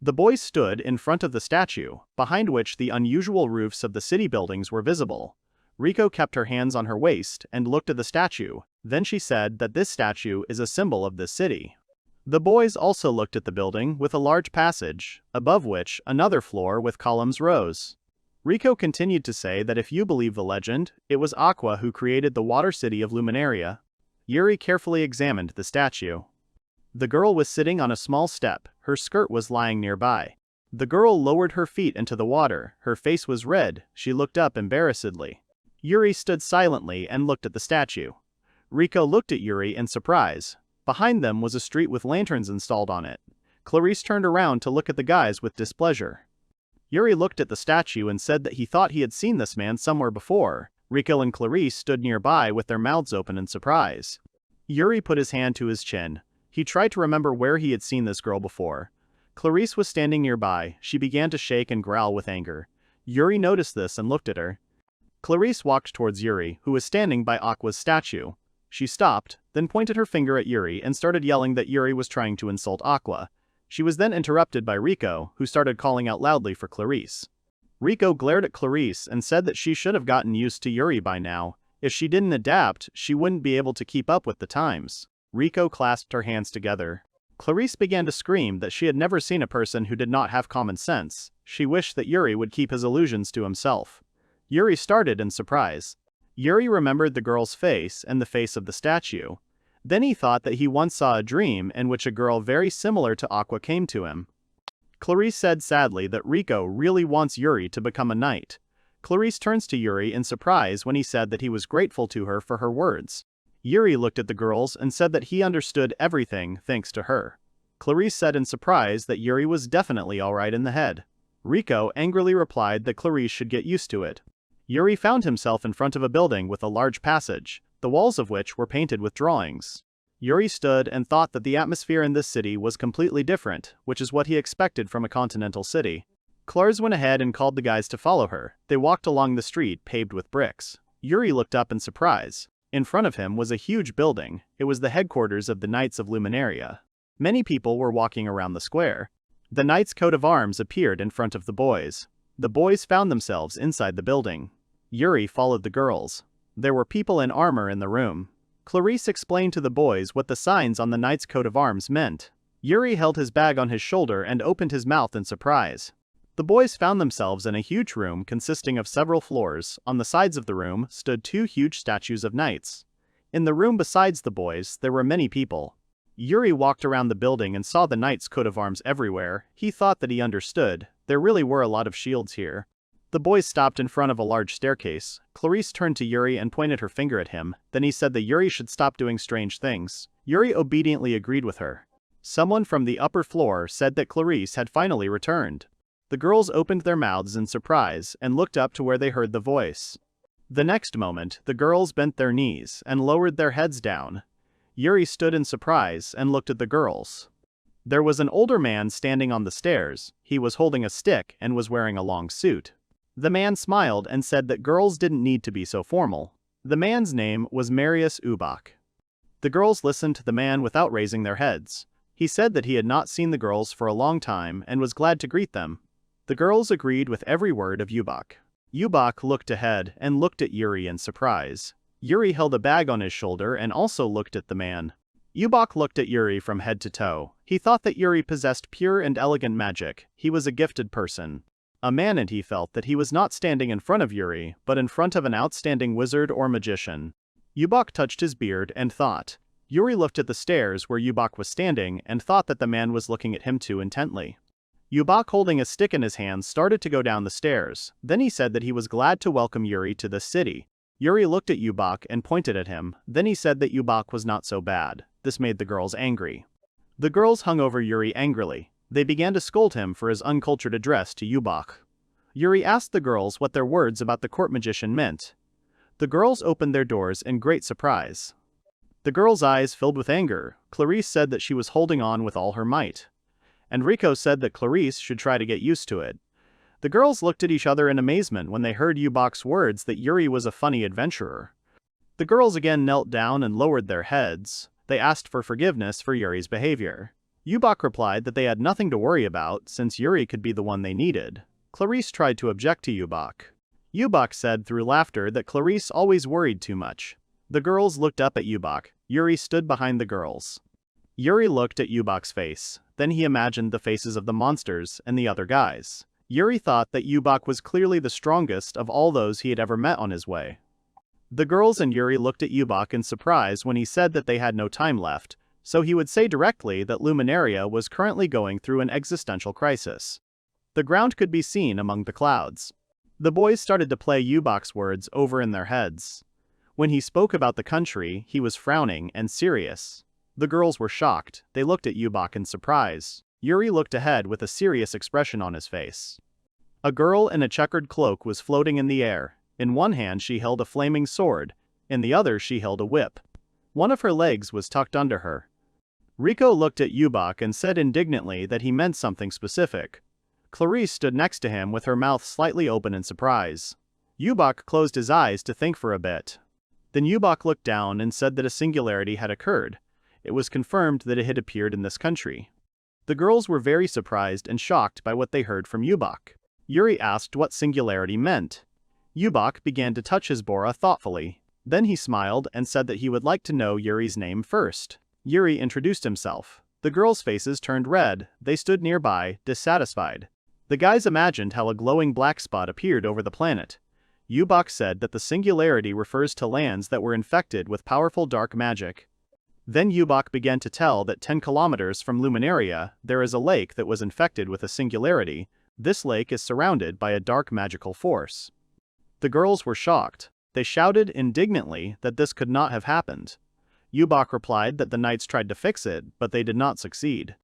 The boys stood in front of the statue, behind which the unusual roofs of the city buildings were visible. Riko kept her hands on her waist and looked at the statue. Then she said that this statue is a symbol of this city. The boys also looked at the building with a large passage, above which another floor with columns rose. Riko continued to say that if you believe the legend, it was Aqua who created the water city of Luminaria. Yuri carefully examined the statue. The girl was sitting on a small step, her skirt was lying nearby. The girl lowered her feet into the water, her face was red, she looked up embarrassedly. Yuri stood silently and looked at the statue. Riko looked at Yuri in surprise. Behind them was a street with lanterns installed on it. Clarice turned around to look at the guys with displeasure. Yuri looked at the statue and said that he thought he had seen this man somewhere before. Riko and Clarice stood nearby with their mouths open in surprise. Yuri put his hand to his chin. He tried to remember where he had seen this girl before. Clarice was standing nearby. She began to shake and growl with anger. Yuri noticed this and looked at her. Clarice walked towards Yuri, who was standing by Aqua's statue. She stopped, then pointed her finger at Yuri and started yelling that Yuri was trying to insult Aqua. She was then interrupted by Riko, who started calling out loudly for Clarice. Riko glared at Clarice and said that she should have gotten used to Yuri by now. If she didn't adapt, she wouldn't be able to keep up with the times. Riko clasped her hands together. Clarice began to scream that she had never seen a person who did not have common sense. She wished that Yuri would keep his illusions to himself. Yuri started in surprise. Yuri remembered the girl's face and the face of the statue. Then he thought that he once saw a dream in which a girl very similar to Aqua came to him. Clarice said sadly that Riko really wants Yuri to become a knight. Clarice turns to Yuri in surprise when he said that he was grateful to her for her words. Yuri looked at the girls and said that he understood everything thanks to her. Clarice said in surprise that Yuri was definitely alright in the head. Riko angrily replied that Clarice should get used to it. Yuri found himself in front of a building with a large passage, the walls of which were painted with drawings. Yuri stood and thought that the atmosphere in this city was completely different, which is what he expected from a continental city. Clarice went ahead and called the guys to follow her. They walked along the street paved with bricks. Yuri looked up in surprise. In front of him was a huge building. It was the headquarters of the Knights of Luminaria. Many people were walking around the square. The Knight's coat of arms appeared in front of the boys. The boys found themselves inside the building. Yuri followed the girls. There were people in armor in the room. Clarice explained to the boys what the signs on the Knight's coat of arms meant. Yuri held his bag on his shoulder and opened his mouth in surprise. The boys found themselves in a huge room consisting of several floors. On the sides of the room stood two huge statues of knights. In the room besides the boys, there were many people. Yuri walked around the building and saw the knight's coat of arms everywhere. He thought that he understood. There really were a lot of shields here. The boys stopped in front of a large staircase. Clarice turned to Yuri and pointed her finger at him. Then he said that Yuri should stop doing strange things. Yuri obediently agreed with her. Someone from the upper floor said that Clarice had finally returned. The girls opened their mouths in surprise and looked up to where they heard the voice. The next moment, the girls bent their knees and lowered their heads down. Yuri stood in surprise and looked at the girls. There was an older man standing on the stairs. He was holding a stick and was wearing a long suit. The man smiled and said that girls didn't need to be so formal. The man's name was Marius Ubach. The girls listened to the man without raising their heads. He said that he had not seen the girls for a long time and was glad to greet them. The girls agreed with every word of Ubach. Ubach looked ahead and looked at Yuri in surprise. Yuri held a bag on his shoulder and also looked at the man. Ubach looked at Yuri from head to toe. He thought that Yuri possessed pure and elegant magic. He was a gifted person. A man, and he felt that he was not standing in front of Yuri, but in front of an outstanding wizard or magician. Ubach touched his beard and thought. Yuri looked at the stairs where Ubach was standing and thought that the man was looking at him too intently. Ubach, holding a stick in his hands, started to go down the stairs. Then he said that he was glad to welcome Yuri to this city. Yuri looked at Yubak and pointed at him, then he said that Yubak was not so bad. This made the girls angry. The girls hung over Yuri angrily. They began to scold him for his uncultured address to Yubak. Yuri asked the girls what their words about the court magician meant. The girls opened their doors in great surprise. The girls' eyes filled with anger. Clarice said that she was holding on with all her might. Enrico said that Clarice should try to get used to it. The girls looked at each other in amazement when they heard Yubak's words that Yuri was a funny adventurer. The girls again knelt down and lowered their heads. They asked for forgiveness for Yuri's behavior. Yubak replied that they had nothing to worry about since Yuri could be the one they needed. Clarice tried to object to Yubak. Yubak said through laughter that Clarice always worried too much. The girls looked up at Yubak. Yuri stood behind the girls. Yuri looked at Yubak's face. Then he imagined the faces of the monsters and the other guys. Yuri thought that Yubak was clearly the strongest of all those he had ever met on his way. The girls and Yuri looked at Yubak in surprise when he said that they had no time left, so he would say directly that Luminaria was currently going through an existential crisis. The ground could be seen among the clouds. The boys started to play Yubak's words over in their heads. When he spoke about the country, he was frowning and serious. The girls were shocked. They looked at Yubak in surprise. Yuri looked ahead with a serious expression on his face. A girl in a checkered cloak was floating in the air. In one hand she held a flaming sword, in the other she held a whip. One of her legs was tucked under her. Rico looked at Yubak and said indignantly that he meant something specific. Clarice stood next to him with her mouth slightly open in surprise. Yubak closed his eyes to think for a bit. Then Yubak looked down and said that a singularity had occurred. It was confirmed that it had appeared in this country. The girls were very surprised and shocked by what they heard from Yubak. Yuri asked what singularity meant. Yubak began to touch his Bora thoughtfully. Then he smiled and said that he would like to know Yuri's name first. Yuri introduced himself. The girls' faces turned red. They stood nearby, dissatisfied. The guys imagined how a glowing black spot appeared over the planet. Yubak said that the singularity refers to lands that were infected with powerful dark magic. Then Yubak began to tell that 10 kilometers from Luminaria, there is a lake that was infected with a singularity. This lake is surrounded by a dark magical force. The girls were shocked. They shouted indignantly that this could not have happened. Yubak replied that the knights tried to fix it, but they did not succeed.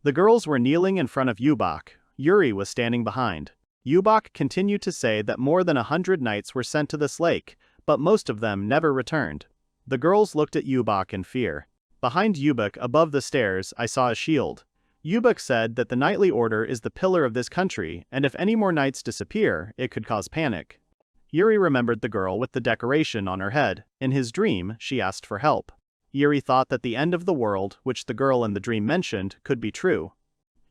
The girls were kneeling in front of Yubak. Yuri was standing behind. Yubak continued to say that more than 100 knights were sent to this lake, but most of them never returned. The girls looked at Yubak in fear. Behind Yubak, above the stairs, I saw a shield. Yubak said that the knightly order is the pillar of this country, and if any more knights disappear, it could cause panic. Yuri remembered the girl with the decoration on her head. In his dream, she asked for help. Yuri thought that the end of the world, which the girl in the dream mentioned, could be true.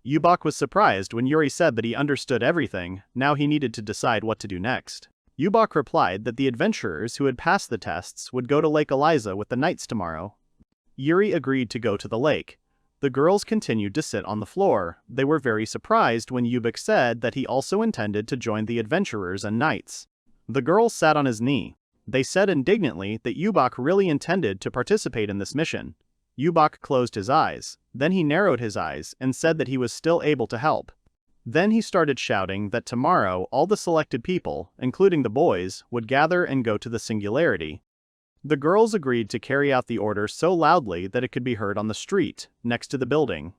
Yubak was surprised when Yuri said that he understood everything. Now he needed to decide what to do next. Yubak replied that the adventurers who had passed the tests would go to Lake Eliza with the knights tomorrow. Yuri agreed to go to the lake. The girls continued to sit on the floor. They were very surprised when Yubak said that he also intended to join the adventurers and knights. The girls sat on his knee. They said indignantly that Yubak really intended to participate in this mission. Yubak closed his eyes. Then he narrowed his eyes and said that he was still able to help. Then he started shouting that tomorrow all the selected people, including the boys, would gather and go to the singularity. The girls agreed to carry out the order so loudly that it could be heard on the street, next to the building.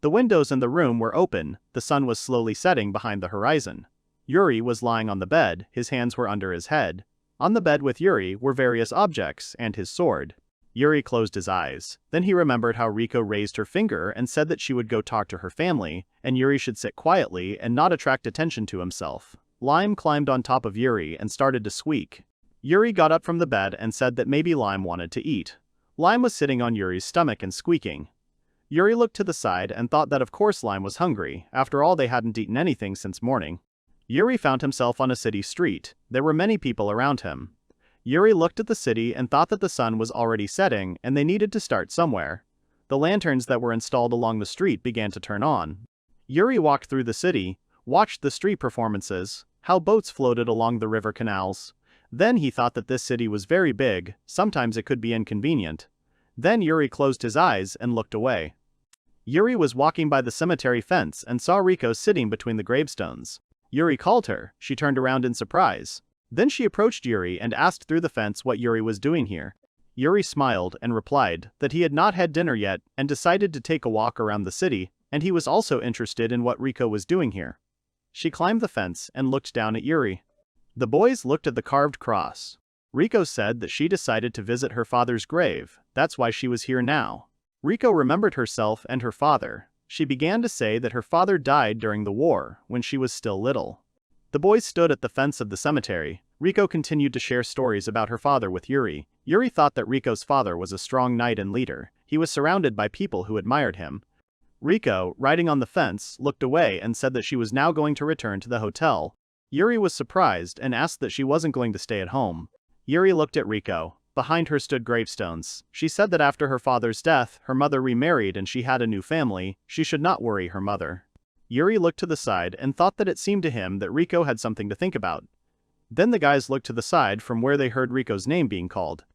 The windows in the room were open. The sun was slowly setting behind the horizon. Yuri was lying on the bed. His hands were under his head. On the bed with Yuri were various objects and his sword. Yuri closed his eyes. Then he remembered how Riko raised her finger and said that she would go talk to her family, and Yuri should sit quietly and not attract attention to himself. Lime climbed on top of Yuri and started to squeak. Yuri got up from the bed and said that maybe Lime wanted to eat. Lime was sitting on Yuri's stomach and squeaking. Yuri looked to the side and thought that of course Lime was hungry. After all, they hadn't eaten anything since morning. Yuri found himself on a city street. There were many people around him. Yuri looked at the city and thought that the sun was already setting and they needed to start somewhere. The lanterns that were installed along the street began to turn on. Yuri walked through the city, watched the street performances, how boats floated along the river canals. Then he thought that this city was very big, sometimes it could be inconvenient. Then Yuri closed his eyes and looked away. Yuri was walking by the cemetery fence and saw Riko sitting between the gravestones. Yuri called her. She turned around in surprise. Then she approached Yuri and asked through the fence what Yuri was doing here. Yuri smiled and replied that he had not had dinner yet and decided to take a walk around the city, and he was also interested in what Riko was doing here. She climbed the fence and looked down at Yuri. The boys looked at the carved cross. Riko said that she decided to visit her father's grave, that's why she was here now. Riko remembered herself and her father. She began to say that her father died during the war, when she was still little. The boys stood at the fence of the cemetery. Riko continued to share stories about her father with Yuri. Yuri thought that Riko's father was a strong knight and leader. He was surrounded by people who admired him. Riko, riding on the fence, looked away and said that she was now going to return to the hotel. Yuri was surprised and asked that she wasn't going to stay at home. Yuri looked at Riko. Behind her stood gravestones. She said that after her father's death, her mother remarried and she had a new family. She should not worry her mother. Yuri looked to the side and thought that it seemed to him that Riko had something to think about. Then the guys looked to the side from where they heard Riko's name being called.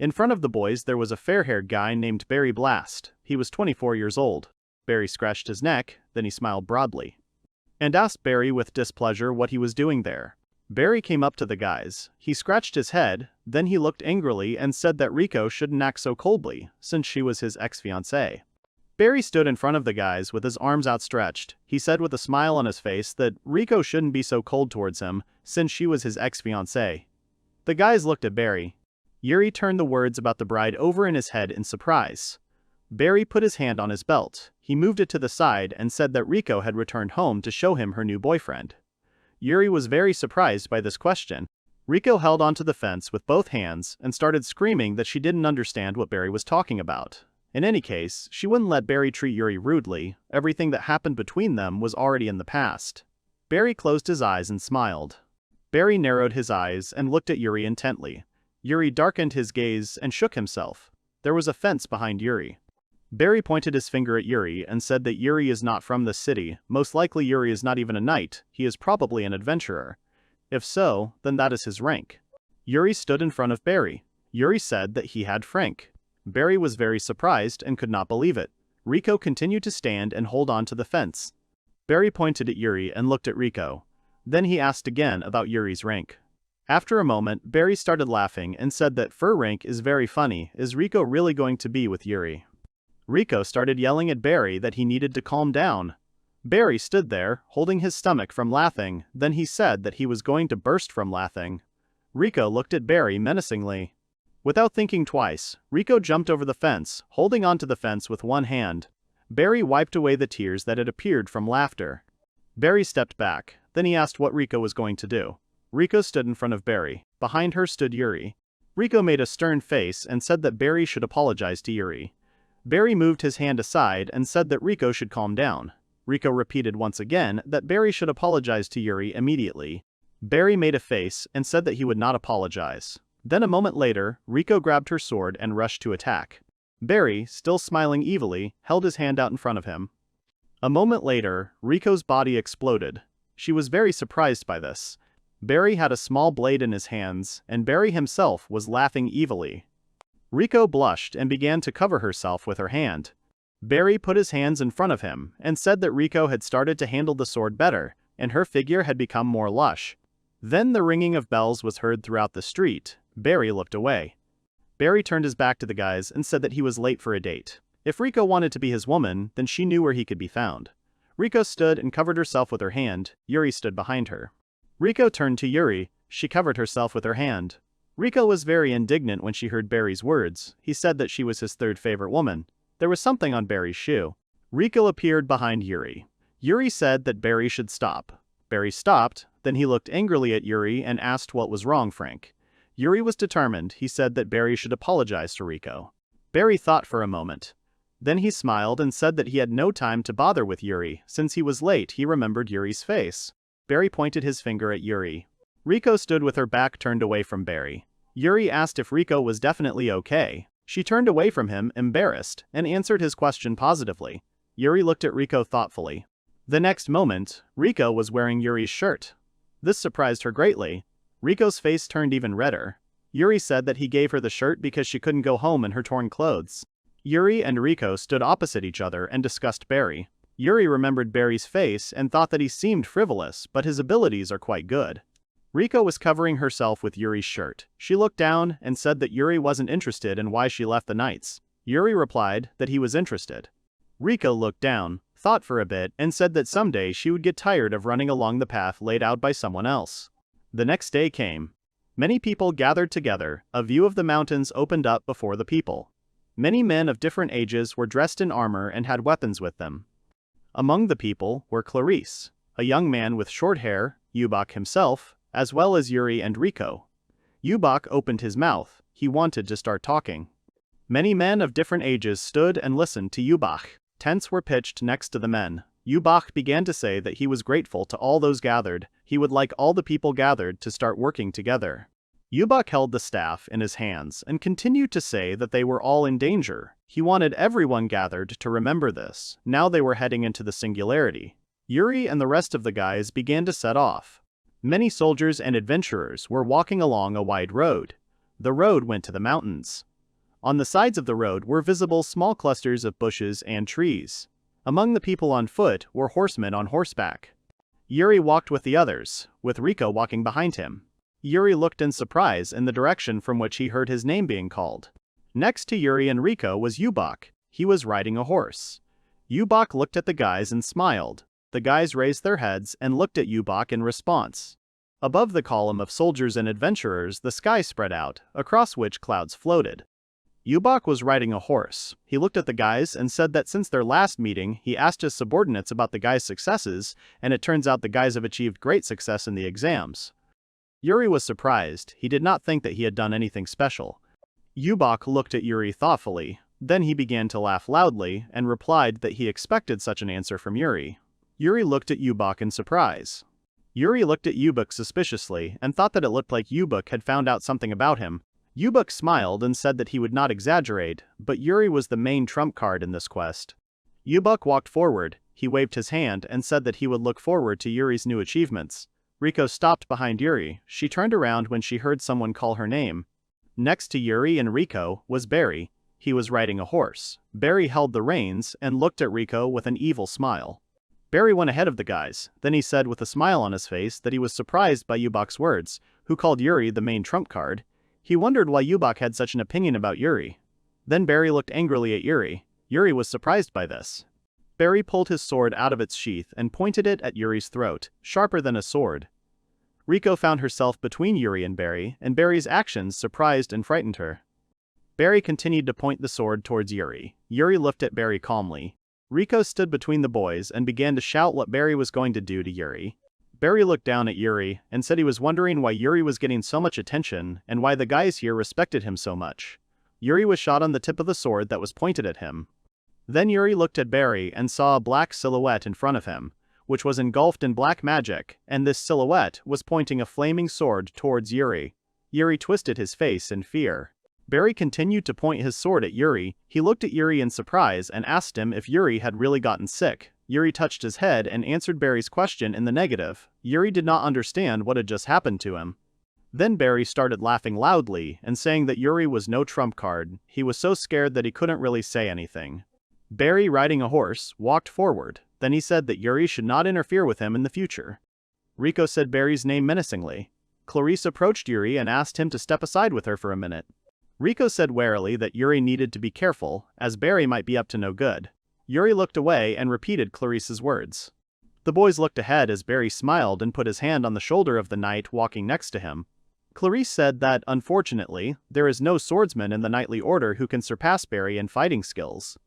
In front of the boys there was a fair-haired guy named Barry Blast. He was 24 years old. Barry scratched his neck, then he smiled broadly and asked Barry with displeasure what he was doing there. Barry came up to the guys. He scratched his head, then he looked angrily and said that Riko shouldn't act so coldly, since she was his ex-fiancée. Barry stood in front of the guys with his arms outstretched. He said with a smile on his face that Riko shouldn't be so cold towards him, since she was his ex-fiancée. The guys looked at Barry. Yuri turned the words about the bride over in his head in surprise. Barry put his hand on his belt. He moved it to the side and said that Riko had returned home to show him her new boyfriend. Yuri was very surprised by this question. Riko held onto the fence with both hands and started screaming that she didn't understand what Barry was talking about. In any case, she wouldn't let Barry treat Yuri rudely. Everything that happened between them was already in the past. Barry closed his eyes and smiled. Barry narrowed his eyes and looked at Yuri intently. Yuri darkened his gaze and shook himself. There was a fence behind Yuri. Barry pointed his finger at Yuri and said that Yuri is not from this city. Most likely Yuri is not even a knight. He is probably an adventurer. If so, then that is his rank. Yuri stood in front of Barry. Yuri said that he had rank. Barry was very surprised and could not believe it. Riko continued to stand and hold on to the fence. Barry pointed at Yuri and looked at Riko. Then he asked again about Yuri's rank. After a moment, Barry started laughing and said that her rank is very funny. Is Riko really going to be with Yuri? Riko started yelling at Barry that he needed to calm down. Barry stood there, holding his stomach from laughing. Then he said that he was going to burst from laughing. Riko looked at Barry menacingly. Without thinking twice, Riko jumped over the fence, holding onto the fence with one hand. Barry wiped away the tears that had appeared from laughter. Barry stepped back. Then he asked what Riko was going to do. Riko stood in front of Barry. Behind her stood Yuri. Riko made a stern face and said that Barry should apologize to Yuri. Barry moved his hand aside and said that Riko should calm down. Riko repeated once again that Barry should apologize to Yuri immediately. Barry made a face and said that he would not apologize. Then a moment later, Riko grabbed her sword and rushed to attack. Barry, still smiling evilly, held his hand out in front of him. A moment later, Riko's body exploded. She was very surprised by this. Barry had a small blade in his hands, and Barry himself was laughing evilly. Riko blushed and began to cover herself with her hand. Barry put his hands in front of him and said that Riko had started to handle the sword better, and her figure had become more lush. Then the ringing of bells was heard throughout the street. Barry looked away. Barry turned his back to the guys and said that he was late for a date. If Riko wanted to be his woman, then she knew where he could be found. Riko stood and covered herself with her hand. Yuri stood behind her. Riko turned to Yuri. She covered herself with her hand. Riko was very indignant when she heard Barry's words. He said that she was his third favorite woman. There was something on Barry's shoe. Riko appeared behind Yuri. Yuri said that Barry should stop. Barry stopped, then he looked angrily at Yuri and asked what was wrong, Frank. Yuri was determined. He said that Barry should apologize to Riko. Barry thought for a moment. Then he smiled and said that he had no time to bother with Yuri. Since he was late, he remembered Yuri's face. Barry pointed his finger at Yuri. Riko stood with her back turned away from Barry. Yuri asked if Riko was definitely okay. She turned away from him, embarrassed, and answered his question positively. Yuri looked at Riko thoughtfully. The next moment, Riko was wearing Yuri's shirt. This surprised her greatly. Riko's face turned even redder. Yuri said that he gave her the shirt because she couldn't go home in her torn clothes. Yuri and Riko stood opposite each other and discussed Barry. Yuri remembered Barry's face and thought that he seemed frivolous, but his abilities are quite good. Riko was covering herself with Yuri's shirt. She looked down and said that Yuri wasn't interested in why she left the knights. Yuri replied that he was interested. Riko looked down, thought for a bit, and said that someday she would get tired of running along the path laid out by someone else. The next day came. Many people gathered together. A view of the mountains opened up before the people. Many men of different ages were dressed in armor and had weapons with them. Among the people were Clarice, a young man with short hair, Yubak himself, as well as Yuri and Riko. Yubak opened his mouth. He wanted to start talking. Many men of different ages stood and listened to Yubak. Tents were pitched next to the men. Yubak began to say that he was grateful to all those gathered. He would like all the people gathered to start working together. Yubak held the staff in his hands and continued to say that they were all in danger. He wanted everyone gathered to remember this. Now they were heading into the singularity. Yuri and the rest of the guys began to set off. Many soldiers and adventurers were walking along a wide road. The road went to the mountains. On the sides of the road were visible small clusters of bushes and trees. Among the people on foot were horsemen on horseback. Yuri walked with the others, with Riko walking behind him. Yuri looked in surprise in the direction from which he heard his name being called. Next to Yuri and Riko was Yubak. He was riding a horse. Yubak looked at the guys and smiled. The guys raised their heads and looked at Yubak in response. Above the column of soldiers and adventurers, the sky spread out, across which clouds floated. Yubak was riding a horse. He looked at the guys and said that since their last meeting, he asked his subordinates about the guys' successes, and it turns out the guys have achieved great success in the exams. Yuri was surprised. He did not think that he had done anything special. Yubak looked at Yuri thoughtfully. Then he began to laugh loudly and replied that he expected such an answer from Yuri. Yuri looked at Yubak in surprise. Yuri looked at Yubak suspiciously and thought that it looked like Yubak had found out something about him. Yubak smiled and said that he would not exaggerate, but Yuri was the main trump card in this quest. Yubak walked forward. He waved his hand and said that he would look forward to Yuri's new achievements. Riko stopped behind Yuri. She turned around when she heard someone call her name. Next to Yuri and Riko was Barry. He was riding a horse. Barry held the reins and looked at Riko with an evil smile. Barry went ahead of the guys. Then he said with a smile on his face that he was surprised by Yubak's words, who called Yuri the main trump card. He wondered why Yubak had such an opinion about Yuri. Then Barry looked angrily at Yuri. Yuri was surprised by this. Barry pulled his sword out of its sheath and pointed it at Yuri's throat, sharper than a sword. Riko found herself between Yuri and Barry's actions surprised and frightened her. Barry continued to point the sword towards Yuri. Yuri looked at Barry calmly. Riko stood between the boys and began to shout what Barry was going to do to Yuri. Barry looked down at Yuri and said he was wondering why Yuri was getting so much attention and why the guys here respected him so much. Yuri was shot on the tip of the sword that was pointed at him. Then Yuri looked at Barry and saw a black silhouette in front of him, which was engulfed in black magic, and this silhouette was pointing a flaming sword towards Yuri. Yuri twisted his face in fear. Barry continued to point his sword at Yuri. He looked at Yuri in surprise and asked him if Yuri had really gotten sick. Yuri touched his head and answered Barry's question in the negative. Yuri did not understand what had just happened to him. Then Barry started laughing loudly and saying that Yuri was no trump card. He was so scared that he couldn't really say anything. Barry, riding a horse, walked forward. Then he said that Yuri should not interfere with him in the future. Riko said Barry's name menacingly. Clarice approached Yuri and asked him to step aside with her for a minute. Riko said warily that Yuri needed to be careful, as Barry might be up to no good. Yuri looked away and repeated Clarice's words. The boys looked ahead as Barry smiled and put his hand on the shoulder of the knight walking next to him. Clarice said that, unfortunately, there is no swordsman in the knightly order who can surpass Barry in fighting skills.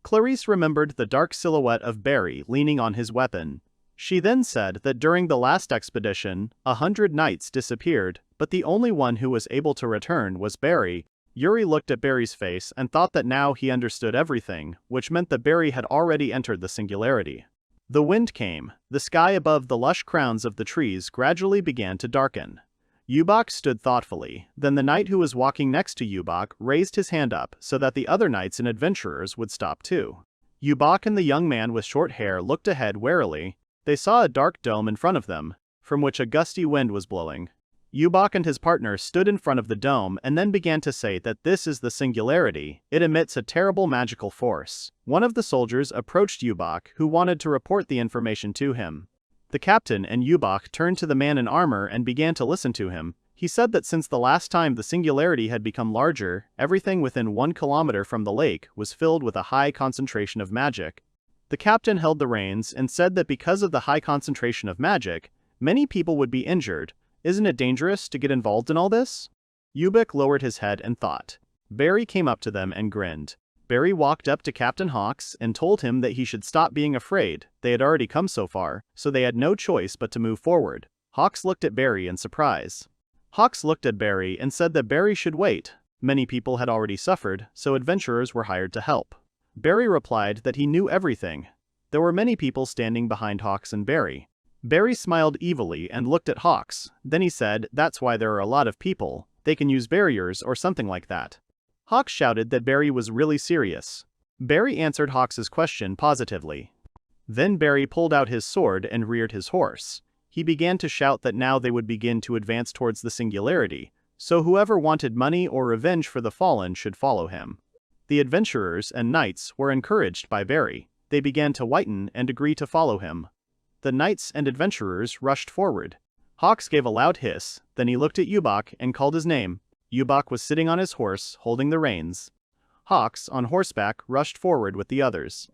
Clarice remembered the dark silhouette of Barry leaning on his weapon. She then said that during the last expedition, 100 knights disappeared, but the only one who was able to return was Barry. Yuri looked at Barry's face and thought that now he understood everything, which meant that Barry had already entered the singularity. The wind came. The sky above the lush crowns of the trees gradually began to darken. Yubak stood thoughtfully. Then the knight who was walking next to Yubak raised his hand up so that the other knights and adventurers would stop too. Yubak and the young man with short hair looked ahead warily. They saw a dark dome in front of them, from which a gusty wind was blowing. Yubak and his partner stood in front of the dome and then began to say that this is the singularity. It emits a terrible magical force. One of the soldiers approached Yubak, who wanted to report the information to him. The captain and Yubak turned to the man in armor and began to listen to him. He said that since the last time the singularity had become larger, everything within 1 kilometer from the lake was filled with a high concentration of magic. The captain held the reins and said that because of the high concentration of magic, many people would be injured. Isn't it dangerous to get involved in all this? Yubak lowered his head and thought. Barry came up to them and grinned. Barry walked up to Captain Hawks and told him that he should stop being afraid. They had already come so far, so they had no choice but to move forward. Hawks looked at Barry in surprise. Hawks looked at Barry and said that Barry should wait. Many people had already suffered, so adventurers were hired to help. Barry replied that he knew everything. There were many people standing behind Hawks and Barry. Barry smiled evilly and looked at Hawks. Then he said, "That's why there are a lot of people. They can use barriers or something like that." Hawks shouted that Barry was really serious. Barry answered Hawks's question positively. Then Barry pulled out his sword and reared his horse. He began to shout that now they would begin to advance towards the singularity, so whoever wanted money or revenge for the fallen should follow him. The adventurers and knights were encouraged by Barry. They began to whiten and agree to follow him. The knights and adventurers rushed forward. Hawks gave a loud hiss, then he looked at Yubak and called his name. Yubak was sitting on his horse, holding the reins. Hawks, on horseback, rushed forward with the others.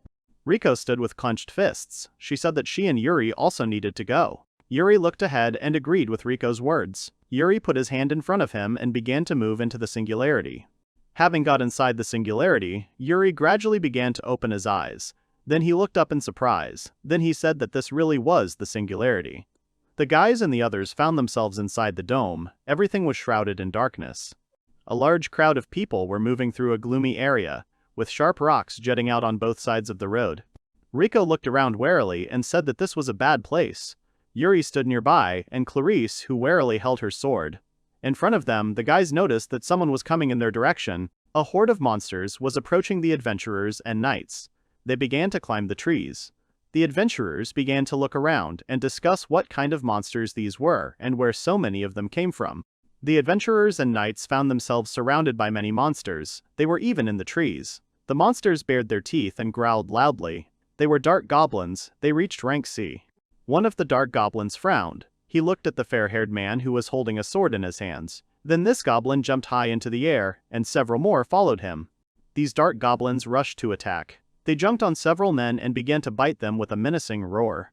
Riko stood with clenched fists. She said that she and Yuri also needed to go. Yuri looked ahead and agreed with Riko's words. Yuri put his hand in front of him and began to move into the singularity. Having got inside the singularity, Yuri gradually began to open his eyes. Then he looked up in surprise. Then he said that this really was the singularity. The guys and the others found themselves inside the dome. Everything was shrouded in darkness. A large crowd of people were moving through a gloomy area, with sharp rocks jutting out on both sides of the road. Riko looked around warily and said that this was a bad place. Yuri stood nearby, and Clarice, who warily held her sword. In front of them, the guys noticed that someone was coming in their direction. A horde of monsters was approaching the adventurers and knights. They began to climb the trees. The adventurers began to look around and discuss what kind of monsters these were and where so many of them came from. The adventurers and knights found themselves surrounded by many monsters. They were even in the trees. The monsters bared their teeth and growled loudly. They were dark goblins. They reached rank C. One of the dark goblins frowned. He looked at the fair-haired man who was holding a sword in his hands. Then this goblin jumped high into the air, and several more followed him. These dark goblins rushed to attack. They jumped on several men and began to bite them with a menacing roar.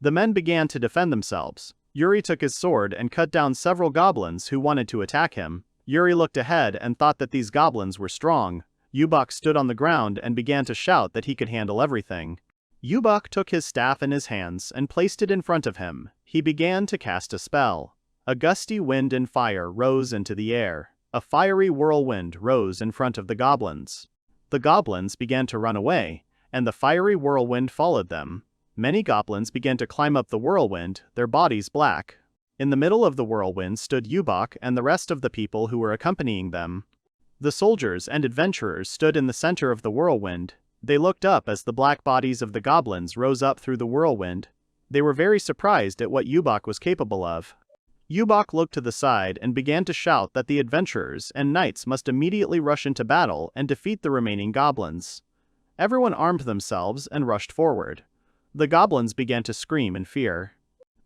The men began to defend themselves. Yuri took his sword and cut down several goblins who wanted to attack him. Yuri looked ahead and thought that these goblins were strong. Yubak stood on the ground and began to shout that he could handle everything. Yubak took his staff in his hands and placed it in front of him. He began to cast a spell. A gusty wind and fire rose into the air. A fiery whirlwind rose in front of the goblins. The goblins began to run away, and the fiery whirlwind followed them. Many goblins began to climb up the whirlwind, their bodies black. In the middle of the whirlwind stood Yubak and the rest of the people who were accompanying them. The soldiers and adventurers stood in the center of the whirlwind. They looked up as the black bodies of the goblins rose up through the whirlwind. They were very surprised at what Yubak was capable of. Yubak looked to the side and began to shout that the adventurers and knights must immediately rush into battle and defeat the remaining goblins. Everyone armed themselves and rushed forward. The goblins began to scream in fear.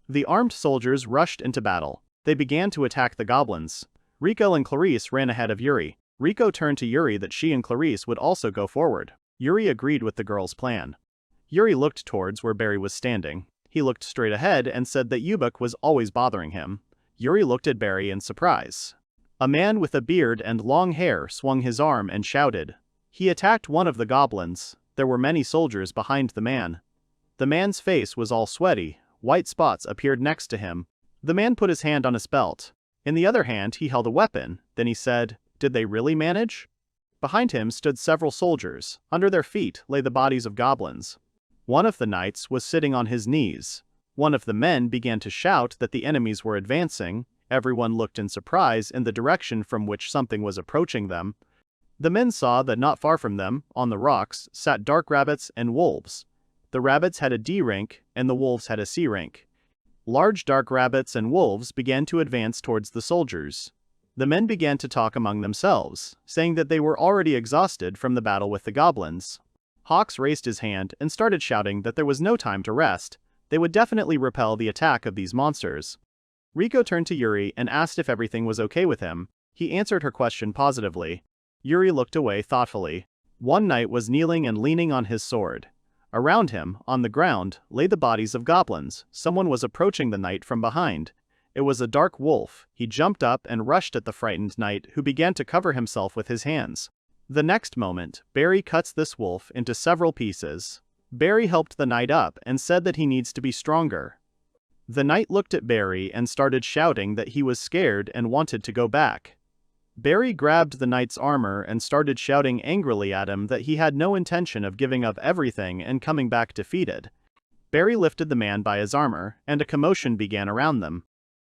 The armed soldiers rushed into battle. They began to attack the goblins. Riko and Clarice ran ahead of Yuri. Riko turned to Yuri that she and Clarice would also go forward. Yuri agreed with the girl's plan. Yuri looked towards where Barry was standing. He looked straight ahead and said that Yubak was always bothering him. Yuri looked at Barry in surprise. A man with a beard and long hair swung his arm and shouted. He attacked one of the goblins. There were many soldiers behind the man. The man's face was all sweaty. White spots appeared next to him. The man put his hand on his belt. In the other hand he held a weapon. Then he said, "Did they really manage?" Behind him stood several soldiers. Under their feet lay the bodies of goblins. One of the knights was sitting on his knees. One of the men began to shout that the enemies were advancing. Everyone looked in surprise in the direction from which something was approaching them. The men saw that not far from them, on the rocks, sat dark rabbits and wolves. The rabbits had a D rank, and the wolves had a C rank. Large dark rabbits and wolves began to advance towards the soldiers. The men began to talk among themselves, saying that they were already exhausted from the battle with the goblins. Hawks raised his hand and started shouting that there was no time to rest. They would definitely repel the attack of these monsters. Riko turned to Yuri and asked if everything was okay with him. He answered her question positively. Yuri looked away thoughtfully. One knight was kneeling and leaning on his sword. Around him, on the ground, lay the bodies of goblins. Someone was approaching the knight from behind. It was a dark wolf. He jumped up and rushed at the frightened knight, who began to cover himself with his hands. The next moment, Barry cuts this wolf into several pieces. Barry helped the knight up and said that he needs to be stronger. The knight looked at Barry and started shouting that he was scared and wanted to go back. Barry grabbed the knight's armor and started shouting angrily at him that he had no intention of giving up everything and coming back defeated. Barry lifted the man by his armor, and a commotion began around them.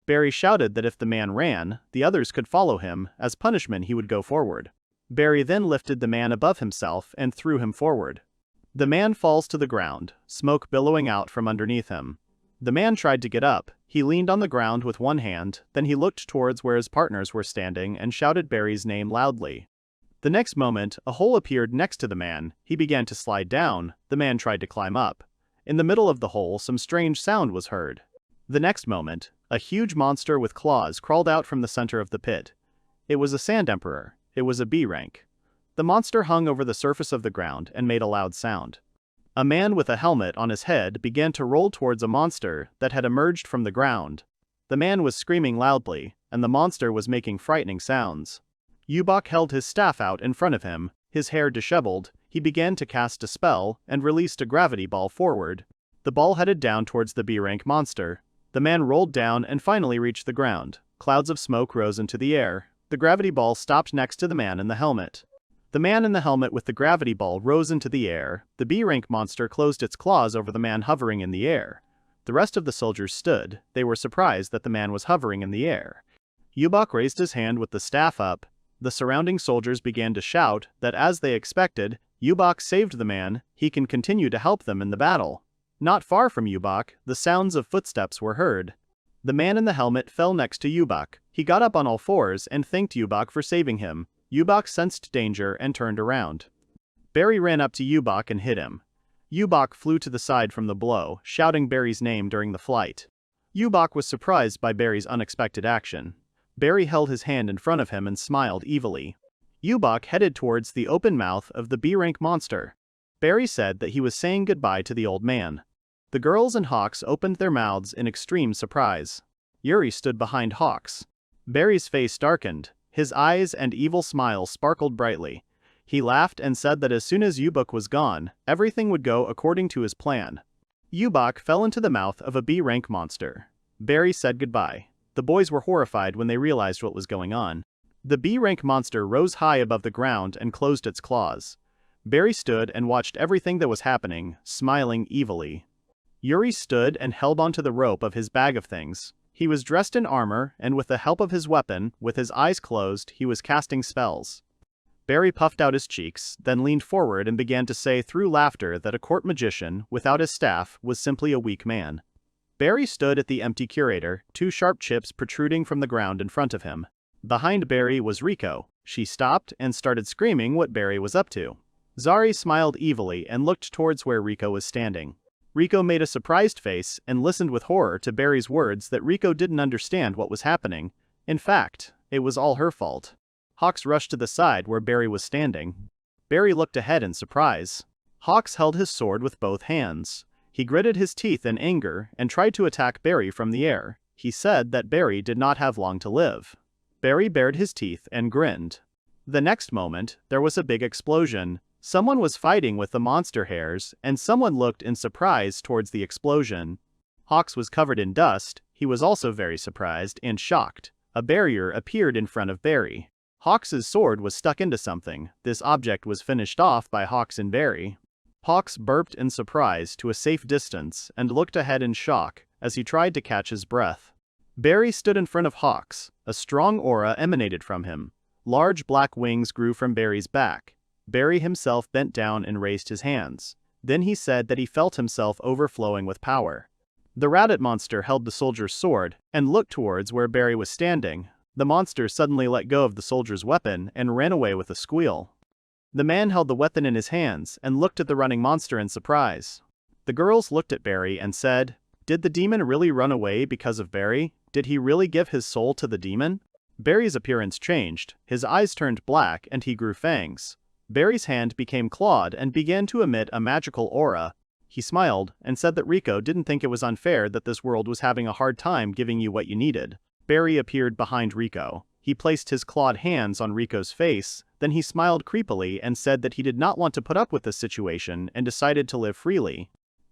Barry shouted that if the man ran, the others could follow him. As punishment, he would go forward. Barry then lifted the man above himself and threw him forward. The man falls to the ground, smoke billowing out from underneath him. The man tried to get up. He leaned on the ground with one hand, then he looked towards where his partners were standing and shouted Barry's name loudly. The next moment, a hole appeared next to the man. He began to slide down. The man tried to climb up. In the middle of the hole, some strange sound was heard. The next moment, a huge monster with claws crawled out from the center of the pit. It was a sand emperor. It was a B rank. The monster hung over the surface of the ground and made a loud sound. A man with a helmet on his head began to roll towards a monster that had emerged from the ground. The man was screaming loudly, and the monster was making frightening sounds. Yubak held his staff out in front of him, his hair disheveled. He began to cast a spell and released a gravity ball forward. The ball headed down towards the B-rank monster. The man rolled down and finally reached the ground. Clouds of smoke rose into the air. The gravity ball stopped next to the man in the helmet. The man in the helmet with the gravity ball rose into the air. The B-rank monster closed its claws over the man hovering in the air. The rest of the soldiers stood. They were surprised that the man was hovering in the air. Yubak raised his hand with the staff up. The surrounding soldiers began to shout that, as they expected, Yubak saved the man. He can continue to help them in the battle. Not far from Yubak, the sounds of footsteps were heard. The man in the helmet fell next to Yubak. He got up on all fours and thanked Yubak for saving him. Yubak sensed danger and turned around. Barry ran up to Yubak and hit him. Yubak flew to the side from the blow, shouting Barry's name during the flight. Yubak was surprised by Barry's unexpected action. Barry held his hand in front of him and smiled evilly. Yubak headed towards the open mouth of the B-rank monster. Barry said that he was saying goodbye to the old man. The girls and Hawks opened their mouths in extreme surprise. Yuri stood behind Hawks. Barry's face darkened. His eyes and evil smile sparkled brightly. He laughed and said that as soon as Yubak was gone, everything would go according to his plan. Yubak fell into the mouth of a B-rank monster. Barry said goodbye. The boys were horrified when they realized what was going on. The B-rank monster rose high above the ground and closed its claws. Barry stood and watched everything that was happening, smiling evilly. Yuri stood and held onto the rope of his bag of things. He was dressed in armor, and with the help of his weapon, with his eyes closed, he was casting spells. Barry puffed out his cheeks, then leaned forward and began to say through laughter that a court magician, without his staff, was simply a weak man. Barry stood at the empty curator, two sharp chips protruding from the ground in front of him. Behind Barry was Riko. She stopped and started screaming what Barry was up to. Zari smiled evilly and looked towards where Riko was standing. Riko made a surprised face and listened with horror to Barry's words that Riko didn't understand what was happening. In fact, it was all her fault. Hawks rushed to the side where Barry was standing. Barry looked ahead in surprise. Hawks held his sword with both hands. He gritted his teeth in anger and tried to attack Barry from the air. He said that Barry did not have long to live. Barry bared his teeth and grinned. The next moment, there was a big explosion. Someone was fighting with the monster hairs, and someone looked in surprise towards the explosion. Hawks was covered in dust. He was also very surprised and shocked. A barrier appeared in front of Barry. Hawks's sword was stuck into something. This object was finished off by Hawks and Barry. Hawks burped in surprise to a safe distance and looked ahead in shock as he tried to catch his breath. Barry stood in front of Hawks. A strong aura emanated from him. Large black wings grew from Barry's back. Barry himself bent down and raised his hands. Then he said that he felt himself overflowing with power. The rabbit monster held the soldier's sword and looked towards where Barry was standing. The monster suddenly let go of the soldier's weapon and ran away with a squeal. The man held the weapon in his hands and looked at the running monster in surprise. The girls looked at Barry and said, Did the demon really run away because of Barry? Did he really give his soul to the demon? Barry's appearance changed, his eyes turned black and he grew fangs. Barry's hand became clawed and began to emit a magical aura. He smiled and said that Rico didn't think it was unfair that this world was having a hard time giving you what you needed. Barry appeared behind Rico. He placed his clawed hands on Rico's face, then he smiled creepily and said that he did not want to put up with this situation and decided to live freely.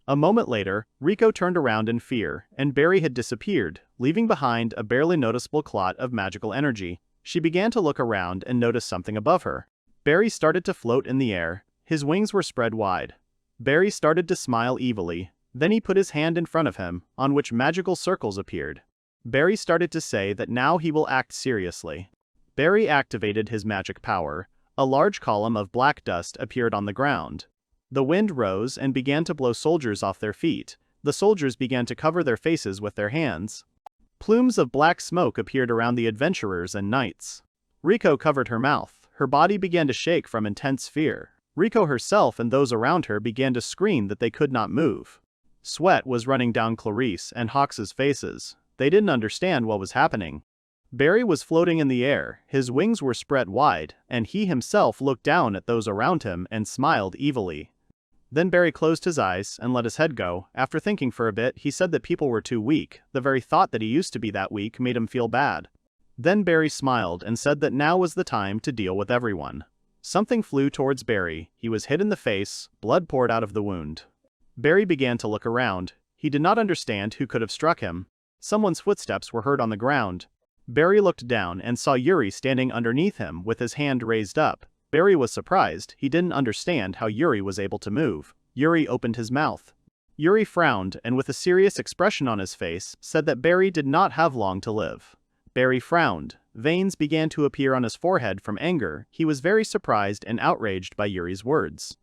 A moment later, Rico turned around in fear, and Barry had disappeared, leaving behind a barely noticeable clot of magical energy. She began to look around and noticed something above her. Barry started to float in the air. His wings were spread wide. Barry started to smile evilly. Then he put his hand in front of him, on which magical circles appeared. Barry started to say that now he will act seriously. Barry activated his magic power. A large column of black dust appeared on the ground. The wind rose and began to blow soldiers off their feet. The soldiers began to cover their faces with their hands. Plumes of black smoke appeared around the adventurers and knights. Rico covered her mouth. Her body began to shake from intense fear. Rico herself and those around her began to scream that they could not move. Sweat was running down Clarice and Hawks's faces. They didn't understand what was happening. Barry was floating in the air, his wings were spread wide, and he himself looked down at those around him and smiled evilly. Then Barry closed his eyes and let his head go. After thinking for a bit, he said that people were too weak. The very thought that he used to be that weak made him feel bad. Then Barry smiled and said that now was the time to deal with everyone. Something flew towards Barry. He was hit in the face, blood poured out of the wound. Barry began to look around. He did not understand who could have struck him. Someone's footsteps were heard on the ground. Barry looked down and saw Yuri standing underneath him with his hand raised up. Barry was surprised. He didn't understand how Yuri was able to move. Yuri opened his mouth. Yuri frowned and with a serious expression on his face said that Barry did not have long to live. Barry frowned. Veins began to appear on his forehead from anger. He was very surprised and outraged by Yuri's words.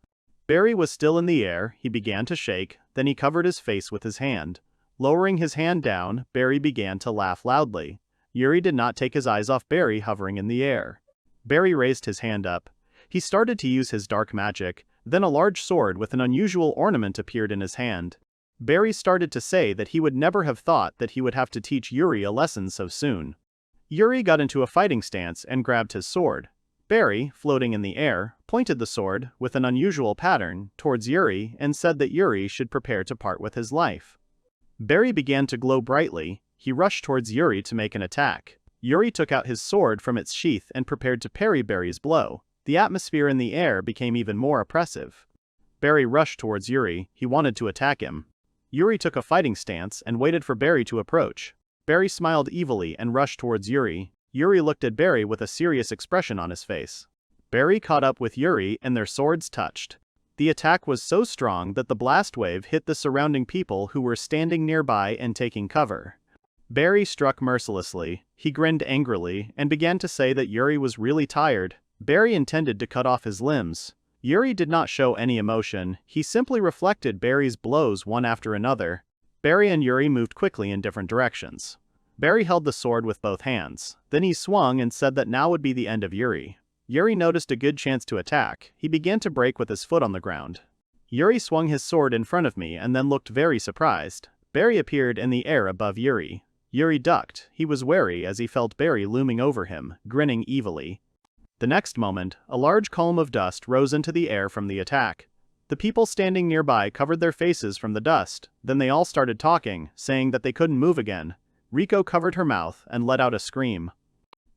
Barry was still in the air. He began to shake. Then he covered his face with his hand. Lowering his hand down, Barry began to laugh loudly. Yuri did not take his eyes off Barry hovering in the air. Barry raised his hand up. He started to use his dark magic, then a large sword with an unusual ornament appeared in his hand. Barry started to say that he would never have thought that he would have to teach Yuri a lesson so soon. Yuri got into a fighting stance and grabbed his sword. Barry, floating in the air, pointed the sword, with an unusual pattern, towards Yuri and said that Yuri should prepare to part with his life. Barry began to glow brightly. He rushed towards Yuri to make an attack. Yuri took out his sword from its sheath and prepared to parry Barry's blow. The atmosphere in the air became even more oppressive. Barry rushed towards Yuri. He wanted to attack him. Yuri took a fighting stance and waited for Barry to approach. Barry smiled evilly and rushed towards Yuri. Yuri looked at Barry with a serious expression on his face. Barry caught up with Yuri and their swords touched. The attack was so strong that the blast wave hit the surrounding people who were standing nearby and taking cover. Barry struck mercilessly. He grinned angrily and began to say that Yuri was really tired. Barry intended to cut off his limbs. Yuri did not show any emotion. He simply reflected Barry's blows one after another. Barry and Yuri moved quickly in different directions. Barry held the sword with both hands. Then he swung and said that now would be the end of Yuri. Yuri noticed a good chance to attack. He began to break with his foot on the ground. Yuri swung his sword in front of me and then looked very surprised. Barry appeared in the air above Yuri. Yuri ducked. He was wary as he felt Barry looming over him, grinning evilly. The next moment, a large column of dust rose into the air from the attack. The people standing nearby covered their faces from the dust. Then they all started talking, saying that they couldn't move again. Rico covered her mouth and let out a scream.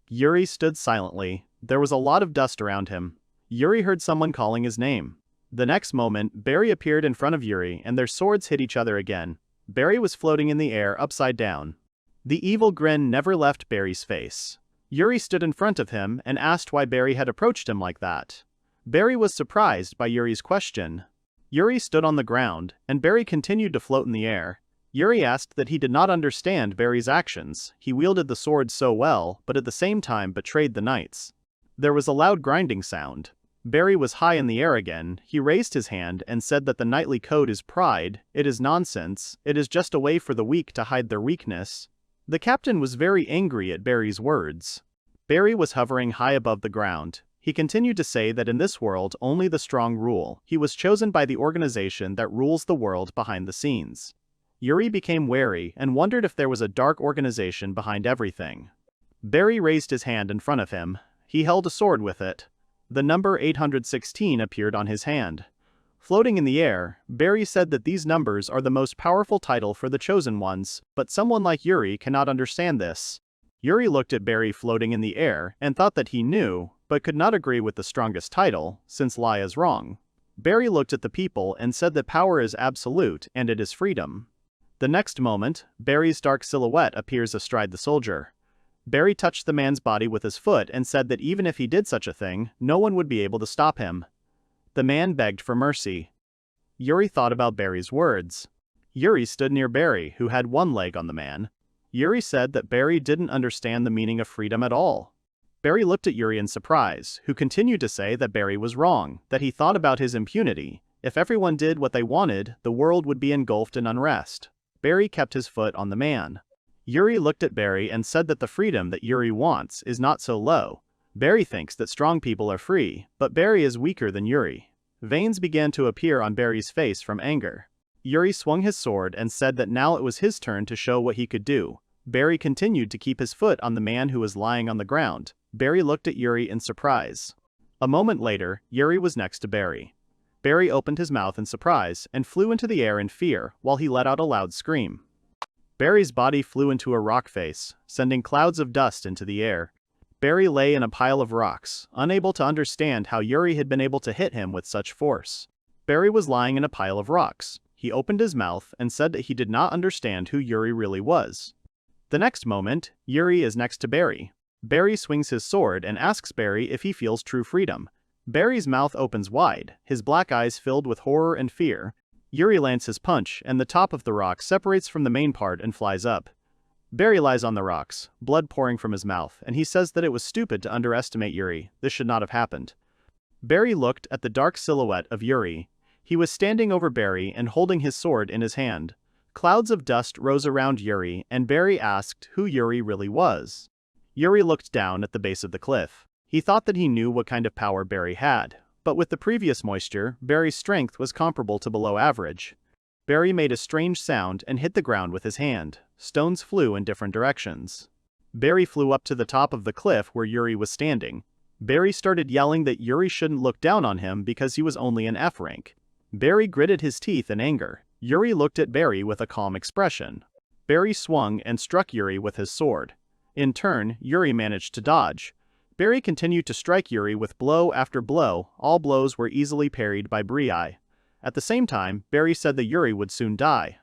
Yuri stood silently. There was a lot of dust around him. Yuri heard someone calling his name. The next moment, Barry appeared in front of Yuri and their swords hit each other again. Barry was floating in the air upside down. The evil grin never left Barry's face. Yuri stood in front of him and asked why Barry had approached him like that. Barry was surprised by Yuri's question. Yuri stood on the ground, and Barry continued to float in the air. Yuri asked that he did not understand Barry's actions. He wielded the sword so well, but at the same time betrayed the knights. There was a loud grinding sound. Barry was high in the air again. He raised his hand and said that the knightly code is pride. It is nonsense. It is just a way for the weak to hide their weakness. The captain was very angry at Barry's words. Barry was hovering high above the ground. He continued to say that in this world only the strong rule. He was chosen by the organization that rules the world behind the scenes. Yuri became wary and wondered if there was a dark organization behind everything. Barry raised his hand in front of him. He held a sword with it. The number 816 appeared on his hand. Floating in the air, Barry said that these numbers are the most powerful title for the Chosen Ones, but someone like Yuri cannot understand this. Yuri looked at Barry floating in the air and thought that he knew, but could not agree with the strongest title, since lie is wrong. Barry looked at the people and said that power is absolute and it is freedom. The next moment, Barry's dark silhouette appears astride the soldier. Barry touched the man's body with his foot and said that even if he did such a thing, no one would be able to stop him. The man begged for mercy. Yuri thought about Barry's words. Yuri stood near Barry, who had one leg on the man. Yuri said that Barry didn't understand the meaning of freedom at all. Barry looked at Yuri in surprise, who continued to say that Barry was wrong, that he thought about his impunity. If everyone did what they wanted, the world would be engulfed in unrest. Barry kept his foot on the man. Yuri looked at Barry and said that the freedom that Yuri wants is not so low. Barry thinks that strong people are free, but Barry is weaker than Yuri. Veins began to appear on Barry's face from anger. Yuri swung his sword and said that now it was his turn to show what he could do. Barry continued to keep his foot on the man who was lying on the ground. Barry looked at Yuri in surprise. A moment later, Yuri was next to Barry. Barry opened his mouth in surprise and flew into the air in fear while he let out a loud scream. Barry's body flew into a rock face, sending clouds of dust into the air. Barry lay in a pile of rocks, unable to understand how Yuri had been able to hit him with such force. Barry was lying in a pile of rocks. He opened his mouth and said that he did not understand who Yuri really was. The next moment, Yuri is next to Barry. Barry swings his sword and asks Barry if he feels true freedom. Barry's mouth opens wide, his black eyes filled with horror and fear. Yuri lands his punch and the top of the rock separates from the main part and flies up. Barry lies on the rocks, blood pouring from his mouth, and he says that it was stupid to underestimate Yuri. This should not have happened. Barry looked at the dark silhouette of Yuri. He was standing over Barry and holding his sword in his hand. Clouds of dust rose around Yuri, and Barry asked who Yuri really was. Yuri looked down at the base of the cliff. He thought that he knew what kind of power Barry had, but with the previous moisture, Barry's strength was comparable to below average. Barry made a strange sound and hit the ground with his hand. Stones flew in different directions. Barry flew up to the top of the cliff where Yuri was standing. Barry started yelling that Yuri shouldn't look down on him because he was only an F rank. Barry gritted his teeth in anger. Yuri looked at Barry with a calm expression. Barry swung and struck Yuri with his sword. In turn, Yuri managed to dodge. Barry continued to strike Yuri with blow after blow. All blows were easily parried by Bri. At the same time, Barry said that Yuri would soon die.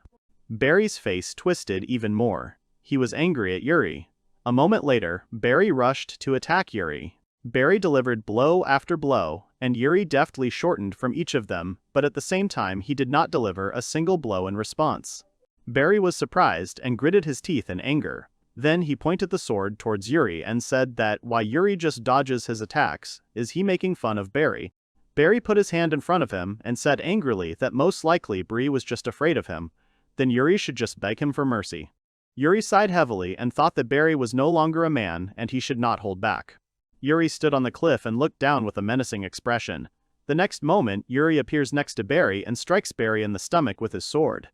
Barry's face twisted even more. He was angry at Yuri. A moment later, Barry rushed to attack Yuri. Barry delivered blow after blow, and Yuri deftly shortened from each of them, but at the same time he did not deliver a single blow in response. Barry was surprised and gritted his teeth in anger. Then he pointed the sword towards Yuri and said that why Yuri just dodges his attacks, is he making fun of Barry? Barry put his hand in front of him and said angrily that most likely Bri was just afraid of him. Then Yuri should just beg him for mercy. Yuri sighed heavily and thought that Barry was no longer a man and he should not hold back. Yuri stood on the cliff and looked down with a menacing expression. The next moment, Yuri appears next to Barry and strikes Barry in the stomach with his sword.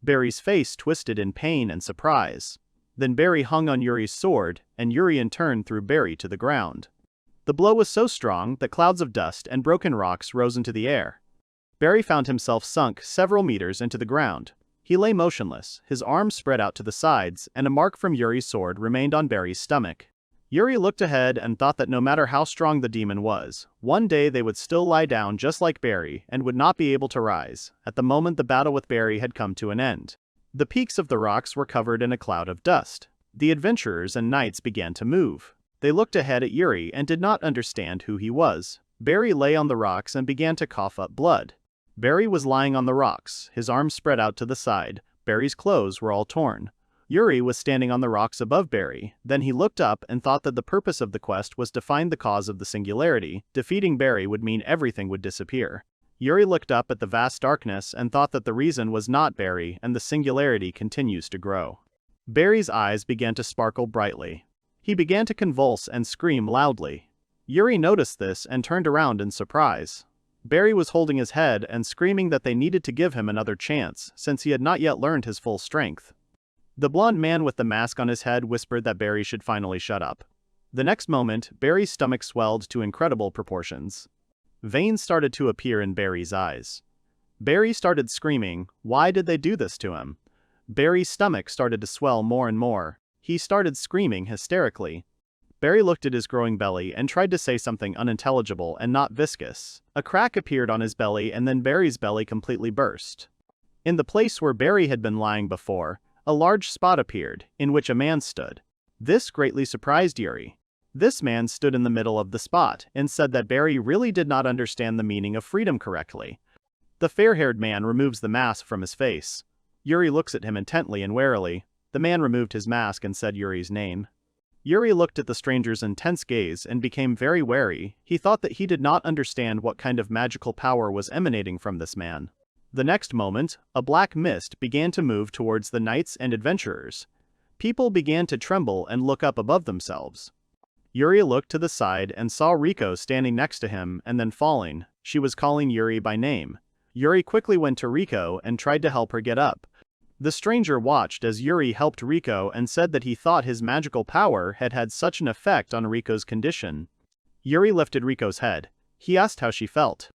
Barry's face twisted in pain and surprise. Then Barry hung on Yuri's sword, and Yuri in turn threw Barry to the ground. The blow was so strong that clouds of dust and broken rocks rose into the air. Barry found himself sunk several meters into the ground. He lay motionless, his arms spread out to the sides, and a mark from Yuri's sword remained on Barry's stomach. Yuri looked ahead and thought that no matter how strong the demon was, one day they would still lie down just like Barry and would not be able to rise. At the moment the battle with Barry had come to an end. The peaks of the rocks were covered in a cloud of dust. The adventurers and knights began to move. They looked ahead at Yuri and did not understand who he was. Barry lay on the rocks and began to cough up blood. Barry was lying on the rocks, his arms spread out to the side. Barry's clothes were all torn. Yuri was standing on the rocks above Barry. Then he looked up and thought that the purpose of the quest was to find the cause of the singularity. Defeating Barry would mean everything would disappear. Yuri looked up at the vast darkness and thought that the reason was not Barry, and the singularity continues to grow. Barry's eyes began to sparkle brightly. He began to convulse and scream loudly. Yuri noticed this and turned around in surprise. Barry was holding his head and screaming that they needed to give him another chance, since he had not yet learned his full strength. The blond man with the mask on his head whispered that Barry should finally shut up. The next moment, Barry's stomach swelled to incredible proportions. Veins started to appear in Barry's eyes. Barry started screaming, "Why did they do this to him?" Barry's stomach started to swell more and more. He started screaming hysterically. Barry looked at his growing belly and tried to say something unintelligible and not viscous. A crack appeared on his belly and then Barry's belly completely burst. In the place where Barry had been lying before, a large spot appeared, in which a man stood. This greatly surprised Yuri. This man stood in the middle of the spot and said that Barry really did not understand the meaning of freedom correctly. The fair-haired man removes the mask from his face. Yuri looks at him intently and warily. The man removed his mask and said Yuri's name. Yuri looked at the stranger's intense gaze and became very wary. He thought that he did not understand what kind of magical power was emanating from this man. The next moment, a black mist began to move towards the knights and adventurers. People began to tremble and look up above themselves. Yuri looked to the side and saw Riko standing next to him and then falling. She was calling Yuri by name. Yuri quickly went to Riko and tried to help her get up. The stranger watched as Yuri helped Riko and said that he thought his magical power had had such an effect on Riko's condition. Yuri lifted Riko's head. He asked how she felt.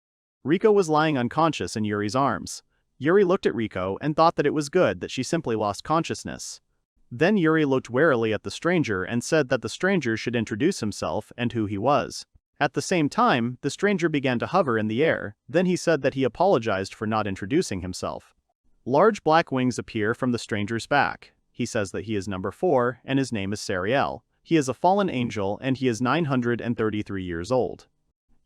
Riko was lying unconscious in Yuri's arms. Yuri looked at Riko and thought that it was good that she simply lost consciousness. Then Yuri looked warily at the stranger and said that the stranger should introduce himself and who he was. At the same time, the stranger began to hover in the air. Then he said that he apologized for not introducing himself. Large black wings appear from the stranger's back. He says that he is number 4 and his name is Sariel. He is a fallen angel and he is 933 years old.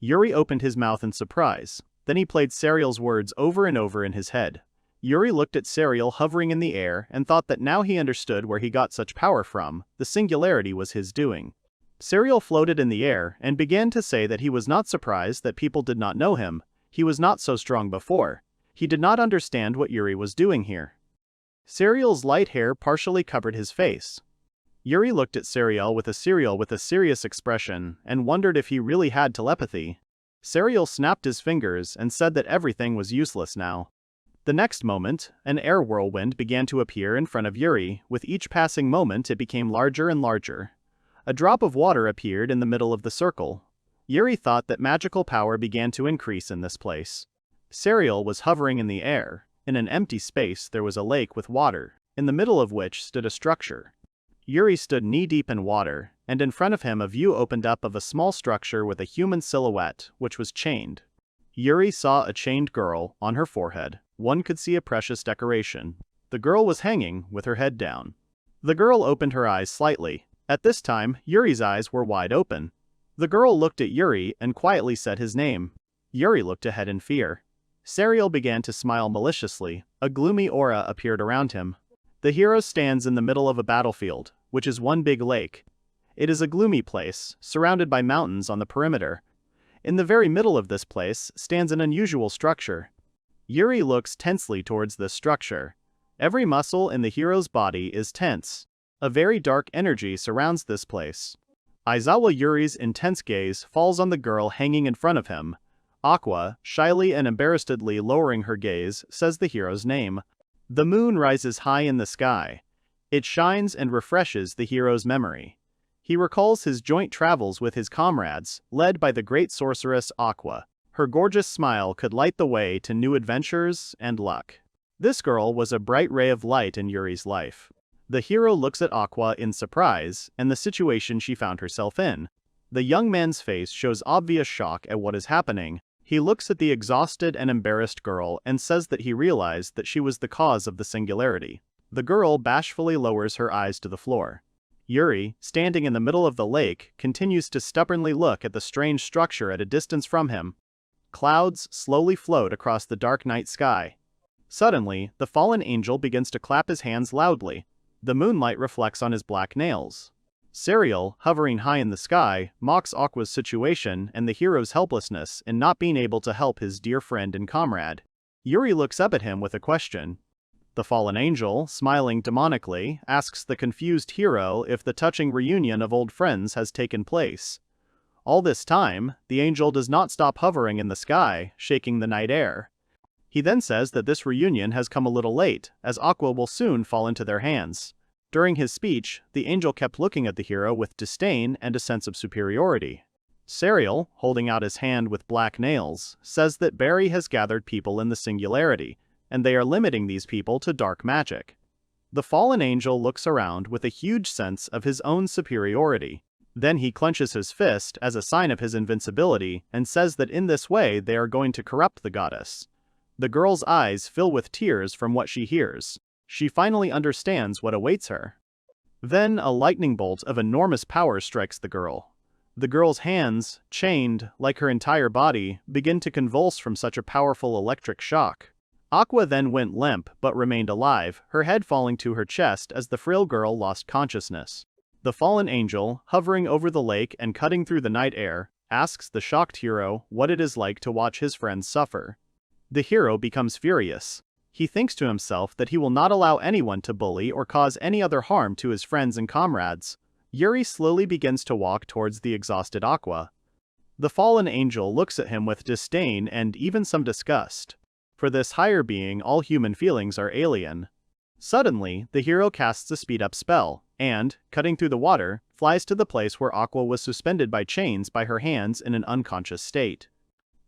Yuri opened his mouth in surprise. Then he played Sariel's words over and over in his head. Yuri looked at Sariel hovering in the air and thought that now he understood where he got such power from. The singularity was his doing. Sariel floated in the air and began to say that he was not surprised that people did not know him. He was not so strong before. He did not understand what Yuri was doing here. Sariel's light hair partially covered his face. Yuri looked at Sariel with a serious expression and wondered if he really had telepathy. Sariel snapped his fingers and said that everything was useless now. The next moment, an air whirlwind began to appear in front of Yuri. With each passing moment it became larger and larger. A drop of water appeared in the middle of the circle. Yuri thought that magical power began to increase in this place. Sariel was hovering in the air. In an empty space there was a lake with water, in the middle of which stood a structure. Yuri stood knee-deep in water, and in front of him a view opened up of a small structure with a human silhouette, which was chained. Yuri saw a chained girl. On her forehead, one could see a precious decoration. The girl was hanging, with her head down. The girl opened her eyes slightly. At this time, Yuri's eyes were wide open. The girl looked at Yuri and quietly said his name. Yuri looked ahead in fear. Sariel began to smile maliciously. A gloomy aura appeared around him. The hero stands in the middle of a battlefield, which is one big lake. It is a gloomy place, surrounded by mountains on the perimeter. In the very middle of this place stands an unusual structure. Yuri looks tensely towards this structure. Every muscle in the hero's body is tense. A very dark energy surrounds this place. Aizawa Yuri's intense gaze falls on the girl hanging in front of him. Aqua, shyly and embarrassedly lowering her gaze, says the hero's name. The moon rises high in the sky. It shines and refreshes the hero's memory. He recalls his joint travels with his comrades, led by the great sorceress Aqua. Her gorgeous smile could light the way to new adventures and luck. This girl was a bright ray of light in Yuri's life. The hero looks at Aqua in surprise and the situation she found herself in. The young man's face shows obvious shock at what is happening. He looks at the exhausted and embarrassed girl and says that he realized that she was the cause of the singularity. The girl bashfully lowers her eyes to the floor. Yuri, standing in the middle of the lake, continues to stubbornly look at the strange structure at a distance from him. Clouds slowly float across the dark night sky. Suddenly, the fallen angel begins to clap his hands loudly. The moonlight reflects on his black nails. Sariel, hovering high in the sky, mocks Aqua's situation and the hero's helplessness in not being able to help his dear friend and comrade. Yuri looks up at him with a question. The fallen angel, smiling demonically, asks the confused hero if the touching reunion of old friends has taken place. All this time, the angel does not stop hovering in the sky, shaking the night air. He then says that this reunion has come a little late, as Aqua will soon fall into their hands. During his speech, the angel kept looking at the hero with disdain and a sense of superiority. Serial, holding out his hand with black nails, says that Barry has gathered people in the singularity, and they are limiting these people to dark magic. The fallen angel looks around with a huge sense of his own superiority. Then he clenches his fist as a sign of his invincibility and says that in this way they are going to corrupt the goddess. The girl's eyes fill with tears from what she hears. She finally understands what awaits her. Then a lightning bolt of enormous power strikes the girl. The girl's hands, chained, like her entire body, begin to convulse from such a powerful electric shock. Aqua then went limp but remained alive, her head falling to her chest as the frail girl lost consciousness. The fallen angel, hovering over the lake and cutting through the night air, asks the shocked hero what it is like to watch his friends suffer. The hero becomes furious. He thinks to himself that he will not allow anyone to bully or cause any other harm to his friends and comrades. Yuri slowly begins to walk towards the exhausted Aqua. The fallen angel looks at him with disdain and even some disgust. For this higher being, all human feelings are alien. Suddenly, the hero casts a speed-up spell, and, cutting through the water, flies to the place where Aqua was suspended by chains by her hands in an unconscious state.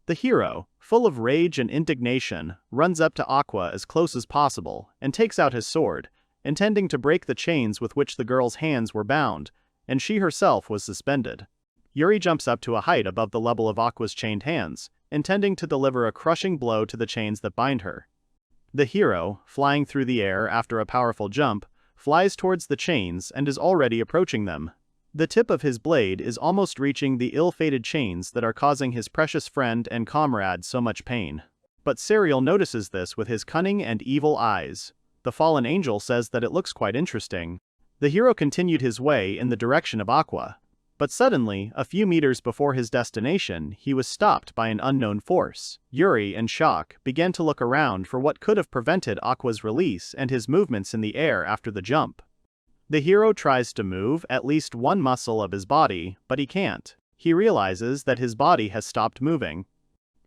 The hero, full of rage and indignation, runs up to Aqua as close as possible and takes out his sword, intending to break the chains with which the girl's hands were bound, and she herself was suspended. Yuri jumps up to a height above the level of Aqua's chained hands, intending to deliver a crushing blow to the chains that bind her. The hero, flying through the air after a powerful jump, flies towards the chains and is already approaching them. The tip of his blade is almost reaching the ill-fated chains that are causing his precious friend and comrade so much pain. But Serial notices this with his cunning and evil eyes. The fallen angel says that it looks quite interesting. The hero continued his way in the direction of Aqua. But suddenly, a few meters before his destination, he was stopped by an unknown force. Yuri, in shock, began to look around for what could have prevented Aqua's release and his movements in the air after the jump. The hero tries to move at least one muscle of his body, but he can't. He realizes that his body has stopped moving.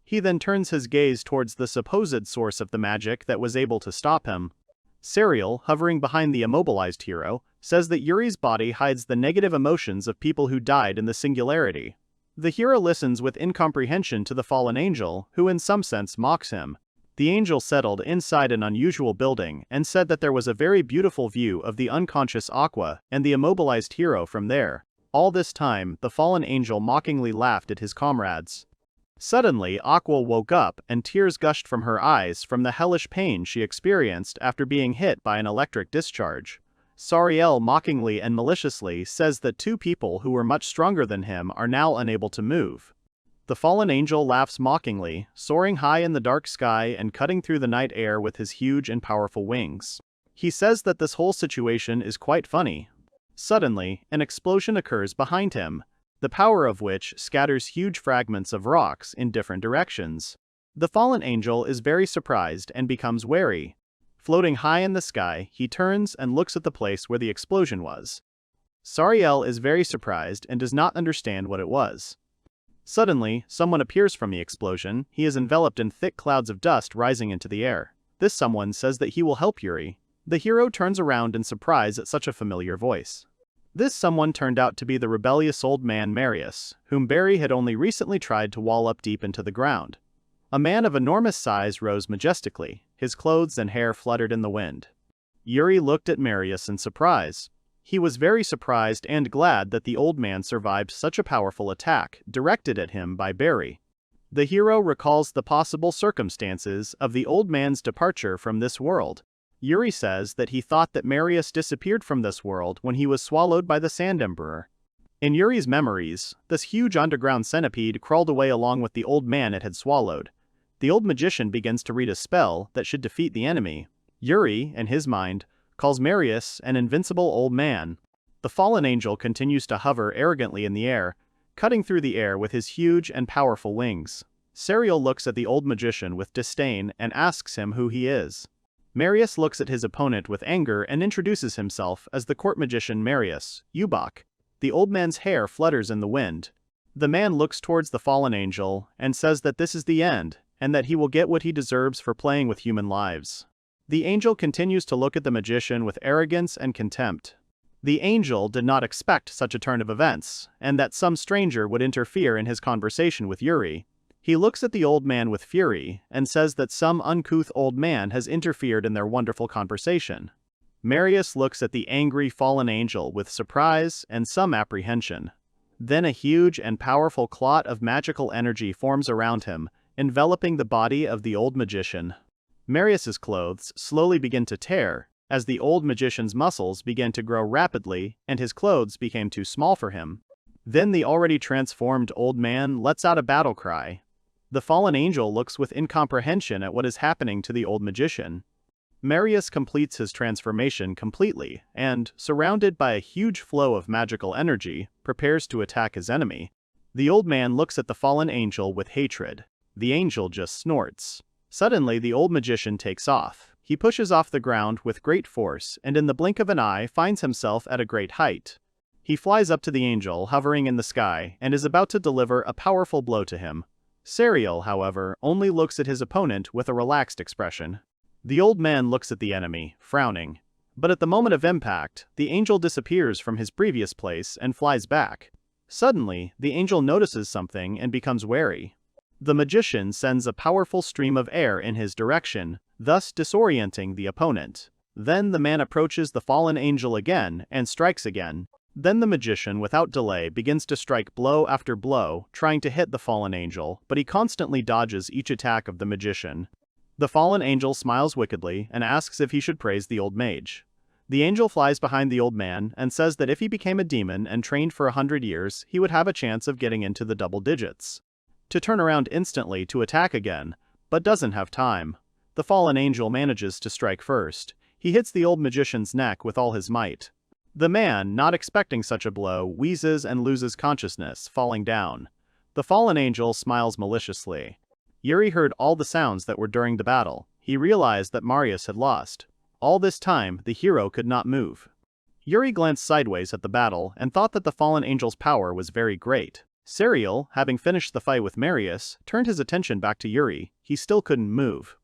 He then turns his gaze towards the supposed source of the magic that was able to stop him. Serial, hovering behind the immobilized hero, says that Yuri's body hides the negative emotions of people who died in the singularity. The hero listens with incomprehension to the fallen angel, who in some sense mocks him. The angel settled inside an unusual building and said that there was a very beautiful view of the unconscious Aqua and the immobilized hero from there. All this time, the fallen angel mockingly laughed at his comrades. Suddenly, Aqua woke up and tears gushed from her eyes from the hellish pain she experienced after being hit by an electric discharge. Sariel mockingly and maliciously says that two people who were much stronger than him are now unable to move. The fallen angel laughs mockingly, soaring high in the dark sky and cutting through the night air with his huge and powerful wings. He says that this whole situation is quite funny. Suddenly, an explosion occurs behind him, the power of which scatters huge fragments of rocks in different directions. The fallen angel is very surprised and becomes wary. Floating high in the sky, he turns and looks at the place where the explosion was. Sariel is very surprised and does not understand what it was. Suddenly, someone appears from the explosion. He is enveloped in thick clouds of dust rising into the air. This someone says that he will help Yuri. The hero turns around in surprise at such a familiar voice. This someone turned out to be the rebellious old man Marius, whom Barry had only recently tried to wall up deep into the ground. A man of enormous size rose majestically. His clothes and hair fluttered in the wind. Yuri looked at Marius in surprise. He was very surprised and glad that the old man survived such a powerful attack directed at him by Barry. The hero recalls the possible circumstances of the old man's departure from this world. Yuri says that he thought that Marius disappeared from this world when he was swallowed by the Sand Emperor. In Yuri's memories, this huge underground centipede crawled away along with the old man it had swallowed. The old magician begins to read a spell that should defeat the enemy. Yuri, in his mind, calls Marius an invincible old man. The fallen angel continues to hover arrogantly in the air, cutting through the air with his huge and powerful wings. Serial looks at the old magician with disdain and asks him who he is. Marius looks at his opponent with anger and introduces himself as the court magician Marius, Yubak. The old man's hair flutters in the wind. The man looks towards the fallen angel and says that this is the end, and that he will get what he deserves for playing with human lives. The angel continues to look at the magician with arrogance and contempt. The angel did not expect such a turn of events, and that some stranger would interfere in his conversation with Yuri. He looks at the old man with fury, and says that some uncouth old man has interfered in their wonderful conversation. Marius looks at the angry fallen angel with surprise and some apprehension. Then a huge and powerful clot of magical energy forms around him, enveloping the body of the old magician. Marius's clothes slowly begin to tear, as the old magician's muscles began to grow rapidly and his clothes became too small for him. Then the already transformed old man lets out a battle cry. The fallen angel looks with incomprehension at what is happening to the old magician. Marius completes his transformation completely and, surrounded by a huge flow of magical energy, prepares to attack his enemy. The old man looks at the fallen angel with hatred. The angel just snorts. Suddenly the old magician takes off. He pushes off the ground with great force and in the blink of an eye finds himself at a great height. He flies up to the angel hovering in the sky and is about to deliver a powerful blow to him. Sariel, however, only looks at his opponent with a relaxed expression. The old man looks at the enemy, frowning. But at the moment of impact, the angel disappears from his previous place and flies back. Suddenly, the angel notices something and becomes wary. The magician sends a powerful stream of air in his direction, thus disorienting the opponent. Then the man approaches the fallen angel again and strikes again. Then the magician, without delay, begins to strike blow after blow, trying to hit the fallen angel, but he constantly dodges each attack of the magician. The fallen angel smiles wickedly and asks if he should praise the old mage. The angel flies behind the old man and says that if he became a demon and trained for 100 years, he would have a chance of getting into the double digits. To turn around instantly to attack again, but doesn't have time. The fallen angel manages to strike first. He hits the old magician's neck with all his might. The man, not expecting such a blow, wheezes and loses consciousness, falling down. The fallen angel smiles maliciously. Yuri heard all the sounds that were during the battle. He realized that Marius had lost. All this time, the hero could not move. Yuri glanced sideways at the battle and thought that the fallen angel's power was very great. Sariel, having finished the fight with Marius, turned his attention back to Yuri. He still couldn't move.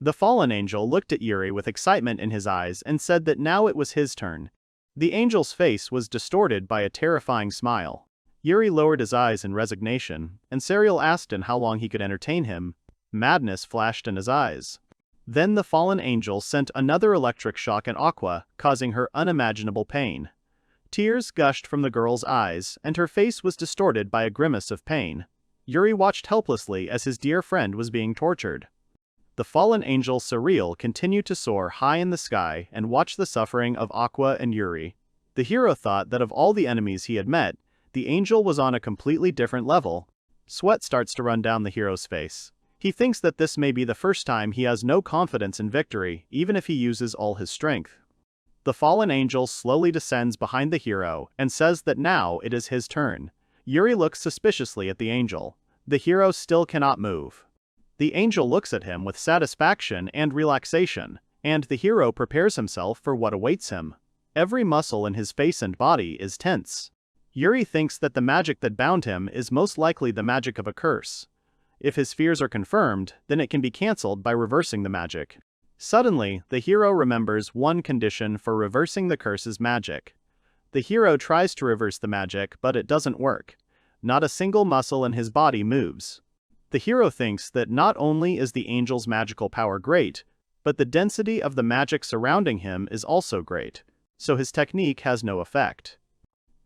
The fallen angel looked at Yuri with excitement in his eyes and said that now it was his turn. The angel's face was distorted by a terrifying smile. Yuri lowered his eyes in resignation, and Sariel asked him how long he could entertain him. Madness flashed in his eyes. Then the fallen angel sent another electric shock at Aqua, causing her unimaginable pain. Tears gushed from the girl's eyes, and her face was distorted by a grimace of pain. Yuri watched helplessly as his dear friend was being tortured. The fallen angel Sariel continued to soar high in the sky and watch the suffering of Aqua and Yuri. The hero thought that of all the enemies he had met, the angel was on a completely different level. Sweat starts to run down the hero's face. He thinks that this may be the first time he has no confidence in victory, even if he uses all his strength. The fallen angel slowly descends behind the hero and says that now it is his turn. Yuri looks suspiciously at the angel. The hero still cannot move. The angel looks at him with satisfaction and relaxation, and the hero prepares himself for what awaits him. Every muscle in his face and body is tense. Yuri thinks that the magic that bound him is most likely the magic of a curse. If his fears are confirmed, then it can be cancelled by reversing the magic. Suddenly, the hero remembers one condition for reversing the curse's magic. The hero tries to reverse the magic, but it doesn't work. Not a single muscle in his body moves. The hero thinks that not only is the angel's magical power great, but the density of the magic surrounding him is also great, so his technique has no effect.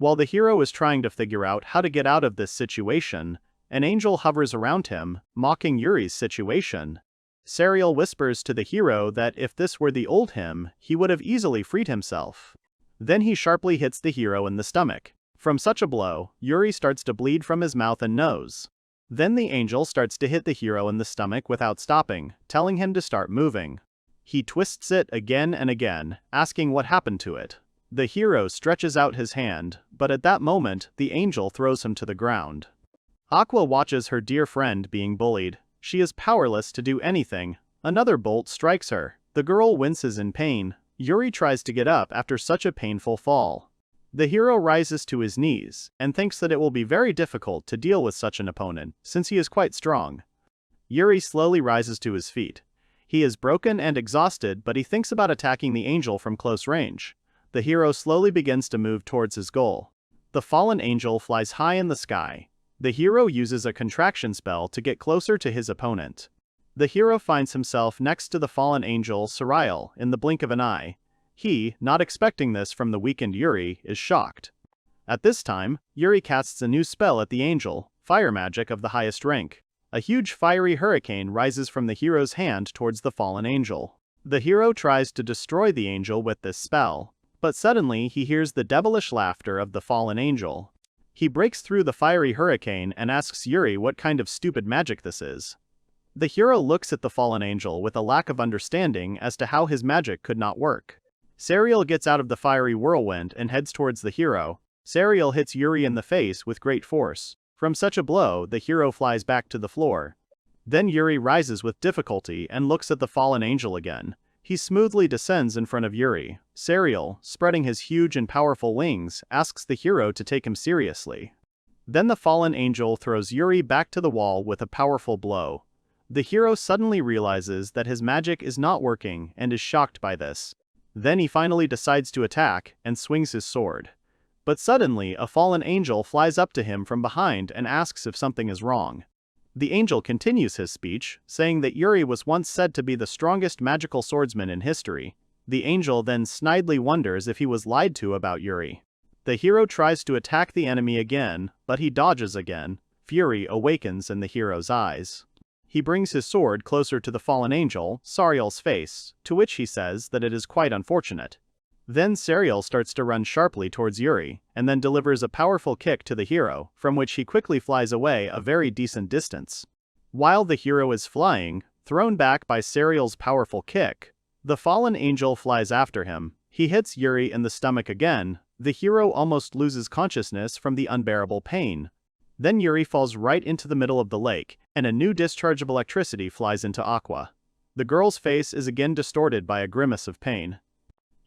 While the hero is trying to figure out how to get out of this situation, an angel hovers around him, mocking Yuri's situation. Sariel whispers to the hero that if this were the old him, he would have easily freed himself. Then he sharply hits the hero in the stomach. From such a blow, Yuri starts to bleed from his mouth and nose. Then the angel starts to hit the hero in the stomach without stopping, telling him to start moving. He twists it again and again, asking what happened to it. The hero stretches out his hand, but at that moment, the angel throws him to the ground. Aqua watches her dear friend being bullied. She is powerless to do anything. Another bolt strikes her. The girl winces in pain. Yuri tries to get up after such a painful fall. The hero rises to his knees, and thinks that it will be very difficult to deal with such an opponent, since he is quite strong. Yuri slowly rises to his feet. He is broken and exhausted, but he thinks about attacking the angel from close range. The hero slowly begins to move towards his goal. The fallen angel flies high in the sky. The hero uses a contraction spell to get closer to his opponent. The hero finds himself next to the fallen angel Suriel in the blink of an eye. He, not expecting this from the weakened Yuri, is shocked. At this time, Yuri casts a new spell at the angel, fire magic of the highest rank. A huge fiery hurricane rises from the hero's hand towards the fallen angel. The hero tries to destroy the angel with this spell, but suddenly he hears the devilish laughter of the fallen angel. He breaks through the fiery hurricane and asks Yuri what kind of stupid magic this is. The hero looks at the fallen angel with a lack of understanding as to how his magic could not work. Suriel gets out of the fiery whirlwind and heads towards the hero. Suriel hits Yuri in the face with great force. From such a blow, the hero flies back to the floor. Then Yuri rises with difficulty and looks at the fallen angel again. He smoothly descends in front of Yuri. Suriel, spreading his huge and powerful wings, asks the hero to take him seriously. Then the fallen angel throws Yuri back to the wall with a powerful blow. The hero suddenly realizes that his magic is not working and is shocked by this. Then he finally decides to attack and swings his sword. But suddenly, a fallen angel flies up to him from behind and asks if something is wrong. The angel continues his speech, saying that Yuri was once said to be the strongest magical swordsman in history. The angel then snidely wonders if he was lied to about Yuri. The hero tries to attack the enemy again, but he dodges again. Fury awakens in the hero's eyes. He brings his sword closer to the fallen angel, Suriel's face, to which he says that it is quite unfortunate. Then Suriel starts to run sharply towards Yuri, and then delivers a powerful kick to the hero, from which he quickly flies away a very decent distance. While the hero is flying, thrown back by Suriel's powerful kick, the fallen angel flies after him. He hits Yuri in the stomach again. The hero almost loses consciousness from the unbearable pain. Then Yuri falls right into the middle of the lake, and a new discharge of electricity flies into Aqua. The girl's face is again distorted by a grimace of pain.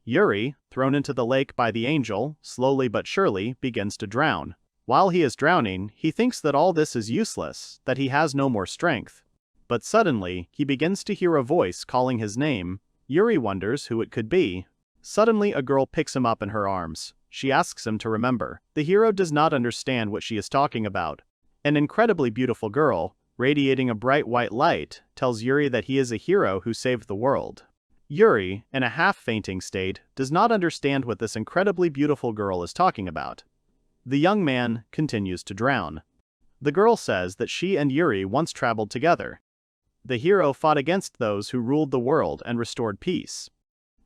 Yuri, thrown into the lake by the angel, slowly but surely begins to drown. While he is drowning, he thinks that all this is useless, that he has no more strength. But suddenly, he begins to hear a voice calling his name. Yuri wonders who it could be. Suddenly, a girl picks him up in her arms. She asks him to remember. The hero does not understand what she is talking about. An incredibly beautiful girl, radiating a bright white light, tells Yuri that he is a hero who saved the world. Yuri, in a half-fainting state, does not understand what this incredibly beautiful girl is talking about. The young man continues to drown. The girl says that she and Yuri once traveled together. The hero fought against those who ruled the world and restored peace.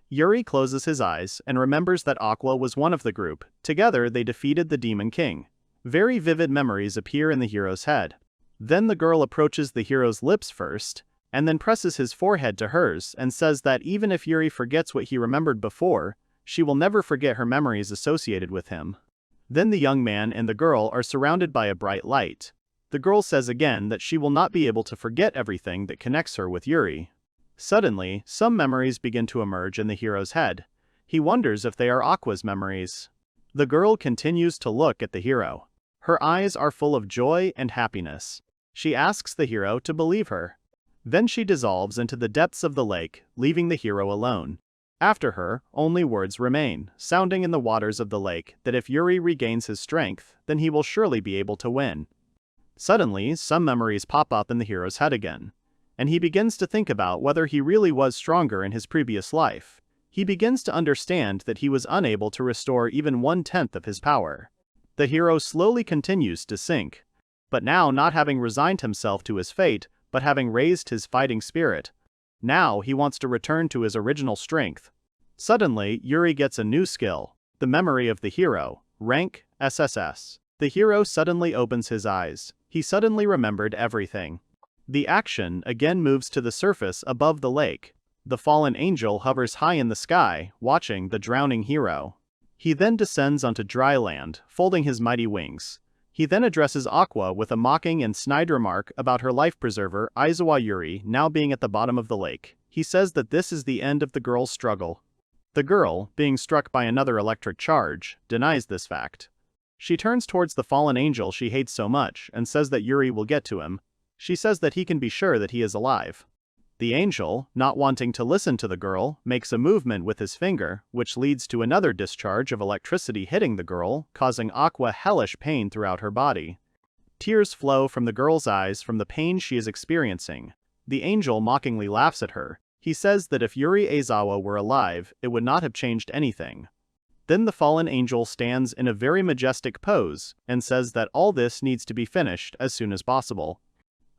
Yuri closes his eyes and remembers that Aqua was one of the group. Together they defeated the Demon King. Very vivid memories appear in the hero's head. Then the girl approaches the hero's lips first, and then presses his forehead to hers and says that even if Yuri forgets what he remembered before, she will never forget her memories associated with him. Then the young man and the girl are surrounded by a bright light. The girl says again that she will not be able to forget everything that connects her with Yuri. Suddenly, some memories begin to emerge in the hero's head. He wonders if they are Aqua's memories. The girl continues to look at the hero. Her eyes are full of joy and happiness. She asks the hero to believe her. Then she dissolves into the depths of the lake, leaving the hero alone. After her, only words remain, sounding in the waters of the lake, that if Yuri regains his strength, then he will surely be able to win. Suddenly, some memories pop up in the hero's head again, and he begins to think about whether he really was stronger in his previous life. He begins to understand that he was unable to restore even 1/10 of his power. The hero slowly continues to sink, but now not having resigned himself to his fate, but having raised his fighting spirit. Now he wants to return to his original strength. Suddenly, Yuri gets a new skill, the memory of the hero, rank SSS. The hero suddenly opens his eyes. He suddenly remembered everything. The action again moves to the surface above the lake. The fallen angel hovers high in the sky, watching the drowning hero. He then descends onto dry land, folding his mighty wings. He then addresses Aqua with a mocking and snide remark about her life preserver, Aizawa Yuri, now being at the bottom of the lake. He says that this is the end of the girl's struggle. The girl, being struck by another electric charge, denies this fact. She turns towards the fallen angel she hates so much and says that Yuri will get to him. She says that he can be sure that he is alive. The angel, not wanting to listen to the girl, makes a movement with his finger, which leads to another discharge of electricity hitting the girl, causing Aqua hellish pain throughout her body. Tears flow from the girl's eyes from the pain she is experiencing. The angel mockingly laughs at her. He says that if Yuri Aizawa were alive, it would not have changed anything. Then the fallen angel stands in a very majestic pose and says that all this needs to be finished as soon as possible.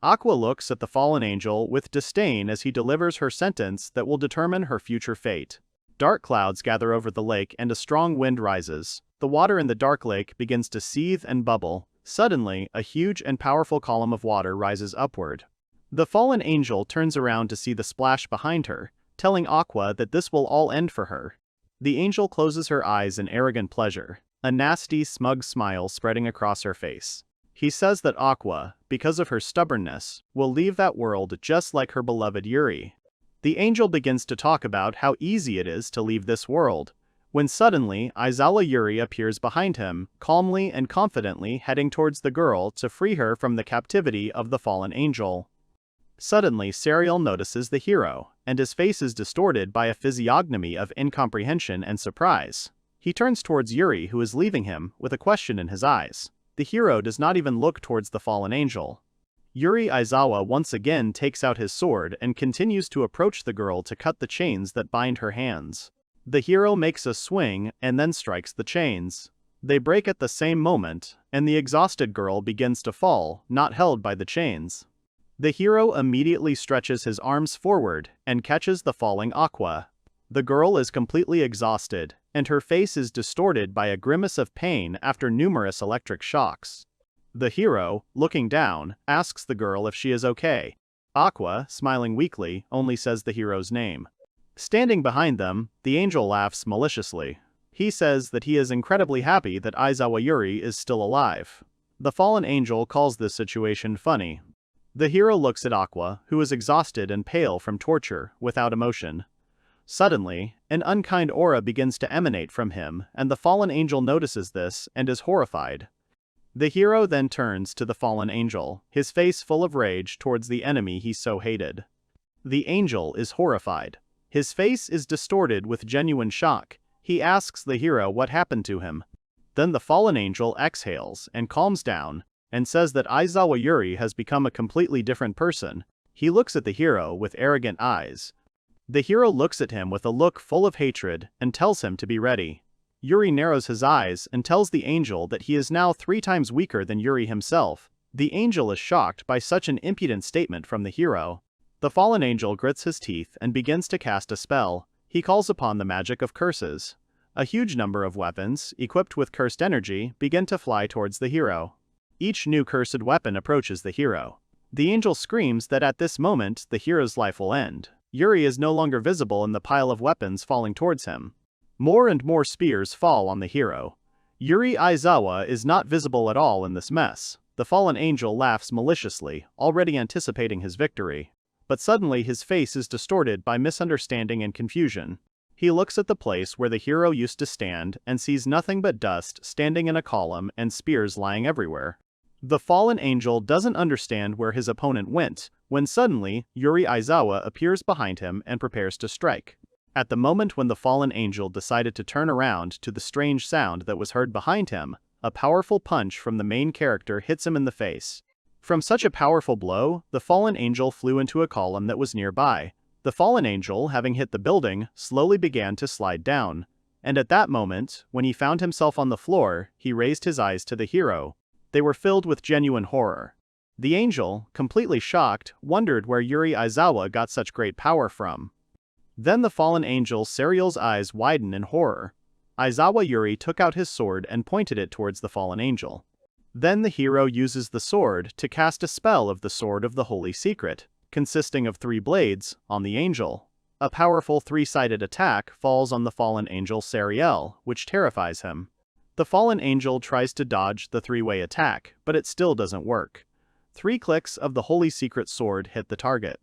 Aqua looks at the fallen angel with disdain as he delivers her sentence that will determine her future fate. Dark clouds gather over the lake and a strong wind rises. The water in the dark lake begins to seethe and bubble. Suddenly, a huge and powerful column of water rises upward. The fallen angel turns around to see the splash behind her, telling Aqua that this will all end for her. The angel closes her eyes in arrogant pleasure, a nasty, smug smile spreading across her face. He says that Aqua, because of her stubbornness, will leave that world just like her beloved Yuri. The angel begins to talk about how easy it is to leave this world, when suddenly Aizawa Yuri appears behind him, calmly and confidently heading towards the girl to free her from the captivity of the fallen angel. Suddenly Serial notices the hero, and his face is distorted by a physiognomy of incomprehension and surprise. He turns towards Yuri, who is leaving him, with a question in his eyes. The hero does not even look towards the fallen angel. Yuri Aizawa once again takes out his sword and continues to approach the girl to cut the chains that bind her hands. The hero makes a swing and then strikes the chains. They break at the same moment, and the exhausted girl begins to fall, not held by the chains. The hero immediately stretches his arms forward and catches the falling Aqua. The girl is completely exhausted, and her face is distorted by a grimace of pain after numerous electric shocks. The hero, looking down, asks the girl if she is okay. Aqua, smiling weakly, only says the hero's name. Standing behind them, the angel laughs maliciously. He says that he is incredibly happy that Aizawa Yuri is still alive. The fallen angel calls this situation funny. The hero looks at Aqua, who is exhausted and pale from torture, without emotion. Suddenly, an unkind aura begins to emanate from him, and the fallen angel notices this and is horrified. The hero then turns to the fallen angel, his face full of rage towards the enemy he so hated. The angel is horrified. His face is distorted with genuine shock. He asks the hero what happened to him. Then the fallen angel exhales and calms down, and says that Aizawa Yuri has become a completely different person. He looks at the hero with arrogant eyes. The hero looks at him with a look full of hatred and tells him to be ready. Yuri narrows his eyes and tells the angel that he is now 3 times weaker than Yuri himself. The angel is shocked by such an impudent statement from the hero. The fallen angel grits his teeth and begins to cast a spell. He calls upon the magic of curses. A huge number of weapons, equipped with cursed energy, begin to fly towards the hero. Each new cursed weapon approaches the hero. The angel screams that at this moment the hero's life will end. Yuri is no longer visible in the pile of weapons falling towards him. More and more spears fall on the hero. Yuri Aizawa is not visible at all in this mess. The fallen angel laughs maliciously, already anticipating his victory. But suddenly his face is distorted by misunderstanding and confusion. He looks at the place where the hero used to stand and sees nothing but dust standing in a column and spears lying everywhere. The fallen angel doesn't understand where his opponent went, when suddenly, Yuri Aizawa appears behind him and prepares to strike. At the moment when the fallen angel decided to turn around to the strange sound that was heard behind him, a powerful punch from the main character hits him in the face. From such a powerful blow, the fallen angel flew into a column that was nearby. The fallen angel, having hit the building, slowly began to slide down. And at that moment, when he found himself on the floor, he raised his eyes to the hero. They were filled with genuine horror. The angel, completely shocked, wondered where Yuri Aizawa got such great power from. Then the fallen angel Serial's eyes widen in horror. Aizawa Yuri took out his sword and pointed it towards the fallen angel. Then the hero uses the sword to cast a spell of the Sword of the Holy Secret, consisting of 3 blades, on the angel. A powerful 3-sided attack falls on the fallen angel Serial, which terrifies him. The fallen angel tries to dodge the 3-way attack, but it still doesn't work. 3 clicks of the Holy Secret Sword hit the target.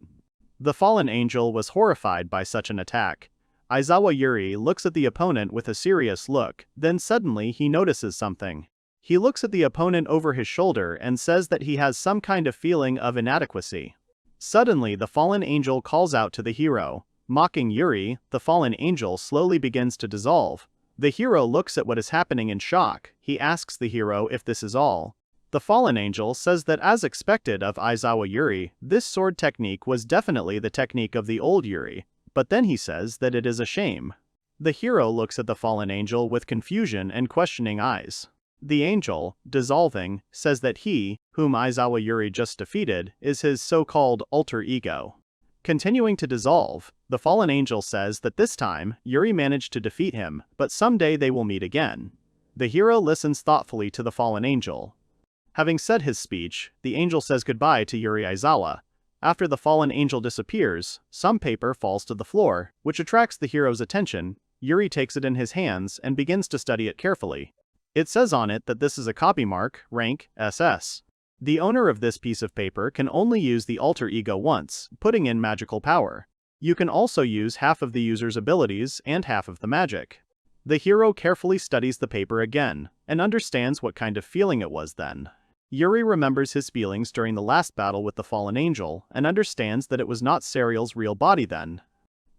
The fallen angel was horrified by such an attack. Aizawa Yuri looks at the opponent with a serious look, then suddenly he notices something. He looks at the opponent over his shoulder and says that he has some kind of feeling of inadequacy. Suddenly the fallen angel calls out to the hero. Mocking Yuri, the fallen angel slowly begins to dissolve. The hero looks at what is happening in shock. He asks the hero if this is all. The fallen angel says that as expected of Aizawa Yuri, this sword technique was definitely the technique of the old Yuri, but then he says that it is a shame. The hero looks at the fallen angel with confusion and questioning eyes. The angel, dissolving, says that he, whom Aizawa Yuri just defeated, is his so-called alter ego. Continuing to dissolve, the fallen angel says that this time, Yuri managed to defeat him, but someday they will meet again. The hero listens thoughtfully to the fallen angel. Having said his speech, the angel says goodbye to Yuri Aizawa. After the fallen angel disappears, some paper falls to the floor, which attracts the hero's attention. Yuri takes it in his hands and begins to study it carefully. It says on it that this is a copy mark, rank, SS. The owner of this piece of paper can only use the alter ego once, putting in magical power. You can also use half of the user's abilities and half of the magic. The hero carefully studies the paper again, and understands what kind of feeling it was then. Yuri remembers his feelings during the last battle with the fallen angel, and understands that it was not Serial's real body then.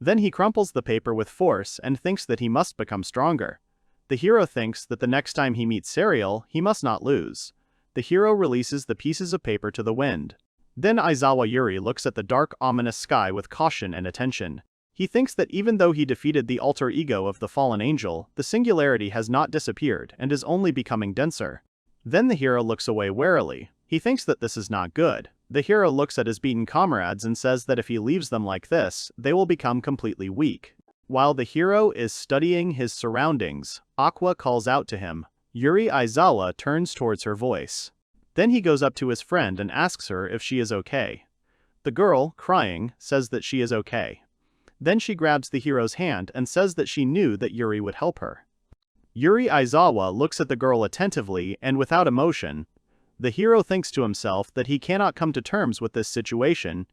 Then he crumples the paper with force and thinks that he must become stronger. The hero thinks that the next time he meets Serial, he must not lose. The hero releases the pieces of paper to the wind. Then Aizawa Yuri looks at the dark, ominous sky with caution and attention. He thinks that even though he defeated the alter ego of the fallen angel, the singularity has not disappeared and is only becoming denser. Then the hero looks away warily. He thinks that this is not good. The hero looks at his beaten comrades and says that if he leaves them like this, they will become completely weak. While the hero is studying his surroundings, Aqua calls out to him. Yuri Aizawa turns towards her voice. Then he goes up to his friend and asks her if she is okay. The girl, crying, says that she is okay. Then she grabs the hero's hand and says that she knew that Yuri would help her. Yuri Aizawa looks at the girl attentively and without emotion. The hero thinks to himself that he cannot come to terms with this situation.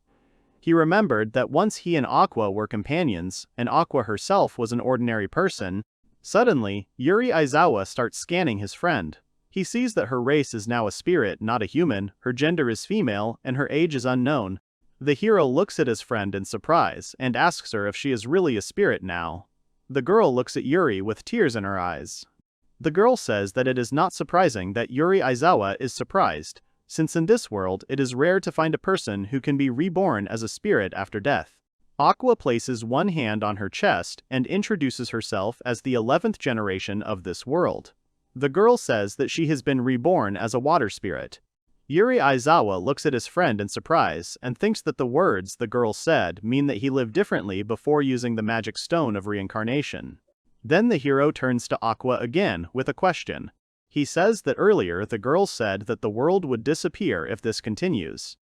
He remembered that once he and Aqua were companions, and Aqua herself was an ordinary person. Suddenly, Yuri Aizawa starts scanning his friend. He sees that her race is now a spirit, not a human, her gender is female, and her age is unknown. The hero looks at his friend in surprise, and asks her if she is really a spirit now. The girl looks at Yuri with tears in her eyes. The girl says that it is not surprising that Yuri Aizawa is surprised, since in this world it is rare to find a person who can be reborn as a spirit after death. Aqua places one hand on her chest and introduces herself as the 11th generation of this world. The girl says that she has been reborn as a water spirit. Yuri Aizawa looks at his friend in surprise and thinks that the words the girl said mean that he lived differently before using the magic stone of reincarnation. Then the hero turns to Aqua again with a question. He says that earlier the girl said that the world would disappear if this continues.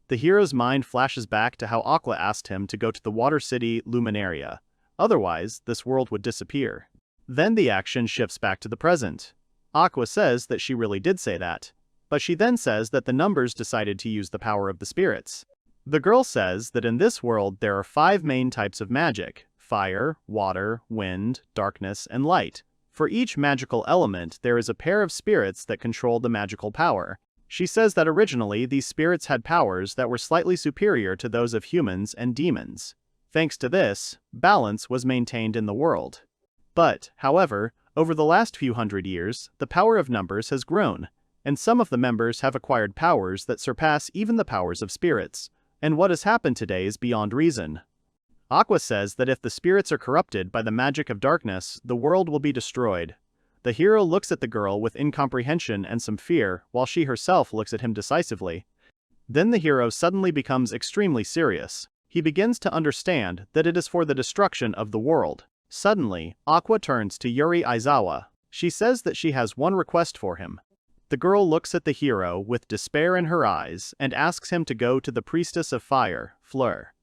The hero's mind flashes back to how Aqua asked him to go to the Water City Luminaria. Otherwise, this world would disappear. Then the action shifts back to the present. Aqua says that she really did say that. But she then says that the numbers decided to use the power of the spirits. The girl says that in this world there are 5 main types of magic: fire, water, wind, darkness, and light. For each magical element there is a pair of spirits that control the magical power. She says that originally these spirits had powers that were slightly superior to those of humans and demons. Thanks to this, balance was maintained in the world. But, however, over the last few hundred years, the power of numbers has grown, and some of the members have acquired powers that surpass even the powers of spirits, and what has happened today is beyond reason. Aqua says that if the spirits are corrupted by the magic of darkness, the world will be destroyed. The hero looks at the girl with incomprehension and some fear, while she herself looks at him decisively. Then the hero suddenly becomes extremely serious. He begins to understand that it is for the destruction of the world. Suddenly, Aqua turns to Yuri Aizawa. She says that she has one request for him. The girl looks at the hero with despair in her eyes and asks him to go to the priestess of fire, Fleur.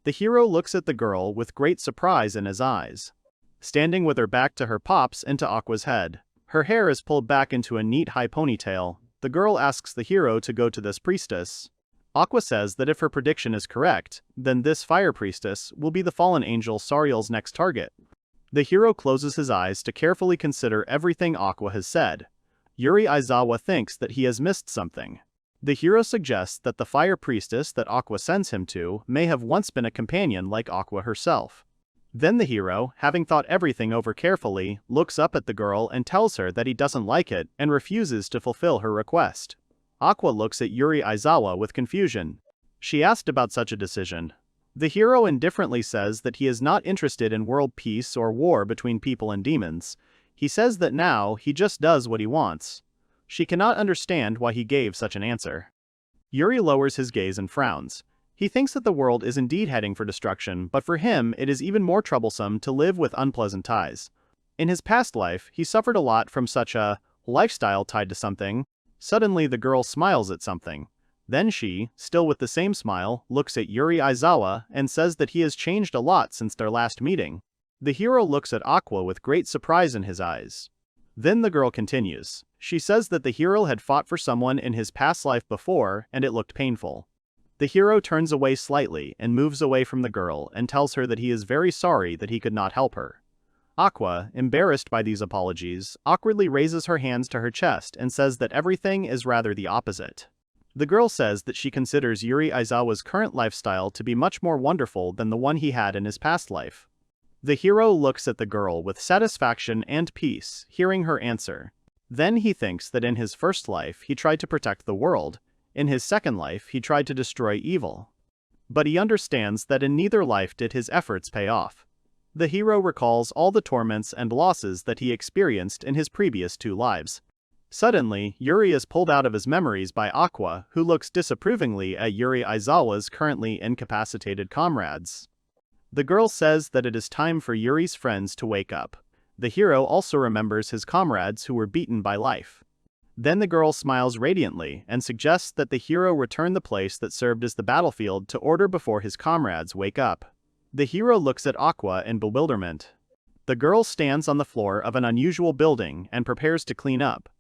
The hero looks at the girl with great surprise in his eyes. Standing with her back to her pops into Aqua's head. Her hair is pulled back into a neat high ponytail. The girl asks the hero to go to this priestess. Aqua says that if her prediction is correct, then this fire priestess will be the fallen angel Sariel's next target. The hero closes his eyes to carefully consider everything Aqua has said. Yuri Aizawa thinks that he has missed something. The hero suggests that the fire priestess that Aqua sends him to may have once been a companion like Aqua herself. Then the hero, having thought everything over carefully, looks up at the girl and tells her that he doesn't like it and refuses to fulfill her request. Aqua looks at Yuri Aizawa with confusion. She asked about such a decision. The hero indifferently says that he is not interested in world peace or war between people and demons. He says that now he just does what he wants. She cannot understand why he gave such an answer. Yuri lowers his gaze and frowns. He thinks that the world is indeed heading for destruction, but for him it is even more troublesome to live with unpleasant ties. In his past life, he suffered a lot from such a lifestyle tied to something. Suddenly the girl smiles at something. Then she, still with the same smile, looks at Yuri Aizawa and says that he has changed a lot since their last meeting. The hero looks at Aqua with great surprise in his eyes. Then the girl continues. She says that the hero had fought for someone in his past life before and it looked painful. The hero turns away slightly and moves away from the girl and tells her that he is very sorry that he could not help her. Aqua, embarrassed by these apologies, awkwardly raises her hands to her chest and says that everything is rather the opposite. The girl says that she considers Yuri Aizawa's current lifestyle to be much more wonderful than the one he had in his past life. The hero looks at the girl with satisfaction and peace, hearing her answer. Then he thinks that in his first life he tried to protect the world, in his second life he tried to destroy evil. But he understands that in neither life did his efforts pay off. The hero recalls all the torments and losses that he experienced in his previous 2 lives. Suddenly, Yuri is pulled out of his memories by Aqua, who looks disapprovingly at Yuri Aizawa's currently incapacitated comrades. The girl says that it is time for Yuri's friends to wake up. The hero also remembers his comrades who were beaten by life. Then the girl smiles radiantly and suggests that the hero return the place that served as the battlefield to order before his comrades wake up. The hero looks at Aqua in bewilderment. The girl stands on the floor of an unusual building and prepares to clean up.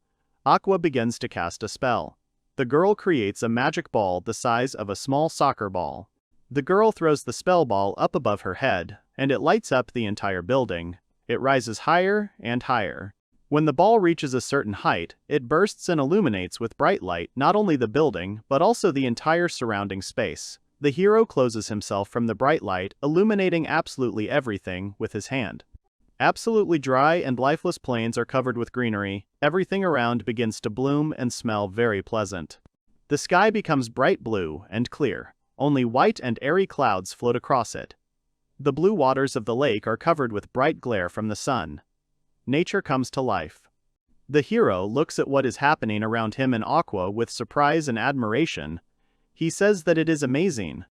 Aqua begins to cast a spell. The girl creates a magic ball the size of a small soccer ball. The girl throws the spell ball up above her head, and it lights up the entire building. It rises higher and higher. When the ball reaches a certain height, it bursts and illuminates with bright light not only the building, but also the entire surrounding space. The hero closes himself from the bright light, illuminating absolutely everything with his hand. Absolutely dry and lifeless plains are covered with greenery. Everything around begins to bloom and smell very pleasant. The sky becomes bright blue and clear. Only white and airy clouds float across it. The blue waters of the lake are covered with bright glare from the sun. Nature comes to life. The hero looks at what is happening around him and Aqua with surprise and admiration. He says that it is amazing.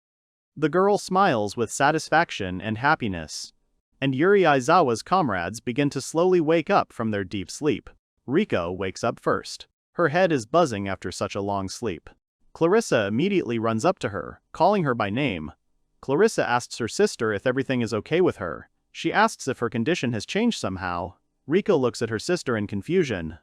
The girl smiles with satisfaction and happiness. And Yuri Aizawa's comrades begin to slowly wake up from their deep sleep. Riko wakes up first. Her head is buzzing after such a long sleep. Clarissa immediately runs up to her, calling her by name. Clarissa asks her sister if everything is okay with her. She asks if her condition has changed somehow. Riko looks at her sister in confusion.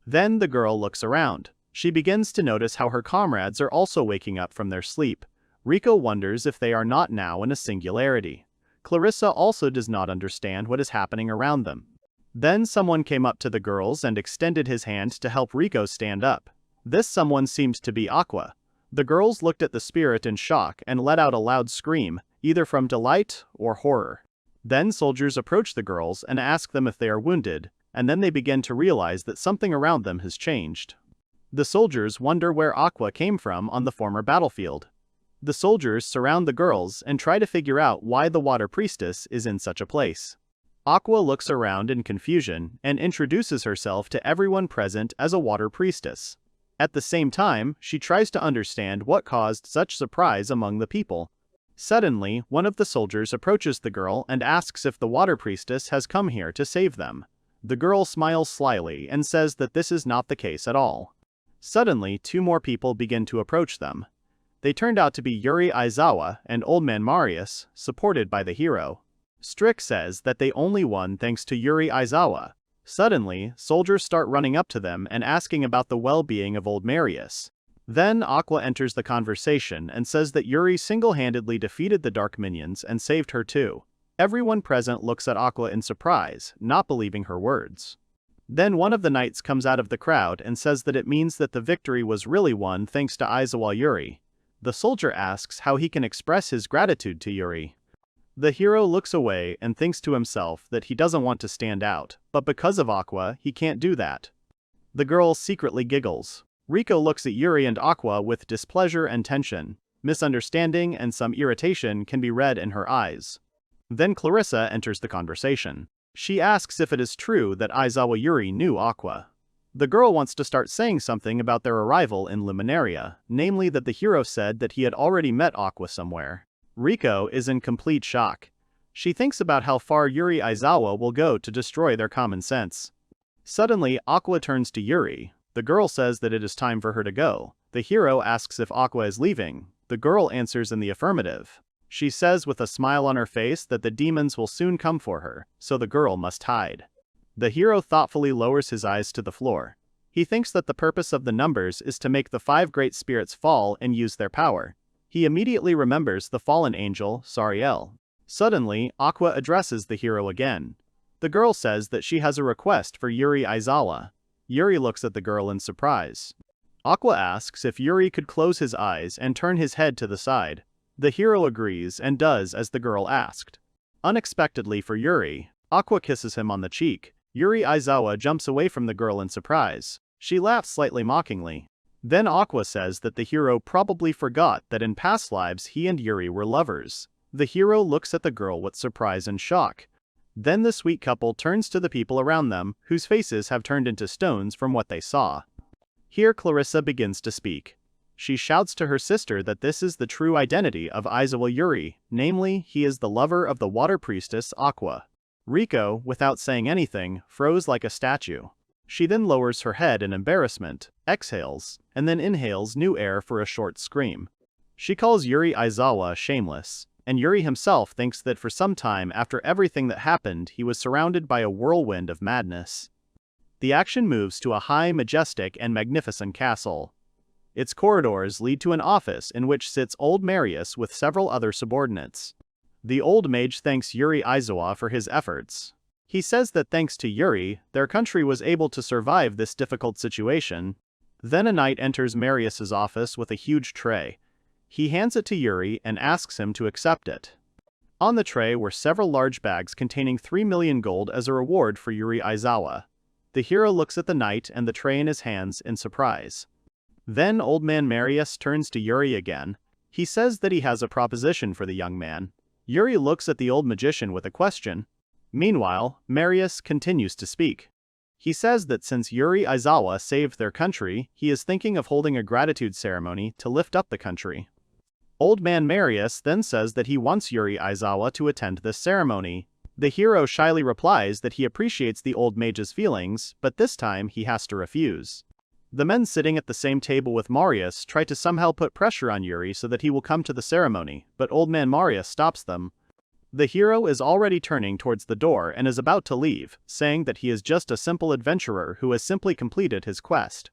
Then the girl looks around. She begins to notice how her comrades are also waking up from their sleep. Riko wonders if they are not now in a singularity. Clarissa also does not understand what is happening around them. Then someone came up to the girls and extended his hand to help Riko stand up. This someone seems to be Aqua. The girls looked at the spirit in shock and let out a loud scream, either from delight or horror. Then soldiers approach the girls and ask them if they are wounded, and then they begin to realize that something around them has changed. The soldiers wonder where Aqua came from on the former battlefield. The soldiers surround the girls and try to figure out why the water priestess is in such a place. Aqua looks around in confusion and introduces herself to everyone present as a water priestess. At the same time, she tries to understand what caused such surprise among the people. Suddenly, one of the soldiers approaches the girl and asks if the water priestess has come here to save them. The girl smiles slyly and says that this is not the case at all. Suddenly, 2 more people begin to approach them. They turned out to be Yuri Aizawa and Old Man Marius, supported by the hero. Strick says that they only won thanks to Yuri Aizawa. Suddenly, soldiers start running up to them and asking about the well-being of Old Marius. Then Aqua enters the conversation and says that Yuri single-handedly defeated the dark minions and saved her too. Everyone present looks at Aqua in surprise, not believing her words. Then one of the knights comes out of the crowd and says that it means that the victory was really won thanks to Aizawa Yuri. The soldier asks how he can express his gratitude to Yuri. The hero looks away and thinks to himself that he doesn't want to stand out, but because of Aqua, he can't do that. The girl secretly giggles. Riko looks at Yuri and Aqua with displeasure and tension. Misunderstanding and some irritation can be read in her eyes. Then Clarissa enters the conversation. She asks if it is true that Aizawa Yuri knew Aqua. The girl wants to start saying something about their arrival in Luminaria, namely that the hero said that he had already met Aqua somewhere. Riko is in complete shock. She thinks about how far Yuri Aizawa will go to destroy their common sense. Suddenly, Aqua turns to Yuri. The girl says that it is time for her to go. The hero asks if Aqua is leaving. The girl answers in the affirmative. She says with a smile on her face that the demons will soon come for her, so the girl must hide. The hero thoughtfully lowers his eyes to the floor. He thinks that the purpose of the numbers is to make the 5 great spirits fall and use their power. He immediately remembers the fallen angel, Sariel. Suddenly, Aqua addresses the hero again. The girl says that she has a request for Yuri Aizawa. Yuri looks at the girl in surprise. Aqua asks if Yuri could close his eyes and turn his head to the side. The hero agrees and does as the girl asked. Unexpectedly for Yuri, Aqua kisses him on the cheek. Yuri Aizawa jumps away from the girl in surprise. She laughs slightly mockingly. Then Aqua says that the hero probably forgot that in past lives he and Yuri were lovers. The hero looks at the girl with surprise and shock. Then the sweet couple turns to the people around them, whose faces have turned into stones from what they saw. Here Clarissa begins to speak. She shouts to her sister that this is the true identity of Aizawa Yuri, namely, he is the lover of the water priestess Aqua. Riko, without saying anything, froze like a statue. She then lowers her head in embarrassment, exhales, and then inhales new air for a short scream. She calls Yuri Aizawa shameless, and Yuri himself thinks that for some time after everything that happened he was surrounded by a whirlwind of madness. The action moves to a high, majestic, and magnificent castle. Its corridors lead to an office in which sits old Marius with several other subordinates. The old mage thanks Yuri Aizawa for his efforts. He says that thanks to Yuri, their country was able to survive this difficult situation. Then a knight enters Marius's office with a huge tray. He hands it to Yuri and asks him to accept it. On the tray were several large bags containing 3 million gold as a reward for Yuri Aizawa. The hero looks at the knight and the tray in his hands in surprise. Then old man Marius turns to Yuri again. He says that he has a proposition for the young man. Yuri looks at the old magician with a question. Meanwhile, Marius continues to speak. He says that since Yuri Aizawa saved their country, he is thinking of holding a gratitude ceremony to lift up the country. Old man Marius then says that he wants Yuri Aizawa to attend this ceremony. The hero shyly replies that he appreciates the old mage's feelings, but this time he has to refuse. The men sitting at the same table with Marius try to somehow put pressure on Yuri so that he will come to the ceremony, but old man Marius stops them. The hero is already turning towards the door and is about to leave, saying that he is just a simple adventurer who has simply completed his quest.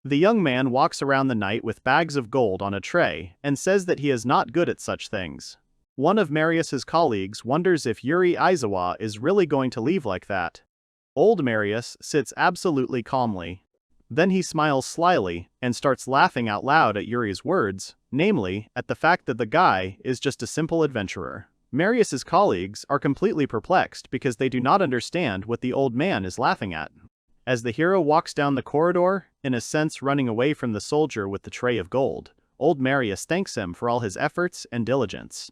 The young man walks around the night with bags of gold on a tray and says that he is not good at such things. One of Marius's colleagues wonders if Yuri Aizawa is really going to leave like that. Old Marius sits absolutely calmly. Then he smiles slyly and starts laughing out loud at Yuri's words, namely, at the fact that the guy is just a simple adventurer. Marius's colleagues are completely perplexed because they do not understand what the old man is laughing at. As the hero walks down the corridor, in a sense running away from the soldier with the tray of gold, old Marius thanks him for all his efforts and diligence.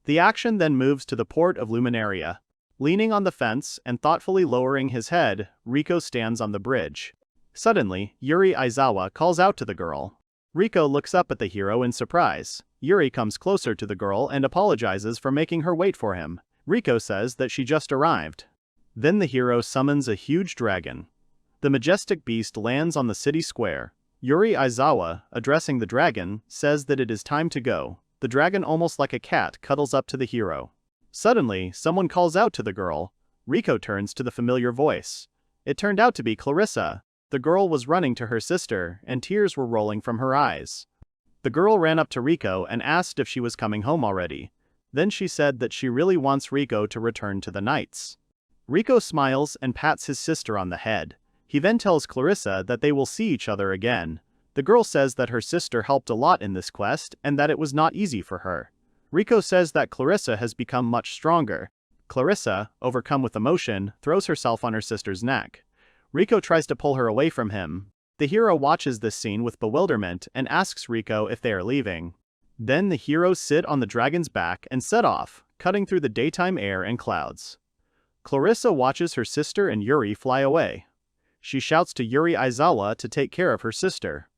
The action then moves to the port of Luminaria. Leaning on the fence and thoughtfully lowering his head, Riko stands on the bridge. Suddenly, Yuri Aizawa calls out to the girl. Riko looks up at the hero in surprise. Yuri comes closer to the girl and apologizes for making her wait for him. Riko says that she just arrived. Then the hero summons a huge dragon. The majestic beast lands on the city square. Yuri Aizawa, addressing the dragon, says that it is time to go. The dragon, almost like a cat, cuddles up to the hero. Suddenly, someone calls out to the girl. Riko turns to the familiar voice. It turned out to be Clarissa. The girl was running to her sister, and tears were rolling from her eyes. The girl ran up to Riko and asked if she was coming home already. Then she said that she really wants Riko to return to the Knights. Riko smiles and pats his sister on the head. He then tells Clarissa that they will see each other again. The girl says that her sister helped a lot in this quest and that it was not easy for her. Riko says that Clarissa has become much stronger. Clarissa, overcome with emotion, throws herself on her sister's neck. Riko tries to pull her away from him. The hero watches this scene with bewilderment and asks Riko if they are leaving. Then the heroes sit on the dragon's back and set off, cutting through the daytime air and clouds. Clarissa watches her sister and Yuri fly away. She shouts to Yuri Aizawa to take care of her sister.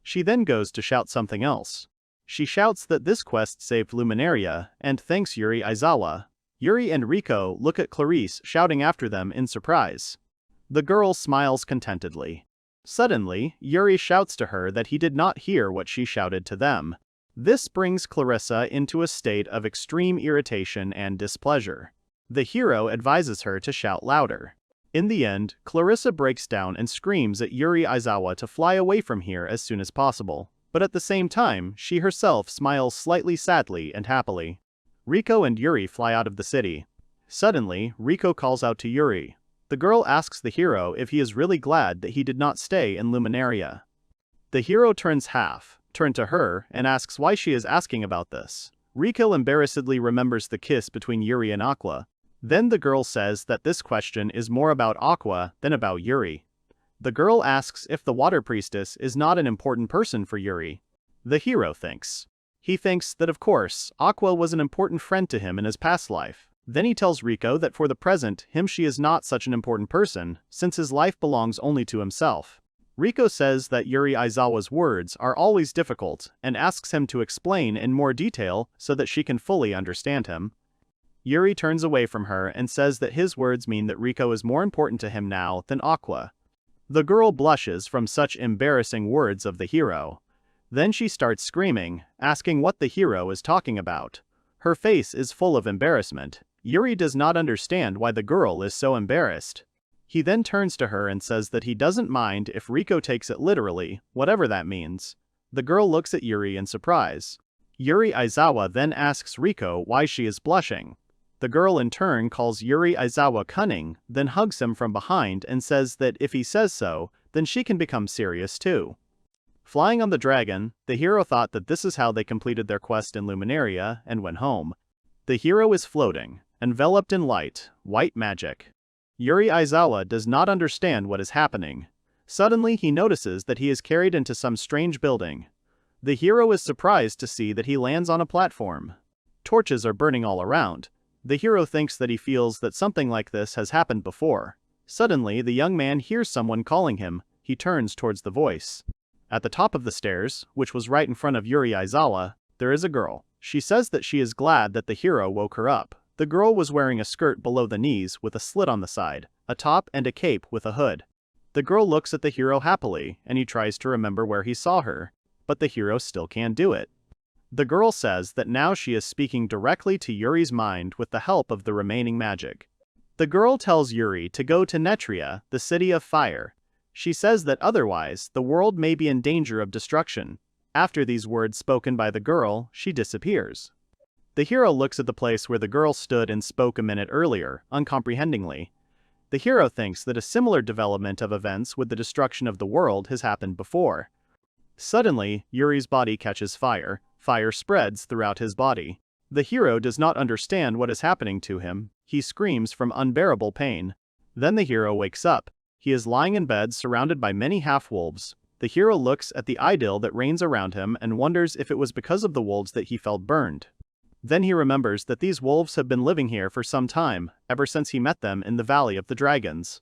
She then goes to shout something else. She shouts that this quest saved Luminaria and thanks Yuri Aizawa. Yuri and Riko look at Clarice shouting after them in surprise. The girl smiles contentedly. Suddenly, Yuri shouts to her that he did not hear what she shouted to them. This brings Clarissa into a state of extreme irritation and displeasure. The hero advises her to shout louder. In the end, Clarissa breaks down and screams at Yuri Aizawa to fly away from here as soon as possible. But at the same time, she herself smiles slightly sadly and happily. Riko and Yuri fly out of the city. Suddenly, Riko calls out to Yuri. The girl asks the hero if he is really glad that he did not stay in Luminaria. The hero turns to her, and asks why she is asking about this. Riko embarrassedly remembers the kiss between Yuri and Aqua. Then the girl says that this question is more about Aqua than about Yuri. The girl asks if the water priestess is not an important person for Yuri. The hero thinks. He thinks that of course, Aqua was an important friend to him in his past life. Then he tells Riko that for the present, she is not such an important person, since his life belongs only to himself. Riko says that Yuri Aizawa's words are always difficult, and asks him to explain in more detail so that she can fully understand him. Yuri turns away from her and says that his words mean that Riko is more important to him now than Aqua. The girl blushes from such embarrassing words of the hero. Then she starts screaming, asking what the hero is talking about. Her face is full of embarrassment. Yuri does not understand why the girl is so embarrassed. He then turns to her and says that he doesn't mind if Riko takes it literally, whatever that means. The girl looks at Yuri in surprise. Yuri Aizawa then asks Riko why she is blushing. The girl in turn calls Yuri Aizawa cunning, then hugs him from behind and says that if he says so, then she can become serious too. Flying on the dragon, the hero thought that this is how they completed their quest in Luminaria and went home. The hero is floating, enveloped in light, white magic. Yuri Aizawa does not understand what is happening. Suddenly he notices that he is carried into some strange building. The hero is surprised to see that he lands on a platform. Torches are burning all around. The hero thinks that he feels that something like this has happened before. Suddenly, the young man hears someone calling him. He turns towards the voice. At the top of the stairs, which was right in front of Yuri Aizawa, there is a girl. She says that she is glad that the hero woke her up. The girl was wearing a skirt below the knees with a slit on the side, a top and a cape with a hood. The girl looks at the hero happily, and he tries to remember where he saw her, but the hero still can't do it. The girl says that now she is speaking directly to Yuri's mind with the help of the remaining magic. The girl tells Yuri to go to Netria, the city of fire. She says that otherwise, the world may be in danger of destruction. After these words spoken by the girl, she disappears. The hero looks at the place where the girl stood and spoke a minute earlier, uncomprehendingly. The hero thinks that a similar development of events with the destruction of the world has happened before. Suddenly, Yuri's body catches fire. Fire spreads throughout his body. The hero does not understand what is happening to him. He screams from unbearable pain. Then the hero wakes up. He is lying in bed surrounded by many half-wolves. The hero looks at the idyll that reigns around him and wonders if it was because of the wolves that he felt burned. Then he remembers that these wolves have been living here for some time, ever since he met them in the Valley of the Dragons.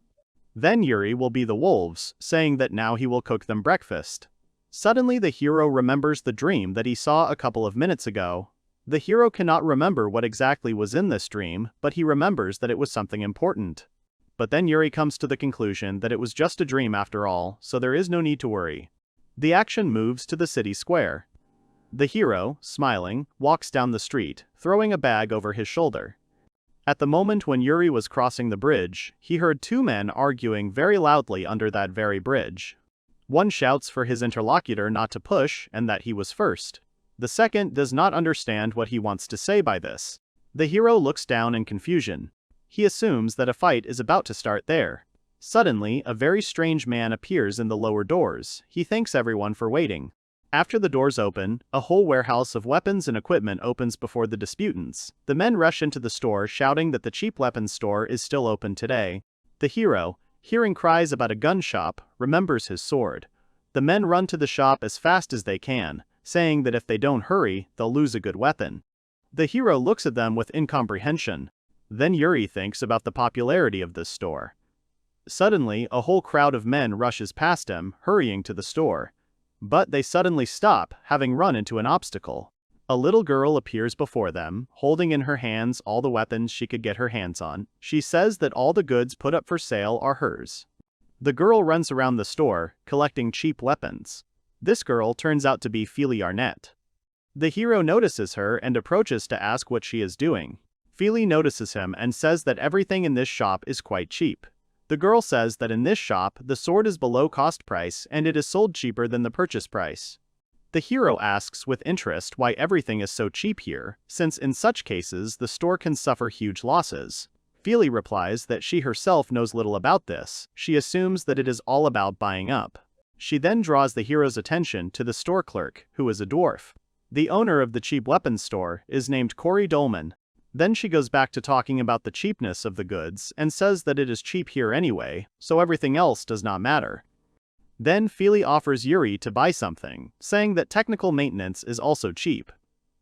Then Yuri will be the wolves, saying that now he will cook them breakfast. Suddenly the hero remembers the dream that he saw a couple of minutes ago. The hero cannot remember what exactly was in this dream, but he remembers that it was something important. But then Yuri comes to the conclusion that it was just a dream after all, so there is no need to worry. The action moves to the city square. The hero, smiling, walks down the street, throwing a bag over his shoulder. At the moment when Yuri was crossing the bridge, he heard two men arguing very loudly under that very bridge. One shouts for his interlocutor not to push and that he was first. The second does not understand what he wants to say by this. The hero looks down in confusion. He assumes that a fight is about to start there. Suddenly, a very strange man appears in the lower doors. He thanks everyone for waiting. After the doors open, a whole warehouse of weapons and equipment opens before the disputants. The men rush into the store shouting that the cheap weapons store is still open today. The hero, hearing cries about a gun shop, remembers his sword. The men run to the shop as fast as they can, saying that if they don't hurry, they'll lose a good weapon. The hero looks at them with incomprehension. Then Yuri thinks about the popularity of this store. Suddenly, a whole crowd of men rushes past him, hurrying to the store. But they suddenly stop, having run into an obstacle. A little girl appears before them, holding in her hands all the weapons she could get her hands on. She says that all the goods put up for sale are hers. The girl runs around the store, collecting cheap weapons. This girl turns out to be Feely Arnett. The hero notices her and approaches to ask what she is doing. Feely notices him and says that everything in this shop is quite cheap. The girl says that in this shop, the sword is below cost price and it is sold cheaper than the purchase price. The hero asks with interest why everything is so cheap here, since in such cases the store can suffer huge losses. Feely replies that she herself knows little about this. She assumes that it is all about buying up. She then draws the hero's attention to the store clerk, who is a dwarf. The owner of the cheap weapons store is named Corey Dolman. Then she goes back to talking about the cheapness of the goods and says that it is cheap here anyway, so everything else does not matter. Then Feely offers Yuri to buy something, saying that technical maintenance is also cheap.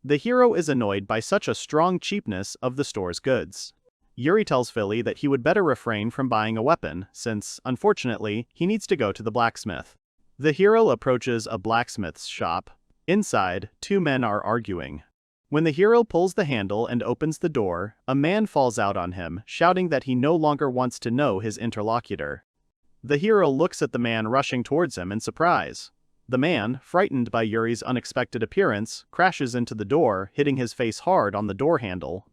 The hero is annoyed by such a strong cheapness of the store's goods. Yuri tells Feely that he would better refrain from buying a weapon, since, unfortunately, he needs to go to the blacksmith. The hero approaches a blacksmith's shop. Inside, two men are arguing. When the hero pulls the handle and opens the door, a man falls out on him, shouting that he no longer wants to know his interlocutor. The hero looks at the man rushing towards him in surprise. The man, frightened by Yuri's unexpected appearance, crashes into the door, hitting his face hard on the door handle.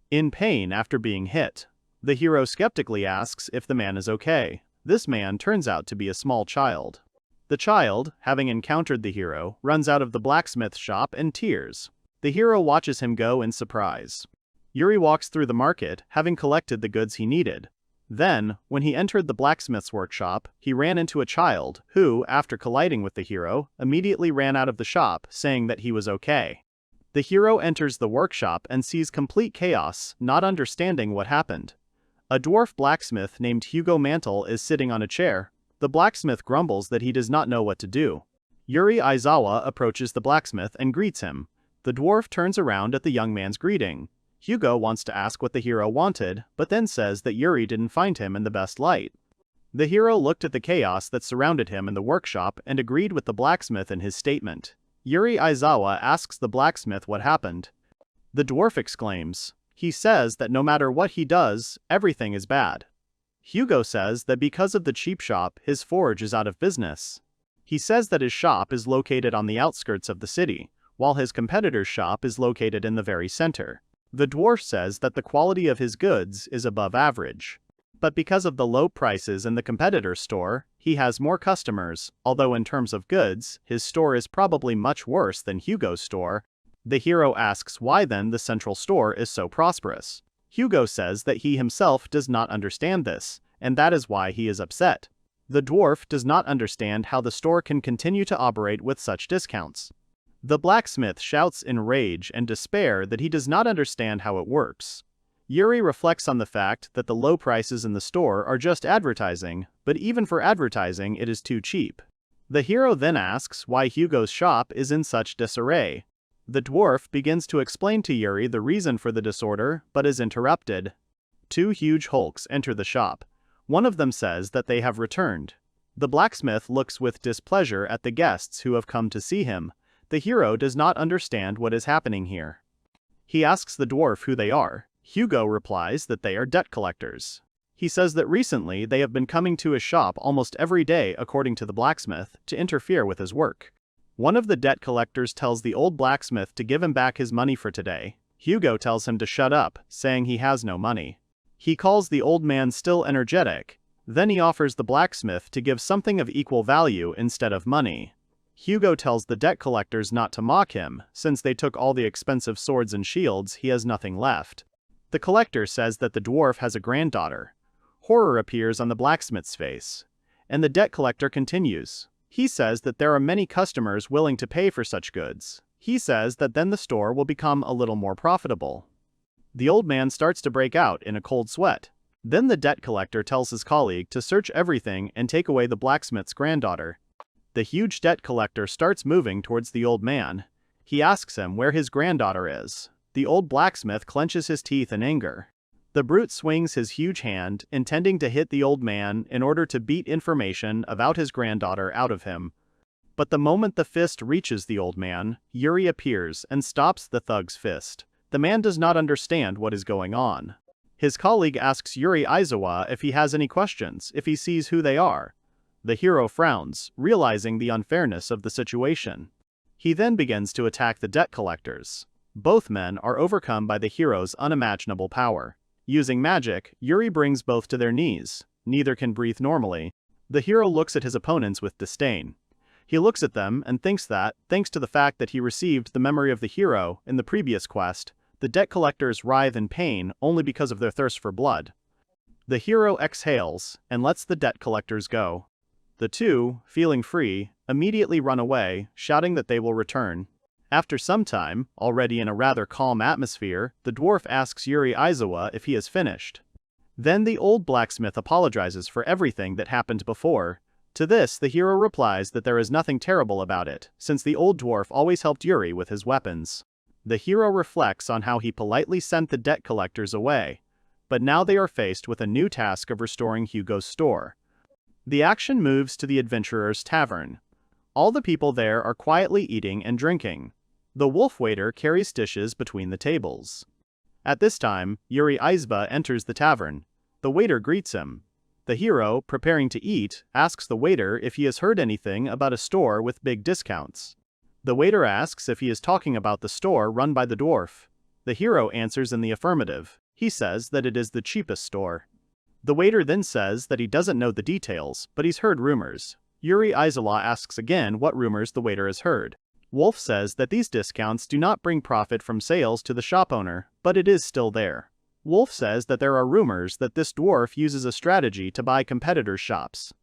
In pain after being hit, the hero skeptically asks if the man is okay. This man turns out to be a small child. The child, having encountered the hero, runs out of the blacksmith shop in tears. The hero watches him go in surprise. Yuri walks through the market, having collected the goods he needed. Then, when he entered the blacksmith's workshop, he ran into a child, who, after colliding with the hero, immediately ran out of the shop, saying that he was okay. The hero enters the workshop and sees complete chaos, not understanding what happened. A dwarf blacksmith named Hugo Mantle is sitting on a chair. The blacksmith grumbles that he does not know what to do. Yuri Aizawa approaches the blacksmith and greets him. The dwarf turns around at the young man's greeting. Hugo wants to ask what the hero wanted, but then says that Yuri didn't find him in the best light. The hero looked at the chaos that surrounded him in the workshop and agreed with the blacksmith in his statement. Yuri Aizawa asks the blacksmith what happened. The dwarf exclaims. He says that no matter what he does, everything is bad. Hugo says that because of the cheap shop, his forge is out of business. He says that his shop is located on the outskirts of the city, while his competitor's shop is located in the very center. The dwarf says that the quality of his goods is above average. But because of the low prices in the competitor's store, he has more customers, although in terms of goods, his store is probably much worse than Hugo's store. The hero asks why then the central store is so prosperous. Hugo says that he himself does not understand this, and that is why he is upset. The dwarf does not understand how the store can continue to operate with such discounts. The blacksmith shouts in rage and despair that he does not understand how it works. Yuri reflects on the fact that the low prices in the store are just advertising, but even for advertising it is too cheap. The hero then asks why Hugo's shop is in such disarray. The dwarf begins to explain to Yuri the reason for the disorder, but is interrupted. Two huge hulks enter the shop. One of them says that they have returned. The blacksmith looks with displeasure at the guests who have come to see him. The hero does not understand what is happening here. He asks the dwarf who they are. Hugo replies that they are debt collectors. He says that recently they have been coming to his shop almost every day, according to the blacksmith, to interfere with his work. One of the debt collectors tells the old blacksmith to give him back his money for today. Hugo tells him to shut up, saying he has no money. He calls the old man still energetic, then he offers the blacksmith to give something of equal value instead of money. Hugo tells the debt collectors not to mock him, since they took all the expensive swords and shields, he has nothing left. The collector says that the dwarf has a granddaughter. Horror appears on the blacksmith's face. And the debt collector continues. He says that there are many customers willing to pay for such goods. He says that then the store will become a little more profitable. The old man starts to break out in a cold sweat. Then the debt collector tells his colleague to search everything and take away the blacksmith's granddaughter. The huge debt collector starts moving towards the old man. He asks him where his granddaughter is. The old blacksmith clenches his teeth in anger. The brute swings his huge hand, intending to hit the old man in order to beat information about his granddaughter out of him. But the moment the fist reaches the old man, Yuri appears and stops the thug's fist. The man does not understand what is going on. His colleague asks Yuri Aizawa if he has any questions, if he sees who they are. The hero frowns, realizing the unfairness of the situation. He then begins to attack the debt collectors. Both men are overcome by the hero's unimaginable power. Using magic, Yuri brings both to their knees. Neither can breathe normally. The hero looks at his opponents with disdain. He looks at them and thinks that, thanks to the fact that he received the memory of the hero in the previous quest, the debt collectors writhe in pain only because of their thirst for blood. The hero exhales and lets the debt collectors go. The two, feeling free, immediately run away, shouting that they will return. After some time, already in a rather calm atmosphere, the dwarf asks Yuri Aizawa if he has finished. Then the old blacksmith apologizes for everything that happened before. To this, the hero replies that there is nothing terrible about it, since the old dwarf always helped Yuri with his weapons. The hero reflects on how he politely sent the debt collectors away, but now they are faced with a new task of restoring Hugo's store. The action moves to the adventurer's tavern. All the people there are quietly eating and drinking. The wolf waiter carries dishes between the tables. At this time, Yuri Aizawa enters the tavern. The waiter greets him. The hero, preparing to eat, asks the waiter if he has heard anything about a store with big discounts. The waiter asks if he is talking about the store run by the dwarf. The hero answers in the affirmative. He says that it is the cheapest store. The waiter then says that he doesn't know the details, but he's heard rumors. Yuri Aizawa asks again what rumors the waiter has heard. Wolf says that these discounts do not bring profit from sales to the shop owner, but it is still there. Wolf says that there are rumors that this dwarf uses a strategy to buy competitors' shops.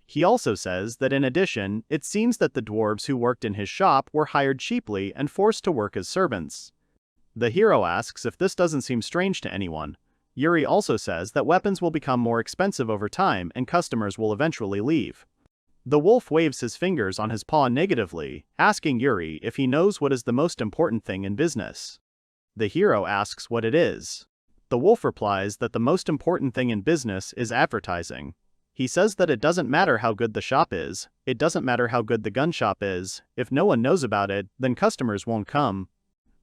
He also says that in addition, it seems that the dwarves who worked in his shop were hired cheaply and forced to work as servants. The hero asks if this doesn't seem strange to anyone. Yuri also says that weapons will become more expensive over time and customers will eventually leave. The wolf waves his fingers on his paw negatively, asking Yuri if he knows what is the most important thing in business. The hero asks what it is. The wolf replies that the most important thing in business is advertising. He says that it doesn't matter how good the shop is, it doesn't matter how good the gun shop is, if no one knows about it, then customers won't come.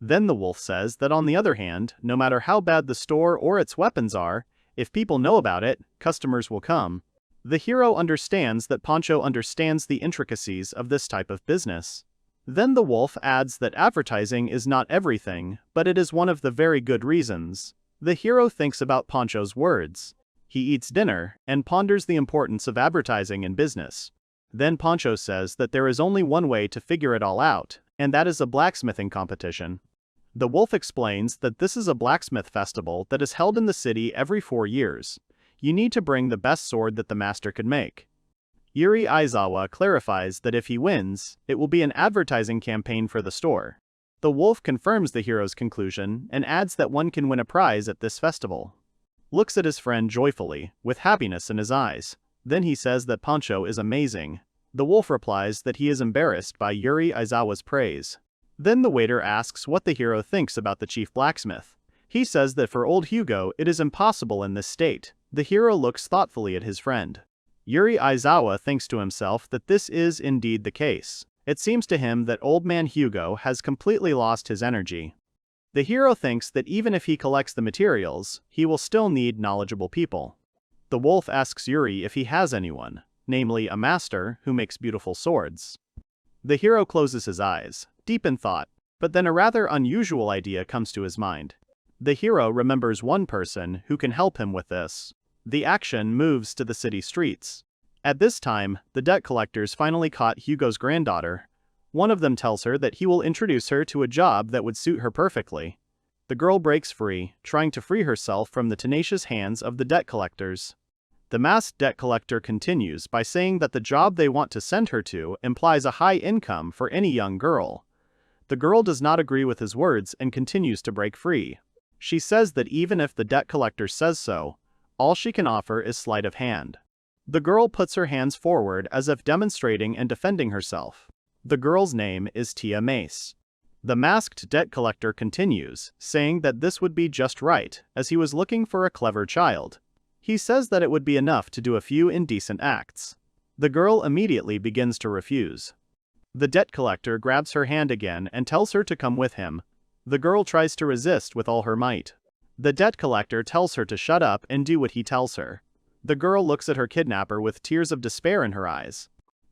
Then the wolf says that on the other hand, no matter how bad the store or its weapons are, if people know about it, customers will come. The hero understands that Poncho understands the intricacies of this type of business. Then the wolf adds that advertising is not everything, but it is one of the very good reasons. The hero thinks about Poncho's words. He eats dinner and ponders the importance of advertising in business. Then Poncho says that there is only one way to figure it all out, and that is a blacksmithing competition. The wolf explains that this is a blacksmith festival that is held in the city every 4 years. You need to bring the best sword that the master could make. Yuri Aizawa clarifies that if he wins, it will be an advertising campaign for the store. The wolf confirms the hero's conclusion and adds that one can win a prize at this festival. Looks at his friend joyfully, with happiness in his eyes. Then he says that Poncho is amazing. The wolf replies that he is embarrassed by Yuri Aizawa's praise. Then the waiter asks what the hero thinks about the chief blacksmith. He says that for old Hugo it is impossible in this state. The hero looks thoughtfully at his friend. Yuri Aizawa thinks to himself that this is indeed the case. It seems to him that old man Hugo has completely lost his energy. The hero thinks that even if he collects the materials, he will still need knowledgeable people. The wolf asks Yuri if he has anyone, namely a master who makes beautiful swords. The hero closes his eyes, deep in thought. But then a rather unusual idea comes to his mind. The hero remembers one person who can help him with this. The action moves to the city streets. At this time, the debt collectors finally caught Hugo's granddaughter. One of them tells her that he will introduce her to a job that would suit her perfectly. The girl breaks free, trying to free herself from the tenacious hands of the debt collectors. The masked debt collector continues by saying that the job they want to send her to implies a high income for any young girl. The girl does not agree with his words and continues to break free. She says that even if the debt collector says so, all she can offer is sleight of hand. The girl puts her hands forward as if demonstrating and defending herself. The girl's name is Tia Mace. The masked debt collector continues, saying that this would be just right, as he was looking for a clever child. He says that it would be enough to do a few indecent acts. The girl immediately begins to refuse. The debt collector grabs her hand again and tells her to come with him. The girl tries to resist with all her might. The debt collector tells her to shut up and do what he tells her. The girl looks at her kidnapper with tears of despair in her eyes.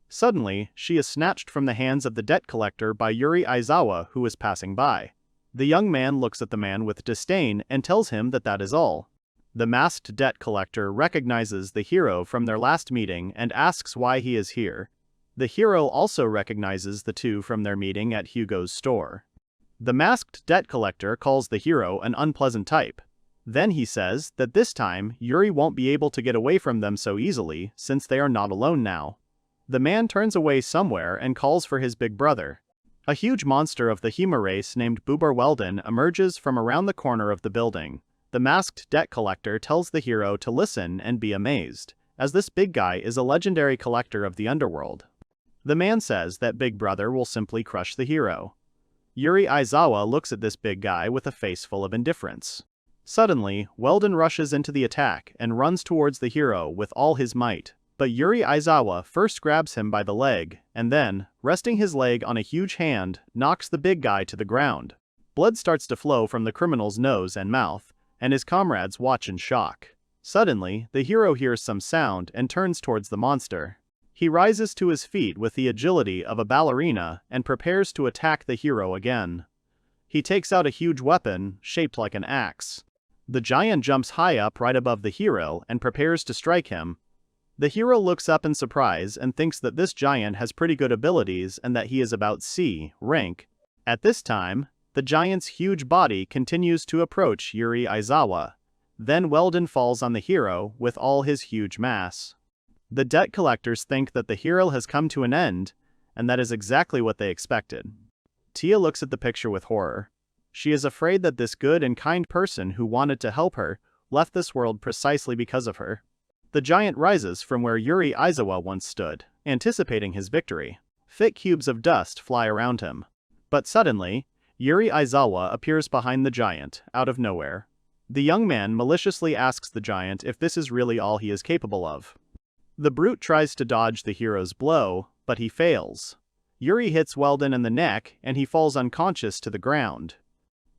Suddenly, she is snatched from the hands of the debt collector by Yuri Aizawa, who is passing by. The young man looks at the man with disdain and tells him that that is all. The masked debt collector recognizes the hero from their last meeting and asks why he is here. The hero also recognizes the two from their meeting at Hugo's store. The masked debt collector calls the hero an unpleasant type. Then he says that this time Yuri won't be able to get away from them so easily since they are not alone now. The man turns away somewhere and calls for his big brother. A huge monster of the Hema race named Bubar Weldon emerges from around the corner of the building. The masked debt collector tells the hero to listen and be amazed, as this big guy is a legendary collector of the underworld. The man says that Big Brother will simply crush the hero. Yuri Aizawa looks at this big guy with a face full of indifference. Suddenly, Weldon rushes into the attack and runs towards the hero with all his might, but Yuri Aizawa first grabs him by the leg, and then, resting his leg on a huge hand, knocks the big guy to the ground. Blood starts to flow from the criminal's nose and mouth, and his comrades watch in shock. Suddenly, the hero hears some sound and turns towards the monster. He rises to his feet with the agility of a ballerina and prepares to attack the hero again. He takes out a huge weapon, shaped like an axe. The giant jumps high up right above the hero and prepares to strike him. The hero looks up in surprise and thinks that this giant has pretty good abilities and that he is about C rank. At this time, the giant's huge body continues to approach Yuri Aizawa. Then Weldon falls on the hero with all his huge mass. The debt collectors think that the hero has come to an end, and that is exactly what they expected. Tia looks at the picture with horror. She is afraid that this good and kind person who wanted to help her left this world precisely because of her. The giant rises from where Yuri Aizawa once stood, anticipating his victory. Thick cubes of dust fly around him. But suddenly, Yuri Aizawa appears behind the giant, out of nowhere. The young man maliciously asks the giant if this is really all he is capable of. The brute tries to dodge the hero's blow, but he fails. Yuri hits Weldon in the neck and he falls unconscious to the ground.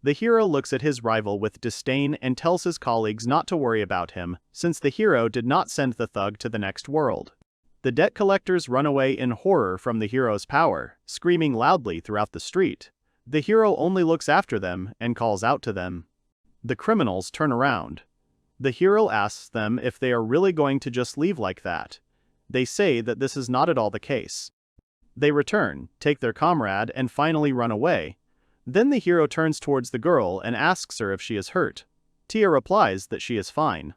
The hero looks at his rival with disdain and tells his colleagues not to worry about him, since the hero did not send the thug to the next world. The debt collectors run away in horror from the hero's power, screaming loudly throughout the street. The hero only looks after them and calls out to them. The criminals turn around. The hero asks them if they are really going to just leave like that. They say that this is not at all the case. They return, take their comrade, and finally run away. Then the hero turns towards the girl and asks her if she is hurt. Tia replies that she is fine.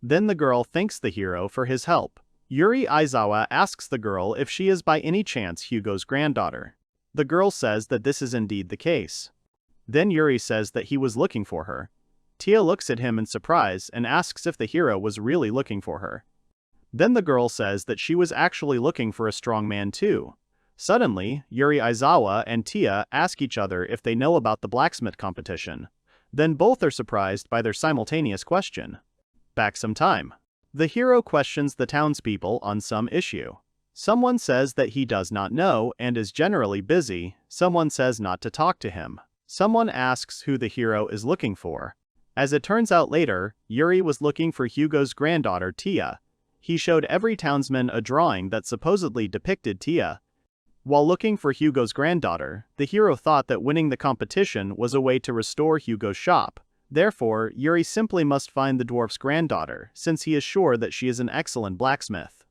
Then the girl thanks the hero for his help. Yuri Aizawa asks the girl if she is by any chance Hugo's granddaughter. The girl says that this is indeed the case. Then Yuri says that he was looking for her. Tia looks at him in surprise and asks if the hero was really looking for her. Then the girl says that she was actually looking for a strong man too. Suddenly, Yuri Aizawa and Tia ask each other if they know about the blacksmith competition. Then both are surprised by their simultaneous question. Back some time. The hero questions the townspeople on some issue. Someone says that he does not know and is generally busy. Someone says not to talk to him. Someone asks who the hero is looking for. As it turns out later, Yuri was looking for Hugo's granddaughter Tia. He showed every townsman a drawing that supposedly depicted Tia. While looking for Hugo's granddaughter, the hero thought that winning the competition was a way to restore Hugo's shop. Therefore, Yuri simply must find the dwarf's granddaughter, since he is sure that she is an excellent blacksmith.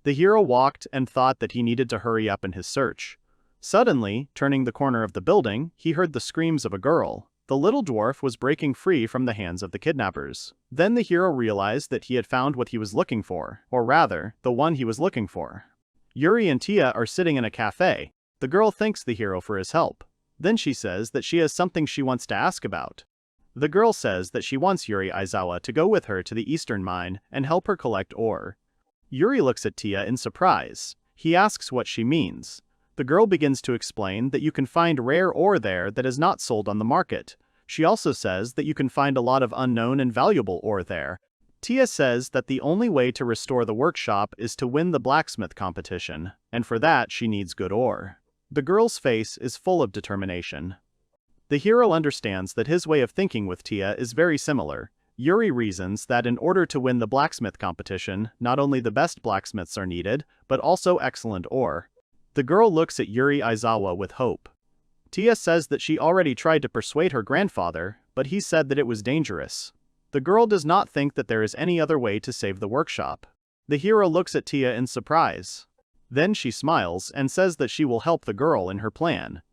The hero walked and thought that he needed to hurry up in his search. Suddenly, turning the corner of the building, he heard the screams of a girl. The little dwarf was breaking free from the hands of the kidnappers. Then the hero realized that he had found what he was looking for, or rather, the one he was looking for. Yuri and Tia are sitting in a cafe. The girl thanks the hero for his help. Then she says that she has something she wants to ask about. The girl says that she wants Yuri Aizawa to go with her to the eastern mine and help her collect ore. Yuri looks at Tia in surprise. He asks what she means. The girl begins to explain that you can find rare ore there that is not sold on the market. She also says that you can find a lot of unknown and valuable ore there. Tia says that the only way to restore the workshop is to win the blacksmith competition, and for that she needs good ore. The girl's face is full of determination. The hero understands that his way of thinking with Tia is very similar. Yuri reasons that in order to win the blacksmith competition, not only the best blacksmiths are needed, but also excellent ore. The girl looks at Yuri Aizawa with hope. Tia says that she already tried to persuade her grandfather, but he said that it was dangerous. The girl does not think that there is any other way to save the workshop. The hero looks at Tia in surprise. Then she smiles and says that she will help the girl in her plan.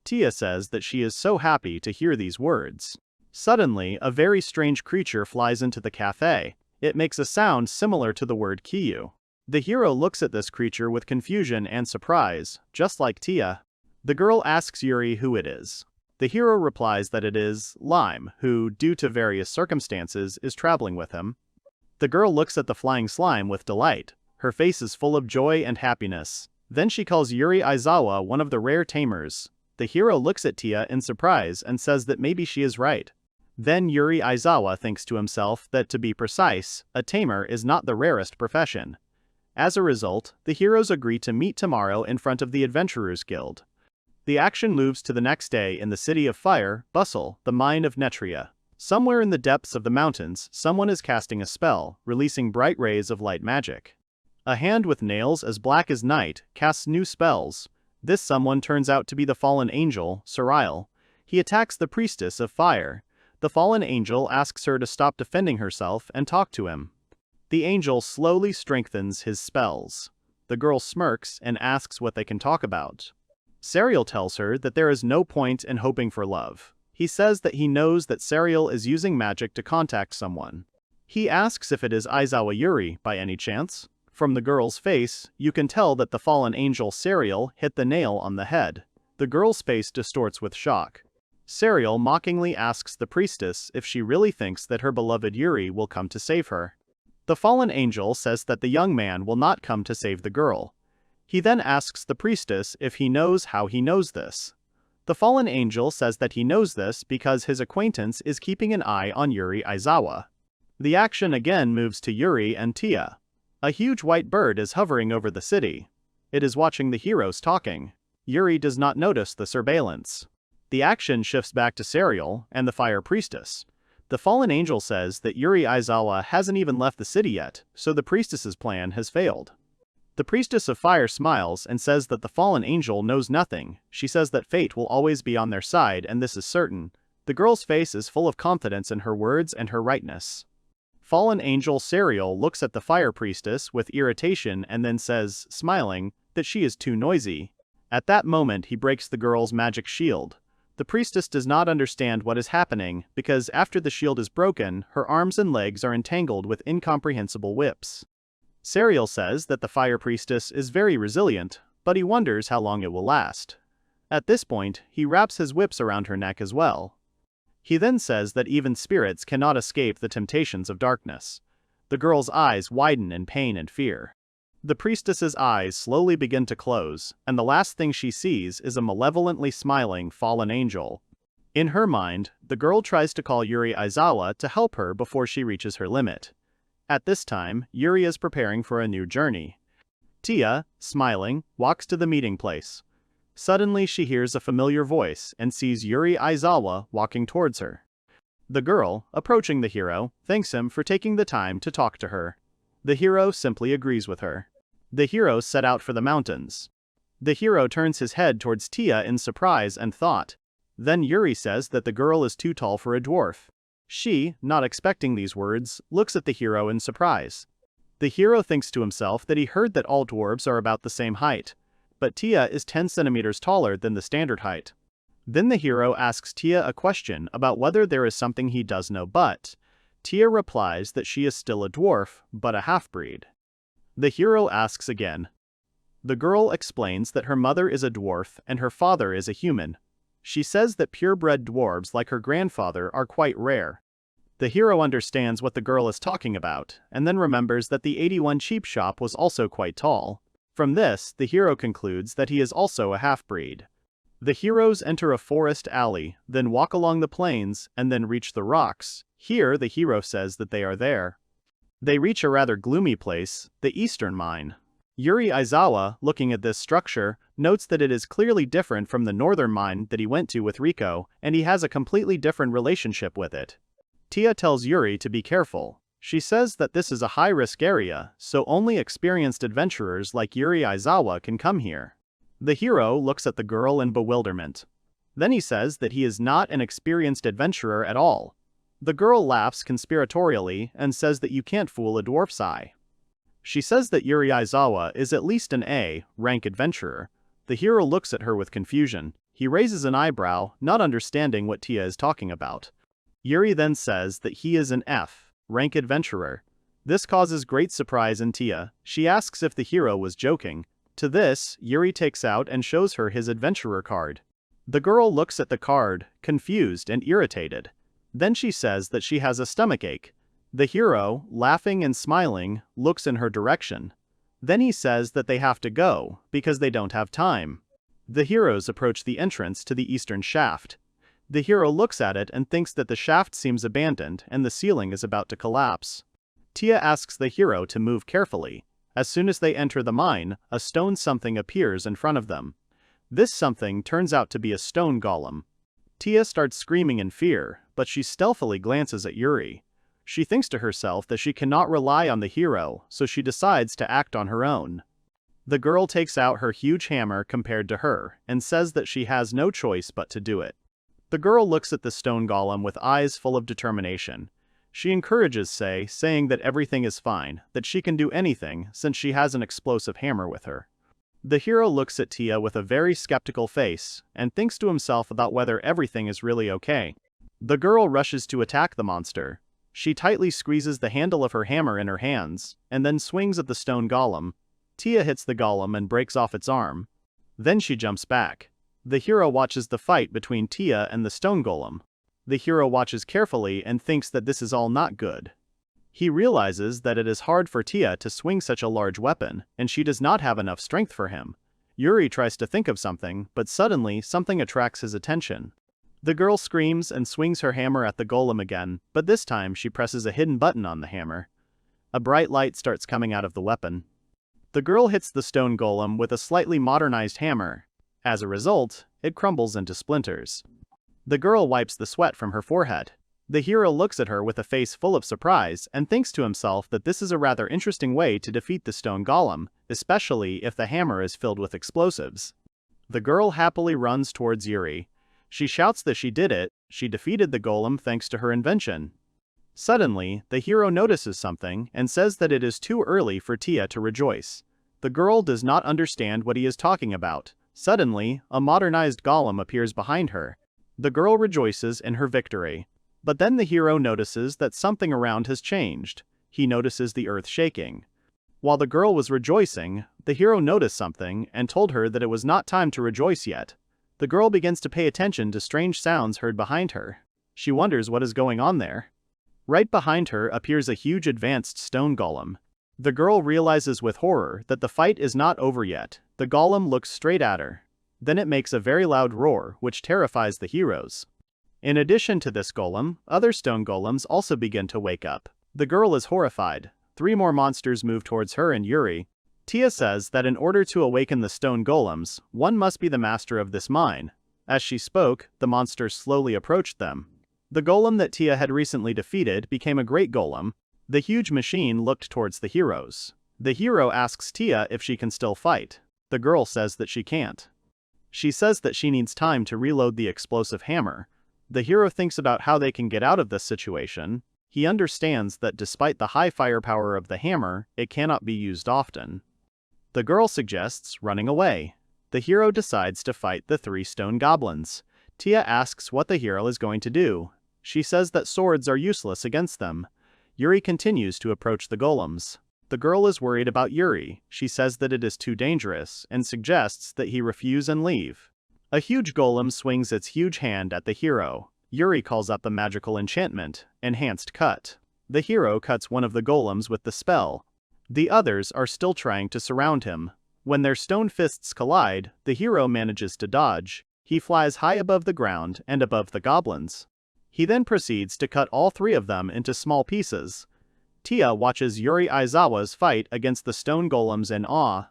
Tia says that she is so happy to hear these words. Suddenly, a very strange creature flies into the cafe. It makes a sound similar to the word Kiyu. The hero looks at this creature with confusion and surprise, just like Tia. The girl asks Yuri who it is. The hero replies that it is Lime, who, due to various circumstances, is traveling with him. The girl looks at the flying slime with delight. Her face is full of joy and happiness. Then she calls Yuri Aizawa one of the rare tamers. The hero looks at Tia in surprise and says that maybe she is right. Then Yuri Aizawa thinks to himself that, to be precise, a tamer is not the rarest profession. As a result, the heroes agree to meet tomorrow in front of the Adventurers Guild. The action moves to the next day in the City of Fire, Bustle, the mine of Netria. Somewhere in the depths of the mountains, someone is casting a spell, releasing bright rays of light magic. A hand with nails as black as night casts new spells. This someone turns out to be the fallen angel, Suriel. He attacks the priestess of fire. The fallen angel asks her to stop defending herself and talk to him. The angel slowly strengthens his spells. The girl smirks and asks what they can talk about. Suriel tells her that there is no point in hoping for love. He says that he knows that Suriel is using magic to contact someone. He asks if it is Aizawa Yuri by any chance. From the girl's face, you can tell that the fallen angel Suriel hit the nail on the head. The girl's face distorts with shock. Suriel mockingly asks the priestess if she really thinks that her beloved Yuri will come to save her. The fallen angel says that the young man will not come to save the girl. He then asks the priestess if he knows how he knows this. The fallen angel says that he knows this because his acquaintance is keeping an eye on Yuri Aizawa. The action again moves to Yuri and Tia. A huge white bird is hovering over the city. It is watching the heroes talking. Yuri does not notice the surveillance. The action shifts back to Suriel and the fire priestess. The fallen angel says that Yuri Aizawa hasn't even left the city yet, so the priestess's plan has failed. The priestess of fire smiles and says that the fallen angel knows nothing. She says that fate will always be on their side, and this is certain. The girl's face is full of confidence in her words and her rightness. Fallen angel Suriel looks at the fire priestess with irritation and then says, smiling, that she is too noisy. At that moment he breaks the girl's magic shield. The priestess does not understand what is happening because after the shield is broken, her arms and legs are entangled with incomprehensible whips. Suriel says that the fire priestess is very resilient, but he wonders how long it will last. At this point, he wraps his whips around her neck as well. He then says that even spirits cannot escape the temptations of darkness. The girl's eyes widen in pain and fear. The priestess's eyes slowly begin to close, and the last thing she sees is a malevolently smiling fallen angel. In her mind, the girl tries to call Yuri Aizawa to help her before she reaches her limit. At this time, Yuri is preparing for a new journey. Tia, smiling, walks to the meeting place. Suddenly she hears a familiar voice and sees Yuri Aizawa walking towards her. The girl, approaching the hero, thanks him for taking the time to talk to her. The hero simply agrees with her. The heroes set out for the mountains. The hero turns his head towards Tia in surprise and thought. Then Yuri says that the girl is too tall for a dwarf. She, not expecting these words, looks at the hero in surprise. The hero thinks to himself that he heard that all dwarves are about the same height, but Tia is 10 centimeters taller than the standard height. Then the hero asks Tia a question about whether there is something he does know, but Tia replies that she is still a dwarf, but a half-breed. The hero asks again. The girl explains that her mother is a dwarf and her father is a human. She says that purebred dwarves like her grandfather are quite rare. The hero understands what the girl is talking about, and then remembers that the 81 cheap shop was also quite tall. From this, the hero concludes that he is also a half-breed. The heroes enter a forest alley, then walk along the plains, and then reach the rocks. Here the hero says that they are there. They reach a rather gloomy place, the Eastern Mine. Yuri Aizawa, looking at this structure, notes that it is clearly different from the Northern Mine that he went to with Riko, and he has a completely different relationship with it. Tia tells Yuri to be careful. She says that this is a high-risk area, so only experienced adventurers like Yuri Aizawa can come here. The hero looks at the girl in bewilderment. Then he says that he is not an experienced adventurer at all. The girl laughs conspiratorially and says that you can't fool a dwarf's eye. She says that Yuri Aizawa is at least an A-rank adventurer. The hero looks at her with confusion. He raises an eyebrow, not understanding what Tia is talking about. Yuri then says that he is an F-rank adventurer. This causes great surprise in Tia. She asks if the hero was joking. To this, Yuri takes out and shows her his adventurer card. The girl looks at the card, confused and irritated. Then she says that she has a stomachache. The hero, laughing and smiling, looks in her direction. Then he says that they have to go, because they don't have time. The heroes approach the entrance to the eastern shaft. The hero looks at it and thinks that the shaft seems abandoned and the ceiling is about to collapse. Tia asks the hero to move carefully. As soon as they enter the mine, a stone something appears in front of them. This something turns out to be a stone golem. Tia starts screaming in fear, but she stealthily glances at Yuri. She thinks to herself that she cannot rely on the hero, so she decides to act on her own. The girl takes out her huge hammer compared to her, and says that she has no choice but to do it. The girl looks at the stone golem with eyes full of determination. She encourages Sei, saying that everything is fine, that she can do anything since she has an explosive hammer with her. The hero looks at Tia with a very skeptical face, and thinks to himself about whether everything is really okay. The girl rushes to attack the monster. She tightly squeezes the handle of her hammer in her hands, and then swings at the stone golem. Tia hits the golem and breaks off its arm. Then she jumps back. The hero watches the fight between Tia and the stone golem. The hero watches carefully and thinks that this is all not good. He realizes that it is hard for Tia to swing such a large weapon, and she does not have enough strength for him. Yuri tries to think of something, but suddenly something attracts his attention. The girl screams and swings her hammer at the golem again, but this time she presses a hidden button on the hammer. A bright light starts coming out of the weapon. The girl hits the stone golem with a slightly modernized hammer. As a result, it crumbles into splinters. The girl wipes the sweat from her forehead. The hero looks at her with a face full of surprise and thinks to himself that this is a rather interesting way to defeat the stone golem, especially if the hammer is filled with explosives. The girl happily runs towards Yuri. She shouts that she did it, she defeated the golem thanks to her invention. Suddenly, the hero notices something and says that it is too early for Tia to rejoice. The girl does not understand what he is talking about. Suddenly, a modernized golem appears behind her. The girl rejoices in her victory. But then the hero notices that something around has changed. He notices the earth shaking. While the girl was rejoicing, the hero noticed something and told her that it was not time to rejoice yet. The girl begins to pay attention to strange sounds heard behind her. She wonders what is going on there. Right behind her appears a huge advanced stone golem. The girl realizes with horror that the fight is not over yet. The golem looks straight at her. Then it makes a very loud roar, which terrifies the heroes. In addition to this golem, other stone golems also begin to wake up. The girl is horrified. 3 more monsters move towards her and Yuri. Tia says that in order to awaken the stone golems, one must be the master of this mine. As she spoke, the monsters slowly approached them. The golem that Tia had recently defeated became a great golem. The huge machine looked towards the heroes. The hero asks Tia if she can still fight. The girl says that she can't. She says that she needs time to reload the explosive hammer. The hero thinks about how they can get out of this situation. He understands that despite the high firepower of the hammer, it cannot be used often. The girl suggests running away. The hero decides to fight the 3 stone goblins. Tia asks what the hero is going to do. She says that swords are useless against them. Yuri continues to approach the golems. The girl is worried about Yuri. She says that it is too dangerous and suggests that he refuse and leave. A huge golem swings its huge hand at the hero. Yuri calls up the magical enchantment, Enhanced Cut. The hero cuts one of the golems with the spell. The others are still trying to surround him. When their stone fists collide, the hero manages to dodge. He flies high above the ground and above the goblins. He then proceeds to cut all 3 of them into small pieces. Tia watches Yuri Aizawa's fight against the stone golems in awe.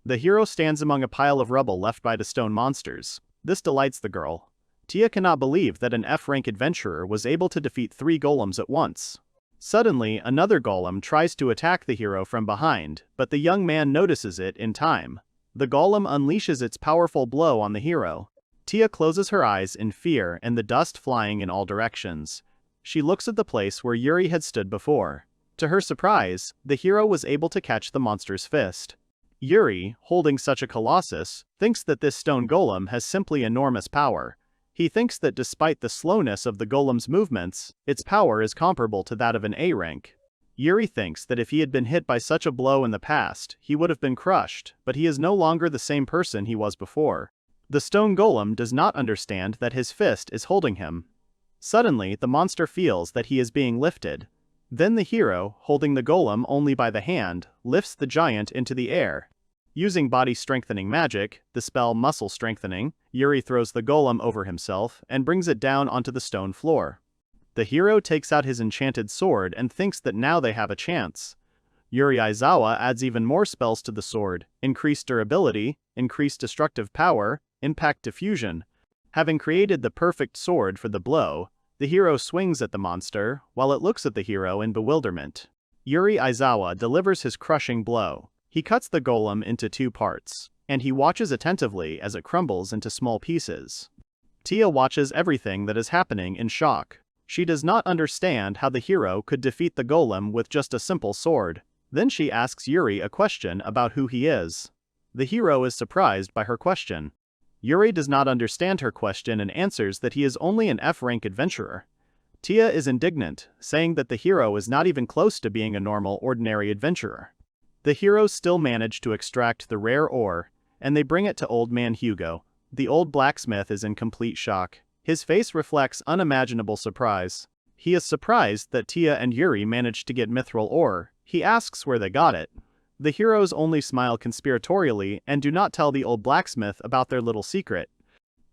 The hero stands among a pile of rubble left by the stone monsters. This delights the girl. Tia cannot believe that an F-rank adventurer was able to defeat 3 golems at once. Suddenly, another golem tries to attack the hero from behind, but the young man notices it in time. The golem unleashes its powerful blow on the hero. Tia closes her eyes in fear and the dust flying in all directions. She looks at the place where Yuri had stood before. To her surprise, the hero was able to catch the monster's fist. Yuri, holding such a colossus, thinks that this stone golem has simply enormous power. He thinks that despite the slowness of the golem's movements, its power is comparable to that of an A rank. Yuri thinks that if he had been hit by such a blow in the past, he would have been crushed, but he is no longer the same person he was before. The stone golem does not understand that his fist is holding him. Suddenly, the monster feels that he is being lifted. Then the hero, holding the golem only by the hand, lifts the giant into the air. Using body-strengthening magic, the spell Muscle Strengthening, Yuri throws the golem over himself and brings it down onto the stone floor. The hero takes out his enchanted sword and thinks that now they have a chance. Yuri Aizawa adds even more spells to the sword: increased durability, increased destructive power, impact diffusion. Having created the perfect sword for the blow, the hero swings at the monster, while it looks at the hero in bewilderment. Yuri Aizawa delivers his crushing blow. He cuts the golem into 2 parts, and he watches attentively as it crumbles into small pieces. Tia watches everything that is happening in shock. She does not understand how the hero could defeat the golem with just a simple sword. Then she asks Yuri a question about who he is. The hero is surprised by her question. Yuri does not understand her question and answers that he is only an F-rank adventurer. Tia is indignant, saying that the hero is not even close to being a normal, ordinary adventurer. The heroes still manage to extract the rare ore, and they bring it to Old Man Hugo. The old blacksmith is in complete shock. His face reflects unimaginable surprise. He is surprised that Tia and Yuri managed to get mithril ore. He asks where they got it. The heroes only smile conspiratorially and do not tell the old blacksmith about their little secret.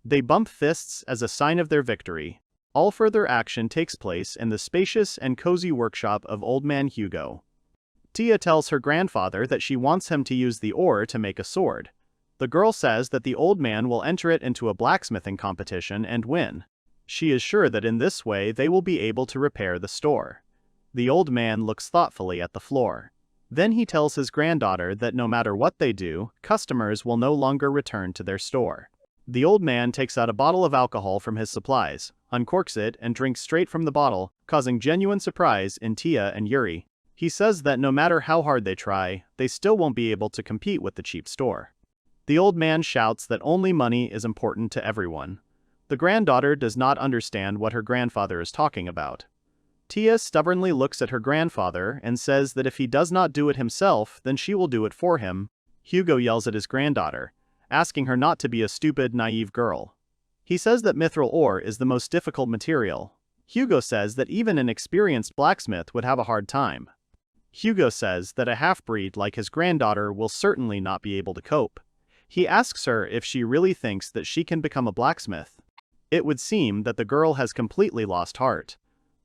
They bump fists as a sign of their victory. All further action takes place in the spacious and cozy workshop of Old Man Hugo. Tia tells her grandfather that she wants him to use the ore to make a sword. The girl says that the old man will enter it into a blacksmithing competition and win. She is sure that in this way they will be able to repair the store. The old man looks thoughtfully at the floor. Then he tells his granddaughter that no matter what they do, customers will no longer return to their store. The old man takes out a bottle of alcohol from his supplies, uncorks it, and drinks straight from the bottle, causing genuine surprise in Tia and Yuri. He says that no matter how hard they try, they still won't be able to compete with the cheap store. The old man shouts that only money is important to everyone. The granddaughter does not understand what her grandfather is talking about. Tia stubbornly looks at her grandfather and says that if he does not do it himself, then she will do it for him. Hugo yells at his granddaughter, asking her not to be a stupid, naive girl. He says that mithril ore is the most difficult material. Hugo says that even an experienced blacksmith would have a hard time. Hugo says that a half-breed like his granddaughter will certainly not be able to cope. He asks her if she really thinks that she can become a blacksmith. It would seem that the girl has completely lost heart.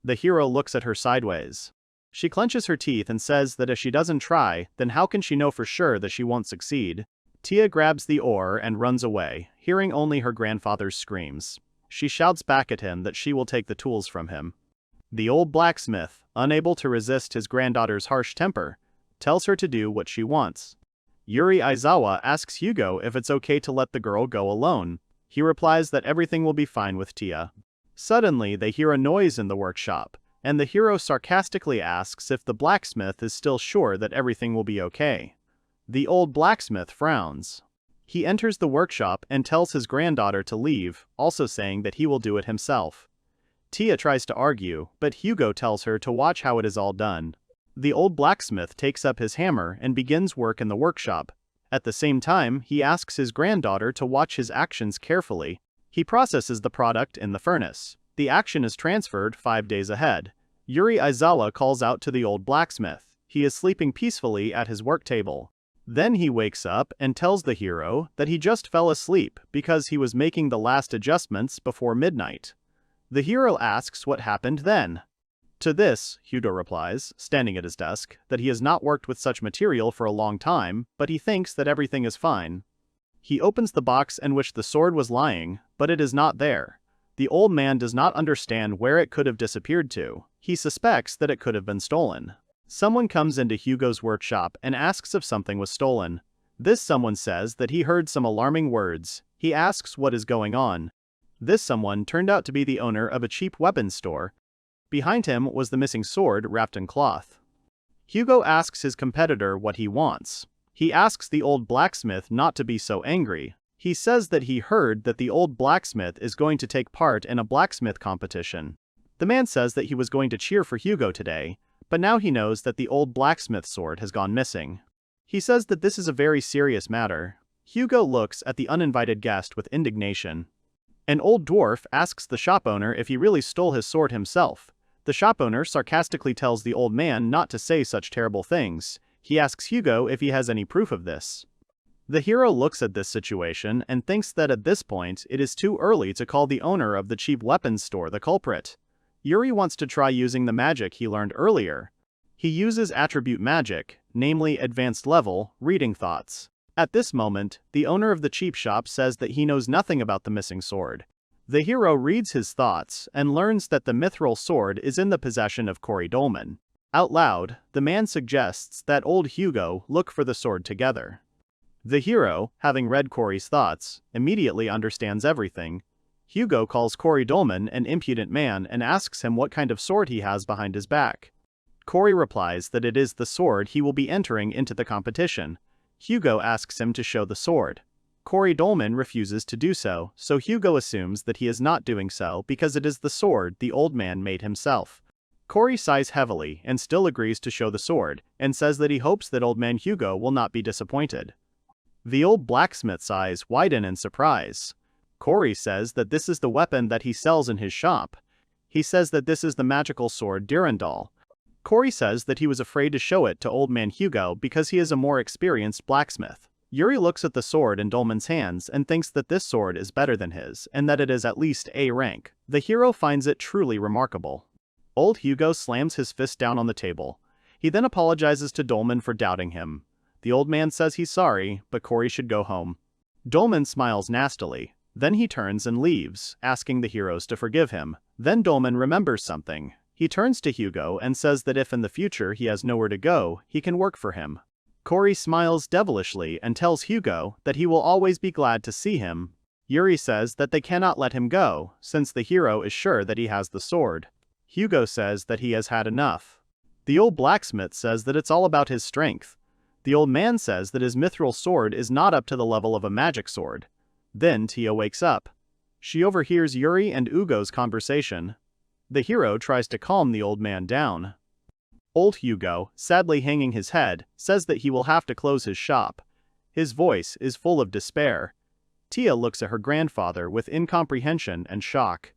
The hero looks at her sideways. She clenches her teeth and says that if she doesn't try, then how can she know for sure that she won't succeed? Tia grabs the ore and runs away, hearing only her grandfather's screams. She shouts back at him that she will take the tools from him. The old blacksmith, unable to resist his granddaughter's harsh temper, tells her to do what she wants. Yuri Aizawa asks Hugo if it's okay to let the girl go alone. He replies that everything will be fine with Tia. Suddenly, they hear a noise in the workshop, and the hero sarcastically asks if the blacksmith is still sure that everything will be okay. The old blacksmith frowns. He enters the workshop and tells his granddaughter to leave, also saying that he will do it himself. Tia tries to argue, but Hugo tells her to watch how it is all done. The old blacksmith takes up his hammer and begins work in the workshop. At the same time, he asks his granddaughter to watch his actions carefully. He processes the product in the furnace. The action is transferred 5 days ahead. Yuri Aizawa calls out to the old blacksmith. He is sleeping peacefully at his work table. Then he wakes up and tells the hero that he just fell asleep because he was making the last adjustments before midnight. The hero asks what happened then. To this, Hugo replies, standing at his desk, that he has not worked with such material for a long time, but he thinks that everything is fine. He opens the box in which the sword was lying, but it is not there. The old man does not understand where it could have disappeared to. He suspects that it could have been stolen. Someone comes into Hugo's workshop and asks if something was stolen. This someone says that he heard some alarming words. He asks what is going on. This someone turned out to be the owner of a cheap weapons store. Behind him was the missing sword wrapped in cloth. Hugo asks his competitor what he wants. He asks the old blacksmith not to be so angry. He says that he heard that the old blacksmith is going to take part in a blacksmith competition. The man says that he was going to cheer for Hugo today, but now he knows that the old blacksmith sword has gone missing. He says that this is a very serious matter. Hugo looks at the uninvited guest with indignation. An old dwarf asks the shop owner if he really stole his sword himself. The shop owner sarcastically tells the old man not to say such terrible things. He asks Hugo if he has any proof of this. The hero looks at this situation and thinks that at this point it is too early to call the owner of the cheap weapons store the culprit. Yuri wants to try using the magic he learned earlier. He uses attribute magic, namely advanced level, reading thoughts. At this moment, the owner of the cheap shop says that he knows nothing about the missing sword. The hero reads his thoughts and learns that the mithril sword is in the possession of Cory Dolman. Out loud, the man suggests that old Hugo look for the sword together. The hero, having read Cory's thoughts, immediately understands everything. Hugo calls Cory Dolman an impudent man and asks him what kind of sword he has behind his back. Cory replies that it is the sword he will be entering into the competition. Hugo asks him to show the sword. Cory Dolman refuses to do so, so Hugo assumes that he is not doing so because it is the sword the old man made himself. Cory sighs heavily and still agrees to show the sword, and says that he hopes that old man Hugo will not be disappointed. The old blacksmith's eyes widen in surprise. Cory says that this is the weapon that he sells in his shop. He says that this is the magical sword Durandal. Cory says that he was afraid to show it to old man Hugo because he is a more experienced blacksmith. Yuri looks at the sword in Dolman's hands and thinks that this sword is better than his, and that it is at least A rank. The hero finds it truly remarkable. Old Hugo slams his fist down on the table. He then apologizes to Dolman for doubting him. The old man says he's sorry, but Cory should go home. Dolman smiles nastily. Then he turns and leaves, asking the heroes to forgive him. Then Dolman remembers something. He turns to Hugo and says that if in the future he has nowhere to go, he can work for him. Cory smiles devilishly and tells Hugo that he will always be glad to see him. Yuri says that they cannot let him go, since the hero is sure that he has the sword. Hugo says that he has had enough. The old blacksmith says that it's all about his strength. The old man says that his mithril sword is not up to the level of a magic sword. Then Tia wakes up. She overhears Yuri and Ugo's conversation. The hero tries to calm the old man down. Old Hugo, sadly hanging his head, says that he will have to close his shop. His voice is full of despair. Tia looks at her grandfather with incomprehension and shock.